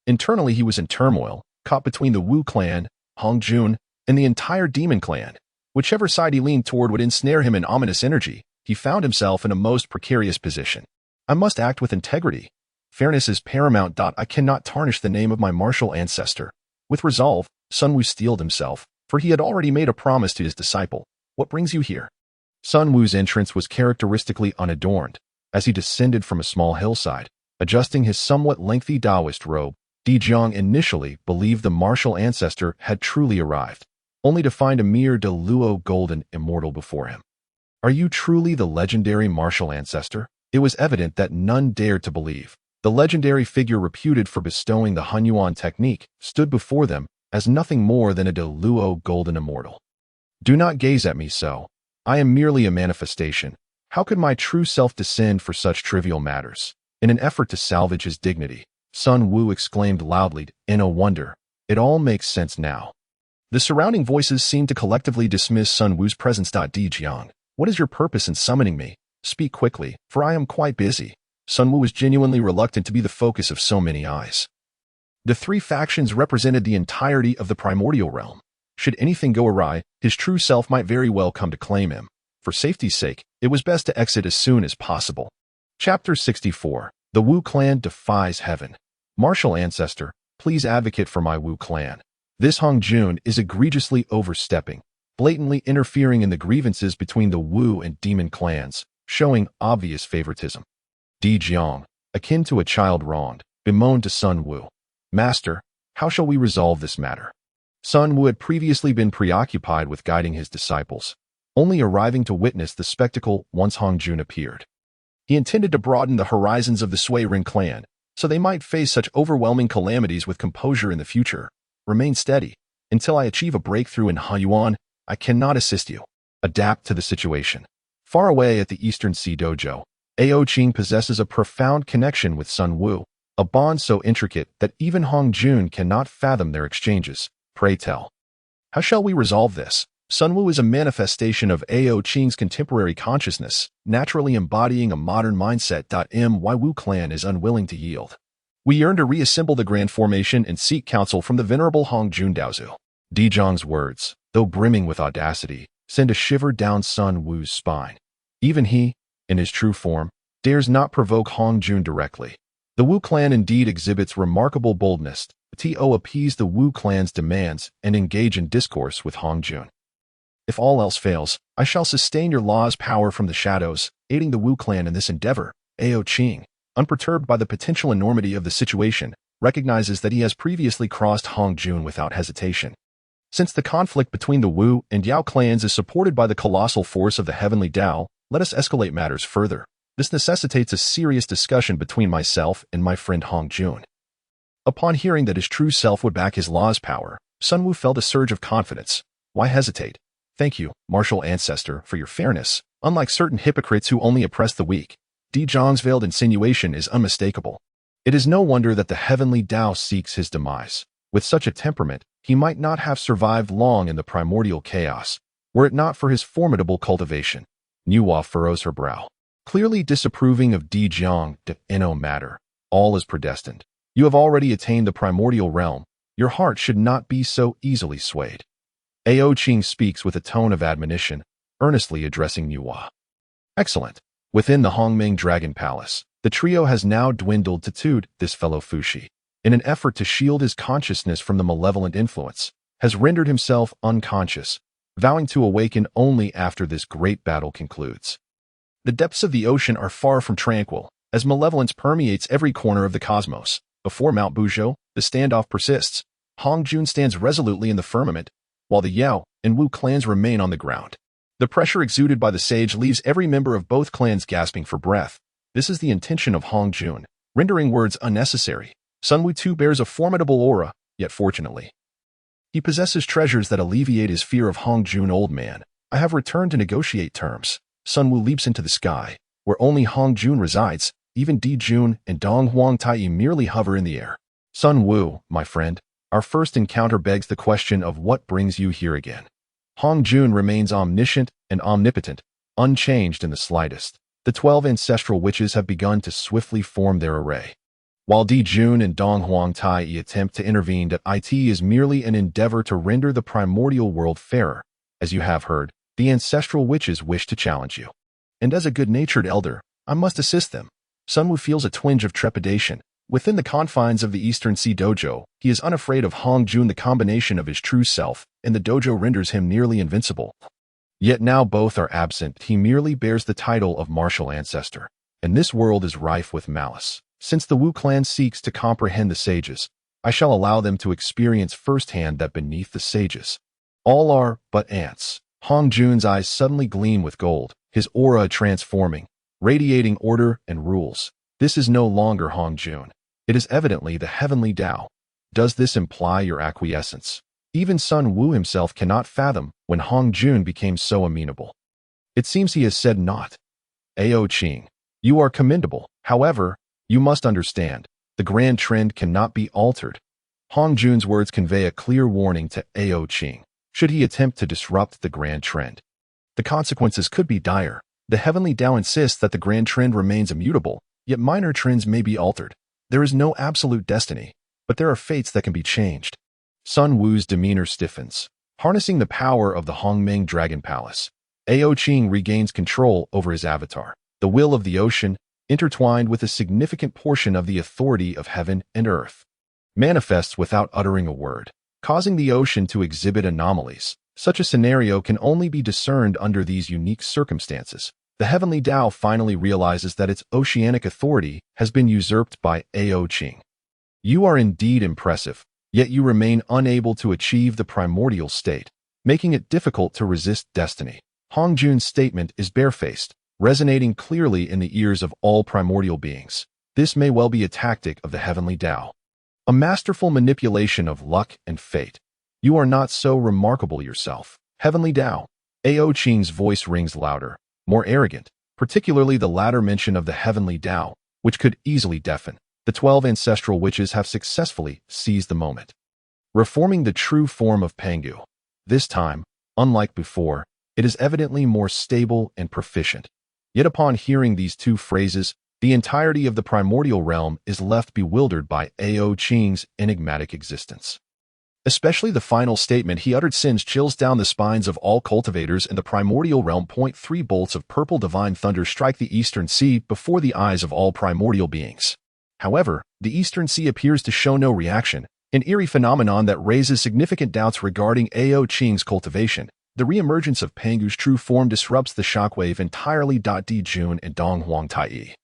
internally he was in turmoil, caught between the Wu clan, Hong Jun, and the entire demon clan. Whichever side he leaned toward would ensnare him in ominous energy. He found himself in a most precarious position. I must act with integrity. Fairness is paramount. I cannot tarnish the name of my martial ancestor. With resolve, Sun Wu steeled himself, for he had already made a promise to his disciple. What brings you here? Sun Wu's entrance was characteristically unadorned. As he descended from a small hillside, adjusting his somewhat lengthy Taoist robe, Di Jiang initially believed the martial ancestor had truly arrived, only to find a mere deluo golden immortal before him. Are you truly the legendary martial ancestor? It was evident that none dared to believe. The legendary figure reputed for bestowing the Hunyuan technique stood before them as nothing more than a deluo golden immortal. Do not gaze at me so. I am merely a manifestation. How could my true self descend for such trivial matters? In an effort to salvage his dignity, Sun Wu exclaimed loudly in a wonder. It all makes sense now. The surrounding voices seemed to collectively dismiss Sun Wu's presence. Di Jiang, what is your purpose in summoning me? Speak quickly, for I am quite busy. Sun Wu was genuinely reluctant to be the focus of so many eyes. The three factions represented the entirety of the primordial realm. Should anything go awry, his true self might very well come to claim him. For safety's sake, it was best to exit as soon as possible. Chapter 64. The Wu clan defies heaven. Martial ancestor, please advocate for my Wu clan. This Hong Jun is egregiously overstepping, blatantly interfering in the grievances between the Wu and demon clans, showing obvious favoritism. Di Jiang, akin to a child wronged, bemoaned to Sun Wu. Master, how shall we resolve this matter? Sun Wu had previously been preoccupied with guiding his disciples, only arriving to witness the spectacle once Hong Jun appeared. He intended to broaden the horizons of the Sui Ring clan, so they might face such overwhelming calamities with composure in the future. Remain steady. Until I achieve a breakthrough in Hunyuan, I cannot assist you. Adapt to the situation. Far away at the Eastern Sea Dojo, Ao Qing possesses a profound connection with Sun Wu, a bond so intricate that even Hong Jun cannot fathom their exchanges. Pray tell, how shall we resolve this? Sun Wu is a manifestation of Ao Qing's contemporary consciousness, naturally embodying a modern mindset. My Wu clan is unwilling to yield. We yearn to reassemble the grand formation and seek counsel from the venerable Jun Daozu. Di Jiang's words, though brimming with audacity, send a shiver down Sun Wu's spine. Even he, in his true form, dares not provoke Hong Jun directly. The Wu clan indeed exhibits remarkable boldness to appease the Wu clan's demands and engage in discourse with Hong Jun. If all else fails, I shall sustain your law's power from the shadows, aiding the Wu clan in this endeavor. Ao Qing, unperturbed by the potential enormity of the situation, recognizes that he has previously crossed Hong Jun without hesitation. Since the conflict between the Wu and Yao clans is supported by the colossal force of the heavenly Tao, let us escalate matters further. This necessitates a serious discussion between myself and my friend Hong Jun. Upon hearing that his true self would back his law's power, Sun Wu felt a surge of confidence. Why hesitate? Thank you, martial ancestor, for your fairness. Unlike certain hypocrites who only oppress the weak, Di Zhang's veiled insinuation is unmistakable. It is no wonder that the heavenly Tao seeks his demise. With such a temperament, he might not have survived long in the primordial chaos, were it not for his formidable cultivation. Nuwa furrows her brow, clearly disapproving of Di Zhang. No matter, all is predestined. You have already attained the primordial realm. Your heart should not be so easily swayed. Ao Qing speaks with a tone of admonition, earnestly addressing Nuwa. Excellent. Within the Hongming Dragon Palace, the trio has now dwindled to two. This fellow Fushi, in an effort to shield his consciousness from the malevolent influence, has rendered himself unconscious, vowing to awaken only after this great battle concludes. The depths of the ocean are far from tranquil, as malevolence permeates every corner of the cosmos. Before Mount Buzhou, the standoff persists. Hong Jun stands resolutely in the firmament, while the Yao and Wu clans remain on the ground. The pressure exuded by the sage leaves every member of both clans gasping for breath. This is the intention of Hong Jun, rendering words unnecessary. Sun Wu too bears a formidable aura, yet fortunately, he possesses treasures that alleviate his fear of Hong Jun. Old man, I have returned to negotiate terms. Sun Wu leaps into the sky, where only Hong Jun resides. Even Di Jun and Dong Huang Tai merely hover in the air. Sun Wu, my friend, our first encounter begs the question of what brings you here again. Hong Jun remains omniscient and omnipotent, unchanged in the slightest. The 12 ancestral witches have begun to swiftly form their array. While Di Jun and Dong Huang Tai attempt to intervene, that it is merely an endeavor to render the primordial world fairer. As you have heard, the ancestral witches wish to challenge you. And as a good-natured elder, I must assist them. Sun Wu feels a twinge of trepidation. Within the confines of the Eastern Sea Dojo, he is unafraid of Hong Jun. The combination of his true self and the dojo renders him nearly invincible. Yet now both are absent. He merely bears the title of martial ancestor. And this world is rife with malice. Since the Wu clan seeks to comprehend the sages, I shall allow them to experience firsthand that beneath the sages, all are but ants. Hong Jun's eyes suddenly gleam with gold, his aura transforming, radiating order and rules. This is no longer Hong Jun. It is evidently the heavenly Tao. Does this imply your acquiescence? Even Sun Wu himself cannot fathom when Hong Jun became so amenable. It seems he has said naught. Ao Qing, you are commendable. However, you must understand, the grand trend cannot be altered. Hong Jun's words convey a clear warning to Ao Qing. Should he attempt to disrupt the grand trend, the consequences could be dire. The heavenly Tao insists that the grand trend remains immutable, yet minor trends may be altered. There is no absolute destiny, but there are fates that can be changed. Sun Wu's demeanor stiffens. Harnessing the power of the Hongming Dragon Palace, Ao Qing regains control over his avatar. The will of the ocean, intertwined with a significant portion of the authority of heaven and earth, manifests without uttering a word, causing the ocean to exhibit anomalies. Such a scenario can only be discerned under these unique circumstances. The heavenly Tao finally realizes that its oceanic authority has been usurped by Ao Qing. You are indeed impressive, yet you remain unable to achieve the primordial state, making it difficult to resist destiny. Hong Jun's statement is barefaced, resonating clearly in the ears of all primordial beings. This may well be a tactic of the heavenly Tao, a masterful manipulation of luck and fate. You are not so remarkable yourself, heavenly Tao. Ao Qing's voice rings louder, more arrogant, particularly the latter mention of the heavenly Tao, which could easily deafen. The 12 ancestral witches have successfully seized the moment, reforming the true form of Pangu. This time, unlike before, it is evidently more stable and proficient. Yet upon hearing these two phrases, the entirety of the primordial realm is left bewildered by Ao Qing's enigmatic existence. Especially the final statement he uttered sends chills down the spines of all cultivators in the primordial realm. 3 bolts of purple divine thunder strike the Eastern Sea before the eyes of all primordial beings. However, the Eastern Sea appears to show no reaction, an eerie phenomenon that raises significant doubts regarding Ao Qing's cultivation. The reemergence of Pangu's true form disrupts the shockwave entirely. Di Jun and Dong Huang Tai,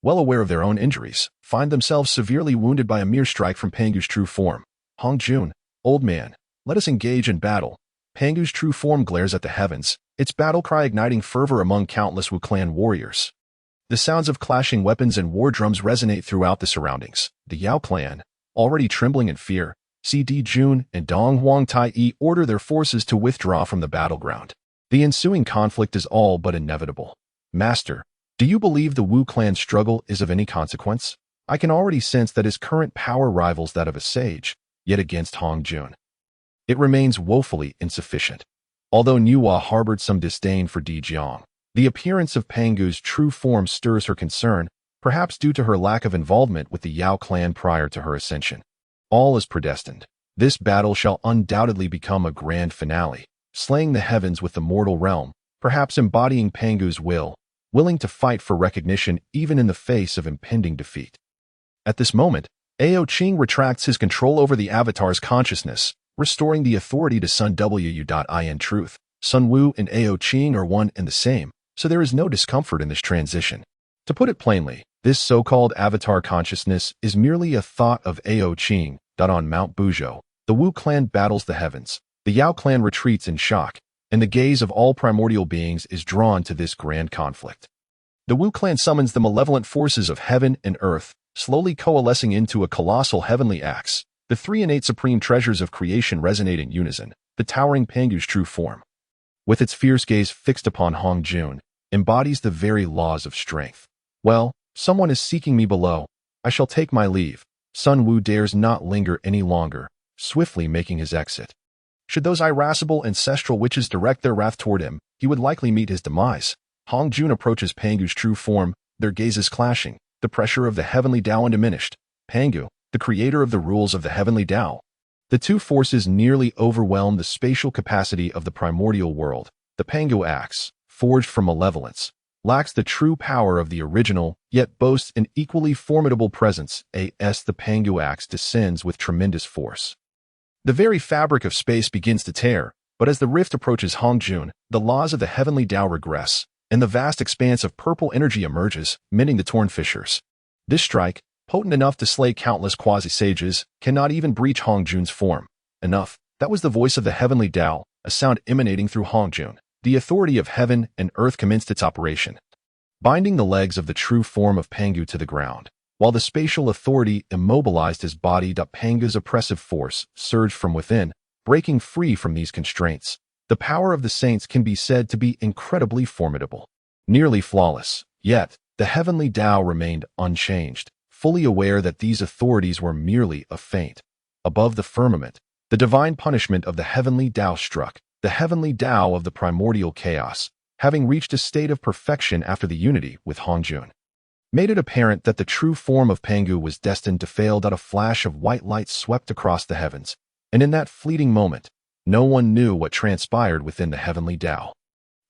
well aware of their own injuries, find themselves severely wounded by a mere strike from Pangu's true form. Hong Jun, old man, let us engage in battle. Pangu's true form glares at the heavens, its battle cry igniting fervor among countless Wu clan warriors. The sounds of clashing weapons and war drums resonate throughout the surroundings. The Yao clan, already trembling in fear, CD Jun and Dong Huang Tai order their forces to withdraw from the battleground. The ensuing conflict is all but inevitable. Master, do you believe the Wu clan's struggle is of any consequence? I can already sense that his current power rivals that of a sage, yet against Hong Jun, it remains woefully insufficient. Although Nuwa harbored some disdain for Di Jiang, the appearance of Pangu's true form stirs her concern, perhaps due to her lack of involvement with the Yao clan prior to her ascension. All is predestined. This battle shall undoubtedly become a grand finale, slaying the heavens with the mortal realm, perhaps embodying Pangu's will, willing to fight for recognition even in the face of impending defeat. At this moment, Ao Qing retracts his control over the Avatar's consciousness, restoring the authority to Sun Wu. In truth, Sun Wu and Ao Qing are one and the same, so there is no discomfort in this transition. To put it plainly, this so-called Avatar consciousness is merely a thought of Ao Qing. On Mount Buzhou, the Wu clan battles the heavens, the Yao clan retreats in shock, and the gaze of all primordial beings is drawn to this grand conflict. The Wu clan summons the malevolent forces of heaven and earth, slowly coalescing into a colossal heavenly axe. The three innate supreme treasures of creation resonate in unison, the towering Pangu's true form, with its fierce gaze fixed upon Hong Jun, embodies the very laws of strength. Well, someone is seeking me below. I shall take my leave. Sun Wu dares not linger any longer, swiftly making his exit. Should those irascible ancestral witches direct their wrath toward him, he would likely meet his demise. Hong Jun approaches Pangu's true form, their gazes clashing, the pressure of the heavenly Tao undiminished. Pangu, the creator of the rules of the heavenly Tao. The two forces nearly overwhelm the spatial capacity of the primordial world. The Pangu axe, forged from malevolence, lacks the true power of the original, yet boasts an equally formidable presence. The Pangu axe descends with tremendous force. The very fabric of space begins to tear, but as the rift approaches Hong Jun, the laws of the heavenly Tao regress, and the vast expanse of purple energy emerges, mending the torn fissures. This strike, potent enough to slay countless quasi-sages, cannot even breach Hong Jun's form. Enough. That was the voice of the heavenly Tao, a sound emanating through Hong Jun. The authority of heaven and earth commenced its operation, binding the legs of the true form of Pangu to the ground. While the spatial authority immobilized his body, Pangu's oppressive force surged from within, breaking free from these constraints. The power of the saints can be said to be incredibly formidable, nearly flawless. Yet, the heavenly Tao remained unchanged, fully aware that these authorities were merely a feint. Above the firmament, the divine punishment of the heavenly Tao struck, the heavenly Tao of the primordial chaos, having reached a state of perfection after the unity with Hong Jun, made it apparent that the true form of Pangu was destined to fail. A flash of white light swept across the heavens, and in that fleeting moment, no one knew what transpired within the heavenly Tao.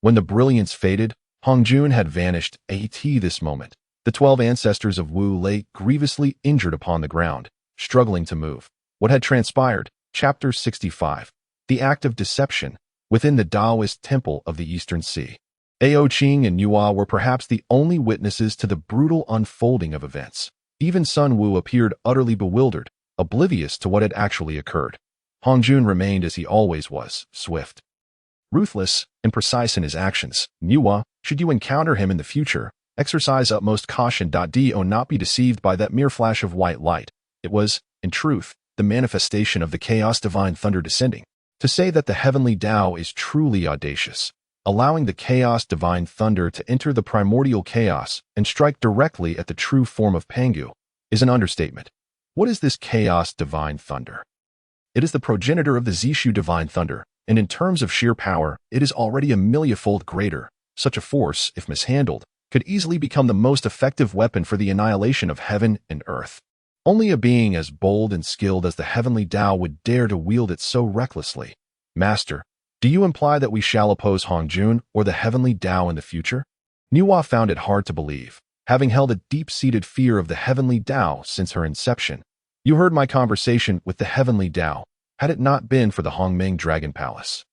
When the brilliance faded, Hong Jun had vanished. This moment, the 12 ancestors of Wu lay grievously injured upon the ground, struggling to move. What had transpired? Chapter 65. The act of deception within the Taoist temple of the Eastern Sea. Ao Qing and Nuwa were perhaps the only witnesses to the brutal unfolding of events. Even Sun Wu appeared utterly bewildered, oblivious to what had actually occurred. Hong Jun remained as he always was, swift, ruthless, and precise in his actions. Nuwa, should you encounter him in the future, exercise utmost caution. Do not be deceived by that mere flash of white light. It was, in truth, the manifestation of the chaos divine thunder descending. To say that the heavenly Tao is truly audacious, allowing the chaos divine thunder to enter the primordial chaos and strike directly at the true form of Pangu, is an understatement. What is this chaos divine thunder? It is the progenitor of the Zishu divine thunder, and in terms of sheer power, it is already a millionfold greater. Such a force, if mishandled, could easily become the most effective weapon for the annihilation of heaven and earth. Only a being as bold and skilled as the heavenly Tao would dare to wield it so recklessly. Master, do you imply that we shall oppose Hong Jun or the heavenly Tao in the future? Nuwa found it hard to believe, having held a deep-seated fear of the heavenly Tao since her inception. You heard my conversation with the heavenly Tao. Had it not been for the Hongmeng Dragon Palace,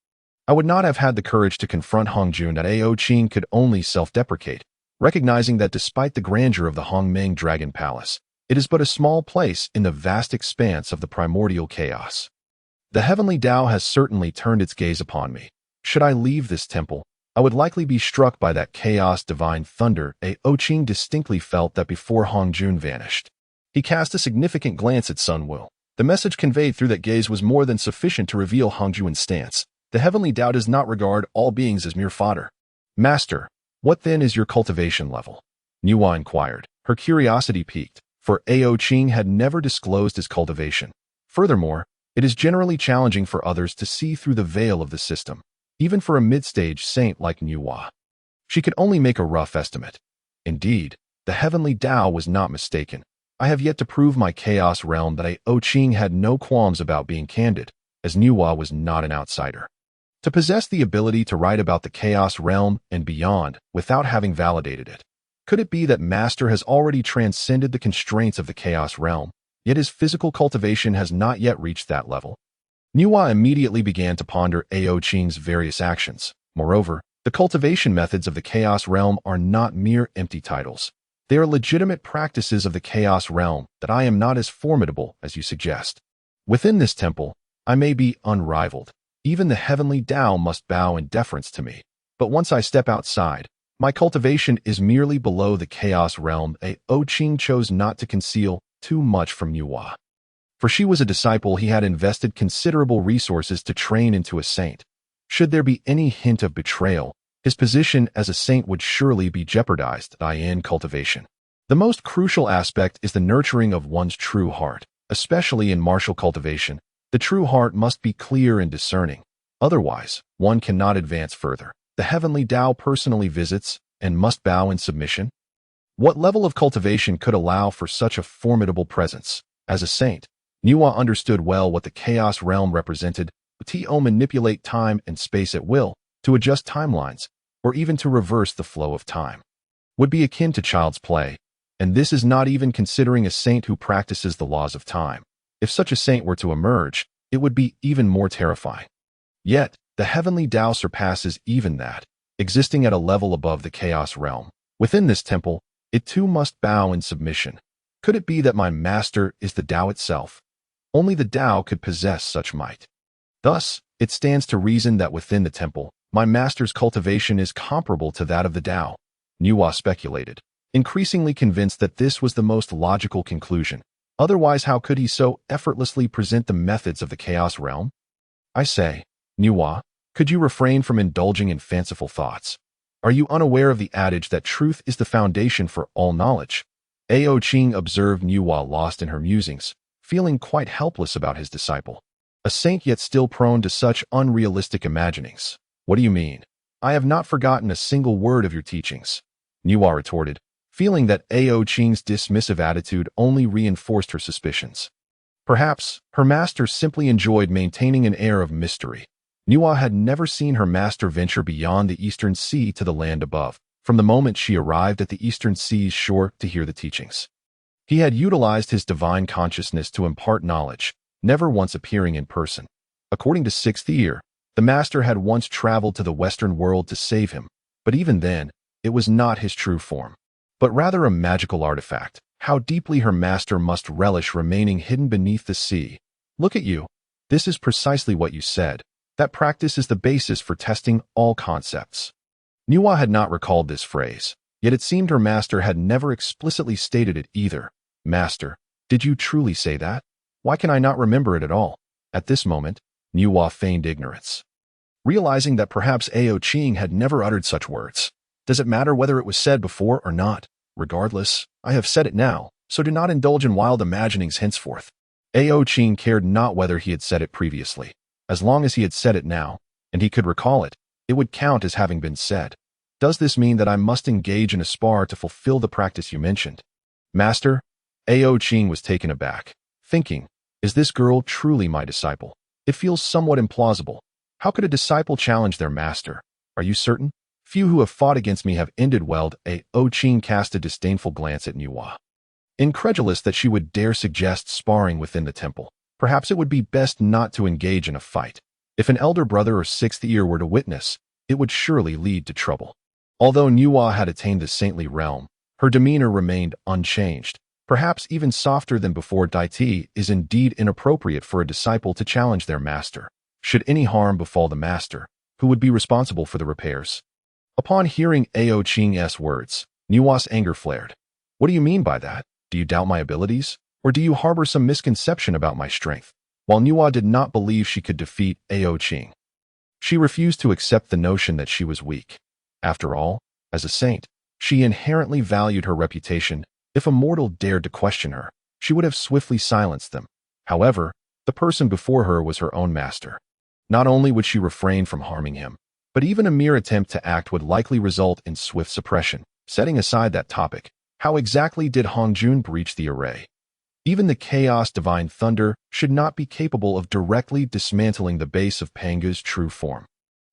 I would not have had the courage to confront Hong Jun. Ao Qing could only self-deprecate, recognizing that despite the grandeur of the Hongmeng Dragon Palace, it is but a small place in the vast expanse of the primordial chaos. The heavenly Tao has certainly turned its gaze upon me. Should I leave this temple, I would likely be struck by that chaos divine thunder. Ao Qing distinctly felt that before Hong Jun vanished. He cast a significant glance at Sun Wu. The message conveyed through that gaze was more than sufficient to reveal Hongjuan's stance. The heavenly Tao does not regard all beings as mere fodder. Master, what then is your cultivation level? Nuwa inquired. Her curiosity piqued, for Ao Qing had never disclosed his cultivation. Furthermore, it is generally challenging for others to see through the veil of the system, even for a mid-stage saint like Nuwa. She could only make a rough estimate. Indeed, the heavenly Tao was not mistaken. I have yet to prove my chaos realm that Ao Qing had no qualms about being candid, as Nuwa was not an outsider. To possess the ability to write about the chaos realm and beyond without having validated it. Could it be that Master has already transcended the constraints of the chaos realm, yet his physical cultivation has not yet reached that level? Nuwa immediately began to ponder Ao Qing's various actions. Moreover, the cultivation methods of the chaos realm are not mere empty titles. They are legitimate practices of the chaos realm that I am not as formidable as you suggest. Within this temple, I may be unrivaled. Even the heavenly Tao must bow in deference to me. But once I step outside, my cultivation is merely below the chaos realm. Ao Qing chose not to conceal too much from Nuwa. For she was a disciple he had invested considerable resources to train into a saint. Should there be any hint of betrayal, his position as a saint would surely be jeopardized in cultivation. The most crucial aspect is the nurturing of one's true heart, especially in martial cultivation. The true heart must be clear and discerning. Otherwise, one cannot advance further. The heavenly Tao personally visits and must bow in submission. What level of cultivation could allow for such a formidable presence? As a saint, Nuwa understood well what the chaos realm represented. To manipulate time and space at will, to adjust timelines, or even to reverse the flow of time, would be akin to child's play, and this is not even considering a saint who practices the laws of time. If such a saint were to emerge, it would be even more terrifying. Yet, the heavenly Tao surpasses even that, existing at a level above the chaos realm. Within this temple, it too must bow in submission. Could it be that my master is the Tao itself? Only the Tao could possess such might. Thus, it stands to reason that within the temple, my master's cultivation is comparable to that of the Tao. Nuwa speculated, increasingly convinced that this was the most logical conclusion. Otherwise, how could he so effortlessly present the methods of the chaos realm? I say, Nuwa, could you refrain from indulging in fanciful thoughts? Are you unaware of the adage that truth is the foundation for all knowledge? Ao Qing observed Nuwa lost in her musings, feeling quite helpless about his disciple. A saint yet still prone to such unrealistic imaginings. What do you mean? I have not forgotten a single word of your teachings. Nuwa retorted, feeling that Ao Qing's dismissive attitude only reinforced her suspicions. Perhaps, her master simply enjoyed maintaining an air of mystery. Nuwa had never seen her master venture beyond the eastern sea to the land above, from the moment she arrived at the eastern sea's shore to hear the teachings. He had utilized his divine consciousness to impart knowledge, never once appearing in person. According to Sixth Year, the master had once traveled to the Western world to save him, but even then, it was not his true form, but rather a magical artifact. How deeply her master must relish remaining hidden beneath the sea. Look at you. This is precisely what you said. That practice is the basis for testing all concepts. Nuwa had not recalled this phrase, yet it seemed her master had never explicitly stated it either. Master, did you truly say that? Why can I not remember it at all? At this moment, Nuwa feigned ignorance, realizing that perhaps Ao Qing had never uttered such words. Does it matter whether it was said before or not? Regardless, I have said it now, so do not indulge in wild imaginings henceforth. Ao Qing cared not whether he had said it previously. As long as he had said it now, and he could recall it, it would count as having been said. Does this mean that I must engage in a spar to fulfill the practice you mentioned? Master, Ao Qing was taken aback, thinking, is this girl truly my disciple? It feels somewhat implausible. How could a disciple challenge their master? Are you certain? Few who have fought against me have ended well. Ao Qing cast a disdainful glance at Nuwa, incredulous that she would dare suggest sparring within the temple. Perhaps it would be best not to engage in a fight. If an elder brother or sixth ear were to witness, it would surely lead to trouble. Although Nuwa had attained the saintly realm, her demeanor remained unchanged, perhaps even softer than before. Deity is indeed inappropriate for a disciple to challenge their master. Should any harm befall the master, who would be responsible for the repairs? Upon hearing Ao Qing's words, Nuwa's anger flared. What do you mean by that? Do you doubt my abilities? Or do you harbor some misconception about my strength? While Nuwa did not believe she could defeat Ao Qing, she refused to accept the notion that she was weak. After all, as a saint, she inherently valued her reputation. If a mortal dared to question her, she would have swiftly silenced them. However, the person before her was her own master. Not only would she refrain from harming him, but even a mere attempt to act would likely result in swift suppression. Setting aside that topic, how exactly did Hongjun breach the array? Even the chaos divine thunder should not be capable of directly dismantling the base of Pangu's true form.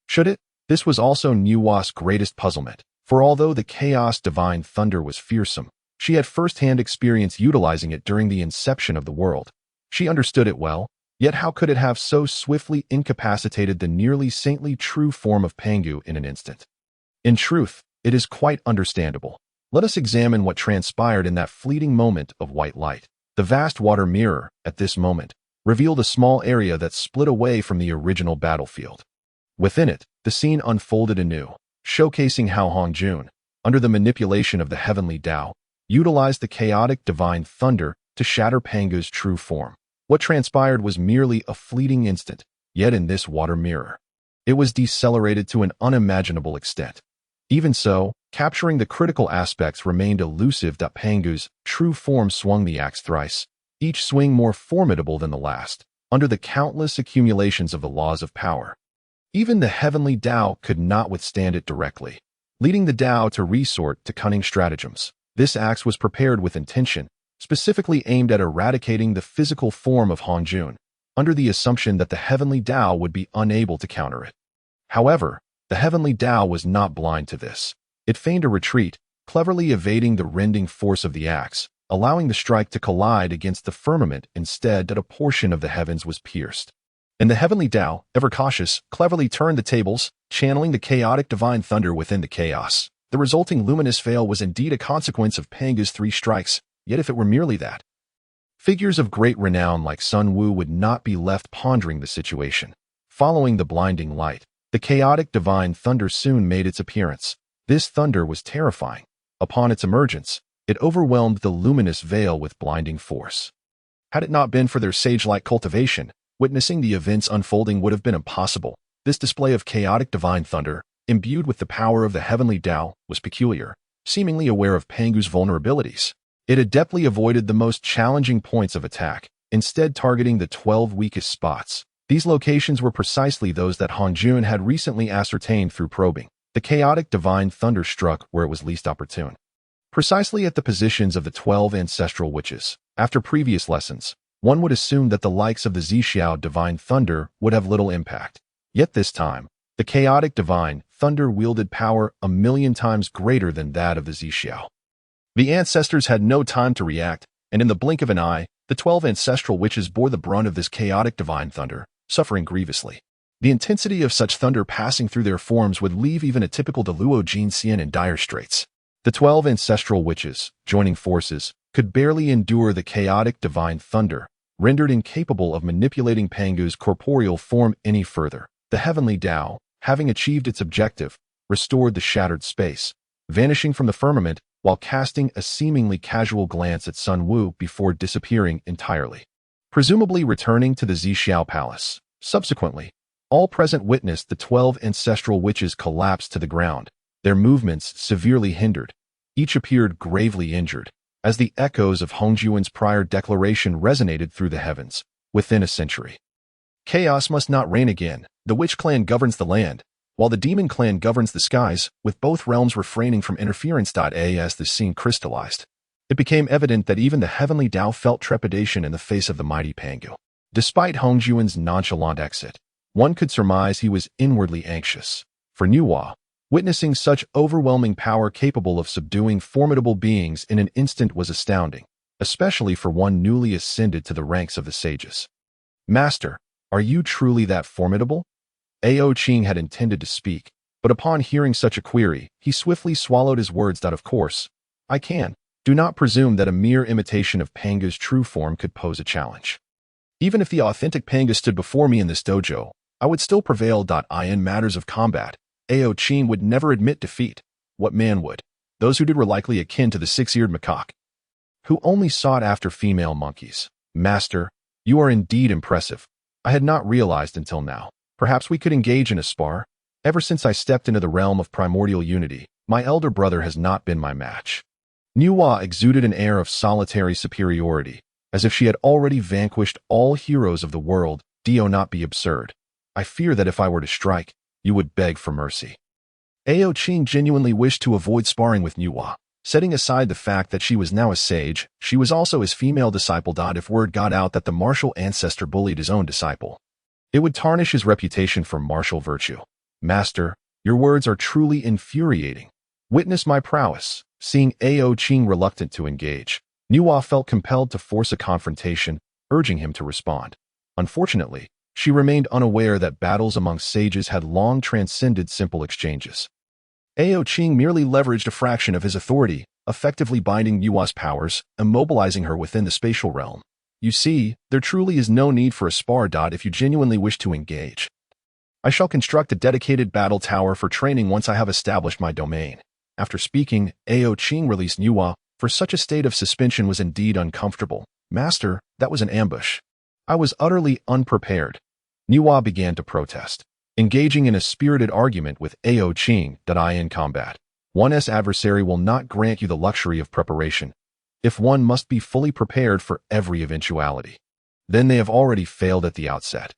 Should it? This was also Nuwa's greatest puzzlement, for although the chaos divine thunder was fearsome, she had first-hand experience utilizing it during the inception of the world. She understood it well, yet how could it have so swiftly incapacitated the nearly saintly true form of Pangu in an instant? In truth, it is quite understandable. Let us examine what transpired in that fleeting moment of white light. The vast water mirror, at this moment, revealed a small area that split away from the original battlefield. Within it, the scene unfolded anew, showcasing how Hongjun, under the manipulation of the heavenly Tao, utilized the chaotic divine thunder to shatter Pangu's true form. What transpired was merely a fleeting instant, yet in this water mirror, it was decelerated to an unimaginable extent. Even so, capturing the critical aspects remained elusive. Pangu's true form swung the axe thrice, each swing more formidable than the last, under the countless accumulations of the laws of power. Even the heavenly Tao could not withstand it directly, leading the Tao to resort to cunning stratagems. This axe was prepared with intention, specifically aimed at eradicating the physical form of Hongjun, under the assumption that the heavenly Tao would be unable to counter it. However, the heavenly Tao was not blind to this. It feigned a retreat, cleverly evading the rending force of the axe, allowing the strike to collide against the firmament instead that a portion of the heavens was pierced. And the heavenly Tao, ever cautious, cleverly turned the tables, channeling the chaotic divine thunder within the chaos. The resulting luminous veil was indeed a consequence of Pangu's 3 strikes, yet if it were merely that, figures of great renown like Sun Wu would not be left pondering the situation. Following the blinding light, the chaotic divine thunder soon made its appearance. This thunder was terrifying. Upon its emergence, it overwhelmed the luminous veil with blinding force. Had it not been for their sage-like cultivation, witnessing the events unfolding would have been impossible. This display of chaotic divine thunder, imbued with the power of the heavenly Tao, was peculiar, seemingly aware of Pangu's vulnerabilities. It adeptly avoided the most challenging points of attack, instead targeting the 12 weakest spots. These locations were precisely those that Hongjun had recently ascertained through probing. The chaotic divine thunder struck where it was least opportune, precisely at the positions of the 12 ancestral witches. After previous lessons, one would assume that the likes of the Zixiao divine thunder would have little impact. Yet this time, the chaotic divine thunder wielded power 1,000,000 times greater than that of the Zixiao. The ancestors had no time to react, and in the blink of an eye, the 12 ancestral witches bore the brunt of this chaotic divine thunder, suffering grievously. The intensity of such thunder passing through their forms would leave even a typical Deluo Jin Xian in dire straits. The 12 ancestral witches, joining forces, could barely endure the chaotic divine thunder, rendered incapable of manipulating Pangu's corporeal form any further. The heavenly Tao, having achieved its objective, restored the shattered space, vanishing from the firmament while casting a seemingly casual glance at Sun Wu before disappearing entirely, presumably returning to the Zixiao Palace. Subsequently, all present witnessed the 12 ancestral witches collapse to the ground, their movements severely hindered. Each appeared gravely injured, as the echoes of Hongjun's prior declaration resonated through the heavens. Within a century, chaos must not reign again. The witch clan governs the land, while the demon clan governs the skies, with both realms refraining from interference. As the scene crystallized, it became evident that even the heavenly Tao felt trepidation in the face of the mighty Pangu. Despite Hongjun's nonchalant exit, one could surmise he was inwardly anxious. For Nuwa, witnessing such overwhelming power capable of subduing formidable beings in an instant was astounding, especially for one newly ascended to the ranks of the sages. Master, are you truly that formidable? Ao Qing had intended to speak, but upon hearing such a query, he swiftly swallowed his words. Of course, I can. Do not presume that a mere imitation of Pangu's true form could pose a challenge. Even if the authentic Pangu stood before me in this dojo, I would still prevail. In matters of combat, Ao Qing would never admit defeat. What man would? Those who did were likely akin to the 6-eared macaque, who only sought after female monkeys. Master, you are indeed impressive. I had not realized until now. Perhaps we could engage in a spar? Ever since I stepped into the realm of primordial unity, my elder brother has not been my match. Nuwa exuded an air of solitary superiority, as if she had already vanquished all heroes of the world. Do not be absurd. I fear that if I were to strike, you would beg for mercy. Ao Qing genuinely wished to avoid sparring with Nuwa. Setting aside the fact that she was now a sage, she was also his female disciple. If word got out that the martial ancestor bullied his own disciple, it would tarnish his reputation for martial virtue. Master, your words are truly infuriating. Witness my prowess. Seeing Ao Qing reluctant to engage, Nuwa felt compelled to force a confrontation, urging him to respond. Unfortunately, she remained unaware that battles among sages had long transcended simple exchanges. Ao Qing merely leveraged a fraction of his authority, effectively binding Nuwa's powers, immobilizing her within the spatial realm. You see, there truly is no need for a spar. If you genuinely wish to engage, I shall construct a dedicated battle tower for training once I have established my domain. After speaking, Ao Qing released Nuwa, for such a state of suspension was indeed uncomfortable. Master, that was an ambush. I was utterly unprepared. Nuwa began to protest, engaging in a spirited argument with Ao Qing. In combat, one's adversary will not grant you the luxury of preparation. If one must be fully prepared for every eventuality, then they have already failed at the outset.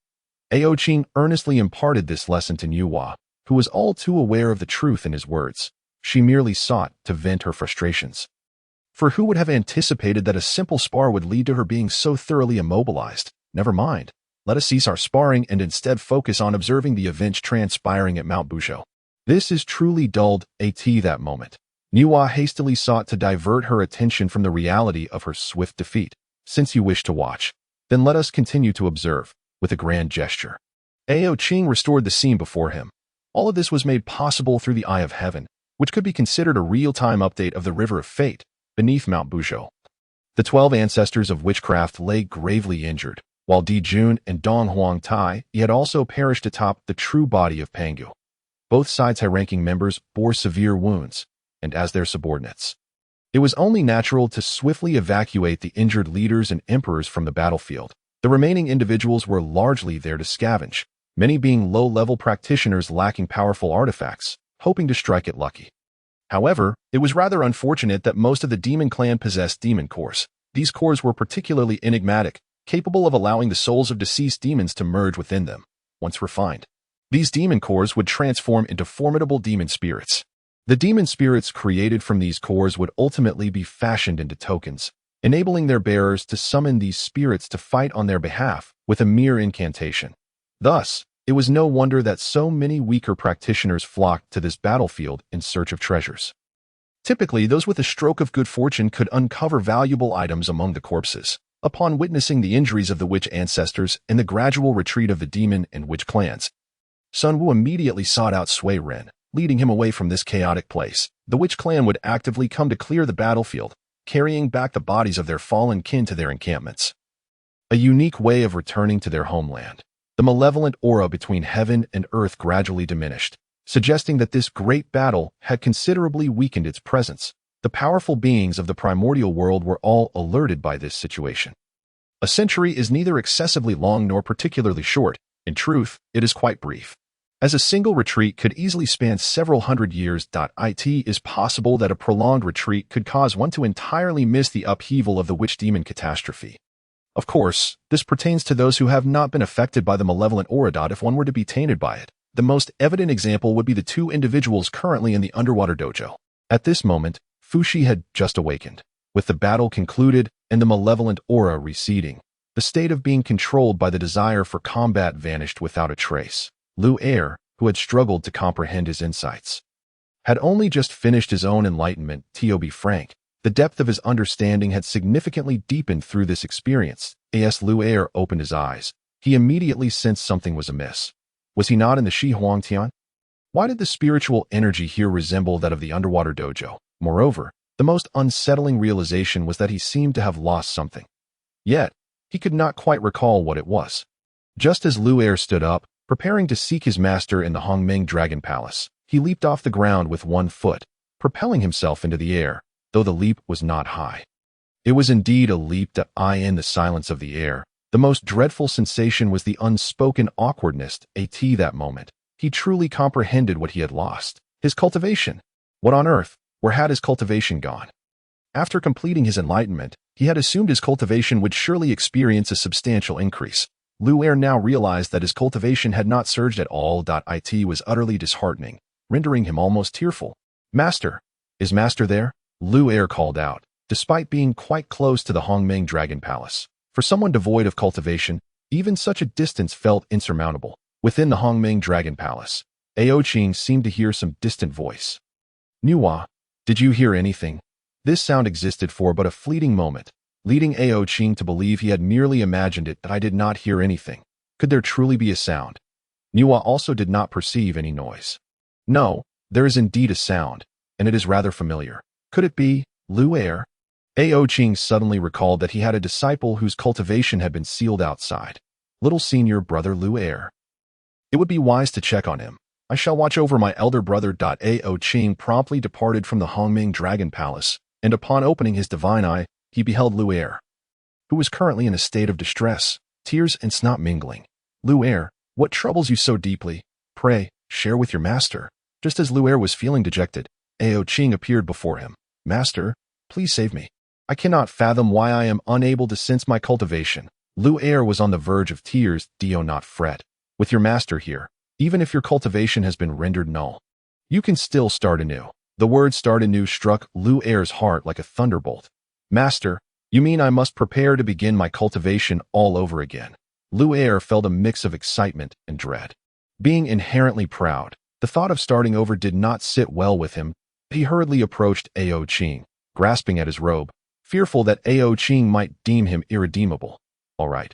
Ao Qing earnestly imparted this lesson to Nuwa, who was all too aware of the truth in his words. She merely sought to vent her frustrations. For who would have anticipated that a simple spar would lead to her being so thoroughly immobilized? Never mind. Let us cease our sparring and instead focus on observing the events transpiring at Mount Buzhou. This is truly dulled that moment. Nuwa hastily sought to divert her attention from the reality of her swift defeat. Since you wish to watch, then let us continue to observe. With a grand gesture, Ao Qing restored the scene before him. All of this was made possible through the Eye of Heaven, which could be considered a real-time update of the River of Fate beneath Mount Buzhou. The 12 ancestors of witchcraft lay gravely injured, while Di Jun and Dong Huang Tai had also perished atop the true body of Pangu. Both sides' high-ranking members bore severe wounds, and as their subordinates, it was only natural to swiftly evacuate the injured leaders and emperors from the battlefield. The remaining individuals were largely there to scavenge, many being low-level practitioners lacking powerful artifacts, hoping to strike it lucky. However, it was rather unfortunate that most of the demon clan possessed demon cores. These cores were particularly enigmatic, capable of allowing the souls of deceased demons to merge within them. Once refined, these demon cores would transform into formidable demon spirits. The demon spirits created from these cores would ultimately be fashioned into tokens, enabling their bearers to summon these spirits to fight on their behalf with a mere incantation. Thus, it was no wonder that so many weaker practitioners flocked to this battlefield in search of treasures. Typically, those with a stroke of good fortune could uncover valuable items among the corpses. Upon witnessing the injuries of the witch ancestors and the gradual retreat of the demon and witch clans, Sun Wu immediately sought out Sui Ren, leading him away from this chaotic place. The witch clan would actively come to clear the battlefield, carrying back the bodies of their fallen kin to their encampments. A unique way of returning to their homeland. The malevolent aura between heaven and earth gradually diminished, suggesting that this great battle had considerably weakened its presence. The powerful beings of the primordial world were all alerted by this situation. A century is neither excessively long nor particularly short. In truth, it is quite brief, as a single retreat could easily span several hundred years. It is possible that a prolonged retreat could cause one to entirely miss the upheaval of the witch demon catastrophe. Of course, this pertains to those who have not been affected by the malevolent aura. If one were to be tainted by it, the most evident example would be the two individuals currently in the underwater dojo. At this moment, Fushi had just awakened. With the battle concluded and the malevolent aura receding, the state of being controlled by the desire for combat vanished without a trace. Lu Er, who had struggled to comprehend his insights, had only just finished his own enlightenment. To be frank, the depth of his understanding had significantly deepened through this experience. As Lu Er opened his eyes, he immediately sensed something was amiss. Was he not in the Shi Huang Tian? Why did the spiritual energy here resemble that of the underwater dojo? Moreover, the most unsettling realization was that he seemed to have lost something. Yet, he could not quite recall what it was. Just as Lu Er stood up, preparing to seek his master in the Hongmeng Dragon Palace, he leaped off the ground with one foot, propelling himself into the air, though the leap was not high. It was indeed a leap to eye in the silence of the air. The most dreadful sensation was the unspoken awkwardness at that moment. He truly comprehended what he had lost. His cultivation. What on earth? Where had his cultivation gone? After completing his enlightenment, he had assumed his cultivation would surely experience a substantial increase. Lu'er now realized that his cultivation had not surged at all. It was utterly disheartening, rendering him almost tearful. Master! Is Master there? Lu'er called out, despite being quite close to the Hongmeng Dragon Palace. For someone devoid of cultivation, even such a distance felt insurmountable. Within the Hongmeng Dragon Palace, Ao Qing seemed to hear some distant voice. Nuwa, did you hear anything? This sound existed for but a fleeting moment, leading Ao Qing to believe he had merely imagined it. I did not hear anything. Could there truly be a sound? Nuwa also did not perceive any noise. No, there is indeed a sound, and it is rather familiar. Could it be Lu'er? Ao Qing suddenly recalled that he had a disciple whose cultivation had been sealed outside. Little senior brother Lu'er. It would be wise to check on him. I shall watch over my elder brother. Ao Qing promptly departed from the Hongmeng Dragon Palace, and upon opening his divine eye, he beheld Lu'er, who was currently in a state of distress, tears and snot mingling. Lu'er, what troubles you so deeply? Pray, share with your master. Just as Lu'er was feeling dejected, Ao Qing appeared before him. Master, please save me. I cannot fathom why I am unable to sense my cultivation. Lu'er was on the verge of tears. Do not fret. With your master here, even if your cultivation has been rendered null, you can still start anew. The word start anew struck Lu'er's heart like a thunderbolt. Master, you mean I must prepare to begin my cultivation all over again? Lu'er felt a mix of excitement and dread. Being inherently proud, the thought of starting over did not sit well with him. He hurriedly approached Ao Qing, grasping at his robe, fearful that Ao Qing might deem him irredeemable. All right,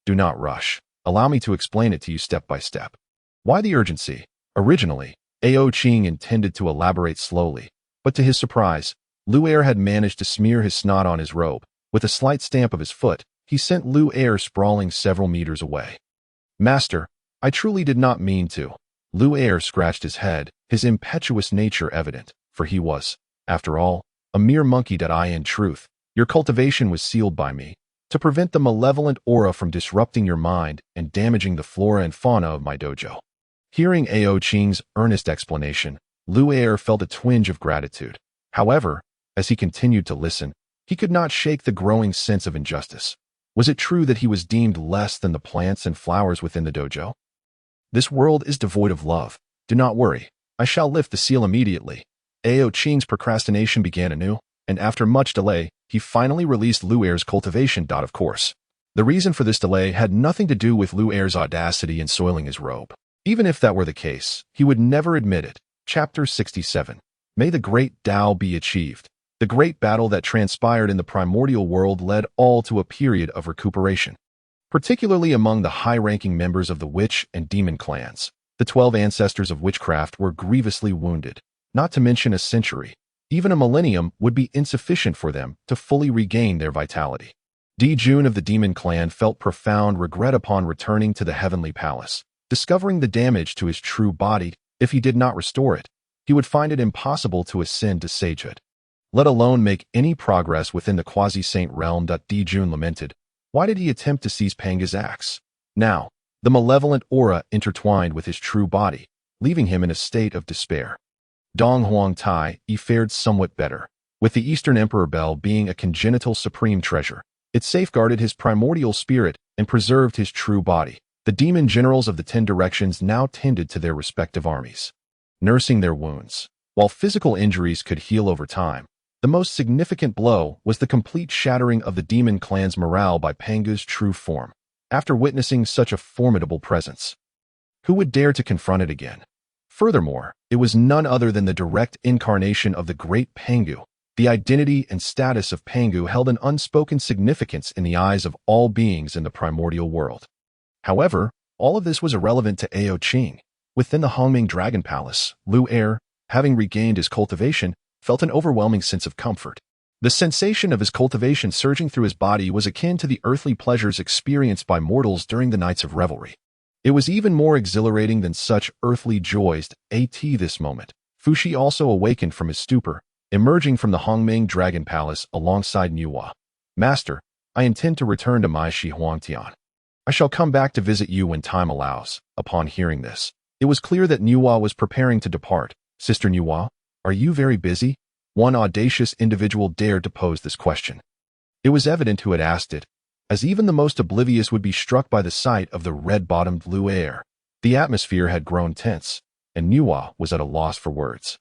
do not rush. Allow me to explain it to you step by step. Why the urgency? Originally, Ao Qing intended to elaborate slowly, but to his surprise, Lu'er had managed to smear his snot on his robe. With a slight stamp of his foot, he sent Lu'er sprawling several meters away. Master, I truly did not mean to. Lu'er scratched his head, his impetuous nature evident, for he was, after all, a mere monkey. In truth, your cultivation was sealed by me, to prevent the malevolent aura from disrupting your mind and damaging the flora and fauna of my dojo. Hearing Ao Qing's earnest explanation, Lu'er felt a twinge of gratitude. However, as he continued to listen, he could not shake the growing sense of injustice. Was it true that he was deemed less than the plants and flowers within the dojo? This world is devoid of love. Do not worry. I shall lift the seal immediately. Ao Qing's procrastination began anew, and after much delay, he finally released Lu'er's cultivation. Of course, the reason for this delay had nothing to do with Lu'er's audacity in soiling his robe. Even if that were the case, he would never admit it. Chapter 67. May the great Tao be achieved. The great battle that transpired in the primordial world led all to a period of recuperation, particularly among the high-ranking members of the witch and demon clans. The 12 ancestors of witchcraft were grievously wounded, not to mention a century. Even a millennium would be insufficient for them to fully regain their vitality. Jun of the demon clan felt profound regret upon returning to the heavenly palace. Discovering the damage to his true body, if he did not restore it, he would find it impossible to ascend to sagehood, let alone make any progress within the quasi-saint realm. Jun lamented. Why did he attempt to seize Panga's axe? Now, the malevolent aura intertwined with his true body, leaving him in a state of despair. Dong Huang Tai fared somewhat better. With the Eastern Emperor Bell being a congenital supreme treasure, it safeguarded his primordial spirit and preserved his true body. The demon generals of the 10 directions now tended to their respective armies, nursing their wounds. While physical injuries could heal over time, the most significant blow was the complete shattering of the demon clan's morale by Panga's true form. After witnessing such a formidable presence, who would dare to confront it again? Furthermore, it was none other than the direct incarnation of the great Pangu. The identity and status of Pangu held an unspoken significance in the eyes of all beings in the primordial world. However, all of this was irrelevant to Ao Qing. Within the Hongmeng Dragon Palace, Lu'er, having regained his cultivation, felt an overwhelming sense of comfort. The sensation of his cultivation surging through his body was akin to the earthly pleasures experienced by mortals during the nights of revelry. It was even more exhilarating than such earthly joys. At this moment, Fushi also awakened from his stupor, emerging from the Hongming Dragon Palace alongside Nuwa. Master, I intend to return to my Shi Huangtian. I shall come back to visit you when time allows. Upon hearing this, it was clear that Nuwa was preparing to depart. Sister Nuwa, are you very busy? One audacious individual dared to pose this question. It was evident who had asked it, as even the most oblivious would be struck by the sight of the red-bottomed blue air. The atmosphere had grown tense, and Nuwa was at a loss for words.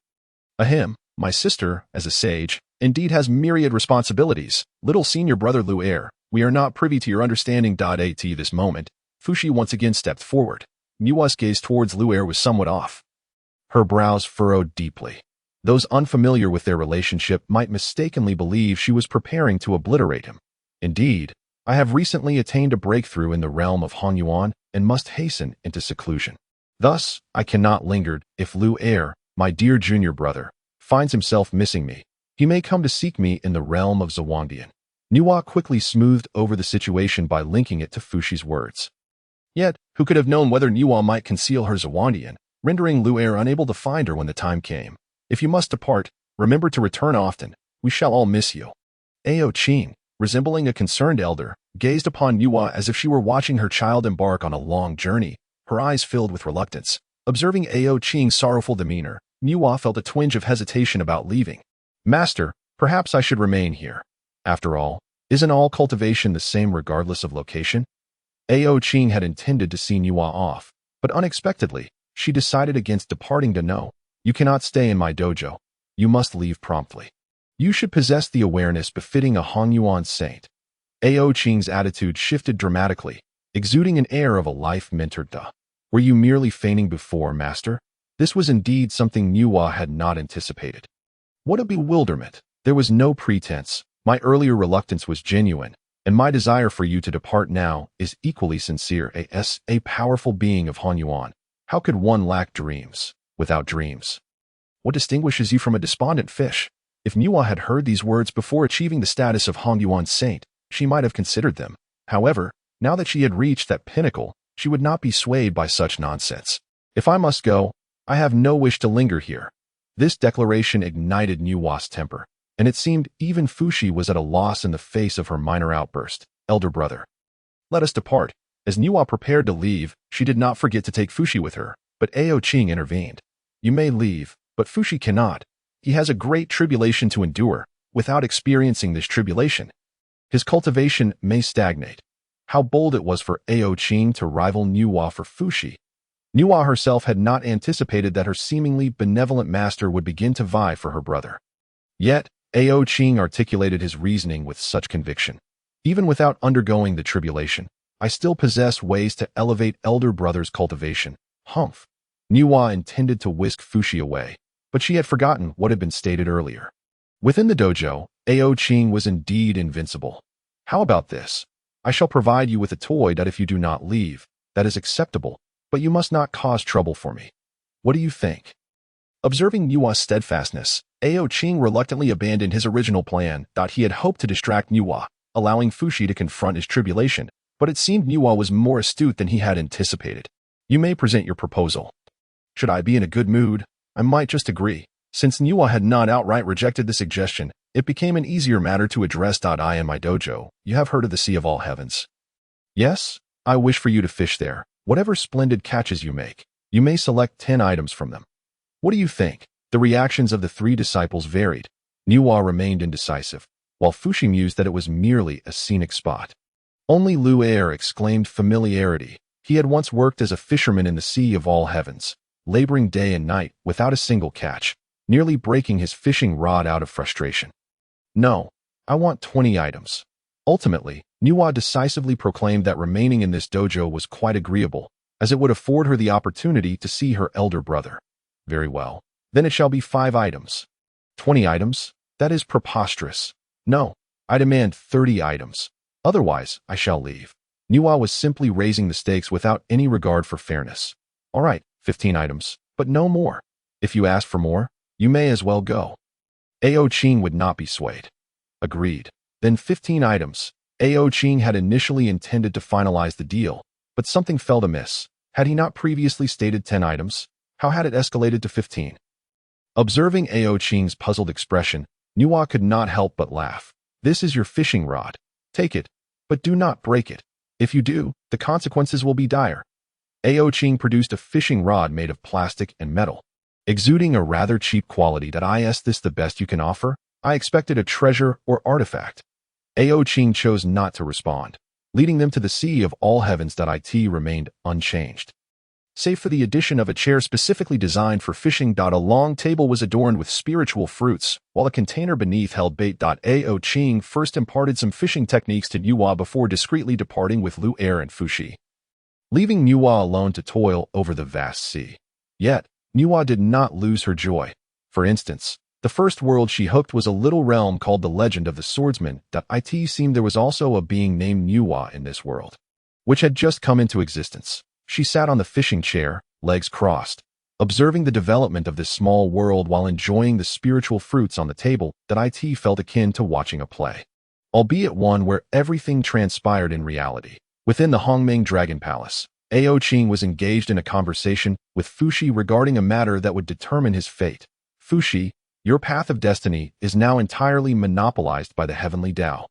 Ahem, my sister, as a sage, indeed has myriad responsibilities. Little senior brother Lu Air, we are not privy to your understanding. At this moment, Fushi once again stepped forward. Nuwa's gaze towards Lu Air was somewhat off. Her brows furrowed deeply. Those unfamiliar with their relationship might mistakenly believe she was preparing to obliterate him. Indeed, I have recently attained a breakthrough in the realm of Hongyuan and must hasten into seclusion. Thus, I cannot linger. If Lu Air, my dear junior brother, finds himself missing me, he may come to seek me in the realm of Zawangdian. Nuwa quickly smoothed over the situation by linking it to Fushi's words. Yet, who could have known whether Nuwa might conceal her Zawangdian, rendering Lu Air unable to find her when the time came? If you must depart, remember to return often. We shall all miss you. Ao Qing, resembling a concerned elder, gazed upon Nuwa as if she were watching her child embark on a long journey, her eyes filled with reluctance. Observing Ao Qing's sorrowful demeanor, Nuwa felt a twinge of hesitation about leaving. Master, perhaps I should remain here. After all, isn't all cultivation the same regardless of location? Ao Qing had intended to see Nuwa off, but unexpectedly, she decided against departing to know. You cannot stay in my dojo. You must leave promptly. You should possess the awareness befitting a Hongyuan saint. Ao Qing's attitude shifted dramatically, exuding an air of a life mentored. Were you merely feigning before, master? This was indeed something Nuwa had not anticipated. What a bewilderment! There was no pretense. My earlier reluctance was genuine, and my desire for you to depart now is equally sincere. A powerful being of Hongyuan. How could one lack dreams? Without dreams, what distinguishes you from a despondent fish? If Nuwa had heard these words before achieving the status of Hongyuan saint, she might have considered them. However, now that she had reached that pinnacle, she would not be swayed by such nonsense. If I must go, I have no wish to linger here. This declaration ignited Nuwa's temper, and it seemed even Fushi was at a loss in the face of her minor outburst. Elder brother, let us depart. As Nuwa prepared to leave, she did not forget to take Fushi with her, but Ao Qing intervened. You may leave, but Fushi cannot. He has a great tribulation to endure. Without experiencing this tribulation, his cultivation may stagnate. How bold it was for Ao Qing to rival Nuwa for Fushi. Nuwa herself had not anticipated that her seemingly benevolent master would begin to vie for her brother. Yet, Ao Qing articulated his reasoning with such conviction. Even without undergoing the tribulation, I still possess ways to elevate elder brother's cultivation. Humph. Nuwa intended to whisk Fushi away, but she had forgotten what had been stated earlier. Within the dojo, Ao Qing was indeed invincible. How about this? I shall provide you with a toy that if you do not leave, that is acceptable, but you must not cause trouble for me. What do you think? Observing Nuwa's steadfastness, Ao Qing reluctantly abandoned his original plan. He had hoped to distract Nuwa, allowing Fushi to confront his tribulation, but it seemed Nuwa was more astute than he had anticipated. You may present your proposal. Should I be in a good mood, I might just agree. Since Nuwa had not outright rejected the suggestion, it became an easier matter to address. I am my dojo. You have heard of the Sea of All Heavens. Yes, I wish for you to fish there. Whatever splendid catches you make, you may select 10 items from them. What do you think? The reactions of the 3 disciples varied. Nuwa remained indecisive, while Fushi mused that it was merely a scenic spot. Only Lu Air exclaimed familiarity. He had once worked as a fisherman in the Sea of All Heavens, laboring day and night without a single catch, nearly breaking his fishing rod out of frustration. No, I want 20 items. Ultimately, Nuwa decisively proclaimed that remaining in this dojo was quite agreeable, as it would afford her the opportunity to see her elder brother. Very well, then it shall be 5 items. 20 items? That is preposterous. No, I demand 30 items. Otherwise, I shall leave. Nuwa was simply raising the stakes without any regard for fairness. All right, 15 items, but no more. If you ask for more, you may as well go. Ao Qing would not be swayed. Agreed. Then 15 items. Ao Qing had initially intended to finalize the deal, but something felt amiss. Had he not previously stated 10 items? How had it escalated to 15? Observing Ao Qing's puzzled expression, Nuwa could not help but laugh. This is your fishing rod. Take it, but do not break it. If you do, the consequences will be dire. Ao Qing produced a fishing rod made of plastic and metal, exuding a rather cheap quality. Is this the best you can offer? I expected a treasure or artifact. Ao Qing chose not to respond, leading them to the sea of all heavens. It remained unchanged, save for the addition of a chair specifically designed for fishing. A long table was adorned with spiritual fruits, while a container beneath held bait. Ao Qing first imparted some fishing techniques to Nuwa before discreetly departing with Lu Er and Fushi, leaving Nuwa alone to toil over the vast sea. Yet, Nuwa did not lose her joy. For instance, the first world she hooked was a little realm called the Legend of the Swordsman. It seemed there was also a being named Nuwa in this world, which had just come into existence. She sat on the fishing chair, legs crossed, observing the development of this small world while enjoying the spiritual fruits on the table. It felt akin to watching a play, albeit one where everything transpired in reality. Within the Hongming Dragon Palace, Ao Qing was engaged in a conversation with Fushi regarding a matter that would determine his fate. Fushi, your path of destiny is now entirely monopolized by the heavenly Tao.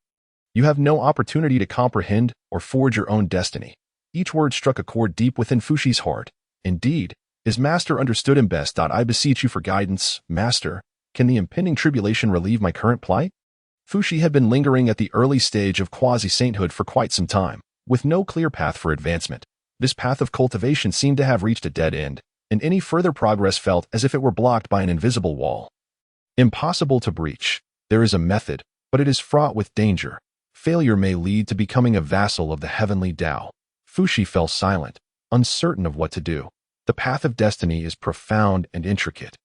You have no opportunity to comprehend or forge your own destiny. Each word struck a chord deep within Fushi's heart. Indeed, his master understood him best. I beseech you for guidance, master. Can the impending tribulation relieve my current plight? Fushi had been lingering at the early stage of quasi-sainthood for quite some time, with no clear path for advancement. This path of cultivation seemed to have reached a dead end, and any further progress felt as if it were blocked by an invisible wall, impossible to breach. There is a method, but it is fraught with danger. Failure may lead to becoming a vassal of the heavenly Tao. Fushi fell silent, uncertain of what to do. The path of destiny is profound and intricate,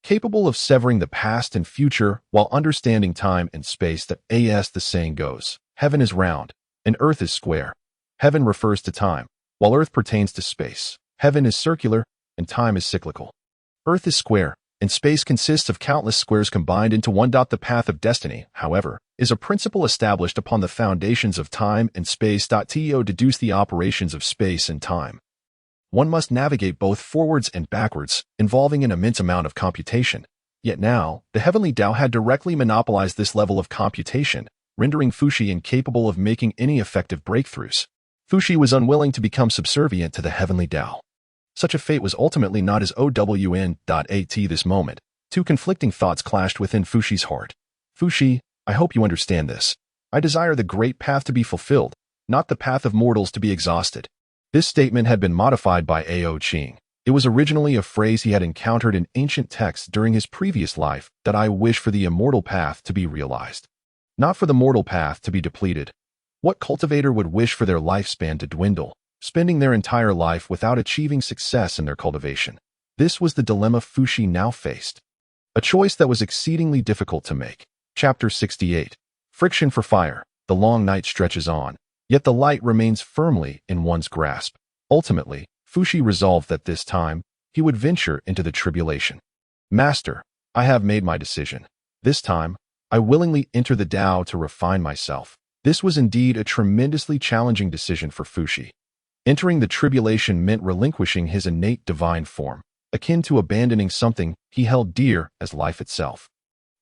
capable of severing the past and future while understanding time and space. As the saying goes, heaven is round, and earth is square. Heaven refers to time, while earth pertains to space. Heaven is circular, and time is cyclical. Earth is square, and space consists of countless squares combined into one. The path of destiny, however, is a principle established upon the foundations of time and space. To deduce the operations of space and time, one must navigate both forwards and backwards, involving an immense amount of computation. Yet now, the heavenly Tao had directly monopolized this level of computation, rendering Fushi incapable of making any effective breakthroughs. Fushi was unwilling to become subservient to the heavenly Tao. Such a fate was ultimately not his own. At this moment, two conflicting thoughts clashed within Fushi's heart. Fushi, I hope you understand this. I desire the great path to be fulfilled, not the path of mortals to be exhausted. This statement had been modified by Ao Qing. It was originally a phrase he had encountered in ancient texts during his previous life. I wish for the immortal path to be realized, not for the mortal path to be depleted. What cultivator would wish for their lifespan to dwindle, spending their entire life without achieving success in their cultivation? This was the dilemma Fushi now faced, a choice that was exceedingly difficult to make. Chapter 68. Friction for fire. The long night stretches on, yet the light remains firmly in one's grasp. Ultimately, Fushi resolved that this time, he would venture into the tribulation. Master, I have made my decision. This time, I willingly enter the Tao to refine myself. This was indeed a tremendously challenging decision for Fushi. Entering the tribulation meant relinquishing his innate divine form, akin to abandoning something he held dear as life itself.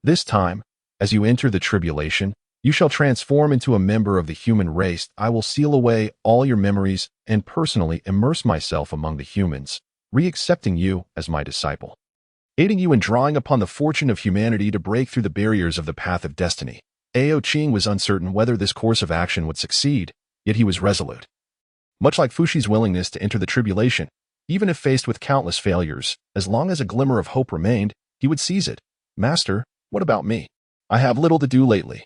This time, as you enter the tribulation, you shall transform into a member of the human race. I will seal away all your memories and personally immerse myself among the humans, re-accepting you as my disciple, aiding you in drawing upon the fortune of humanity to break through the barriers of the path of destiny. Ao Qing was uncertain whether this course of action would succeed, yet he was resolute. Much like Fushi's willingness to enter the tribulation, even if faced with countless failures, as long as a glimmer of hope remained, he would seize it. Master, what about me? I have little to do lately.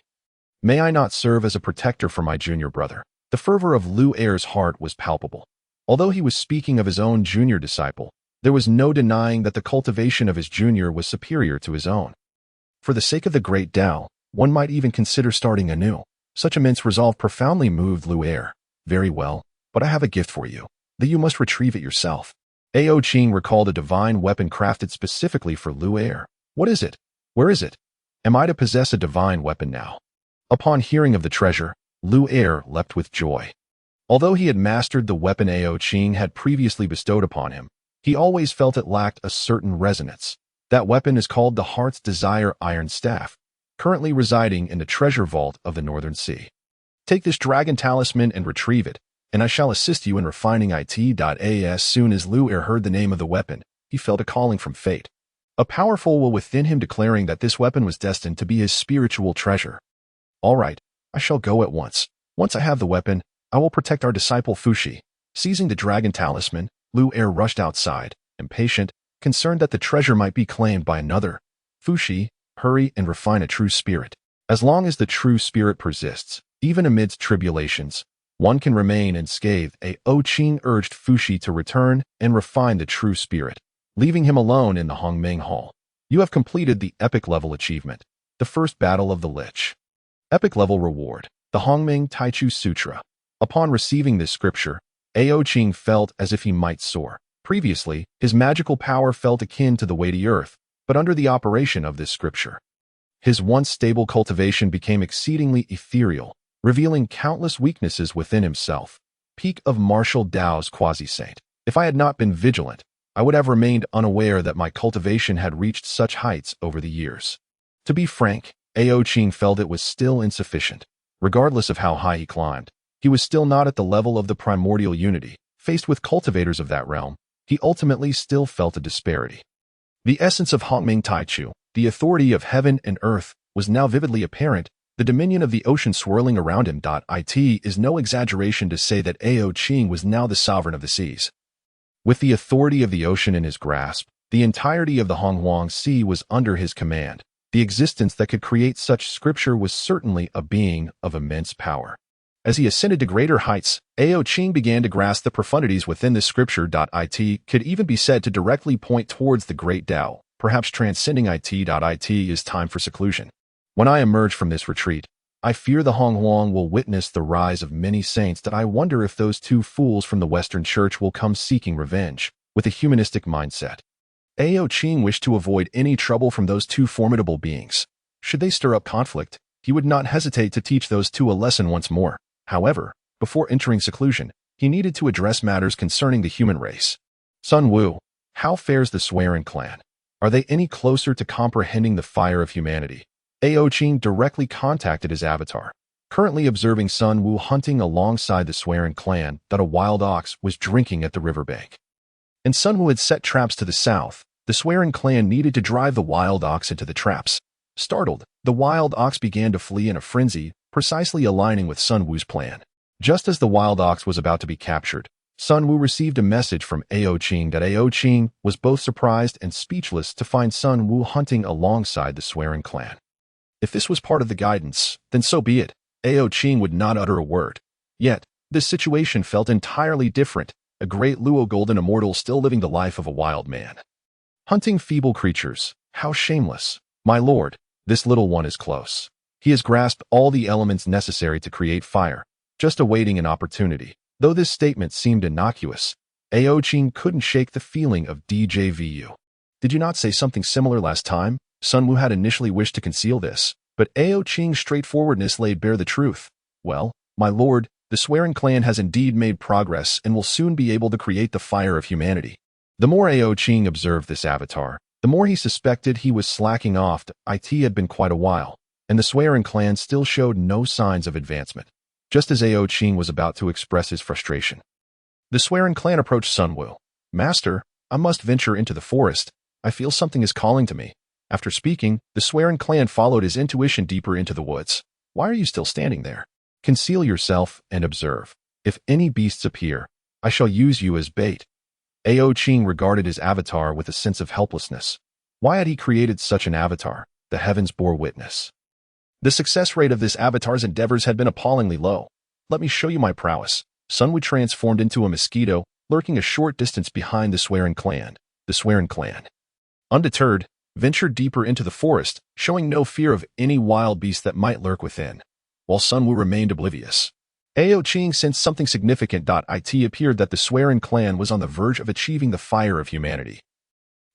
May I not serve as a protector for my junior brother? The fervor of Lu Er's heart was palpable. Although he was speaking of his own junior disciple, there was no denying that the cultivation of his junior was superior to his own. For the sake of the great Tao, one might even consider starting anew. Such immense resolve profoundly moved Lu Er. Very well, but I have a gift for you, that you must retrieve it yourself. Ao Qing recalled a divine weapon crafted specifically for Lu Er. What is it? Where is it? Am I to possess a divine weapon now? Upon hearing of the treasure, Lu Er leapt with joy. Although he had mastered the weapon Ao Qing had previously bestowed upon him, he always felt it lacked a certain resonance. That weapon is called the Heart's Desire Iron Staff, currently residing in the treasure vault of the Northern Sea. Take this dragon talisman and retrieve it, and I shall assist you in refining it. As soon as Lu Er heard the name of the weapon, he felt a calling from fate. A powerful will within him declaring that this weapon was destined to be his spiritual treasure. All right, I shall go at once. Once I have the weapon, I will protect our disciple Fushi. Seizing the dragon talisman, Lu Er rushed outside, impatient, concerned that the treasure might be claimed by another. Fushi, hurry and refine a true spirit. As long as the true spirit persists, even amidst tribulations, one can remain unscathed. Ao Qing urged Fushi to return and refine the true spirit, leaving him alone in the Hongmeng Hall. You have completed the epic level achievement, the first battle of the Lich. Epic level reward, the Hongmeng Taichu Sutra. Upon receiving this scripture, Ao Qing felt as if he might soar. Previously, his magical power felt akin to the weighty earth, but under the operation of this scripture, his once stable cultivation became exceedingly ethereal, revealing countless weaknesses within himself. Peak of martial Dao's quasi-saint. If I had not been vigilant, I would have remained unaware that my cultivation had reached such heights over the years. To be frank, Ao Qing felt it was still insufficient. Regardless of how high he climbed, he was still not at the level of the primordial unity. Faced with cultivators of that realm, he ultimately still felt a disparity. The essence of Hongmeng Taichu, the authority of heaven and earth, was now vividly apparent. The dominion of the ocean swirling around him. It is no exaggeration to say that Ao Qing was now the sovereign of the seas. With the authority of the ocean in his grasp, the entirety of the Honghuang Sea was under his command. The existence that could create such scripture was certainly a being of immense power. As he ascended to greater heights, Ao Qing began to grasp the profundities within this scripture. It could even be said to directly point towards the great Tao, perhaps transcending it. It is time for seclusion. When I emerge from this retreat, I fear the Honghuang will witness the rise of many saints. I wonder if those two fools from the Western Church will come seeking revenge, with a humanistic mindset. Ao Qing wished to avoid any trouble from those two formidable beings. Should they stir up conflict, he would not hesitate to teach those two a lesson once more. However, before entering seclusion, he needed to address matters concerning the human race. Sun Wu, how fares the Swearing clan? Are they any closer to comprehending the fire of humanity? Ao Qing directly contacted his avatar, currently observing Sun Wu hunting alongside the Swearing clan. A wild ox was drinking at the riverbank, and Sun Wu had set traps to the south. The Swearing clan needed to drive the wild ox into the traps. Startled, the wild ox began to flee in a frenzy, precisely aligning with Sun Wu's plan. Just as the wild ox was about to be captured, Sun Wu received a message from Ao Qing. Ao Qing was both surprised and speechless to find Sun Wu hunting alongside the Swearing clan. If this was part of the guidance, then so be it. Ao Qing would not utter a word. Yet, this situation felt entirely different. A great Luo golden immortal still living the life of a wild man. Hunting feeble creatures, how shameless. My lord, this little one is close. He has grasped all the elements necessary to create fire, just awaiting an opportunity. Though this statement seemed innocuous, Ao Qing couldn't shake the feeling of DJVU. Did you not say something similar last time? Sun Wu had initially wished to conceal this, but Ao Qing's straightforwardness laid bare the truth. Well, my lord, the Swearing clan has indeed made progress and will soon be able to create the fire of humanity. The more Ao Qing observed this avatar, the more he suspected he was slacking off. It had been quite a while, and the Swearing clan still showed no signs of advancement. Just as Ao Qing was about to express his frustration, the Swearing clan approached Sun Wu. Master, I must venture into the forest. I feel something is calling to me. After speaking, the Swearing clan followed his intuition deeper into the woods. Why are you still standing there? Conceal yourself and observe. If any beasts appear, I shall use you as bait. Ao Qing regarded his avatar with a sense of helplessness. Why had he created such an avatar? The heavens bore witness. The success rate of this avatar's endeavors had been appallingly low. Let me show you my prowess. Sun Wu transformed into a mosquito, lurking a short distance behind the Swearing clan. The Swearing clan, undeterred, ventured deeper into the forest, showing no fear of any wild beast that might lurk within, while Sun Wu remained oblivious. Ao Qing sensed something significant. It appeared that the Swearing clan was on the verge of achieving the fire of humanity.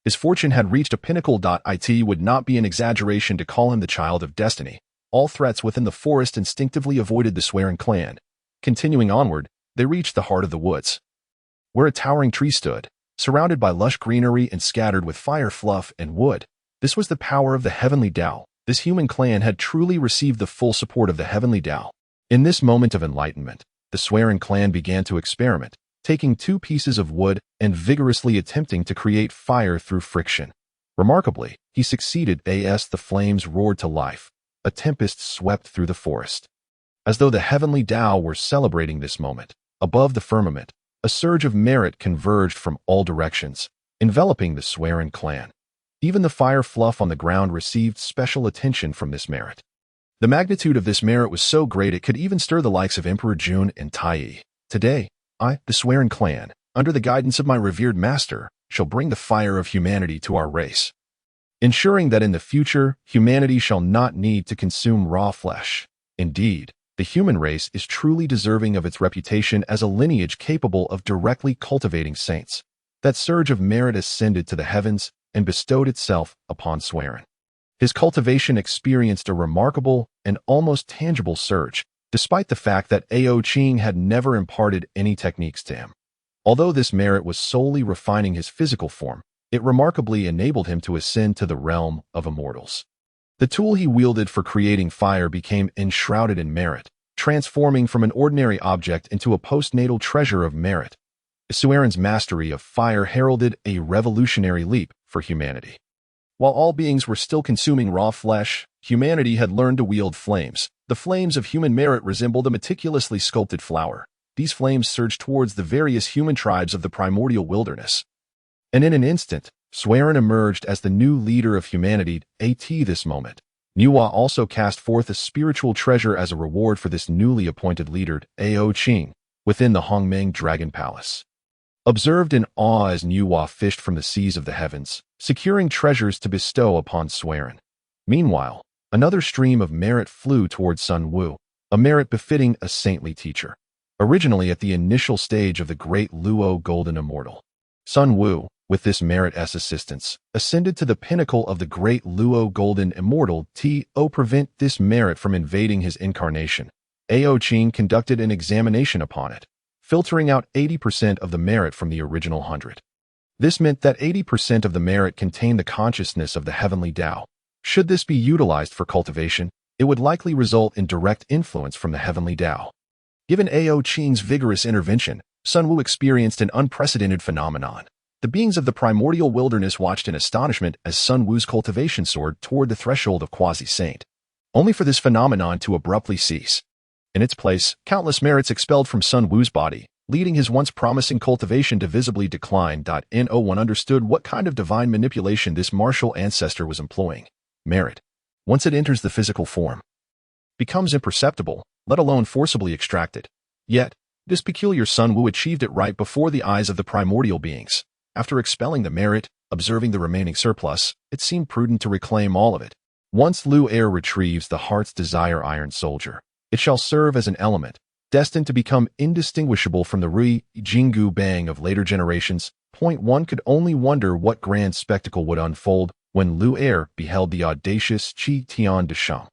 His fortune had reached a pinnacle. It would not be an exaggeration to call him the child of destiny. All threats within the forest instinctively avoided the Swearing clan. Continuing onward, they reached the heart of the woods, where a towering tree stood. surrounded by lush greenery and scattered with fire fluff and wood. This was the power of the heavenly Tao. This human clan had truly received the full support of the heavenly Tao. In this moment of enlightenment, the Swearen clan began to experiment, taking 2 pieces of wood and vigorously attempting to create fire through friction. Remarkably, he succeeded as the flames roared to life. A tempest swept through the forest. As though the heavenly Tao were celebrating this moment, above the firmament, a surge of merit converged from all directions, enveloping the Swearen clan. Even the fire fluff on the ground received special attention from this merit. The magnitude of this merit was so great it could even stir the likes of Emperor Jun and Tai. Today, I, the Swearen clan, under the guidance of my revered master, shall bring the fire of humanity to our race, ensuring that in the future, humanity shall not need to consume raw flesh. Indeed, the human race is truly deserving of its reputation as a lineage capable of directly cultivating saints. That surge of merit ascended to the heavens and bestowed itself upon Swearen. His cultivation experienced a remarkable and almost tangible surge, despite the fact that Ao Qing had never imparted any techniques to him. Although this merit was solely refining his physical form, it remarkably enabled him to ascend to the realm of immortals. The tool he wielded for creating fire became enshrouded in merit, transforming from an ordinary object into a postnatal treasure of merit. Swearen's mastery of fire heralded a revolutionary leap for humanity. While all beings were still consuming raw flesh, humanity had learned to wield flames. The flames of human merit resembled a meticulously sculpted flower. These flames surged towards the various human tribes of the primordial wilderness. And in an instant, Swearen emerged as the new leader of humanity. At this moment, Nuwa also cast forth a spiritual treasure as a reward for this newly appointed leader, Ao Qing, within the Hongmeng Dragon Palace. Observed in awe as Nuwa fished from the seas of the heavens, securing treasures to bestow upon Swearen. Meanwhile, another stream of merit flew towards Sun Wu, a merit befitting a saintly teacher. Originally at the initial stage of the great Luo Golden Immortal, Sun Wu, with this merit's assistance, ascended to the pinnacle of the great Luo Golden Immortal. To prevent this merit from invading his incarnation, Ao Qing conducted an examination upon it, filtering out 80% of the merit from the original 100. This meant that 80% of the merit contained the consciousness of the heavenly Tao. Should this be utilized for cultivation, it would likely result in direct influence from the heavenly Tao. Given Ao Qing's vigorous intervention, Sun Wu experienced an unprecedented phenomenon. The beings of the primordial wilderness watched in astonishment as Sun Wu's cultivation soared toward the threshold of quasi-saint, only for this phenomenon to abruptly cease. In its place, countless merits expelled from Sun Wu's body, leading his once promising cultivation to visibly decline. No one understood what kind of divine manipulation this martial ancestor was employing. Merit, once it enters the physical form, becomes imperceptible, let alone forcibly extracted. Yet, this peculiar Sun Wu achieved it right before the eyes of the primordial beings. After expelling the merit, observing the remaining surplus, it seemed prudent to reclaim all of it. Once Lu Air retrieves the heart's desire iron soldier, it shall serve as an element, destined to become indistinguishable from the Rui Jinggu Bang of later generations. One could only wonder what grand spectacle would unfold when Lu Air beheld the audacious Qi Tian de Shang.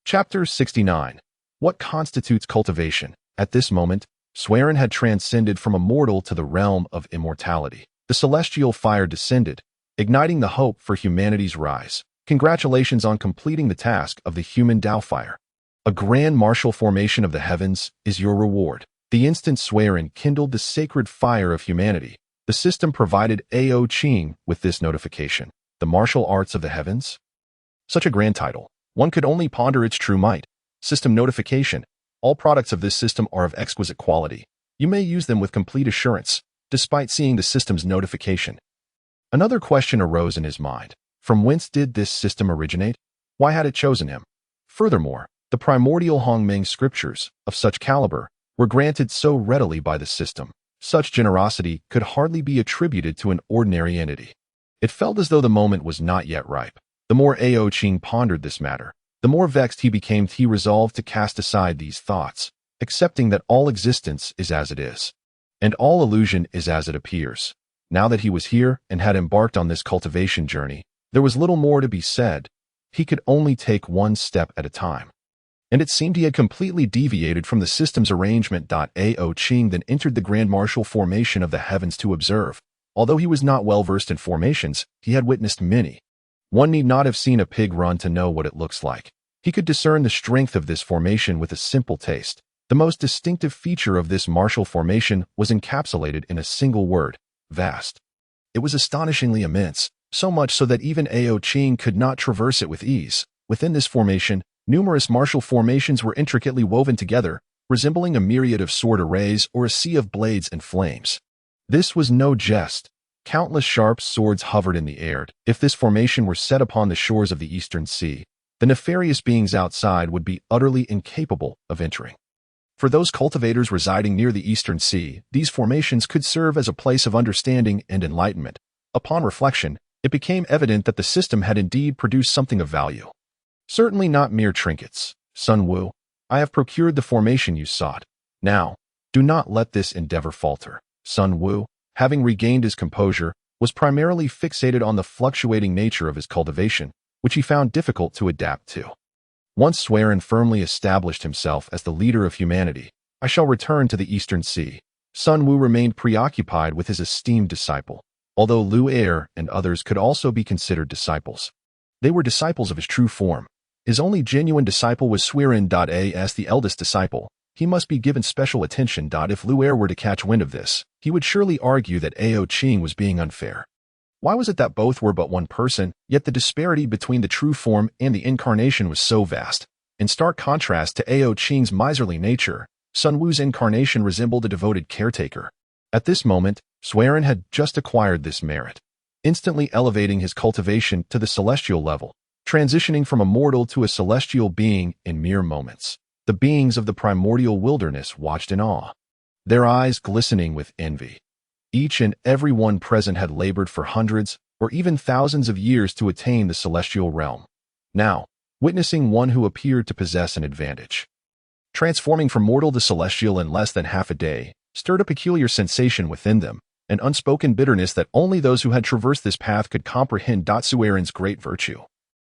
Chapter 69. What constitutes cultivation? At this moment, Swearen had transcended from a mortal to the realm of immortality. The celestial fire descended, igniting the hope for humanity's rise. Congratulations on completing the task of the human Tao fire. A grand martial formation of the heavens is your reward. The instant Swearen kindled the sacred fire of humanity, the system provided Ao Qing with this notification. The martial arts of the heavens? Such a grand title. One could only ponder its true might. System notification. All products of this system are of exquisite quality. You may use them with complete assurance, despite seeing the system's notification. Another question arose in his mind. From whence did this system originate? Why had it chosen him? Furthermore, the primordial Hongmeng scriptures, of such caliber, were granted so readily by the system. Such generosity could hardly be attributed to an ordinary entity. It felt as though the moment was not yet ripe. The more Ao Qing pondered this matter, the more vexed he became. He resolved to cast aside these thoughts, accepting that all existence is as it is, and all illusion is as it appears. Now that he was here and had embarked on this cultivation journey, there was little more to be said. He could only take one step at a time. And it seemed he had completely deviated from the system's arrangement. Ao Qing then entered the grand martial formation of the heavens to observe. Although he was not well versed in formations, he had witnessed many. One need not have seen a pig run to know what it looks like. He could discern the strength of this formation with a simple taste. The most distinctive feature of this martial formation was encapsulated in a single word: vast. It was astonishingly immense, so much so that even Ao Qing could not traverse it with ease. Within this formation, numerous martial formations were intricately woven together, resembling a myriad of sword arrays or a sea of blades and flames. This was no jest. Countless sharp swords hovered in the air. If this formation were set upon the shores of the Eastern Sea, the nefarious beings outside would be utterly incapable of entering. For those cultivators residing near the Eastern Sea, these formations could serve as a place of understanding and enlightenment. Upon reflection, it became evident that the system had indeed produced something of value. Certainly not mere trinkets. Sun Wu, I have procured the formation you sought. Now, do not let this endeavor falter. Sun Wu, having regained his composure, was primarily fixated on the fluctuating nature of his cultivation, which he found difficult to adapt to. Once Swearin firmly established himself as the leader of humanity, I shall return to the Eastern Sea. Sun Wu remained preoccupied with his esteemed disciple, although Lu Er and others could also be considered disciples. They were disciples of his true form. His only genuine disciple was Swearin. As the eldest disciple, he must be given special attention. If Lu Er were to catch wind of this, he would surely argue that Ao Qing was being unfair. Why was it that both were but one person, yet the disparity between the true form and the incarnation was so vast? In stark contrast to Ao Qing's miserly nature, Sun Wu's incarnation resembled a devoted caretaker. At this moment, Swearin had just acquired this merit, instantly elevating his cultivation to the celestial level, transitioning from a mortal to a celestial being in mere moments. The beings of the primordial wilderness watched in awe, their eyes glistening with envy. Each and every one present had labored for hundreds or even thousands of years to attain the celestial realm. Now, witnessing one who appeared to possess an advantage, transforming from mortal to celestial in less than half a day, stirred a peculiar sensation within them, an unspoken bitterness that only those who had traversed this path could comprehend. Swearin's great virtue,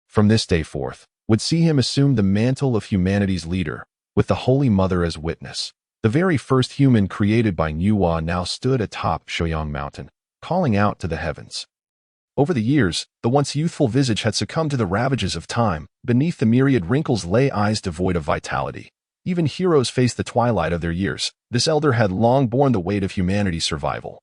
from this day forth, would see him assume the mantle of humanity's leader, with the Holy Mother as witness. The very first human created by Nuwa now stood atop Shoyang Mountain, calling out to the heavens. Over the years, the once youthful visage had succumbed to the ravages of time. Beneath the myriad wrinkles lay eyes devoid of vitality. Even heroes faced the twilight of their years. This elder had long borne the weight of humanity's survival,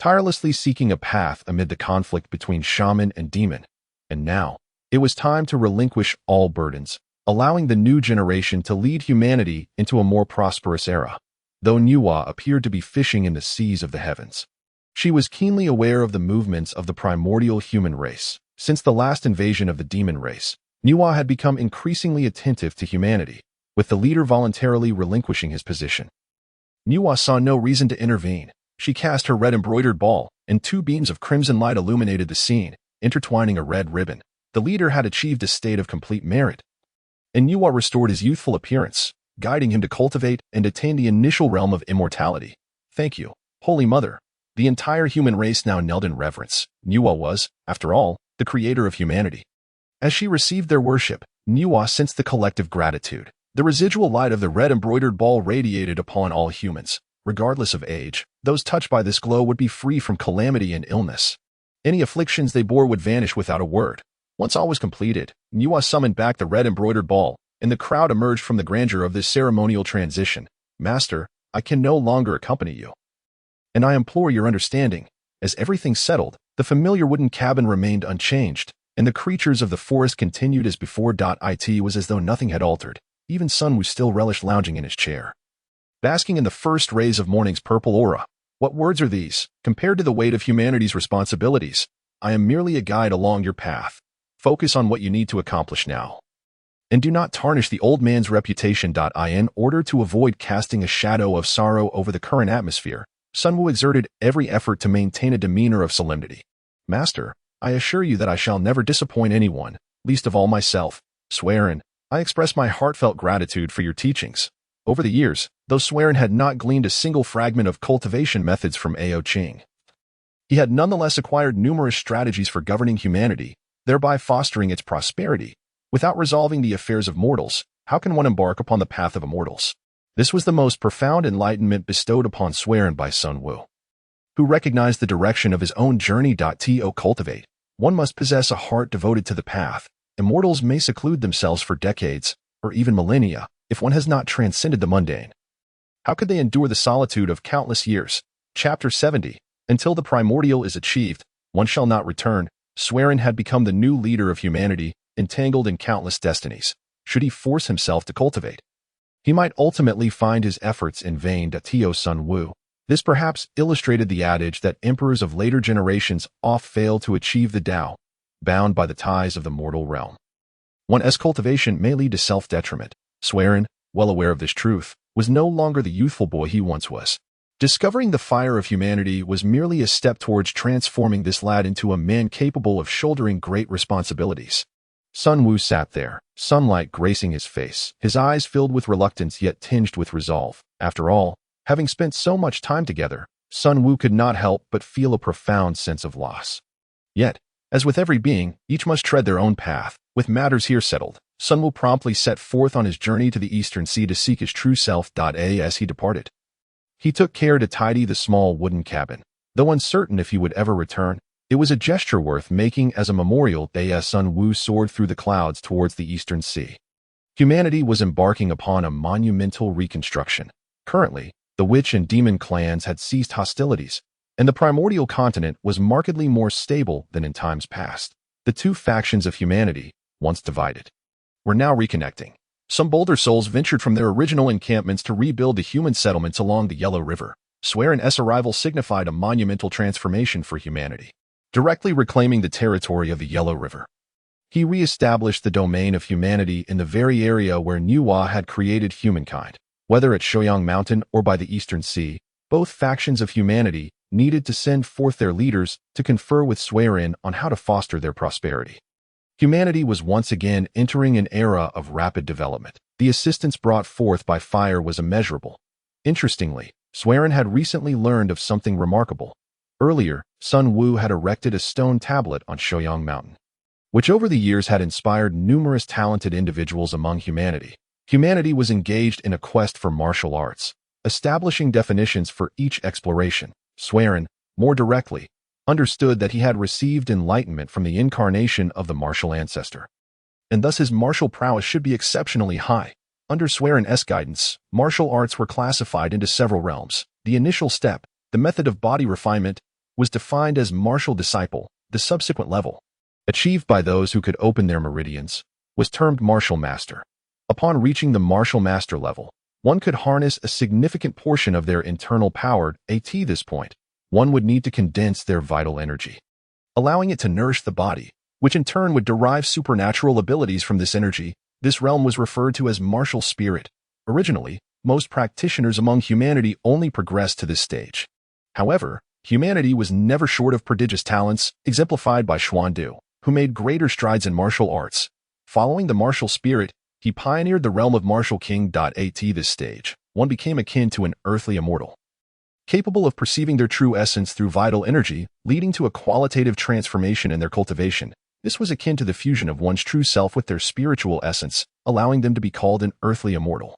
tirelessly seeking a path amid the conflict between shaman and demon. And now, it was time to relinquish all burdens, allowing the new generation to lead humanity into a more prosperous era. Though Nuwa appeared to be fishing in the seas of the heavens, she was keenly aware of the movements of the primordial human race. Since the last invasion of the demon race, Nuwa had become increasingly attentive to humanity, with the leader voluntarily relinquishing his position. Nuwa saw no reason to intervene. She cast her red embroidered ball, and two beams of crimson light illuminated the scene, intertwining a red ribbon. The leader had achieved a state of complete merit, and Nuwa restored his youthful appearance, guiding him to cultivate and attain the initial realm of immortality. Thank you, Holy Mother. The entire human race now knelt in reverence. Nuwa was, after all, the creator of humanity. As she received their worship, Nuwa sensed the collective gratitude. The residual light of the red embroidered ball radiated upon all humans. Regardless of age, those touched by this glow would be free from calamity and illness. Any afflictions they bore would vanish without a word. Once all was completed, Nuwa summoned back the red embroidered ball, and the crowd emerged from the grandeur of this ceremonial transition. Master, I can no longer accompany you, and I implore your understanding. As everything settled, the familiar wooden cabin remained unchanged, and the creatures of the forest continued as before. It was as though nothing had altered. Even Sun Wu still relished lounging in his chair, basking in the first rays of morning's purple aura. What words are these, compared to the weight of humanity's responsibilities? I am merely a guide along your path. Focus on what you need to accomplish now, and do not tarnish the old man's reputation. In order to avoid casting a shadow of sorrow over the current atmosphere, Sun Wu exerted every effort to maintain a demeanor of solemnity. Master, I assure you that I shall never disappoint anyone, least of all myself. Swearin, I express my heartfelt gratitude for your teachings. Over the years, though Swearin had not gleaned a single fragment of cultivation methods from Ao Qing, he had nonetheless acquired numerous strategies for governing humanity, thereby fostering its prosperity. Without resolving the affairs of mortals, how can one embark upon the path of immortals? This was the most profound enlightenment bestowed upon Swearin by Sun Wu. who recognized the direction of his own journey. To cultivate, one must possess a heart devoted to the path. Immortals may seclude themselves for decades, or even millennia, if one has not transcended the mundane. How could they endure the solitude of countless years? Chapter 70. Until the primordial is achieved, one shall not return. Swearin had become the new leader of humanity, entangled in countless destinies. Should he force himself to cultivate, he might ultimately find his efforts in vain. To Sun Wu. This perhaps illustrated the adage that emperors of later generations oft fail to achieve the Tao, bound by the ties of the mortal realm. One's cultivation may lead to self-detriment. Swearin, well aware of this truth, was no longer the youthful boy he once was. Discovering the fire of humanity was merely a step towards transforming this lad into a man capable of shouldering great responsibilities. Sun Wu sat there, sunlight gracing his face, his eyes filled with reluctance yet tinged with resolve. After all, having spent so much time together, Sun Wu could not help but feel a profound sense of loss. Yet, as with every being, each must tread their own path. With matters here settled, Sun Wu promptly set forth on his journey to the Eastern Sea to seek his true self. As he departed, he took care to tidy the small wooden cabin. Though uncertain if he would ever return, it was a gesture worth making as a memorial. As Sun Wu soared through the clouds towards the Eastern Sea, humanity was embarking upon a monumental reconstruction. Currently, the witch and demon clans had ceased hostilities, and the primordial continent was markedly more stable than in times past. The two factions of humanity, once divided, were now reconnecting. Some bolder souls ventured from their original encampments to rebuild the human settlements along the Yellow River. Swearin's arrival signified a monumental transformation for humanity. Directly reclaiming the territory of the Yellow River, he re-established the domain of humanity in the very area where Nuwa had created humankind. Whether at Shoyang Mountain or by the Eastern Sea, both factions of humanity needed to send forth their leaders to confer with Swearin on how to foster their prosperity. Humanity was once again entering an era of rapid development. The assistance brought forth by fire was immeasurable. Interestingly, Swearin had recently learned of something remarkable. Earlier, Sun Wu had erected a stone tablet on Shoyang Mountain, which over the years had inspired numerous talented individuals among humanity. Humanity was engaged in a quest for martial arts, establishing definitions for each exploration. Swearin, more directly, understood that he had received enlightenment from the incarnation of the martial ancestor, and thus his martial prowess should be exceptionally high. Under Swearin's guidance, martial arts were classified into several realms. The initial step, the method of body refinement, was defined as martial disciple. The subsequent level, achieved by those who could open their meridians, was termed martial master. Upon reaching the martial master level, one could harness a significant portion of their internal power. At this point, one would need to condense their vital energy, allowing it to nourish the body, which in turn would derive supernatural abilities from this energy. This realm was referred to as martial spirit. Originally, most practitioners among humanity only progressed to this stage. However, humanity was never short of prodigious talents, exemplified by Xuandu, who made greater strides in martial arts. Following the martial spirit, he pioneered the realm of martial king. At this stage, one became akin to an earthly immortal, capable of perceiving their true essence through vital energy, leading to a qualitative transformation in their cultivation. This was akin to the fusion of one's true self with their spiritual essence, allowing them to be called an earthly immortal,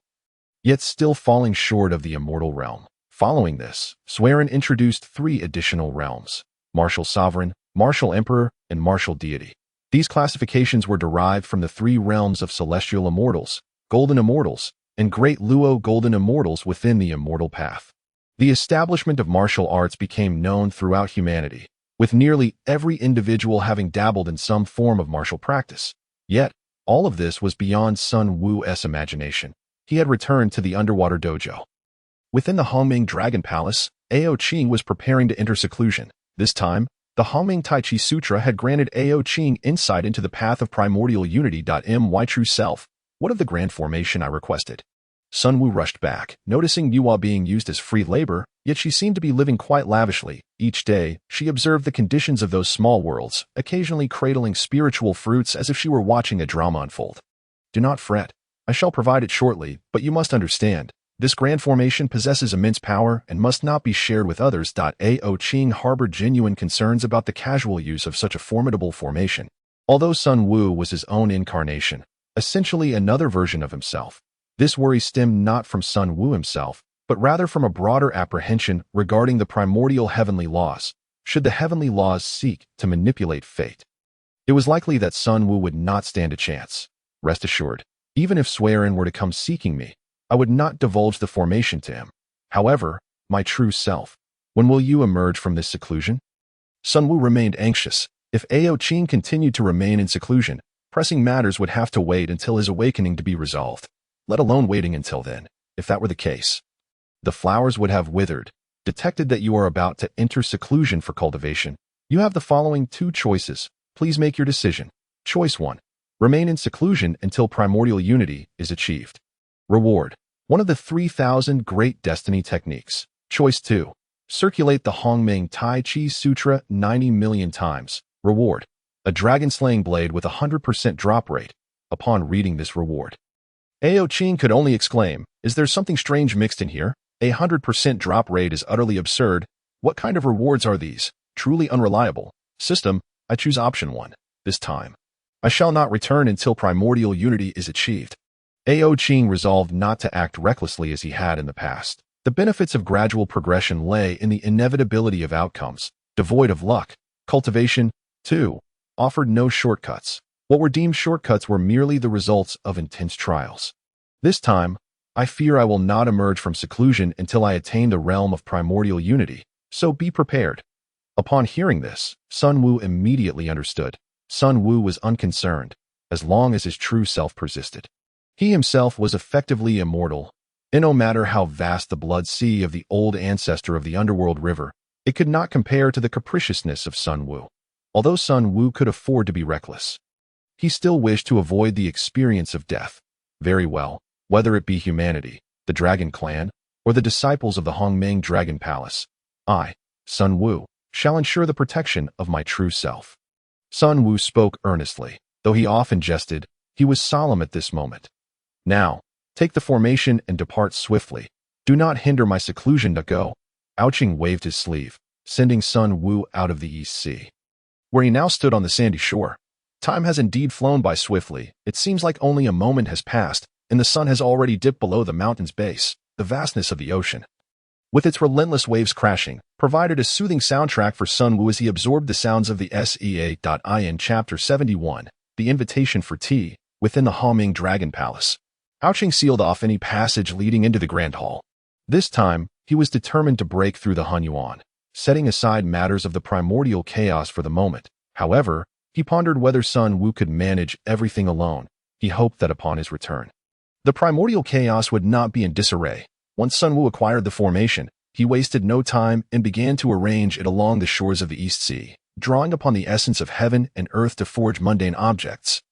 yet still falling short of the immortal realm. Following this, Swearin introduced 3 additional realms: martial sovereign, martial emperor, and martial deity. These classifications were derived from the 3 realms of celestial immortals, golden immortals, and great Luo golden immortals within the immortal path. The establishment of martial arts became known throughout humanity, with nearly every individual having dabbled in some form of martial practice. Yet, all of this was beyond Sun Wu's imagination. He had returned to the underwater dojo. Within the Hongming Dragon Palace, Ao Qing was preparing to enter seclusion. This time, the Hongming Tai Chi Sutra had granted Ao Qing insight into the path of primordial unity. My true self, what of the grand formation I requested? Sun Wu rushed back, noticing Nuwa being used as free labor, yet she seemed to be living quite lavishly. Each day, she observed the conditions of those small worlds, occasionally cradling spiritual fruits as if she were watching a drama unfold. Do not fret. I shall provide it shortly, but you must understand, this grand formation possesses immense power and must not be shared with others. Ao Qing harbored genuine concerns about the casual use of such a formidable formation. Although Sun Wu was his own incarnation, essentially another version of himself, this worry stemmed not from Sun Wu himself, but but rather from a broader apprehension regarding the primordial heavenly laws, should the heavenly laws seek to manipulate fate. It was likely that Sun Wu would not stand a chance. Rest assured, even if Swearin were to come seeking me, I would not divulge the formation to him. However, my true self, when will you emerge from this seclusion? Sun Wu remained anxious. If Ao Qing continued to remain in seclusion, pressing matters would have to wait until his awakening to be resolved, let alone waiting until then. If that were the case, the flowers would have withered. Detected that you are about to enter seclusion for cultivation. You have the following two choices. Please make your decision. Choice 1. Remain in seclusion until primordial unity is achieved. Reward. One of the 3,000 great destiny techniques. Choice 2. Circulate the Hongmeng Tai Chi Sutra 90 million times. Reward. A dragon-slaying blade with a 100% drop rate. Upon reading this reward, Ao Qing could only exclaim, "Is there something strange mixed in here? A 100% drop rate is utterly absurd. What kind of rewards are these? Truly unreliable. System, I choose option 1. This time, I shall not return until primordial unity is achieved." Ao Qing resolved not to act recklessly as he had in the past. The benefits of gradual progression lay in the inevitability of outcomes, devoid of luck. Cultivation, too, offered no shortcuts. What were deemed shortcuts were merely the results of intense trials. This time, I fear I will not emerge from seclusion until I attain the realm of primordial unity, so be prepared. Upon hearing this, Sun Wu immediately understood. Sun Wu was unconcerned, as long as his true self persisted. He himself was effectively immortal, and no matter how vast the blood sea of the old ancestor of the underworld river, it could not compare to the capriciousness of Sun Wu. Although Sun Wu could afford to be reckless, he still wished to avoid the experience of death. Very well. Whether it be humanity, the Dragon Clan, or the disciples of the Hongmeng Dragon Palace, I, Sun Wu, shall ensure the protection of my true self. Sun Wu spoke earnestly. Though he often jested, he was solemn at this moment. Now, take the formation and depart swiftly. Do not hinder my seclusion to go. Ao Qing waved his sleeve, sending Sun Wu out of the East Sea, where he now stood on the sandy shore. Time has indeed flown by swiftly. It seems like only a moment has passed, and the sun has already dipped below the mountain's base. The vastness of the ocean, with its relentless waves crashing, provided a soothing soundtrack for Sun Wu as he absorbed the sounds of the SEA.in Chapter 71, the invitation for tea, within the Hongmeng Dragon Palace. Ao Qing sealed off any passage leading into the Grand Hall. This time, he was determined to break through the Hunyuan, setting aside matters of the primordial chaos for the moment. However, he pondered whether Sun Wu could manage everything alone. He hoped that upon his return, the primordial chaos would not be in disarray. Once Sun Wu acquired the formation, he wasted no time and began to arrange it along the shores of the East Sea, drawing upon the essence of heaven and earth to forge mundane objects.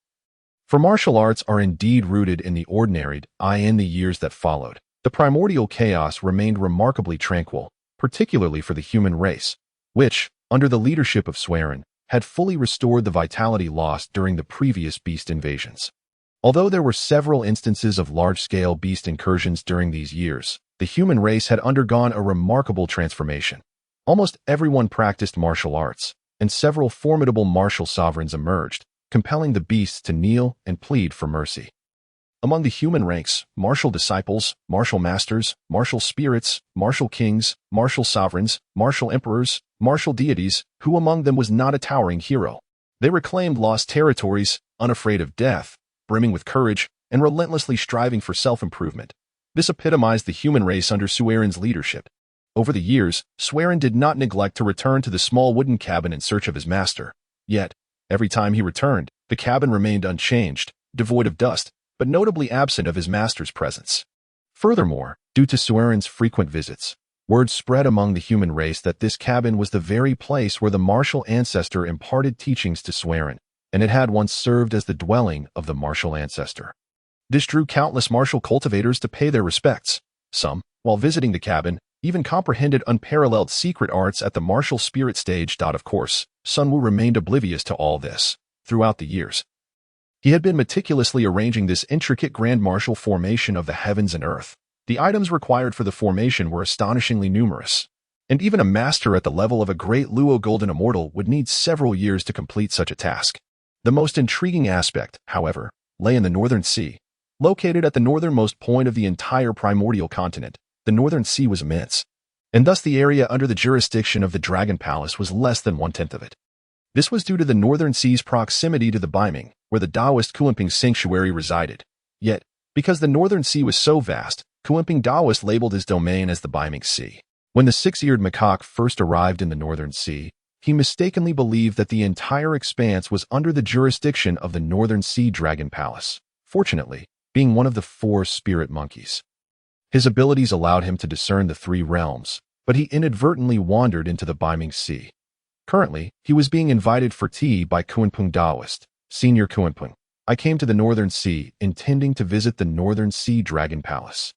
For martial arts are indeed rooted in the ordinary. In the years that followed, the primordial chaos remained remarkably tranquil, particularly for the human race, which, under the leadership of Swearin, had fully restored the vitality lost during the previous beast invasions. Although there were several instances of large-scale beast incursions during these years, the human race had undergone a remarkable transformation. Almost everyone practiced martial arts, and several formidable martial sovereigns emerged, compelling the beasts to kneel and plead for mercy. Among the human ranks, martial disciples, martial masters, martial spirits, martial kings, martial sovereigns, martial emperors, martial deities, who among them was not a towering hero? They reclaimed lost territories, unafraid of death, brimming with courage, and relentlessly striving for self-improvement. This epitomized the human race under Swearin's leadership. Over the years, Swearin did not neglect to return to the small wooden cabin in search of his master. Yet, every time he returned, the cabin remained unchanged, devoid of dust, but notably absent of his master's presence. Furthermore, due to Swearin's frequent visits, word spread among the human race that this cabin was the very place where the martial ancestor imparted teachings to Swearin, and it had once served as the dwelling of the martial ancestor. This drew countless martial cultivators to pay their respects. Some, while visiting the cabin, even comprehended unparalleled secret arts at the martial spirit stage. Of course, Sun Wu remained oblivious to all this. Throughout the years, he had been meticulously arranging this intricate grand martial formation of the heavens and earth. The items required for the formation were astonishingly numerous, and even a master at the level of a great Luo Golden Immortal would need several years to complete such a task. The most intriguing aspect, however, lay in the Northern Sea. Located at the northernmost point of the entire primordial continent, the northern sea was immense, and thus the area under the jurisdiction of the Dragon Palace was less than one-tenth of it. This was due to the northern sea's proximity to the Biming, where the Taoist Kidnapping sanctuary resided. Yet, because the northern sea was so vast, Kidnapping Taoist labeled his domain as the Biming Sea. When the six-eared macaque first arrived in the northern sea, he mistakenly believed that the entire expanse was under the jurisdiction of the northern sea Dragon Palace, fortunately, being one of the 4 spirit monkeys. His abilities allowed him to discern the 3 realms, but he inadvertently wandered into the Biming Sea. Currently, he was being invited for tea by Kidnapping Taoist. Senior Kidnapping, I came to the northern sea intending to visit the northern sea Dragon Palace.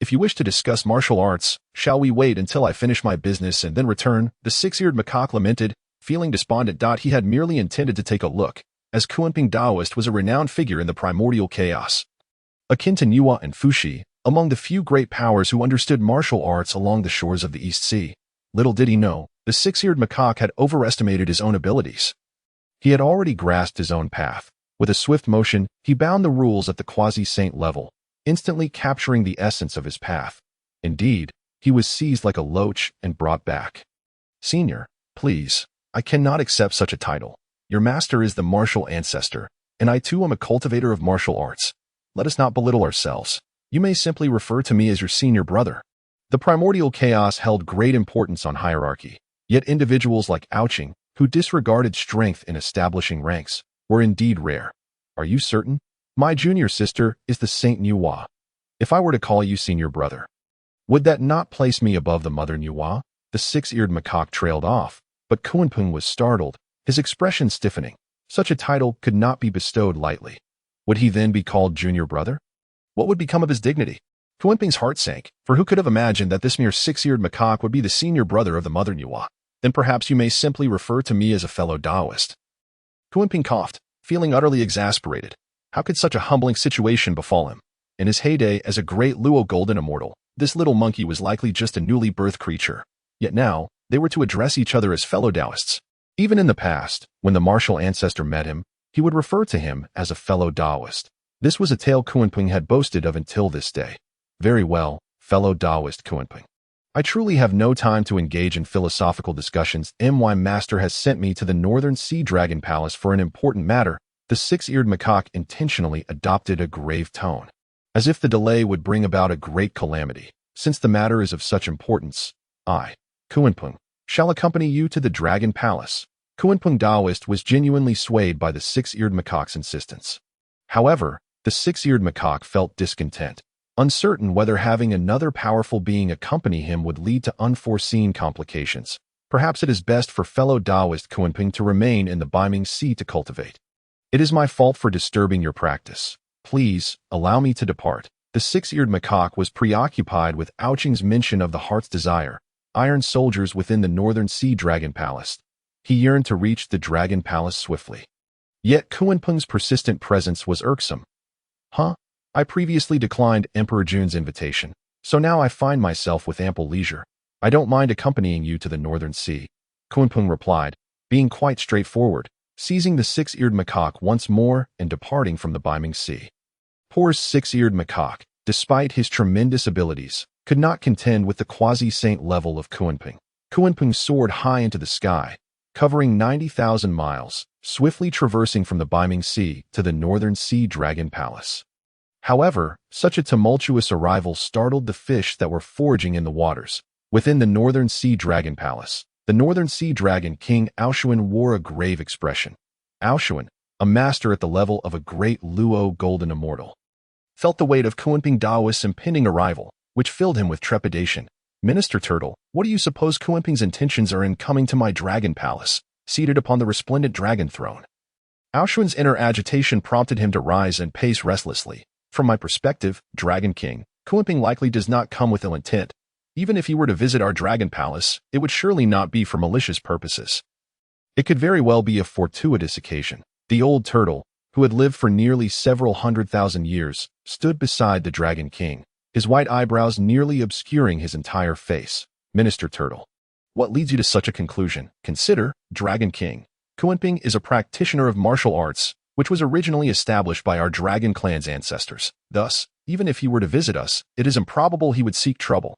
If you wish to discuss martial arts, shall we wait until I finish my business and then return? The six-eared macaque lamented, feeling despondent. He had merely intended to take a look, as Kidnapping Taoist was a renowned figure in the primordial chaos. Akin to Nuwa and Fushi, among the few great powers who understood martial arts along the shores of the East Sea. Little did he know, the six-eared macaque had overestimated his own abilities. He had already grasped his own path. With a swift motion, he bound the rules at the quasi-saint level, instantly capturing the essence of his path. Indeed, he was seized like a loach and brought back. Senior, please, I cannot accept such a title. Your master is the martial ancestor, and I too am a cultivator of martial arts. Let us not belittle ourselves. You may simply refer to me as your senior brother. The primordial chaos held great importance on hierarchy, yet individuals like Ao Qing, who disregarded strength in establishing ranks, were indeed rare. Are you certain? My junior sister is the Saint Nuwa. If I were to call you senior brother, would that not place me above the mother Nuwa? The six-eared macaque trailed off, but Kidnapping was startled, his expression stiffening. Such a title could not be bestowed lightly. Would he then be called junior brother? What would become of his dignity? Kidnapping's heart sank, for who could have imagined that this mere six-eared macaque would be the senior brother of the mother Nuwa? Then perhaps you may simply refer to me as a fellow Taoist. Kidnapping coughed, feeling utterly exasperated. How could such a humbling situation befall him? In his heyday as a great Luo golden immortal, this little monkey was likely just a newly birthed creature. Yet now, they were to address each other as fellow Taoists. Even in the past, when the martial ancestor met him, he would refer to him as a fellow Taoist. This was a tale Kidnapping had boasted of until this day. Very well, fellow Taoist Kidnapping. I truly have no time to engage in philosophical discussions. My master has sent me to the northern sea Dragon Palace for an important matter. The six-eared macaque intentionally adopted a grave tone, as if the delay would bring about a great calamity. Since the matter is of such importance, I, Kidnapping, shall accompany you to the Dragon Palace. Kidnapping Taoist was genuinely swayed by the six-eared macaque's insistence. However, the six-eared macaque felt discontent, uncertain whether having another powerful being accompany him would lead to unforeseen complications. Perhaps it is best for fellow Taoist Kidnapping to remain in the Biming Sea to cultivate. It is my fault for disturbing your practice. Please, allow me to depart. The six-eared macaque was preoccupied with Ao Qing's mention of the heart's desire, iron soldiers within the northern sea Dragon Palace. He yearned to reach the Dragon Palace swiftly. Yet Kidnapping's persistent presence was irksome. I previously declined Emperor Jun's invitation, so now I find myself with ample leisure. I don't mind accompanying you to the northern sea, Kidnapping replied, being quite straightforward, seizing the six-eared macaque once more and departing from the Biming Sea. Poor six-eared macaque, despite his tremendous abilities, could not contend with the quasi-saint level of Kidnapping. Kidnapping soared high into the sky, covering 90,000 miles, swiftly traversing from the Biming Sea to the northern sea Dragon Palace. However, such a tumultuous arrival startled the fish that were foraging in the waters. Within the northern sea Dragon Palace, the northern sea dragon King Ao Qing wore a grave expression. Ao Qing, a master at the level of a great Luo golden immortal, felt the weight of Kidnapping Taoist's impending arrival, which filled him with trepidation. Minister Turtle, what do you suppose Kidnapping's intentions are in coming to my Dragon Palace, seated upon the resplendent dragon throne? Ao Qing's inner agitation prompted him to rise and pace restlessly. From my perspective, Dragon King, Kidnapping likely does not come with ill intent. Even if he were to visit our Dragon Palace, it would surely not be for malicious purposes. It could very well be a fortuitous occasion. The old turtle, who had lived for nearly several 100,000 years, stood beside the Dragon King, his white eyebrows nearly obscuring his entire face. Minister Turtle, what leads you to such a conclusion? Consider, Dragon King, Kidnapping is a practitioner of martial arts, which was originally established by our Dragon clan's ancestors. Thus, Even if he were to visit us, it is improbable he would seek trouble.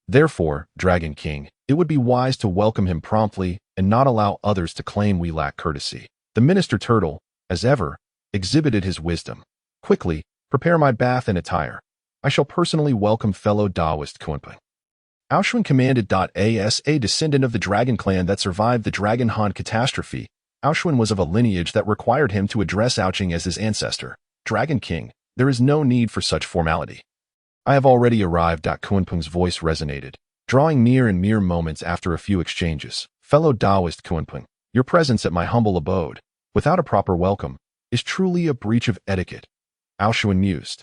Therefore, Dragon King, it would be wise to welcome him promptly and not allow others to claim we lack courtesy." The Minister Turtle, as ever, exhibited his wisdom. "Quickly, prepare my bath and attire. I shall personally welcome fellow Taoist Kunpeng." Ao Qing commanded. As a descendant of the Dragon clan that survived the Dragon Han catastrophe, Ao Qing was of a lineage that required him to address Ao Qing as his ancestor. "Dragon King, there is no need for such formality. I have already arrived." Kunpeng's voice resonated, drawing near in mere moments after a few exchanges. "Fellow Taoist Kunpeng, your presence at my humble abode, without a proper welcome, is truly a breach of etiquette." Ao Qing mused.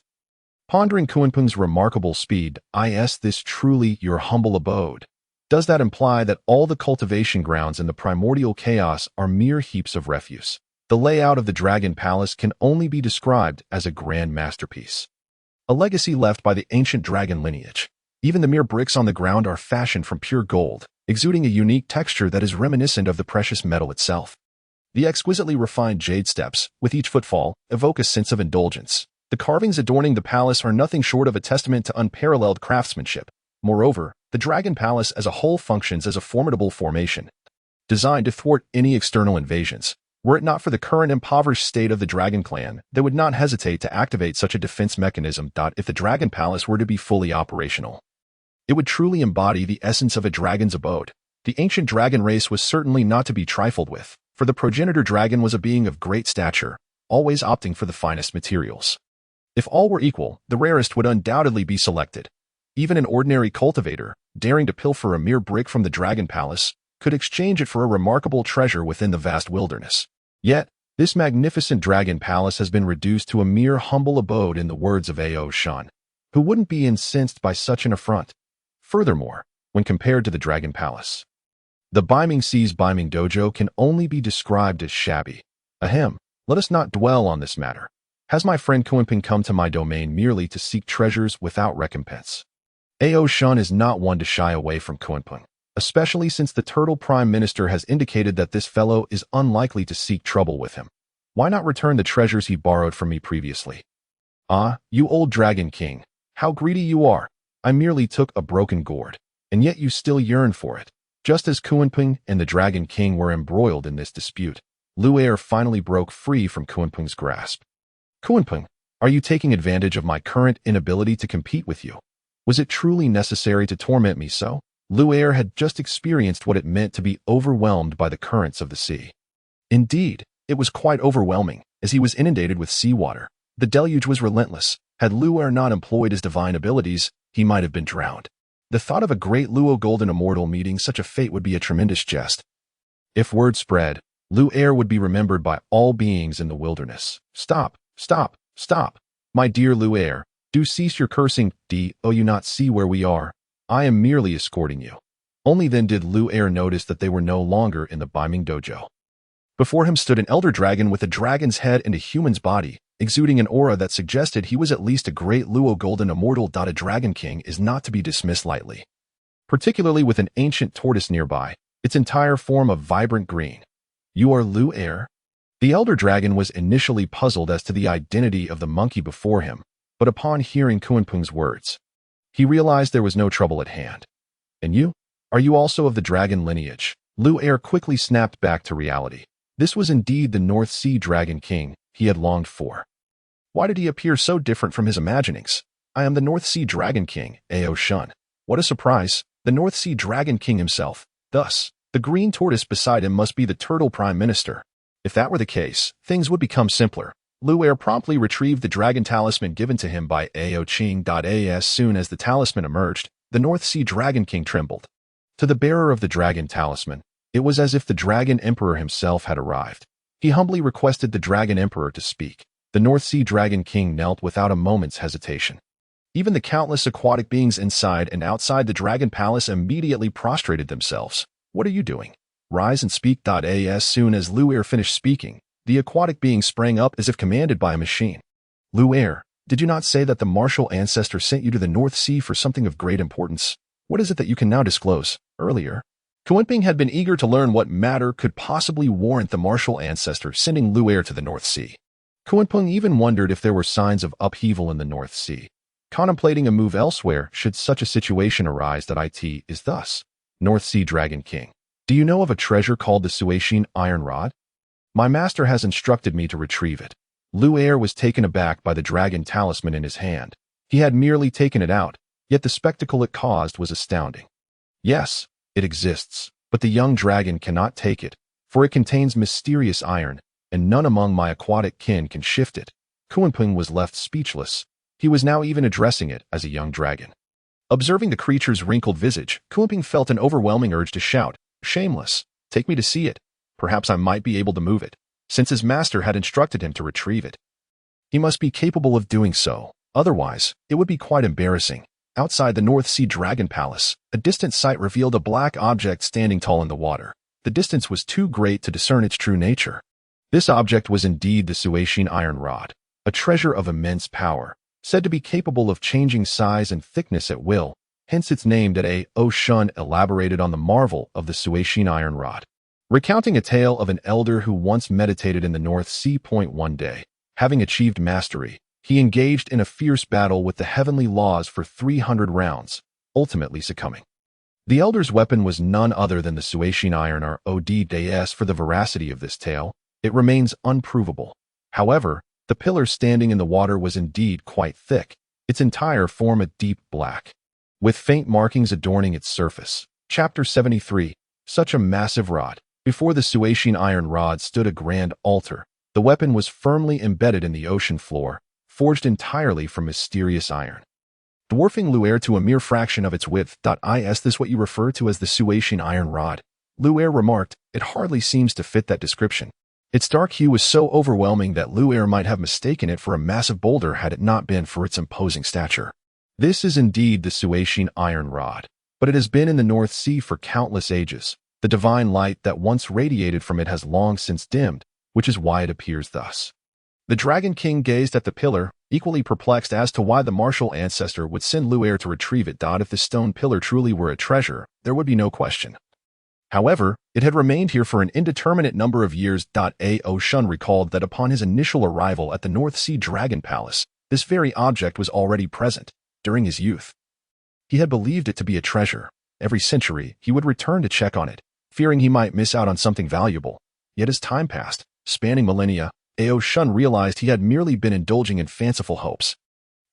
Pondering Kunpeng's remarkable speed, "Is this truly your humble abode? Does that imply that all the cultivation grounds in the primordial chaos are mere heaps of refuse? The layout of the Dragon Palace can only be described as a grand masterpiece, a legacy left by the ancient dragon lineage. Even the mere bricks on the ground are fashioned from pure gold, exuding a unique texture that is reminiscent of the precious metal itself. The exquisitely refined jade steps, with each footfall, evoke a sense of indulgence. The carvings adorning the palace are nothing short of a testament to unparalleled craftsmanship. Moreover, the Dragon Palace as a whole functions as a formidable formation, designed to thwart any external invasions. Were it not for the current impoverished state of the Dragon clan, they would not hesitate to activate such a defense mechanism. If the Dragon Palace were to be fully operational, it would truly embody the essence of a dragon's abode. The ancient dragon race was certainly not to be trifled with, for the progenitor dragon was a being of great stature, always opting for the finest materials. If all were equal, the rarest would undoubtedly be selected. Even an ordinary cultivator, daring to pilfer a mere brick from the Dragon Palace, could exchange it for a remarkable treasure within the vast wilderness. Yet, this magnificent Dragon Palace has been reduced to a mere humble abode in the words of Ao Qing, who wouldn't be incensed by such an affront. Furthermore, when compared to the Dragon Palace, the Biming Sea's Biming Dojo can only be described as shabby. Ahem, let us not dwell on this matter. Has my friend Kunpeng come to my domain merely to seek treasures without recompense? Ao Qing is not one to shy away from Kunpeng, especially since the Turtle Prime Minister has indicated that this fellow is unlikely to seek trouble with him. Why not return the treasures he borrowed from me previously? "Ah, you old Dragon King, how greedy you are. I merely took a broken gourd, and yet you still yearn for it." Just as Kunpeng and the Dragon King were embroiled in this dispute, Lu'er finally broke free from Kunpeng's grasp. "Kunpeng, are you taking advantage of my current inability to compete with you? Was it truly necessary to torment me so?" Lu'er had just experienced what it meant to be overwhelmed by the currents of the sea. Indeed, it was quite overwhelming, as he was inundated with seawater. The deluge was relentless. Had Lu'er not employed his divine abilities, he might have been drowned. The thought of a great Luo Golden Immortal meeting such a fate would be a tremendous jest. If word spread, Lu'er would be remembered by all beings in the wilderness. "Stop, stop, stop. My dear Lu'er, do cease your cursing. Do you not see where we are? I am merely escorting you." Only then did Lu'er notice that they were no longer in the Biming Dojo. Before him stood an elder dragon with a dragon's head and a human's body, exuding an aura that suggested he was at least a great Luo Golden Immortal. A Dragon King is not to be dismissed lightly, particularly with an ancient tortoise nearby, its entire form of vibrant green. "You are Lu'er?" The elder dragon was initially puzzled as to the identity of the monkey before him, but upon hearing Kunpeng's words, he realized there was no trouble at hand. "And you? Are you also of the dragon lineage?" Lu'er quickly snapped back to reality. This was indeed the North Sea Dragon King he had longed for. Why did he appear so different from his imaginings? "I am the North Sea Dragon King, Ao Qing." What a surprise! The North Sea Dragon King himself. Thus, the green tortoise beside him must be the Turtle Prime Minister. If that were the case, things would become simpler. Lu'er promptly retrieved the dragon talisman given to him by Ao Qing. As soon as the talisman emerged, the North Sea Dragon King trembled. To the bearer of the dragon talisman, it was as if the Dragon Emperor himself had arrived. He humbly requested the Dragon Emperor to speak. The North Sea Dragon King knelt without a moment's hesitation. Even the countless aquatic beings inside and outside the Dragon Palace immediately prostrated themselves. "What are you doing? Rise and speak." As soon as Lu'er finished speaking, the aquatic being sprang up as if commanded by a machine. "Lu'er, did you not say that the martial ancestor sent you to the North Sea for something of great importance? What is it that you can now disclose?" Earlier, Kunpeng had been eager to learn what matter could possibly warrant the martial ancestor sending Lu'er to the North Sea. Kunpeng even wondered if there were signs of upheaval in the North Sea. contemplating a move elsewhere should such a situation arise that it is thus. North Sea Dragon King. Do you know of a treasure called the Suishin Iron Rod? My master has instructed me to retrieve it. Lu'er was taken aback by the dragon talisman in his hand. He had merely taken it out, yet the spectacle it caused was astounding. Yes, it exists, but the young dragon cannot take it, for it contains mysterious iron, and none among my aquatic kin can shift it. Kuanping was left speechless. He was now even addressing it as a young dragon. Observing the creature's wrinkled visage, Kuanping felt an overwhelming urge to shout, "Shameless! Take me to see it. Perhaps I might be able to move it," since his master had instructed him to retrieve it. He must be capable of doing so, otherwise, it would be quite embarrassing. Outside the North Sea Dragon Palace, a distant sight revealed a black object standing tall in the water. The distance was too great to discern its true nature. This object was indeed the Suishin Iron Rod, a treasure of immense power, said to be capable of changing size and thickness at will, hence its name. Ao Qing elaborated on the marvel of the Suishin Iron Rod, recounting a tale of an elder who once meditated in the North Sea. One day, having achieved mastery, he engaged in a fierce battle with the heavenly laws for 300 rounds, ultimately succumbing. The elder's weapon was none other than the Suishin Iron Rod. For the veracity of this tale, it remains unprovable. However, the pillar standing in the water was indeed quite thick, its entire form a deep black, with faint markings adorning its surface. Chapter 73. Such a massive rod. Before the Suishin Iron Rod stood a grand altar. The weapon was firmly embedded in the ocean floor, forged entirely from mysterious iron, dwarfing Lu'er to a mere fraction of its width. Is this what you refer to as the Suishin Iron Rod? Lu'er remarked. It hardly seems to fit that description. Its dark hue was so overwhelming that Lu'er might have mistaken it for a massive boulder had it not been for its imposing stature. This is indeed the Suishin Iron Rod, but it has been in the North Sea for countless ages. The divine light that once radiated from it has long since dimmed, which is why it appears thus. The Dragon King gazed at the pillar, equally perplexed as to why the martial ancestor would send Lu'er to retrieve it. If the stone pillar truly were a treasure, there would be no question. However, it had remained here for an indeterminate number of years. Ao Qing recalled that upon his initial arrival at the North Sea Dragon Palace, this very object was already present, during his youth. He had believed it to be a treasure. Every century, he would return to check on it, fearing he might miss out on something valuable. Yet as time passed, spanning millennia, Ao Qing realized he had merely been indulging in fanciful hopes.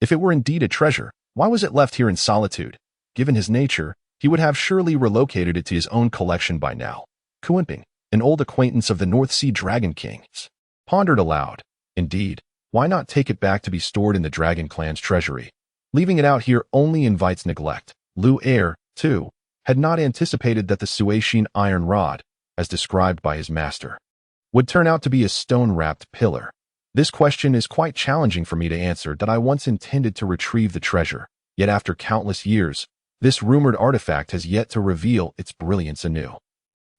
If it were indeed a treasure, why was it left here in solitude? Given his nature, he would have surely relocated it to his own collection by now. Kuanping, an old acquaintance of the North Sea Dragon Kings, pondered aloud. Indeed, why not take it back to be stored in the Dragon Clan's treasury? Leaving it out here only invites neglect. Lu'er, too, had not anticipated that the Suishin Iron Rod, as described by his master, would turn out to be a stone-wrapped pillar. This question is quite challenging for me to answer. I once intended to retrieve the treasure, yet after countless years, this rumored artifact has yet to reveal its brilliance anew.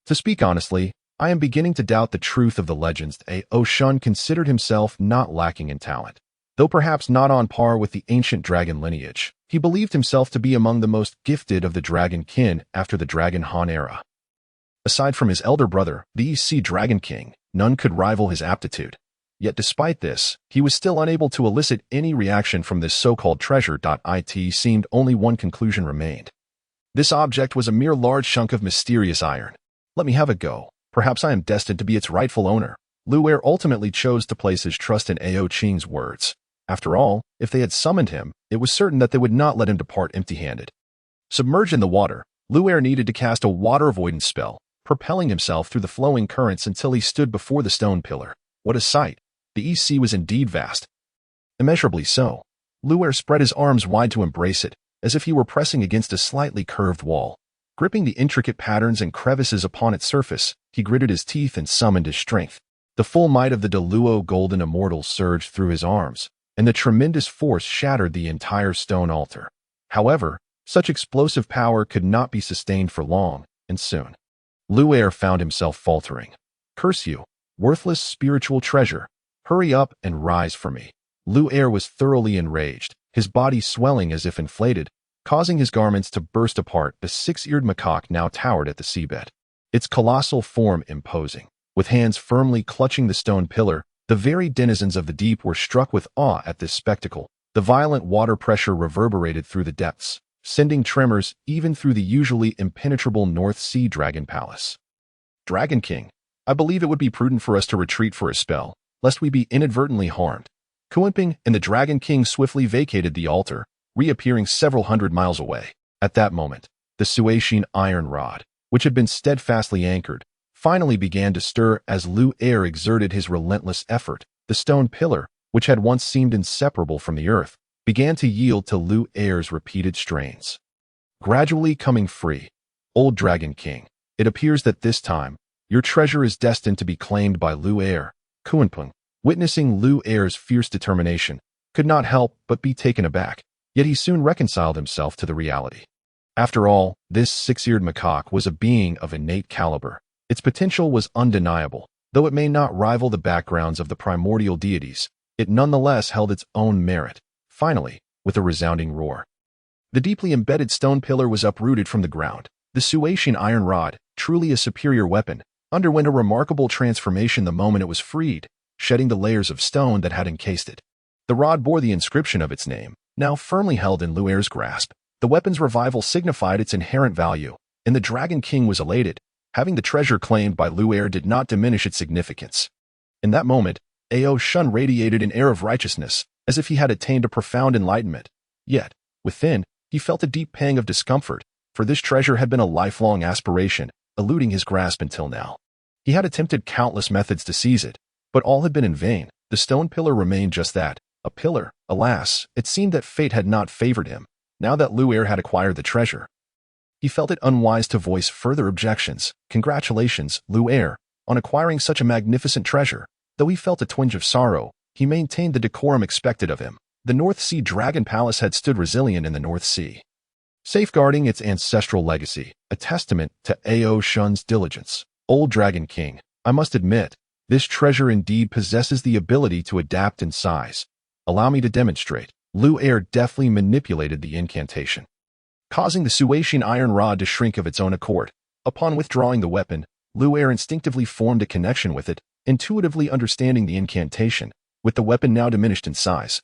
To speak honestly, I am beginning to doubt the truth of the legends. Ao Qing considered himself not lacking in talent. Though perhaps not on par with the ancient dragon lineage, he believed himself to be among the most gifted of the dragon kin after the Dragon Han era. Aside from his elder brother, the East Sea Dragon King, none could rival his aptitude. Yet despite this, he was still unable to elicit any reaction from this so-called treasure. It seemed only one conclusion remained. This object was a mere large chunk of mysterious iron. Let me have a go. Perhaps I am destined to be its rightful owner. Lu'er ultimately chose to place his trust in Ao Qing's words. After all, if they had summoned him, it was certain that they would not let him depart empty-handed. Submerged in the water, Lu'er needed to cast a water avoidance spell, propelling himself through the flowing currents until he stood before the stone pillar. What a sight! The East Sea was indeed vast. Immeasurably so. Lu'er spread his arms wide to embrace it, as if he were pressing against a slightly curved wall. Gripping the intricate patterns and crevices upon its surface, he gritted his teeth and summoned his strength. The full might of the Deluo Golden Immortal surged through his arms, and the tremendous force shattered the entire stone altar. However, such explosive power could not be sustained for long, and soon Lu'er found himself faltering. "Curse you, worthless spiritual treasure. Hurry up and rise for me." Lu'er was thoroughly enraged, his body swelling as if inflated, causing his garments to burst apart. The six-eared macaque now towered at the seabed, its colossal form imposing. With hands firmly clutching the stone pillar, the very denizens of the deep were struck with awe at this spectacle. The violent water pressure reverberated through the depths, sending tremors even through the usually impenetrable North Sea Dragon Palace. Dragon King, I believe it would be prudent for us to retreat for a spell, lest we be inadvertently harmed. Kuenping and the Dragon King swiftly vacated the altar, reappearing several hundred miles away. At that moment, the Suishin iron rod, which had been steadfastly anchored, finally began to stir as Lu Er exerted his relentless effort. The stone pillar, which had once seemed inseparable from the earth, began to yield to Lu Er's repeated strains. Gradually coming free, old Dragon King, it appears that this time, your treasure is destined to be claimed by Lu Er. Kuenping, witnessing Lu Er's fierce determination, could not help but be taken aback, yet he soon reconciled himself to the reality. After all, this six-eared macaque was a being of innate caliber. Its potential was undeniable. Though it may not rival the backgrounds of the primordial deities, it nonetheless held its own merit. Finally, with a resounding roar, the deeply embedded stone pillar was uprooted from the ground. The Suishin iron rod, truly a superior weapon, underwent a remarkable transformation the moment it was freed, shedding the layers of stone that had encased it. The rod bore the inscription of its name, now firmly held in Lu Er's grasp. The weapon's revival signified its inherent value, and the Dragon King was elated. Having the treasure claimed by Lu Er did not diminish its significance. In that moment, Ao Qing radiated an air of righteousness, as if he had attained a profound enlightenment. Yet, within, he felt a deep pang of discomfort, for this treasure had been a lifelong aspiration, eluding his grasp until now. He had attempted countless methods to seize it, but all had been in vain. The stone pillar remained just that, a pillar. Alas, it seemed that fate had not favored him, now that Lu Er had acquired the treasure. He felt it unwise to voice further objections. Congratulations, Lu Er, on acquiring such a magnificent treasure. Though he felt a twinge of sorrow, he maintained the decorum expected of him. The North Sea Dragon Palace had stood resilient in the North Sea, safeguarding its ancestral legacy, a testament to Ao Qing's diligence. Old Dragon King, I must admit, this treasure indeed possesses the ability to adapt in size. Allow me to demonstrate. Lu Er deftly manipulated the incantation, causing the Suishin iron rod to shrink of its own accord. Upon withdrawing the weapon, Lu Er instinctively formed a connection with it, intuitively understanding the incantation, with the weapon now diminished in size.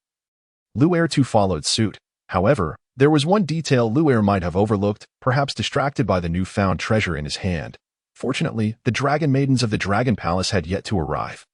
Lu Er too followed suit. However, there was one detail Lu Er might have overlooked, perhaps distracted by the newfound treasure in his hand. Fortunately, the dragon maidens of the Dragon Palace had yet to arrive,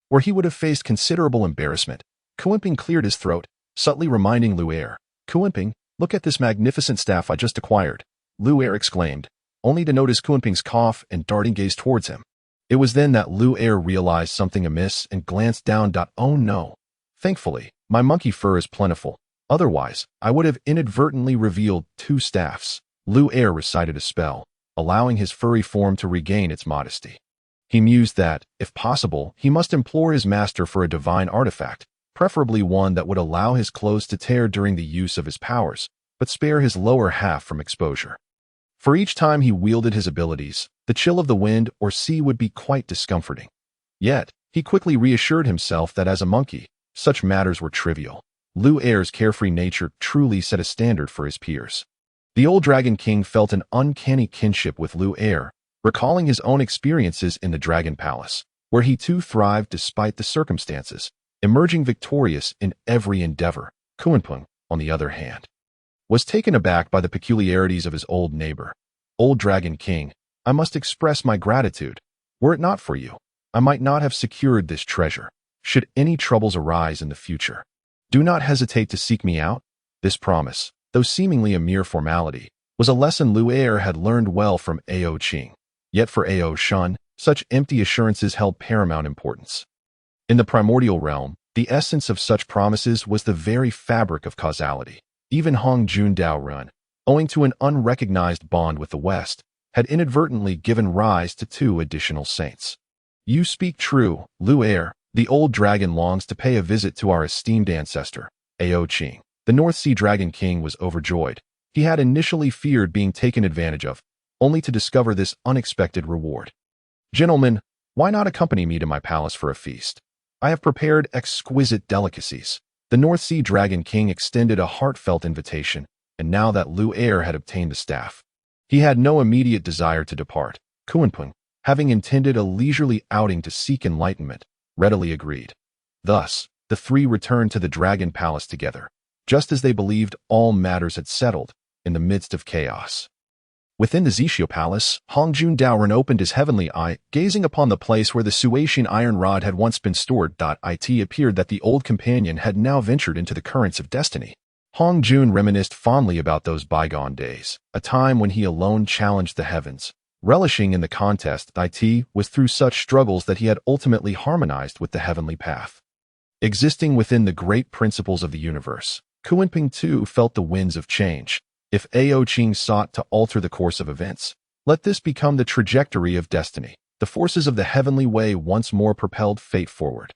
where he would have faced considerable embarrassment. Kuenping cleared his throat, subtly reminding Lu Er. Kuenping, look at this magnificent staff I just acquired, Lu Er exclaimed, only to notice Kuenping's cough and darting gaze towards him. It was then that Lu Er realized something amiss and glanced down. Oh no. Thankfully, my monkey fur is plentiful. Otherwise, I would have inadvertently revealed two staffs. Lu Er recited a spell, allowing his furry form to regain its modesty. He mused that, if possible, he must implore his master for a divine artifact, preferably one that would allow his clothes to tear during the use of his powers, but spare his lower half from exposure. For each time he wielded his abilities, the chill of the wind or sea would be quite discomforting. Yet, he quickly reassured himself that as a monkey, such matters were trivial. Lu Er's carefree nature truly set a standard for his peers. The old Dragon King felt an uncanny kinship with Lu Er, recalling his own experiences in the Dragon Palace, where he too thrived despite the circumstances, emerging victorious in every endeavor. Kuenping, on the other hand, was taken aback by the peculiarities of his old neighbor. Old Dragon King, I must express my gratitude. Were it not for you, I might not have secured this treasure. Should any troubles arise in the future, do not hesitate to seek me out. This promise, though seemingly a mere formality, was a lesson Lu Er had learned well from Ao Qing. Yet for Ao Qing, such empty assurances held paramount importance. In the primordial realm, the essence of such promises was the very fabric of causality. Even Hong Jun Daozu, owing to an unrecognized bond with the West, had inadvertently given rise to two additional saints. You speak true, Lu Er. The old dragon longs to pay a visit to our esteemed ancestor, Ao Qing. The North Sea Dragon King was overjoyed. He had initially feared being taken advantage of, only to discover this unexpected reward. Gentlemen, why not accompany me to my palace for a feast? I have prepared exquisite delicacies. The North Sea Dragon King extended a heartfelt invitation, and now that Lu Er had obtained the staff, he had no immediate desire to depart. Kuenping, having intended a leisurely outing to seek enlightenment, readily agreed. Thus, the three returned to the Dragon Palace together. just as they believed all matters had settled in the midst of chaos. Within the Zixio Palace, Jun Daozu opened his heavenly eye, gazing upon the place where the Suacian iron rod had once been stored. It appeared that the old companion had now ventured into the currents of destiny. Jun reminisced fondly about those bygone days, a time when he alone challenged the heavens, relishing in the contest. It was through such struggles that he had ultimately harmonized with the heavenly path. Existing within the great principles of the universe, Quinping too felt the winds of change. If Ao Qing sought to alter the course of events, let this become the trajectory of destiny. The forces of the heavenly way once more propelled fate forward.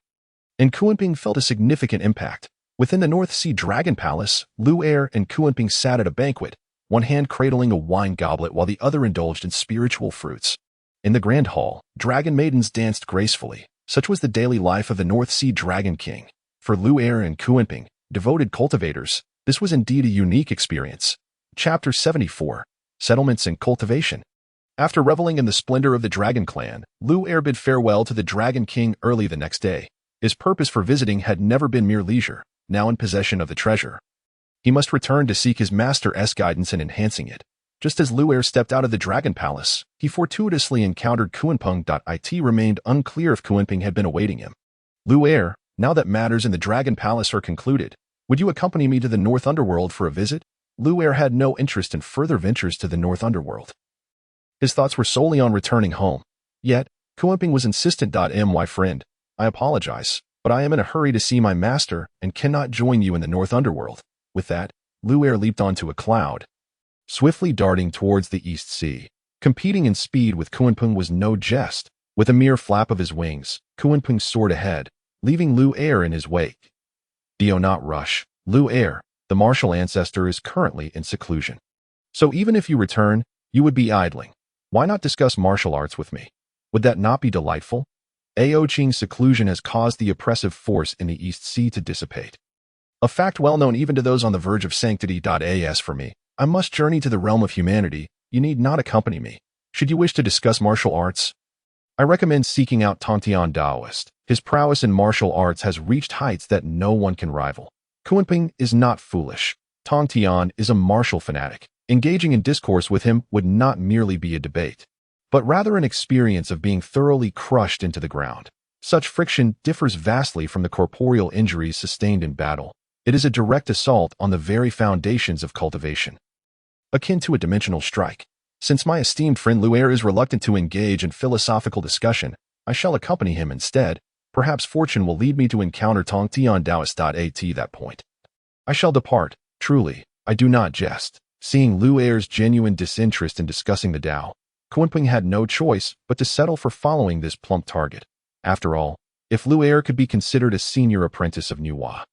And Quinping felt a significant impact. Within the North Sea Dragon Palace, Lu'er and Quinping sat at a banquet, one hand cradling a wine goblet while the other indulged in spiritual fruits. In the grand hall, dragon maidens danced gracefully. Such was the daily life of the North Sea Dragon King. For Lu'er and Quinping, devoted cultivators, this was indeed a unique experience. Chapter 74, Settlements and Cultivation. After reveling in the splendor of the Dragon Clan, Lu'er bid farewell to the Dragon King early the next day. His purpose for visiting had never been mere leisure, now in possession of the treasure. He must return to seek his master's guidance in enhancing it. Just as Lu'er stepped out of the Dragon Palace, he fortuitously encountered Quinping. It remained unclear if Quinping had been awaiting him. Lu'er, now that matters in the Dragon Palace are concluded, would you accompany me to the North Underworld for a visit? Lu'er had no interest in further ventures to the North Underworld. His thoughts were solely on returning home. Yet, Quinping was insistent. My friend, I apologize, but I am in a hurry to see my master and cannot join you in the North Underworld. With that, Lu'er leaped onto a cloud, swiftly darting towards the East Sea. Competing in speed with Quinping was no jest. With a mere flap of his wings, Quinping soared ahead, leaving Lu'er in his wake. Do not rush, Lu'er. The martial ancestor is currently in seclusion. So even if you return, you would be idling. Why not discuss martial arts with me? Would that not be delightful? Ao Qing's seclusion has caused the oppressive force in the East Sea to dissipate. A fact well known even to those on the verge of sanctity. As for me, I must journey to the realm of humanity. You need not accompany me. Should you wish to discuss martial arts, I recommend seeking out Tong Tian Daoist. His prowess in martial arts has reached heights that no one can rival. Quinping is not foolish. Tong Tian is a martial fanatic. Engaging in discourse with him would not merely be a debate, but rather an experience of being thoroughly crushed into the ground. Such friction differs vastly from the corporeal injuries sustained in battle. It is a direct assault on the very foundations of cultivation, akin to a dimensional strike. Since my esteemed friend Lu'er is reluctant to engage in philosophical discussion, I shall accompany him instead. Perhaps fortune will lead me to encounter Tong Tian Daoist. At that point, I shall depart. Truly, I do not jest. Seeing Lu'er's genuine disinterest in discussing the Tao, Quinping had no choice but to settle for following this plump target. After all, if Lu'er could be considered a senior apprentice of Nuwa,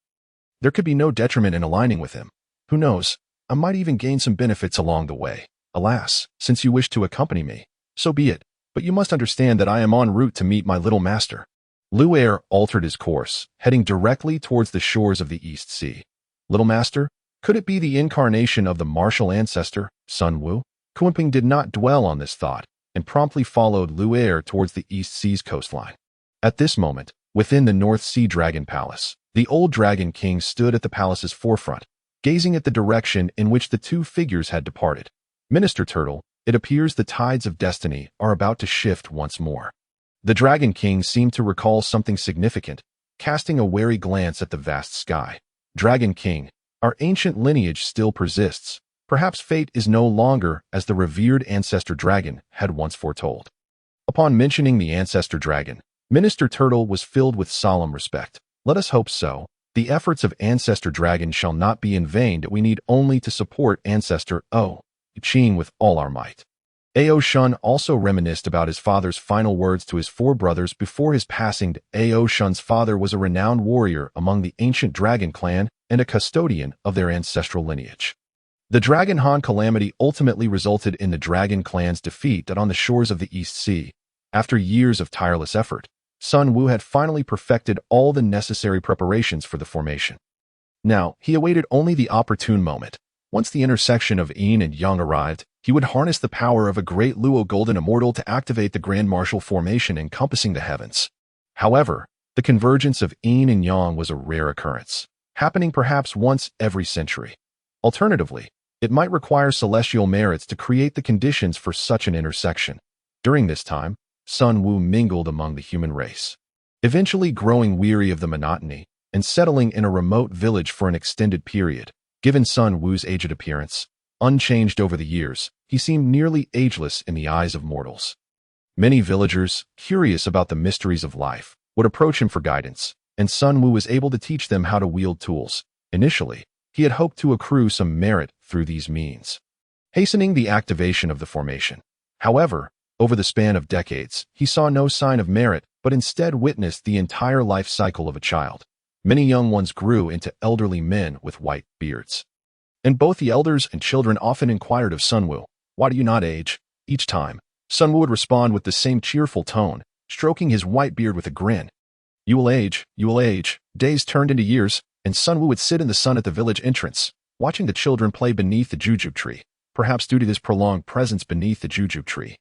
there could be no detriment in aligning with him. Who knows, I might even gain some benefits along the way. Alas, since you wish to accompany me, so be it, but you must understand that I am en route to meet my little master. Lu'er altered his course, heading directly towards the shores of the East Sea. Little master? Could it be the incarnation of the martial ancestor, Sun Wu? Quinping did not dwell on this thought, and promptly followed Lu'er towards the East Sea's coastline. At this moment, within the North Sea Dragon Palace, the old Dragon King stood at the palace's forefront, gazing at the direction in which the two figures had departed. Minister Turtle, it appears the tides of destiny are about to shift once more. The Dragon King seemed to recall something significant, casting a wary glance at the vast sky. Dragon King, our ancient lineage still persists. Perhaps fate is no longer as the revered ancestor dragon had once foretold. Upon mentioning the ancestor dragon, Minister Turtle was filled with solemn respect. Let us hope so. The efforts of ancestor dragon shall not be in vain. We need only to support ancestor Ao Qing with all our might. Ao Shun also reminisced about his father's final words to his four brothers before his passing. Ao Shun's father was a renowned warrior among the ancient dragon clan and a custodian of their ancestral lineage. The Dragon Han calamity ultimately resulted in the dragon clan's defeat on the shores of the East Sea. After years of tireless effort, Sun Wu had finally perfected all the necessary preparations for the formation. Now, he awaited only the opportune moment. Once the intersection of yin and yang arrived, he would harness the power of a great Luo Golden Immortal to activate the Grand Martial formation encompassing the heavens. However, the convergence of yin and yang was a rare occurrence. happening perhaps once every century. Alternatively, it might require celestial merits to create the conditions for such an intersection. During this time, Sun Wu mingled among the human race, eventually growing weary of the monotony and settling in a remote village for an extended period. Given Sun Wu's aged appearance, unchanged over the years, he seemed nearly ageless in the eyes of mortals. Many villagers, curious about the mysteries of life, would approach him for guidance, and Sun Wu was able to teach them how to wield tools. Initially, he had hoped to accrue some merit through these means, hastening the activation of the formation. However, over the span of decades, he saw no sign of merit, but instead witnessed the entire life cycle of a child. Many young ones grew into elderly men with white beards. And both the elders and children often inquired of Sun Wu, "Why do you not age?" Each time, Sun Wu would respond with the same cheerful tone, stroking his white beard with a grin. You will age, you will age." Days turned into years, and Sun Wu would sit in the sun at the village entrance, watching the children play beneath the jujube tree, perhaps due to his prolonged presence beneath the jujube tree.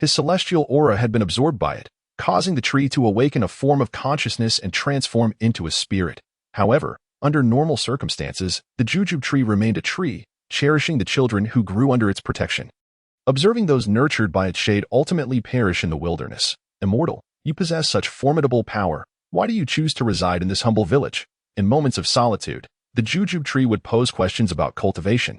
His celestial aura had been absorbed by it, causing the tree to awaken a form of consciousness and transform into a spirit. However, under normal circumstances, the jujube tree remained a tree, cherishing the children who grew under its protection. Observing those nurtured by its shade ultimately perish in the wilderness. Immortal, you possess such formidable power. Why do you choose to reside in this humble village? In moments of solitude, the jujube tree would pose questions about cultivation.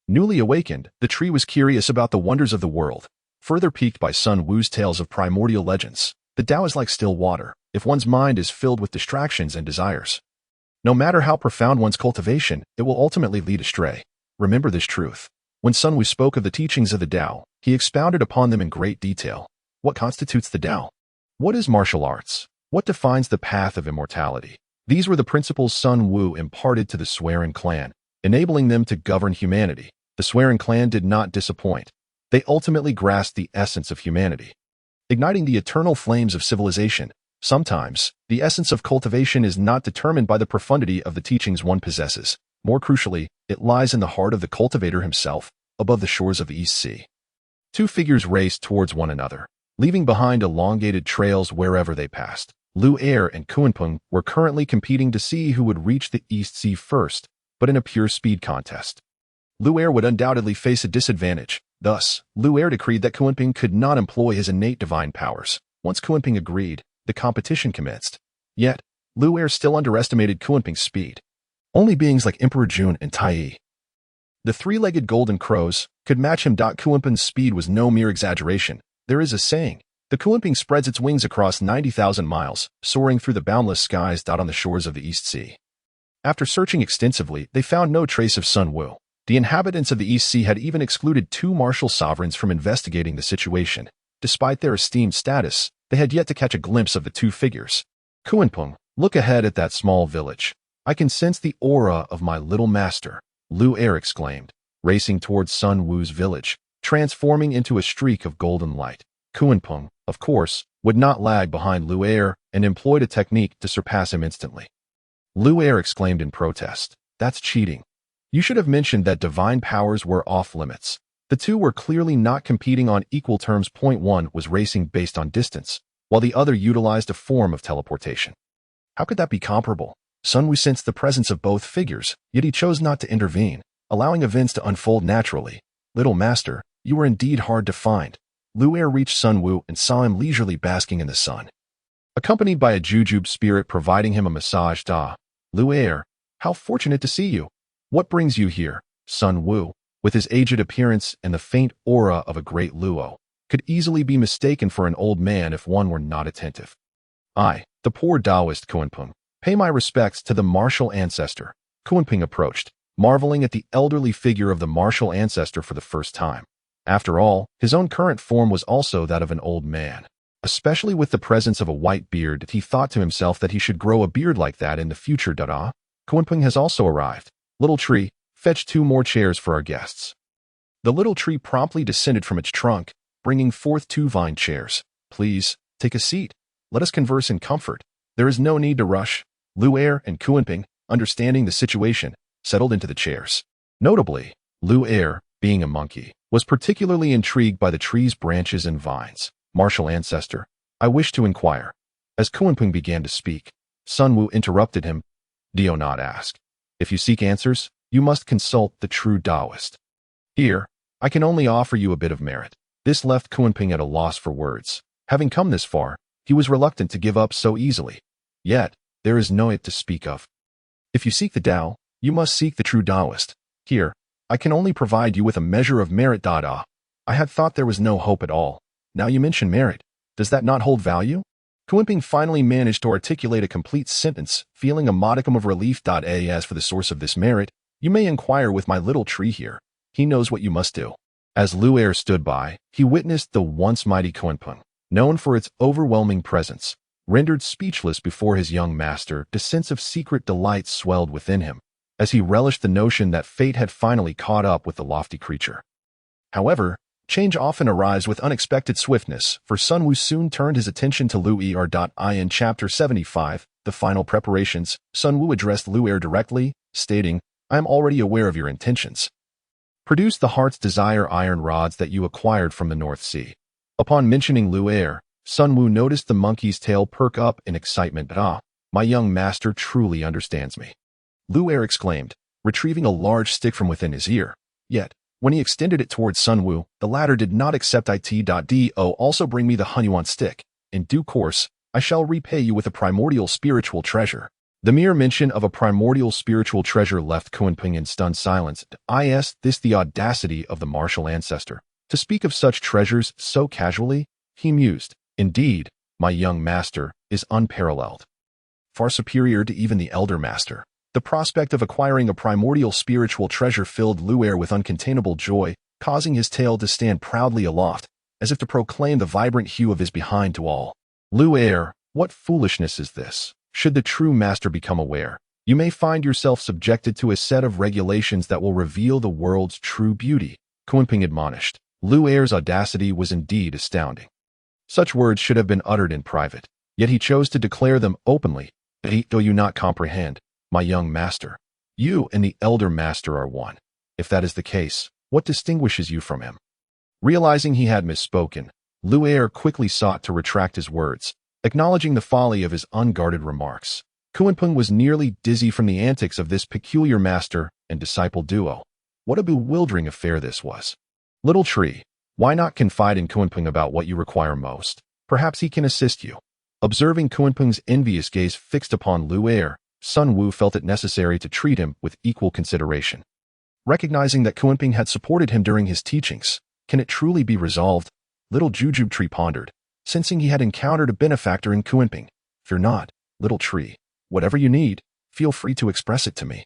Newly awakened, the tree was curious about the wonders of the world. Further piqued by Sun Wu's tales of primordial legends, the Tao is like still water, if one's mind is filled with distractions and desires. No matter how profound one's cultivation, it will ultimately lead astray. Remember this truth. When Sun Wu spoke of the teachings of the Tao, he expounded upon them in great detail. What constitutes the Tao? What is martial arts? What defines the path of immortality? These were the principles Sun Wu imparted to the Swearing clan, enabling them to govern humanity. The Swearing clan did not disappoint. They ultimately grasped the essence of humanity, igniting the eternal flames of civilization. Sometimes, the essence of cultivation is not determined by the profundity of the teachings one possesses. More crucially, it lies in the heart of the cultivator himself, above the shores of the East Sea. Two figures raced towards one another, leaving behind elongated trails wherever they passed. Lu Er and Kuanpeng were currently competing to see who would reach the East Sea first, but in a pure speed contest. Lu Er would undoubtedly face a disadvantage. Thus, Lu Er decreed that Kuanpeng could not employ his innate divine powers. Once Kuanpeng agreed, the competition commenced. Yet, Lu Er still underestimated Kuanpeng's speed. Only beings like Emperor Jun and Tai, the three-legged golden crows, could match him. Kuanpeng's speed was no mere exaggeration. There is a saying, the Kuanpeng spreads its wings across 90,000 miles, soaring through the boundless skies. On the shores of the East Sea. After searching extensively, they found no trace of Sun Wu. The inhabitants of the East Sea had even excluded two martial sovereigns from investigating the situation. Despite their esteemed status, they had yet to catch a glimpse of the two figures. Kuanpeng, look ahead at that small village. I can sense the aura of my little master, Lu Er exclaimed, racing towards Sun Wu's village, transforming into a streak of golden light. Kuanpeng, of course, would not lag behind Lu Er and employed a technique to surpass him instantly. Lu Er exclaimed in protest, "That's cheating. You should have mentioned that divine powers were off limits." The two were clearly not competing on equal terms. Point one was racing based on distance, while the other utilized a form of teleportation. How could that be comparable? Sun Wu sensed the presence of both figures, yet he chose not to intervene, allowing events to unfold naturally. Little master, you were indeed hard to find. Lu Er reached Sun Wu and saw him leisurely basking in the sun, accompanied by a jujube spirit providing him a massage. Lu Er, how fortunate to see you. What brings you here? Sun Wu, with his aged appearance and the faint aura of a great Luo, could easily be mistaken for an old man if one were not attentive. I, the poor Taoist Kuanpeng, pay my respects to the martial ancestor. Kuanpeng approached, marveling at the elderly figure of the martial ancestor for the first time. After all, his own current form was also that of an old man. Especially with the presence of a white beard, he thought to himself that he should grow a beard like that in the future. Kuanpeng has also arrived. Little tree, fetch 2 more chairs for our guests. The little tree promptly descended from its trunk, bringing forth 2 vine chairs. Please, take a seat. Let us converse in comfort. There is no need to rush. Lu Er and Kuanpeng, understanding the situation, settled into the chairs. Notably, Lu Er, being a monkey, was particularly intrigued by the tree's branches and vines. Martial ancestor, I wish to inquire. As Kuanpeng began to speak, Sun Wu interrupted him. Dio not asked. If you seek answers, you must consult the true Taoist. Here, I can only offer you a bit of merit. This left Kunping at a loss for words. Having come this far, he was reluctant to give up so easily. Yet, there is no it to speak of. If you seek the Tao, you must seek the true Taoist. Here, I can only provide you with a measure of merit. I had thought there was no hope at all. Now you mention merit. Does that not hold value? Kunping finally managed to articulate a complete sentence, feeling a modicum of relief. As for the source of this merit, you may inquire with my little tree here. He knows what you must do. As Lu'er stood by, he witnessed the once mighty Kunping, known for its overwhelming presence. Rendered speechless before his young master, a sense of secret delight swelled within him, as he relished the notion that fate had finally caught up with the lofty creature. However, change often arrives with unexpected swiftness, for Sun Wu soon turned his attention to Lu'er. In Chapter 75, the final preparations, Sun Wu addressed Lu'er directly, stating, I am already aware of your intentions. Produce the heart's desire iron rods that you acquired from the North Sea. Upon mentioning Lu'er, Sun Wu noticed the monkey's tail perk up in excitement. My young master truly understands me. Lu'er exclaimed, retrieving a large stick from within his ear. Yet, when he extended it towards Sun Wu, the latter did not accept it. Do also bring me the Hunyuan stick. In due course, I shall repay you with a primordial spiritual treasure. The mere mention of a primordial spiritual treasure left Kunping in stunned silence. This the audacity of the martial ancestor. To speak of such treasures so casually, he mused. Indeed, my young master is unparalleled. Far superior to even the elder master. The prospect of acquiring a primordial spiritual treasure filled Lu'er with uncontainable joy, causing his tail to stand proudly aloft, as if to proclaim the vibrant hue of his behind to all. Lu'er, what foolishness is this? Should the true master become aware, you may find yourself subjected to a set of regulations that will reveal the world's true beauty, Kunping admonished. Lu'er's audacity was indeed astounding. Such words should have been uttered in private, yet he chose to declare them openly. Do you not comprehend, my young master? You and the elder master are one. If that is the case, what distinguishes you from him? Realizing he had misspoken, Lu'er quickly sought to retract his words, acknowledging the folly of his unguarded remarks. Kunping was nearly dizzy from the antics of this peculiar master and disciple duo. What a bewildering affair this was. Little tree, why not confide in Kunping about what you require most? Perhaps he can assist you. Observing Kunping's envious gaze fixed upon Lu'er, Sun Wu felt it necessary to treat him with equal consideration. Recognizing that Kunping had supported him during his teachings, can it truly be resolved? Little Jujube Tree pondered, sensing he had encountered a benefactor in Kunping. Fear not, little tree. Whatever you need, feel free to express it to me.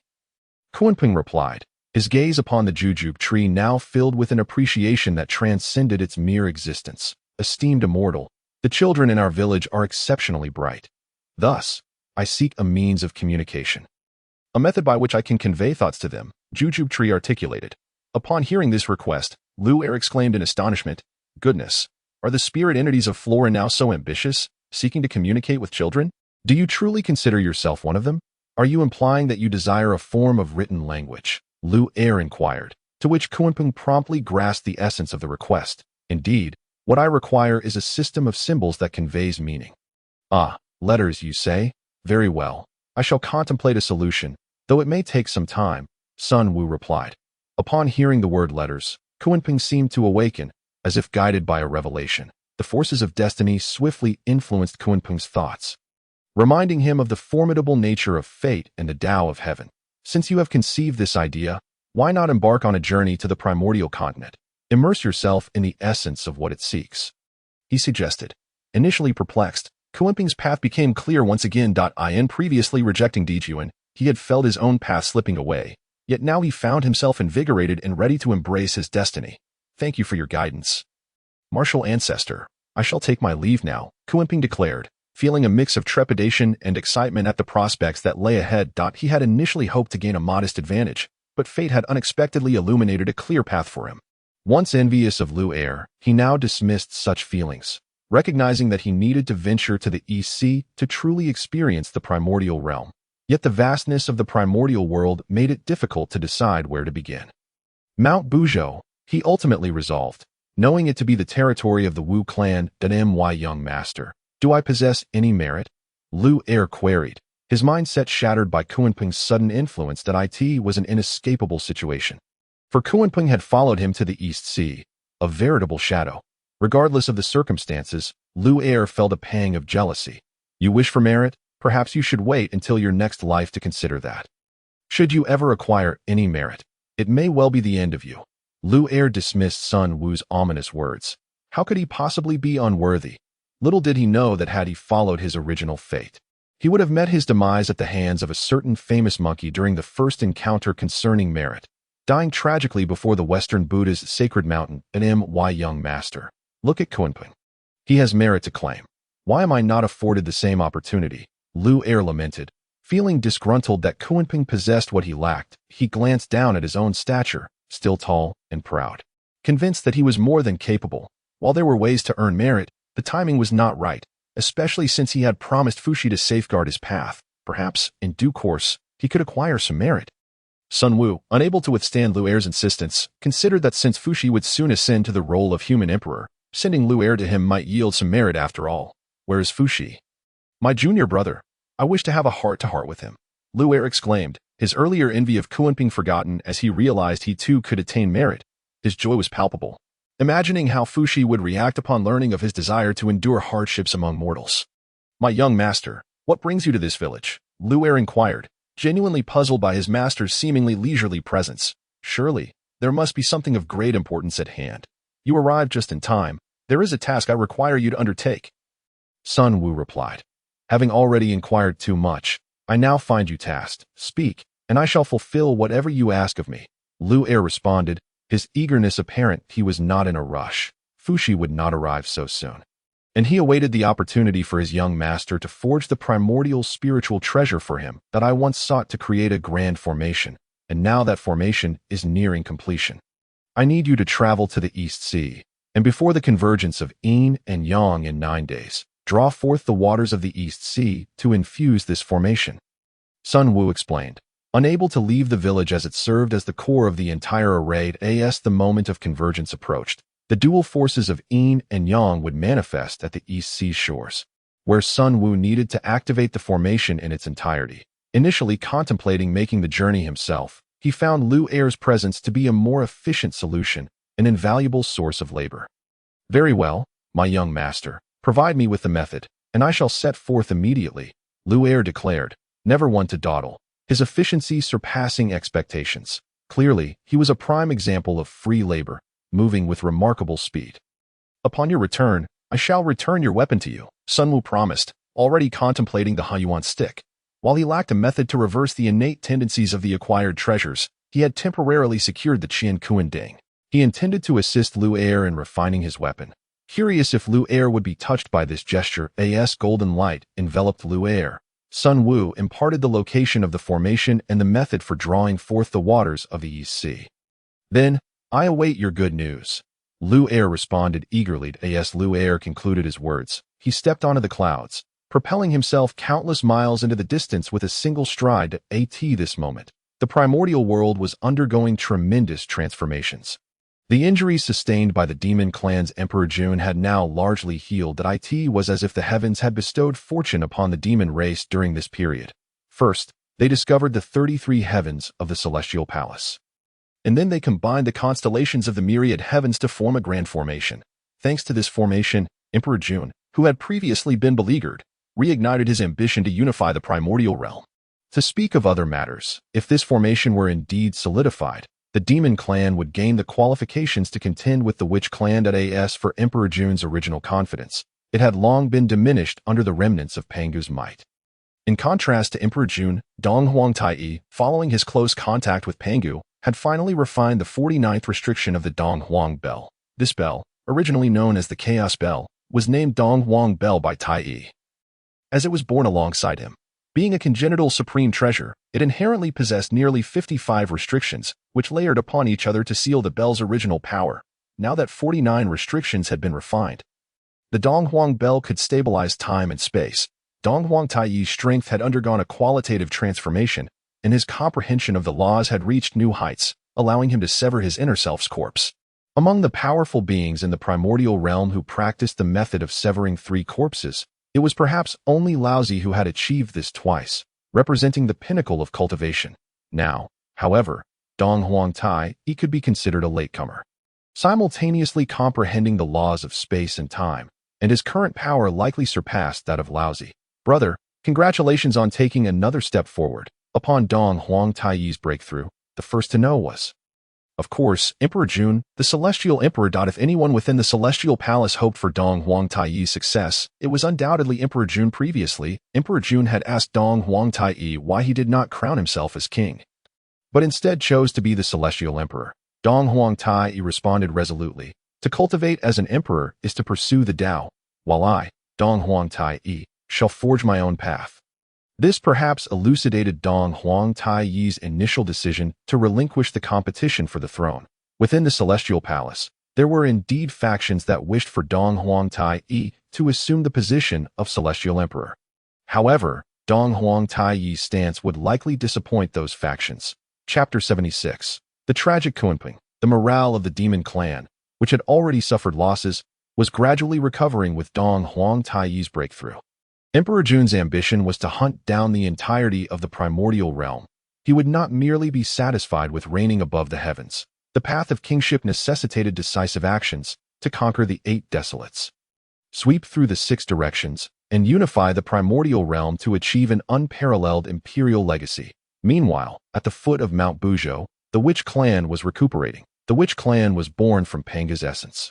Kunping replied, his gaze upon the Jujube Tree now filled with an appreciation that transcended its mere existence. Esteemed immortal, the children in our village are exceptionally bright. Thus, I seek a means of communication. A method by which I can convey thoughts to them, Jujube Tree articulated. Upon hearing this request, Lu'er exclaimed in astonishment, Goodness, are the spirit entities of Flora now so ambitious, seeking to communicate with children? Do you truly consider yourself one of them? Are you implying that you desire a form of written language? Lu'er inquired, to which Kunping promptly grasped the essence of the request. Indeed, what I require is a system of symbols that conveys meaning. Ah, letters, you say? Very well. I shall contemplate a solution, though it may take some time, Sun Wu replied. Upon hearing the word letters, Kunping seemed to awaken, as if guided by a revelation. The forces of destiny swiftly influenced Kunping's thoughts, reminding him of the formidable nature of fate and the Tao of heaven. Since you have conceived this idea, why not embark on a journey to the primordial continent? Immerse yourself in the essence of what it seeks, he suggested. Initially perplexed, Kunping's path became clear once again. In previously rejecting Dijuan, he had felt his own path slipping away, yet now he found himself invigorated and ready to embrace his destiny. Thank you for your guidance, martial ancestor. I shall take my leave now, Kunping declared, feeling a mix of trepidation and excitement at the prospects that lay ahead. He had initially hoped to gain a modest advantage, but fate had unexpectedly illuminated a clear path for him. Once envious of Lu'er, he now dismissed such feelings, recognizing that he needed to venture to the East Sea to truly experience the primordial realm. Yet the vastness of the primordial world made it difficult to decide where to begin. Mount Buzhou, he ultimately resolved, knowing it to be the territory of the Wu clan. My young master, do I possess any merit? Lu'er queried, his mindset shattered by Kunpeng's sudden influence that it was an inescapable situation. For Kunpeng had followed him to the East Sea, a veritable shadow. Regardless of the circumstances, Lu Er felt a pang of jealousy. You wish for merit? Perhaps you should wait until your next life to consider that. Should you ever acquire any merit, it may well be the end of you. Lu Er dismissed Sun Wu's ominous words. How could he possibly be unworthy? Little did he know that had he followed his original fate, he would have met his demise at the hands of a certain famous monkey during the first encounter concerning merit, dying tragically before the Western Buddha's sacred mountain, an young master. Look at Kunpeng. He has merit to claim. Why am I not afforded the same opportunity? Lu Er lamented. Feeling disgruntled that Kunpeng possessed what he lacked, he glanced down at his own stature, still tall and proud. Convinced that he was more than capable, while there were ways to earn merit, the timing was not right, especially since he had promised Fuxi to safeguard his path. Perhaps, in due course, he could acquire some merit. Sun Wu, unable to withstand Lu Er's insistence, considered that since Fuxi would soon ascend to the role of human emperor, sending Lu Er to him might yield some merit after all. Where is Fuxi? My junior brother. I wish to have a heart-to-heart with him. Lu Er exclaimed, his earlier envy of Kunpeng forgotten as he realized he too could attain merit. His joy was palpable, imagining how Fuxi would react upon learning of his desire to endure hardships among mortals. My young master, what brings you to this village? Lu Er inquired, genuinely puzzled by his master's seemingly leisurely presence. Surely, there must be something of great importance at hand. You arrived just in time. There is a task I require you to undertake. Sun Wu replied. Having already inquired too much, I now find you tasked. Speak, and I shall fulfill whatever you ask of me. Lu Er responded, his eagerness apparent. He was not in a rush. Fuxi would not arrive so soon, and he awaited the opportunity for his young master to forge the primordial spiritual treasure for him that I once sought to create a grand formation, and now that formation is nearing completion. I need you to travel to the East Sea, and before the convergence of yin and yang in 9 days, draw forth the waters of the East Sea to infuse this formation. Sun Wu explained, unable to leave the village as it served as the core of the entire array. As the moment of convergence approached, the dual forces of yin and yang would manifest at the East Sea shores, where Sun Wu needed to activate the formation in its entirety. Initially contemplating making the journey himself, he found Lu Er's presence to be a more efficient solution, an invaluable source of labor. Very well, my young master, provide me with the method, and I shall set forth immediately, Lu Er declared, never one to dawdle, his efficiency surpassing expectations. Clearly, he was a prime example of free labor, moving with remarkable speed. Upon your return, I shall return your weapon to you, Sun Wu promised, already contemplating the Hunyuan stick. While he lacked a method to reverse the innate tendencies of the acquired treasures, he had temporarily secured the Qian Kuan Ding. He intended to assist Lu Er in refining his weapon. Curious if Lu Er would be touched by this gesture, as golden light enveloped Lu Er. Sun Wu imparted the location of the formation and the method for drawing forth the waters of the East Sea. Then, I await your good news. Lu Er responded eagerly. As Lu Er concluded his words, he stepped onto the clouds, propelling himself countless miles into the distance with a single stride. At this moment, the primordial world was undergoing tremendous transformations. The injuries sustained by the demon clan's Emperor Jun had now largely healed. That it was as if the heavens had bestowed fortune upon the demon race during this period. First, they discovered the 33 heavens of the celestial palace. And then they combined the constellations of the myriad heavens to form a grand formation. Thanks to this formation, Emperor Jun, who had previously been beleaguered, reignited his ambition to unify the primordial realm. To speak of other matters, if this formation were indeed solidified, the demon clan would gain the qualifications to contend with the witch clan. As for Emperor Jun's original confidence, it had long been diminished under the remnants of Pangu's might. In contrast to Emperor Jun, Dong Huangtai, following his close contact with Pangu, had finally refined the 49th restriction of the Dong Huang Bell. This bell, originally known as the Chaos Bell, was named Dong Huang Bell by Tai, as it was born alongside him. Being a congenital supreme treasure, it inherently possessed nearly 55 restrictions, which layered upon each other to seal the bell's original power. Now that 49 restrictions had been refined, the Dong Huang Bell could stabilize time and space. Dong Huang Taiyi's strength had undergone a qualitative transformation, and his comprehension of the laws had reached new heights, allowing him to sever his inner self's corpse. Among the powerful beings in the primordial realm who practiced the method of severing 3 corpses, it was perhaps only Laozi who had achieved this twice. representing the pinnacle of cultivation. Now, however, Dong Huangtai could be considered a latecomer, simultaneously comprehending the laws of space and time, and his current power likely surpassed that of Laozi. Brother, congratulations on taking another step forward. Upon Dong Huangtai's breakthrough, the first to know was, of course, Emperor Jun, the Celestial Emperor. If anyone within the Celestial Palace hoped for Dong Huangtai's success, it was undoubtedly Emperor Jun. Previously, Emperor Jun had asked Dong Huangtai why he did not crown himself as king, but instead chose to be the Celestial Emperor. Dong Huangtai responded resolutely, "To cultivate as an emperor is to pursue the Tao, while I, Dong Huangtai, shall forge my own path." This perhaps elucidated Dong Huangtai's initial decision to relinquish the competition for the throne. Within the Celestial Palace, there were indeed factions that wished for Dong Huangtai to assume the position of Celestial Emperor. However, Dong Huangtai's stance would likely disappoint those factions. Chapter 76. The tragic Quinping. The morale of the demon clan, which had already suffered losses, was gradually recovering with Dong Huangtai's breakthrough. Emperor Jun's ambition was to hunt down the entirety of the primordial realm. He would not merely be satisfied with reigning above the heavens. The path of kingship necessitated decisive actions to conquer the 8 desolates, sweep through the 6 directions, and unify the primordial realm to achieve an unparalleled imperial legacy. Meanwhile, at the foot of Mount Buzhou, the Witch clan was recuperating. The Witch clan was born from Panga's essence,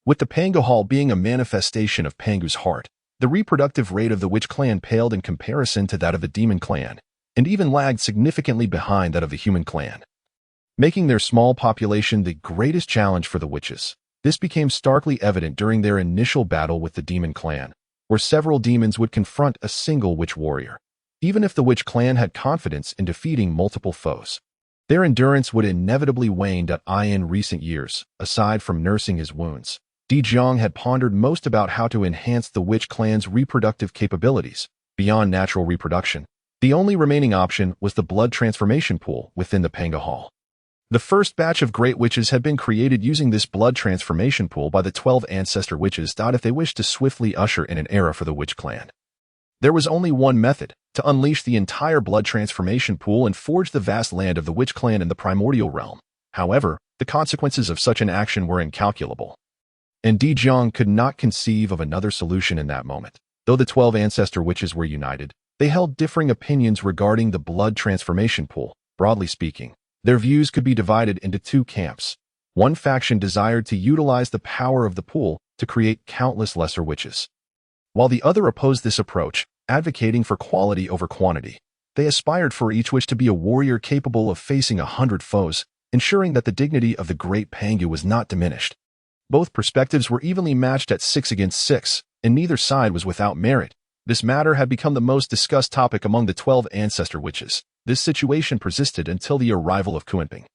with the Panga Hall being a manifestation of Pangu's heart. The reproductive rate of the Witch clan paled in comparison to that of the Demon clan, and even lagged significantly behind that of the Human clan, making their small population the greatest challenge for the Witches. This became starkly evident during their initial battle with the Demon clan, where several demons would confront a single Witch warrior. Even if the Witch clan had confidence in defeating multiple foes, their endurance would inevitably wane. In recent years, aside from nursing his wounds, Di Jiang had pondered most about how to enhance the Witch clan's reproductive capabilities. Beyond natural reproduction, the only remaining option was the blood transformation pool within the Panga Hall. The first batch of Great Witches had been created using this blood transformation pool by the 12 Ancestor Witches. If they wished to swiftly usher in an era for the Witch clan, there was only one method: to unleash the entire blood transformation pool and forge the vast land of the Witch clan in the primordial realm. However, the consequences of such an action were incalculable, and Di Jiang could not conceive of another solution in that moment. Though the 12 Ancestor Witches were united, they held differing opinions regarding the blood transformation pool. Broadly speaking, their views could be divided into 2 camps. One faction desired to utilize the power of the pool to create countless lesser witches, while the other opposed this approach, advocating for quality over quantity. They aspired for each witch to be a warrior capable of facing 100 foes, ensuring that the dignity of the Great Pangu was not diminished. Both perspectives were evenly matched at 6 against 6, and neither side was without merit. This matter had become the most discussed topic among the 12 Ancestor Witches. This situation persisted until the arrival of Quinping.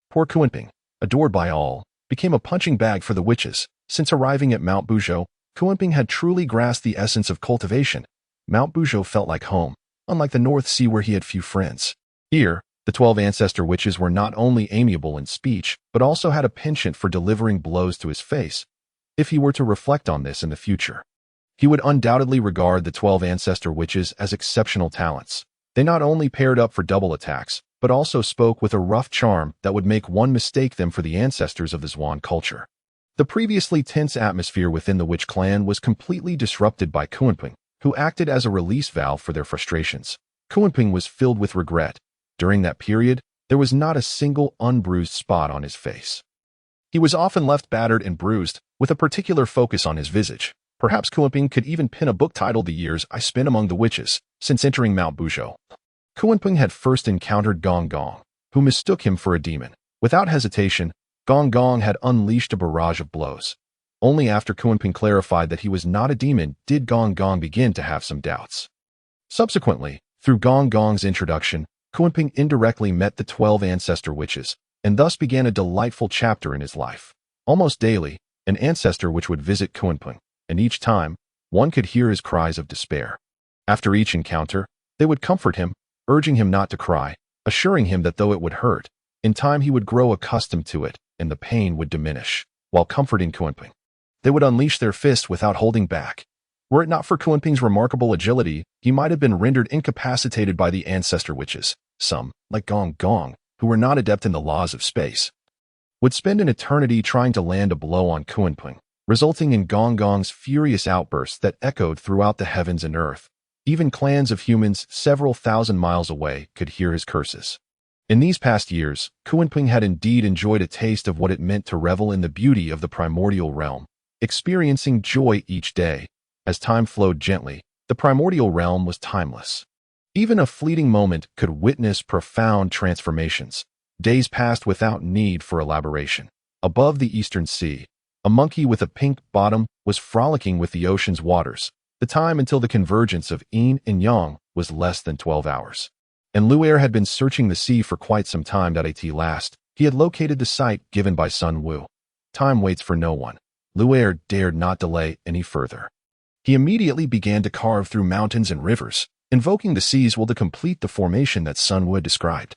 Poor Quinping, adored by all, became a punching bag for the witches. Since arriving at Mount Buzhou, Quinping had truly grasped the essence of cultivation. Mount Buzhou felt like home, unlike the North Sea where he had few friends. Here, the 12 Ancestor Witches were not only amiable in speech, but also had a penchant for delivering blows to his face. If he were to reflect on this in the future, he would undoubtedly regard the 12 Ancestor Witches as exceptional talents. They not only paired up for double attacks, but also spoke with a rough charm that would make one mistake them for the ancestors of the Zhuan culture. The previously tense atmosphere within the Witch clan was completely disrupted by Quinping, who acted as a release valve for their frustrations. Quinping was filled with regret. During that period, there was not a single unbruised spot on his face. He was often left battered and bruised, with a particular focus on his visage. Perhaps Quinping could even pen a book titled The Years I Spent Among the Witches. Since entering Mount Buzhou, Quinping had first encountered Gong Gong, who mistook him for a demon. Without hesitation, Gong Gong had unleashed a barrage of blows. Only after Quinping clarified that he was not a demon did Gong Gong begin to have some doubts. Subsequently, through Gong Gong's introduction, Quinping indirectly met the 12 Ancestor Witches, and thus began a delightful chapter in his life. Almost daily, an ancestor witch would visit Quinping, and each time, one could hear his cries of despair. After each encounter, they would comfort him, urging him not to cry, assuring him that though it would hurt, in time he would grow accustomed to it, and the pain would diminish. While comforting Quinping, they would unleash their fists without holding back, Were it not for Kunping's remarkable agility, he might have been rendered incapacitated by the ancestor witches. Some, like Gong Gong, who were not adept in the laws of space, would spend an eternity trying to land a blow on Kunping, resulting in Gong Gong's furious outbursts that echoed throughout the heavens and earth. Even clans of humans several thousand miles away could hear his curses. In these past years, Kunping had indeed enjoyed a taste of what it meant to revel in the beauty of the primordial realm, experiencing joy each day. As time flowed gently, the primordial realm was timeless. Even a fleeting moment could witness profound transformations. Days passed without need for elaboration. Above the eastern sea, a monkey with a pink bottom was frolicking with the ocean's waters. The time until the convergence of yin and yang was less than 12 hours. And Lu'er had been searching the sea for quite some time. At last, he had located the site given by Sun Wu. Time waits for no one. Lu'er dared not delay any further. He immediately began to carve through mountains and rivers, invoking the sea's will to complete the formation that Sun Wu described.